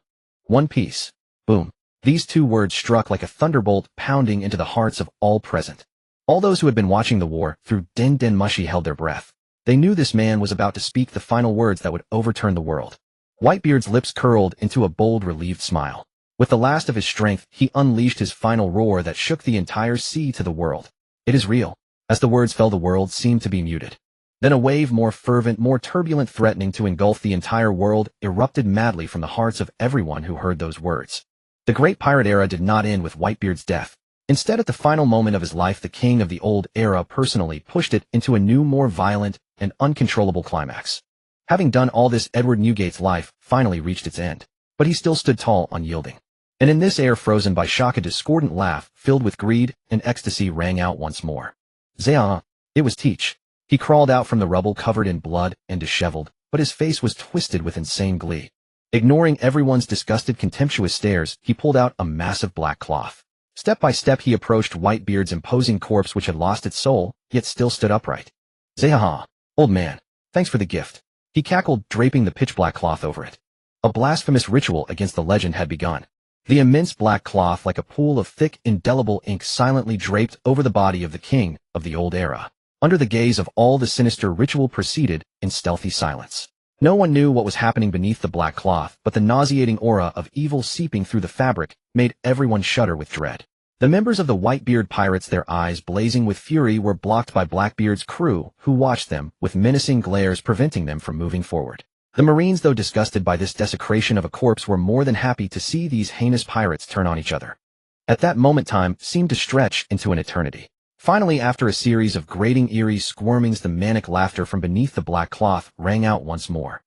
One Piece. Boom. These two words struck like a thunderbolt, pounding into the hearts of all present. All those who had been watching the war through Den Den Mushi held their breath. They knew this man was about to speak the final words that would overturn the world. Whitebeard's lips curled into a bold, relieved smile. With the last of his strength, he unleashed his final roar that shook the entire sea to the world. It is real. As the words fell, the world seemed to be muted. Then a wave more fervent, more turbulent, threatening to engulf the entire world, erupted madly from the hearts of everyone who heard those words. The great pirate era did not end with Whitebeard's death. Instead, at the final moment of his life, the king of the old era personally pushed it into a new, more violent and uncontrollable climax. Having done all this, Edward Newgate's life finally reached its end. But he still stood tall, unyielding. And in this air frozen by shock, a discordant laugh, filled with greed and ecstasy, rang out once more. Zaya! It was Teach. He crawled out from the rubble, covered in blood and disheveled, but his face was twisted with insane glee. Ignoring everyone's disgusted, contemptuous stares, he pulled out a massive black cloth. Step by step, he approached Whitebeard's imposing corpse, which had lost its soul, yet still stood upright. Zehaha, old man, thanks for the gift. He cackled, draping the pitch-black cloth over it. A blasphemous ritual against the legend had begun. The immense black cloth, like a pool of thick, indelible ink, silently draped over the body of the king of the old era. Under the gaze of all, the sinister ritual proceeded in stealthy silence. No one knew what was happening beneath the black cloth, but the nauseating aura of evil seeping through the fabric made everyone shudder with dread. The members of the Whitebeard Pirates, their eyes blazing with fury, were blocked by Blackbeard's crew, who watched them with menacing glares, preventing them from moving forward. The Marines, though disgusted by this desecration of a corpse, were more than happy to see these heinous pirates turn on each other. At that moment, time seemed to stretch into an eternity. Finally, after a series of grating, eerie squirmings, the manic laughter from beneath the black cloth rang out once more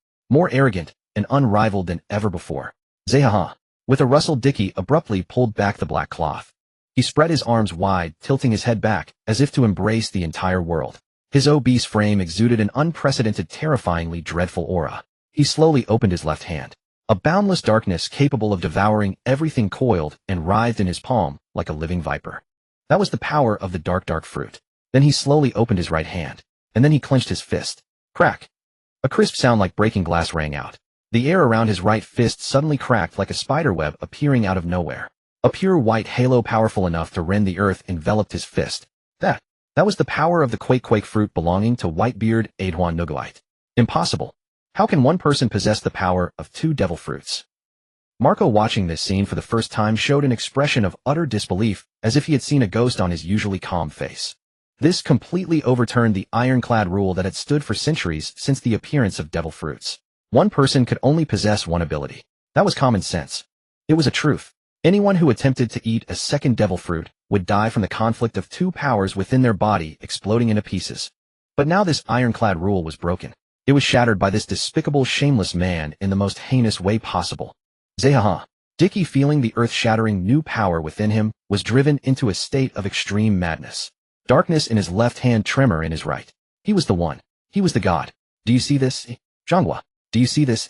arrogant and unrivaled than ever before. Zehaha! With a rustle, Dickie abruptly pulled back the black cloth. He spread his arms wide, tilting his head back, as if to embrace the entire world. His obese frame exuded an unprecedented, terrifyingly dreadful aura. He slowly opened his left hand. A boundless darkness capable of devouring everything coiled and writhed in his palm like a living viper. That was the power of the dark fruit. Then he slowly opened his right hand, and then he clenched his fist. Crack! A crisp sound like breaking glass rang out. The air around his right fist suddenly cracked like a spiderweb appearing out of nowhere. A pure white halo powerful enough to rend the earth enveloped his fist. That was the power of the quake fruit belonging to Whitebeard Adhuan Nugalite. Impossible. How can one person possess the power of two devil fruits? Marco, watching this scene for the first time, showed an expression of utter disbelief, as if he had seen a ghost on his usually calm face. This completely overturned the ironclad rule that had stood for centuries since the appearance of devil fruits. One person could only possess one ability. That was common sense. It was a truth. Anyone who attempted to eat a second devil fruit would die from the conflict of two powers within their body exploding into pieces. But now this ironclad rule was broken. It was shattered by this despicable, shameless man in the most heinous way possible. Zehaha! Dickie, feeling the earth-shattering new power within him, was driven into a state of extreme madness. Darkness in his left hand, tremor in his right. He was the one. He was the god. Do you see this? Zhonghua, do you see this?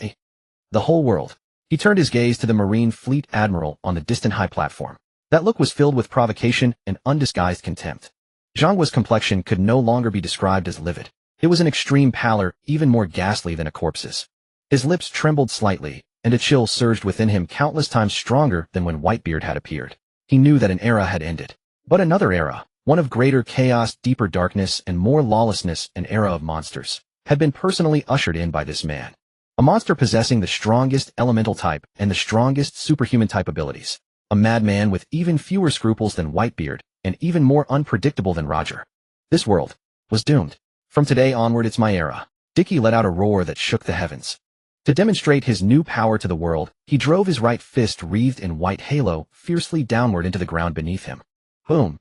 The whole world. He turned his gaze to the Marine Fleet Admiral on the distant high platform. That look was filled with provocation and undisguised contempt. Zhonghua's complexion could no longer be described as livid. It was an extreme pallor, even more ghastly than a corpse's. His lips trembled slightly, and a chill surged within him, countless times stronger than when Whitebeard had appeared. He knew that an era had ended. But another era, one of greater chaos, deeper darkness, and more lawlessness, an era of monsters, had been personally ushered in by this man. A monster possessing the strongest elemental type and the strongest superhuman type abilities. A madman with even fewer scruples than Whitebeard, and even more unpredictable than Roger. This world was doomed. From today onward, it's my era. Dickie let out a roar that shook the heavens. To demonstrate his new power to the world, he drove his right fist wreathed in white halo fiercely downward into the ground beneath him. Boom!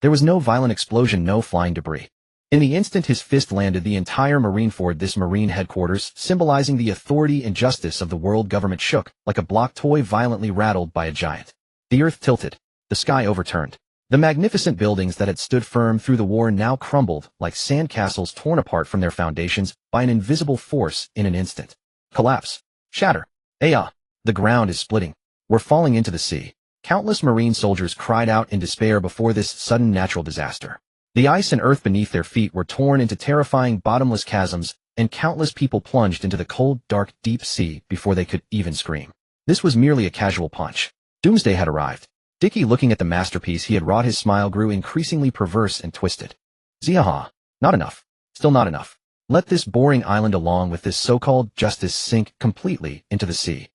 There was no violent explosion, no flying debris. In the instant his fist landed, the entire Marineford, this Marine headquarters, symbolizing the authority and justice of the world government, shook like a block toy violently rattled by a giant. The earth tilted. The sky overturned. The magnificent buildings that had stood firm through the war now crumbled like sandcastles torn apart from their foundations by an invisible force in an instant. Collapse. Shatter. The ground is splitting. We're falling into the sea. Countless Marine soldiers cried out in despair before this sudden natural disaster. The ice and earth beneath their feet were torn into terrifying bottomless chasms, and countless people plunged into the cold, dark, deep sea before they could even scream. This was merely a casual punch. Doomsday had arrived. Dickie, looking at the masterpiece he had wrought, his smile grew increasingly perverse and twisted. Zihaha. Not enough. Still not enough. Let this boring island along with this so-called justice sink completely into the sea.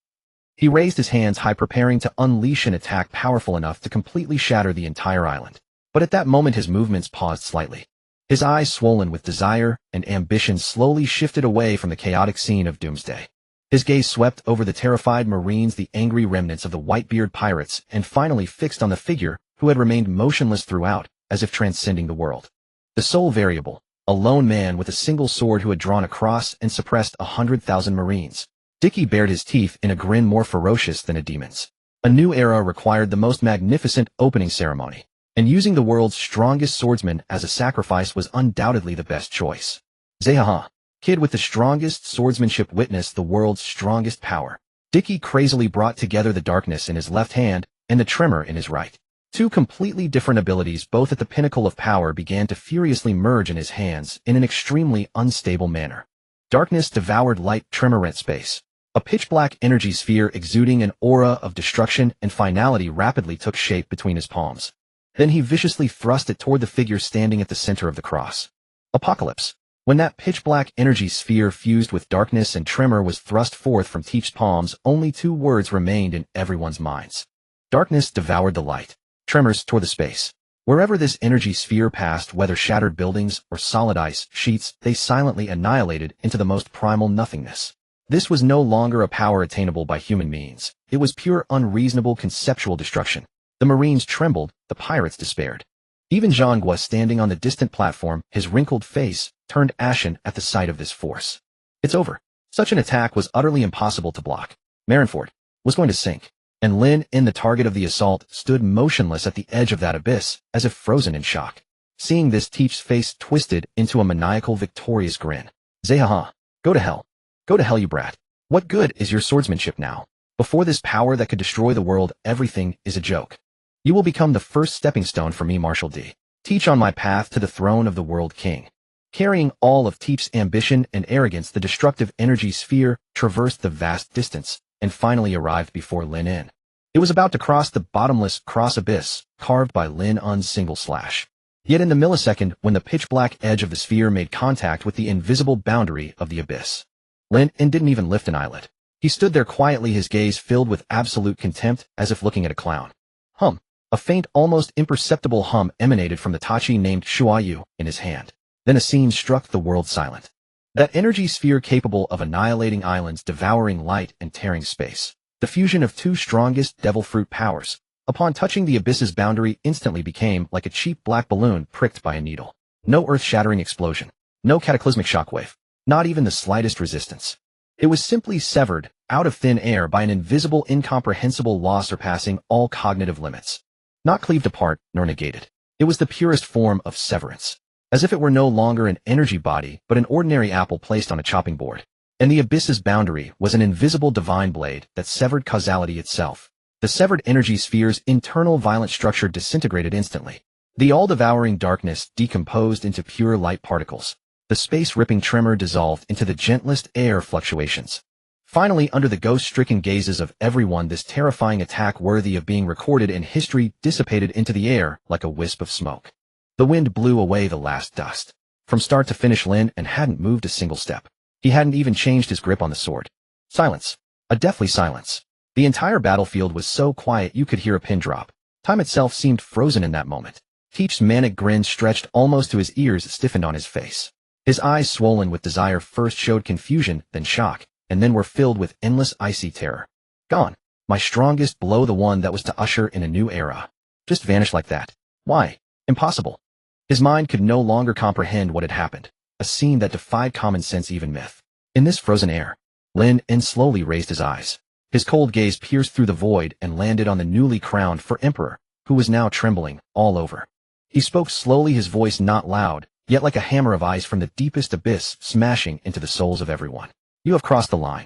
He raised his hands high, preparing to unleash an attack powerful enough to completely shatter the entire island. But at that moment his movements paused slightly. His eyes, swollen with desire and ambition, slowly shifted away from the chaotic scene of Doomsday. His gaze swept over the terrified Marines, the angry remnants of the Whitebeard Pirates, and finally fixed on the figure who had remained motionless throughout, as if transcending the world. The sole variable, a lone man with a single sword who had drawn across and suppressed 100,000 Marines. Dickie bared his teeth in a grin more ferocious than a demon's. A new era required the most magnificent opening ceremony, and using the world's strongest swordsman as a sacrifice was undoubtedly the best choice. Zehaha. Kid with the strongest swordsmanship witnessed the world's strongest power. Dickie crazily brought together the darkness in his left hand and the tremor in his right. Two completely different abilities, both at the pinnacle of power, began to furiously merge in his hands in an extremely unstable manner. Darkness devoured light, tremor rent space. A pitch-black energy sphere exuding an aura of destruction and finality rapidly took shape between his palms. Then he viciously thrust it toward the figure standing at the center of the cross. Apocalypse. When that pitch-black energy sphere fused with darkness and tremor was thrust forth from Teep's palms, only two words remained in everyone's minds. Darkness devoured the light. Tremors tore the space. Wherever this energy sphere passed, whether shattered buildings or solid ice sheets, they silently annihilated into the most primal nothingness. This was no longer a power attainable by human means. It was pure, unreasonable, conceptual destruction. The Marines trembled, the pirates despaired. Even Jean-Gua, standing on the distant platform, his wrinkled face turned ashen at the sight of this force. It's over. Such an attack was utterly impossible to block. Marineford was going to sink, and Lynn, in the target of the assault, stood motionless at the edge of that abyss, as if frozen in shock. Seeing this, Teep's face twisted into a maniacal, victorious grin. Zehaha. Go to hell. Go to hell, you brat. What good is your swordsmanship now? Before this power that could destroy the world, everything is a joke. You will become the first stepping stone for me, Marshal D. Teach on my path to the throne of the world king. Carrying all of Teep's ambition and arrogance, the destructive energy sphere traversed the vast distance and finally arrived before Lynn. It was about to cross the bottomless cross abyss carved by Lynn's single slash. Yet in the millisecond when the pitch-black edge of the sphere made contact with the invisible boundary of the abyss, Lynn didn't even lift an eyelid. He stood there quietly, his gaze filled with absolute contempt, as if looking at a clown. Hum. A faint, almost imperceptible hum emanated from the tachi named Shuayu in his hand. Then a scene struck the world silent. That energy sphere capable of annihilating islands, devouring light, and tearing space. The fusion of two strongest devil fruit powers, upon touching the abyss's boundary, instantly became like a cheap black balloon pricked by a needle. No earth-shattering explosion. No cataclysmic shockwave. Not even the slightest resistance. It was simply severed, out of thin air, by an invisible, incomprehensible law surpassing all cognitive limits. Not cleaved apart, nor negated. It was the purest form of severance. As if it were no longer an energy body, but an ordinary apple placed on a chopping board. And the abyss's boundary was an invisible divine blade that severed causality itself. The severed energy sphere's internal violent structure disintegrated instantly. The all-devouring darkness decomposed into pure light particles. The space-ripping tremor dissolved into the gentlest air fluctuations. Finally, under the ghost-stricken gazes of everyone, this terrifying attack worthy of being recorded in history dissipated into the air like a wisp of smoke. The wind blew away the last dust. From start to finish, Lynn hadn't moved a single step. He hadn't even changed his grip on the sword. Silence. A deathly silence. The entire battlefield was so quiet you could hear a pin drop. Time itself seemed frozen in that moment. Teep's manic grin, stretched almost to his ears, stiffened on his face. His eyes, swollen with desire, first showed confusion, then shock. and then were filled with endless icy terror. Gone. My strongest blow, the one that was to usher in a new era. Just vanished like that. Why? Impossible. His mind could no longer comprehend what had happened, a scene that defied common sense, even myth. In this frozen air, Lynn slowly raised his eyes. His cold gaze pierced through the void and landed on the newly crowned emperor, who was now trembling all over. He spoke slowly, his voice not loud, yet like a hammer of ice from the deepest abyss, smashing into the souls of everyone. You have crossed the line.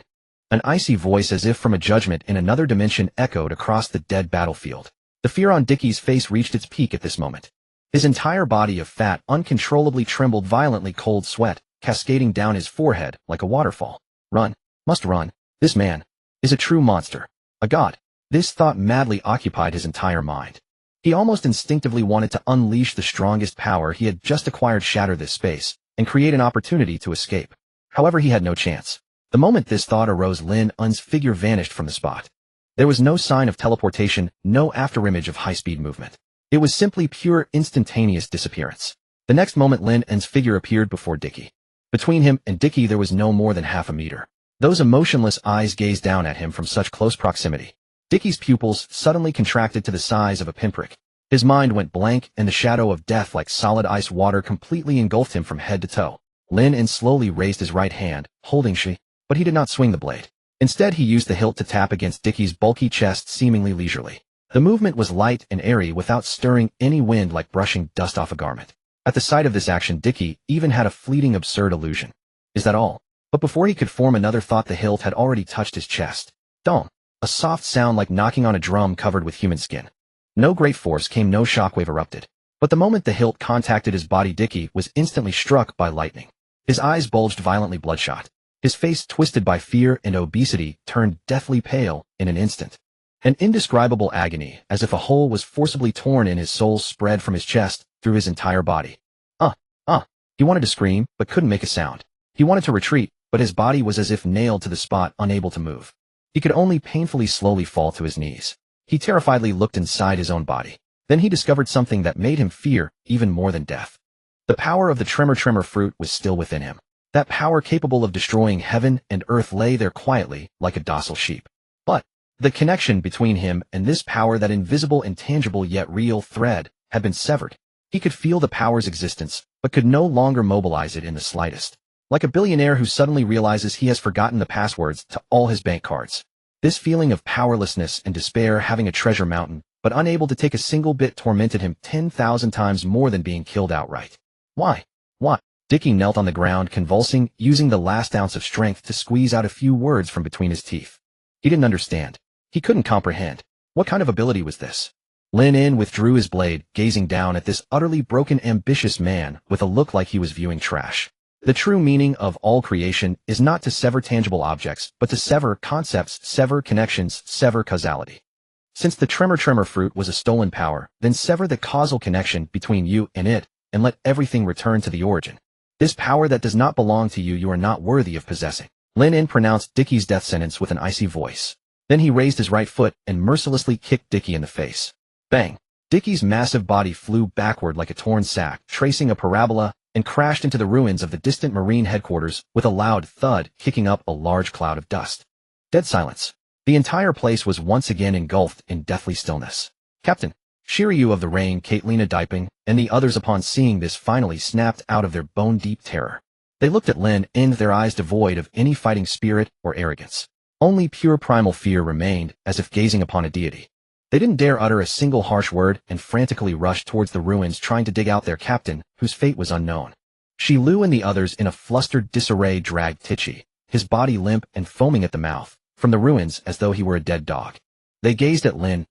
An icy voice, as if from a judgment in another dimension, echoed across the dead battlefield. The fear on Dickie's face reached its peak at this moment. His entire body of fat uncontrollably trembled violently, cold sweat cascading down his forehead like a waterfall. Run. Must run. This man is a true monster. A god. This thought madly occupied his entire mind. He almost instinctively wanted to unleash the strongest power he had just acquired, shatter this space, and create an opportunity to escape. However, he had no chance. The moment this thought arose, Lynn's figure vanished from the spot. There was no sign of teleportation, no afterimage of high-speed movement. It was simply pure, instantaneous disappearance. The next moment, Lynn's figure appeared before Dickie. Between him and Dickie there was no more than half a meter. Those emotionless eyes gazed down at him from such close proximity. Dickie's pupils suddenly contracted to the size of a pinprick. His mind went blank, and the shadow of death like solid ice water completely engulfed him from head to toe. Lynn slowly raised his right hand, holding she, but he did not swing the blade. Instead, he used the hilt to tap against Dickie's bulky chest, seemingly leisurely. The movement was light and airy, without stirring any wind, like brushing dust off a garment. At the sight of this action, Dickie even had a fleeting absurd illusion. Is that all? But before he could form another thought, the hilt had already touched his chest. Dong! A soft sound like knocking on a drum covered with human skin. No great force came, no shockwave erupted. But the moment the hilt contacted his body, Dickie was instantly struck by lightning. His eyes bulged violently, bloodshot. His face, twisted by fear and obesity, turned deathly pale in an instant. An indescribable agony, as if a hole was forcibly torn in his soul, spread from his chest through his entire body. He wanted to scream, but couldn't make a sound. He wanted to retreat, but his body was as if nailed to the spot, unable to move. He could only painfully slowly fall to his knees. He terrifiedly looked inside his own body. Then he discovered something that made him fear even more than death. The power of the tremor fruit was still within him. That power capable of destroying heaven and earth lay there quietly, like a docile sheep. But the connection between him and this power, that invisible, intangible yet real thread, had been severed. He could feel the power's existence, but could no longer mobilize it in the slightest. Like a billionaire who suddenly realizes he has forgotten the passwords to all his bank cards. This feeling of powerlessness and despair, having a treasure mountain, but unable to take a single bit, tormented him 10,000 times more than being killed outright. Why? What? Dickie knelt on the ground, convulsing, using the last ounce of strength to squeeze out a few words from between his teeth. He didn't understand. He couldn't comprehend. What kind of ability was this? Lynn withdrew his blade, gazing down at this utterly broken, ambitious man with a look like he was viewing trash. The true meaning of all creation is not to sever tangible objects, but to sever concepts, sever connections, sever causality. Since the tremor fruit was a stolen power, then sever the causal connection between you and it, and let everything return to the origin. This power that does not belong to you, you are not worthy of possessing. Lynn pronounced Dickie's death sentence with an icy voice. Then he raised his right foot and mercilessly kicked Dickie in the face. Bang! Dickie's massive body flew backward like a torn sack, tracing a parabola, and crashed into the ruins of the distant Marine headquarters with a loud thud, kicking up a large cloud of dust. Dead silence. The entire place was once again engulfed in deathly stillness. Captain Shiryu of the Rain, Caitlina Diping, and the others, upon seeing this, finally snapped out of their bone-deep terror. They looked at Lynn, their eyes devoid of any fighting spirit or arrogance. Only pure primal fear remained, as if gazing upon a deity. They didn't dare utter a single harsh word and frantically rushed towards the ruins, trying to dig out their captain, whose fate was unknown. Shilu and the others, in a flustered disarray, dragged Tichy, his body limp and foaming at the mouth, from the ruins as though he were a dead dog. They gazed at Lynn,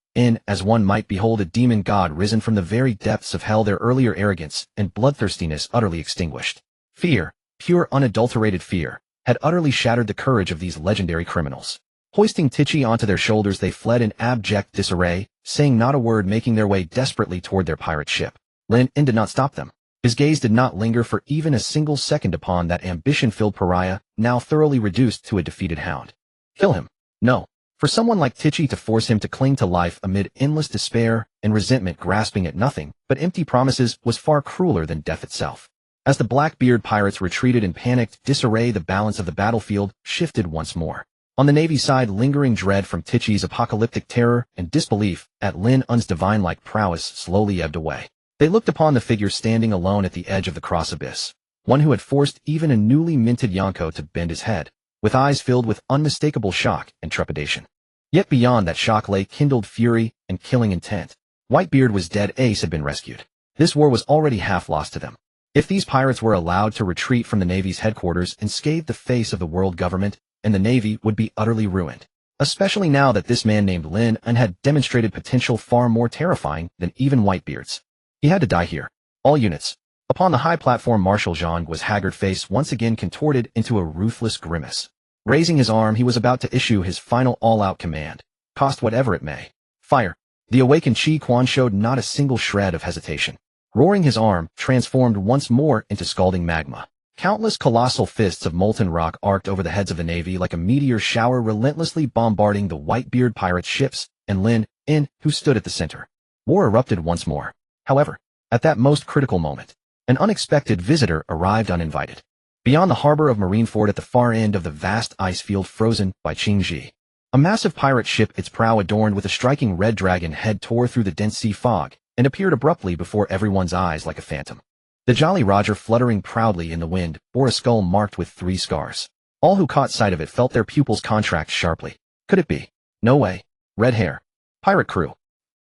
as one might behold a demon god risen from the very depths of hell, their earlier arrogance and bloodthirstiness utterly extinguished. Fear, pure unadulterated fear, had utterly shattered the courage of these legendary criminals. Hoisting Tichy onto their shoulders, they fled in abject disarray, saying not a word, making their way desperately toward their pirate ship. Lynn did not stop them. His gaze did not linger for even a single second upon that ambition-filled pariah, now thoroughly reduced to a defeated hound. Kill him? No. For someone like Tichy to force him to cling to life amid endless despair and resentment, grasping at nothing but empty promises, was far crueler than death itself. As the Blackbeard pirates retreated in panicked disarray, the balance of the battlefield shifted once more. On the Navy side, lingering dread from Tichy's apocalyptic terror and disbelief at Lynn's divine-like prowess slowly ebbed away. They looked upon the figure standing alone at the edge of the cross abyss, one who had forced even a newly minted Yonko to bend his head, with eyes filled with unmistakable shock and trepidation. Yet beyond that shock lay kindled fury and killing intent. Whitebeard was dead. Ace had been rescued. This war was already half lost to them. If these pirates were allowed to retreat from the Navy's headquarters and scathe the face of the world government, and the Navy would be utterly ruined. Especially now that this man named Lynn had demonstrated potential far more terrifying than even Whitebeard's. He had to die here. All units. Upon the high platform, Marshal Zhang's haggard face once again contorted into a ruthless grimace. Raising his arm, he was about to issue his final all-out command. Cost whatever it may. Fire. The awakened Chi Quan showed not a single shred of hesitation. Roaring, his arm transformed once more into scalding magma. Countless colossal fists of molten rock arced over the heads of the Navy like a meteor shower, relentlessly bombarding the Whitebeard pirates' ships, and Lynn, who stood at the center. War erupted once more. However, at that most critical moment, an unexpected visitor arrived uninvited. Beyond the harbor of Marineford, at the far end of the vast ice field frozen by Qingji, a massive pirate ship, its prow adorned with a striking red dragon head, tore through the dense sea fog and appeared abruptly before everyone's eyes like a phantom. The Jolly Roger, fluttering proudly in the wind, bore a skull marked with 3 scars. All who caught sight of it felt their pupils contract sharply. Could it be? No way. Red hair. Pirate crew.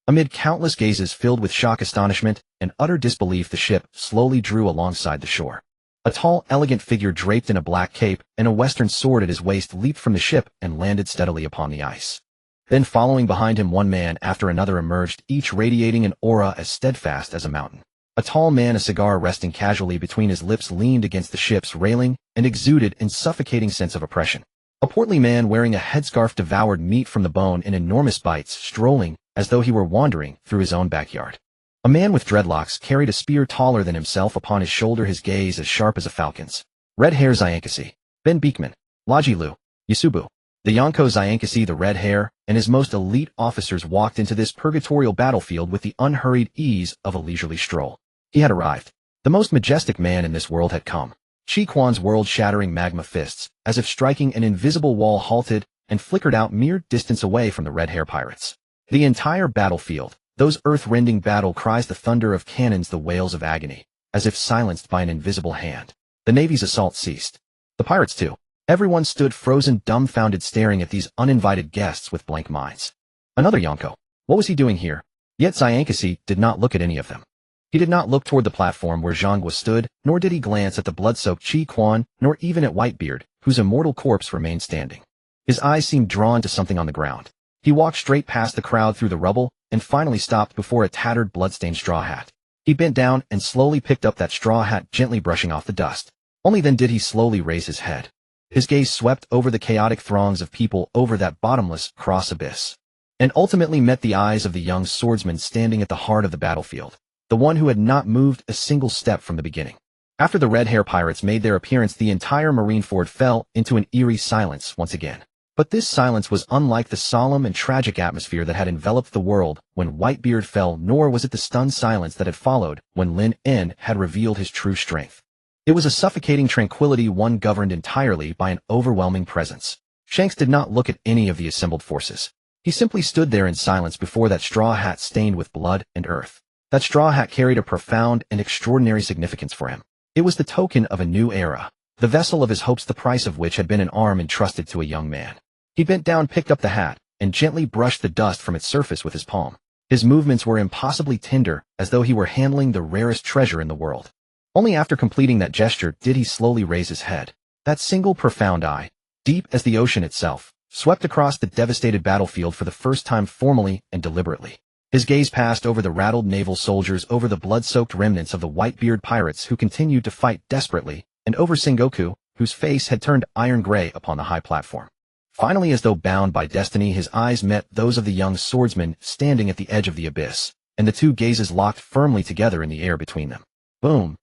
Amid countless gazes filled with shock, astonishment, and utter disbelief, the ship slowly drew alongside the shore. A tall, elegant figure draped in a black cape and a western sword at his waist leaped from the ship and landed steadily upon the ice. Then following behind him, one man after another emerged, each radiating an aura as steadfast as a mountain. A tall man, a cigar resting casually between his lips, leaned against the ship's railing and exuded a suffocating sense of oppression. A portly man wearing a headscarf devoured meat from the bone in enormous bites, strolling as though he were wandering through his own backyard. A man with dreadlocks carried a spear taller than himself upon his shoulder, his gaze as sharp as a falcon's. Red hair Zyankasi, Ben Beekman, Laji Lu, Yasubu. The Yonko Zyankasi, the red hair, and his most elite officers walked into this purgatorial battlefield with the unhurried ease of a leisurely stroll. He had arrived. The most majestic man in this world had come. Chi Quan's world-shattering magma fists, as if striking an invisible wall, halted and flickered out mere distance away from the red-hair pirates. The entire battlefield, those earth-rending battle cries, the thunder of cannons, the wails of agony, as if silenced by an invisible hand. The Navy's assault ceased. The pirates too. Everyone stood frozen, dumbfounded, staring at these uninvited guests with blank minds. Another Yonko. What was he doing here? Yet Zyankasi did not look at any of them. He did not look toward the platform where Zhang was stood, nor did he glance at the blood-soaked Chi Quan, nor even at Whitebeard, whose immortal corpse remained standing. His eyes seemed drawn to something on the ground. He walked straight past the crowd through the rubble, and finally stopped before a tattered, blood-stained straw hat. He bent down and slowly picked up that straw hat, gently brushing off the dust. Only then did he slowly raise his head. His gaze swept over the chaotic throngs of people over that bottomless cross abyss, and ultimately met the eyes of the young swordsman standing at the heart of the battlefield, the one who had not moved a single step from the beginning. After the red-hair pirates made their appearance, the entire Marineford fell into an eerie silence once again. But this silence was unlike the solemn and tragic atmosphere that had enveloped the world when Whitebeard fell, nor was it the stunned silence that had followed when Lynn had revealed his true strength. It was a suffocating tranquility, one governed entirely by an overwhelming presence. Shanks did not look at any of the assembled forces. He simply stood there in silence before that straw hat stained with blood and earth. That straw hat carried a profound and extraordinary significance for him. It was the token of a new era, the vessel of his hopes, the price of which had been an arm entrusted to a young man. He bent down, picked up the hat, and gently brushed the dust from its surface with his palm. His movements were impossibly tender, as though he were handling the rarest treasure in the world. Only after completing that gesture did he slowly raise his head. That single profound eye, deep as the ocean itself, swept across the devastated battlefield for the first time, formally and deliberately. His gaze passed over the rattled naval soldiers, over the blood-soaked remnants of the Whitebeard pirates who continued to fight desperately, and over Sengoku, whose face had turned iron gray upon the high platform. Finally, as though bound by destiny, his eyes met those of the young swordsman standing at the edge of the abyss, and the two gazes locked firmly together in the air between them. Boom!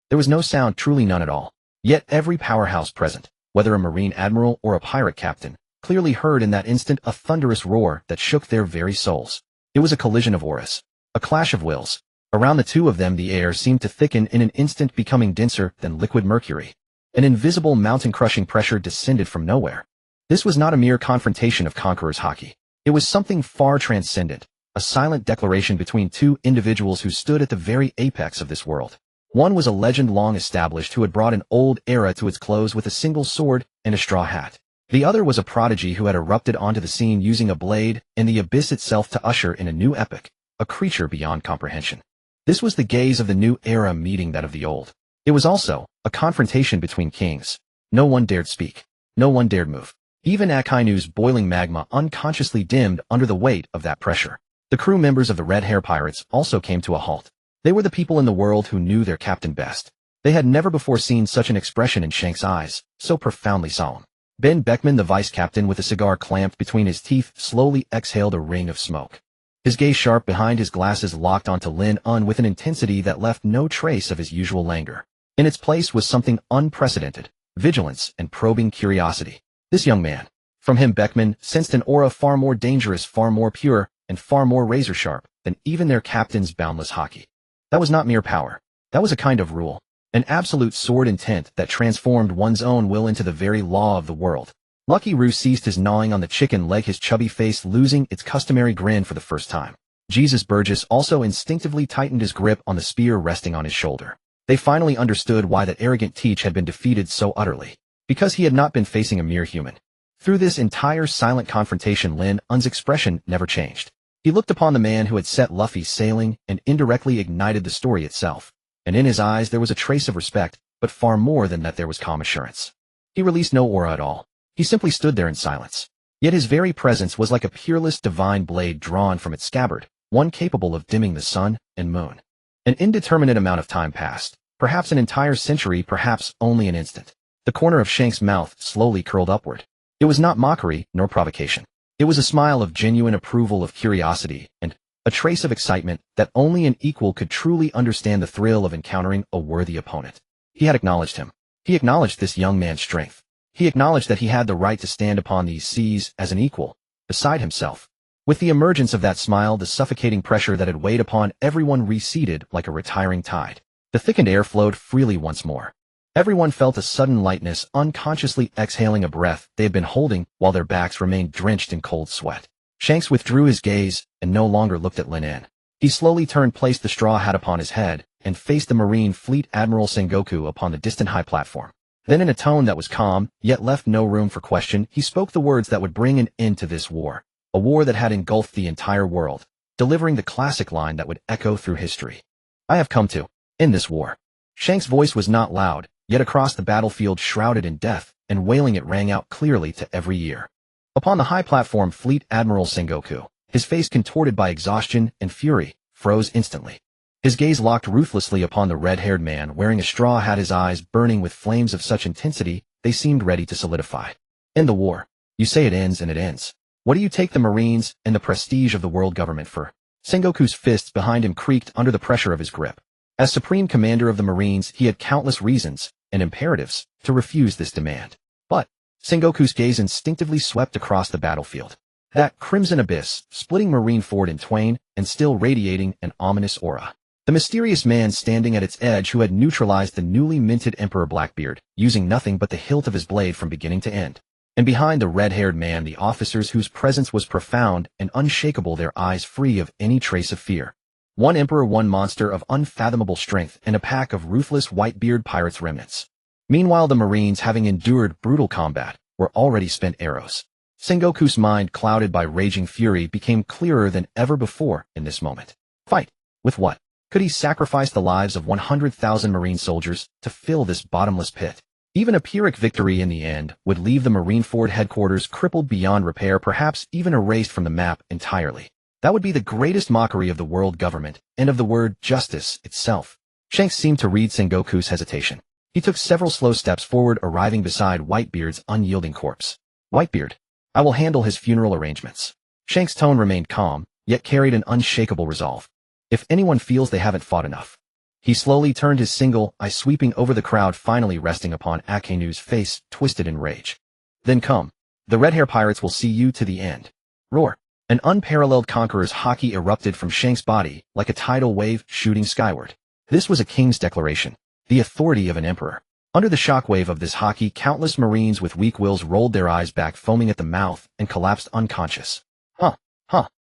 There was no sound, truly none at all. Yet every powerhouse present, whether a marine admiral or a pirate captain, clearly heard in that instant a thunderous roar that shook their very souls. It was a collision of auras, a clash of wills, Around the two of them the air seemed to thicken in an instant, becoming denser than liquid mercury. An invisible mountain-crushing pressure descended from nowhere. This was not a mere confrontation of conquerors' hockey. It was something far transcendent, a silent declaration between two individuals who stood at the very apex of this world. One was a legend long established who had brought an old era to its close with a single sword and a straw hat. The other was a prodigy who had erupted onto the scene using a blade and the abyss itself to usher in a new epoch, a creature beyond comprehension. This was the gaze of the new era meeting that of the old. It was also a confrontation between kings. No one dared speak. No one dared move. Even Akainu's boiling magma unconsciously dimmed under the weight of that pressure. The crew members of the Red Hair Pirates also came to a halt. They were the people in the world who knew their captain best. They had never before seen such an expression in Shank's eyes, so profoundly solemn. Ben Beckman, the vice captain with a cigar clamped between his teeth, slowly exhaled a ring of smoke. His gaze sharp behind his glasses locked onto Lynn with an intensity that left no trace of his usual languor. In its place was something unprecedented, vigilance and probing curiosity. This young man, from him Beckman sensed an aura far more dangerous, far more pure, and far more razor-sharp than even their captain's boundless hockey. That was not mere power. That was a kind of rule, an absolute sword intent that transformed one's own will into the very law of the world. Lucky Roo ceased his gnawing on the chicken leg, his chubby face losing its customary grin for the first time. Jesus Burgess also instinctively tightened his grip on the spear resting on his shoulder. They finally understood why that arrogant Teach had been defeated so utterly. Because he had not been facing a mere human. Through this entire silent confrontation, Lynn's expression never changed. He looked upon the man who had set Luffy sailing and indirectly ignited the story itself. And in his eyes there was a trace of respect, but far more than that there was calm assurance. He released no aura at all. He simply stood there in silence. Yet his very presence was like a peerless divine blade drawn from its scabbard, one capable of dimming the sun and moon. An indeterminate amount of time passed, perhaps an entire century, perhaps only an instant. The corner of Shank's mouth slowly curled upward. It was not mockery nor provocation. It was a smile of genuine approval, of curiosity, and a trace of excitement that only an equal could truly understand the thrill of encountering a worthy opponent. He had acknowledged him. He acknowledged this young man's strength. He acknowledged that he had the right to stand upon these seas as an equal, beside himself. With the emergence of that smile, the suffocating pressure that had weighed upon everyone receded like a retiring tide. The thickened air flowed freely once more. Everyone felt a sudden lightness, unconsciously exhaling a breath they had been holding while their backs remained drenched in cold sweat. Shanks withdrew his gaze and no longer looked at Lynn. He slowly turned, placed the straw hat upon his head, and faced the Marine Fleet Admiral Sengoku upon the distant high platform. Then in a tone that was calm, yet left no room for question, he spoke the words that would bring an end to this war. A war that had engulfed the entire world, delivering the classic line that would echo through history. I have come to end this war. Shank's voice was not loud, yet across the battlefield shrouded in death, and wailing it rang out clearly to every ear. Upon the high platform, Fleet Admiral Sengoku, his face contorted by exhaustion and fury, froze instantly. His gaze locked ruthlessly upon the red-haired man wearing a straw hat, his eyes burning with flames of such intensity they seemed ready to solidify. End the war. You say it ends and it ends. What do you take the Marines and the prestige of the world government for? Sengoku's fists behind him creaked under the pressure of his grip. As Supreme Commander of the Marines, he had countless reasons and imperatives to refuse this demand. But Sengoku's gaze instinctively swept across the battlefield. That crimson abyss, splitting Marineford in twain and still radiating an ominous aura. The mysterious man standing at its edge who had neutralized the newly minted Emperor Blackbeard, using nothing but the hilt of his blade from beginning to end. And behind the red-haired man, the officers whose presence was profound and unshakable, their eyes free of any trace of fear. One emperor, one monster of unfathomable strength, and a pack of ruthless Whitebeard Pirates remnants. Meanwhile, the Marines, having endured brutal combat, were already spent arrows. Sengoku's mind, clouded by raging fury, became clearer than ever before in this moment. Fight? With what? Could he sacrifice the lives of 100,000 Marine soldiers to fill this bottomless pit? Even a Pyrrhic victory in the end would leave the Marineford headquarters crippled beyond repair, perhaps even erased from the map entirely. That would be the greatest mockery of the world government and of the word justice itself. Shanks seemed to read Sengoku's hesitation. He took several slow steps forward, arriving beside Whitebeard's unyielding corpse. Whitebeard, I will handle his funeral arrangements. Shanks' tone remained calm, yet carried an unshakable resolve. If anyone feels they haven't fought enough. He slowly turned, his single eye sweeping over the crowd, finally resting upon Akainu's face, twisted in rage. Then come. The Red Hair Pirates will see you to the end. Roar. An unparalleled conqueror's haki erupted from Shanks' body like a tidal wave shooting skyward. This was a king's declaration, the authority of an emperor. Under the shockwave of this haki, countless Marines with weak wills rolled their eyes back, foaming at the mouth, and collapsed unconscious. Huh.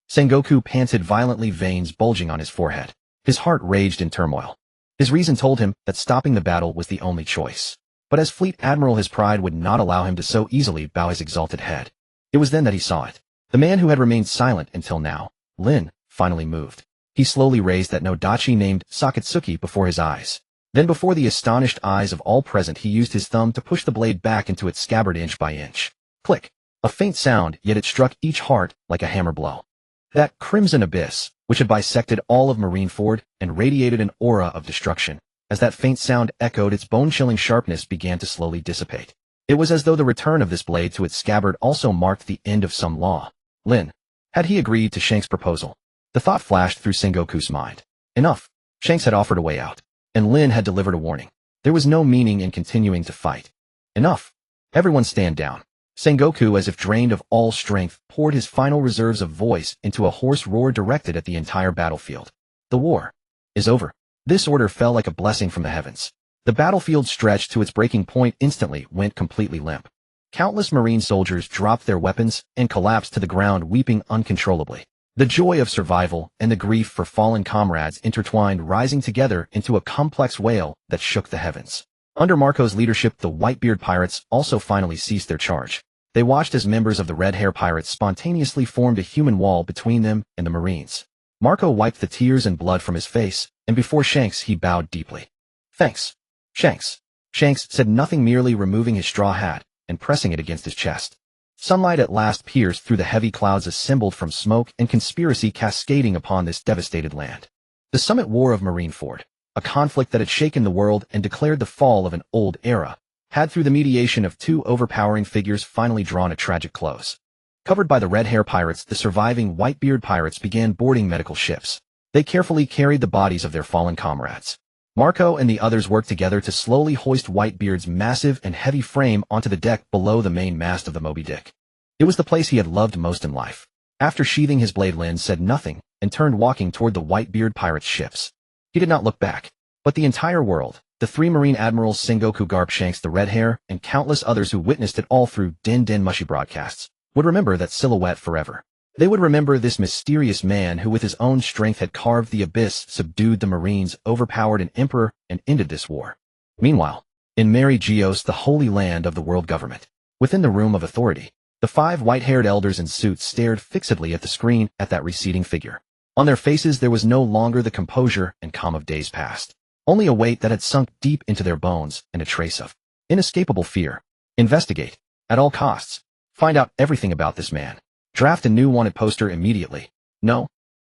Sengoku panted violently, veins bulging on his forehead. His heart raged in turmoil. His reason told him that stopping the battle was the only choice. But as Fleet Admiral, his pride would not allow him to so easily bow his exalted head. It was then that he saw it. The man who had remained silent until now, Lynn, finally moved. He slowly raised that nodachi named Sakatsuki before his eyes. Then before the astonished eyes of all present, he used his thumb to push the blade back into its scabbard inch by inch. Click. A faint sound, yet it struck each heart like a hammer blow. That crimson abyss, which had bisected all of Marineford and radiated an aura of destruction, as that faint sound echoed, its bone-chilling sharpness began to slowly dissipate. It was as though the return of this blade to its scabbard also marked the end of some law. Lynn. Had he agreed to Shanks' proposal? The thought flashed through Sengoku's mind. Enough. Shanks had offered a way out, and Lynn had delivered a warning. There was no meaning in continuing to fight. Enough. Everyone stand down. Sengoku, as if drained of all strength, poured his final reserves of voice into a hoarse roar directed at the entire battlefield. The war is over. This order fell like a blessing from the heavens. The battlefield stretched to its breaking point, instantly went completely limp. Countless Marine soldiers dropped their weapons and collapsed to the ground, weeping uncontrollably. The joy of survival and the grief for fallen comrades intertwined, rising together into a complex wail that shook the heavens. Under Marco's leadership, the Whitebeard Pirates also finally ceased their charge. They watched as members of the Red Hair Pirates spontaneously formed a human wall between them and the Marines. Marco wiped the tears and blood from his face, and before Shanks he bowed deeply. Thanks, Shanks. Shanks said nothing, merely removing his straw hat and pressing it against his chest. Sunlight at last pierced through the heavy clouds assembled from smoke and conspiracy cascading upon this devastated land. The Summit War of Marineford, a conflict that had shaken the world and declared the fall of an old era, had, through the mediation of two overpowering figures, finally drawn a tragic close. Covered by the Red Hair Pirates, the surviving Whitebeard Pirates began boarding medical ships. They carefully carried the bodies of their fallen comrades. Marco and the others worked together to slowly hoist Whitebeard's massive and heavy frame onto the deck below the main mast of the Moby Dick. It was the place he had loved most in life. After sheathing his blade, Lynn said nothing and turned walking toward the Whitebeard Pirates' ships. He did not look back, but the entire world, the three Marine admirals Sengoku, Garp, Shanks the Red Hair, and countless others who witnessed it all through Din Mushy broadcasts, would remember that silhouette forever. They would remember this mysterious man who with his own strength had carved the abyss, subdued the Marines, overpowered an emperor, and ended this war. Meanwhile, in Mary Geos, the holy land of the world government, within the room of authority, the five white-haired elders in suits stared fixedly at the screen, at that receding figure. On their faces there was no longer the composure and calm of days past, only a weight that had sunk deep into their bones and a trace of inescapable fear. Investigate. At all costs. Find out everything about this man. Draft a new wanted poster immediately. No,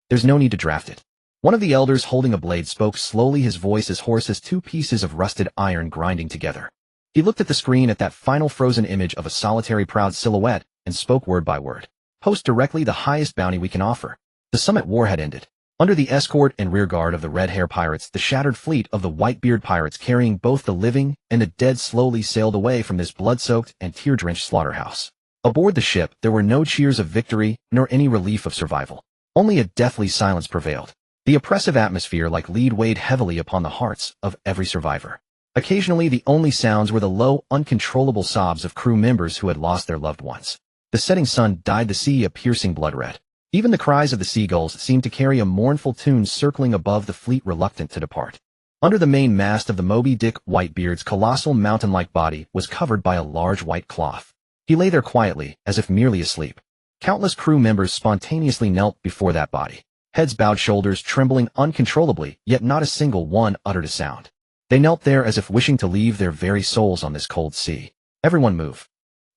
there's no need to draft it. One of the elders holding a blade spoke slowly, his voice as hoarse as two pieces of rusted iron grinding together. He looked at the screen, at that final frozen image of a solitary proud silhouette, and spoke word by word. Post directly the highest bounty we can offer. The Summit War had ended. Under the escort and rearguard of the Red Hair Pirates, the shattered fleet of the Whitebeard Pirates, carrying both the living and the dead, slowly sailed away from this blood-soaked and tear-drenched slaughterhouse. Aboard the ship, there were no cheers of victory, nor any relief of survival. Only a deathly silence prevailed. The oppressive atmosphere like lead weighed heavily upon the hearts of every survivor. Occasionally, the only sounds were the low, uncontrollable sobs of crew members who had lost their loved ones. The setting sun dyed the sea a piercing blood red. Even the cries of the seagulls seemed to carry a mournful tune, circling above the fleet, reluctant to depart. Under the main mast of the Moby Dick, Whitebeard's colossal mountain-like body was covered by a large white cloth. He lay there quietly, as if merely asleep. Countless crew members spontaneously knelt before that body. Heads bowed, shoulders trembling uncontrollably, yet not a single one uttered a sound. They knelt there as if wishing to leave their very souls on this cold sea. Everyone move.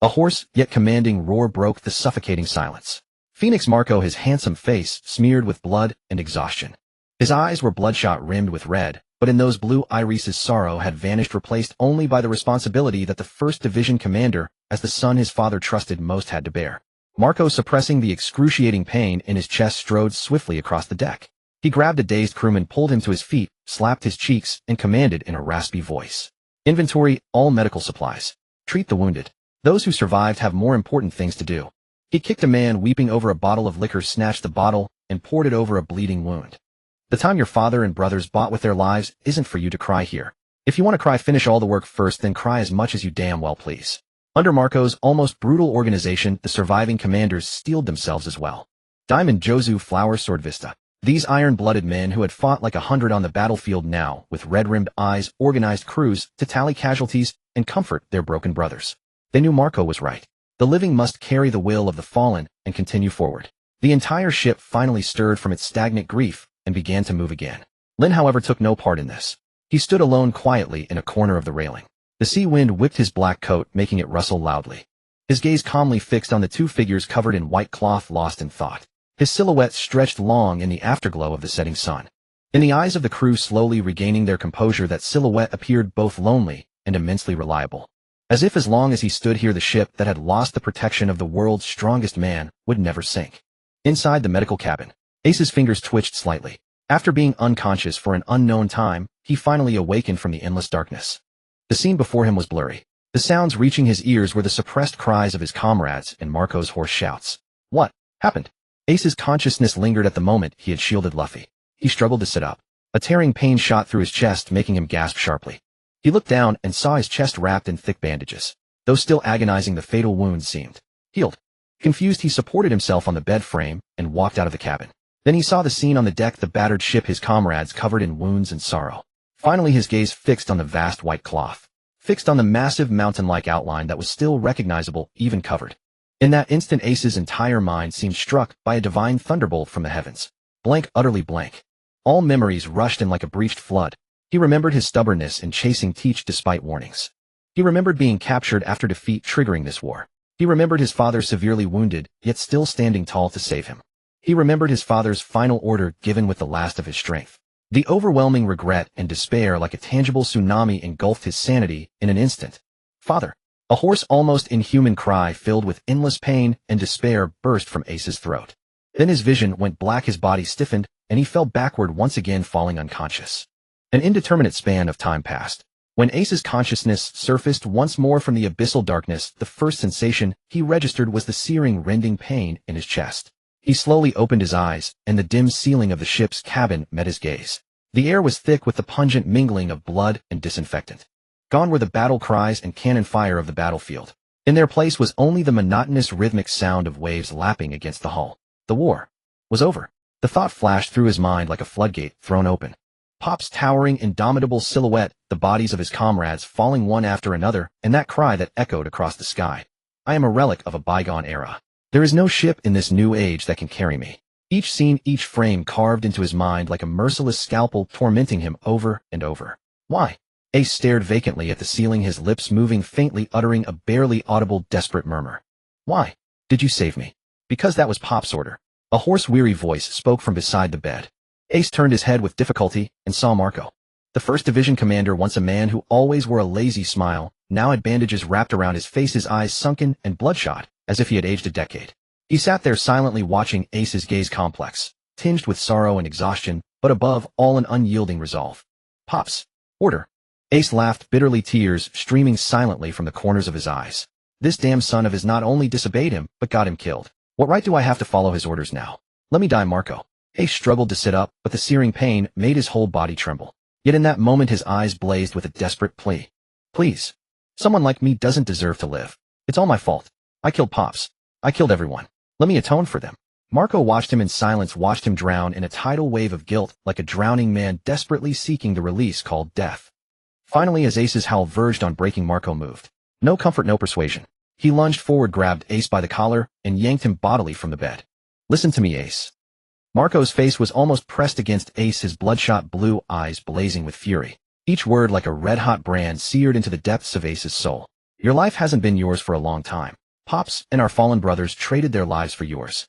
A hoarse, yet commanding roar broke the suffocating silence. Phoenix Marco, his handsome face smeared with blood and exhaustion. His eyes were bloodshot, rimmed with red, but in those blue irises sorrow had vanished, replaced only by the responsibility that the 1st Division commander, as the son his father trusted most, had to bear. Marco, suppressing the excruciating pain in his chest, strode swiftly across the deck. He grabbed a dazed crewman, pulled him to his feet, slapped his cheeks, and commanded in a raspy voice. Inventory all medical supplies. Treat the wounded. Those who survived have more important things to do. He kicked a man weeping over a bottle of liquor, snatched the bottle, and poured it over a bleeding wound. The time your father and brothers bought with their lives isn't for you to cry here. If you want to cry, finish all the work first, then cry as much as you damn well please. Under Marco's almost brutal organization, the surviving commanders steeled themselves as well. Diamond, Josu, Flower, Sword, Vista. These iron-blooded men who had fought like 100 on the battlefield now, with red-rimmed eyes, organized crews to tally casualties and comfort their broken brothers. They knew Marco was right. The living must carry the will of the fallen and continue forward. The entire ship finally stirred from its stagnant grief and began to move again. Lynn, however, took no part in this. He stood alone quietly in a corner of the railing. The sea wind whipped his black coat, making it rustle loudly. His gaze calmly fixed on the two figures covered in white cloth, lost in thought. His silhouette stretched long in the afterglow of the setting sun. In the eyes of the crew slowly regaining their composure, that silhouette appeared both lonely and immensely reliable. As if as long as he stood here, the ship that had lost the protection of the world's strongest man would never sink. Inside the medical cabin, Ace's fingers twitched slightly. After being unconscious for an unknown time, he finally awakened from the endless darkness. The scene before him was blurry. The sounds reaching his ears were the suppressed cries of his comrades and Marco's hoarse shouts. What happened? Ace's consciousness lingered at the moment he had shielded Luffy. He struggled to sit up. A tearing pain shot through his chest, making him gasp sharply. He looked down and saw his chest wrapped in thick bandages. Though still agonizing, the fatal wound seemed healed. Confused, he supported himself on the bed frame and walked out of the cabin. Then he saw the scene on the deck, the battered ship, his comrades covered in wounds and sorrow. Finally, his gaze fixed on the vast white cloth, fixed on the massive mountain-like outline that was still recognizable, even covered. In that instant, Ace's entire mind seemed struck by a divine thunderbolt from the heavens. Blank, utterly blank. All memories rushed in like a breached flood. He remembered his stubbornness in chasing Teach despite warnings. He remembered being captured after defeat, triggering this war. He remembered his father severely wounded, yet still standing tall to save him. He remembered his father's final order given with the last of his strength. The overwhelming regret and despair like a tangible tsunami engulfed his sanity in an instant. Father! A hoarse, almost inhuman cry filled with endless pain and despair burst from Ace's throat. Then his vision went black, his body stiffened, and he fell backward, once again falling unconscious. An indeterminate span of time passed. When Ace's consciousness surfaced once more from the abyssal darkness, the first sensation he registered was the searing, rending pain in his chest. He slowly opened his eyes, and the dim ceiling of the ship's cabin met his gaze. The air was thick with the pungent mingling of blood and disinfectant. Gone were the battle cries and cannon fire of the battlefield. In their place was only the monotonous rhythmic sound of waves lapping against the hull. The war was over. The thought flashed through his mind like a floodgate thrown open. Pop's towering, indomitable silhouette, the bodies of his comrades falling one after another, and that cry that echoed across the sky. I am a relic of a bygone era. There is no ship in this new age that can carry me. Each scene, each frame carved into his mind like a merciless scalpel, tormenting him over and over. Why? Ace stared vacantly at the ceiling, his lips moving faintly, uttering a barely audible, desperate murmur. Why did you save me? Because that was Pop's order. A hoarse, weary voice spoke from beside the bed. Ace turned his head with difficulty and saw Marco. The 1st Division commander, once a man who always wore a lazy smile, now had bandages wrapped around his face, his eyes sunken and bloodshot, as if he had aged a decade. He sat there silently watching Ace's gaze, complex, tinged with sorrow and exhaustion, but above all an unyielding resolve. Pop's order. Ace laughed bitterly, tears streaming silently from the corners of his eyes. This damn son of his not only disobeyed him, but got him killed. What right do I have to follow his orders now? Let me die, Marco. Ace struggled to sit up, but the searing pain made his whole body tremble. Yet in that moment his eyes blazed with a desperate plea. Please. Someone like me doesn't deserve to live. It's all my fault. I killed Pops. I killed everyone. Let me atone for them. Marco watched him in silence, watched him drown in a tidal wave of guilt, like a drowning man desperately seeking the release called death. Finally, as Ace's howl verged on breaking, Marco moved. No comfort, no persuasion. He lunged forward, grabbed Ace by the collar, and yanked him bodily from the bed. Listen to me, Ace. Marco's face was almost pressed against Ace, his bloodshot blue eyes blazing with fury. Each word like a red-hot brand seared into the depths of Ace's soul. Your life hasn't been yours for a long time. Pops and our fallen brothers traded their lives for yours.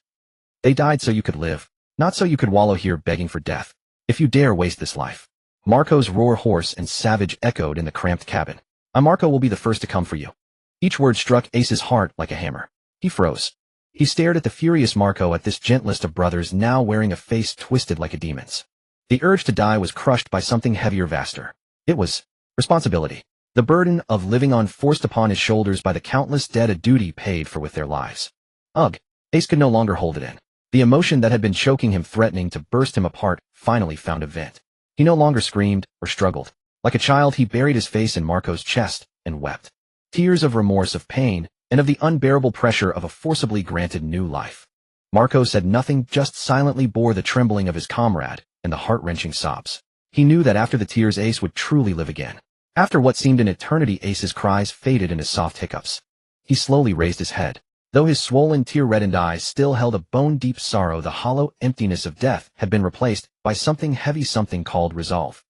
They died so you could live, not so you could wallow here begging for death. If you dare waste this life. Marco's roar, hoarse and savage, echoed in the cramped cabin. Marco will be the first to come for you. Each word struck Ace's heart like a hammer. He froze. He stared at the furious Marco, at this gentlest of brothers, now wearing a face twisted like a demon's. The urge to die was crushed by something heavier, vaster. It was responsibility. The burden of living on forced upon his shoulders by the countless dead, a duty paid for with their lives. Ugh. Ace could no longer hold it in. The emotion that had been choking him, threatening to burst him apart, finally found a vent. He no longer screamed or struggled. Like a child, he buried his face in Marco's chest and wept. Tears of remorse, of pain, and of the unbearable pressure of a forcibly granted new life. Marco said nothing, just silently bore the trembling of his comrade and the heart-wrenching sobs. He knew that after the tears, Ace would truly live again. After what seemed an eternity, Ace's cries faded into soft hiccups. He slowly raised his head. Though his swollen, tear-reddened eyes still held a bone-deep sorrow, the hollow emptiness of death had been replaced by something heavy, something called resolve.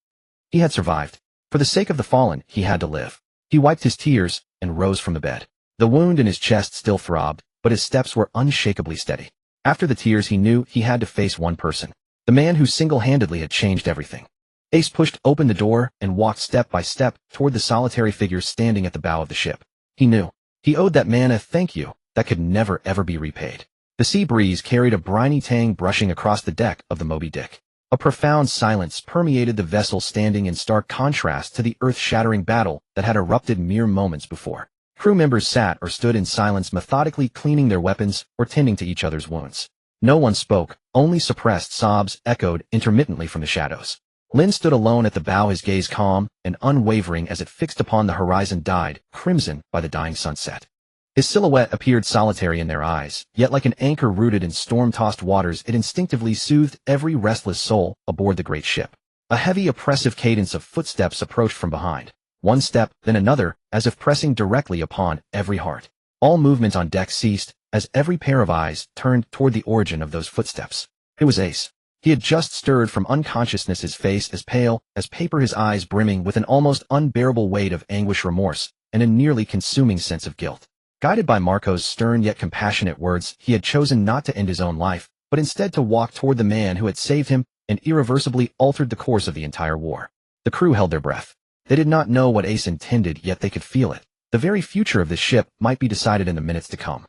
He had survived. For the sake of the fallen, he had to live. He wiped his tears and rose from the bed. The wound in his chest still throbbed, but his steps were unshakably steady. After the tears, he knew he had to face one person. The man who single-handedly had changed everything. Ace pushed open the door and walked step by step toward the solitary figure standing at the bow of the ship. He knew he owed that man a thank you that could never ever be repaid. The sea breeze carried a briny tang brushing across the deck of the Moby Dick. A profound silence permeated the vessel, standing in stark contrast to the earth-shattering battle that had erupted mere moments before. Crew members sat or stood in silence, methodically cleaning their weapons or tending to each other's wounds. No one spoke, only suppressed sobs echoed intermittently from the shadows. Lynn stood alone at the bow, his gaze calm and unwavering as it fixed upon the horizon, dyed crimson by the dying sunset. His silhouette appeared solitary in their eyes, yet like an anchor rooted in storm-tossed waters, it instinctively soothed every restless soul aboard the great ship. A heavy, oppressive cadence of footsteps approached from behind. One step, then another, as if pressing directly upon every heart. All movement on deck ceased, as every pair of eyes turned toward the origin of those footsteps. It was Ace. He had just stirred from unconsciousness, his face as pale as paper, his eyes brimming with an almost unbearable weight of anguish, remorse, and a nearly consuming sense of guilt. Guided by Marco's stern yet compassionate words, he had chosen not to end his own life, but instead to walk toward the man who had saved him and irreversibly altered the course of the entire war. The crew held their breath. They did not know what Ace intended, yet they could feel it. The very future of this ship might be decided in the minutes to come.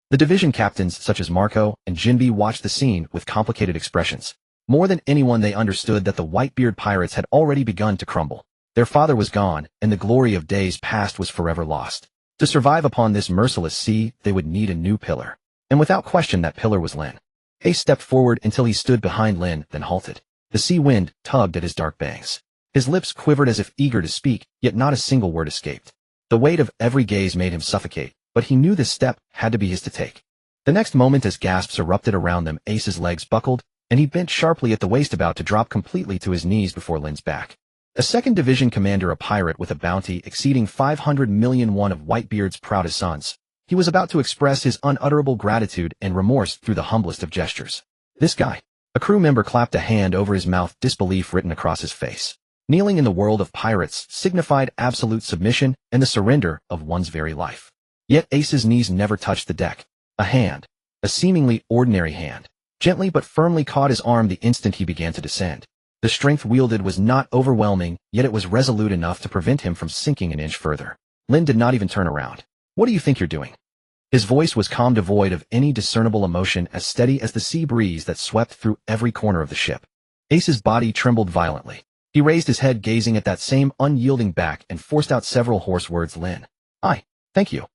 The division captains, such as Marco and Jinbi, watched the scene with complicated expressions. More than anyone, they understood that the Whitebeard Pirates had already begun to crumble. Their father was gone, and the glory of days past was forever lost. To survive upon this merciless sea, they would need a new pillar. And without question, that pillar was Lynn. Ace stepped forward until he stood behind Lynn, then halted. The sea wind tugged at his dark bangs. His lips quivered as if eager to speak, yet not a single word escaped. The weight of every gaze made him suffocate, but he knew this step had to be his to take. The next moment, as gasps erupted around them, Ace's legs buckled, and he bent sharply at the waist, about to drop completely to his knees before Lynn's back. A second division commander, a pirate with a bounty exceeding 500 million, one of Whitebeard's proudest sons. He was about to express his unutterable gratitude and remorse through the humblest of gestures. This guy. A crew member clapped a hand over his mouth, disbelief written across his face. Kneeling in the world of pirates signified absolute submission and the surrender of one's very life. Yet Ace's knees never touched the deck. A hand, a seemingly ordinary hand, gently but firmly caught his arm the instant he began to descend. The strength wielded was not overwhelming, yet it was resolute enough to prevent him from sinking an inch further. Lynn did not even turn around. "What do you think you're doing?" His voice was calm, devoid of any discernible emotion, as steady as the sea breeze that swept through every corner of the ship. Ace's body trembled violently. He raised his head, gazing at that same unyielding back, and forced out several hoarse words. "Lynn. Thank you.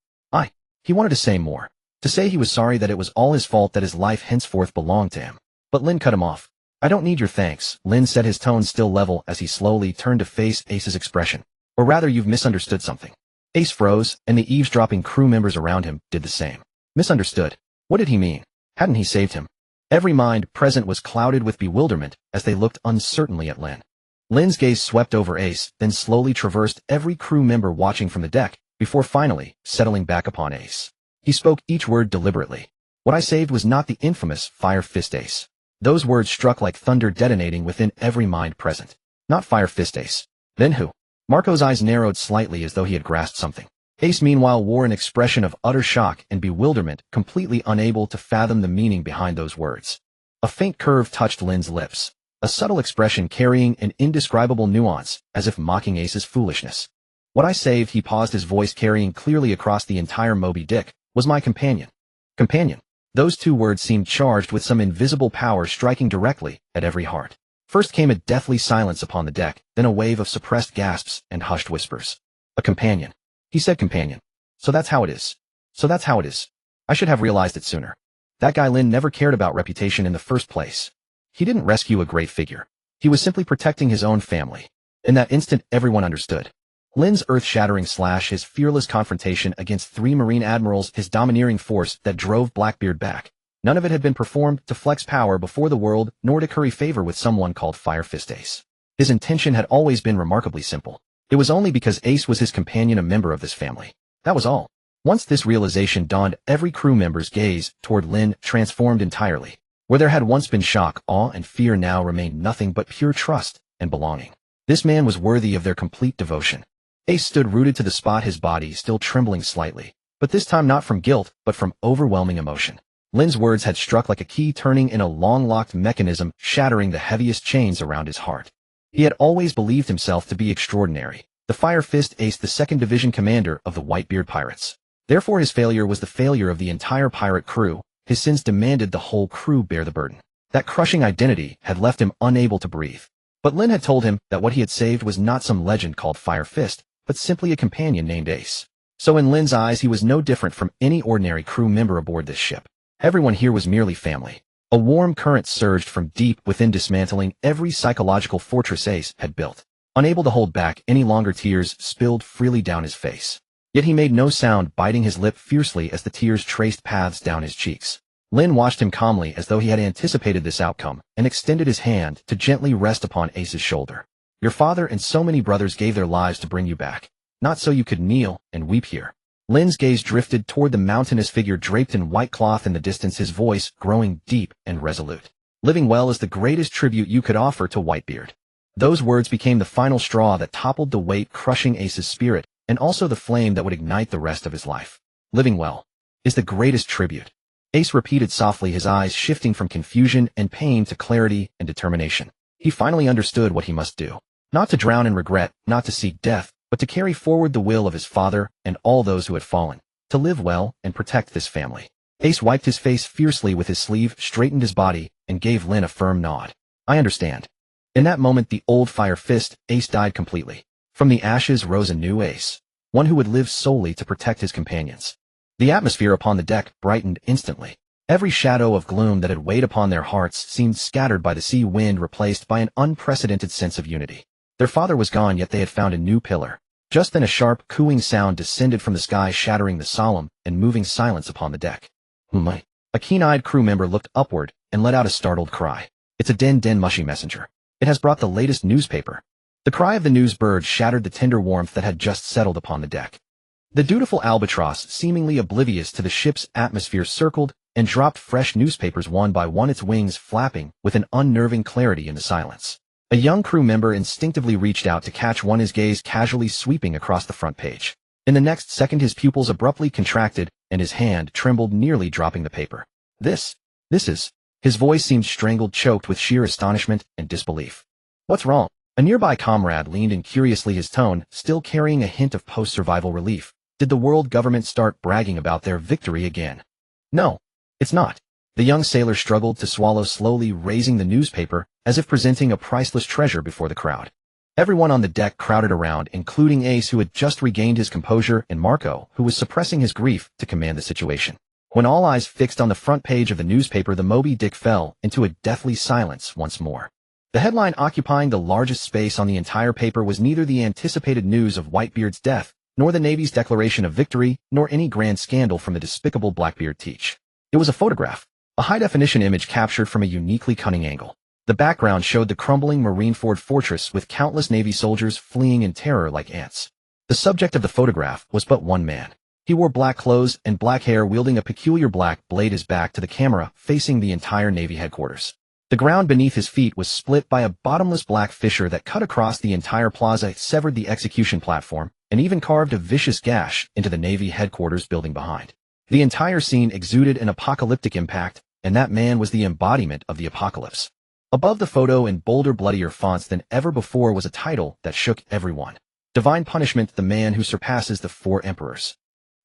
He wanted to say more. To say he was sorry, that it was all his fault, that his life henceforth belonged to him. But Lynn cut him off. "I don't need your thanks," Lynn said, his tone still level as he slowly turned to face Ace's expression. "Or rather, you've misunderstood something." Ace froze, and the eavesdropping crew members around him did the same. Misunderstood? What did he mean? Hadn't he saved him? Every mind present was clouded with bewilderment as they looked uncertainly at Lynn. Lynn's gaze swept over Ace, then slowly traversed every crew member watching from the deck, before finally settling back upon Ace. He spoke each word deliberately. "What I saved was not the infamous Fire Fist Ace." Those words struck like thunder, detonating within every mind present. "Not Fire Fist Ace. Then who?" Marco's eyes narrowed slightly as though he had grasped something. Ace, meanwhile, wore an expression of utter shock and bewilderment, completely unable to fathom the meaning behind those words. A faint curve touched Lynn's lips, a subtle expression carrying an indescribable nuance, as if mocking Ace's foolishness. "What I saved," he paused, his voice carrying clearly across the entire Moby Dick, "was my companion." Companion. Those two words seemed charged with some invisible power, striking directly at every heart. First came a deathly silence upon the deck, then a wave of suppressed gasps and hushed whispers. "A companion." He said, "Companion. So that's how it is. I should have realized it sooner." That guy Lynn never cared about reputation in the first place. He didn't rescue a great figure. He was simply protecting his own family. In that instant, everyone understood. Lynn's earth-shattering slash, his fearless confrontation against 3 Marine admirals, his domineering force that drove Blackbeard back. None of it had been performed to flex power before the world, nor to curry favor with someone called Fire Fist Ace. His intention had always been remarkably simple. It was only because Ace was his companion a member of this family. That was all. Once this realization dawned, every crew member's gaze toward Lynn transformed entirely. Where there had once been shock, awe, and fear now remained nothing but pure trust and belonging. This man was worthy of their complete devotion. Ace stood rooted to the spot, his body still trembling slightly, but this time not from guilt, but from overwhelming emotion. Lynn's words had struck like a key turning in a long-locked mechanism, shattering the heaviest chains around his heart. He had always believed himself to be extraordinary, the Fire Fist Ace, the 2nd Division commander of the Whitebeard Pirates. Therefore his failure was the failure of the entire pirate crew. His sins demanded the whole crew bear the burden. That crushing identity had left him unable to breathe. But Lynn had told him that what he had saved was not some legend called Fire Fist, but simply a companion named Ace. So in Lynn's eyes he was no different from any ordinary crew member aboard this ship. Everyone here was merely family. A warm current surged from deep within, dismantling every psychological fortress Ace had built. Unable to hold back any longer, tears spilled freely down his face. Yet he made no sound, biting his lip fiercely as the tears traced paths down his cheeks. Lynn watched him calmly, as though he had anticipated this outcome, and extended his hand to gently rest upon Ace's shoulder. Your father and so many brothers gave their lives to bring you back, not so you could kneel and weep here. Lynn's gaze drifted toward the mountainous figure draped in white cloth in the distance, his voice growing deep and resolute. Living well is the greatest tribute you could offer to Whitebeard. Those words became the final straw that toppled the weight crushing Ace's spirit, and also the flame that would ignite the rest of his life. Living well is the greatest tribute. Ace repeated softly, his eyes shifting from confusion and pain to clarity and determination. He finally understood what he must do. Not to drown in regret, not to seek death, but to carry forward the will of his father and all those who had fallen, to live well and protect this family. Ace wiped his face fiercely with his sleeve, straightened his body, and gave Lynn a firm nod. I understand. In that moment, the old Fire Fist Ace died completely. From the ashes rose a new Ace, one who would live solely to protect his companions. The atmosphere upon the deck brightened instantly. Every shadow of gloom that had weighed upon their hearts seemed scattered by the sea wind, replaced by an unprecedented sense of unity. Their father was gone, yet they had found a new pillar. Just then a sharp, cooing sound descended from the sky, shattering the solemn and moving silence upon the deck. "My!" A keen-eyed crew member looked upward and let out a startled cry. "It's a den mushy messenger. It has brought the latest newspaper." The cry of the news bird shattered the tender warmth that had just settled upon the deck. The dutiful albatross, seemingly oblivious to the ship's atmosphere, circled and dropped fresh newspapers one by one, its wings flapping with an unnerving clarity in the silence. A young crew member instinctively reached out to catch one, his gaze casually sweeping across the front page. In the next second his pupils abruptly contracted and his hand trembled, nearly dropping the paper. This is... His voice seemed strangled, choked with sheer astonishment and disbelief. "What's wrong?" A nearby comrade leaned in curiously, his tone still carrying a hint of post-survival relief. Did the world government start bragging about their victory again? "No, it's not." The young sailor struggled to swallow, slowly raising the newspaper as if presenting a priceless treasure before the crowd. Everyone on the deck crowded around, including Ace, who had just regained his composure, and Marco, who was suppressing his grief to command the situation. When all eyes fixed on the front page of the newspaper, the Moby Dick fell into a deathly silence once more. The headline occupying the largest space on the entire paper was neither the anticipated news of Whitebeard's death, nor the Navy's declaration of victory, nor any grand scandal from the despicable Blackbeard teach. It was a photograph, a high-definition image captured from a uniquely cunning angle. The background showed the crumbling Marineford fortress with countless Navy soldiers fleeing in terror like ants. The subject of the photograph was but one man. He wore black clothes and black hair, wielding a peculiar black blade, his back to the camera, facing the entire Navy headquarters. The ground beneath his feet was split by a bottomless black fissure that cut across the entire plaza, severed the execution platform, and even carved a vicious gash into the Navy headquarters building behind. The entire scene exuded an apocalyptic impact, and that man was the embodiment of the apocalypse. Above the photo, in bolder, bloodier fonts than ever before, was a title that shook everyone. Divine Punishment, the man who surpasses the 4 emperors.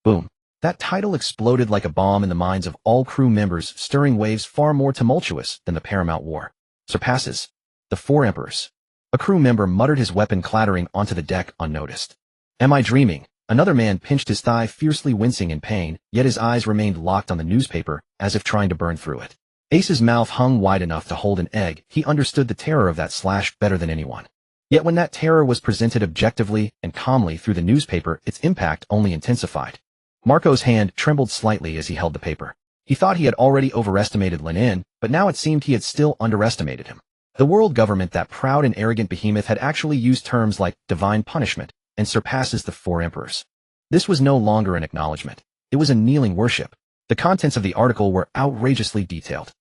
Boom. That title exploded like a bomb in the minds of all crew members, stirring waves far more tumultuous than the Paramount War. Surpasses the 4 emperors. A crew member muttered, his weapon clattering onto the deck unnoticed. Am I dreaming? Another man pinched his thigh, fiercely wincing in pain, yet his eyes remained locked on the newspaper, as if trying to burn through it. Ace's mouth hung wide enough to hold an egg. He understood the terror of that slash better than anyone. Yet when that terror was presented objectively and calmly through the newspaper, its impact only intensified. Marco's hand trembled slightly as he held the paper. He thought he had already overestimated Lynn, but now it seemed he had still underestimated him. The world government, that proud and arrogant behemoth, had actually used terms like divine punishment and surpasses the 4 emperors. This was no longer an acknowledgement. It was a kneeling worship. The contents of the article were outrageously detailed.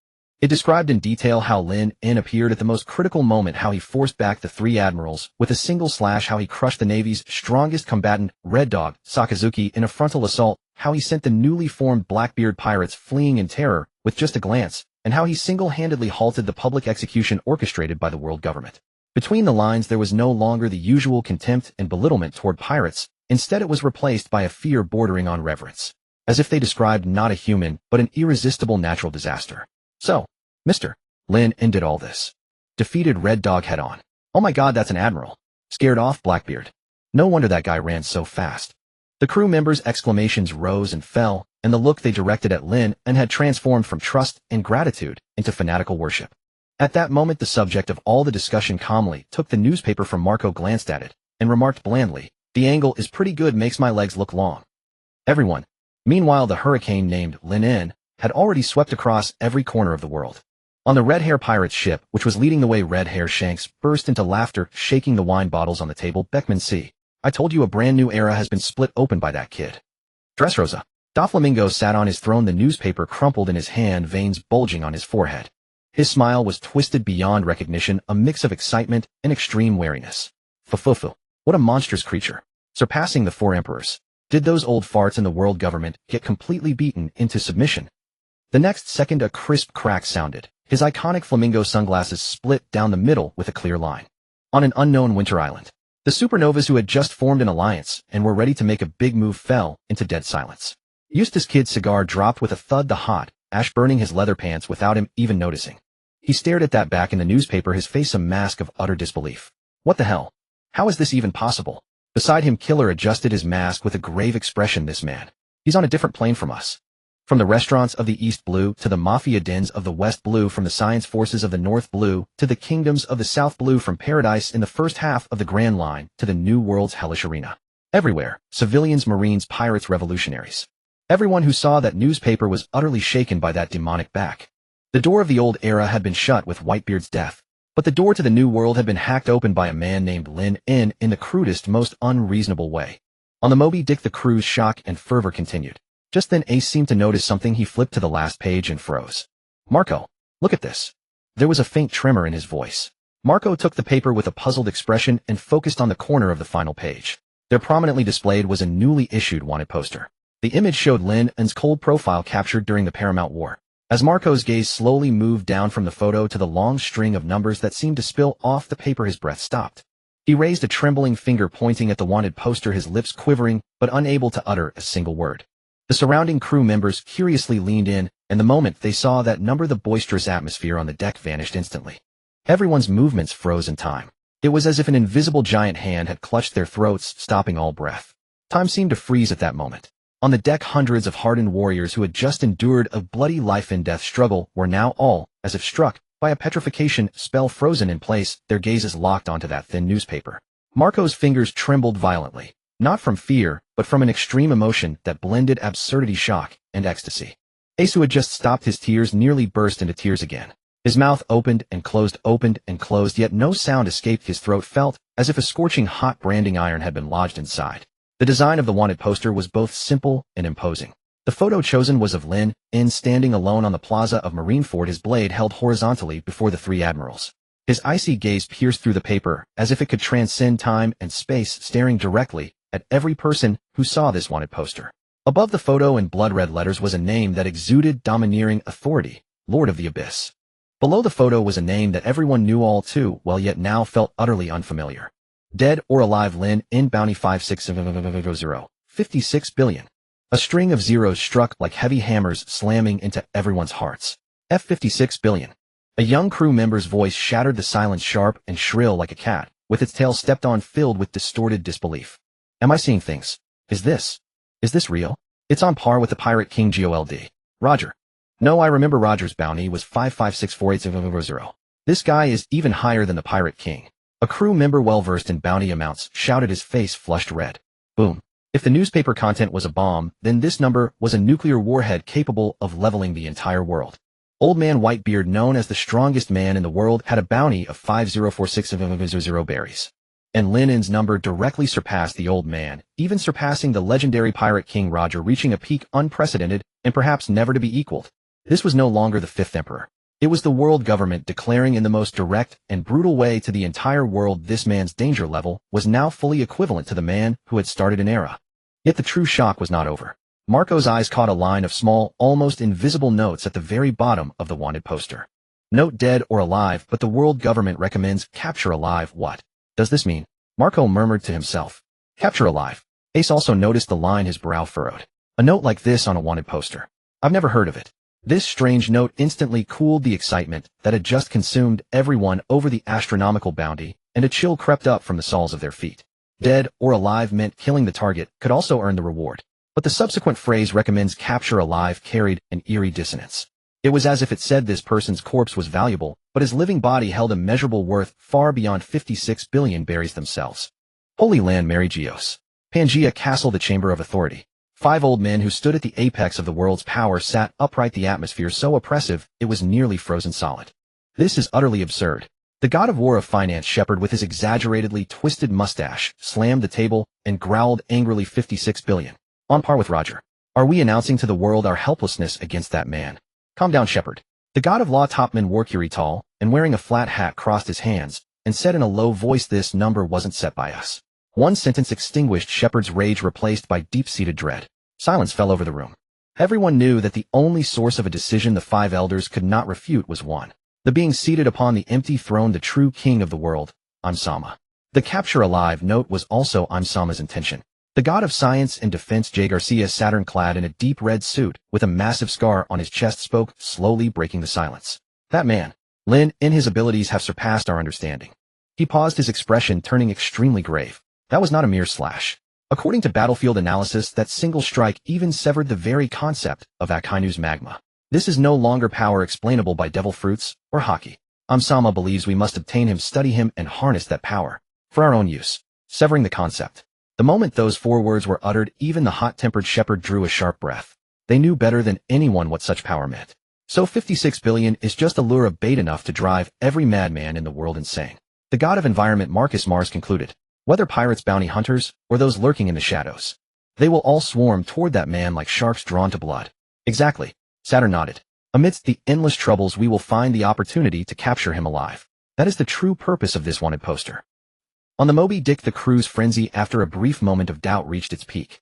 It described in detail how Lynn appeared at the most critical moment, how he forced back the 3 admirals with a single slash, how he crushed the Navy's strongest combatant, Red Dog, Sakazuki, in a frontal assault, how he sent the newly formed Blackbeard Pirates fleeing in terror with just a glance, and how he single-handedly halted the public execution orchestrated by the world government. Between the lines there was no longer the usual contempt and belittlement toward pirates. Instead it was replaced by a fear bordering on reverence, as if they described not a human, but an irresistible natural disaster. So, Mr. Lynn did all this. Defeated Red Dog head-on. Oh my god, that's an admiral. Scared off Blackbeard. No wonder that guy ran so fast. The crew members' exclamations rose and fell, and the look they directed at Lynn had transformed from trust and gratitude into fanatical worship. At that moment the subject of all the discussion calmly took the newspaper from Marco, glanced at it, and remarked blandly, "The angle is pretty good, makes my legs look long." Everyone. Meanwhile the hurricane named Lynn had already swept across every corner of the world. On the Red Hair Pirates ship, which was leading the way, Red Hair Shanks burst into laughter, shaking the wine bottles on the table. "Beckman, see. I told you a brand new era has been split open by that kid." Dressrosa. Doflamingo sat on his throne, the newspaper crumpled in his hand, veins bulging on his forehead. His smile was twisted beyond recognition, a mix of excitement and extreme wariness. Fufufu. What a monstrous creature. Surpassing the 4 emperors. Did those old farts in the world government get completely beaten into submission? The next second a crisp crack sounded. His iconic flamingo sunglasses split down the middle with a clear line. On an unknown winter island, the supernovas who had just formed an alliance and were ready to make a big move fell into dead silence. Eustace Kid's cigar dropped with a thud, the hot ash burning his leather pants without him even noticing. He stared at that back in the newspaper, his face a mask of utter disbelief. What the hell? How is this even possible? Beside him, Killer adjusted his mask with a grave expression. This man. He's on a different plane from us. From the restaurants of the East Blue to the mafia dens of the West Blue, from the science forces of the North Blue to the kingdoms of the South Blue, from paradise in the first half of the Grand Line to the New World's hellish arena. Everywhere, civilians, Marines, pirates, revolutionaries. Everyone who saw that newspaper was utterly shaken by that demonic back. The door of the old era had been shut with Whitebeard's death, but the door to the new world had been hacked open by a man named Lynn in the crudest, most unreasonable way. On the Moby Dick the crew's shock and fervor continued. Just then Ace seemed to notice something. He flipped to the last page and froze. "Marco, look at this." There was a faint tremor in his voice. Marco took the paper with a puzzled expression and focused on the corner of the final page. There prominently displayed was a newly issued wanted poster. The image showed Lynn's cold profile captured during the Paramount War. As Marco's gaze slowly moved down from the photo to the long string of numbers that seemed to spill off the paper, his breath stopped. He raised a trembling finger pointing at the wanted poster, his lips quivering but unable to utter a single word. The surrounding crew members curiously leaned in, and the moment they saw that number, the boisterous atmosphere on the deck vanished instantly. Everyone's movements froze in time. It was as if an invisible giant hand had clutched their throats, stopping all breath. Time seemed to freeze at that moment. On the deck, hundreds of hardened warriors who had just endured a bloody life-and-death struggle were now all, as if struck by a petrification spell, frozen in place, their gazes locked onto that thin newspaper. Marco's fingers trembled violently, not from fear, but from an extreme emotion that blended absurdity, shock, and ecstasy. Ace, who had just stopped his tears, nearly burst into tears again. His mouth opened and closed, yet no sound escaped. His throat felt as if a scorching hot branding iron had been lodged inside. The design of the wanted poster was both simple and imposing. The photo chosen was of Lynn standing alone on the plaza of Marineford, his blade held horizontally before the 3 admirals. His icy gaze pierced through the paper as if it could transcend time and space, staring directly at every person who saw this wanted poster. Above the photo in blood-red letters was a name that exuded domineering authority: Lord of the Abyss. Below the photo was a name that everyone knew all too well, yet now felt utterly unfamiliar. Dead or alive, Lynn bounty 5600, 56 billion. A string of zeros struck like heavy hammers, slamming into everyone's hearts. F56 billion. A young crew member's voice shattered the silence, sharp and shrill like a cat, with its tail stepped on, filled with distorted disbelief. Am I seeing things? Is this real? It's on par with the Pirate King Gold. Roger. No, I remember Roger's bounty was 5564800. This guy is even higher than the Pirate King. A crew member well-versed in bounty amounts shouted, his face flushed red. Boom. If the newspaper content was a bomb, then this number was a nuclear warhead capable of leveling the entire world. Old Man Whitebeard, known as the strongest man in the world, had a bounty of 5046000 berries. And Lynn's number directly surpassed the old man, even surpassing the legendary Pirate King Roger, reaching a peak unprecedented and perhaps never to be equaled. This was no longer the fifth emperor. It was the world government declaring in the most direct and brutal way to the entire world this man's danger level was now fully equivalent to the man who had started an era. Yet the true shock was not over. Marco's eyes caught a line of small, almost invisible notes at the very bottom of the wanted poster. Note: dead or alive, but the world government recommends capture alive. What does this mean? Marco murmured to himself. Capture alive. Ace also noticed the line, his brow furrowed. A note like this on a wanted poster. I've never heard of it. This strange note instantly cooled the excitement that had just consumed everyone over the astronomical bounty, and a chill crept up from the soles of their feet. Dead or alive meant killing the target could also earn the reward. But the subsequent phrase recommends capture alive carried an eerie dissonance. It was as if it said this person's corpse was valuable, but his living body held immeasurable worth far beyond 56 billion berries themselves. Holy Land, Mary Geos. Pangea Castle, the Chamber of Authority. 5 old men who stood at the apex of the world's power sat upright, the atmosphere so oppressive it was nearly frozen solid. This is utterly absurd. The god of war of finance, Shepard, with his exaggeratedly twisted mustache, slammed the table and growled angrily. 56 billion. On par with Roger. Are we announcing to the world our helplessness against that man? Calm down, Shepard. The god of law, Topman Warcury, tall and wearing a flat hat, crossed his hands and said in a low voice, this number wasn't set by us. One sentence extinguished Shepard's rage, replaced by deep-seated dread. Silence fell over the room. Everyone knew that the only source of a decision the 5 elders could not refute was one. The being seated upon the empty throne, the true king of the world, Amsama. The capture alive note was also Amsama's intention. The god of science and defense, J. Garcia, Saturn, clad in a deep red suit with a massive scar on his chest, spoke, slowly breaking the silence. That man, Lynn, in his abilities have surpassed our understanding. He paused, his expression turning extremely grave. That was not a mere slash. According to battlefield analysis, that single strike even severed the very concept of Akainu's magma. This is no longer power explainable by devil fruits or hockey. Amsama believes we must obtain him, study him, and harness that power for our own use, severing the concept. The moment those 4 words were uttered, even the hot-tempered Shepard drew a sharp breath. They knew better than anyone what such power meant. So 56 billion is just a lure of bait enough to drive every madman in the world insane. The god of environment, Marcus Mars, concluded. Whether pirates, bounty hunters, or those lurking in the shadows, they will all swarm toward that man like sharks drawn to blood. Exactly. Saturn nodded. Amidst the endless troubles, we will find the opportunity to capture him alive. That is the true purpose of this wanted poster. On the Moby Dick, the crew's frenzy after a brief moment of doubt reached its peak.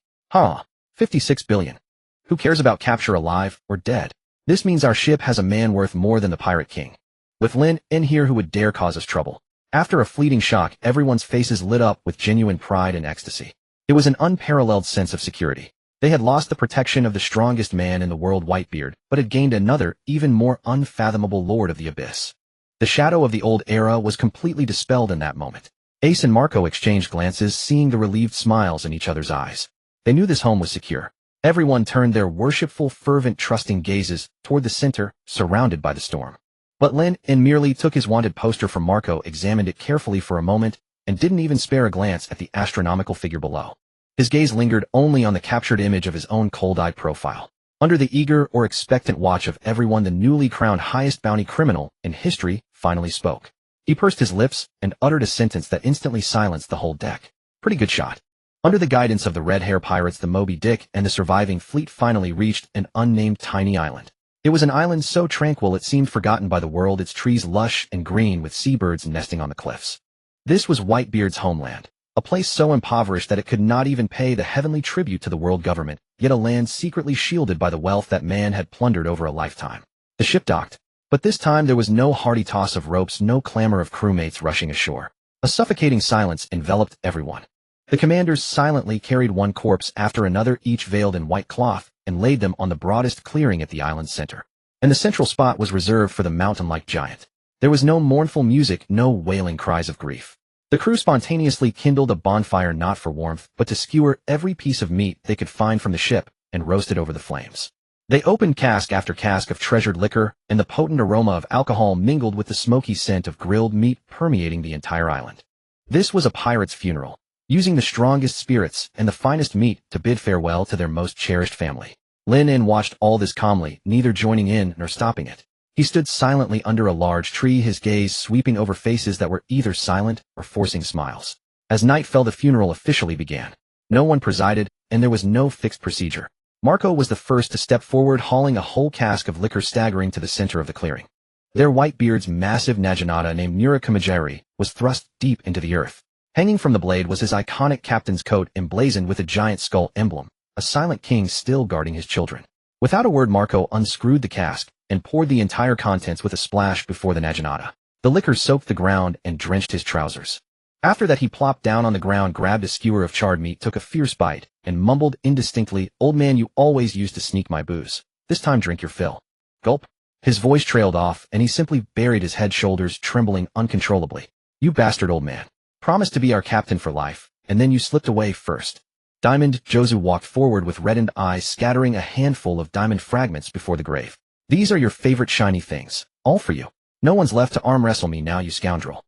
56 billion. Who cares about capture alive or dead? This means our ship has a man worth more than the Pirate King. With Lynn in here, who would dare cause us trouble? After a fleeting shock, everyone's faces lit up with genuine pride and ecstasy. It was an unparalleled sense of security. They had lost the protection of the strongest man in the world, Whitebeard, but had gained another, even more unfathomable lord of the abyss. The shadow of the old era was completely dispelled in that moment. Ace and Marco exchanged glances, seeing the relieved smiles in each other's eyes. They knew this home was secure. Everyone turned their worshipful, fervent, trusting gazes toward the center, surrounded by the storm. But Lynn merely took his wanted poster from Marco, examined it carefully for a moment, and didn't even spare a glance at the astronomical figure below. His gaze lingered only on the captured image of his own cold-eyed profile. Under the eager or expectant watch of everyone, the newly crowned highest bounty criminal in history finally spoke. He pursed his lips and uttered a sentence that instantly silenced the whole deck. Pretty good shot. Under the guidance of the red-hair pirates, the Moby Dick and the surviving fleet finally reached an unnamed tiny island. It was an island so tranquil it seemed forgotten by the world, its trees lush and green with seabirds nesting on the cliffs. This was Whitebeard's homeland, a place so impoverished that it could not even pay the heavenly tribute to the world government, yet a land secretly shielded by the wealth that man had plundered over a lifetime. The ship docked. But this time there was no hearty toss of ropes, no clamor of crewmates rushing ashore. A suffocating silence enveloped everyone. The commanders silently carried one corpse after another, each veiled in white cloth, and laid them on the broadest clearing at the island's center. And the central spot was reserved for the mountain-like giant. There was no mournful music, no wailing cries of grief. The crew spontaneously kindled a bonfire not for warmth, but to skewer every piece of meat they could find from the ship and roast it over the flames. They opened cask after cask of treasured liquor, and the potent aroma of alcohol mingled with the smoky scent of grilled meat permeating the entire island. This was a pirate's funeral, using the strongest spirits and the finest meat to bid farewell to their most cherished family. Lynn watched all this calmly, neither joining in nor stopping it. He stood silently under a large tree, his gaze sweeping over faces that were either silent or forcing smiles. As night fell, the funeral officially began. No one presided, and there was no fixed procedure. Marco was the first to step forward, hauling a whole cask of liquor staggering to the center of the clearing. There, Whitebeard's massive naginata named Murakamijairi was thrust deep into the earth. Hanging from the blade was his iconic captain's coat emblazoned with a giant skull emblem, a silent king still guarding his children. Without a word, Marco unscrewed the cask and poured the entire contents with a splash before the naginata. The liquor soaked the ground and drenched his trousers. After that, he plopped down on the ground, grabbed a skewer of charred meat, took a fierce bite, and mumbled indistinctly, "Old man, you always used to sneak my booze. This time drink your fill." Gulp. His voice trailed off, and he simply buried his head, shoulders trembling uncontrollably. "You bastard, old man. Promised to be our captain for life, and then you slipped away first." Diamond Jozu walked forward with reddened eyes, scattering a handful of diamond fragments before the grave. "These are your favorite shiny things. All for you. No one's left to arm wrestle me now, you scoundrel."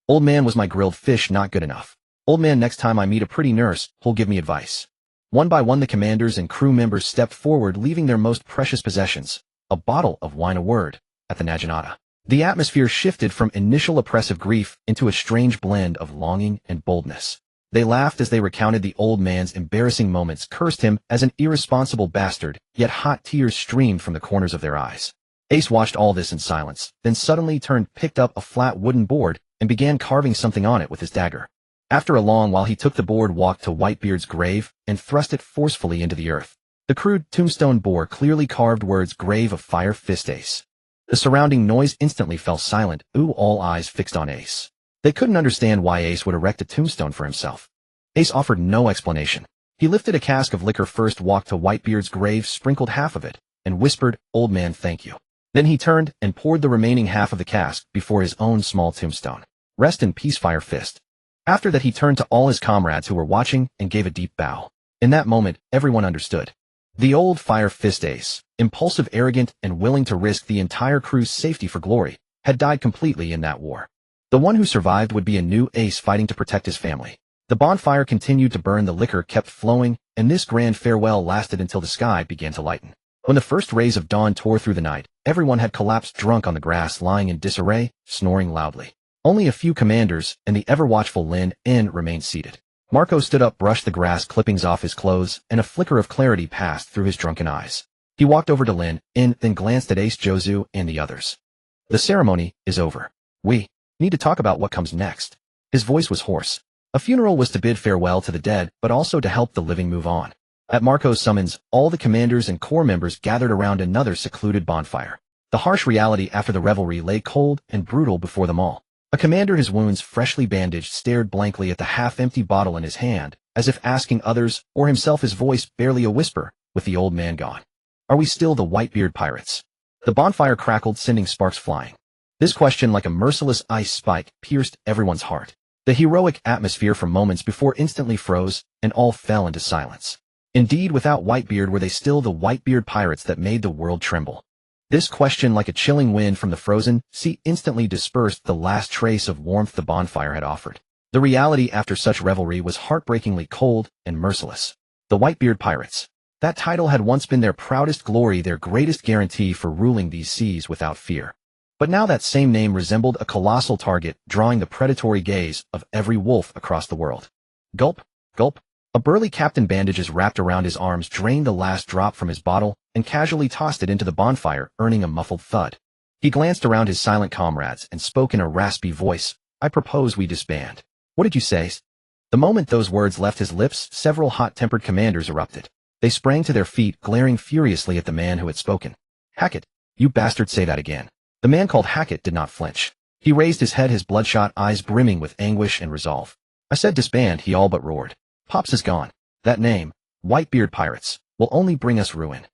"Old man, was my grilled fish not good enough? Old man, next time I meet a pretty nurse, who'll give me advice." One by one, the commanders and crew members stepped forward, leaving their most precious possessions, a bottle of wine, a word, at the naginata. The atmosphere shifted from initial oppressive grief into a strange blend of longing and boldness. They laughed as they recounted the old man's embarrassing moments, cursed him as an irresponsible bastard, yet hot tears streamed from the corners of their eyes. Ace watched all this in silence, then suddenly picked up a flat wooden board, and began carving something on it with his dagger. After a long while, he took the board, walked to Whitebeard's grave, and thrust it forcefully into the earth. The crude tombstone bore clearly carved words, "Grave of Fire Fist Ace." The surrounding noise instantly fell silent, all eyes fixed on Ace. They couldn't understand why Ace would erect a tombstone for himself. Ace offered no explanation. He lifted a cask of liquor first, walked to Whitebeard's grave, sprinkled half of it, and whispered, "Old man, thank you." Then he turned and poured the remaining half of the cask before his own small tombstone. "Rest in peace, Fire Fist." After that, he turned to all his comrades who were watching and gave a deep bow. In that moment, everyone understood. The old Fire Fist Ace, impulsive, arrogant, and willing to risk the entire crew's safety for glory, had died completely in that war. The one who survived would be a new Ace fighting to protect his family. The bonfire continued to burn, the liquor kept flowing, and this grand farewell lasted until the sky began to lighten. When the first rays of dawn tore through the night, everyone had collapsed drunk on the grass, lying in disarray, snoring loudly. Only a few commanders and the ever-watchful Lynn remained seated. Marco stood up, brushed the grass clippings off his clothes, and a flicker of clarity passed through his drunken eyes. He walked over to Lynn, then glanced at Ace, Jozu, and the others. "The ceremony is over. We need to talk about what comes next." His voice was hoarse. A funeral was to bid farewell to the dead, but also to help the living move on. At Marco's summons, all the commanders and corps members gathered around another secluded bonfire. The harsh reality after the revelry lay cold and brutal before them all. A commander, his wounds freshly bandaged, stared blankly at the half-empty bottle in his hand, as if asking others, or himself, his voice barely a whisper, with the old man gone. "Are we still the Whitebeard Pirates?" The bonfire crackled, sending sparks flying. This question, like a merciless ice spike, pierced everyone's heart. The heroic atmosphere for moments before instantly froze, and all fell into silence. Indeed, without Whitebeard, were they still the Whitebeard Pirates that made the world tremble? This question, like a chilling wind from the frozen sea, instantly dispersed the last trace of warmth the bonfire had offered. The reality after such revelry was heartbreakingly cold and merciless. The Whitebeard Pirates. That title had once been their proudest glory, their greatest guarantee for ruling these seas without fear. But now that same name resembled a colossal target, drawing the predatory gaze of every wolf across the world. Gulp, gulp. A burly captain, bandages wrapped around his arms, drained the last drop from his bottle and casually tossed it into the bonfire, earning a muffled thud. He glanced around his silent comrades and spoke in a raspy voice, "I propose we disband." "What did you say?" The moment those words left his lips, several hot-tempered commanders erupted. They sprang to their feet, glaring furiously at the man who had spoken. "Hackett, you bastard, say that again." The man called Hackett did not flinch. He raised his head, his bloodshot eyes brimming with anguish and resolve. "I said disband," he all but roared. "Pops is gone. That name, Whitebeard Pirates, will only bring us ruin.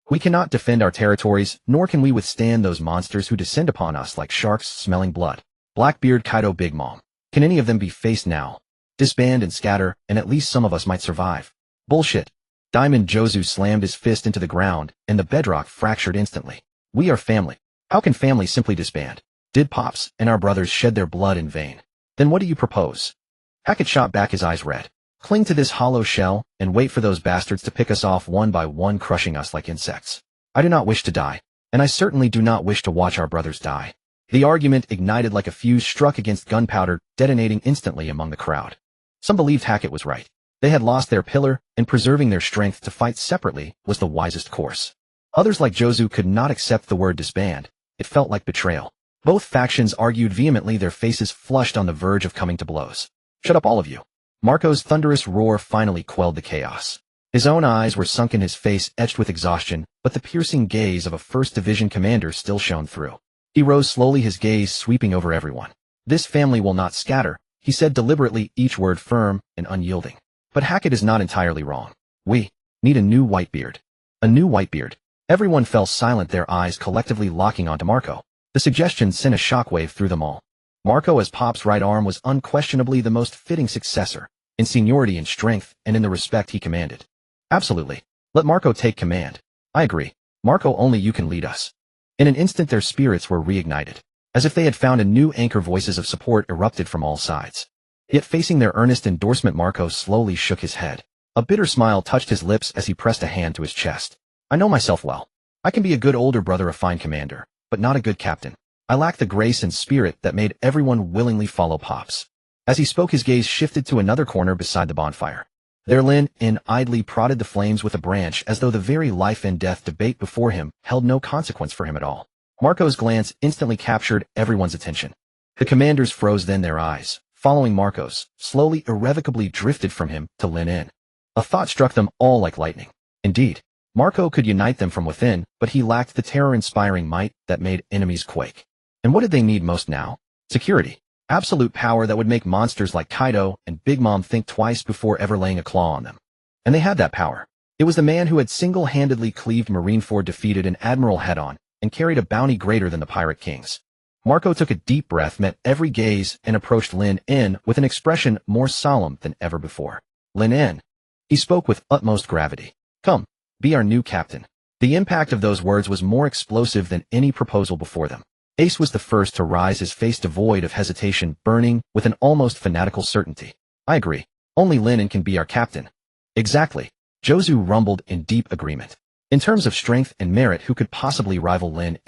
We cannot defend our territories, nor can we withstand those monsters who descend upon us like sharks smelling blood. Blackbeard Kaido Big Mom. Can any of them be faced now? Disband and scatter, and at least some of us might survive. Bullshit. Diamond Jozu slammed his fist into the ground, and the bedrock fractured instantly. We are family. How can family simply disband? Did Pops and our brothers shed their blood in vain? Then what do you propose? Hackett shot back, his eyes red. Cling to this hollow shell, and wait for those bastards to pick us off one by one, crushing us like insects. I do not wish to die, and I certainly do not wish to watch our brothers die. The argument ignited like a fuse struck against gunpowder, detonating instantly among the crowd. Some believed Hackett was right. They had lost their pillar, and preserving their strength to fight separately was the wisest course. Others like Jozu could not accept the word disband. It felt like betrayal. Both factions argued vehemently, their faces flushed on the verge of coming to blows. Shut up, all of you. Marco's thunderous roar finally quelled the chaos. His own eyes were sunken, his face etched with exhaustion, but the piercing gaze of a 1st Division commander still shone through. He rose slowly, his gaze sweeping over everyone. This family will not scatter, he said deliberately, each word firm and unyielding. But Hackett is not entirely wrong. We need a new Whitebeard. A new Whitebeard. Everyone fell silent, their eyes collectively locking onto Marco. The suggestion sent a shockwave through them all. Marco as Pop's right arm was unquestionably the most fitting successor, in seniority and strength, and in the respect he commanded. Absolutely. Let Marco take command. I agree. Marco, only you can lead us. In an instant their spirits were reignited. As if they had found a new anchor, voices of support erupted from all sides. Yet facing their earnest endorsement, Marco slowly shook his head. A bitter smile touched his lips as he pressed a hand to his chest. I know myself well. I can be a good older brother, a fine commander, but not a good captain. I lack the grace and spirit that made everyone willingly follow Pops. As he spoke, his gaze shifted to another corner beside the bonfire. There Lynn idly prodded the flames with a branch, as though the very life and death debate before him held no consequence for him at all. Marco's glance instantly captured everyone's attention. The commanders froze, then their eyes, following Marco's, slowly irrevocably drifted from him to Lynn. A thought struck them all like lightning. Indeed, Marco could unite them from within, but he lacked the terror-inspiring might that made enemies quake. And what did they need most now? Security. Absolute power that would make monsters like Kaido and Big Mom think twice before ever laying a claw on them. And they had that power. It was the man who had single-handedly cleaved Marineford, defeated an admiral head-on, and carried a bounty greater than the Pirate King's. Marco took a deep breath, met every gaze, and approached Lynn with an expression more solemn than ever before. Lynn. He spoke with utmost gravity. Come, be our new captain. The impact of those words was more explosive than any proposal before them. Ace was the first to rise, his face devoid of hesitation, burning with an almost fanatical certainty. I agree. Only Lynn can be our captain. Exactly. Jozu rumbled in deep agreement. In terms of strength and merit, who could possibly rival Lynn?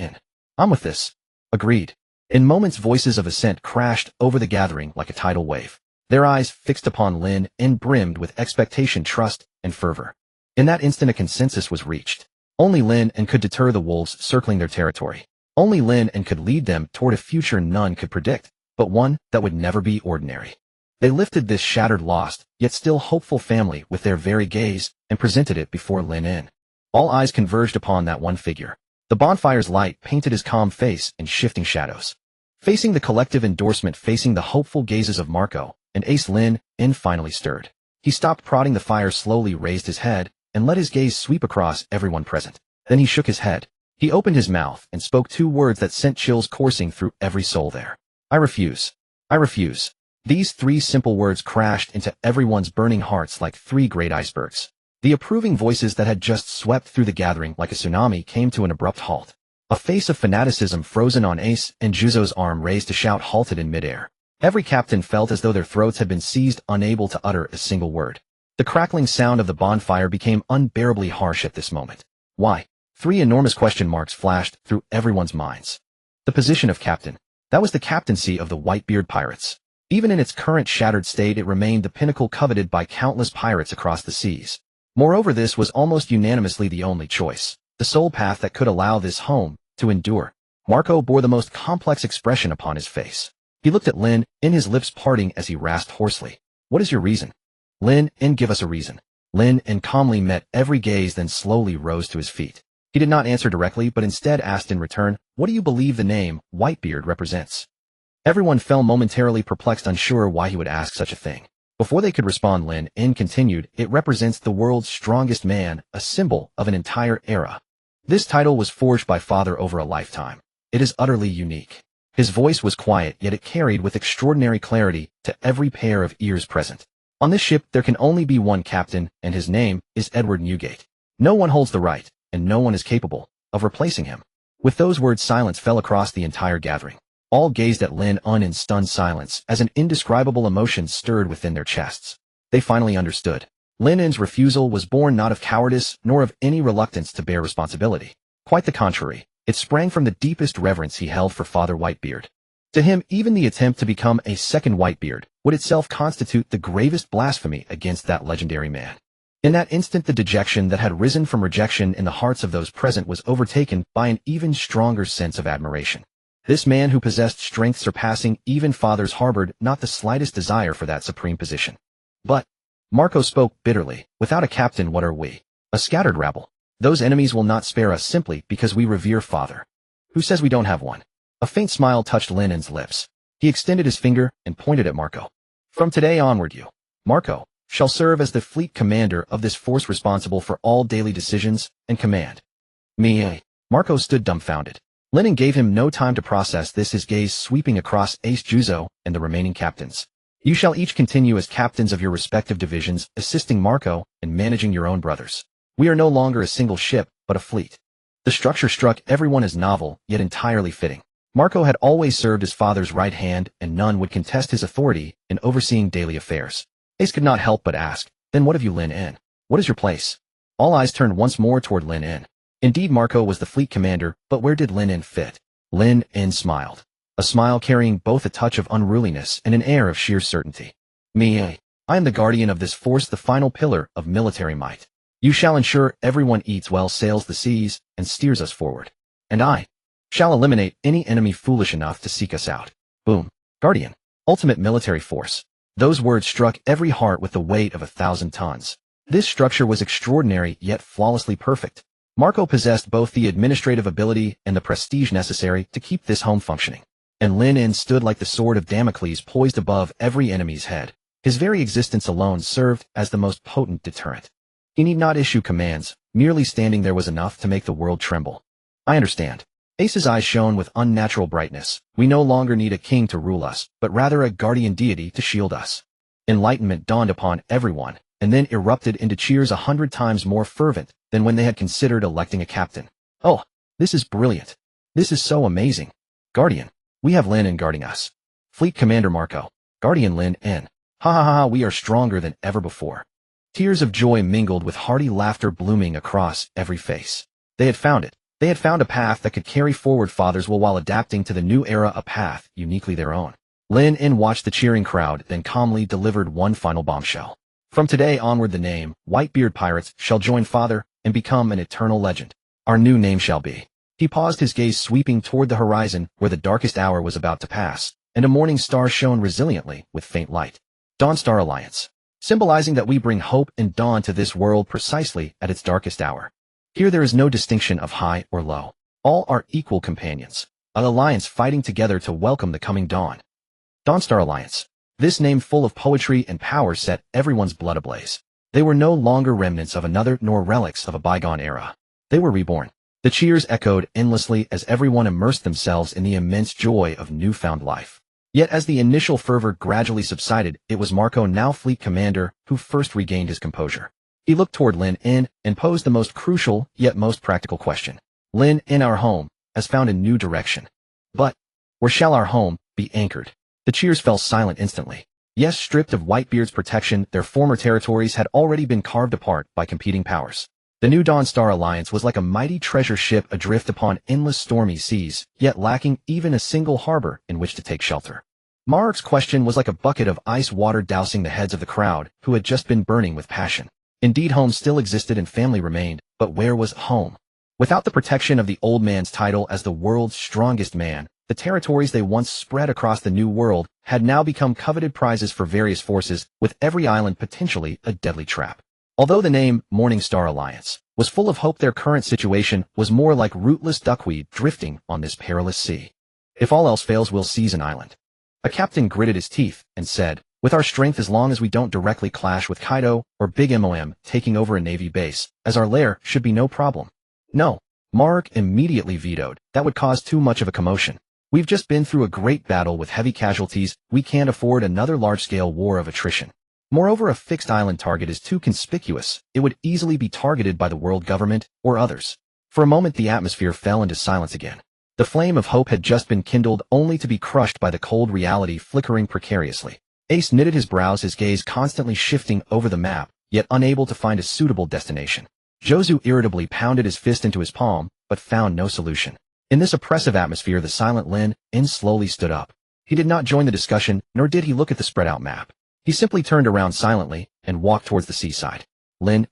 I'm with this. Agreed. In moments, voices of assent crashed over the gathering like a tidal wave. Their eyes fixed upon Lynn brimmed with expectation, trust, and fervor. In that instant a consensus was reached. Only Lynn could deter the wolves circling their territory. Only Lynn could lead them toward a future none could predict, but one that would never be ordinary. They lifted this shattered, lost, yet still hopeful family with their very gaze and presented it before Lynn. All eyes converged upon that one figure. The bonfire's light painted his calm face in shifting shadows. Facing the collective endorsement, facing the hopeful gazes of Marco and Ace, Lynn finally stirred. He stopped prodding the fire, slowly raised his head, and let his gaze sweep across everyone present. Then he shook his head. He opened his mouth and spoke two words that sent chills coursing through every soul there. I refuse. I refuse. These three simple words crashed into everyone's burning hearts like three great icebergs. The approving voices that had just swept through the gathering like a tsunami came to an abrupt halt. A face of fanaticism frozen on Ace Juzo's arm, raised to shout, halted in midair. Every captain felt as though their throats had been seized, unable to utter a single word. The crackling sound of the bonfire became unbearably harsh at this moment. Why? Three enormous question marks flashed through everyone's minds. The position of captain. That was the captaincy of the Whitebeard Pirates. Even in its current shattered state, it remained the pinnacle coveted by countless pirates across the seas. Moreover, this was almost unanimously the only choice, the sole path that could allow this home to endure. Marco bore the most complex expression upon his face. He looked at Lynn, his lips parting as he rasped hoarsely. What is your reason? Lynn, give us a reason. Lynn calmly met every gaze, then slowly rose to his feet. He did not answer directly, but instead asked in return, what do you believe the name Whitebeard represents? Everyone fell momentarily perplexed, unsure why he would ask such a thing. Before they could respond, Lynn continued, it represents the world's strongest man, a symbol of an entire era. This title was forged by Father over a lifetime. It is utterly unique. His voice was quiet, yet it carried with extraordinary clarity to every pair of ears present. On this ship there can only be one captain, and his name is Edward Newgate. No one holds the right, and no one is capable, of replacing him. With those words, silence fell across the entire gathering. All gazed at Lynn in stunned silence as an indescribable emotion stirred within their chests. They finally understood. Lynn's refusal was born not of cowardice nor of any reluctance to bear responsibility. Quite the contrary, it sprang from the deepest reverence he held for Father Whitebeard. To him, even the attempt to become a second Whitebeard would itself constitute the gravest blasphemy against that legendary man. In that instant, the dejection that had risen from rejection in the hearts of those present was overtaken by an even stronger sense of admiration. This man who possessed strength surpassing even fathers harbored not the slightest desire for that supreme position. But, Marco spoke bitterly, without a captain what are we? A scattered rabble. Those enemies will not spare us simply because we revere Father. Who says we don't have one? A faint smile touched Lynn's lips. He extended his finger and pointed at Marco. From today onward you, Marco, shall serve as the fleet commander of this force responsible for all daily decisions and command. Me. Marco stood dumbfounded. Lynn gave him no time to process this, his gaze sweeping across Ace Juzo and the remaining captains. You shall each continue as captains of your respective divisions, assisting Marco in managing your own brothers. We are no longer a single ship, but a fleet. The structure struck everyone as novel, yet entirely fitting. Marco had always served as Father's right hand, and none would contest his authority in overseeing daily affairs. Ace could not help but ask, then what of you, Lynn? What is your place? All eyes turned once more toward Lynn. Indeed, Marco was the fleet commander, but where did Lynn fit? Lynn smiled. A smile carrying both a touch of unruliness and an air of sheer certainty. Me. I am the guardian of this force, the final pillar of military might. You shall ensure everyone eats well, sails the seas, and steers us forward. And I shall eliminate any enemy foolish enough to seek us out. Boom. Guardian. Ultimate military force. Those words struck every heart with the weight of 1,000 tons. This structure was extraordinary, yet flawlessly perfect. Marco possessed both the administrative ability and the prestige necessary to keep this home functioning. And Lynn stood like the sword of Damocles poised above every enemy's head. His very existence alone served as the most potent deterrent. He need not issue commands, merely standing there was enough to make the world tremble. I understand. Ace's eyes shone with unnatural brightness. We no longer need a king to rule us, but rather a guardian deity to shield us. Enlightenment dawned upon everyone, and then erupted into cheers 100 times more fervent than when they had considered electing a captain. Oh, this is brilliant. This is so amazing. Guardian. We have Lynn guarding us. Fleet Commander Marco. Guardian Lynn. Ha ha ha, we are stronger than ever before. Tears of joy mingled with hearty laughter blooming across every face. They had found it. They had found a path that could carry forward Father's will while adapting to the new era, a path uniquely their own. Lynn watched the cheering crowd, then calmly delivered one final bombshell. From today onward the name, Whitebeard Pirates, shall join Father and become an eternal legend. Our new name shall be. He paused, his gaze sweeping toward the horizon where the darkest hour was about to pass, and a morning star shone resiliently with faint light. Dawn Star Alliance. Symbolizing that we bring hope and dawn to this world precisely at its darkest hour. Here there is no distinction of high or low. All are equal companions. An alliance fighting together to welcome the coming dawn. Dawn Star Alliance. This name full of poetry and power set everyone's blood ablaze. They were no longer remnants of another nor relics of a bygone era. They were reborn. The cheers echoed endlessly as everyone immersed themselves in the immense joy of newfound life. Yet as the initial fervor gradually subsided, it was Marco, now fleet commander, who first regained his composure. He looked toward Lynn and posed the most crucial yet most practical question. Lynn, our home, has found a new direction. But where shall our home be anchored? The cheers fell silent instantly. Yes, stripped of Whitebeard's protection, their former territories had already been carved apart by competing powers. The new Dawn Star Alliance was like a mighty treasure ship adrift upon endless stormy seas, yet lacking even a single harbor in which to take shelter. Mark's question was like a bucket of ice water dousing the heads of the crowd, who had just been burning with passion. Indeed, home still existed and family remained, but where was home? Without the protection of the old man's title as the world's strongest man, the territories they once spread across the new world had now become coveted prizes for various forces, with every island potentially a deadly trap. Although the name Morning Star Alliance was full of hope, their current situation was more like rootless duckweed drifting on this perilous sea. If all else fails, we'll seize an island. A captain gritted his teeth and said, with our strength, as long as we don't directly clash with Kaido or Big Mom taking over a Navy base, as our lair should be no problem. No, Mark immediately vetoed. That would cause too much of a commotion. We've just been through a great battle with heavy casualties. We can't afford another large-scale war of attrition. Moreover, a fixed island target is too conspicuous. It would easily be targeted by the world government or others. For a moment, the atmosphere fell into silence again. The flame of hope had just been kindled, only to be crushed by the cold reality flickering precariously. Ace knitted his brows, his gaze constantly shifting over the map, yet unable to find a suitable destination. Jozu irritably pounded his fist into his palm, but found no solution. In this oppressive atmosphere, the silent Lynn slowly stood up. He did not join the discussion, nor did he look at the spread-out map. He simply turned around silently and walked towards the seaside. Lynn.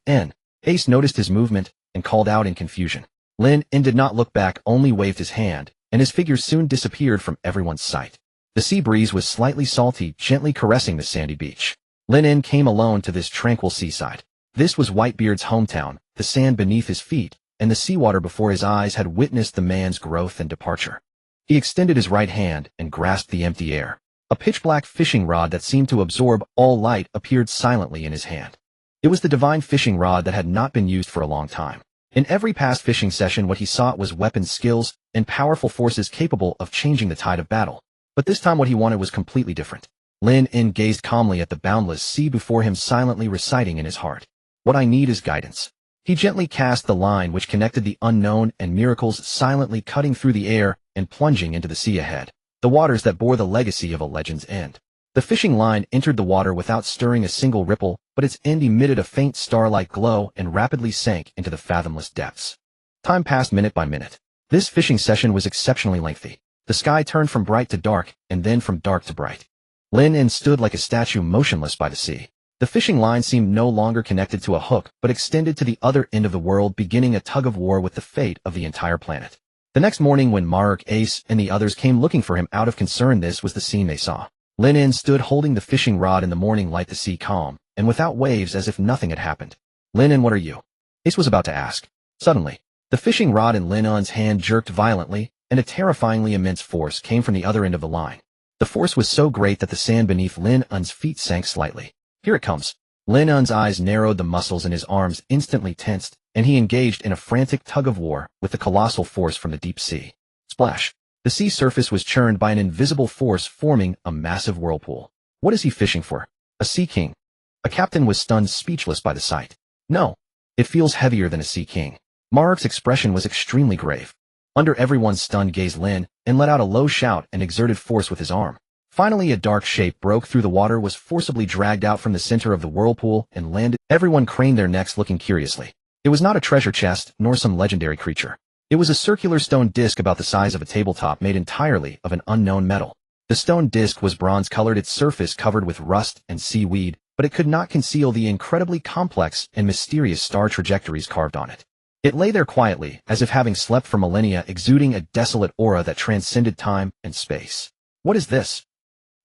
Ace noticed his movement and called out in confusion. Lynn did not look back, only waved his hand, and his figure soon disappeared from everyone's sight. The sea breeze was slightly salty, gently caressing the sandy beach. Lynn came alone to this tranquil seaside. This was Whitebeard's hometown. The sand beneath his feet and the seawater before his eyes had witnessed the man's growth and departure. He extended his right hand and grasped the empty air. A pitch-black fishing rod that seemed to absorb all light appeared silently in his hand. It was the divine fishing rod that had not been used for a long time. In every past fishing session, what he sought was weapons skills and powerful forces capable of changing the tide of battle. But this time what he wanted was completely different. Lynn gazed calmly at the boundless sea before him, silently reciting in his heart, "What I need is guidance." He gently cast the line which connected the unknown and miracles, silently cutting through the air and plunging into the sea ahead, the waters that bore the legacy of a legend's end. The fishing line entered the water without stirring a single ripple, but its end emitted a faint star-like glow and rapidly sank into the fathomless depths. Time passed minute by minute. This fishing session was exceptionally lengthy. The sky turned from bright to dark, and then from dark to bright. Lynn stood like a statue, motionless by the sea. The fishing line seemed no longer connected to a hook, but extended to the other end of the world, beginning a tug-of-war with the fate of the entire planet. The next morning, when Mark, Ace, and the others came looking for him out of concern, this was the scene they saw. Lynn stood holding the fishing rod in the morning light, the sea calm, and without waves, as if nothing had happened. "Lynn, what are you?" Ace was about to ask. Suddenly, the fishing rod in Lynn's hand jerked violently, and a terrifyingly immense force came from the other end of the line. The force was so great that the sand beneath Lynn's feet sank slightly. "Here it comes." Lynn's eyes narrowed, the muscles in his arms instantly tensed, and he engaged in a frantic tug-of-war with the colossal force from the deep sea. Splash! The sea surface was churned by an invisible force, forming a massive whirlpool. What is he fishing for? A sea king? A captain was stunned, speechless by the sight. No. It feels heavier than a sea king. Mark's expression was extremely grave. Under everyone's stunned gaze, Lynn let out a low shout and exerted force with his arm. Finally, a dark shape broke through the water, was forcibly dragged out from the center of the whirlpool, and landed. Everyone craned their necks, looking curiously. It was not a treasure chest, nor some legendary creature. It was a circular stone disc about the size of a tabletop, made entirely of an unknown metal. The stone disc was bronze-colored, its surface covered with rust and seaweed, but it could not conceal the incredibly complex and mysterious star trajectories carved on it. It lay there quietly, as if having slept for millennia, exuding a desolate aura that transcended time and space. What is this?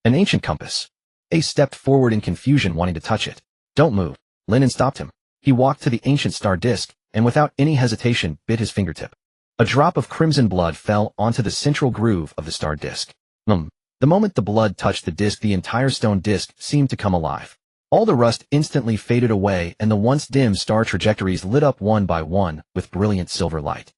An ancient compass. Ace stepped forward in confusion, wanting to touch it. "Don't move." Lynn stopped him. He walked to the ancient star disk, and without any hesitation, bit his fingertip. A drop of crimson blood fell onto the central groove of the star disk. The moment the blood touched the disk, the entire stone disk seemed to come alive. All the rust instantly faded away, and the once dim star trajectories lit up one by one with brilliant silver light.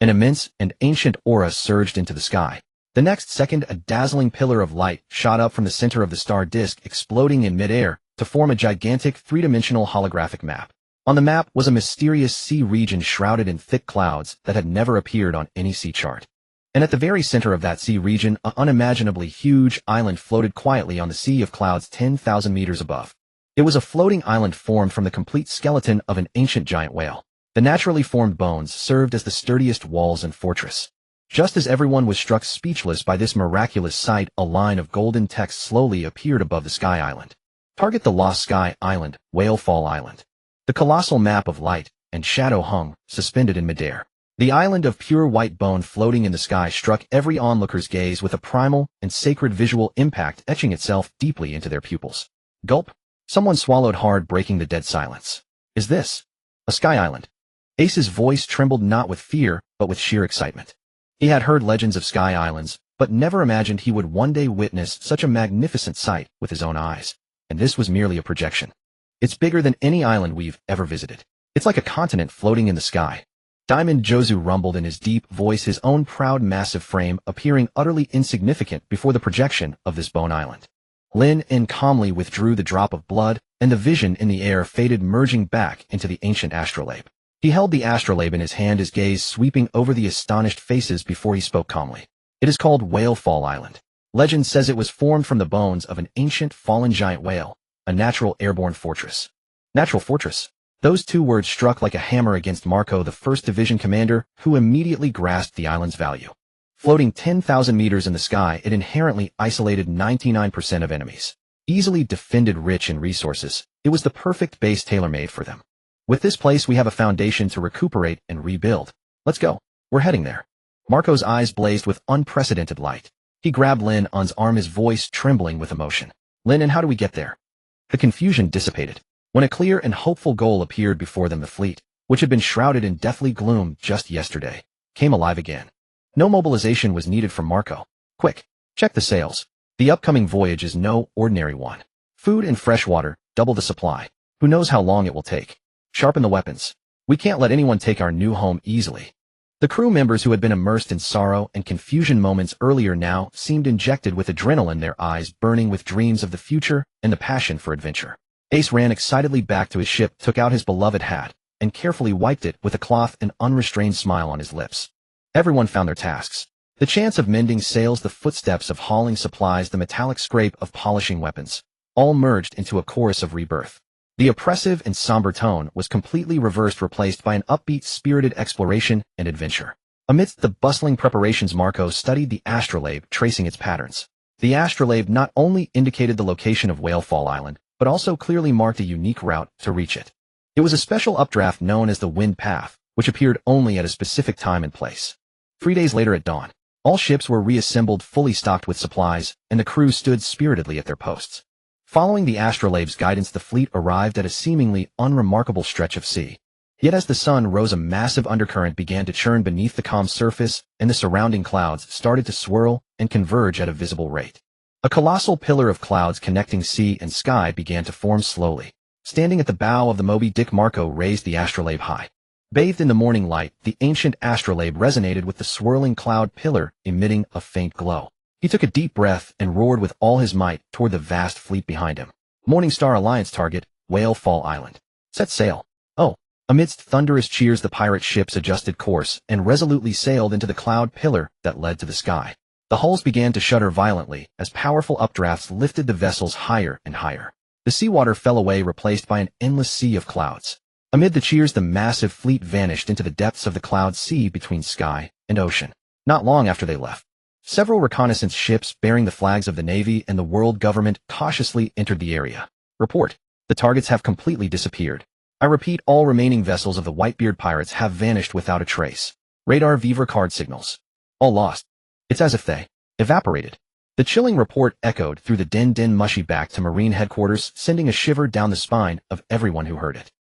An immense and ancient aura surged into the sky. The next second, a dazzling pillar of light shot up from the center of the star disk, exploding in midair to form a gigantic three-dimensional holographic map. On the map was a mysterious sea region shrouded in thick clouds that had never appeared on any sea chart. And at the very center of that sea region, an unimaginably huge island floated quietly on the sea of clouds 10,000 meters above. It was a floating island formed from the complete skeleton of an ancient giant whale. The naturally formed bones served as the sturdiest walls and fortress. Just as everyone was struck speechless by this miraculous sight, a line of golden text slowly appeared above the Sky Island. Target the Lost Sky Island, Whale Fall Island. The colossal map of light and shadow hung, suspended in midair. The island of pure white bone floating in the sky struck every onlooker's gaze with a primal and sacred visual impact, etching itself deeply into their pupils. Gulp! Someone swallowed hard, breaking the dead silence. "Is this a sky island?" Ace's voice trembled, not with fear, but with sheer excitement. He had heard legends of sky islands, but never imagined he would one day witness such a magnificent sight with his own eyes. And this was merely a projection. "It's bigger than any island we've ever visited. It's like a continent floating in the sky." Diamond Jozu rumbled in his deep voice, his own proud massive frame appearing utterly insignificant before the projection of this bone island. Lynn calmly withdrew the drop of blood, and the vision in the air faded, merging back into the ancient astrolabe. He held the astrolabe in his hand, his gaze sweeping over the astonished faces before he spoke calmly. It is called Whale Fall Island. Legend says it was formed from the bones of an ancient fallen giant whale, a natural airborne fortress. Natural fortress. Those two words struck like a hammer against Marco, the 1st Division commander, who immediately grasped the island's value. Floating 10,000 meters in the sky, it inherently isolated 99% of enemies. Easily defended, rich in resources, it was the perfect base tailor-made for them. With this place we have a foundation to recuperate and rebuild. Let's go. We're heading there. Marco's eyes blazed with unprecedented light. He grabbed Lynn's arm, his voice trembling with emotion. Lynn, and how do we get there? The confusion dissipated. When a clear and hopeful goal appeared before them, the fleet, which had been shrouded in deathly gloom just yesterday, came alive again. No mobilization was needed from Marco. Quick, check the sails. The upcoming voyage is no ordinary one. Food and fresh water, double the supply. Who knows how long it will take? Sharpen the weapons. We can't let anyone take our new home easily. The crew members who had been immersed in sorrow and confusion moments earlier now seemed injected with adrenaline, their eyes burning with dreams of the future and the passion for adventure. Ace ran excitedly back to his ship, took out his beloved hat, and carefully wiped it with a cloth, an unrestrained smile on his lips. Everyone found their tasks. The chants of mending sails, the footsteps of hauling supplies, the metallic scrape of polishing weapons, all merged into a chorus of rebirth. The oppressive and somber tone was completely reversed, replaced by an upbeat, spirited exploration and adventure. Amidst the bustling preparations, Marco studied the astrolabe, tracing its patterns. The astrolabe not only indicated the location of Whale Fall Island, but also clearly marked a unique route to reach it. It was a special updraft known as the Wind Path, which appeared only at a specific time and place. 3 days later at dawn, all ships were reassembled, fully stocked with supplies, and the crew stood spiritedly at their posts. Following the astrolabe's guidance, the fleet arrived at a seemingly unremarkable stretch of sea. Yet as the sun rose, a massive undercurrent began to churn beneath the calm surface, and the surrounding clouds started to swirl and converge at a visible rate. A colossal pillar of clouds connecting sea and sky began to form slowly. Standing at the bow of the Moby Dick, Marco raised the astrolabe high. Bathed in the morning light, the ancient astrolabe resonated with the swirling cloud pillar, emitting a faint glow. He took a deep breath and roared with all his might toward the vast fleet behind him. Morning Star Alliance target, Whale Fall Island. Set sail. Oh. Amidst thunderous cheers, the pirate ships adjusted course and resolutely sailed into the cloud pillar that led to the sky. The hulls began to shudder violently as powerful updrafts lifted the vessels higher and higher. The seawater fell away, replaced by an endless sea of clouds. Amid the cheers, the massive fleet vanished into the depths of the cloud sea between sky and ocean. Not long after they left, several reconnaissance ships bearing the flags of the Navy and the world government cautiously entered the area. Report. The targets have completely disappeared. I repeat, all remaining vessels of the Whitebeard Pirates have vanished without a trace. Radar Vivre card signals. All lost. It's as if they evaporated. The chilling report echoed through the den mushy back to Marine headquarters, sending a shiver down the spine of everyone who heard it.